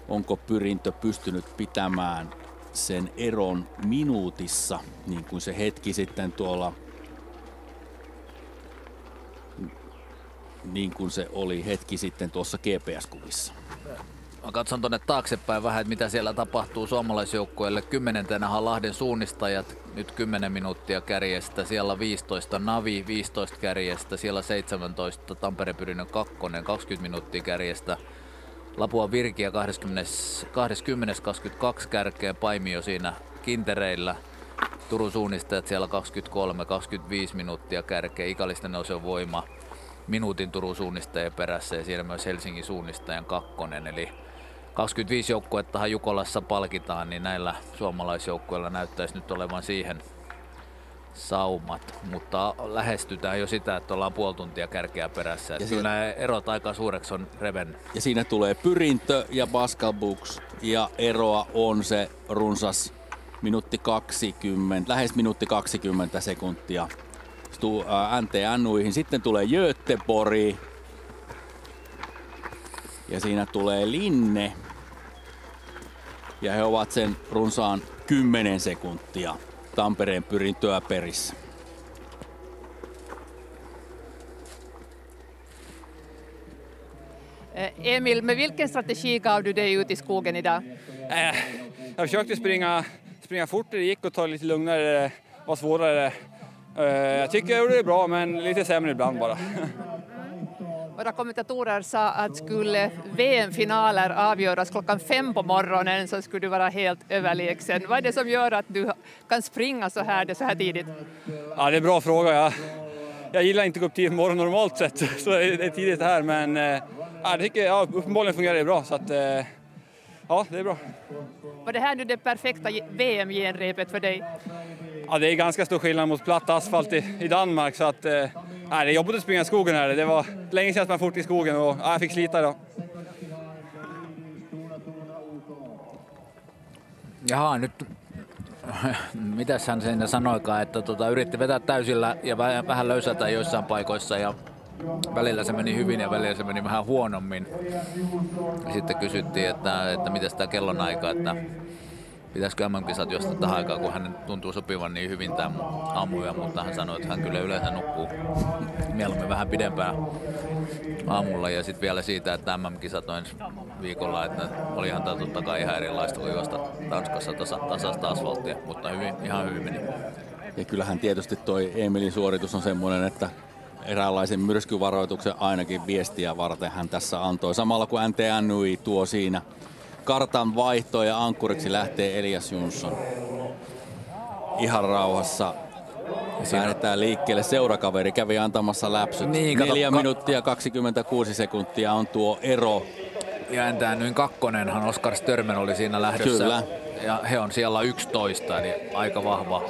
J: Onko pyrintö pystynyt pitämään sen eron minuutissa, niin kuin se hetki sitten tuolla, niin kuin se oli hetki sitten tuossa GPS-kuvissa.
C: Mä katson tuonne taaksepäin vähän, että mitä siellä tapahtuu suomalaisjoukkueelle. 10. Lahden suunnistajat, nyt 10 minuuttia kärjestä, siellä 15 Navi, 15 kärjestä, siellä 17 Tampereen pyrinnön 2, 20 minuuttia kärjestä. Lapua Virkiä 20-22 kärkeä, Paimio siinä kintereillä. Turun suunnistajat siellä 23-25 minuuttia kärkeä, Ikalisten Osion Voima minuutin Turun suunnistajien perässä ja siellä myös Helsingin suunnistajan 2. Eli 25 joukkuettahan Jukolassa palkitaan, niin näillä suomalaisjoukkueilla näyttäisi nyt olevan siihen saumat, mutta lähestytään jo sitä, että ollaan puoli tuntia kärkeä perässä. Ja kyllä nämä erot aika suureksi on revennyt.
J: Ja siinä tulee pyrintö ja Baskalbuks ja eroa on se runsas minuutti 20, lähes minuutti 20 sekuntia NTNUihin. Sitten tulee Göteborg ja siinä tulee Linne ja he ovat sen runsaan 10 sekuntia Tampereen pyrintöä perissä.
H: Emil, med vilken strategi gav du dig ut i skogen idag?
S: Jag försökte springa fort, det gick att ta lite lugnare, det var svårare. Jag tycker jag gjorde det bra, men lite sämre ibland bara.
H: Våra kommentatorer sa att skulle VM-finaler avgöras klockan 5 på morgonen så skulle du vara helt överlägsen. Vad är det som gör att du kan springa så här tidigt?
S: Ja, det är en bra fråga. Jag gillar inte att gå upp tidigt på morgonen normalt sett, så det är tidigt här. Men jag tycker uppenbarligen fungerar det bra, så att ja, det är bra.
H: Var det här nu det perfekta VM-genrepet för dig?
S: Ja, det är ganska stor skillnad mot platt asfalt i Danmark, så att det är jobbigt att springa i skogen här. Det var länge sedan man fort i skogen och jag fick slita idag.
C: Jaha, nyt mitäs hän siinä sanoikaan, että yritti vetää täysillä ja vähän löysätä joissain paikoissa ja
M: välillä se meni hyvin ja välillä se meni vähän huonommin. Ja sitten kysyttiin, että miten tämä kellonaika, että pitäisikö MM-kisat jostain tähän aikaan, kun hän tuntuu sopivan niin hyvin tämän aamuja, mutta hän sanoi, että hän kyllä yleensä nukkuu mieluummin vähän pidempään aamulla. Ja sitten vielä siitä, että MM-kisat on ensi viikolla, että olihan tämä totta kai ihan erilaista kuin juosta Tanskassa tasaista asfalttia, mutta ihan hyvin meni.
J: Ja kyllähän tietysti toi Emilin suoritus on semmoinen, että eräänlaisen myrskyvaroituksen ainakin viestiä varten hän tässä antoi. Samalla kun NTNY tuo siinä kartan vaihtoa ja ankkuriksi lähtee Elias Jonsson. Ihan rauhassa. Lähdetään liikkeelle. Seurakaveri kävi antamassa läpsyt.
M: Niin,
J: 4 minuuttia 26 sekuntia on tuo ero.
M: Ja NTNY:n kakkonenhan Oskar Störmen oli siinä lähdössä.
J: Kyllä.
M: Ja he on siellä 11, eli aika vahva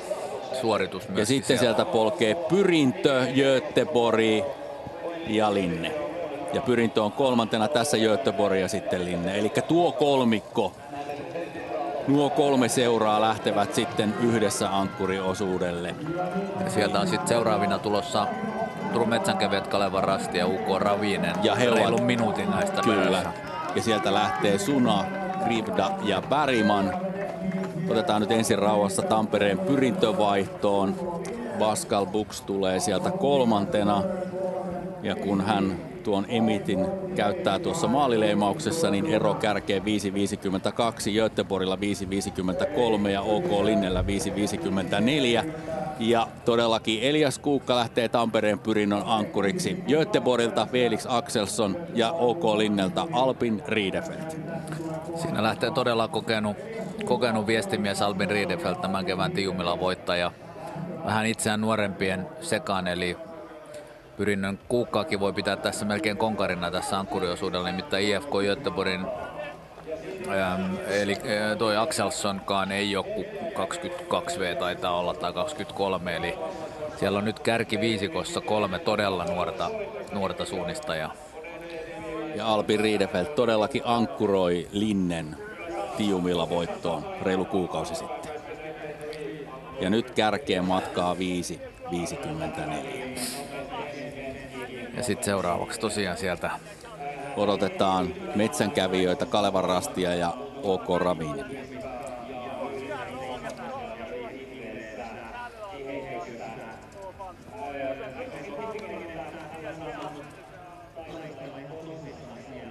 M: suoritus myös.
J: Ja sitten sieltä polkee Pyrintö, Göteborg ja Linne. Ja Pyrintö on kolmantena tässä Göteborg ja sitten Linne. Eli tuo kolmikko, nuo 3 seuraa lähtevät sitten yhdessä ankkuriosuudelle.
M: Ja sieltä on sitten seuraavina tulossa Turun metsänkävijät Kalevan Rasti ja UK Ravinen.
J: Ja he
M: reilun minuutin näistä
J: kyllä.
M: perässä.
J: Ja sieltä lähtee Suna, Krivda ja Bergman. Otetaan nyt ensin rauhassa Tampereen Pyrintövaihtoon. Pascal Bux tulee sieltä kolmantena. Ja kun hän tuon Emitin käyttää tuossa maalileimauksessa, niin ero kärkeen 5.52, Göteborgilla 5.53 ja OK Linnellä 5.54. Ja todellakin Elias Kuukka lähtee Tampereen Pyrinnön ankkuriksi Göteborgilta Felix Axelsson ja OK Linneltä Albin Riedefeld.
M: Siinä lähtee todella kokenut viestimies Albin Riedefeld, tämän kevään Tiumilan voittaja. Vähän itseään nuorempien sekaan, eli Pyrinnön Kuukkaakin voi pitää tässä melkein konkarina tässä ankkuriosuudella, nimittäin IFK Göteborgin, eli toi Axelssonkaan ei ole 22V taitaa olla tai 23, eli siellä on nyt kärkiviisikossa 3 todella nuorta suunnistajaa.
J: Ja Albin Riedefeld todellakin ankkuroi Linnen Tiumilla voittoon reilu kuukausi sitten. Ja nyt kärkeen matkaa 5.54.
M: Ja sitten seuraavaksi tosiaan sieltä
J: odotetaan metsänkävijöitä Kalevan Rastia ja OK Ravinen.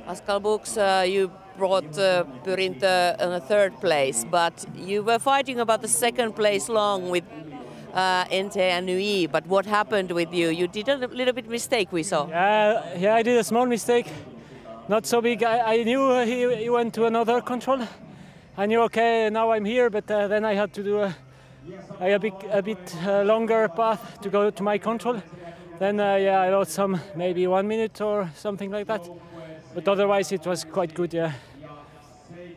E: Pascal Bux, you brought Pyrintö in a third place, but you were fighting about the second place long with NTNY, but what happened with you? You did a little bit mistake, we saw.
T: Yeah, I did a small mistake. Not so big. I knew he went to another control. I knew, okay, now I'm here, but then I had to do a bit longer path to go to my control. Then, I lost maybe 1 minute or something like that. But otherwise, it was quite good, yeah.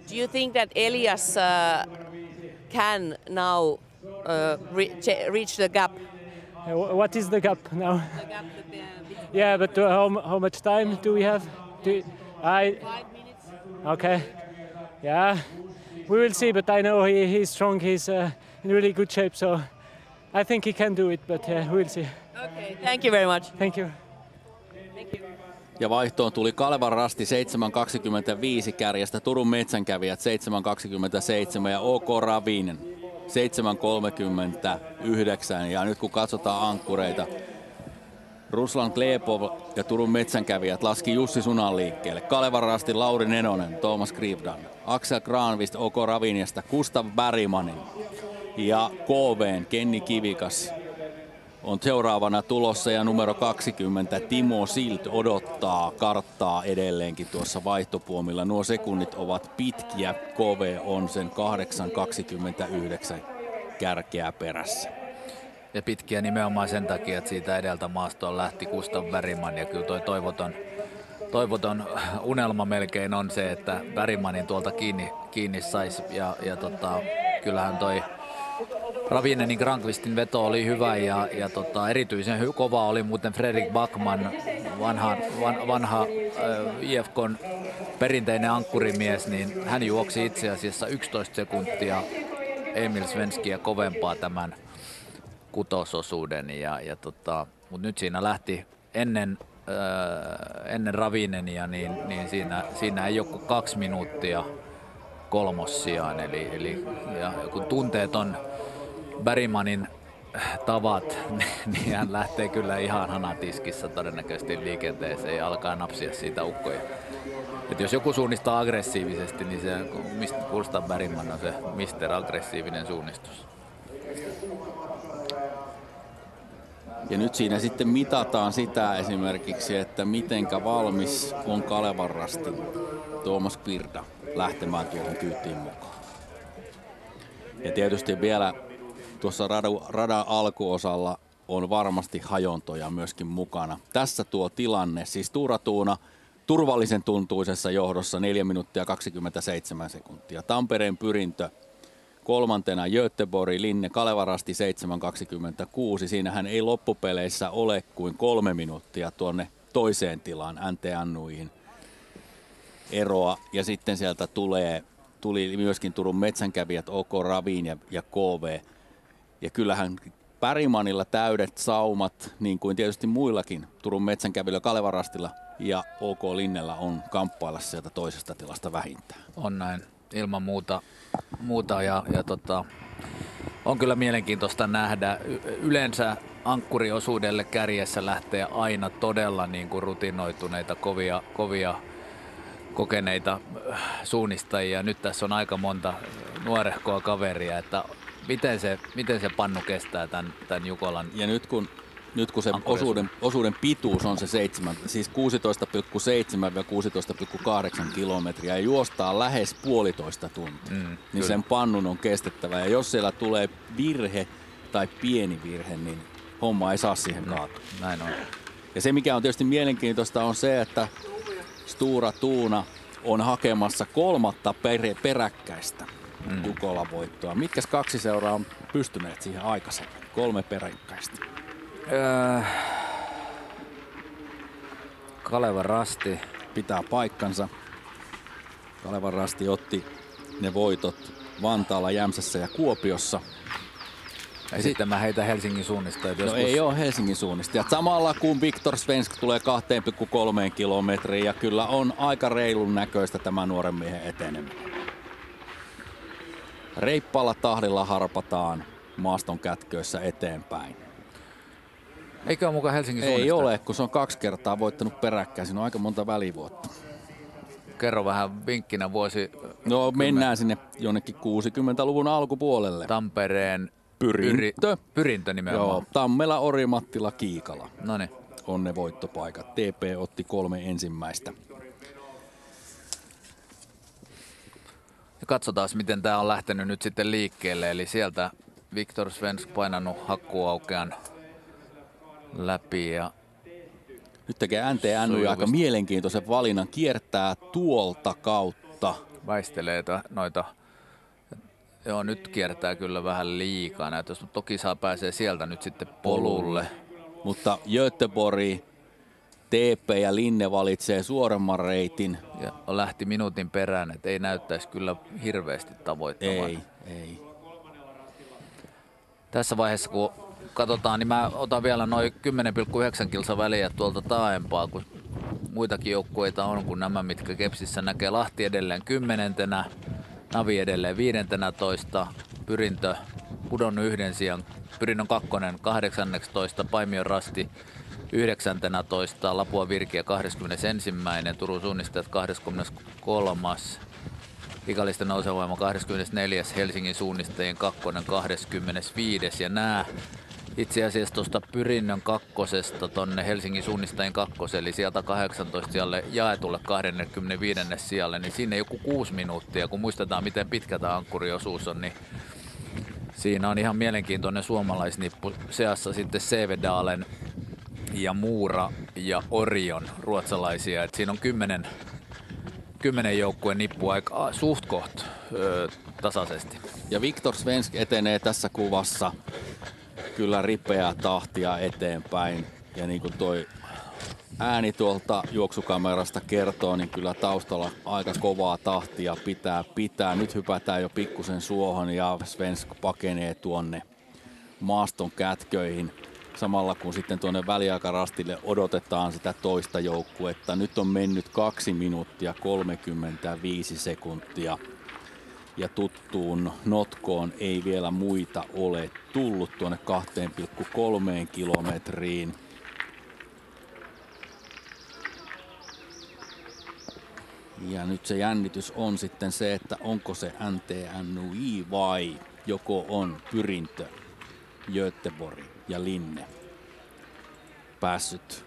E: Do you think that Elias can now reach the gap?
T: What is the gap now?
E: The gap
T: yeah, but how much time do we have?
E: 5 minutes.
T: Okay. Yeah, we will see. But I know he's strong. He's in really good shape. So I think he can do it. But we'll see.
E: Okay. Thank you very much.
T: Thank you.
J: Ja vaihtoon tuli Kalevan Rasti 7.25 kärjestä, Turun metsänkävijät 7.27 ja OK Ravinen 7.39. Ja nyt kun katsotaan ankkureita, Ruslan Klepov ja Turun metsänkävijät laski Jussi Sunan liikkeelle. Kalevan Rasti Lauri Nenonen, Thomas Krivdan, Axel Granqvist OK Ravinesta, Gustav Bergmanin ja KV:n Kenni Kivikas on seuraavana tulossa ja numero 20 Timo Silt odottaa karttaa edelleenkin tuossa vaihtopuomilla. Nuo sekunnit ovat pitkiä. KV on sen 8.29 kärkeä perässä.
M: Ja pitkiä nimenomaan sen takia, että siitä edeltä maastoon lähti Gustav Bergman ja kyllä toi toivoton unelma melkein on se, että Bergmanin tuolta kiinni saisi ja kyllähän toi Ravinenin Granqvistin veto oli hyvä ja erityisen kova oli muuten Fredrik Backman, vanha IFK:n perinteinen ankkurimies, niin hän juoksi itse asiassa 11 sekuntia Emil Svenskia kovempaa tämän kutososuuden mutta nyt siinä lähti ennen ennen Ravinenia, niin siinä ei ole kuin 2 minuuttia kolmossijaan. Eli ja kun tunteet on Bergmanin tavat, niin hän lähtee kyllä ihan hanatiskissä todennäköisesti liikenteeseen ja alkaa napsia siitä ukkoja. Et jos joku suunnistaa aggressiivisesti, niin se Gustav Bergman on se Mr. Aggressiivinen suunnistus.
J: Ja nyt siinä sitten mitataan sitä esimerkiksi, että mitenkä valmis on Kalevan rasti Tuomas Kvirta lähtemään tuohon kyytiin mukaan. Ja tietysti vielä tuossa radan alkuosalla on varmasti hajontoja myöskin mukana. Tässä tuo tilanne, siis Stora Tuuna turvallisen tuntuisessa johdossa 4 minuuttia 27 sekuntia. Tampereen Pyrintö 3. Göteborg, Linne, Kalevan rasti 7.26. Siinähän ei loppupeleissä ole kuin 3 minuuttia tuonne toiseen tilaan NTNUihin eroa. Ja sitten sieltä tuli myöskin Turun metsänkävijät OK Ravin ja KV. Ja kyllähän Bergmanilla täydet saumat, niin kuin tietysti muillakin Turun metsänkävijöillä Kalevan rastilla ja OK Linnellä on kamppailla sieltä toisesta tilasta vähintään.
M: On näin, ilman muuta ja on kyllä mielenkiintoista nähdä. Yleensä ankkuriosuudelle kärjessä lähtee aina todella niin kuin rutinoituneita, kovia kokeneita suunnistajia. Nyt tässä on aika monta nuorehkoa kaveria, että miten se pannu kestää tämän Jukolan.
J: Ja nyt kun se osuuden pituus on se 7, siis 16,7-16,8 kilometriä ja juostaa lähes 1,5 tuntia, niin kyllä. Sen pannun on kestettävä. Ja jos siellä tulee virhe tai pieni virhe, niin homma ei saa siihen kaatua.
M: Näin on.
J: Ja se mikä on tietysti mielenkiintoista on se, että Stora Tuuna on hakemassa 3. peräkkäistä Jukolan voittoa. Mitkäs 2 seuraa on pystyneet siihen aikaisemmin? 3 peräkkäistä.
M: Kalevan rasti
J: pitää paikkansa. Kalevan rasti otti ne voitot Vantaalla, Jämsässä ja Kuopiossa.
M: Ja sitten mä heitän Helsingin suunnistajat.
J: No ei ole Helsingin suunnistajat. Samalla kun Viktor Svensk tulee 2,3 kilometriin ja kyllä on aika reilun näköistä tämä nuoren miehen eteneminen. Reippaalla tahdilla harpataan maaston kätköissä eteenpäin.
M: Eikö ole mukaan Helsingin suunnistaja?
J: Ei ole, kun se on 2 kertaa voittanut peräkkäin. Siinä on aika monta välivuotta.
M: Kerro vähän vinkkinä vuosi.
J: No mennään sinne jonnekin 60-luvun alkupuolelle.
M: Tampereen Pyrintö nimenomaan.
J: Joo, Tammela, Orimattila, Kiikala.
M: Noniin.
J: On ne voittopaikat. TP otti 3 ensimmäistä.
M: Ja katsotaan, miten tämä on lähtenyt nyt sitten liikkeelle. Eli sieltä Viktor Svensk painanut hakkuaukean läpi ja
J: nyt tekee NTNY aika mielenkiintoisen valinnan, kiertää tuolta kautta.
M: Väistelee noita. Joo, nyt kiertää kyllä vähän liikaa näitä, jos toki pääsee sieltä nyt sitten polulle.
J: Mutta Göteborg, TP ja Linne valitsee suoremman reitin.
M: Ja lähti minuutin perään, että ei näyttäisi kyllä hirveästi tavoittamaan.
J: Ei.
M: Tässä vaiheessa kun katsotaan, niin mä otan vielä noin 10,9 kilsa väliä tuolta taaempaa, kun muitakin joukkueita on kuin nämä, mitkä Kepsissä näkee. Lahti edelleen 10. Navi edelleen 15. Pyrintö pudonnut 1 sijan. Pyrinnön 2. 18. Paimion rasti 19. Lapua Virkiä 21. Turun suunnistajat 23. Ikallisten nousevoima 24. Helsingin suunnistajien 2. 25. Ja nämä itse asiassa tuosta Pyrinnön 2. tonne Helsingin suunnistajien 2. eli sieltä 18 sijalle jaetulle 25. sijalle, niin siinä joku 6 minuuttia. Kun muistetaan miten pitkä tämä ankkuriosuus on, niin siinä on ihan mielenkiintoinen suomalaisnippu seassa sitten Sevedalen ja Muura ja Orion ruotsalaisia. Et siinä on 10 joukkueen nippu aika suht koht tasaisesti.
J: Ja Viktor Svensk etenee tässä kuvassa kyllä ripeää tahtia eteenpäin. Ja niin kuin toi ääni tuolta juoksukamerasta kertoo, niin kyllä taustalla aika kovaa tahtia pitää. Nyt hypätään jo pikkusen suohon ja Svensk pakenee tuonne maaston kätköihin. samalla kun sitten tuonne väliaikarastille odotetaan sitä toista joukkuetta. Nyt on mennyt 2 minuuttia 35 sekuntia ja tuttuun notkoon ei vielä muita ole tullut tuonne 2,3 kilometriin. Ja nyt se jännitys on sitten se, että onko se NTNUI vai joko on Pyrintö, Göteborg ja Linne päässyt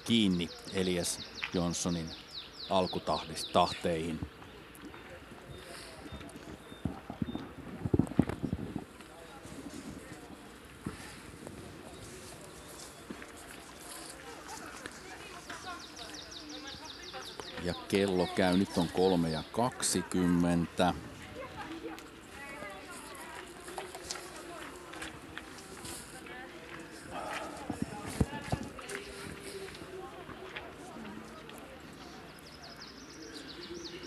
J: kiinni Elias Jonssonin alkutahteihin. Ja kello käy, nyt on 3:20.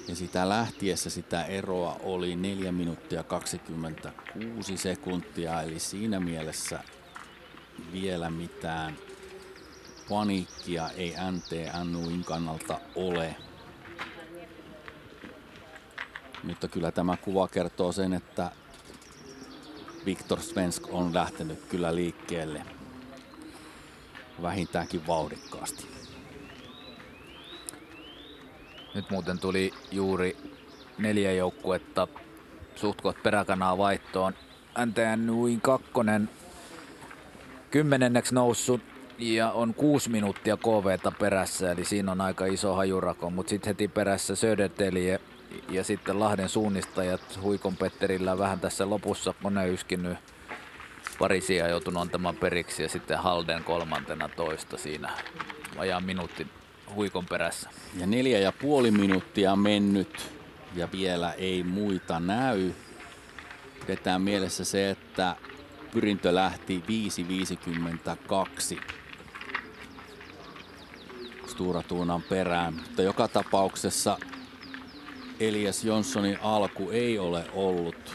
J: Ja sitä lähtiessä sitä eroa oli 4 minuuttia 26 sekuntia, eli siinä mielessä vielä mitään paniikkia ei NTNUin kannalta ole. Mutta kyllä tämä kuva kertoo sen, että Viktor Svensk on lähtenyt kyllä liikkeelle vähintäänkin vauhdikkaasti.
M: Nyt muuten tuli juuri 4 joukkuetta suhtkot peräkanaa vaihtoon. NTNUin 2 10. noussut ja on 6 minuuttia KV:ta perässä, eli siinä on aika iso hajurako, mutta sitten heti perässä Södertelje ja sitten Lahden suunnistajat Huikon Petterillä vähän tässä lopussa monen yskinyt parisia joutunut antamaan periksi ja sitten Halden 13 siinä vajaan minuutti Huikon perässä.
J: Ja 4,5 minuuttia mennyt ja vielä ei muita näy. Pidetään mielessä se, että Pyrintö lähti 5.52 Stura Tuunan perään, mutta joka tapauksessa Elias Jonssonin alku ei ole ollut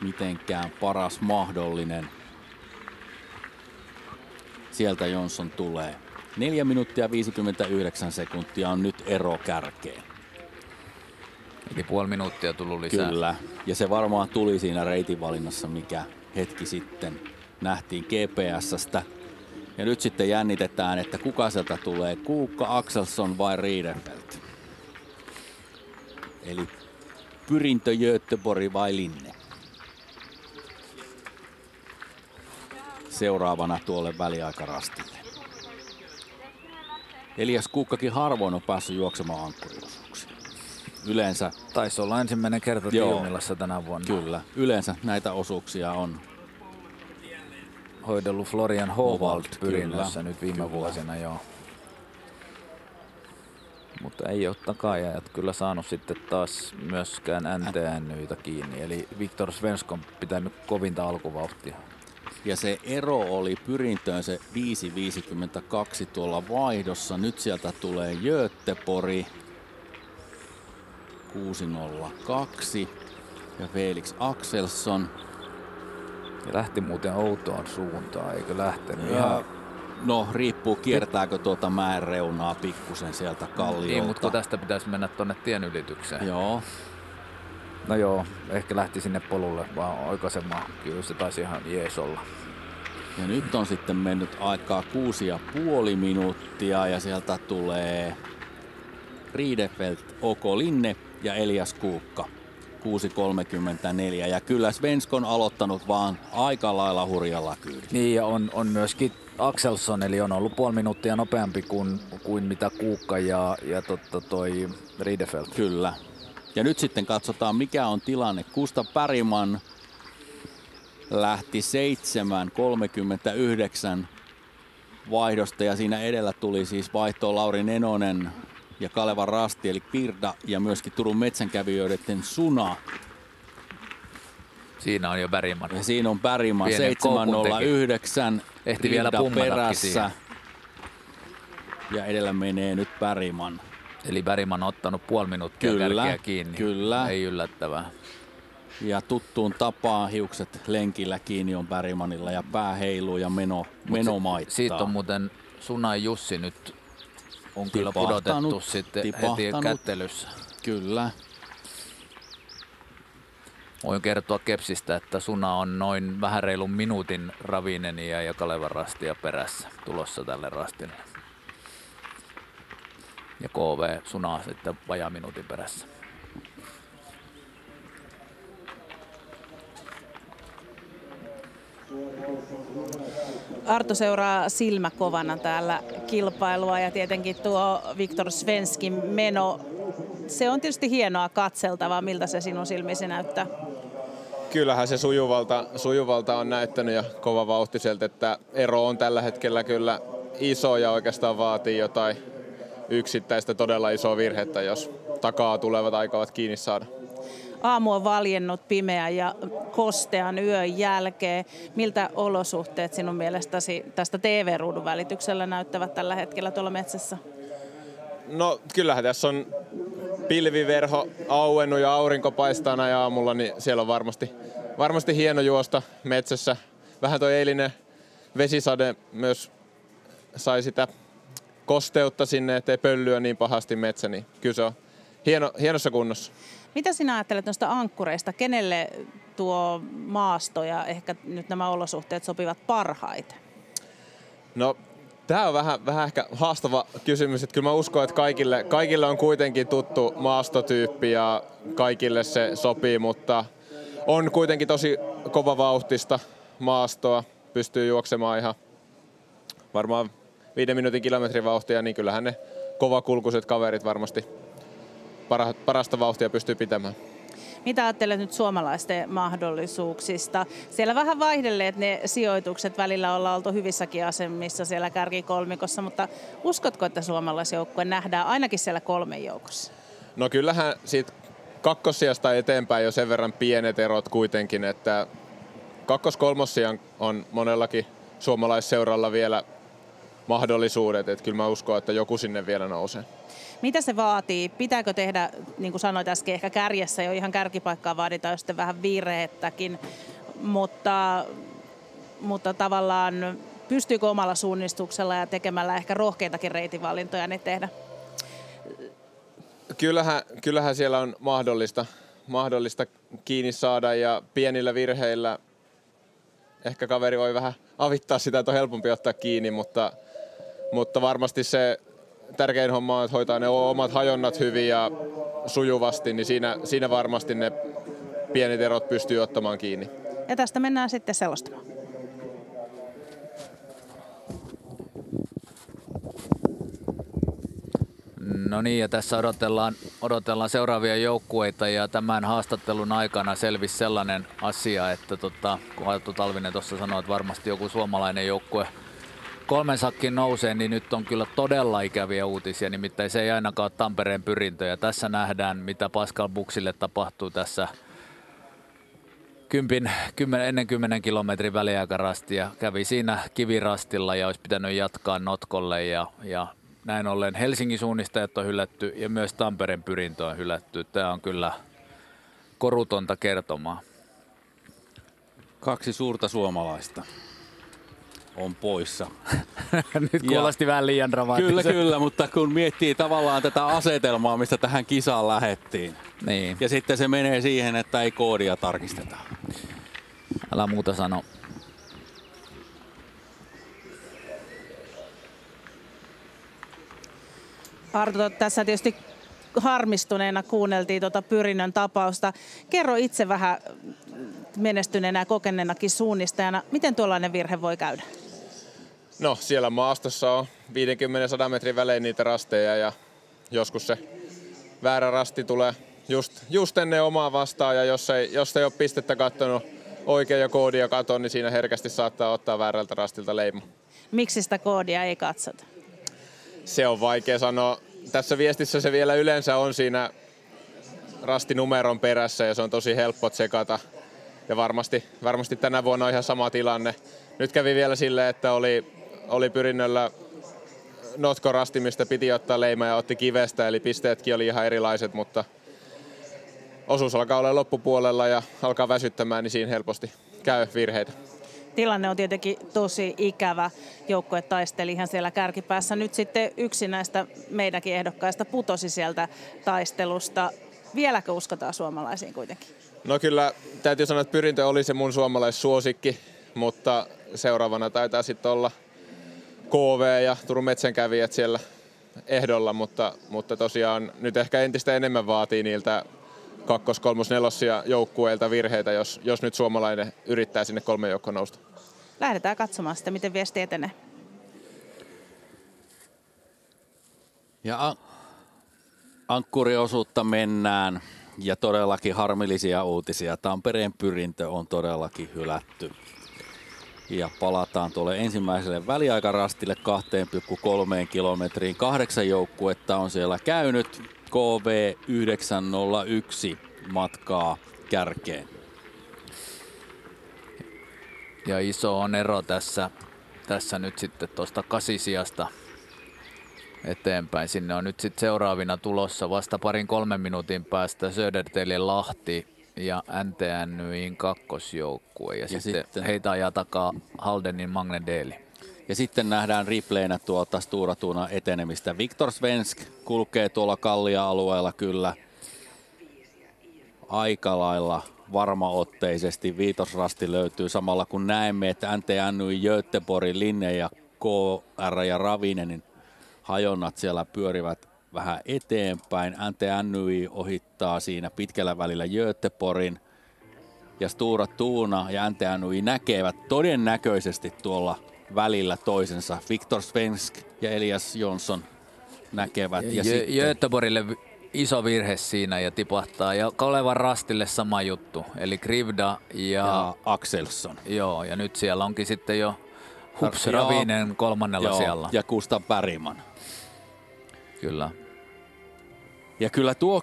J: mitenkään paras mahdollinen. Sieltä Jonsson tulee. 4 minuuttia 59 sekuntia on nyt ero kärkeen.
M: Eli puoli minuuttia tullut lisää.
J: Kyllä, ja se varmaan tuli siinä reitinvalinnassa, mikä hetki sitten nähtiin GPS:stä. Ja nyt sitten jännitetään, että kuka sieltä tulee, Kuukka, Axelsson vai Riederfeldt. Eli Pyrintö, Göteborg vai Linne. Seuraavana tuolle väliaikarastille. Elias Kuukkakin harvoin on päässyt juoksemaan ankkuriosuuksia. Yleensä
M: taisi olla ensimmäinen kerta Tiumilassa tänä vuonna.
J: Kyllä, yleensä näitä osuuksia on
M: hoidellut Florian Hovald Pyrinnössä nyt viime vuosina, joo. Mutta ei ole takaajajat kyllä saanut sitten taas myöskään NTNYitä kiinni. Eli Viktor Svensk on pitänyt kovinta alkuvauhtia.
J: Ja se ero oli Pyrintöön se 5.52 tuolla vaihdossa. Nyt sieltä tulee Göteborg 6.02 ja Felix Axelsson.
M: Ja lähti muuten outoon suuntaan, eikö lähtenyt?
J: No riippuu, kiertääkö tuota mäen reunaa pikkusen sieltä kalliolta.
M: Niin, mutta tästä pitäisi mennä tuonne tien ylitykseen.
J: Joo.
M: No joo, ehkä lähti sinne polulle vaan oikaisemaan. Kyllä se taisi ihan jees olla.
J: Ja nyt on sitten mennyt aikaa 6,5 minuuttia ja sieltä tulee Riederfeldt, OK Linne ja Elias Kuukka. 6.34 ja kyllä Svensk on aloittanut vaan aika lailla hurjalla kyydillä.
M: Niin ja on myöskin Axelsson, eli on ollut puoli minuuttia nopeampi kuin mitä Kuukka ja toi Riederfeldt.
J: Kyllä. Ja nyt sitten katsotaan mikä on tilanne. Gustav Bergman lähti 7.39 vaihdosta ja siinä edellä tuli siis vaihtoon Lauri Nenonen ja Kalevan Rasti eli Pirda ja myöskin Turun metsänkävijöiden Suna.
M: Siinä on jo Bergman.
J: Ja siinä on Bergman 7.09.
M: Ehti vielä
J: perässä. Ja edellä menee nyt Bergman.
M: Eli Bergman on ottanut puoli minuuttia kärkeä kiinni.
J: Kyllä.
M: Ei yllättävää.
J: Ja tuttuun tapaan hiukset lenkillä kiinni on Bergmanilla ja pää heiluu ja meno maittaa.
M: Siitä on muuten Sunan Jussi nyt on kyllä pudotettu sitten heti kättelyssä.
J: Kyllä.
M: Voin kertoa Kepsistä, että Suna on noin vähän reilun minuutin Ravinenia ja Kalevan rastia perässä tulossa tälle rastille. Ja KV Sunaa sitten vajaa minuutin perässä.
A: Arto seuraa silmäkovana täällä kilpailua ja tietenkin tuo Viktor Svenskin meno, se on tietysti hienoa katseltavaa. Miltä se sinun silmissä näyttää?
L: Kyllähän se sujuvalta on näyttänyt ja kova vauhtiselta, että ero on tällä hetkellä kyllä iso ja oikeastaan vaatii jotain yksittäistä todella isoa virhettä, jos takaa tulevat aikovat kiinni saada.
A: Aamu on valjennut pimeän ja kostean yön jälkeen. Miltä olosuhteet sinun mielestäsi tästä TV-ruudun välityksellä näyttävät tällä hetkellä tuolla metsässä?
L: No kyllähän tässä on pilviverho auennut ja aurinko paistaa näin aamulla, niin siellä on varmasti hieno juosta metsässä. Vähän toi eilinen vesisade myös sai sitä kosteutta sinne, ettei pöllyä niin pahasti metsä, niin kyllä se on hienossa kunnossa.
A: Mitä sinä ajattelet noista ankkureista? Kenelle tuo maasto ja ehkä nyt nämä olosuhteet sopivat parhaiten?
L: No, tämä on vähän ehkä haastava kysymys. Että kyllä mä uskon, että kaikille on kuitenkin tuttu maastotyyppi ja kaikille se sopii, mutta on kuitenkin tosi kova vauhtista maastoa. Pystyy juoksemaan ihan varmaan 5 minuutin kilometrin vauhtia, niin kyllähän ne kovakulkuiset kaverit varmasti parasta vauhtia pystyy pitämään.
A: Mitä ajattelet nyt suomalaisten mahdollisuuksista? Siellä vähän vaihdelleet ne sijoitukset, välillä ollaan oltu hyvissäkin asemissa siellä kärkikolmikossa, mutta uskotko, että suomalaisjoukkue nähdään ainakin siellä 3 joukossa?
L: No kyllähän siitä kakkossijasta eteenpäin jo sen verran pienet erot kuitenkin, että kakkos-kolmossijan on monellakin suomalaisseuralla vielä mahdollisuudet, että kyllä mä uskon, että joku sinne vielä nousee.
A: Mitä se vaatii? Pitääkö tehdä, niin kuin sanoit äsken, ehkä kärjessä jo ihan kärkipaikkaa vaaditaan, jos sitten vähän vireettäkin, mutta tavallaan pystyykö omalla suunnistuksella ja tekemällä ehkä rohkeitakin reitinvalintoja niin tehdä?
L: Kyllähän siellä on mahdollista kiinni saada ja pienillä virheillä ehkä kaveri voi vähän avittaa sitä, että on helpompi ottaa kiinni, mutta varmasti se tärkein homma on, että hoitaa ne omat hajonnat hyvin ja sujuvasti, niin siinä varmasti ne pienet erot pystyy ottamaan kiinni.
A: Ja tästä mennään sitten selostamaan.
M: No niin, ja tässä odotellaan seuraavia joukkueita ja tämän haastattelun aikana selvisi sellainen asia, että kun Arto Talvinen tuossa sanoi, että varmasti joku suomalainen joukkue 3 sakkiin nousee, niin nyt on kyllä todella ikäviä uutisia, nimittäin se ei ainakaan ole Tampereen pyrintö. Ja tässä nähdään, mitä Pascal Buxille tapahtuu tässä ennen 10 kilometrin väliaikarastia. Kävi siinä kivirastilla ja olisi pitänyt jatkaa notkolle ja näin ollen Helsingin suunnistajat on hylätty ja myös Tampereen pyrintö on hylätty. Tämä on kyllä korutonta kertomaa.
J: 2 suurta suomalaista on poissa.
M: Nyt kuulosti vähän liian dramaattisesti.
J: Kyllä, mutta kun miettii tavallaan tätä asetelmaa, mistä tähän kisaan lähdettiin.
M: Niin.
J: Ja sitten se menee siihen, että ei koodia tarkisteta.
M: Älä muuta sano.
A: Arto, tässä tietysti harmistuneena kuunneltiin Pyrinnön tapausta. Kerro itse vähän menestyneenä ja kokeneenakin suunnistajana, miten tuollainen virhe voi käydä?
L: No siellä maastossa on 50-100 metrin välein niitä rasteja ja joskus se väärä rasti tulee just ennen omaa vastaan ja jos ei ole pistettä katsonut oikein ja koodia katon, niin siinä herkästi saattaa ottaa väärältä rastilta leima.
A: Miksi sitä koodia ei katsota?
L: Se on vaikea sanoa. Tässä viestissä se vielä yleensä on siinä rastinumeron perässä ja se on tosi helppo tsekata. Ja varmasti tänä vuonna on ihan sama tilanne. Nyt kävi vielä silleen, että oli Pyrinnöllä notkorasti, mistä piti ottaa leima ja otti kivestä, eli pisteetkin oli ihan erilaiset, mutta osuus alkaa olla loppupuolella ja alkaa väsyttämään, niin siinä helposti käy virheitä.
A: Tilanne on tietenkin tosi ikävä. Joukkue taisteli ihan siellä kärkipäässä. Nyt sitten yksi näistä meidänkin ehdokkaista putosi sieltä taistelusta. Vieläkö uskotaan suomalaisiin kuitenkin?
L: No kyllä, täytyy sanoa, että Pyrintö oli se mun suomalaissuosikki, mutta seuraavana taitaa sitten olla KV ja Turun Metsänkävijät siellä ehdolla, mutta tosiaan nyt ehkä entistä enemmän vaatii niiltä 2-, 3-, 4. joukkueilta virheitä, jos nyt suomalainen yrittää sinne 3 joukkoon nousta.
A: Lähdetään katsomaan sitä, miten viesti etenee.
J: Ja ankkuriosuutta mennään ja todellakin harmillisia uutisia. Tampereen Pyrintö on todellakin hylätty. Ja palataan tuolle ensimmäiselle väliaikarastille 2,3 kilometriin. 8 joukkuetta on siellä käynyt. KV 901 matkaa kärkeen.
M: Ja iso on ero tässä nyt sitten tuosta 8 sijasta eteenpäin. Sinne on nyt sitten seuraavina tulossa vasta 2-3 minuutin päästä Södertälje Lahti ja NTNYin kakkosjoukkue. Ja sitten heitä ajaa takaa Haldenin Magne Deli.
J: Ja sitten nähdään replaynä tuolta Stora Tuunan etenemistä. Viktor Svensk kulkee tuolla Kallia-alueella kyllä aika lailla varmaotteisesti. Viitosrasti löytyy samalla kun näemme, että NTNY, Göteborg, Linne ja KR ja Ravinenin hajonnat siellä pyörivät vähän eteenpäin. NTNY ohittaa siinä pitkällä välillä Göteborgin ja Stora Tuuna ja NTNY näkevät todennäköisesti tuolla välillä toisensa. Viktor Svensk ja Elias Jonsson näkevät. Ja
M: Göteborgille iso virhe siinä ja tipahtaa. Ja Kalevan Rastille sama juttu. Eli Krivda ja
J: Axelsson.
M: Joo, ja nyt siellä onkin sitten jo Hups Ravinen 3. sijalla.
J: Ja Gustav Bergman.
M: Kyllä.
J: Ja kyllä tuo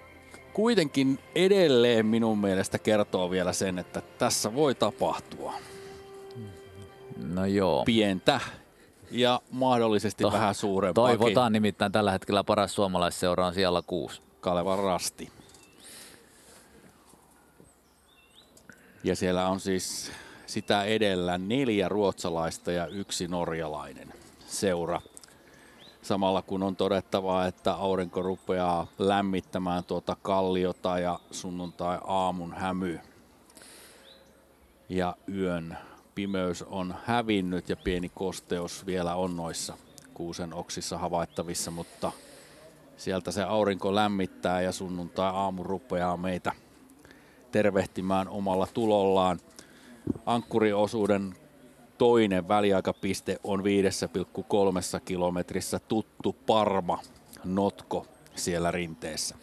J: kuitenkin edelleen minun mielestä kertoo vielä sen, että tässä voi tapahtua.
M: No joo.
J: Pientä ja mahdollisesti vähän suurempaa.
M: Toivotaan nimittäin tällä hetkellä paras suomalaisseura on siellä 6.
J: Kalevan Rasti. Ja siellä on siis sitä edellä 4 ruotsalaista ja 1 norjalainen seura. Samalla kun on todettavaa, että aurinko rupeaa lämmittämään tuota kalliota ja sunnuntai-aamun hämy. Ja yön pimeys on hävinnyt ja pieni kosteus vielä on noissa kuusen oksissa havaittavissa, mutta sieltä se aurinko lämmittää ja sunnuntai-aamu rupeaa meitä tervehtimään omalla tulollaan. Ankkuriosuuden toinen väliaikapiste on 5,3 kilometrissä tuttu Parma-notko siellä rinteessä.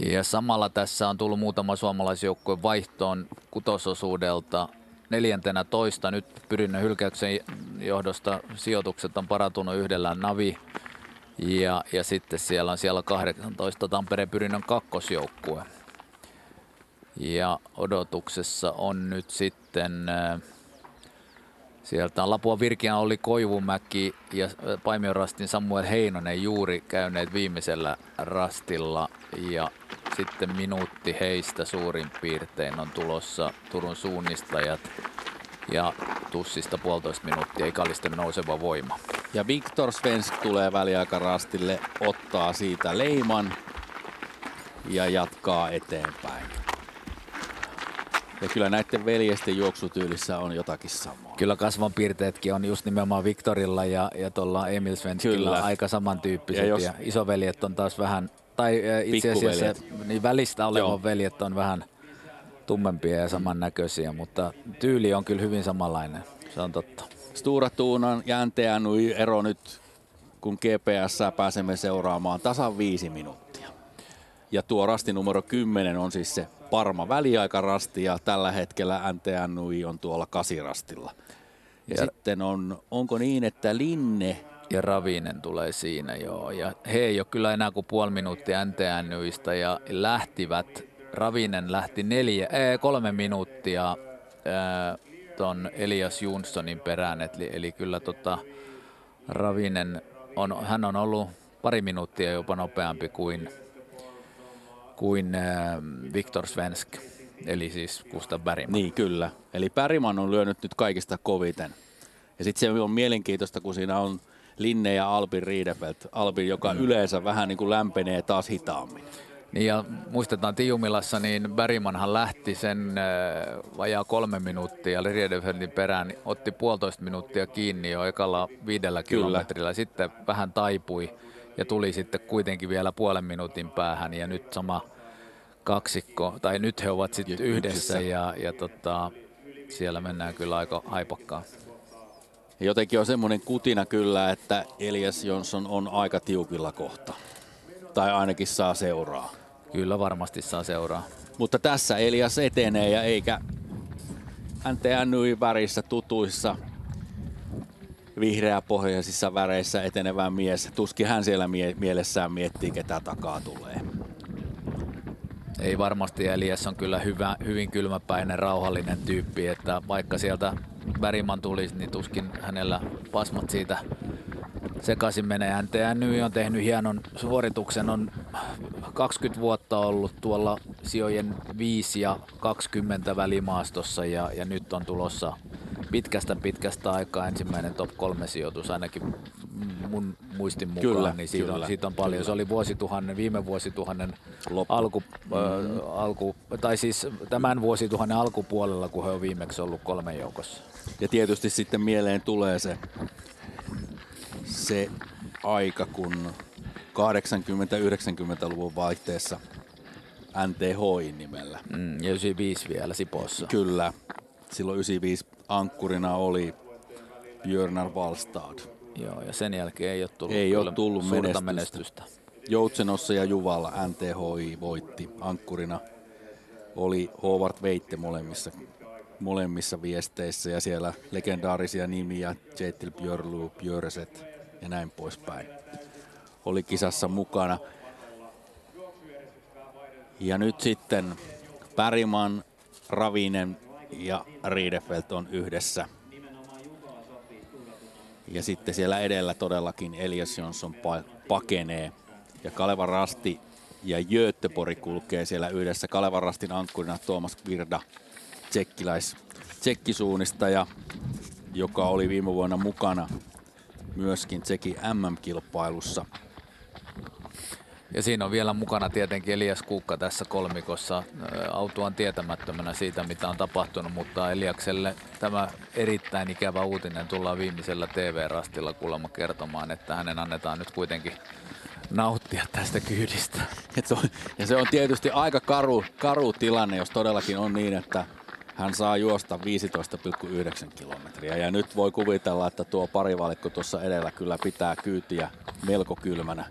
M: Ja samalla tässä on tullut muutama suomalaisjoukkue vaihtoon kutososuudelta 14. Nyt Pyrinnön hylkäyksen johdosta sijoitukset on parantunut 1 Navi. Ja sitten siellä on siellä 18 Tampereen Pyrinnön kakkosjoukkue. Ja odotuksessa on nyt sitten sieltä on Lapua Virkian Olli Koivumäki ja Paimion Rastin Samuel Heinonen juuri käyneet viimeisellä rastilla. Ja sitten minuutti heistä suurin piirtein on tulossa Turun suunnistajat ja Tussista 1,5 minuuttia Ikallisten nouseva voima.
J: Ja Viktor Svensk tulee väliaikarastille, ottaa siitä leiman ja jatkaa eteenpäin. Ja kyllä näiden veljesten juoksutyylissä on jotakin samaa.
M: Kyllä kasvonpiirteetkin on just nimenomaan Viktorilla ja tuolla Emil Svenskillä aika samantyyppiset. Ja isoveljet on taas vähän, tai itse asiassa niin välistä olevan veljet on vähän tummempia ja samannäköisiä, mutta tyyli on kyllä hyvin samanlainen, se on totta.
J: Stora Tuunan ja NTNY ero nyt, kun GPS pääsemme seuraamaan tasan 5 minuuttia. Ja tuo rasti numero 10 on siis se Parma väliaikarasti ja tällä hetkellä NTNY on tuolla 8 rastilla. Ja sitten onko niin, että Linne
M: ja Ravinen tulee siinä joo. Ja he ei ole kyllä enää kuin 0,5 minuuttia NTNYistä ja lähtivät. Ravinen lähti 3 minuuttia ton Elias Jonssonin perään. Eli kyllä Ravinen hän on ollut 2 minuuttia jopa nopeampi kuin kuin Viktor Svensk, eli siis Gustav Bergman.
J: Niin, kyllä. Eli Bergman on lyönyt nyt kaikista koviten. Ja sitten se on mielenkiintoista, kun siinä on Linne ja Albin Riedefelt. Albin, joka yleensä vähän niin kuin lämpenee taas hitaammin.
M: Niin ja muistetaan Tiumilassa, niin Bergmanhan lähti sen vajaa 3 minuuttia ja Riedefeltin perään otti 1,5 minuuttia kiinni jo ekalla 5 kilometrillä. Sitten vähän taipui ja tuli sitten kuitenkin vielä 0,5 minuutin päähän ja nyt sama kaksikko, tai nyt he ovat sitten yhdessä ja siellä mennään kyllä aika haipokkaan.
J: Jotenkin on semmoinen kutina kyllä, että Elias Jonsson on aika tiukilla kohta. Tai ainakin saa seuraa.
M: Kyllä varmasti saa seuraa.
J: Mutta tässä Elias etenee ja eikä NTNY värissä tutuissa vihreäpohjaisissa väreissä etenevä mies. Tuskin hän siellä mielessään miettii, ketä takaa tulee.
M: Ei varmasti, Elias on kyllä hyvin kylmäpäinen, rauhallinen tyyppi, että vaikka sieltä Bergman tulisi, niin tuskin hänellä pasmat siitä sekaisin menee. NTNY on tehnyt hienon suorituksen, on 20 vuotta ollut tuolla sijojen 5 ja 20 välimaastossa ja nyt on tulossa pitkästä aikaa ensimmäinen top 3 sijoitus ainakin mun muistin mukaan, kyllä, niin siitä on paljon. Kyllä. Se oli viime vuosituhannen tai siis tämän vuosituhannen alkupuolella, kun he on viimeksi ollut 3 joukossa.
J: Ja tietysti sitten mieleen tulee se aika, kun 80-90-luvun vaihteessa NTHI:n nimellä.
M: Ja 95 vielä Sipoossa.
J: Kyllä. Silloin 95 ankkurina oli Björnar Wallstad.
M: Joo, ja sen jälkeen
J: ei ole tullut
M: menestystä.
J: Joutsenossa ja Juvalla NTHI voitti. Ankkurina oli Howard Veitte molemmissa viesteissä ja siellä legendaarisia nimiä Kjetil Björlu, Björset ja näin poispäin. Oli kisassa mukana. Ja nyt sitten Bergman, Ravinen ja Riedefelt on yhdessä. Ja sitten siellä edellä todellakin Elias Jonsson pakenee. Ja Kalevan Rasti ja Göteborg kulkee siellä yhdessä. Kalevan Rastin ankkurina Tuomas Virda, tsekkisuunnistaja, joka oli viime vuonna mukana myöskin Tsekin MM-kilpailussa.
M: Ja siinä on vielä mukana tietenkin Elias Kuukka tässä kolmikossa autuaan tietämättömänä siitä, mitä on tapahtunut, mutta Eliakselle tämä erittäin ikävä uutinen tullaan viimeisellä TV-rastilla kuulemma kertomaan, että hänen annetaan nyt kuitenkin nauttia tästä kyydistä.
J: Ja se on tietysti aika karu tilanne, jos todellakin on niin, että hän saa juosta 15,9 kilometriä. Ja nyt voi kuvitella, että tuo parivalikko tuossa edellä kyllä pitää kyytiä melko kylmänä.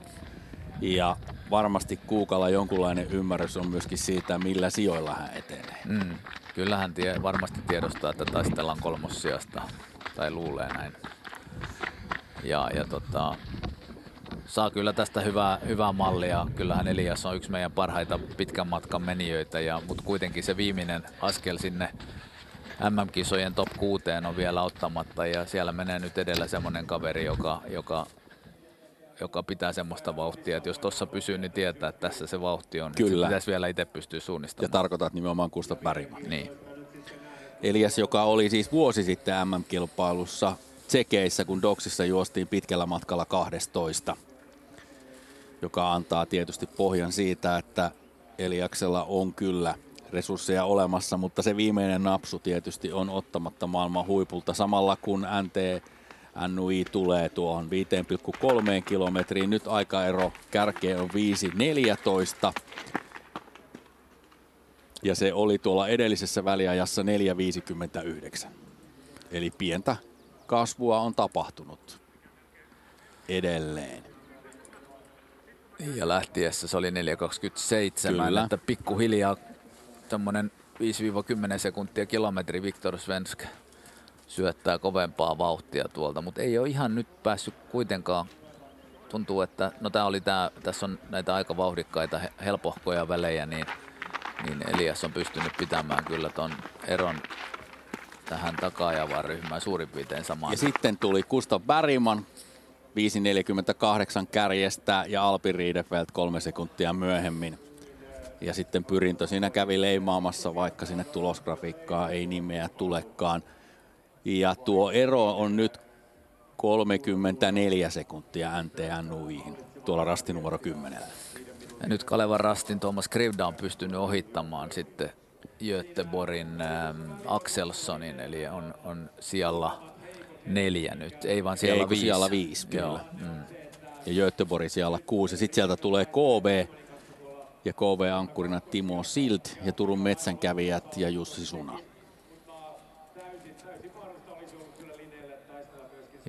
J: Ja varmasti Kuukalla jonkunlainen ymmärrys on myöskin siitä, millä sijoilla hän etenee.
M: Kyllä hän varmasti tiedostaa, että taistellaan kolmossijasta, tai luulee näin. Saa kyllä tästä hyvää mallia. Kyllähän Elias on yksi meidän parhaita pitkän matkan menijöitä, mutta kuitenkin se viimeinen askel sinne MM-kisojen top 6 on vielä ottamatta, ja siellä menee nyt edellä semmoinen kaveri, joka pitää semmoista vauhtia, että jos tuossa pysyy, niin tietää, että tässä se vauhti on.
J: Kyllä.
M: Pitäisi vielä itse pystyä suunnistamaan.
J: Ja tarkoitat nimenomaan Gustav Bergman.
M: Niin.
J: Elias, joka oli siis vuosi sitten MM-kilpailussa Tsekeissä, kun Doksissa juostiin pitkällä matkalla 12. Joka antaa tietysti pohjan siitä, että Eliaksella on kyllä resursseja olemassa, mutta se viimeinen napsu tietysti on ottamatta maailman huipulta samalla kun NTNY tulee tuohon 5,3 kilometriin. Nyt aikaero kärkeen on 5.14 ja se oli tuolla edellisessä väliajassa 4.59. Eli pientä kasvua on tapahtunut edelleen.
M: Ja lähtiessä se oli 4.27, että pikkuhiljaa tämmönen 5-10 sekuntia kilometri Viktor Svensk syöttää kovempaa vauhtia tuolta, mutta ei ole ihan nyt päässyt kuitenkaan. Tuntuu, että tässä on näitä aika vauhdikkaita helpohkoja välejä, niin Elias on pystynyt pitämään kyllä ton eron tähän taka-ajavaan ryhmään suurin piirtein samaan.
J: Ja sitten tuli Gustav Bergman 5.48 kärjestä ja Albin Riedefelt 3 sekuntia myöhemmin. Ja sitten Pyrintö siinä kävi leimaamassa, vaikka sinne tulosgrafiikkaa ei nimeä tulekaan. Ja tuo ero on nyt 34 sekuntia NTNUihin tuolla rasti numero 10.
M: Ja nyt Kalevan rastin Thomas Krivda on pystynyt ohittamaan sitten Göteborgin Axelssonin, eli on sijalla 4 nyt, ei vaan sijalla 5.
J: Sijalla 5, kyllä. Ja Göteborgin sijalla 6. Sitten sieltä tulee KV ja KV-ankkurina Timo Sild ja Turun metsänkävijät ja Jussi Suna.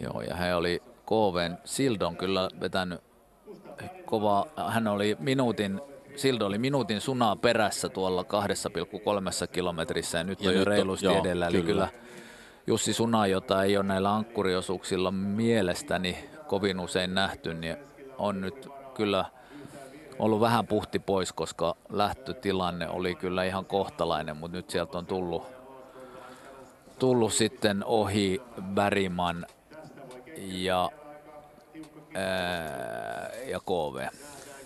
M: Joo, ja hän oli KV:n Sild on kyllä vetänyt kova, Sild oli minuutin Sunaa perässä tuolla 2,3 kilometrissä ja nyt on jo reilusti edellä. Eli kyllä Jussi Suna, jota ei ole näillä ankkuriosuuksilla mielestäni kovin usein nähty, niin on nyt kyllä ollut vähän puhti pois, koska lähtötilanne oli kyllä ihan kohtalainen, mutta nyt sieltä on tullut sitten ohi Bergman ja KV.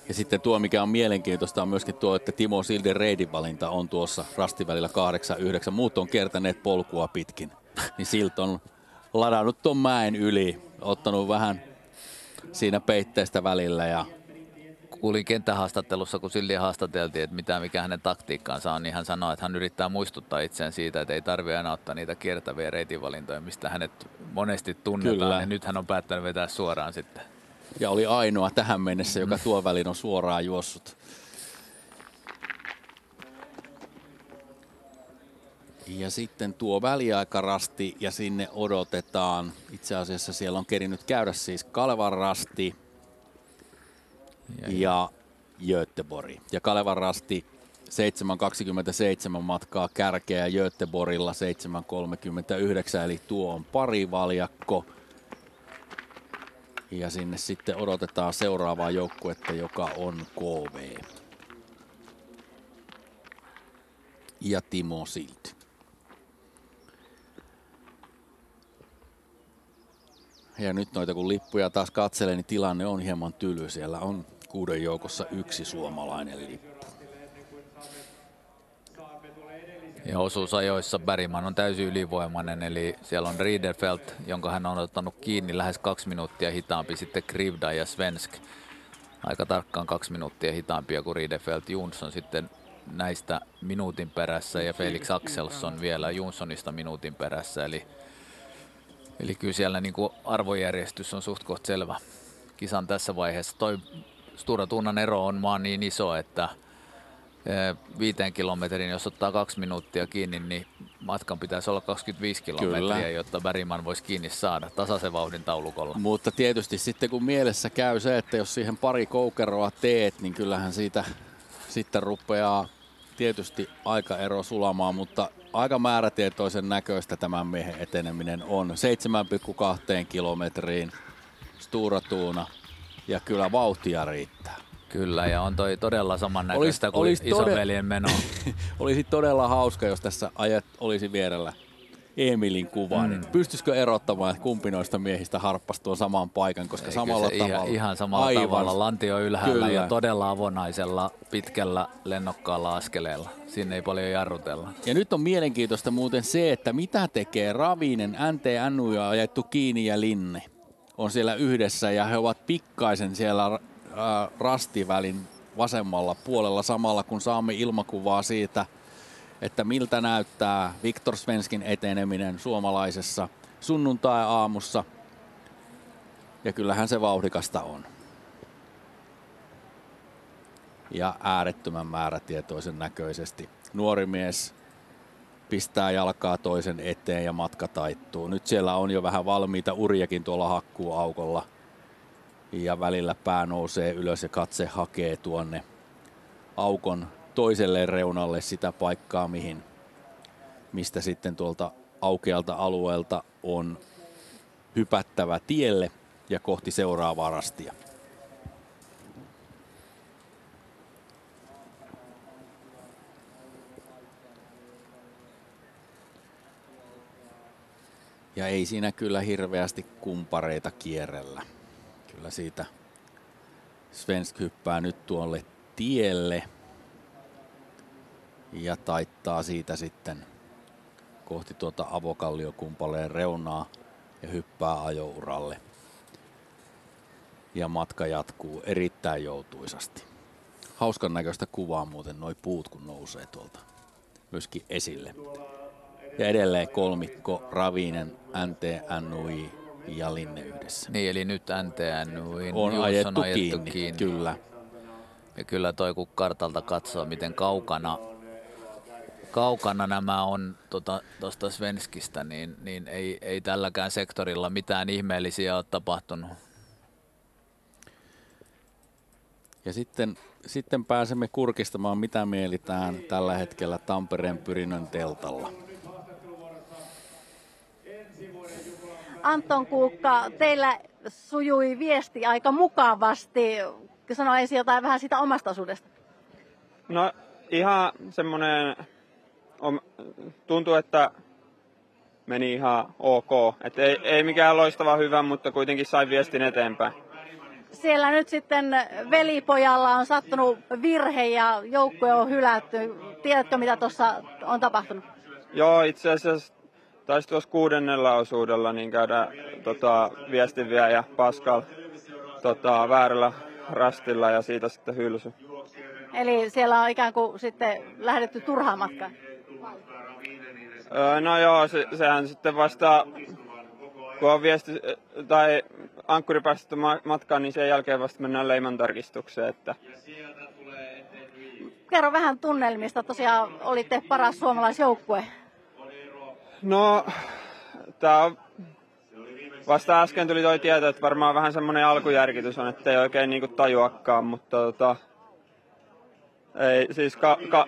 J: Ja sitten tuo, mikä on mielenkiintoista, on myöskin tuo, että Timo Silden reidinvalinta on tuossa rastivälillä 8-9. Muut on kertaneet polkua pitkin. Niin Sild on ladannut tuon mäen yli, ottanut vähän siinä peitteestä välillä. Ja
M: kuulin kenttähaastattelussa, kun Sildiä haastateltiin, että mikä hänen taktiikkaansa on, niin hän sanoi, että hän yrittää muistuttaa itseään siitä, että ei tarvitse enää ottaa niitä kiertäviä reitinvalintoja, mistä hänet monesti tunnetaan. Kyllä. Ja nyt hän on päättänyt vetää suoraan sitten.
J: Ja oli ainoa tähän mennessä, joka tuo välin on suoraan juossut. Ja sitten tuo väliaikarasti ja sinne odotetaan. Itse asiassa siellä on kerinyt käydä siis Kalevan rasti ja Göteborg. Ja Kalevan rasti 7.27 matkaa kärkeä Göteborgilla 7.39, eli tuo on parivaljakko. Ja sinne sitten odotetaan seuraavaa joukkuetta, joka on KV. Ja Timo Sild. Ja nyt noita kun lippuja taas katselee, niin tilanne on hieman tyly. Siellä on 6 joukossa 1 suomalainen lippu.
M: Ja osuusajoissa Bergman on täysin ylivoimainen, eli siellä on Riederfeldt, jonka hän on ottanut kiinni lähes 2 minuuttia hitaampi, sitten Krivda ja Svensk. Aika tarkkaan 2 minuuttia hitaampia kuin Riederfeldt. Jonsson sitten näistä minuutin perässä ja Felix Axelsson vielä Jonssonista minuutin perässä, eli kyllä siellä niin kuin arvojärjestys on suht koht selvä kisan tässä vaiheessa. Toi Stora Tuunan ero on vaan niin iso, että 5 kilometrin, jos ottaa 2 minuuttia kiinni, niin matkan pitäisi olla 25 kilometriä, kyllä, jotta Bergman voisi kiinni saada tasaisen vauhdin taulukolla.
J: Mutta tietysti sitten kun mielessä käy se, että jos siihen pari koukeroa teet, niin kyllähän siitä sitten rupeaa tietysti aikaero sulamaan, mutta aika määrätietoisen näköistä tämän miehen eteneminen on. 7,2 kilometriin Stora Tuuna ja kyllä vauhtia riittää.
M: Kyllä, ja on toi todella samannäköistä kuin isoveljen meno.
J: Olisi todella hauska, jos tässä olisi vierellä Emilin kuva. Niin pystyisikö erottamaan, että kumpi noista miehistä harppasi tuon saman paikan, koska samalla tavalla.
M: Ihan samalla tavalla. Lantio ylhäällä, kyllä, ja todella avonaisella, pitkällä, lennokkaalla askeleella. Sinne ei paljon jarrutella.
J: Ja nyt on mielenkiintoista muuten se, että mitä tekee Ravinen, NTNU ja ajettu kiinni ja Linne. On siellä yhdessä ja he ovat pikkaisen siellä rastivälin vasemmalla puolella samalla, kun saamme ilmakuvaa siitä, että miltä näyttää Viktor Svenskin eteneminen suomalaisessa sunnuntai-aamussa. Ja kyllähän se vauhdikasta on. Ja äärettömän määrätietoisen näköisesti. Nuori mies pistää jalkaa toisen eteen ja matka taittuu. Nyt siellä on jo vähän valmiita urjakin tuolla hakkuuaukolla. Ja välillä pää nousee ylös ja katse hakee tuonne aukon toiselle reunalle sitä paikkaa, mistä sitten tuolta aukealta alueelta on hypättävä tielle ja kohti seuraavaa rastia. Ja ei siinä kyllä hirveästi kumpareita kierrellä. Kyllä siitä Svensk hyppää nyt tuolle tielle. ja taittaa siitä sitten kohti tuota Avokalliokumpaleen reunaa ja hyppää ajouralle. Ja matka jatkuu erittäin joutuisasti. Hauskan näköistä kuvaa muuten noi puut, kun nousee tuolta myöskin esille. Ja edelleen kolmikko Ravinen, NTNUI ja Linne yhdessä.
M: Niin, eli nyt NTNUI
J: on ajettu kiinni. Kyllä.
M: Ja kyllä toi, kun kartalta katsoo, miten kaukana nämä on tuosta Svenskistä, niin ei tälläkään sektorilla mitään ihmeellisiä ole tapahtunut.
J: Ja sitten pääsemme kurkistamaan, mitä mielitään tällä hetkellä Tampereen Pyrinnön teltalla.
G: Anton Kuukka, teillä sujui viesti aika mukavasti. Sano ensin jotain vähän siitä omasta osuudesta.
V: No ihan semmoinen, tuntuu, että meni ihan ok. Et ei mikään loistava hyvä, mutta kuitenkin sai viestin eteenpäin.
G: Siellä nyt sitten velipojalla on sattunut virhe ja joukkue on hylätty. Tiedätkö, mitä tuossa on tapahtunut?
V: Joo, itse asiassa taisi tuossa 6. osuudella niin käydä viestinviejä Pascal väärällä rastilla ja siitä sitten hylsy.
G: Eli siellä on ikään kuin sitten lähdetty turhaan matkaan?
V: No joo, sehän sitten vasta, kun on ankkuri päästetty matkaan, niin sen jälkeen vasta mennään leimantarkistukseen. Että.
G: Kerro vähän tunnelmista. Tosiaan olitte paras suomalaisjoukkue.
V: No, vasta äsken tuli toi tieto, että varmaan vähän semmoinen alkujärkitys on, että ei oikein niinku tajuakaan, mutta ei, siis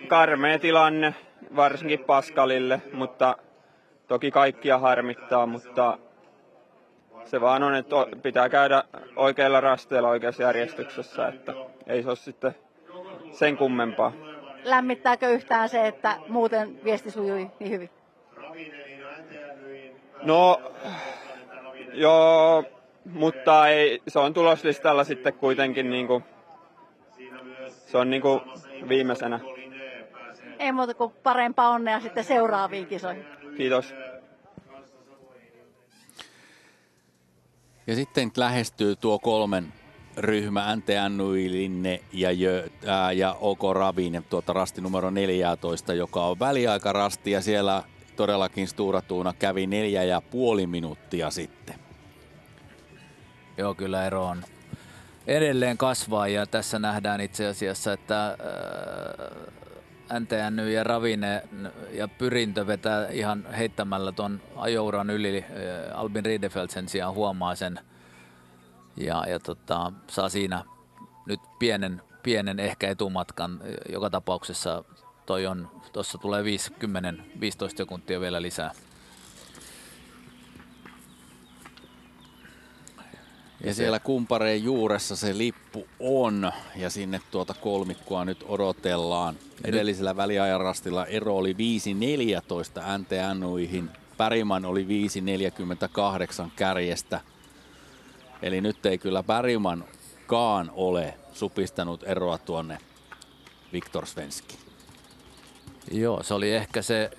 V: karmea tilanne, varsinkin Pascalille, mutta toki kaikkia harmittaa, mutta se vaan on, että pitää käydä oikeilla rasteilla oikeassa järjestyksessä, että ei se ole sitten sen kummempaa.
G: Lämmittääkö yhtään se, että muuten viesti sujui niin hyvin?
V: No, joo, mutta ei, se on tuloslistalla sitten kuitenkin niinku, se on niinku viimeisenä.
G: Ei muuta kuin parempaa onnea sitten seuraaviin kisoihin.
V: Kiitos.
J: Ja sitten lähestyy tuo 3 ryhmä, NTNUI, Linne ja OK Ravinen, tuota rasti numero 14, joka on väliaikarasti ja siellä todellakin Stora Tuuna kävi 4,5 minuuttia sitten.
M: Joo, kyllä ero on edelleen kasvaa ja tässä nähdään itse asiassa, että NTNY ja Ravine ja Pyrintö vetää ihan heittämällä ton ajouran yli. Albin Riedefeld sen sijaan huomaa sen ja saa siinä nyt pienen ehkä etumatkan. Joka tapauksessa tuossa tulee 15 sekuntia vielä lisää.
J: Ja siellä kumpareen juuressa se lippu on ja sinne tuota kolmikkoa nyt odotellaan. Edellisellä väliajan rastilla ero oli 5.14 NTNUihin. Bergman oli 5.48 kärjestä. Eli nyt ei kyllä Bergmankaan ole supistanut eroa tuonne Viktor Svenskiin.
M: Joo, se oli ehkä se 11-12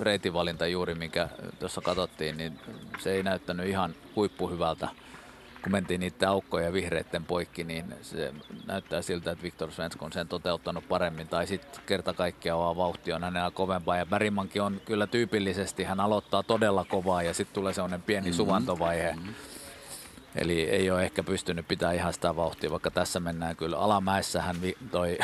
M: reitivalinta juuri, minkä tuossa katsottiin, niin se ei näyttänyt ihan huippuhyvältä. Kun mentiin niiden aukkojen vihreitten poikki, niin se näyttää siltä, että Viktor Svensk on sen toteuttanut paremmin. Tai sitten kerta kaikkiaan vaan vauhti on hänellä kovempaa. Ja Bergmankin on kyllä tyypillisesti, hän aloittaa todella kovaa ja sitten tulee sellainen pieni suvantovaihe. Eli ei ole ehkä pystynyt pitämään ihan sitä vauhtia, vaikka tässä mennään kyllä alamäessähän toi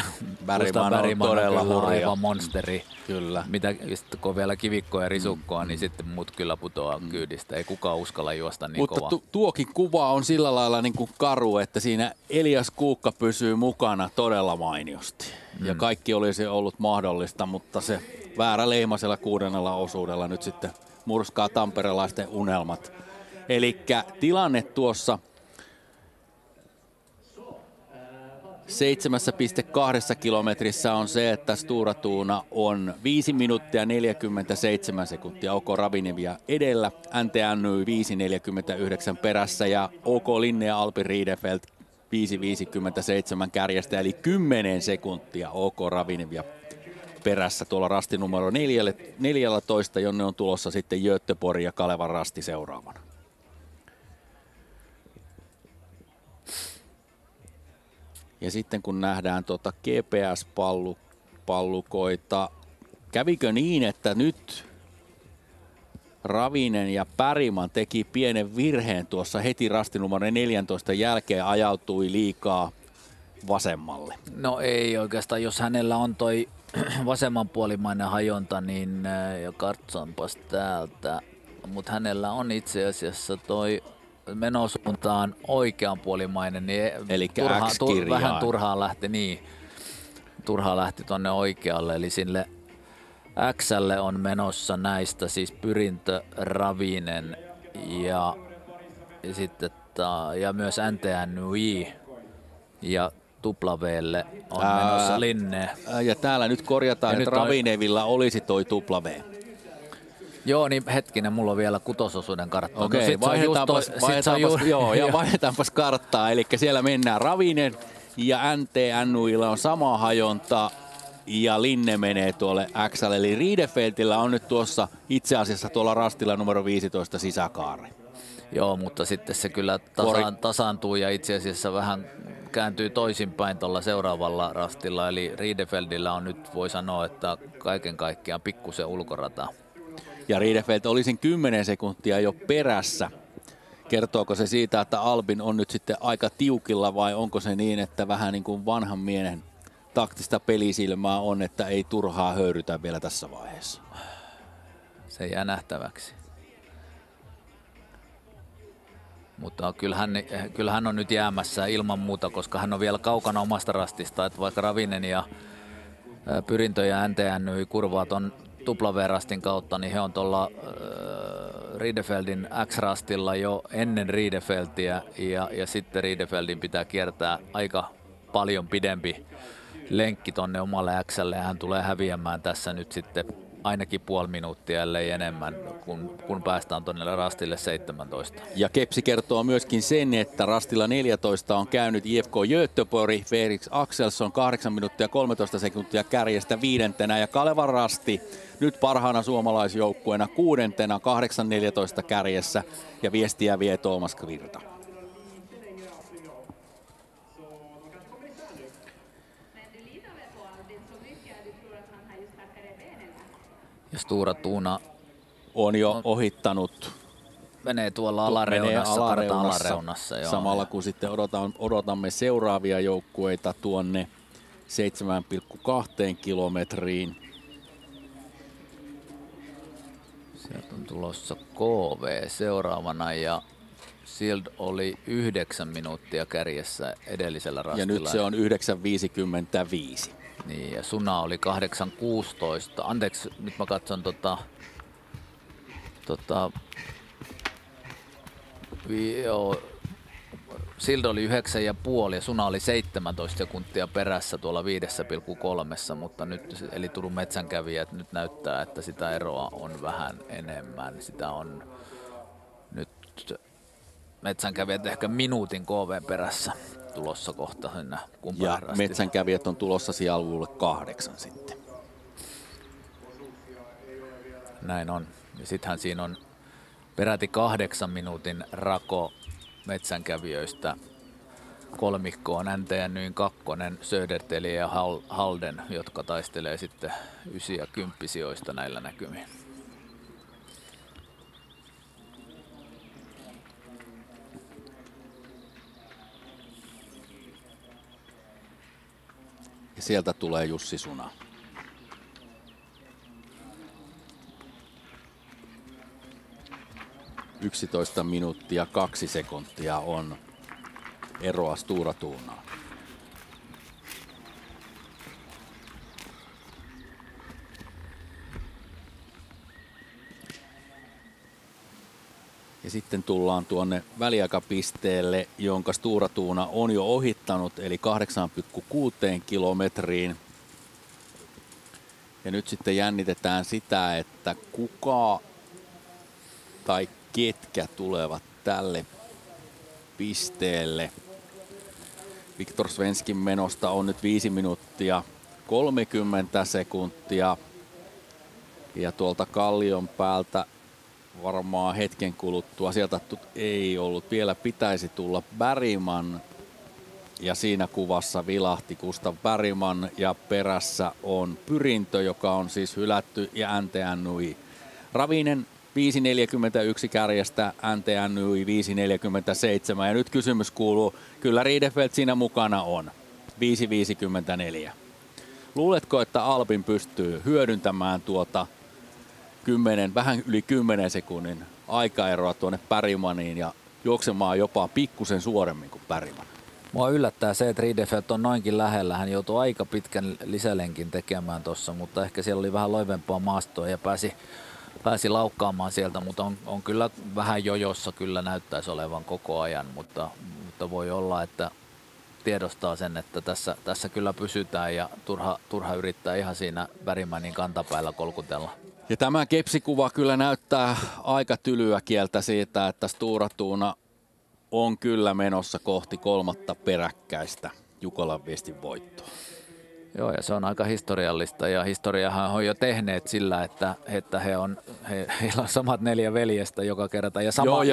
J: Bergman on todella hurja.
M: Aivan monsteri.
J: Kyllä.
M: Mitä, kun on vielä kivikkoa ja risukkoa, niin sitten muut kyllä putoaa kyydistä. Ei kukaan uskalla juosta niin kovaa.
J: Mutta tuokin kuva on sillä lailla niin kuin karu, että siinä Elias Kuukka pysyy mukana todella mainiosti. Ja kaikki olisi ollut mahdollista, mutta se väärä leimaisella 6. osuudella nyt sitten murskaa tamperelaisten unelmat. Elikkä tilanne tuossa 7,2 kilometrissä on se, että Stora Tuuna on 5 minuuttia 47 sekuntia OK Ravinevia edellä, NTNY 5.49 perässä ja OK Linne ja Albin Riedefeld 5.57 kärjestä, eli 10 sekuntia OK Ravinevia perässä tuolla rasti numero 14, jonne on tulossa sitten Göteborg ja Kalevan rasti seuraavana. Ja sitten kun nähdään GPS-pallukoita, kävikö niin, että nyt Ravinen ja Bergman teki pienen virheen tuossa heti rasti numero 14 jälkeen, ajautui liikaa vasemmalle?
M: No ei oikeastaan, jos hänellä on toi vasemmanpuolimainen hajonta, niin katsonpas täältä, mutta hänellä on itse asiassa toi menosuuntaan oikeanpuolimainen, niin vähän turhaan lähti tonne oikealle, eli sille X:lle on menossa näistä siis Pyrintö, Ravinen ja sitten ja myös NTNY ja V:lle on menossa Linne.
J: Ja täällä nyt korjataan, että Ravinevilla olisi toi W.
M: Joo, niin hetkinen, mulla on vielä kutososuuden kartta.
J: Okei, vaihdetaanpas karttaa. Eli siellä mennään Ravinen ja NTNYllä on sama hajonta ja Linne menee tuolle X:lle. Eli Riedefeldtillä on nyt tuossa itse asiassa tuolla rastilla numero 15 sisäkaari.
M: Joo, mutta sitten se kyllä tasaantuu ja itse asiassa vähän kääntyy toisinpäin tuolla seuraavalla rastilla. Eli Riedefeldtillä on nyt, voi sanoa, että kaiken kaikkiaan pikkusen ulkorata.
J: Ja Riedefeldt oli sen 10 sekuntia jo perässä. Kertooko se siitä, että Albin on nyt sitten aika tiukilla vai onko se niin, että vähän niin kuin vanhan miehen taktista pelisilmää on, että ei turhaa höyrytä vielä tässä vaiheessa?
M: Se jää nähtäväksi. Mutta kyllä hän on nyt jäämässä ilman muuta, koska hän on vielä kaukana omasta rastista. Että vaikka Ravinen ja Pyrintö ja NTNY kurvaa ton W-rastin kautta, niin he on tuolla Riedefeldin X-rastilla jo ennen Riedefeldtiä ja sitten Riedefeldin pitää kiertää aika paljon pidempi lenkki tonne omalle X:lle ja hän tulee häviämään tässä nyt sitten ainakin puoli minuuttia, ellei enemmän, kun päästään tuonne rastille 17.
J: Ja Kepsi kertoo myöskin sen, että rastilla 14 on käynyt IFK Göteborg, Felix Axelsson 8 minuuttia 13 sekuntia kärjestä 5. ja Kalevan rasti nyt parhaana suomalaisjoukkueena 6. 8.14 kärjessä ja viestiä vie Tuomas Kvirta.
M: Ja Stura Tuuna
J: on jo ohittanut.
M: Menee tuolla alareunassa. Joo.
J: Samalla kun sitten odotamme seuraavia joukkueita tuonne 7,2 kilometriin.
M: Sieltä on tulossa KV seuraavana ja Sild oli 9 minuuttia kärjessä edellisellä rastilla.
J: Ja nyt se on 9.55.
M: Niin, ja Suna oli 8.16. Anteeksi, nyt mä katson Sild oli 9,5 ja Suna oli 17 sekuntia perässä tuolla 5,3, mutta nyt, eli Turun metsänkävijät nyt näyttää, että sitä eroa on vähän enemmän. Sitä on nyt metsänkävijät ehkä minuutin KV perässä tulossa kohta.
J: Ja metsänkävijät on tulossa sijaluvulle 8 sitten.
M: Näin on. Ja sittenhän siinä on peräti 8 minuutin rako metsänkävijöistä kolmikkoon NTNY:n 2, Söderteli ja Halden, jotka taistelee sitten 9 ja 10 sijoista näillä näkymin.
J: Ja sieltä tulee Jussi Suna. – 11 minuuttia 2 sekuntia on eroa Stura Tuunaan. Ja sitten tullaan tuonne väliaikapisteelle, jonka Stura Tuuna on jo ohittanut, eli 8,6 kilometriin. Ja nyt sitten jännitetään sitä, että kuka tai ketkä tulevat tälle pisteelle. Viktor Svenskin menosta on nyt 5 minuuttia 30 sekuntia. Ja tuolta kallion päältä varmaan hetken kuluttua sieltä ei ollut. Vielä pitäisi tulla Bergman. Ja siinä kuvassa vilahti Gustav Bergman ja perässä on Pyrintö, joka on siis hylätty ja NTNY. Ravinen 5.41 kärjestä, NTNY 5.47 ja nyt kysymys kuuluu, kyllä Riedefeld siinä mukana on, 5.54. Luuletko, että Albin pystyy hyödyntämään tuota vähän yli 10 sekunnin aikaeroa tuonne Bergmaniin ja juoksemaan jopa pikkusen suoremmin kuin Bergman?
M: Mua yllättää se, että Riedefeld on noinkin lähellä. Hän joutui aika pitkän lisälenkin tekemään tuossa, mutta ehkä siellä oli vähän loivempaa maastoa ja pääsi laukkaamaan sieltä, mutta on kyllä vähän jojossa kyllä näyttäisi olevan koko ajan, mutta voi olla, että tiedostaa sen, että tässä kyllä pysytään ja turha yrittää ihan siinä Bergmanin kantapäällä kolkutella.
J: Ja tämä kepsikuva kyllä näyttää aika tylyä kieltä siitä, että Stora Tuna on kyllä menossa kohti 3. peräkkäistä Jukolan Viestin voittoa.
M: Joo, ja se on aika historiallista, ja historiahan on jo tehneet sillä, että heillä on samat 4 veljestä joka kerta, ja sama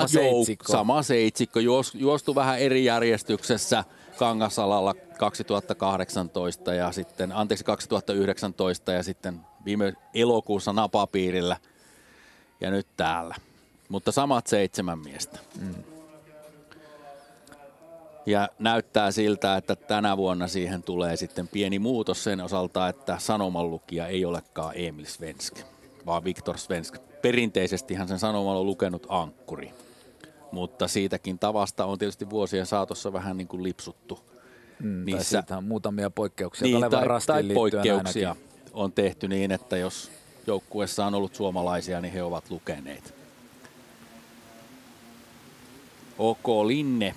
M: seitsikko.
J: Sama seitsikko, juostu vähän eri järjestyksessä Kangasalalla 2018 ja sitten, 2019 ja sitten viime elokuussa Napapiirillä ja nyt täällä. Mutta samat 7 miestä. Ja näyttää siltä, että tänä vuonna siihen tulee sitten pieni muutos sen osalta, että sanomanlukija ei olekaan Emil Svensk, vaan Viktor Svensk. Perinteisestihän sen sanoman on lukenut ankkuri, mutta siitäkin tavasta on tietysti vuosien saatossa vähän niin kuin lipsuttu.
M: Tai siitä on muutamia poikkeuksia.
J: Niin, tai poikkeuksia ainakin on tehty niin, että jos joukkueessa on ollut suomalaisia, niin he ovat lukeneet. OK Linne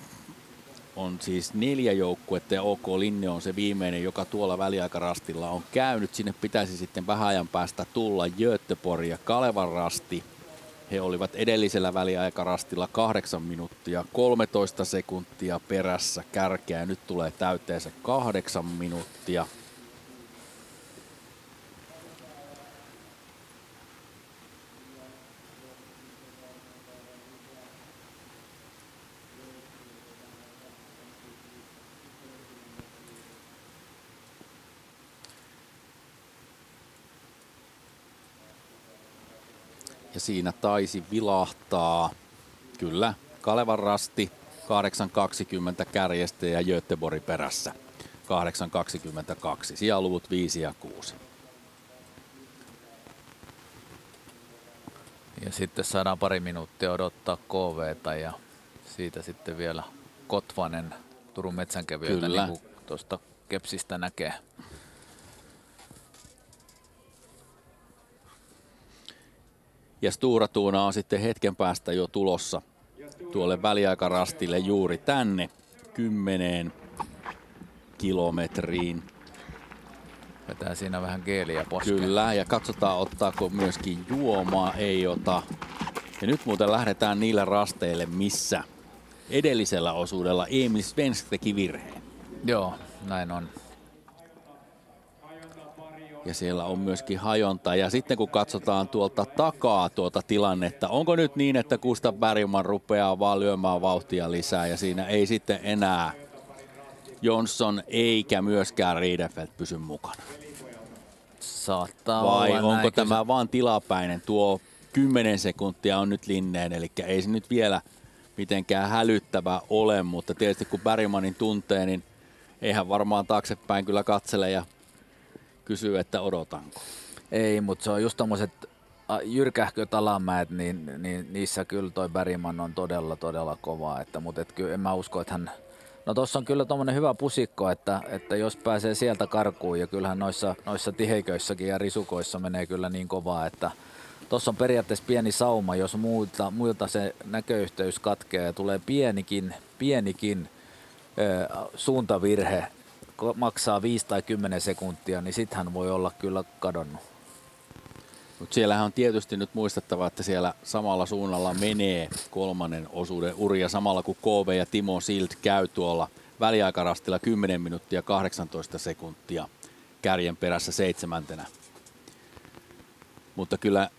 J: on siis 4 joukkuetta ja OK Linne on se viimeinen, joka tuolla väliaikarastilla on käynyt. Sinne pitäisi sitten vähän ajan päästä tulla Göteborg ja Kalevan rasti. He olivat edellisellä väliaikarastilla 8 minuuttia 13 sekuntia perässä kärkeä. Nyt tulee täyteensä 8 minuuttia. Ja siinä taisi vilahtaa, kyllä, Kalevan rasti 8.20 kärjestä ja Göteborg perässä 8.22. Sijaluvut 5 ja 6.
M: Ja sitten saadaan pari minuuttia odottaa KV:tä ja siitä sitten vielä Kotvanen Turun Metsänkävijöitä, niin kuin tuosta kepsistä näkee.
J: Ja Stora Tuna on sitten hetken päästä jo tulossa tuolle väliaikarastille juuri tänne 10 kilometriin.
M: Vetää siinä vähän geeliä poskeen.
J: Kyllä, ja katsotaan ottaako myöskin juomaa, ei ota. Ja nyt muuten lähdetään niille rasteille, missä edellisellä osuudella Emil Svensk teki virheen.
M: Joo, näin on.
J: Ja siellä on myöskin hajonta. Ja sitten kun katsotaan tuolta takaa tuota tilannetta, onko nyt niin, että Gustav Bergman rupeaa vaan lyömään vauhtia lisää ja siinä ei sitten enää Jonsson eikä myöskään Riedefeld pysy mukana?
M: Saattaa
J: vai
M: olla
J: onko
M: näin,
J: tämä vaan tilapäinen? Tuo 10 sekuntia on nyt Linneen, eli ei se nyt vielä mitenkään hälyttävä ole, mutta tietysti kun Bergmanin tuntee, niin eihän varmaan taaksepäin kyllä katsele ja kysyy, että odotanko.
M: Ei, mutta se on just tommoset jyrkähköt alamäet, niin niissä kyllä toi Bergman on todella kovaa. Mutta kyllä en mä usko, että hän... No tossa on kyllä tommonen hyvä pusikko, että jos pääsee sieltä karkuun ja kyllähän noissa tiheiköissäkin ja risukoissa menee kyllä niin kovaa, että tossa on periaatteessa pieni sauma, jos muilta se näköyhteys katkeaa ja tulee pienikin suuntavirhe, maksaa 5 tai 10 sekuntia, niin sit hän voi olla kyllä kadonnut.
J: Mutta siellähän on tietysti nyt muistettava, että siellä samalla suunnalla menee 3. osuuden uria samalla kun KV ja Timo Sild käy tuolla väliaikarastilla 10 minuuttia 18 sekuntia kärjen perässä 7. Mutta kyllä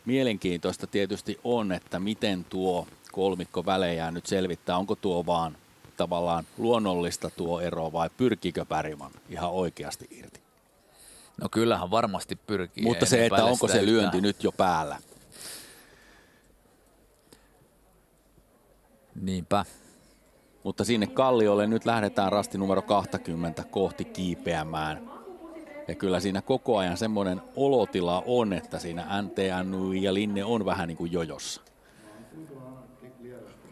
J: mielenkiintoista tietysti on, että miten tuo kolmikko välejään nyt selvittää. Onko tuo vaan tavallaan luonnollista tuo ero vai pyrkikö Bergman ihan oikeasti irti?
M: No kyllähän varmasti pyrkii.
J: Mutta se, että onko se lyönti nyt jo päällä?
M: Niinpä.
J: Mutta sinne kalliolle nyt lähdetään rasti numero 20 kohti kiipeämään. Ja kyllä siinä koko ajan semmoinen olotila on, että siinä NTNY ja Linne on vähän niin kuin jojossa.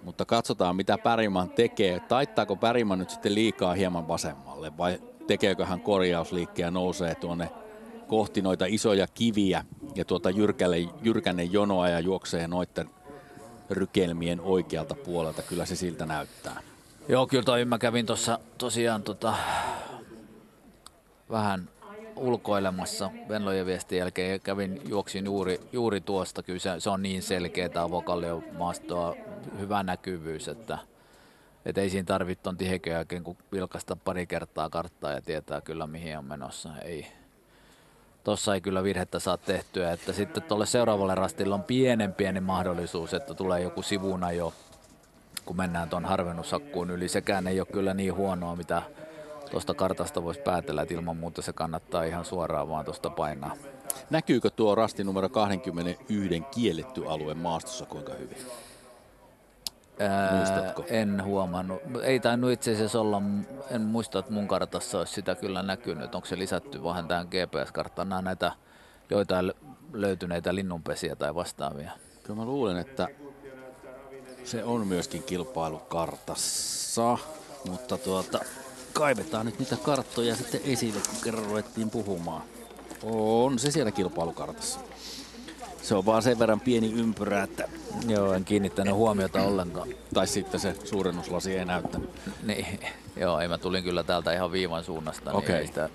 J: Mutta katsotaan, mitä Bergman tekee. Taittaako Bergman nyt sitten liikaa hieman vasemmalle vai tekeekö hän korjausliikkeen ja nousee tuonne kohti noita isoja kiviä ja tuota jyrkänne jonoa ja juoksee noiden rykelmien oikealta puolelta. Kyllä se siltä näyttää.
M: Joo, kyllä mä kävin tuossa tosiaan vähän ulkoilemassa Venlojen viestin jälkeen ja juoksin juuri tuosta. Kyllä se on niin selkeä tämä Avokallio-maastoa, hyvä näkyvyys, että ei siinä tarvitse tuon tihekön jälkeen kun vilkaista pari kertaa karttaa ja tietää kyllä mihin on menossa. Tuossa ei kyllä virhettä saa tehtyä, että sitten tuolle seuraavalle rastille on pieni mahdollisuus, että tulee joku sivuna jo, kun mennään tuon harvennushakkuun yli. Sekään ei ole kyllä niin huonoa, mitä tuosta kartasta voisi päätellä, että ilman muuta se kannattaa ihan suoraan vaan tuosta painaa.
J: Näkyykö tuo rasti numero 21 kielletty alue maastossa kuinka hyvin? Muistatko?
M: En huomannut. Ei tainnut itse asiassa olla, en muista, että mun kartassa olisi sitä kyllä näkynyt. Onko se lisätty vähän tähän GPS-karttaan? Nämä näitä joitain löytyneitä linnunpesiä tai vastaavia.
J: Kyllä mä luulen, että se on myöskin kilpailukartassa, mutta kaivetaan nyt niitä karttoja sitten esille, kun kerran ruvettiin puhumaan. On se siellä kilpailukartassa. Se on vaan sen verran pieni ympyrä, että...
M: Joo, en kiinnittänyt huomiota ollenkaan.
J: Tai sitten se suurennuslasi ei näyttänyt.
M: Niin, joo, mä tulin kyllä täältä ihan viivan suunnasta, niin ei sitä,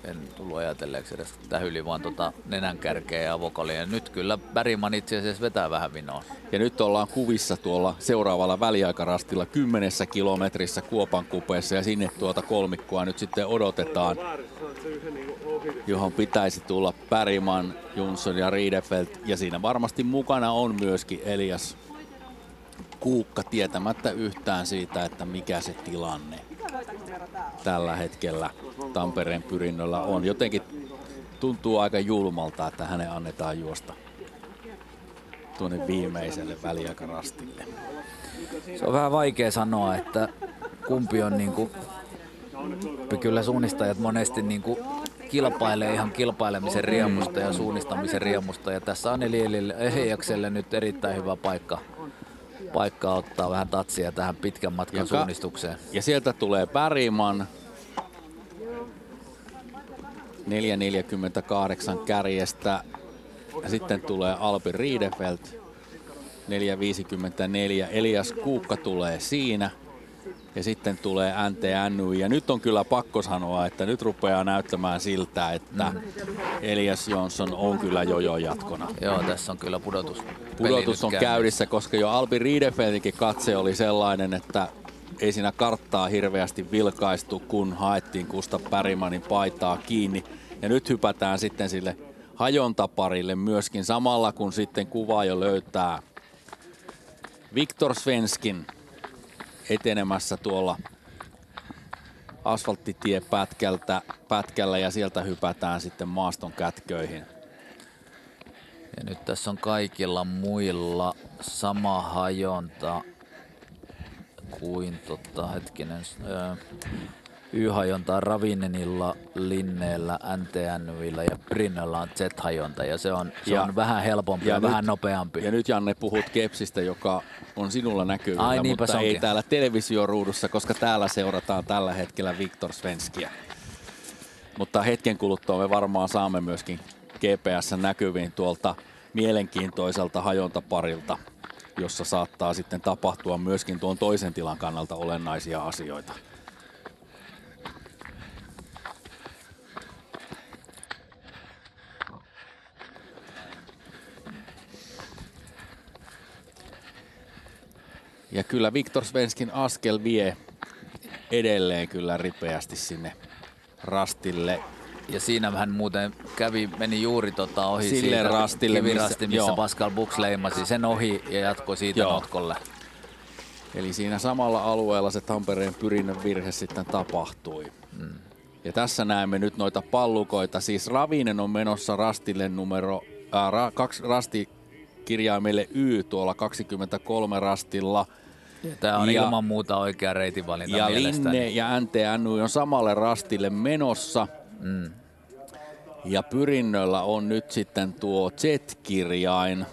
M: en tullut ajatelleeksi edes tähyli, vaan nenän kärkeä ja avokalia. Nyt kyllä Bergman itse asiassa vetää vähän vinoa.
J: Ja nyt ollaan kuvissa tuolla seuraavalla väliaikarastilla 10 kilometrissä Kuopan kupeessa ja sinne tuota kolmikkoa nyt sitten odotetaan, johon pitäisi tulla Bergman, Jonsson ja Riedefelt. Ja siinä varmasti mukana on myöskin Elias Kuukka tietämättä yhtään siitä, että mikä se tilanne tällä hetkellä Tampereen pyrinnöllä on. Jotenkin tuntuu aika julmalta, että hänen annetaan juosta tuonne viimeiselle väliaikarastille.
M: Se on vähän vaikea sanoa, että kumpi on kyllä suunnistajat monesti kilpailee ihan kilpailemisen riemusta ja suunnistamisen riemusta. Ja tässä on Eliakselle nyt erittäin hyvä paikka ottaa vähän tatsia tähän pitkän matkan suunnistukseen.
J: Ja sieltä tulee Bergman 4.48 kärjestä. Ja sitten tulee Albin Riedefelt 4.54. Elias Kuukka tulee siinä. Ja sitten tulee NTNY. Ja nyt on kyllä pakko sanoa, että nyt rupeaa näyttämään siltä, että Elias Jonsson on kyllä jo jatkona.
M: Joo, tässä on kyllä
J: pudotus on käynnissä, koska jo Albin Riedefeltinkin katse oli sellainen, että ei siinä karttaa hirveästi vilkaistu, kun haettiin Gustav Bergmanin paitaa kiinni. Ja nyt hypätään sitten sille hajontaparille myöskin samalla, kun sitten kuva jo löytää Viktor Svenskin etenemässä tuolla asfalttitiepätkällä ja sieltä hypätään sitten maaston kätköihin.
M: Ja nyt tässä on kaikilla muilla sama hajonta kuin Y-hajonta Ravinenilla, Linneellä, NTNYllä ja Brinnöllä on Z-hajonta ja se on vähän helpompi ja vähän nopeampi.
J: Ja nyt Janne puhut Kepsistä, joka on sinulla näkyvillä, mutta ei täällä televisioruudussa, koska täällä seurataan tällä hetkellä Viktor Svenskia. Mutta hetken kuluttua me varmaan saamme myöskin GPS-näkyviin tuolta mielenkiintoiselta hajontaparilta, jossa saattaa sitten tapahtua myöskin tuon toisen tilan kannalta olennaisia asioita. Ja kyllä Viktor Svenskin askel vie edelleen kyllä ripeästi sinne rastille.
M: Ja siinä hän muuten meni juuri ohi
J: sille
M: siitä
J: rastille,
M: kivirasti, missä
J: joo.
M: Pascal Bux leimasi sen ohi ja jatkoi siitä notkolle.
J: Eli siinä samalla alueella se Tampereen Pyrinnön virhe sitten tapahtui. Ja tässä näemme nyt noita pallukoita. Siis Ravinen on menossa rastille rastikirjaimelle Y tuolla 23 rastilla.
M: Tämä on ilman muuta oikea reitinvalinta
J: ja
M: mielestäni.
J: Linne ja NTNY on samalle rastille menossa. Ja Pyrinnöllä on nyt sitten tuo Z-kirjain.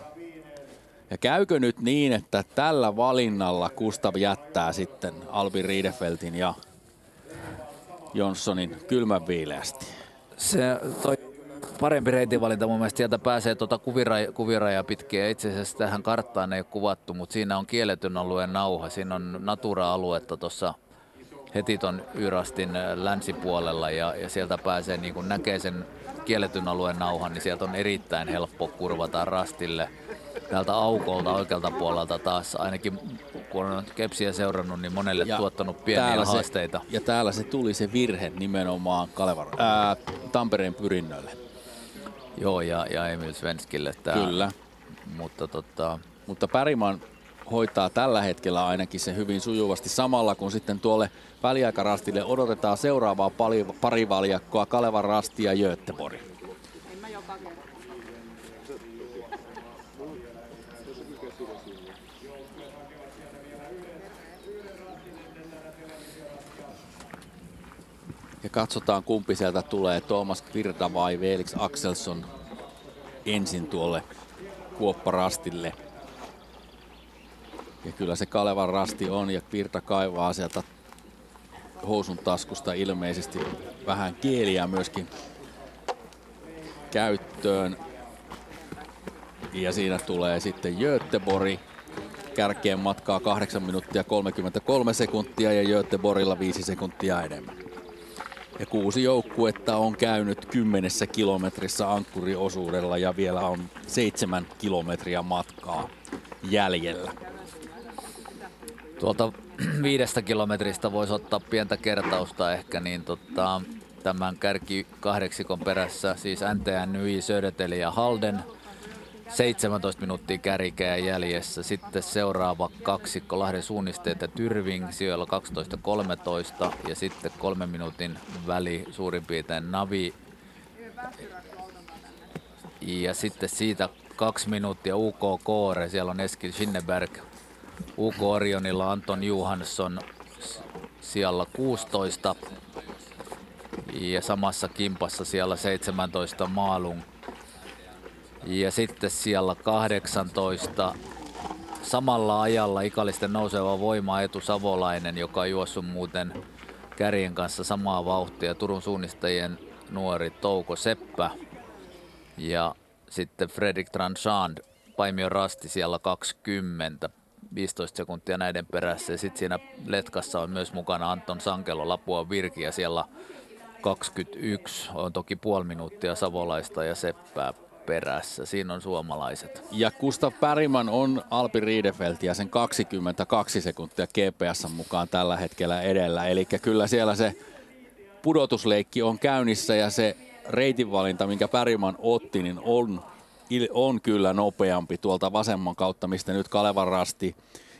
J: Ja käykö nyt niin, että tällä valinnalla Gustav jättää sitten Albin Riedefeltin ja Jonssonin kylmänviileästi?
M: Se toi parempi reitinvalinta mun mielestä sieltä pääsee kuvirajaa pitkin. Ja itse asiassa tähän karttaan ei ole kuvattu, mutta siinä on kielletyn alueen nauha. Siinä on Natura-aluetta tuossa heti ton Y-rastin länsipuolella ja sieltä pääsee, niin kun näkee sen kielletyn alueen nauhan, niin sieltä on erittäin helppo kurvata rastille. Täältä aukolta oikealta puolelta taas, ainakin kun on Kepsiä seurannut, niin monelle tuottanut pieniä haasteita.
J: Ja täällä se tuli se virhe nimenomaan Tampereen Pyrinnölle.
M: Joo, ja Emil Svenskille.
J: Kyllä.
M: Mutta
J: Bergman hoitaa tällä hetkellä ainakin se hyvin sujuvasti samalla, kun sitten tuolle väliaikarastille odotetaan seuraavaa parivaljakkoa Kalevan Rasti ja Göteborg. Ja katsotaan kumpi sieltä tulee, Thomas Virta vai Felix Axelsson ensin tuolle kuopparastille. Ja kyllä se Kalevan rasti on ja Virta kaivaa sieltä housun taskusta ilmeisesti vähän kieliä myöskin käyttöön. Ja siinä tulee sitten Göteborg. Kärkeen matkaa 8 minuuttia 33 sekuntia ja Göteborgilla 5 sekuntia enemmän. Ja 6 joukkuetta on käynyt 10 kilometrissä ankkuriosuudella ja vielä on 7 kilometriä matkaa jäljellä.
M: Tuolta 5 kilometristä voisi ottaa pientä kertausta ehkä, niin tämän kärki 8 perässä, siis NTNY, Söderteli ja Halden. 17 minuuttia kärkeä jäljessä. Sitten seuraava kaksikko Lahden suunnisteet ja Tyrving sijoilla 12-13 ja sitten 3 minuutin väli suurin piirtein Navi. Ja sitten siitä 2 minuuttia UK Koore, siellä on Eskil Schinneberg. UK Orionilla Anton Johansson sijalla 16 ja samassa kimpassa siellä 17 Maalung. Ja sitten siellä 18 samalla ajalla Ikallisten nouseva voima Eetu Savolainen, joka on juossut muuten kärjen kanssa samaa vauhtia. Turun suunnistajien nuori Touko Seppä ja sitten Fredrik Tranchand, Paimion Rasti siellä 20, 15 sekuntia näiden perässä. Ja sitten siinä letkassa on myös mukana Anton Sankelo, Lapua Virki ja siellä 21 on toki puoli minuuttia Savolaista ja Seppää perässä. Siinä on suomalaiset.
J: Ja Gustav Bergman on Alpi Riedefeltia sen 22 sekuntia GPS mukaan tällä hetkellä edellä. Eli kyllä siellä se pudotusleikki on käynnissä ja se reitinvalinta, minkä Bergman otti, niin on kyllä nopeampi tuolta vasemman kautta, mistä nyt Kalevan Rasti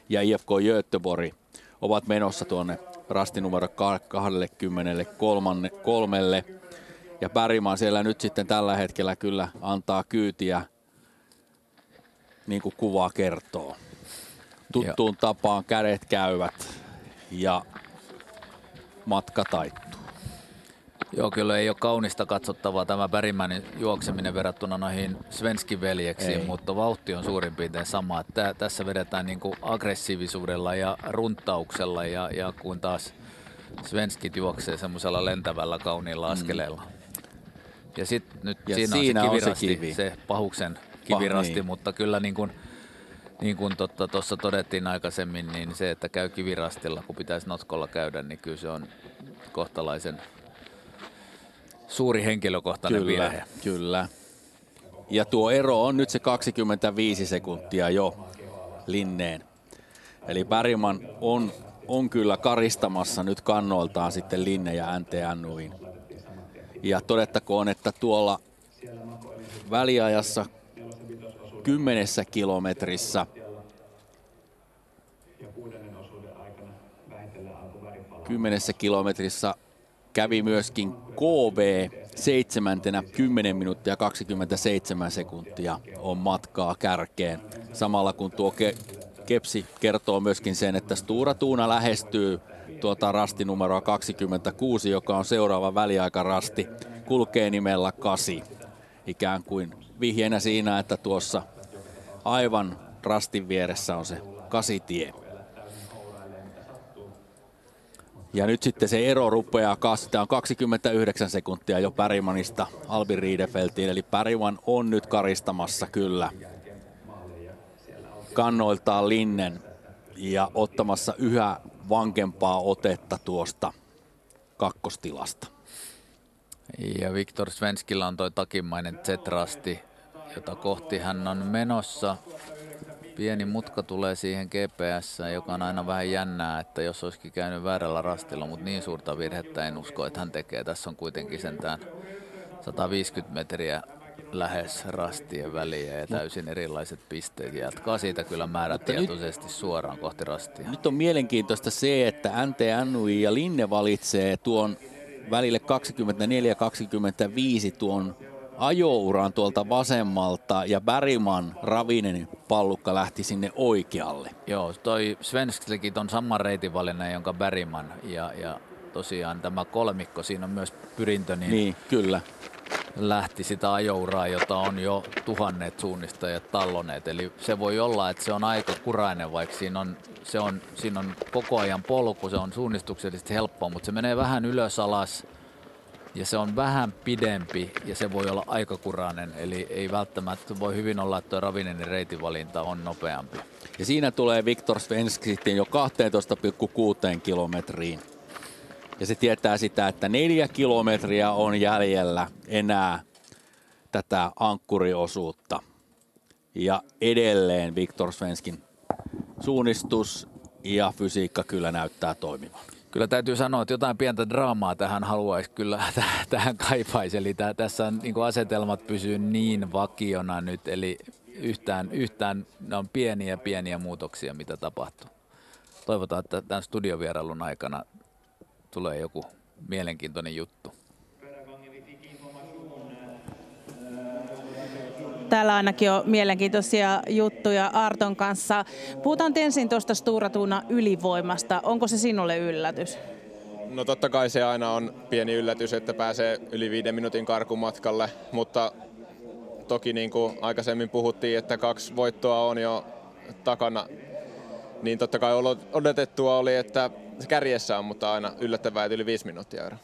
J: ja IFK Göteborg ovat menossa tuonne rasti numero 23. Ja Bergman siellä nyt sitten tällä hetkellä kyllä antaa kyytiä, niin kuin kuva kertoo. Tuttuun tapaan kädet käyvät ja matka taittuu.
M: Joo, kyllä ei ole kaunista katsottavaa tämä Bergmanin juokseminen verrattuna noihin Svenskin veljeksiin, mutta vauhti on suurin piirtein sama. Tässä vedetään niin kuin aggressiivisuudella ja runtauksella ja kun taas Svenskit juoksee semmoisella lentävällä kauniilla askeleella. Ja sitten nyt siinä on se kivirasti, se Pahuksen kivirasti, niin. Mutta kyllä niin kuin tuossa todettiin aikaisemmin, niin se, että käy kivirastilla, kun pitäisi notkolla käydä, niin kyllä se on kohtalaisen suuri henkilökohtainen virhe.
J: Kyllä. Ja tuo ero on nyt se 25 sekuntia jo Linneen. Eli Bergman on kyllä karistamassa nyt kannoiltaan sitten Linne ja NTNY:in Ja todettakoon, että tuolla väliajassa 10 kilometrissä 10 kilometrissä kävi myöskin KV 7. 10 minuuttia 27 sekuntia on matkaa kärkeen. Samalla kun tuo kepsi kertoo myöskin sen, että Stora Tuuna lähestyy tuota rastinumeroa 26, joka on seuraava väliaikarasti, kulkee nimellä 8. Ikään kuin vihjeenä siinä, että tuossa aivan rastin vieressä on se 8-tie. Ja nyt sitten se ero rupeaa kasvaa. On 29 sekuntia jo Bergmanista Albin Riedefeldtiin, eli Bergman on nyt karistamassa kyllä kannoiltaan Linnen ja ottamassa yhä vankempaa otetta tuosta kakkostilasta.
M: Ja Viktor Svenskillä on toi takimainen Z-rasti, jota kohti hän on menossa. Pieni mutka tulee siihen GPS, joka on aina vähän jännää, että jos olisikin käynyt väärällä rastilla, mutta niin suurta virhettä en usko, että hän tekee. Tässä on kuitenkin sentään 150 metriä lähes rastien väliä ja täysin erilaiset pisteet. Jatkaa siitä kyllä määrätietoisesti suoraan kohti rastia.
J: Nyt on mielenkiintoista se, että NTNUI ja Linne valitsee tuon välille 24-25 tuon ajouran tuolta vasemmalta ja Bergman Ravinen pallukka lähti sinne oikealle.
M: Joo, toi Svensk teki ton saman reitinvalinnan, jonka Bergman ja tosiaan tämä kolmikko, siinä on myös pyrintö,
J: niin kyllä
M: lähti sitä ajouraa, jota on jo tuhannet suunnistajat talloneet. Eli se voi olla, että se on aika kurainen, vaikka siinä on koko ajan polku, se on suunnistuksellisesti helppoa, mutta se menee vähän ylös alas ja se on vähän pidempi ja se voi olla aika kurainen. Eli ei välttämättä voi hyvin olla, että tuo Ravinenin reitinvalinta on nopeampi.
J: Ja siinä tulee Viktor Svensk sitten jo 12,6 kilometriin. Ja se tietää sitä, että 4 kilometriä on jäljellä enää tätä ankkuriosuutta. Ja edelleen Viktor Svenskin suunnistus ja fysiikka kyllä näyttää toimivan.
M: Kyllä täytyy sanoa, että jotain pientä draamaa tähän haluaisi kyllä, tähän kaipaisi. Eli tässä on, niin asetelmat pysyy niin vakiona nyt, eli yhtään ne on pieniä muutoksia, mitä tapahtuu. Toivotaan, että tämän studiovierailun aikana tulee joku mielenkiintoinen juttu.
A: Täällä ainakin on mielenkiintoisia juttuja Arton kanssa. Puhutaan ensin tuosta Stora Tuuna ylivoimasta. Onko se sinulle yllätys?
L: No totta kai se aina on pieni yllätys, että pääsee yli 5 minuutin karkumatkalle, mutta toki niin kuin aikaisemmin puhuttiin, että 2 voittoa on jo takana, niin totta kai odotettua oli, että se kärjessä on, mutta aina yllättävää, että yli 5 minuuttia ero.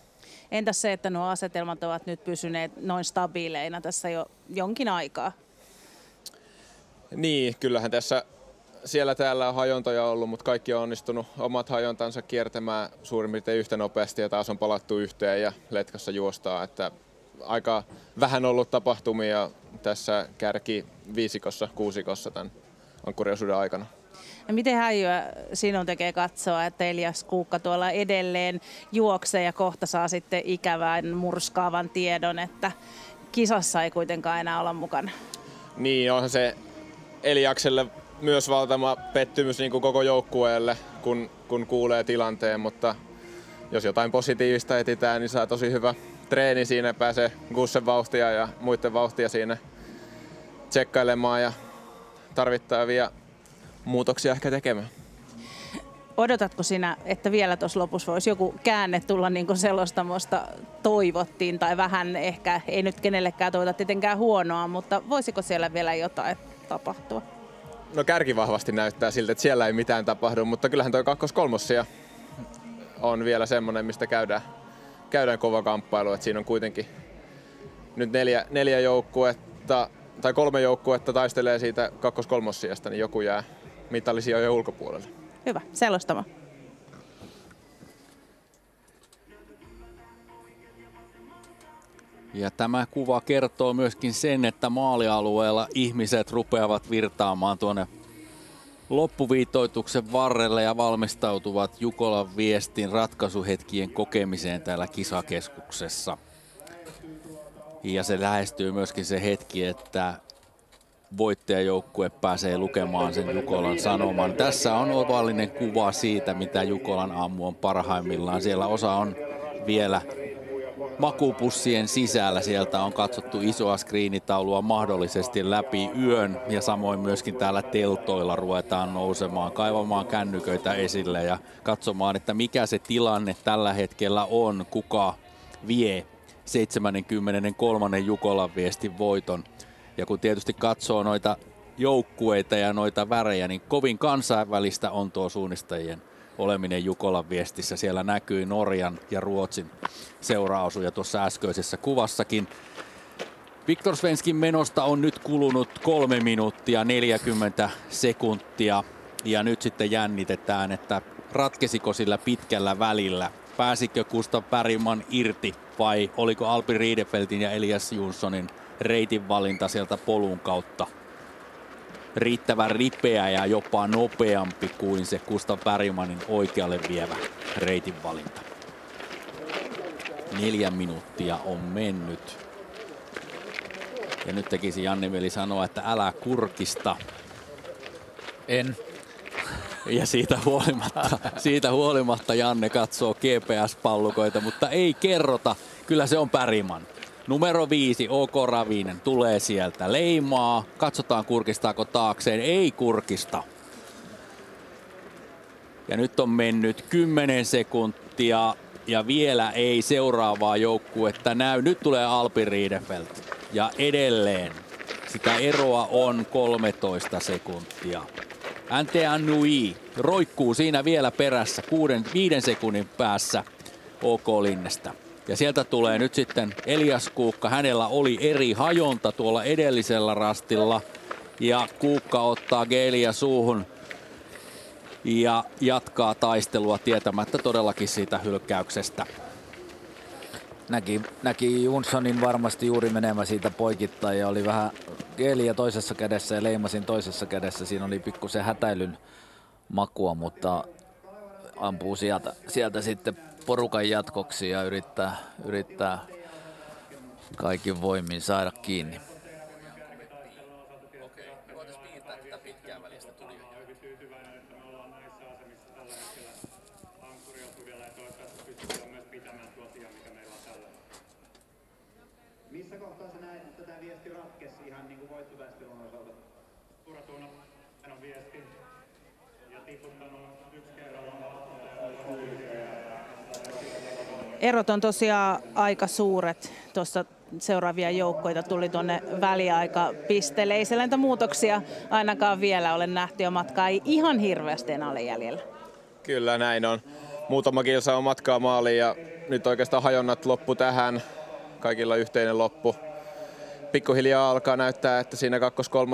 A: Entäs se, että nuo asetelmat ovat nyt pysyneet noin stabiileina tässä jo jonkin aikaa?
L: Niin, kyllähän tässä siellä täällä on hajontoja ollut, mutta kaikki on onnistunut omat hajontansa kiertämään suurin piirtein yhtä nopeasti ja taas on palattu yhteen ja letkassa juostaa. Että aika vähän ollut tapahtumia tässä kärki-5-kossa, 6-kossa tämän ankkuriosuuden aikana.
A: Ja miten häijyä sinun tekee katsoa, että Elias Kuukka tuolla edelleen juoksee ja kohta saa sitten ikävän murskaavan tiedon, että kisassa ei kuitenkaan enää olla mukana?
L: Niin, onhan se Eliakselle myös valtava pettymys niin kuin koko joukkueelle, kun kuulee tilanteen, mutta jos jotain positiivista etsitään, niin saa tosi hyvä treeni siinä, pääsee Gussen vauhtia ja muiden vauhtia siinä tsekkailemaan ja tarvittavia muutoksia ehkä tekemään.
A: Odotatko sinä, että vielä tuossa lopussa voisi joku käänne tulla niin kuin selostamosta toivottiin, tai vähän ehkä, ei nyt kenellekään toivota tietenkään huonoa, mutta voisiko siellä vielä jotain tapahtua?
L: No kärki vahvasti näyttää siltä, että siellä ei mitään tapahdu, mutta kyllähän tuo 2-3 on vielä semmoinen, mistä käydään kova kamppailu, että siinä on kuitenkin nyt 4 joukkuetta tai 3 joukkuetta taistelee siitä 2-3, niin joku jää mitallisijojen ulkopuolelle.
A: Hyvä, selostama.
J: Ja tämä kuva kertoo myöskin sen, että maalialueella ihmiset rupeavat virtaamaan tuonne loppuviitoituksen varrelle ja valmistautuvat Jukolan viestin ratkaisuhetkien kokemiseen täällä kisakeskuksessa. Ja se lähestyy myöskin se hetki, että voittajajoukkue pääsee lukemaan sen Jukolan sanoman. Tässä on ovaalinen kuva siitä, mitä Jukolan aamu on parhaimmillaan. Siellä osa on vielä makupussien sisällä. Sieltä on katsottu isoa skriinitaulua mahdollisesti läpi yön. Ja samoin myöskin täällä teltoilla ruvetaan nousemaan, kaivamaan kännyköitä esille ja katsomaan, että mikä se tilanne tällä hetkellä on, kuka vie 73. Jukolan viestin voiton. Ja kun tietysti katsoo noita joukkueita ja noita värejä, niin kovin kansainvälistä on tuo suunnistajien oleminen Jukolan viestissä. Siellä näkyy Norjan ja Ruotsin seura-asuja tuossa äskeisessä kuvassakin. Viktor Svenskin menosta on nyt kulunut 3 minuuttia 40 sekuntia. Ja nyt sitten jännitetään, että ratkesiko sillä pitkällä välillä. Pääsikö Gustav Bergman irti vai oliko Alpi Riedefeltin ja Elias Jonssonin reitin valinta sieltä polun kautta riittävän ripeä ja jopa nopeampi kuin se Gustav Bergmanin oikealle vievä reitin valinta. 4 minuuttia on mennyt. Ja nyt tekisi Janne mieli sanoa, että älä kurkista.
M: En.
J: Ja siitä huolimatta Janne katsoo GPS-pallukoita, mutta ei kerrota. Kyllä se on Bergman. Numero 5, OK Ravinen, tulee sieltä. Leimaa. Katsotaan kurkistaako taakseen. Ei kurkista. Ja nyt on mennyt 10 sekuntia ja vielä ei seuraavaa joukkuetta näy. Nyt tulee Alpi Riedefeldt. Ja edelleen sitä eroa on 13 sekuntia. Antea Nui roikkuu siinä vielä perässä 5 sekunnin päässä OK Linnestä. Ja sieltä tulee nyt sitten Elias Kuukka. Hänellä oli eri hajonta tuolla edellisellä rastilla. Ja Kuukka ottaa geeliä suuhun ja jatkaa taistelua tietämättä todellakin siitä hylkäyksestä.
C: Näki Jonssonin varmasti juuri menemään siitä poikittain ja oli vähän geeliä toisessa kädessä ja leimasin toisessa kädessä. Siinä oli pikkusen hätäilyn makua, mutta ampuu sieltä sitten porukan jatkoksi ja yrittää kaikin voimin saada kiinni.
D: Missä kohtaa sä näet, että tämä viesti ratkesi ihan niin kuin voittotaistelun osalta? Turatuuna on viesti ja tiputtanut yksi kerrallaan.
A: Erot on tosiaan aika suuret. Tuossa seuraavia joukkoita tuli tuonne väliaikapisteelle. Ei siellä muutoksia ainakaan vielä ole nähty ja matkaa ei ihan hirveästi enää ole jäljellä.
L: Kyllä näin on. Muutama kilsa on matkaa maaliin ja nyt oikeastaan hajonnat loppu tähän. Kaikilla yhteinen loppu. Pikkuhiljaa alkaa näyttää, että siinä 2-3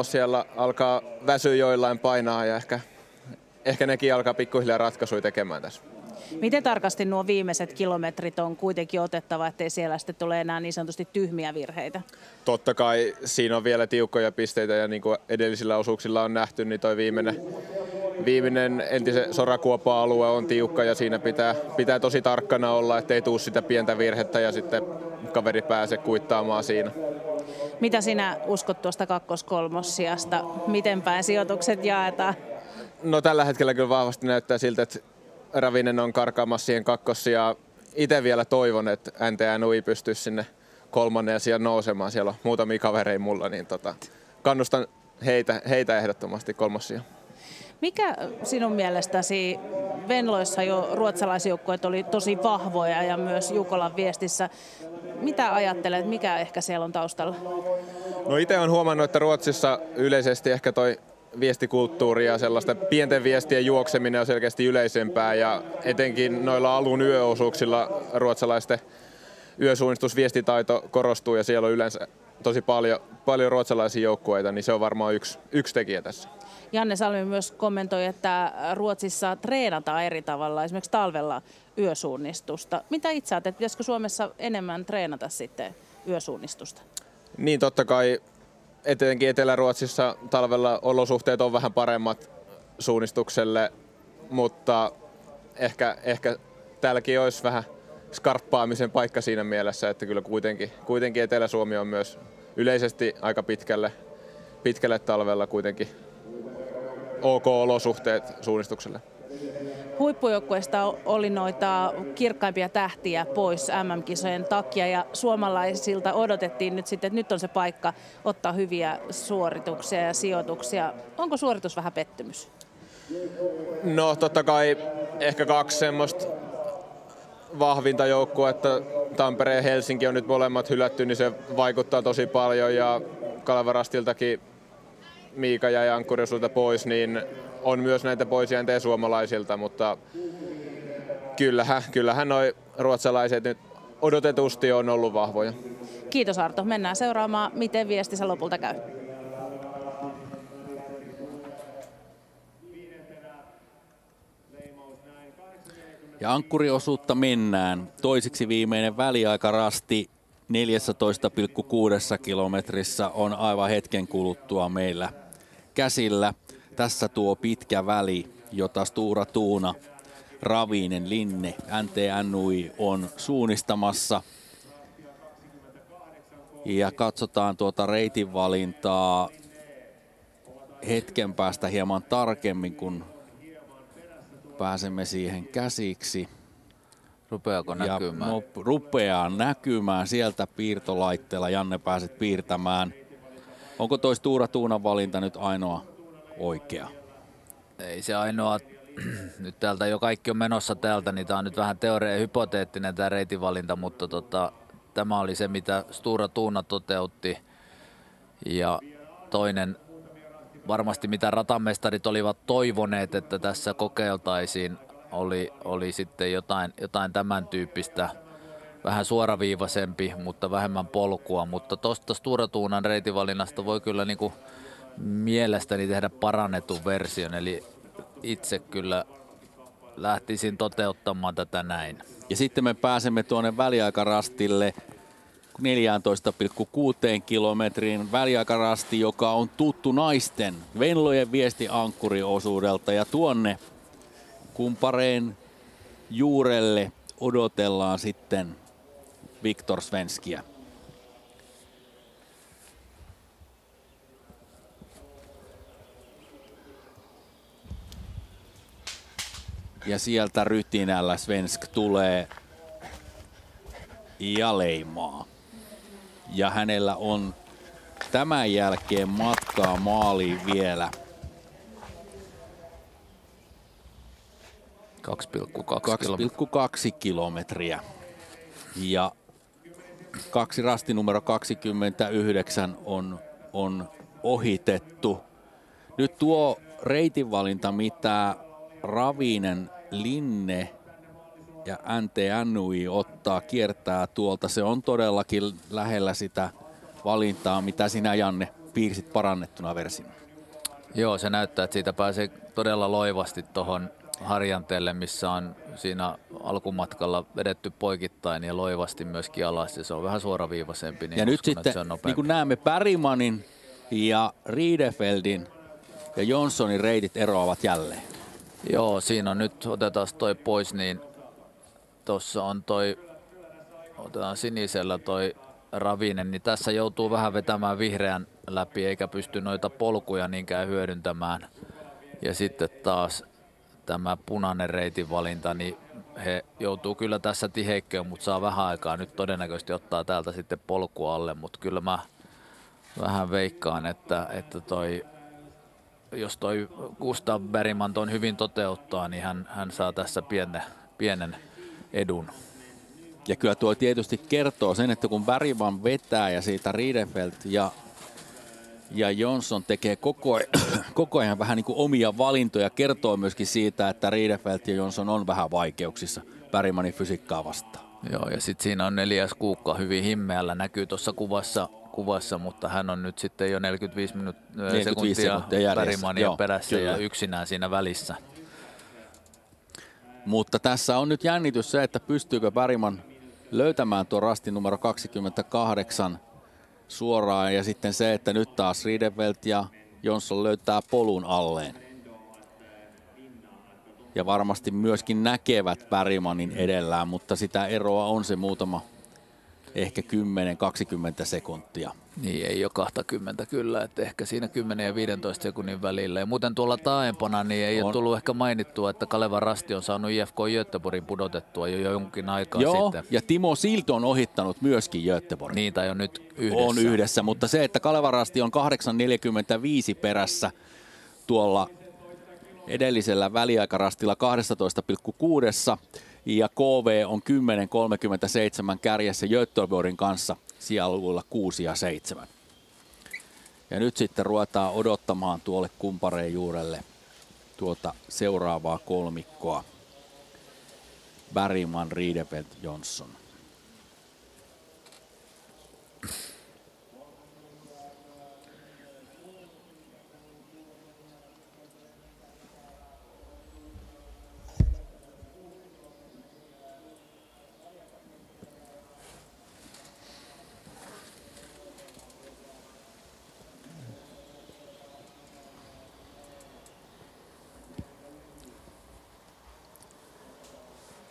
L: siellä alkaa väsyä joillain painaa ja ehkä nekin alkaa pikkuhiljaa ratkaisuja tekemään tässä.
A: Miten tarkasti nuo viimeiset kilometrit on kuitenkin otettava, ettei siellä sitten tule enää niin sanotusti tyhmiä virheitä? Totta
L: kai siinä on vielä tiukkoja pisteitä ja niin kuin edellisillä osuuksilla on nähty, niin toi viimeinen entisen Sorakuopa-alue on tiukka ja siinä pitää tosi tarkkana olla, ettei tule sitä pientä virhettä ja sitten kaveri pääsee kuittaamaan siinä.
A: Mitä sinä uskot tuosta 2-3 sijasta? Miten päin sijoitukset jaetaan?
L: No tällä hetkellä kyllä vahvasti näyttää siltä, että Ravinen on karkaamassa siihen 2. ja itse vielä toivon, että NTA Nui pystyisi sinne 3. sijaan nousemaan. Siellä on muutamia kavereita mulla, niin kannustan heitä ehdottomasti 3. sijaan.
A: Mikä sinun mielestäsi Venloissa jo ruotsalaisjoukkueet oli tosi vahvoja ja myös Jukolan viestissä? Mitä ajattelet, mikä ehkä siellä on taustalla?
L: No itse olen huomannut, että Ruotsissa yleisesti ehkä toi viestikulttuuri ja sellaista pienten viestien juokseminen on selkeästi yleisempää ja etenkin noilla alun yöosuuksilla ruotsalaisten yösuunnistusviestitaito korostuu ja siellä on yleensä tosi paljon ruotsalaisia joukkueita, niin se on varmaan yksi tekijä tässä.
A: Janne Salmi myös kommentoi, että Ruotsissa treenataan eri tavalla, esimerkiksi talvella yösuunnistusta. Mitä itse ajattelet, pitäisikö Suomessa enemmän treenata sitten yösuunnistusta?
L: Niin totta kai. Etenkin Etelä-Ruotsissa talvella olosuhteet on vähän paremmat suunnistukselle, mutta ehkä täälläkin olisi skarppaamisen paikka siinä mielessä, että kyllä kuitenkin Etelä-Suomi on myös yleisesti aika pitkälle talvella kuitenkin OK-olosuhteet suunnistukselle.
A: Huippujoukkueesta oli noita kirkkaimpia tähtiä pois MM-kisojen takia ja suomalaisilta odotettiin nyt sitten, että nyt on se paikka ottaa hyviä suorituksia ja sijoituksia. Onko suoritus vähän pettymys?
L: No totta kai ehkä 2 semmoista vahvinta joukkuetta, Tampere ja Helsinki on nyt molemmat hylätty, niin se vaikuttaa tosi paljon ja Kalevarastiltakin Miika ja Ankkuri pois, niin on myös näitä poisjääntejä suomalaisilta, mutta kyllähän noi ruotsalaiset nyt odotetusti on ollut vahvoja.
A: Kiitos Arto. Mennään seuraamaan, miten Viestissä lopulta käy.
J: Ja ankkuriosuutta mennään. Toisiksi viimeinen väliaikarasti 14,6 kilometrissä on aivan hetken kuluttua meillä käsillä. Tässä tuo pitkä väli, jota Stora Tuuna, Ravinen, Linne, NTNUI on suunnistamassa. Ja katsotaan tuota reitinvalintaa hetken päästä hieman tarkemmin, kun pääsemme siihen käsiksi.
M: Rupeako näkymään?
J: Rupeaa näkymään. Sieltä piirtolaitteella Janne pääset piirtämään. Onko toi Stora Tuunan valinta nyt ainoa oikea?
M: Ei se ainoa. Nyt täältä jo kaikki on menossa täältä, niin tämä on nyt vähän hypoteettinen tämä reitinvalinta, mutta tämä oli se, mitä Stora Tuuna toteutti. Ja toinen varmasti, mitä ratamestarit olivat toivoneet, että tässä kokeiltaisiin, oli sitten jotain tämän tyyppistä, vähän suoraviivaisempi, mutta vähemmän polkua. Mutta tuosta Stora Tuunan reitinvalinnasta voi kyllä niinku mielestäni tehdä parannetun version, eli itse kyllä lähtisin toteuttamaan tätä näin.
J: Ja sitten me pääsemme tuonne väliaikarastille 14,6 kilometriin. Väliaikarasti, joka on tuttu naisten Venlojen Viesti ankkuriosuudelta, ja tuonne kumpareen juurelle odotellaan sitten Viktor Svenskiä. Ja sieltä rytinällä Svensk tulee ja leimaa. Ja hänellä on tämän jälkeen matkaa maaliin vielä
M: 2,2
J: kilometriä. Ja rasti numero 29 on ohitettu. Nyt tuo reitinvalinta, mitä Ravinen, Linne ja NTNUI ottaa, kiertää tuolta, se on todellakin lähellä sitä valintaa, mitä sinä, Janne, piirsit parannettuna versiona.
M: Joo, se näyttää, että siitä pääsee todella loivasti tuohon Harjanteelle, missä on siinä alkumatkalla vedetty poikittain ja loivasti myöskin alas, ja se on vähän suoraviivaisempi. Niin
J: ja nyt sitten, niin kuin näemme, Bergmanin ja Riedefeldin ja Jonssonin reitit eroavat jälleen.
M: Joo, siinä on nyt, otetaan toi pois, niin tuossa on otetaan sinisellä toi Ravinen, niin tässä joutuu vähän vetämään vihreän läpi, eikä pysty noita polkuja niinkään hyödyntämään. Ja sitten taas tämä punainen reitinvalinta, niin he joutuu kyllä tässä tiheikköön, mutta saa vähän aikaa. Nyt todennäköisesti ottaa täältä sitten polkua alle, mutta kyllä mä vähän veikkaan, että jos toi Gustav Bergman ton hyvin toteuttaa, niin hän saa tässä pienen edun.
J: Ja kyllä tuo tietysti kertoo sen, että kun Bergman vetää ja siitä Riedefeld ja Jonsson tekee koko ajan vähän niin kuin omia valintoja, kertoo myöskin siitä, että Riedefeld ja Jonsson on vähän vaikeuksissa Bergmanin fysiikkaa vastaan.
M: Joo, ja sitten siinä on 4. Kuukka hyvin himmeällä, näkyy tuossa kuvassa, mutta hän on nyt sitten jo 45 sekuntia Bergmania perässä kyllä. Ja yksinään siinä välissä.
J: Mutta tässä on nyt jännitys se, että pystyykö Bergman löytämään tuon rastin numero 28 suoraan, ja sitten se, että nyt taas Riedefeld ja Jonsson löytää polun alleen. ja varmasti myöskin näkevät Bergmanin edellään, mutta sitä eroa on se muutama, ehkä 10-20 sekuntia.
M: Niin, ei ole 20 kyllä, että ehkä siinä 10 ja 15 sekunnin välillä. Ja muuten tuolla taaempana niin ei ole tullut ehkä mainittua, että Kaleva Rasti on saanut IFK Göteborgin pudotettua jo jonkin aikaa sitten.
J: Ja Timo Silto on ohittanut myöskin Göteborgin.
M: Niin, tai on nyt yhdessä.
J: On yhdessä, mutta se, että Kaleva Rasti on 8.45 perässä tuolla edellisellä väliaikarastilla 12,6 ja KV on 10.37 kärjessä Göteborgin kanssa sijaluvuilla 6 ja 7. Ja nyt sitten ruvetaan odottamaan tuolle kumpareen juurelle tuota seuraavaa kolmikkoa. Bergman, Ridefelt, Jonsson.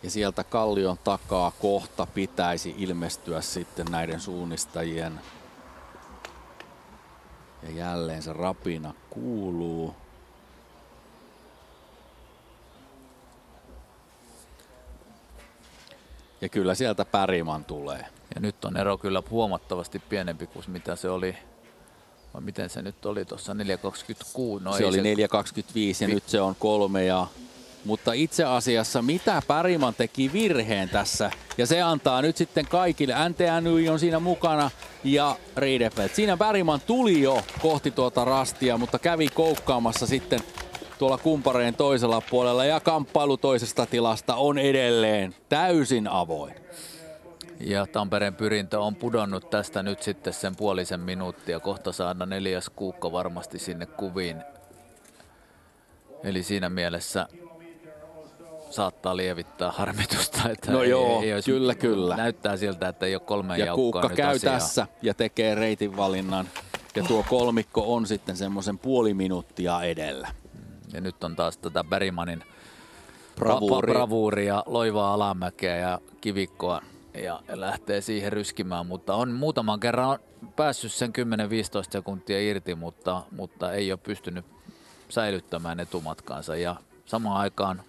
J: Ja sieltä kallion takaa kohta pitäisi ilmestyä sitten näiden suunnistajien. Ja jälleen se rapina kuuluu. Ja kyllä sieltä Bergman tulee.
M: Ja nyt on ero kyllä huomattavasti pienempi kuin mitä se oli. Vai miten se nyt oli tuossa 4.26? No
J: se oli 4.25 ja nyt se on 3 ja... Mutta itse asiassa mitä Bergman teki virheen tässä ja se antaa nyt sitten kaikille. NTNY on siinä mukana ja Ridefelt. Siinä Bergman tuli jo kohti tuota rastia, mutta kävi koukkaamassa sitten tuolla kumpareen toisella puolella ja kamppailu toisesta tilasta on edelleen täysin avoin.
M: Ja Tampereen Pyrintö on pudonnut tästä nyt sitten sen puolisen minuuttia. Kohta saada 4. Kuukka varmasti sinne kuviin. Eli siinä mielessä saattaa lievittää harmitusta. Että
J: no joo, ei kyllä.
M: Näyttää siltä, että ei ole 3
J: ja
M: jaukkoa
J: Kuukka
M: nyt
J: käy
M: asiaa.
J: tässä ja tekee reitin valinnan. Ja tuo kolmikko on sitten semmoisen puoli minuuttia edellä.
M: Ja nyt on taas tätä Bergmanin
J: bravuuria,
M: loivaa alamäkeä ja kivikkoa ja lähtee siihen ryskimään, mutta on muutaman kerran päässyt sen 10-15 sekuntia irti, mutta ei ole pystynyt säilyttämään etumatkaansa ja samaan aikaan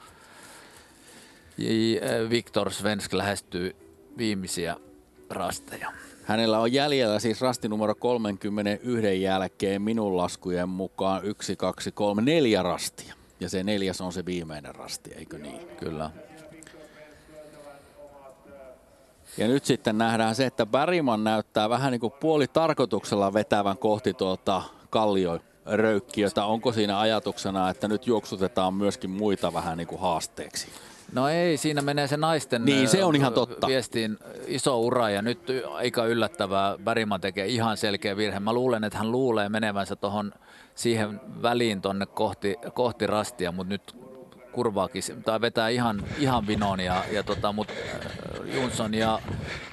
M: Viktor Svensk lähestyy viimeisiä rasteja.
J: Hänellä on jäljellä siis rasti numero 31 jälkeen minun laskujen mukaan 1, 2, 3, 4 rastia. Ja se 4 on se viimeinen rasti, eikö niin?
M: Kyllä.
J: Ja nyt sitten nähdään se, että Bergman näyttää vähän niin kuin puolitarkoituksella vetävän kohti tuota kallio-röykkiötä. Onko siinä ajatuksena, että nyt juoksutetaan myöskin muita vähän niin kuin haasteeksi?
M: No ei, siinä menee se naisten
J: niin, se on ihan totta.
M: Viestiin iso ura ja nyt aika yllättävää. Bergman tekee ihan selkeä virhe. Mä luulen, että hän luulee menevänsä siihen väliin tonne kohti rastia, mutta nyt kurvaakin tai vetää ihan vinoon mutta Jonsson ja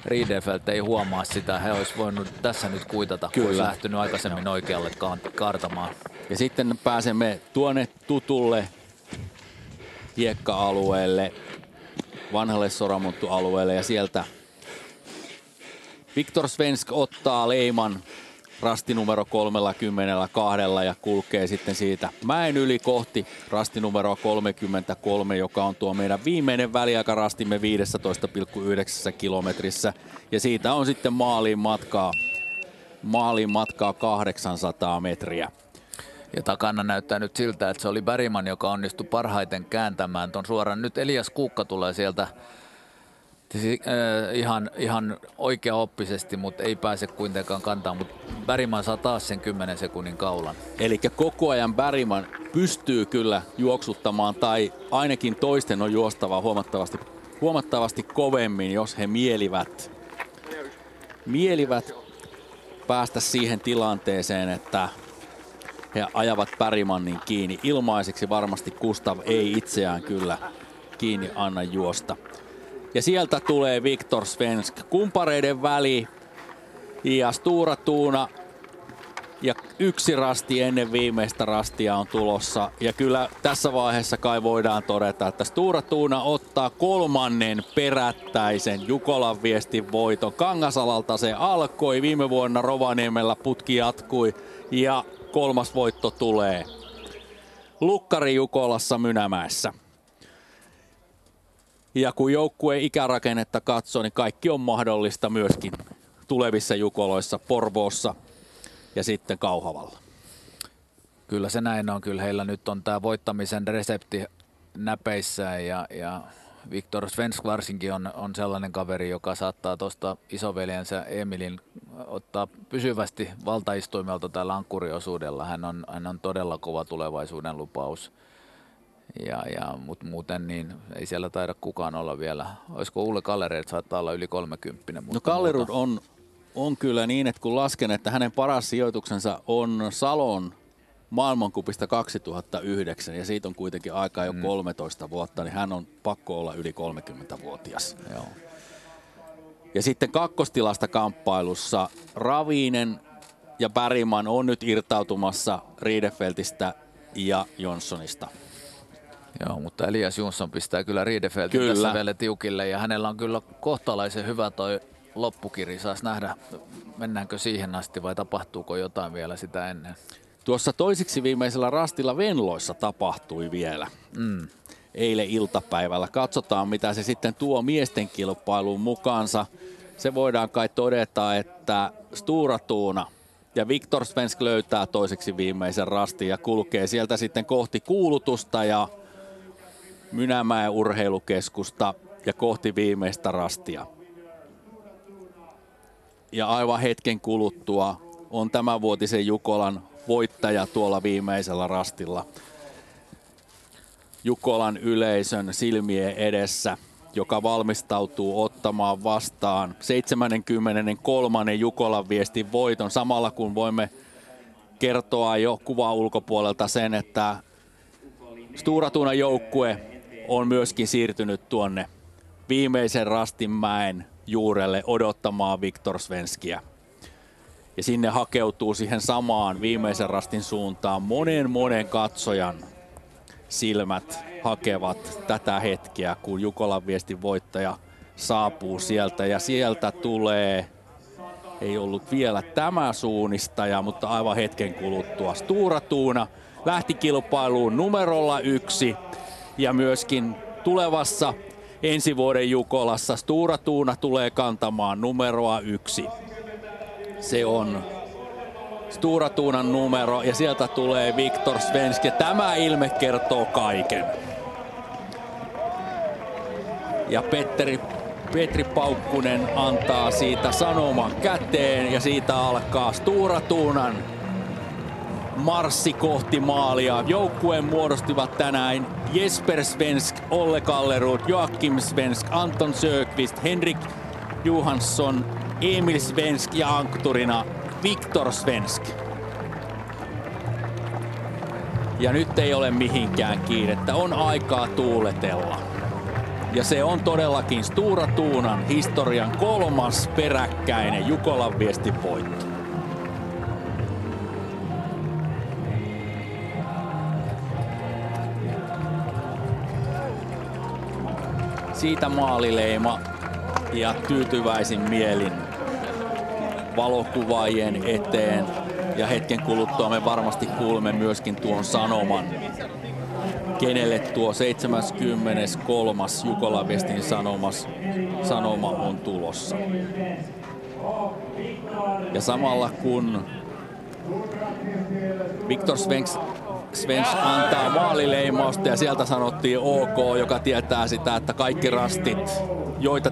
M: Ridefelt ei huomaa sitä. He olisi voinut tässä nyt kuitata, kun olisi lähtenyt aikaisemmin oikealle kaartamaan.
J: Ja sitten pääsemme tuonne tutulle hiekka-alueelle, vanhalle Soramonttu-alueelle ja sieltä Viktor Svensk ottaa leiman rasti numero 32 ja kulkee sitten siitä mäen yli kohti rasti numero 33, joka on tuo meidän viimeinen väliaikarastimme 15,9 kilometrissä ja siitä on sitten maaliin matkaa 800 metriä.
M: Ja takana näyttää nyt siltä, että se oli Bergman, joka onnistui parhaiten kääntämään ton suoraan. Nyt Elias Kuukka tulee sieltä ihan oikeaoppisesti, mutta ei pääse kuitenkaan kantamaan. Mutta Bergman saa taas sen 10 sekunnin kaulan.
J: Eli koko ajan Bergman pystyy kyllä juoksuttamaan, tai ainakin toisten on juostava huomattavasti kovemmin, jos he mielivät päästä siihen tilanteeseen, että he ajavat Bergmanin kiinni. Ilmaiseksi varmasti Gustav ei itseään kyllä kiinni anna juosta. Ja sieltä tulee Viktor Svensk, kumpareiden väli ja Stura Tuuna Ja yksi rasti ennen viimeistä rastia on tulossa. Ja kyllä tässä vaiheessa kai voidaan todeta, että Stora Tuna ottaa 3. perättäisen Jukolan Viestin voiton. Kangasalalta se alkoi. Viime vuonna Rovaniemellä putki jatkui ja 3. voitto tulee. Lukkari Jukolassa Mynämäessä. Ja kun joukkueen ikärakennetta katsoo, niin kaikki on mahdollista myöskin tulevissa Jukoloissa, Porvoossa ja sitten Kauhavalla.
M: Kyllä se näin on. Kyllä heillä nyt on tämä voittamisen resepti näpeissään ja Viktor Svensk varsinkin on sellainen kaveri, joka saattaa tuosta isoveljensä Emilin ottaa pysyvästi valtaistuimelta tällä ankkuriosuudella. Hän on todella kova tulevaisuuden lupaus. Mutta muuten niin ei siellä taida kukaan olla vielä. Olisiko Ulle Kallerud saattaa olla yli 30.
J: No Kallerud on kyllä niin, että kun lasken, että hänen paras sijoituksensa on Salon maailmankupista 2009 ja siitä on kuitenkin aikaa jo 13 vuotta, niin hän on pakko olla yli 30-vuotias.
M: Joo.
J: Ja sitten kakkostilasta kamppailussa Ravinen ja Bergman on nyt irtautumassa Riedefeldistä ja Jonssonista.
M: Joo, mutta Elias Jonsson pistää kyllä Riedefeldin tässä vielä tiukille ja hänellä on kyllä kohtalaisen hyvä toi loppukiri. Saas nähdä, mennäänkö siihen asti vai tapahtuuko jotain vielä sitä ennen.
J: Tuossa toisiksi viimeisellä rastilla Venloissa tapahtui vielä eilen iltapäivällä. Katsotaan, mitä se sitten tuo miesten kilpailuun mukaansa. Se voidaan kai todeta, että Stora Tuna ja Viktor Svensk löytää toiseksi viimeisen rastin ja kulkee sieltä sitten kohti Kuulutusta ja Mynämäen urheilukeskusta ja kohti viimeistä rastia. Ja aivan hetken kuluttua on tämänvuotisen Jukolan voittaja tuolla viimeisellä rastilla. Jukolan yleisön silmien edessä, joka valmistautuu ottamaan vastaan 73. Jukolan Viestin voiton. Samalla kun voimme kertoa jo kuvan ulkopuolelta sen, että Stora Tunan joukkue on myöskin siirtynyt tuonne viimeisen rastinmäen juurelle odottamaan Viktor Svenskiä. Ja sinne hakeutuu siihen samaan viimeisen rastin suuntaan monen katsojan silmät hakevat tätä hetkeä, kun Jukolan Viestin voittaja saapuu sieltä. Ja sieltä tulee, ei ollut vielä tämä suunnistaja, mutta aivan hetken kuluttua Stora Tuna lähti kilpailuun numerolla 1 ja myöskin tulevassa ensi vuoden Jukolassa Stora Tuna tulee kantamaan numeroa 1. Se on Stora Tunan numero ja sieltä tulee Viktor Svensk ja tämä ilme kertoo kaiken. Ja Petri Paukkunen antaa siitä sanoman käteen ja siitä alkaa Stora Tunan marssi kohti maalia. Joukkueen muodostivat tänään Jesper Svensk, Olle Kallerud, Joakim Svensk, Anton Sökvist, Henrik Johansson, Emil Svensk ja ankturina Viktor Svensk. Ja nyt ei ole mihinkään kiirettä, on aikaa tuuletella. Ja se on todellakin Stora Tunan historian 3. peräkkäinen Jukolan Viestin voitto. Siitä maalileima ja tyytyväisin mielin valokuvaajien eteen. Ja hetken kuluttua me varmasti kuulemme myöskin tuon sanoman, kenelle tuo 73. Jukolan Viestin sanoma on tulossa. Ja samalla kun Viktor Svensk antaa maalileimausta ja sieltä sanottiin OK, joka tietää sitä, että kaikki rastit, joita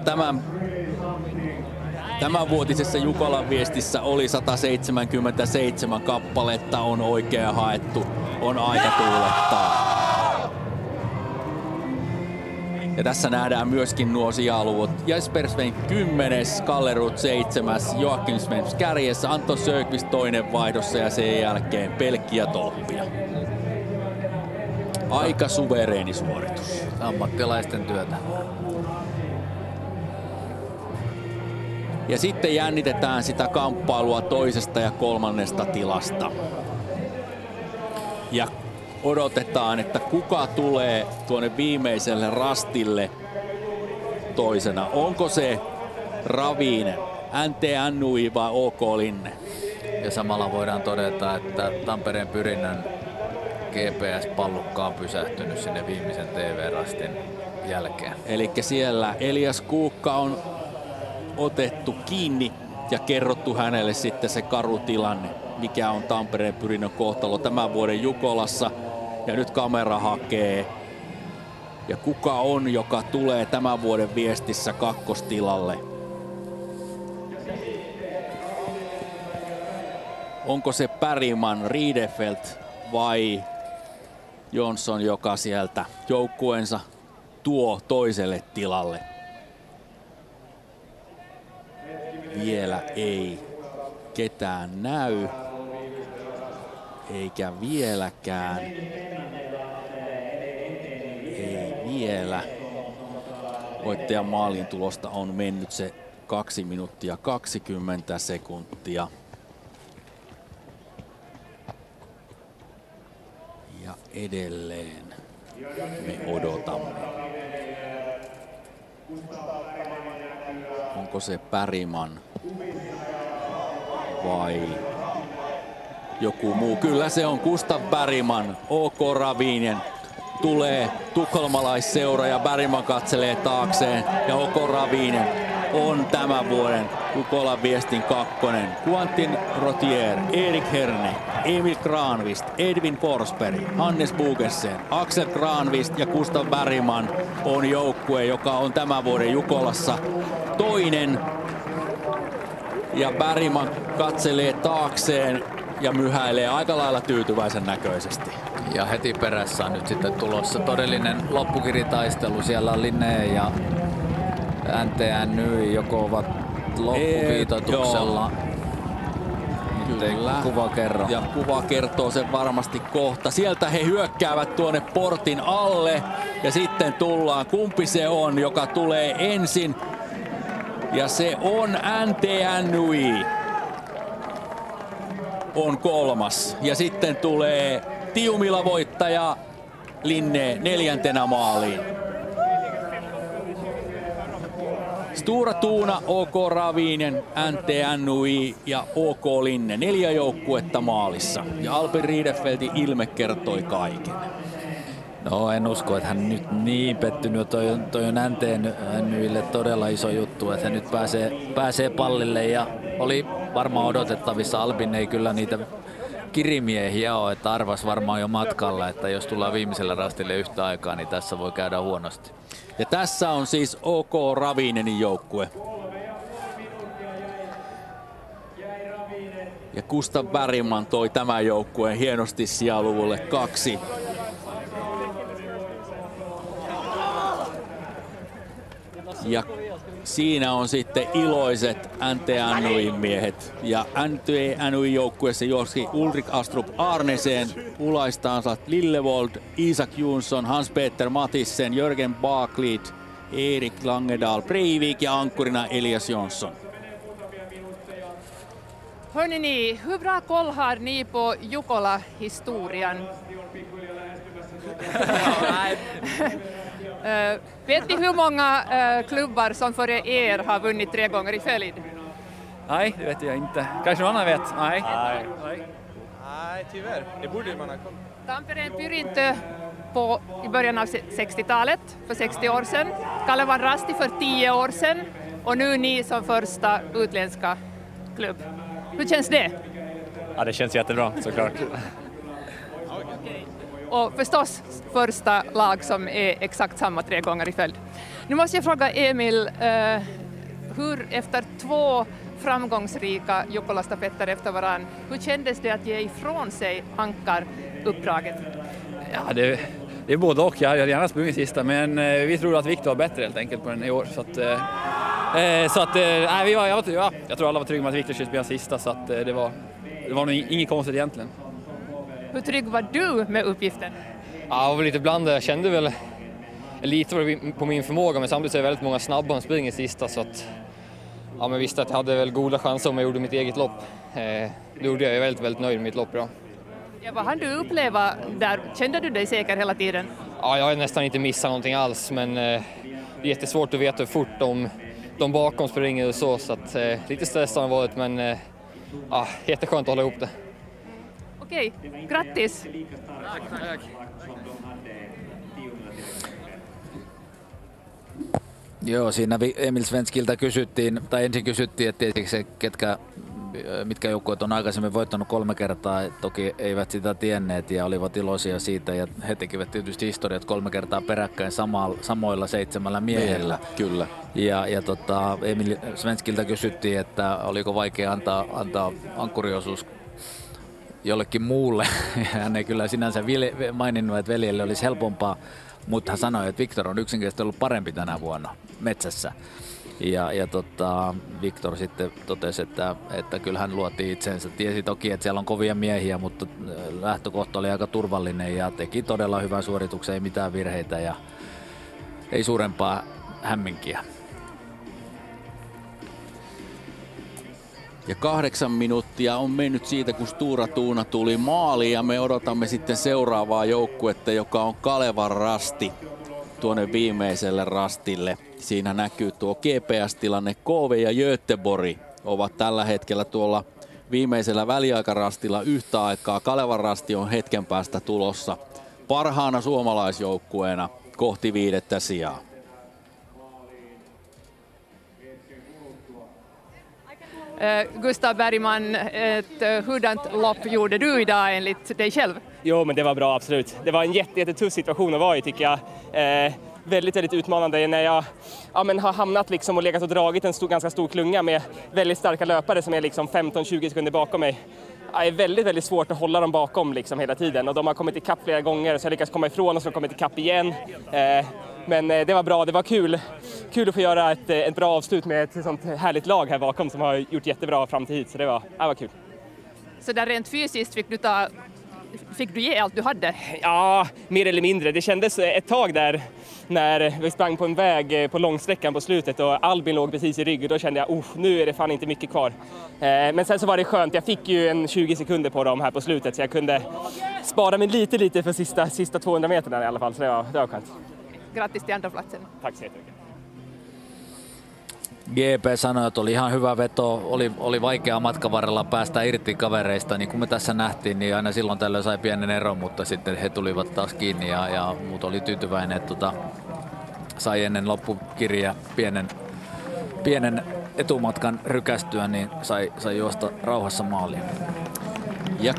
J: tämänvuotisessa Jukolan Viestissä oli 177 kappaletta, on oikein haettu, on aika tuulettaa. Ja tässä nähdään myöskin nuo sijaluvut. Jesper Svensk 10, Kallerud 7, Joakim Svensk kärjessä, Anton Sökvist toinen vaihdossa ja sen jälkeen pelkkiä tolppia. Aika suvereeni suoritus.
M: Ammattilaisten työtä.
J: Ja sitten jännitetään sitä kamppailua toisesta ja kolmannesta tilasta. Ja odotetaan, että kuka tulee tuonne viimeiselle rastille toisena. Onko se Ravinen, NTNUI vai OK Linne?
M: Ja samalla voidaan todeta, että Tampereen Pyrinnön GPS-pallukka on pysähtynyt sinne viimeisen TV-rastin jälkeen.
J: Eli siellä Elias Kuukka on otettu kiinni ja kerrottu hänelle sitten se karu tilanne, mikä on Tampereen Pyrinnön kohtalo tämän vuoden Jukolassa. Ja nyt kamera hakee. Ja kuka on, joka tulee tämän vuoden viestissä kakkostilalle? Onko se Bergman, Riedefelt vai Jonsson, joka sieltä joukkueensa tuo toiselle tilalle? Vielä ei ketään näy, eikä vieläkään. Ei vielä. Voittajan maalin tulosta on mennyt se 2 minuuttia 20 sekuntia. Ja edelleen me odotamme. Onko se Bergman vai joku muu? Kyllä se on Gustav Bergman. OK Ravinen tulee tukholmalaisseura ja Bergman katselee taakseen. Ja OK Ravinen on tämän vuoden Jukolan viestin kakkonen. Quentin Rottier, Erik Herne, Emil Granqvist, Edvin Forsberg, Hannes Bugesen, Axel Granqvist ja Gustav Bergman on joukkue, joka on tämän vuoden Jukolassa toinen. Ja Bergman katselee taakseen ja myhäilee aika lailla tyytyväisen näköisesti.
M: Ja heti perässä on nyt sitten tulossa todellinen loppukiritaistelu. Siellä on Linne ja NTNY joko ovat loppuviitoituksella.
J: Kyllä.
M: Kuva kerro.
J: Ja kuva kertoo sen varmasti kohta. Sieltä he hyökkäävät tuonne portin alle ja sitten tullaan. Kumpi se on, joka tulee ensin? Ja se on NTNY. On kolmas. Ja sitten tulee Tiumila voittaja Linne 4. maaliin. Stura Tuuna, OK Ravinen, NTNUI ja OK Linne. 4 joukkuetta maalissa. Ja Albin Riedefeltin ilme kertoi kaiken.
M: No en usko, että hän nyt niin pettynyt. Toi on NTNUille todella iso juttu, että hän nyt pääsee pallille. Ja oli varmaan odotettavissa. Albin ei kyllä niitä kirimiehiä ole, että arvas varmaan jo matkalla, että jos tullaan viimeisellä rastille yhtä aikaa, niin tässä voi käydä huonosti.
J: Ja tässä on siis OK Ravinenin joukkue. Ja Gustav Bergman toi tämän joukkueen hienosti sijaluvulle 2. Ja siinä on sitten iloiset NTNUI-miehet. Ja NTNUI-joukkueessa juoksi Ulrik Astrup Arnesen, ulaistaansa Lillevold, Isak Jonsson, Hans-Peter Mathissen, Jörgen Barklid, Erik Langedal Breivik ja ankkurina Elias Jonsson.
H: Hörrni ni, hur bra koll har ni på Jukola-historian? Vet ni hur många klubbar som före er har vunnit 3 gånger i följd?
O: Nej, det vet jag inte. Kanske någon annan vet? Nej.
P: Nej, tyvärr. Det borde man ha koll.
H: Tampereen Pyrintö i början av 60-talet, för 60 år sedan. Kalevan Rasti för 10 år sedan. Och nu ni som första utländska klubb. Hur känns det?
O: Ja, det känns jättebra såklart.
H: Och förstås första lag som är exakt samma 3 gånger i följd. Nu måste jag fråga Emil, hur efter 2 framgångsrika Jukola-stafetter efter varann, hur kändes det att ge ifrån sig ankaruppdraget?
O: Ja, det är både och. Jag hade gärna sprungit sista, men vi tror att Viktor var bättre helt enkelt på den i år. Jag tror alla var trygga med att Viktor skulle spela sista, så att det var nog inget konstigt egentligen.
H: Hur trygg var du med uppgiften?
O: Ja, jag var lite bland. Jag kände väl lite på min förmåga, men samtidigt så är det väldigt många snabba som springer sista, så att
B: ja, men visste att jag hade väl goda chanser om jag gjorde mitt eget lopp. Det gjorde jag. Jag är väldigt, väldigt nöjd med mitt lopp idag.
H: Ja, vad hann du uppleva där? Kände du dig säker hela tiden?
B: Ja, jag har nästan inte missat någonting alls, men det är jättesvårt att veta hur fort de bakom springer och så att lite stress har det varit, men ja, jätteskönt att hålla ihop det.
H: Okej, grattis!
B: Tack.
C: Joo, siinä Emil Svenskiltä kysyttiin, tai ensin kysyttiin, että tietysti mitkä joukkueet on aikaisemmin voittanut 3 kertaa, toki eivät sitä tienneet ja olivat iloisia siitä, ja he tekivät tietysti historiat 3 kertaa peräkkäin samoilla 7 miehellä.
J: Kyllä.
C: Ja Emil Svenskiltä kysyttiin, että oliko vaikea antaa ankkuriosuus jollekin muulle. Hän ei kyllä sinänsä maininnut, että veljelle olisi helpompaa, mutta hän sanoi, että Viktor on yksinkertaisesti ollut parempi tänä vuonna metsässä. Ja Viktor sitten totesi, että kyllä hän luotti itseensä. Tiesi toki, että siellä on kovia miehiä, mutta lähtökohta oli aika turvallinen ja teki todella hyvän suorituksen, ei mitään virheitä ja ei suurempaa hämminkiä.
J: Ja 8 minuuttia on mennyt siitä, kun Stura Tuuna tuli maaliin ja me odotamme sitten seuraavaa joukkuetta, joka on Kalevan Rasti tuonne viimeiselle rastille. Siinä näkyy tuo GPS-tilanne. KV ja Göteborg ovat tällä hetkellä tuolla viimeisellä väliaikarastilla yhtä aikaa. Kalevan Rasti on hetken päästä tulossa parhaana suomalaisjoukkueena kohti 5. sijaa.
H: Gustav Bergman, hurdant lopp gjorde du idag enligt dig själv?
Q: Jo, men det var bra, absolut. Det var en jättetuff situation att vara i, tycker jag. Väldigt, väldigt utmanande när jag har hamnat liksom och legat och dragit en ganska stor klunga med väldigt starka löpare som är liksom 15-20 sekunder bakom mig. Det är väldigt, väldigt svårt att hålla dem bakom liksom hela tiden, och de har kommit ikapp flera gånger så jag lyckas komma ifrån och så har de kommit ikapp igen. Men det var bra, det var kul att få göra ett bra avslut med ett sånt härligt lag här bakom som har gjort jättebra fram till hit, så det var kul.
H: Så där rent fysiskt fick du ge allt du hade?
Q: Ja, mer eller mindre. Det kändes ett tag där när vi sprang på en väg på långsträckan på slutet och Albin låg precis i rygg, och då kände jag nu är det fan inte mycket kvar. Men sen så var det skönt, jag fick ju en 20 sekunder på dem här på slutet så jag kunde spara mig lite för sista 200 meterna i alla fall, så det var skönt.
H: Grattis till andra platsen.
Q: Tack så jättemycket.
C: GP sanoi, että oli ihan hyvä veto, oli vaikeaa matkan varrella päästä irti kavereista, niin kuin me tässä nähtiin, niin aina silloin tällöin sai pienen eron, mutta sitten he tulivat taas kiinni ja muut oli tyytyväinen, että sai ennen loppukirjaa pienen etumatkan rykästyä, niin sai juosta rauhassa maaliin.
J: Ja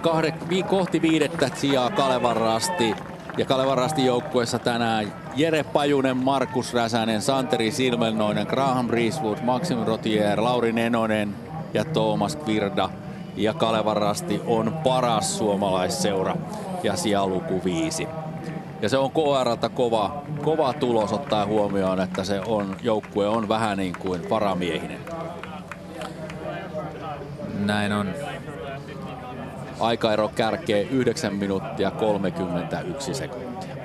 J: kohti 5. sijaa Kalevan Rasti. Ja Kalevan Rastin joukkueessa tänään Jere Pajunen, Markus Räsänen, Santeri Silmelnoinen, Graham Reeswood, Maxim Rotier, Lauri Nenonen ja Thomas Kvirda. Ja Kalevan Rasti on paras suomalaisseura ja sijaluku 5. Ja se on KR:ltä kova tulos ottaa huomioon, että joukkue on vähän niin kuin varamiehinen.
C: Näin on.
J: Aikaero kärkee 9 minuuttia 31 sekuntia.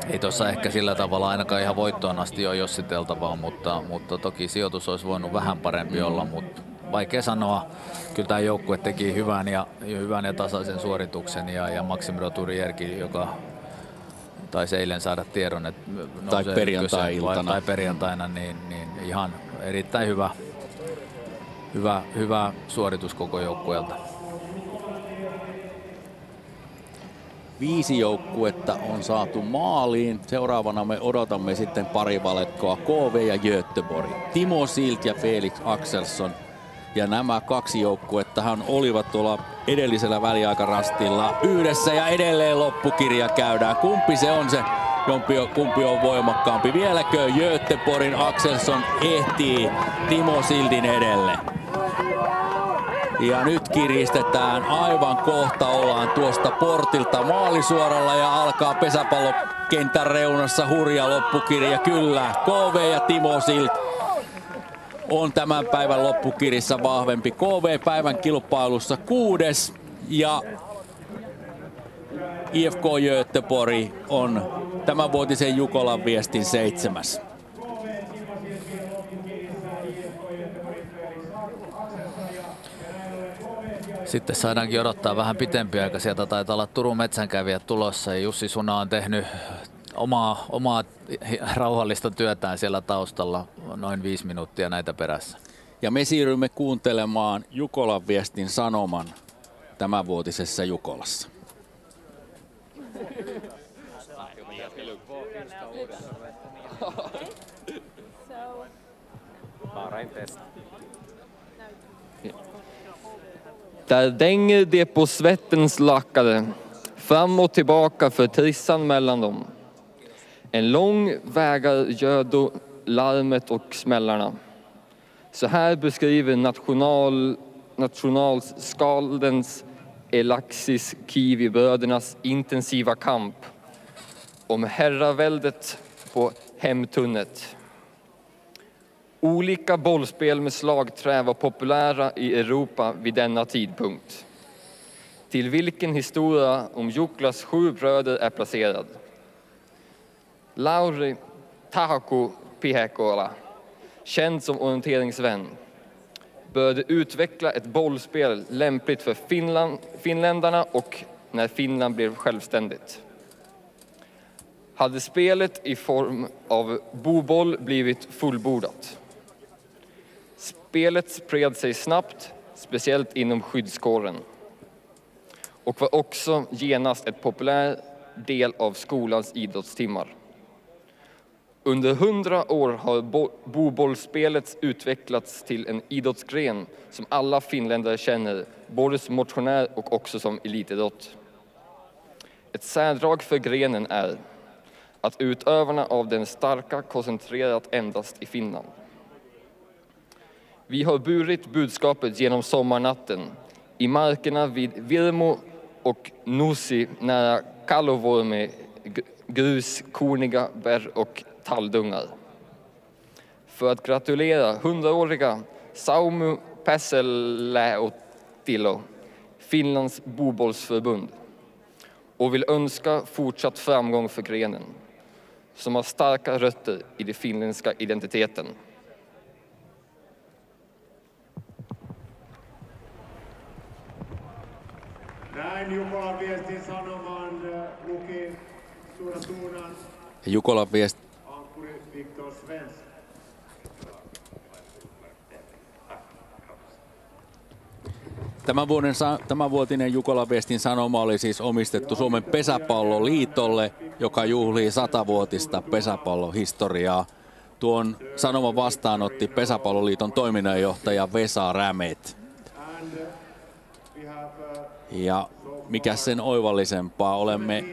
C: Ei tuossa ehkä sillä tavalla ainakaan ihan voittoon asti ole jossiteltavaa, mutta toki sijoitus olisi voinut vähän parempi olla, mutta vaikea sanoa. Kyllä tämä joukkue teki hyvän ja tasaisen suorituksen ja Maxim Roturierkin, joka taisi eilen saada tiedon, että
J: tai
C: perjantaina, niin ihan erittäin hyvä suoritus koko joukkueelta.
J: 5 joukkuetta on saatu maaliin. Seuraavana me odotamme sitten parivalekkoa KV ja Göteborg. Timo Silt ja Felix Axelsson. Ja nämä 2 joukkuettahan olivat tuolla edellisellä väliaikarastilla yhdessä ja edelleen loppukirja käydään. Kumpi se on se, kumpi on voimakkaampi? Vieläkö Göteborgin Axelsson ehtii Timo Siltin edelle? Ja nyt kiristetään aivan kohta, ollaan tuosta portilta maalisuoralla ja alkaa pesäpallokentän reunassa hurja loppukirja. Kyllä, KV ja Timo Silt on tämän päivän loppukirjassa vahvempi. KV päivän kilpailussa 6. ja IFK Göteborg on tämänvuotisen Jukolan viestin 7.
M: Sitten saadaankin odottaa vähän pitempi aika. Sieltä taitaa olla Turun metsänkävijät tulossa ja Jussi Suna on tehnyt omaa rauhallista työtään siellä taustalla noin 5 minuuttia näitä perässä.
J: Ja me siirrymme kuuntelemaan Jukolan viestin sanoman tämänvuotisessa Jukolassa.
B: Där dänger det på svettens lackare, fram och tillbaka för trissan mellan dem. En lång vägar gödo larmet och smällarna. Så här beskriver nationalskaldens Alexis Kivi-brödernas intensiva kamp om herraväldet på hemtunnet. Olika bollspel med slagträ var populära i Europa vid denna tidpunkt. Till vilken historia om Juklas 7 bröder är placerad. Lauri Tahako Pihekola, känd som orienteringsvän, började utveckla ett bollspel lämpligt för finländarna och när Finland blev självständigt. Hade spelet i form av boboll blivit fullbordat. Spelet spred sig snabbt, speciellt inom skyddskåren, och var också genast ett populär del av skolans idrottstimmar. Under 100 år har bobollspelet utvecklats till en idrottsgren som alla finländare känner, både som motionär och också som elitidrott. Ett särdrag för grenen är att utövarna av den starka koncentrerat endast i Finland. Vi har burit budskapet genom sommarnatten i markerna vid Virmo och Nusi nära Kalovorme, grus, korniga bär och talldungar. För att gratulera 100-åriga Saumu Pässeläottilo, Finlands bobollsförbund, och vill önska fortsatt framgång för grenen, som har starka rötter i den finländska identiteten.
D: Näin Jukolan viestin sanomaan luki Stora Tuunan
J: Jukolan viesti.
D: ankkuri Viktor Svensson.
J: Tämänvuotinen Jukolan viestin sanoma oli siis omistettu Suomen pesäpalloliitolle, joka juhlii 100-vuotista pesäpallohistoriaa. Tuon sanoman vastaanotti Pesäpalloliiton toiminnanjohtaja Vesa Rämet. Ja mikä sen oivallisempaa, olemme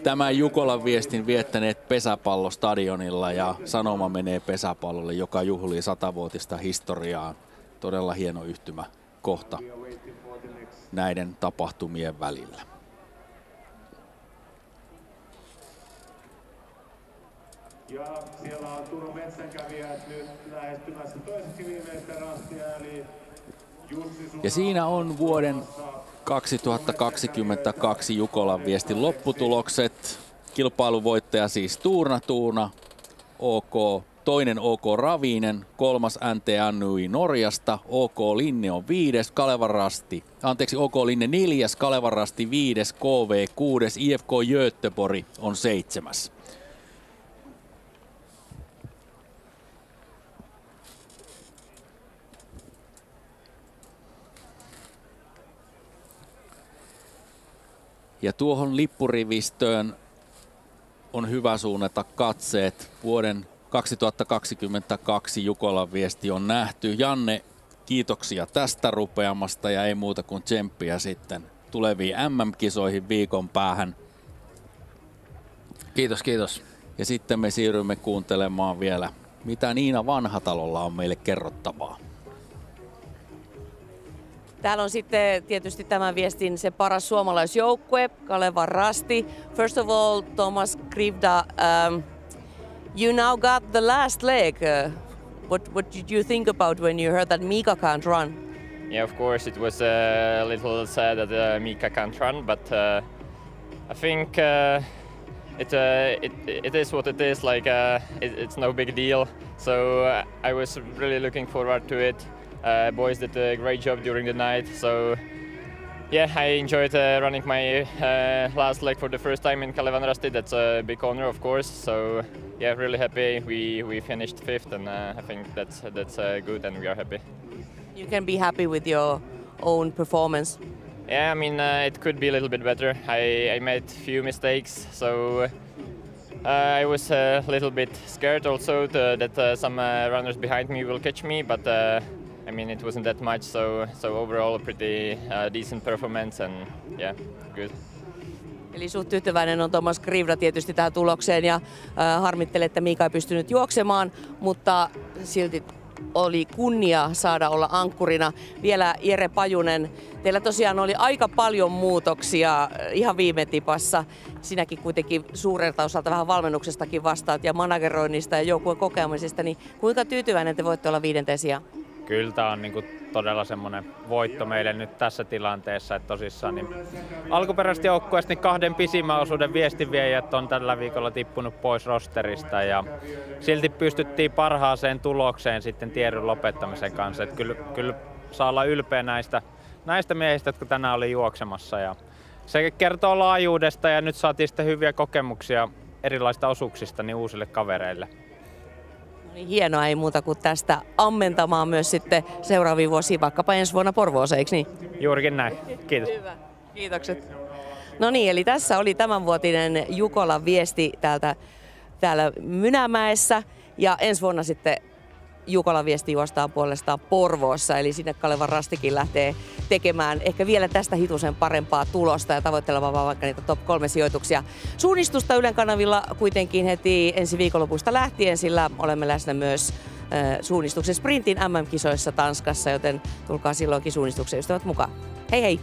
J: tämän Jukolan viestin viettäneet pesäpallostadionilla ja sanoma menee pesäpallolle, joka juhlii 100-vuotista historiaa. Todella hieno yhtymä kohta näiden tapahtumien välillä.
D: Ja siellä on Turun metsänkävijät nyt lähestymässä toiseksi viimeistä rastia, eli Jussi Suna.
J: Ja siinä on vuoden 2022 Jukolan viestin lopputulokset. Kilpailuvoittaja siis Tuuna, OK, toinen OK Ravinen, 3. NTNY Norjasta, OK Linne on 5, OK Linne 4, Kalevan Rasti 5, KV 6, IFK Göteborg on 7. Ja tuohon lippurivistöön on hyvä suunnata katseet. Vuoden 2022 Jukolan viesti on nähty. Janne, kiitoksia tästä rupeamasta ja ei muuta kuin tsemppiä sitten tuleviin MM-kisoihin viikon päähän.
M: Kiitos, kiitos.
J: Ja sitten me siirrymme kuuntelemaan vielä, mitä Niina Vanhatalolla on meille kerrottavaa.
E: Täällä on sitten tietysti tämän viestin se paras suomalaisjoukkue, Kalevan Rasti. First of all, Thomas Krivda, you now got the last leg. What did you think about when you heard that Mika can't run?
B: Yeah, of course it was a little sad that Mika can't run, but I think it is what it is. Like it's no big deal. So I was really looking forward to it. Boys did a great job during the night. So yeah, I enjoyed running my last leg for the first time in Kalevan Rasti. That's a big honor, of course. So yeah, really happy. We finished 5th, and I think that's good, and we are happy.
E: You can be happy with your own performance.
B: Yeah, I mean it could be a little bit better. I made few mistakes, so I was a little bit scared also that some runners behind me will catch me, but I mean it wasn't that much. So overall a pretty decent performance, and yeah, good.
E: Eli suht tyytyväinen on Thomas Grivda tietysti tähän tulokseen ja harmittelee, että Mika ei pystynyt juoksemaan, mutta silti oli kunnia saada olla ankkurina. Vielä Jere Pajunen, teillä tosiaan oli aika paljon muutoksia ihan viime tipassa. Sinäkin kuitenkin suurelta osalta vähän valmennuksestakin vastaat ja manageroinnista ja joukkueen kokemisesta, niin kuinka tyytyväinen te voitte olla 5. sijaan?
I: Kyllä tämä on niinku todella semmoinen voitto meille nyt tässä tilanteessa, että tosissaan niin alkuperäisesti joukkueesta niin 2 pisimmän osuuden viestinviejät on tällä viikolla tippunut pois rosterista ja silti pystyttiin parhaaseen tulokseen sitten tiedon lopettamisen kanssa. Että kyllä saa olla ylpeä näistä miehistä, jotka tänään oli juoksemassa ja se kertoo laajuudesta ja nyt saatiin sitten hyviä kokemuksia erilaisista osuuksista niin uusille kavereille.
E: Niin hienoa, ei muuta kuin tästä ammentamaan myös sitten seuraaviin vuosiin, vaikkapa ensi vuonna Porvoossa, eikö niin?
I: Juurikin näin. Kiitos.
E: Hyvä. Kiitokset. No niin, eli tässä oli tämänvuotinen Jukolan viesti täällä Mynämäessä ja ensi vuonna sitten Jukolan viesti juostaan puolestaan Porvoossa, eli sinne Kalevan Rastikin lähtee tekemään ehkä vielä tästä hitusen parempaa tulosta ja tavoittelemaan vaikka niitä top 3 sijoituksia. Suunnistusta Ylen kanavilla kuitenkin heti ensi viikonlopusta lähtien, sillä olemme läsnä myös suunnistuksen sprintin MM-kisoissa Tanskassa, joten tulkaa silloinkin suunnistuksen ystävät mukaan. Hei hei!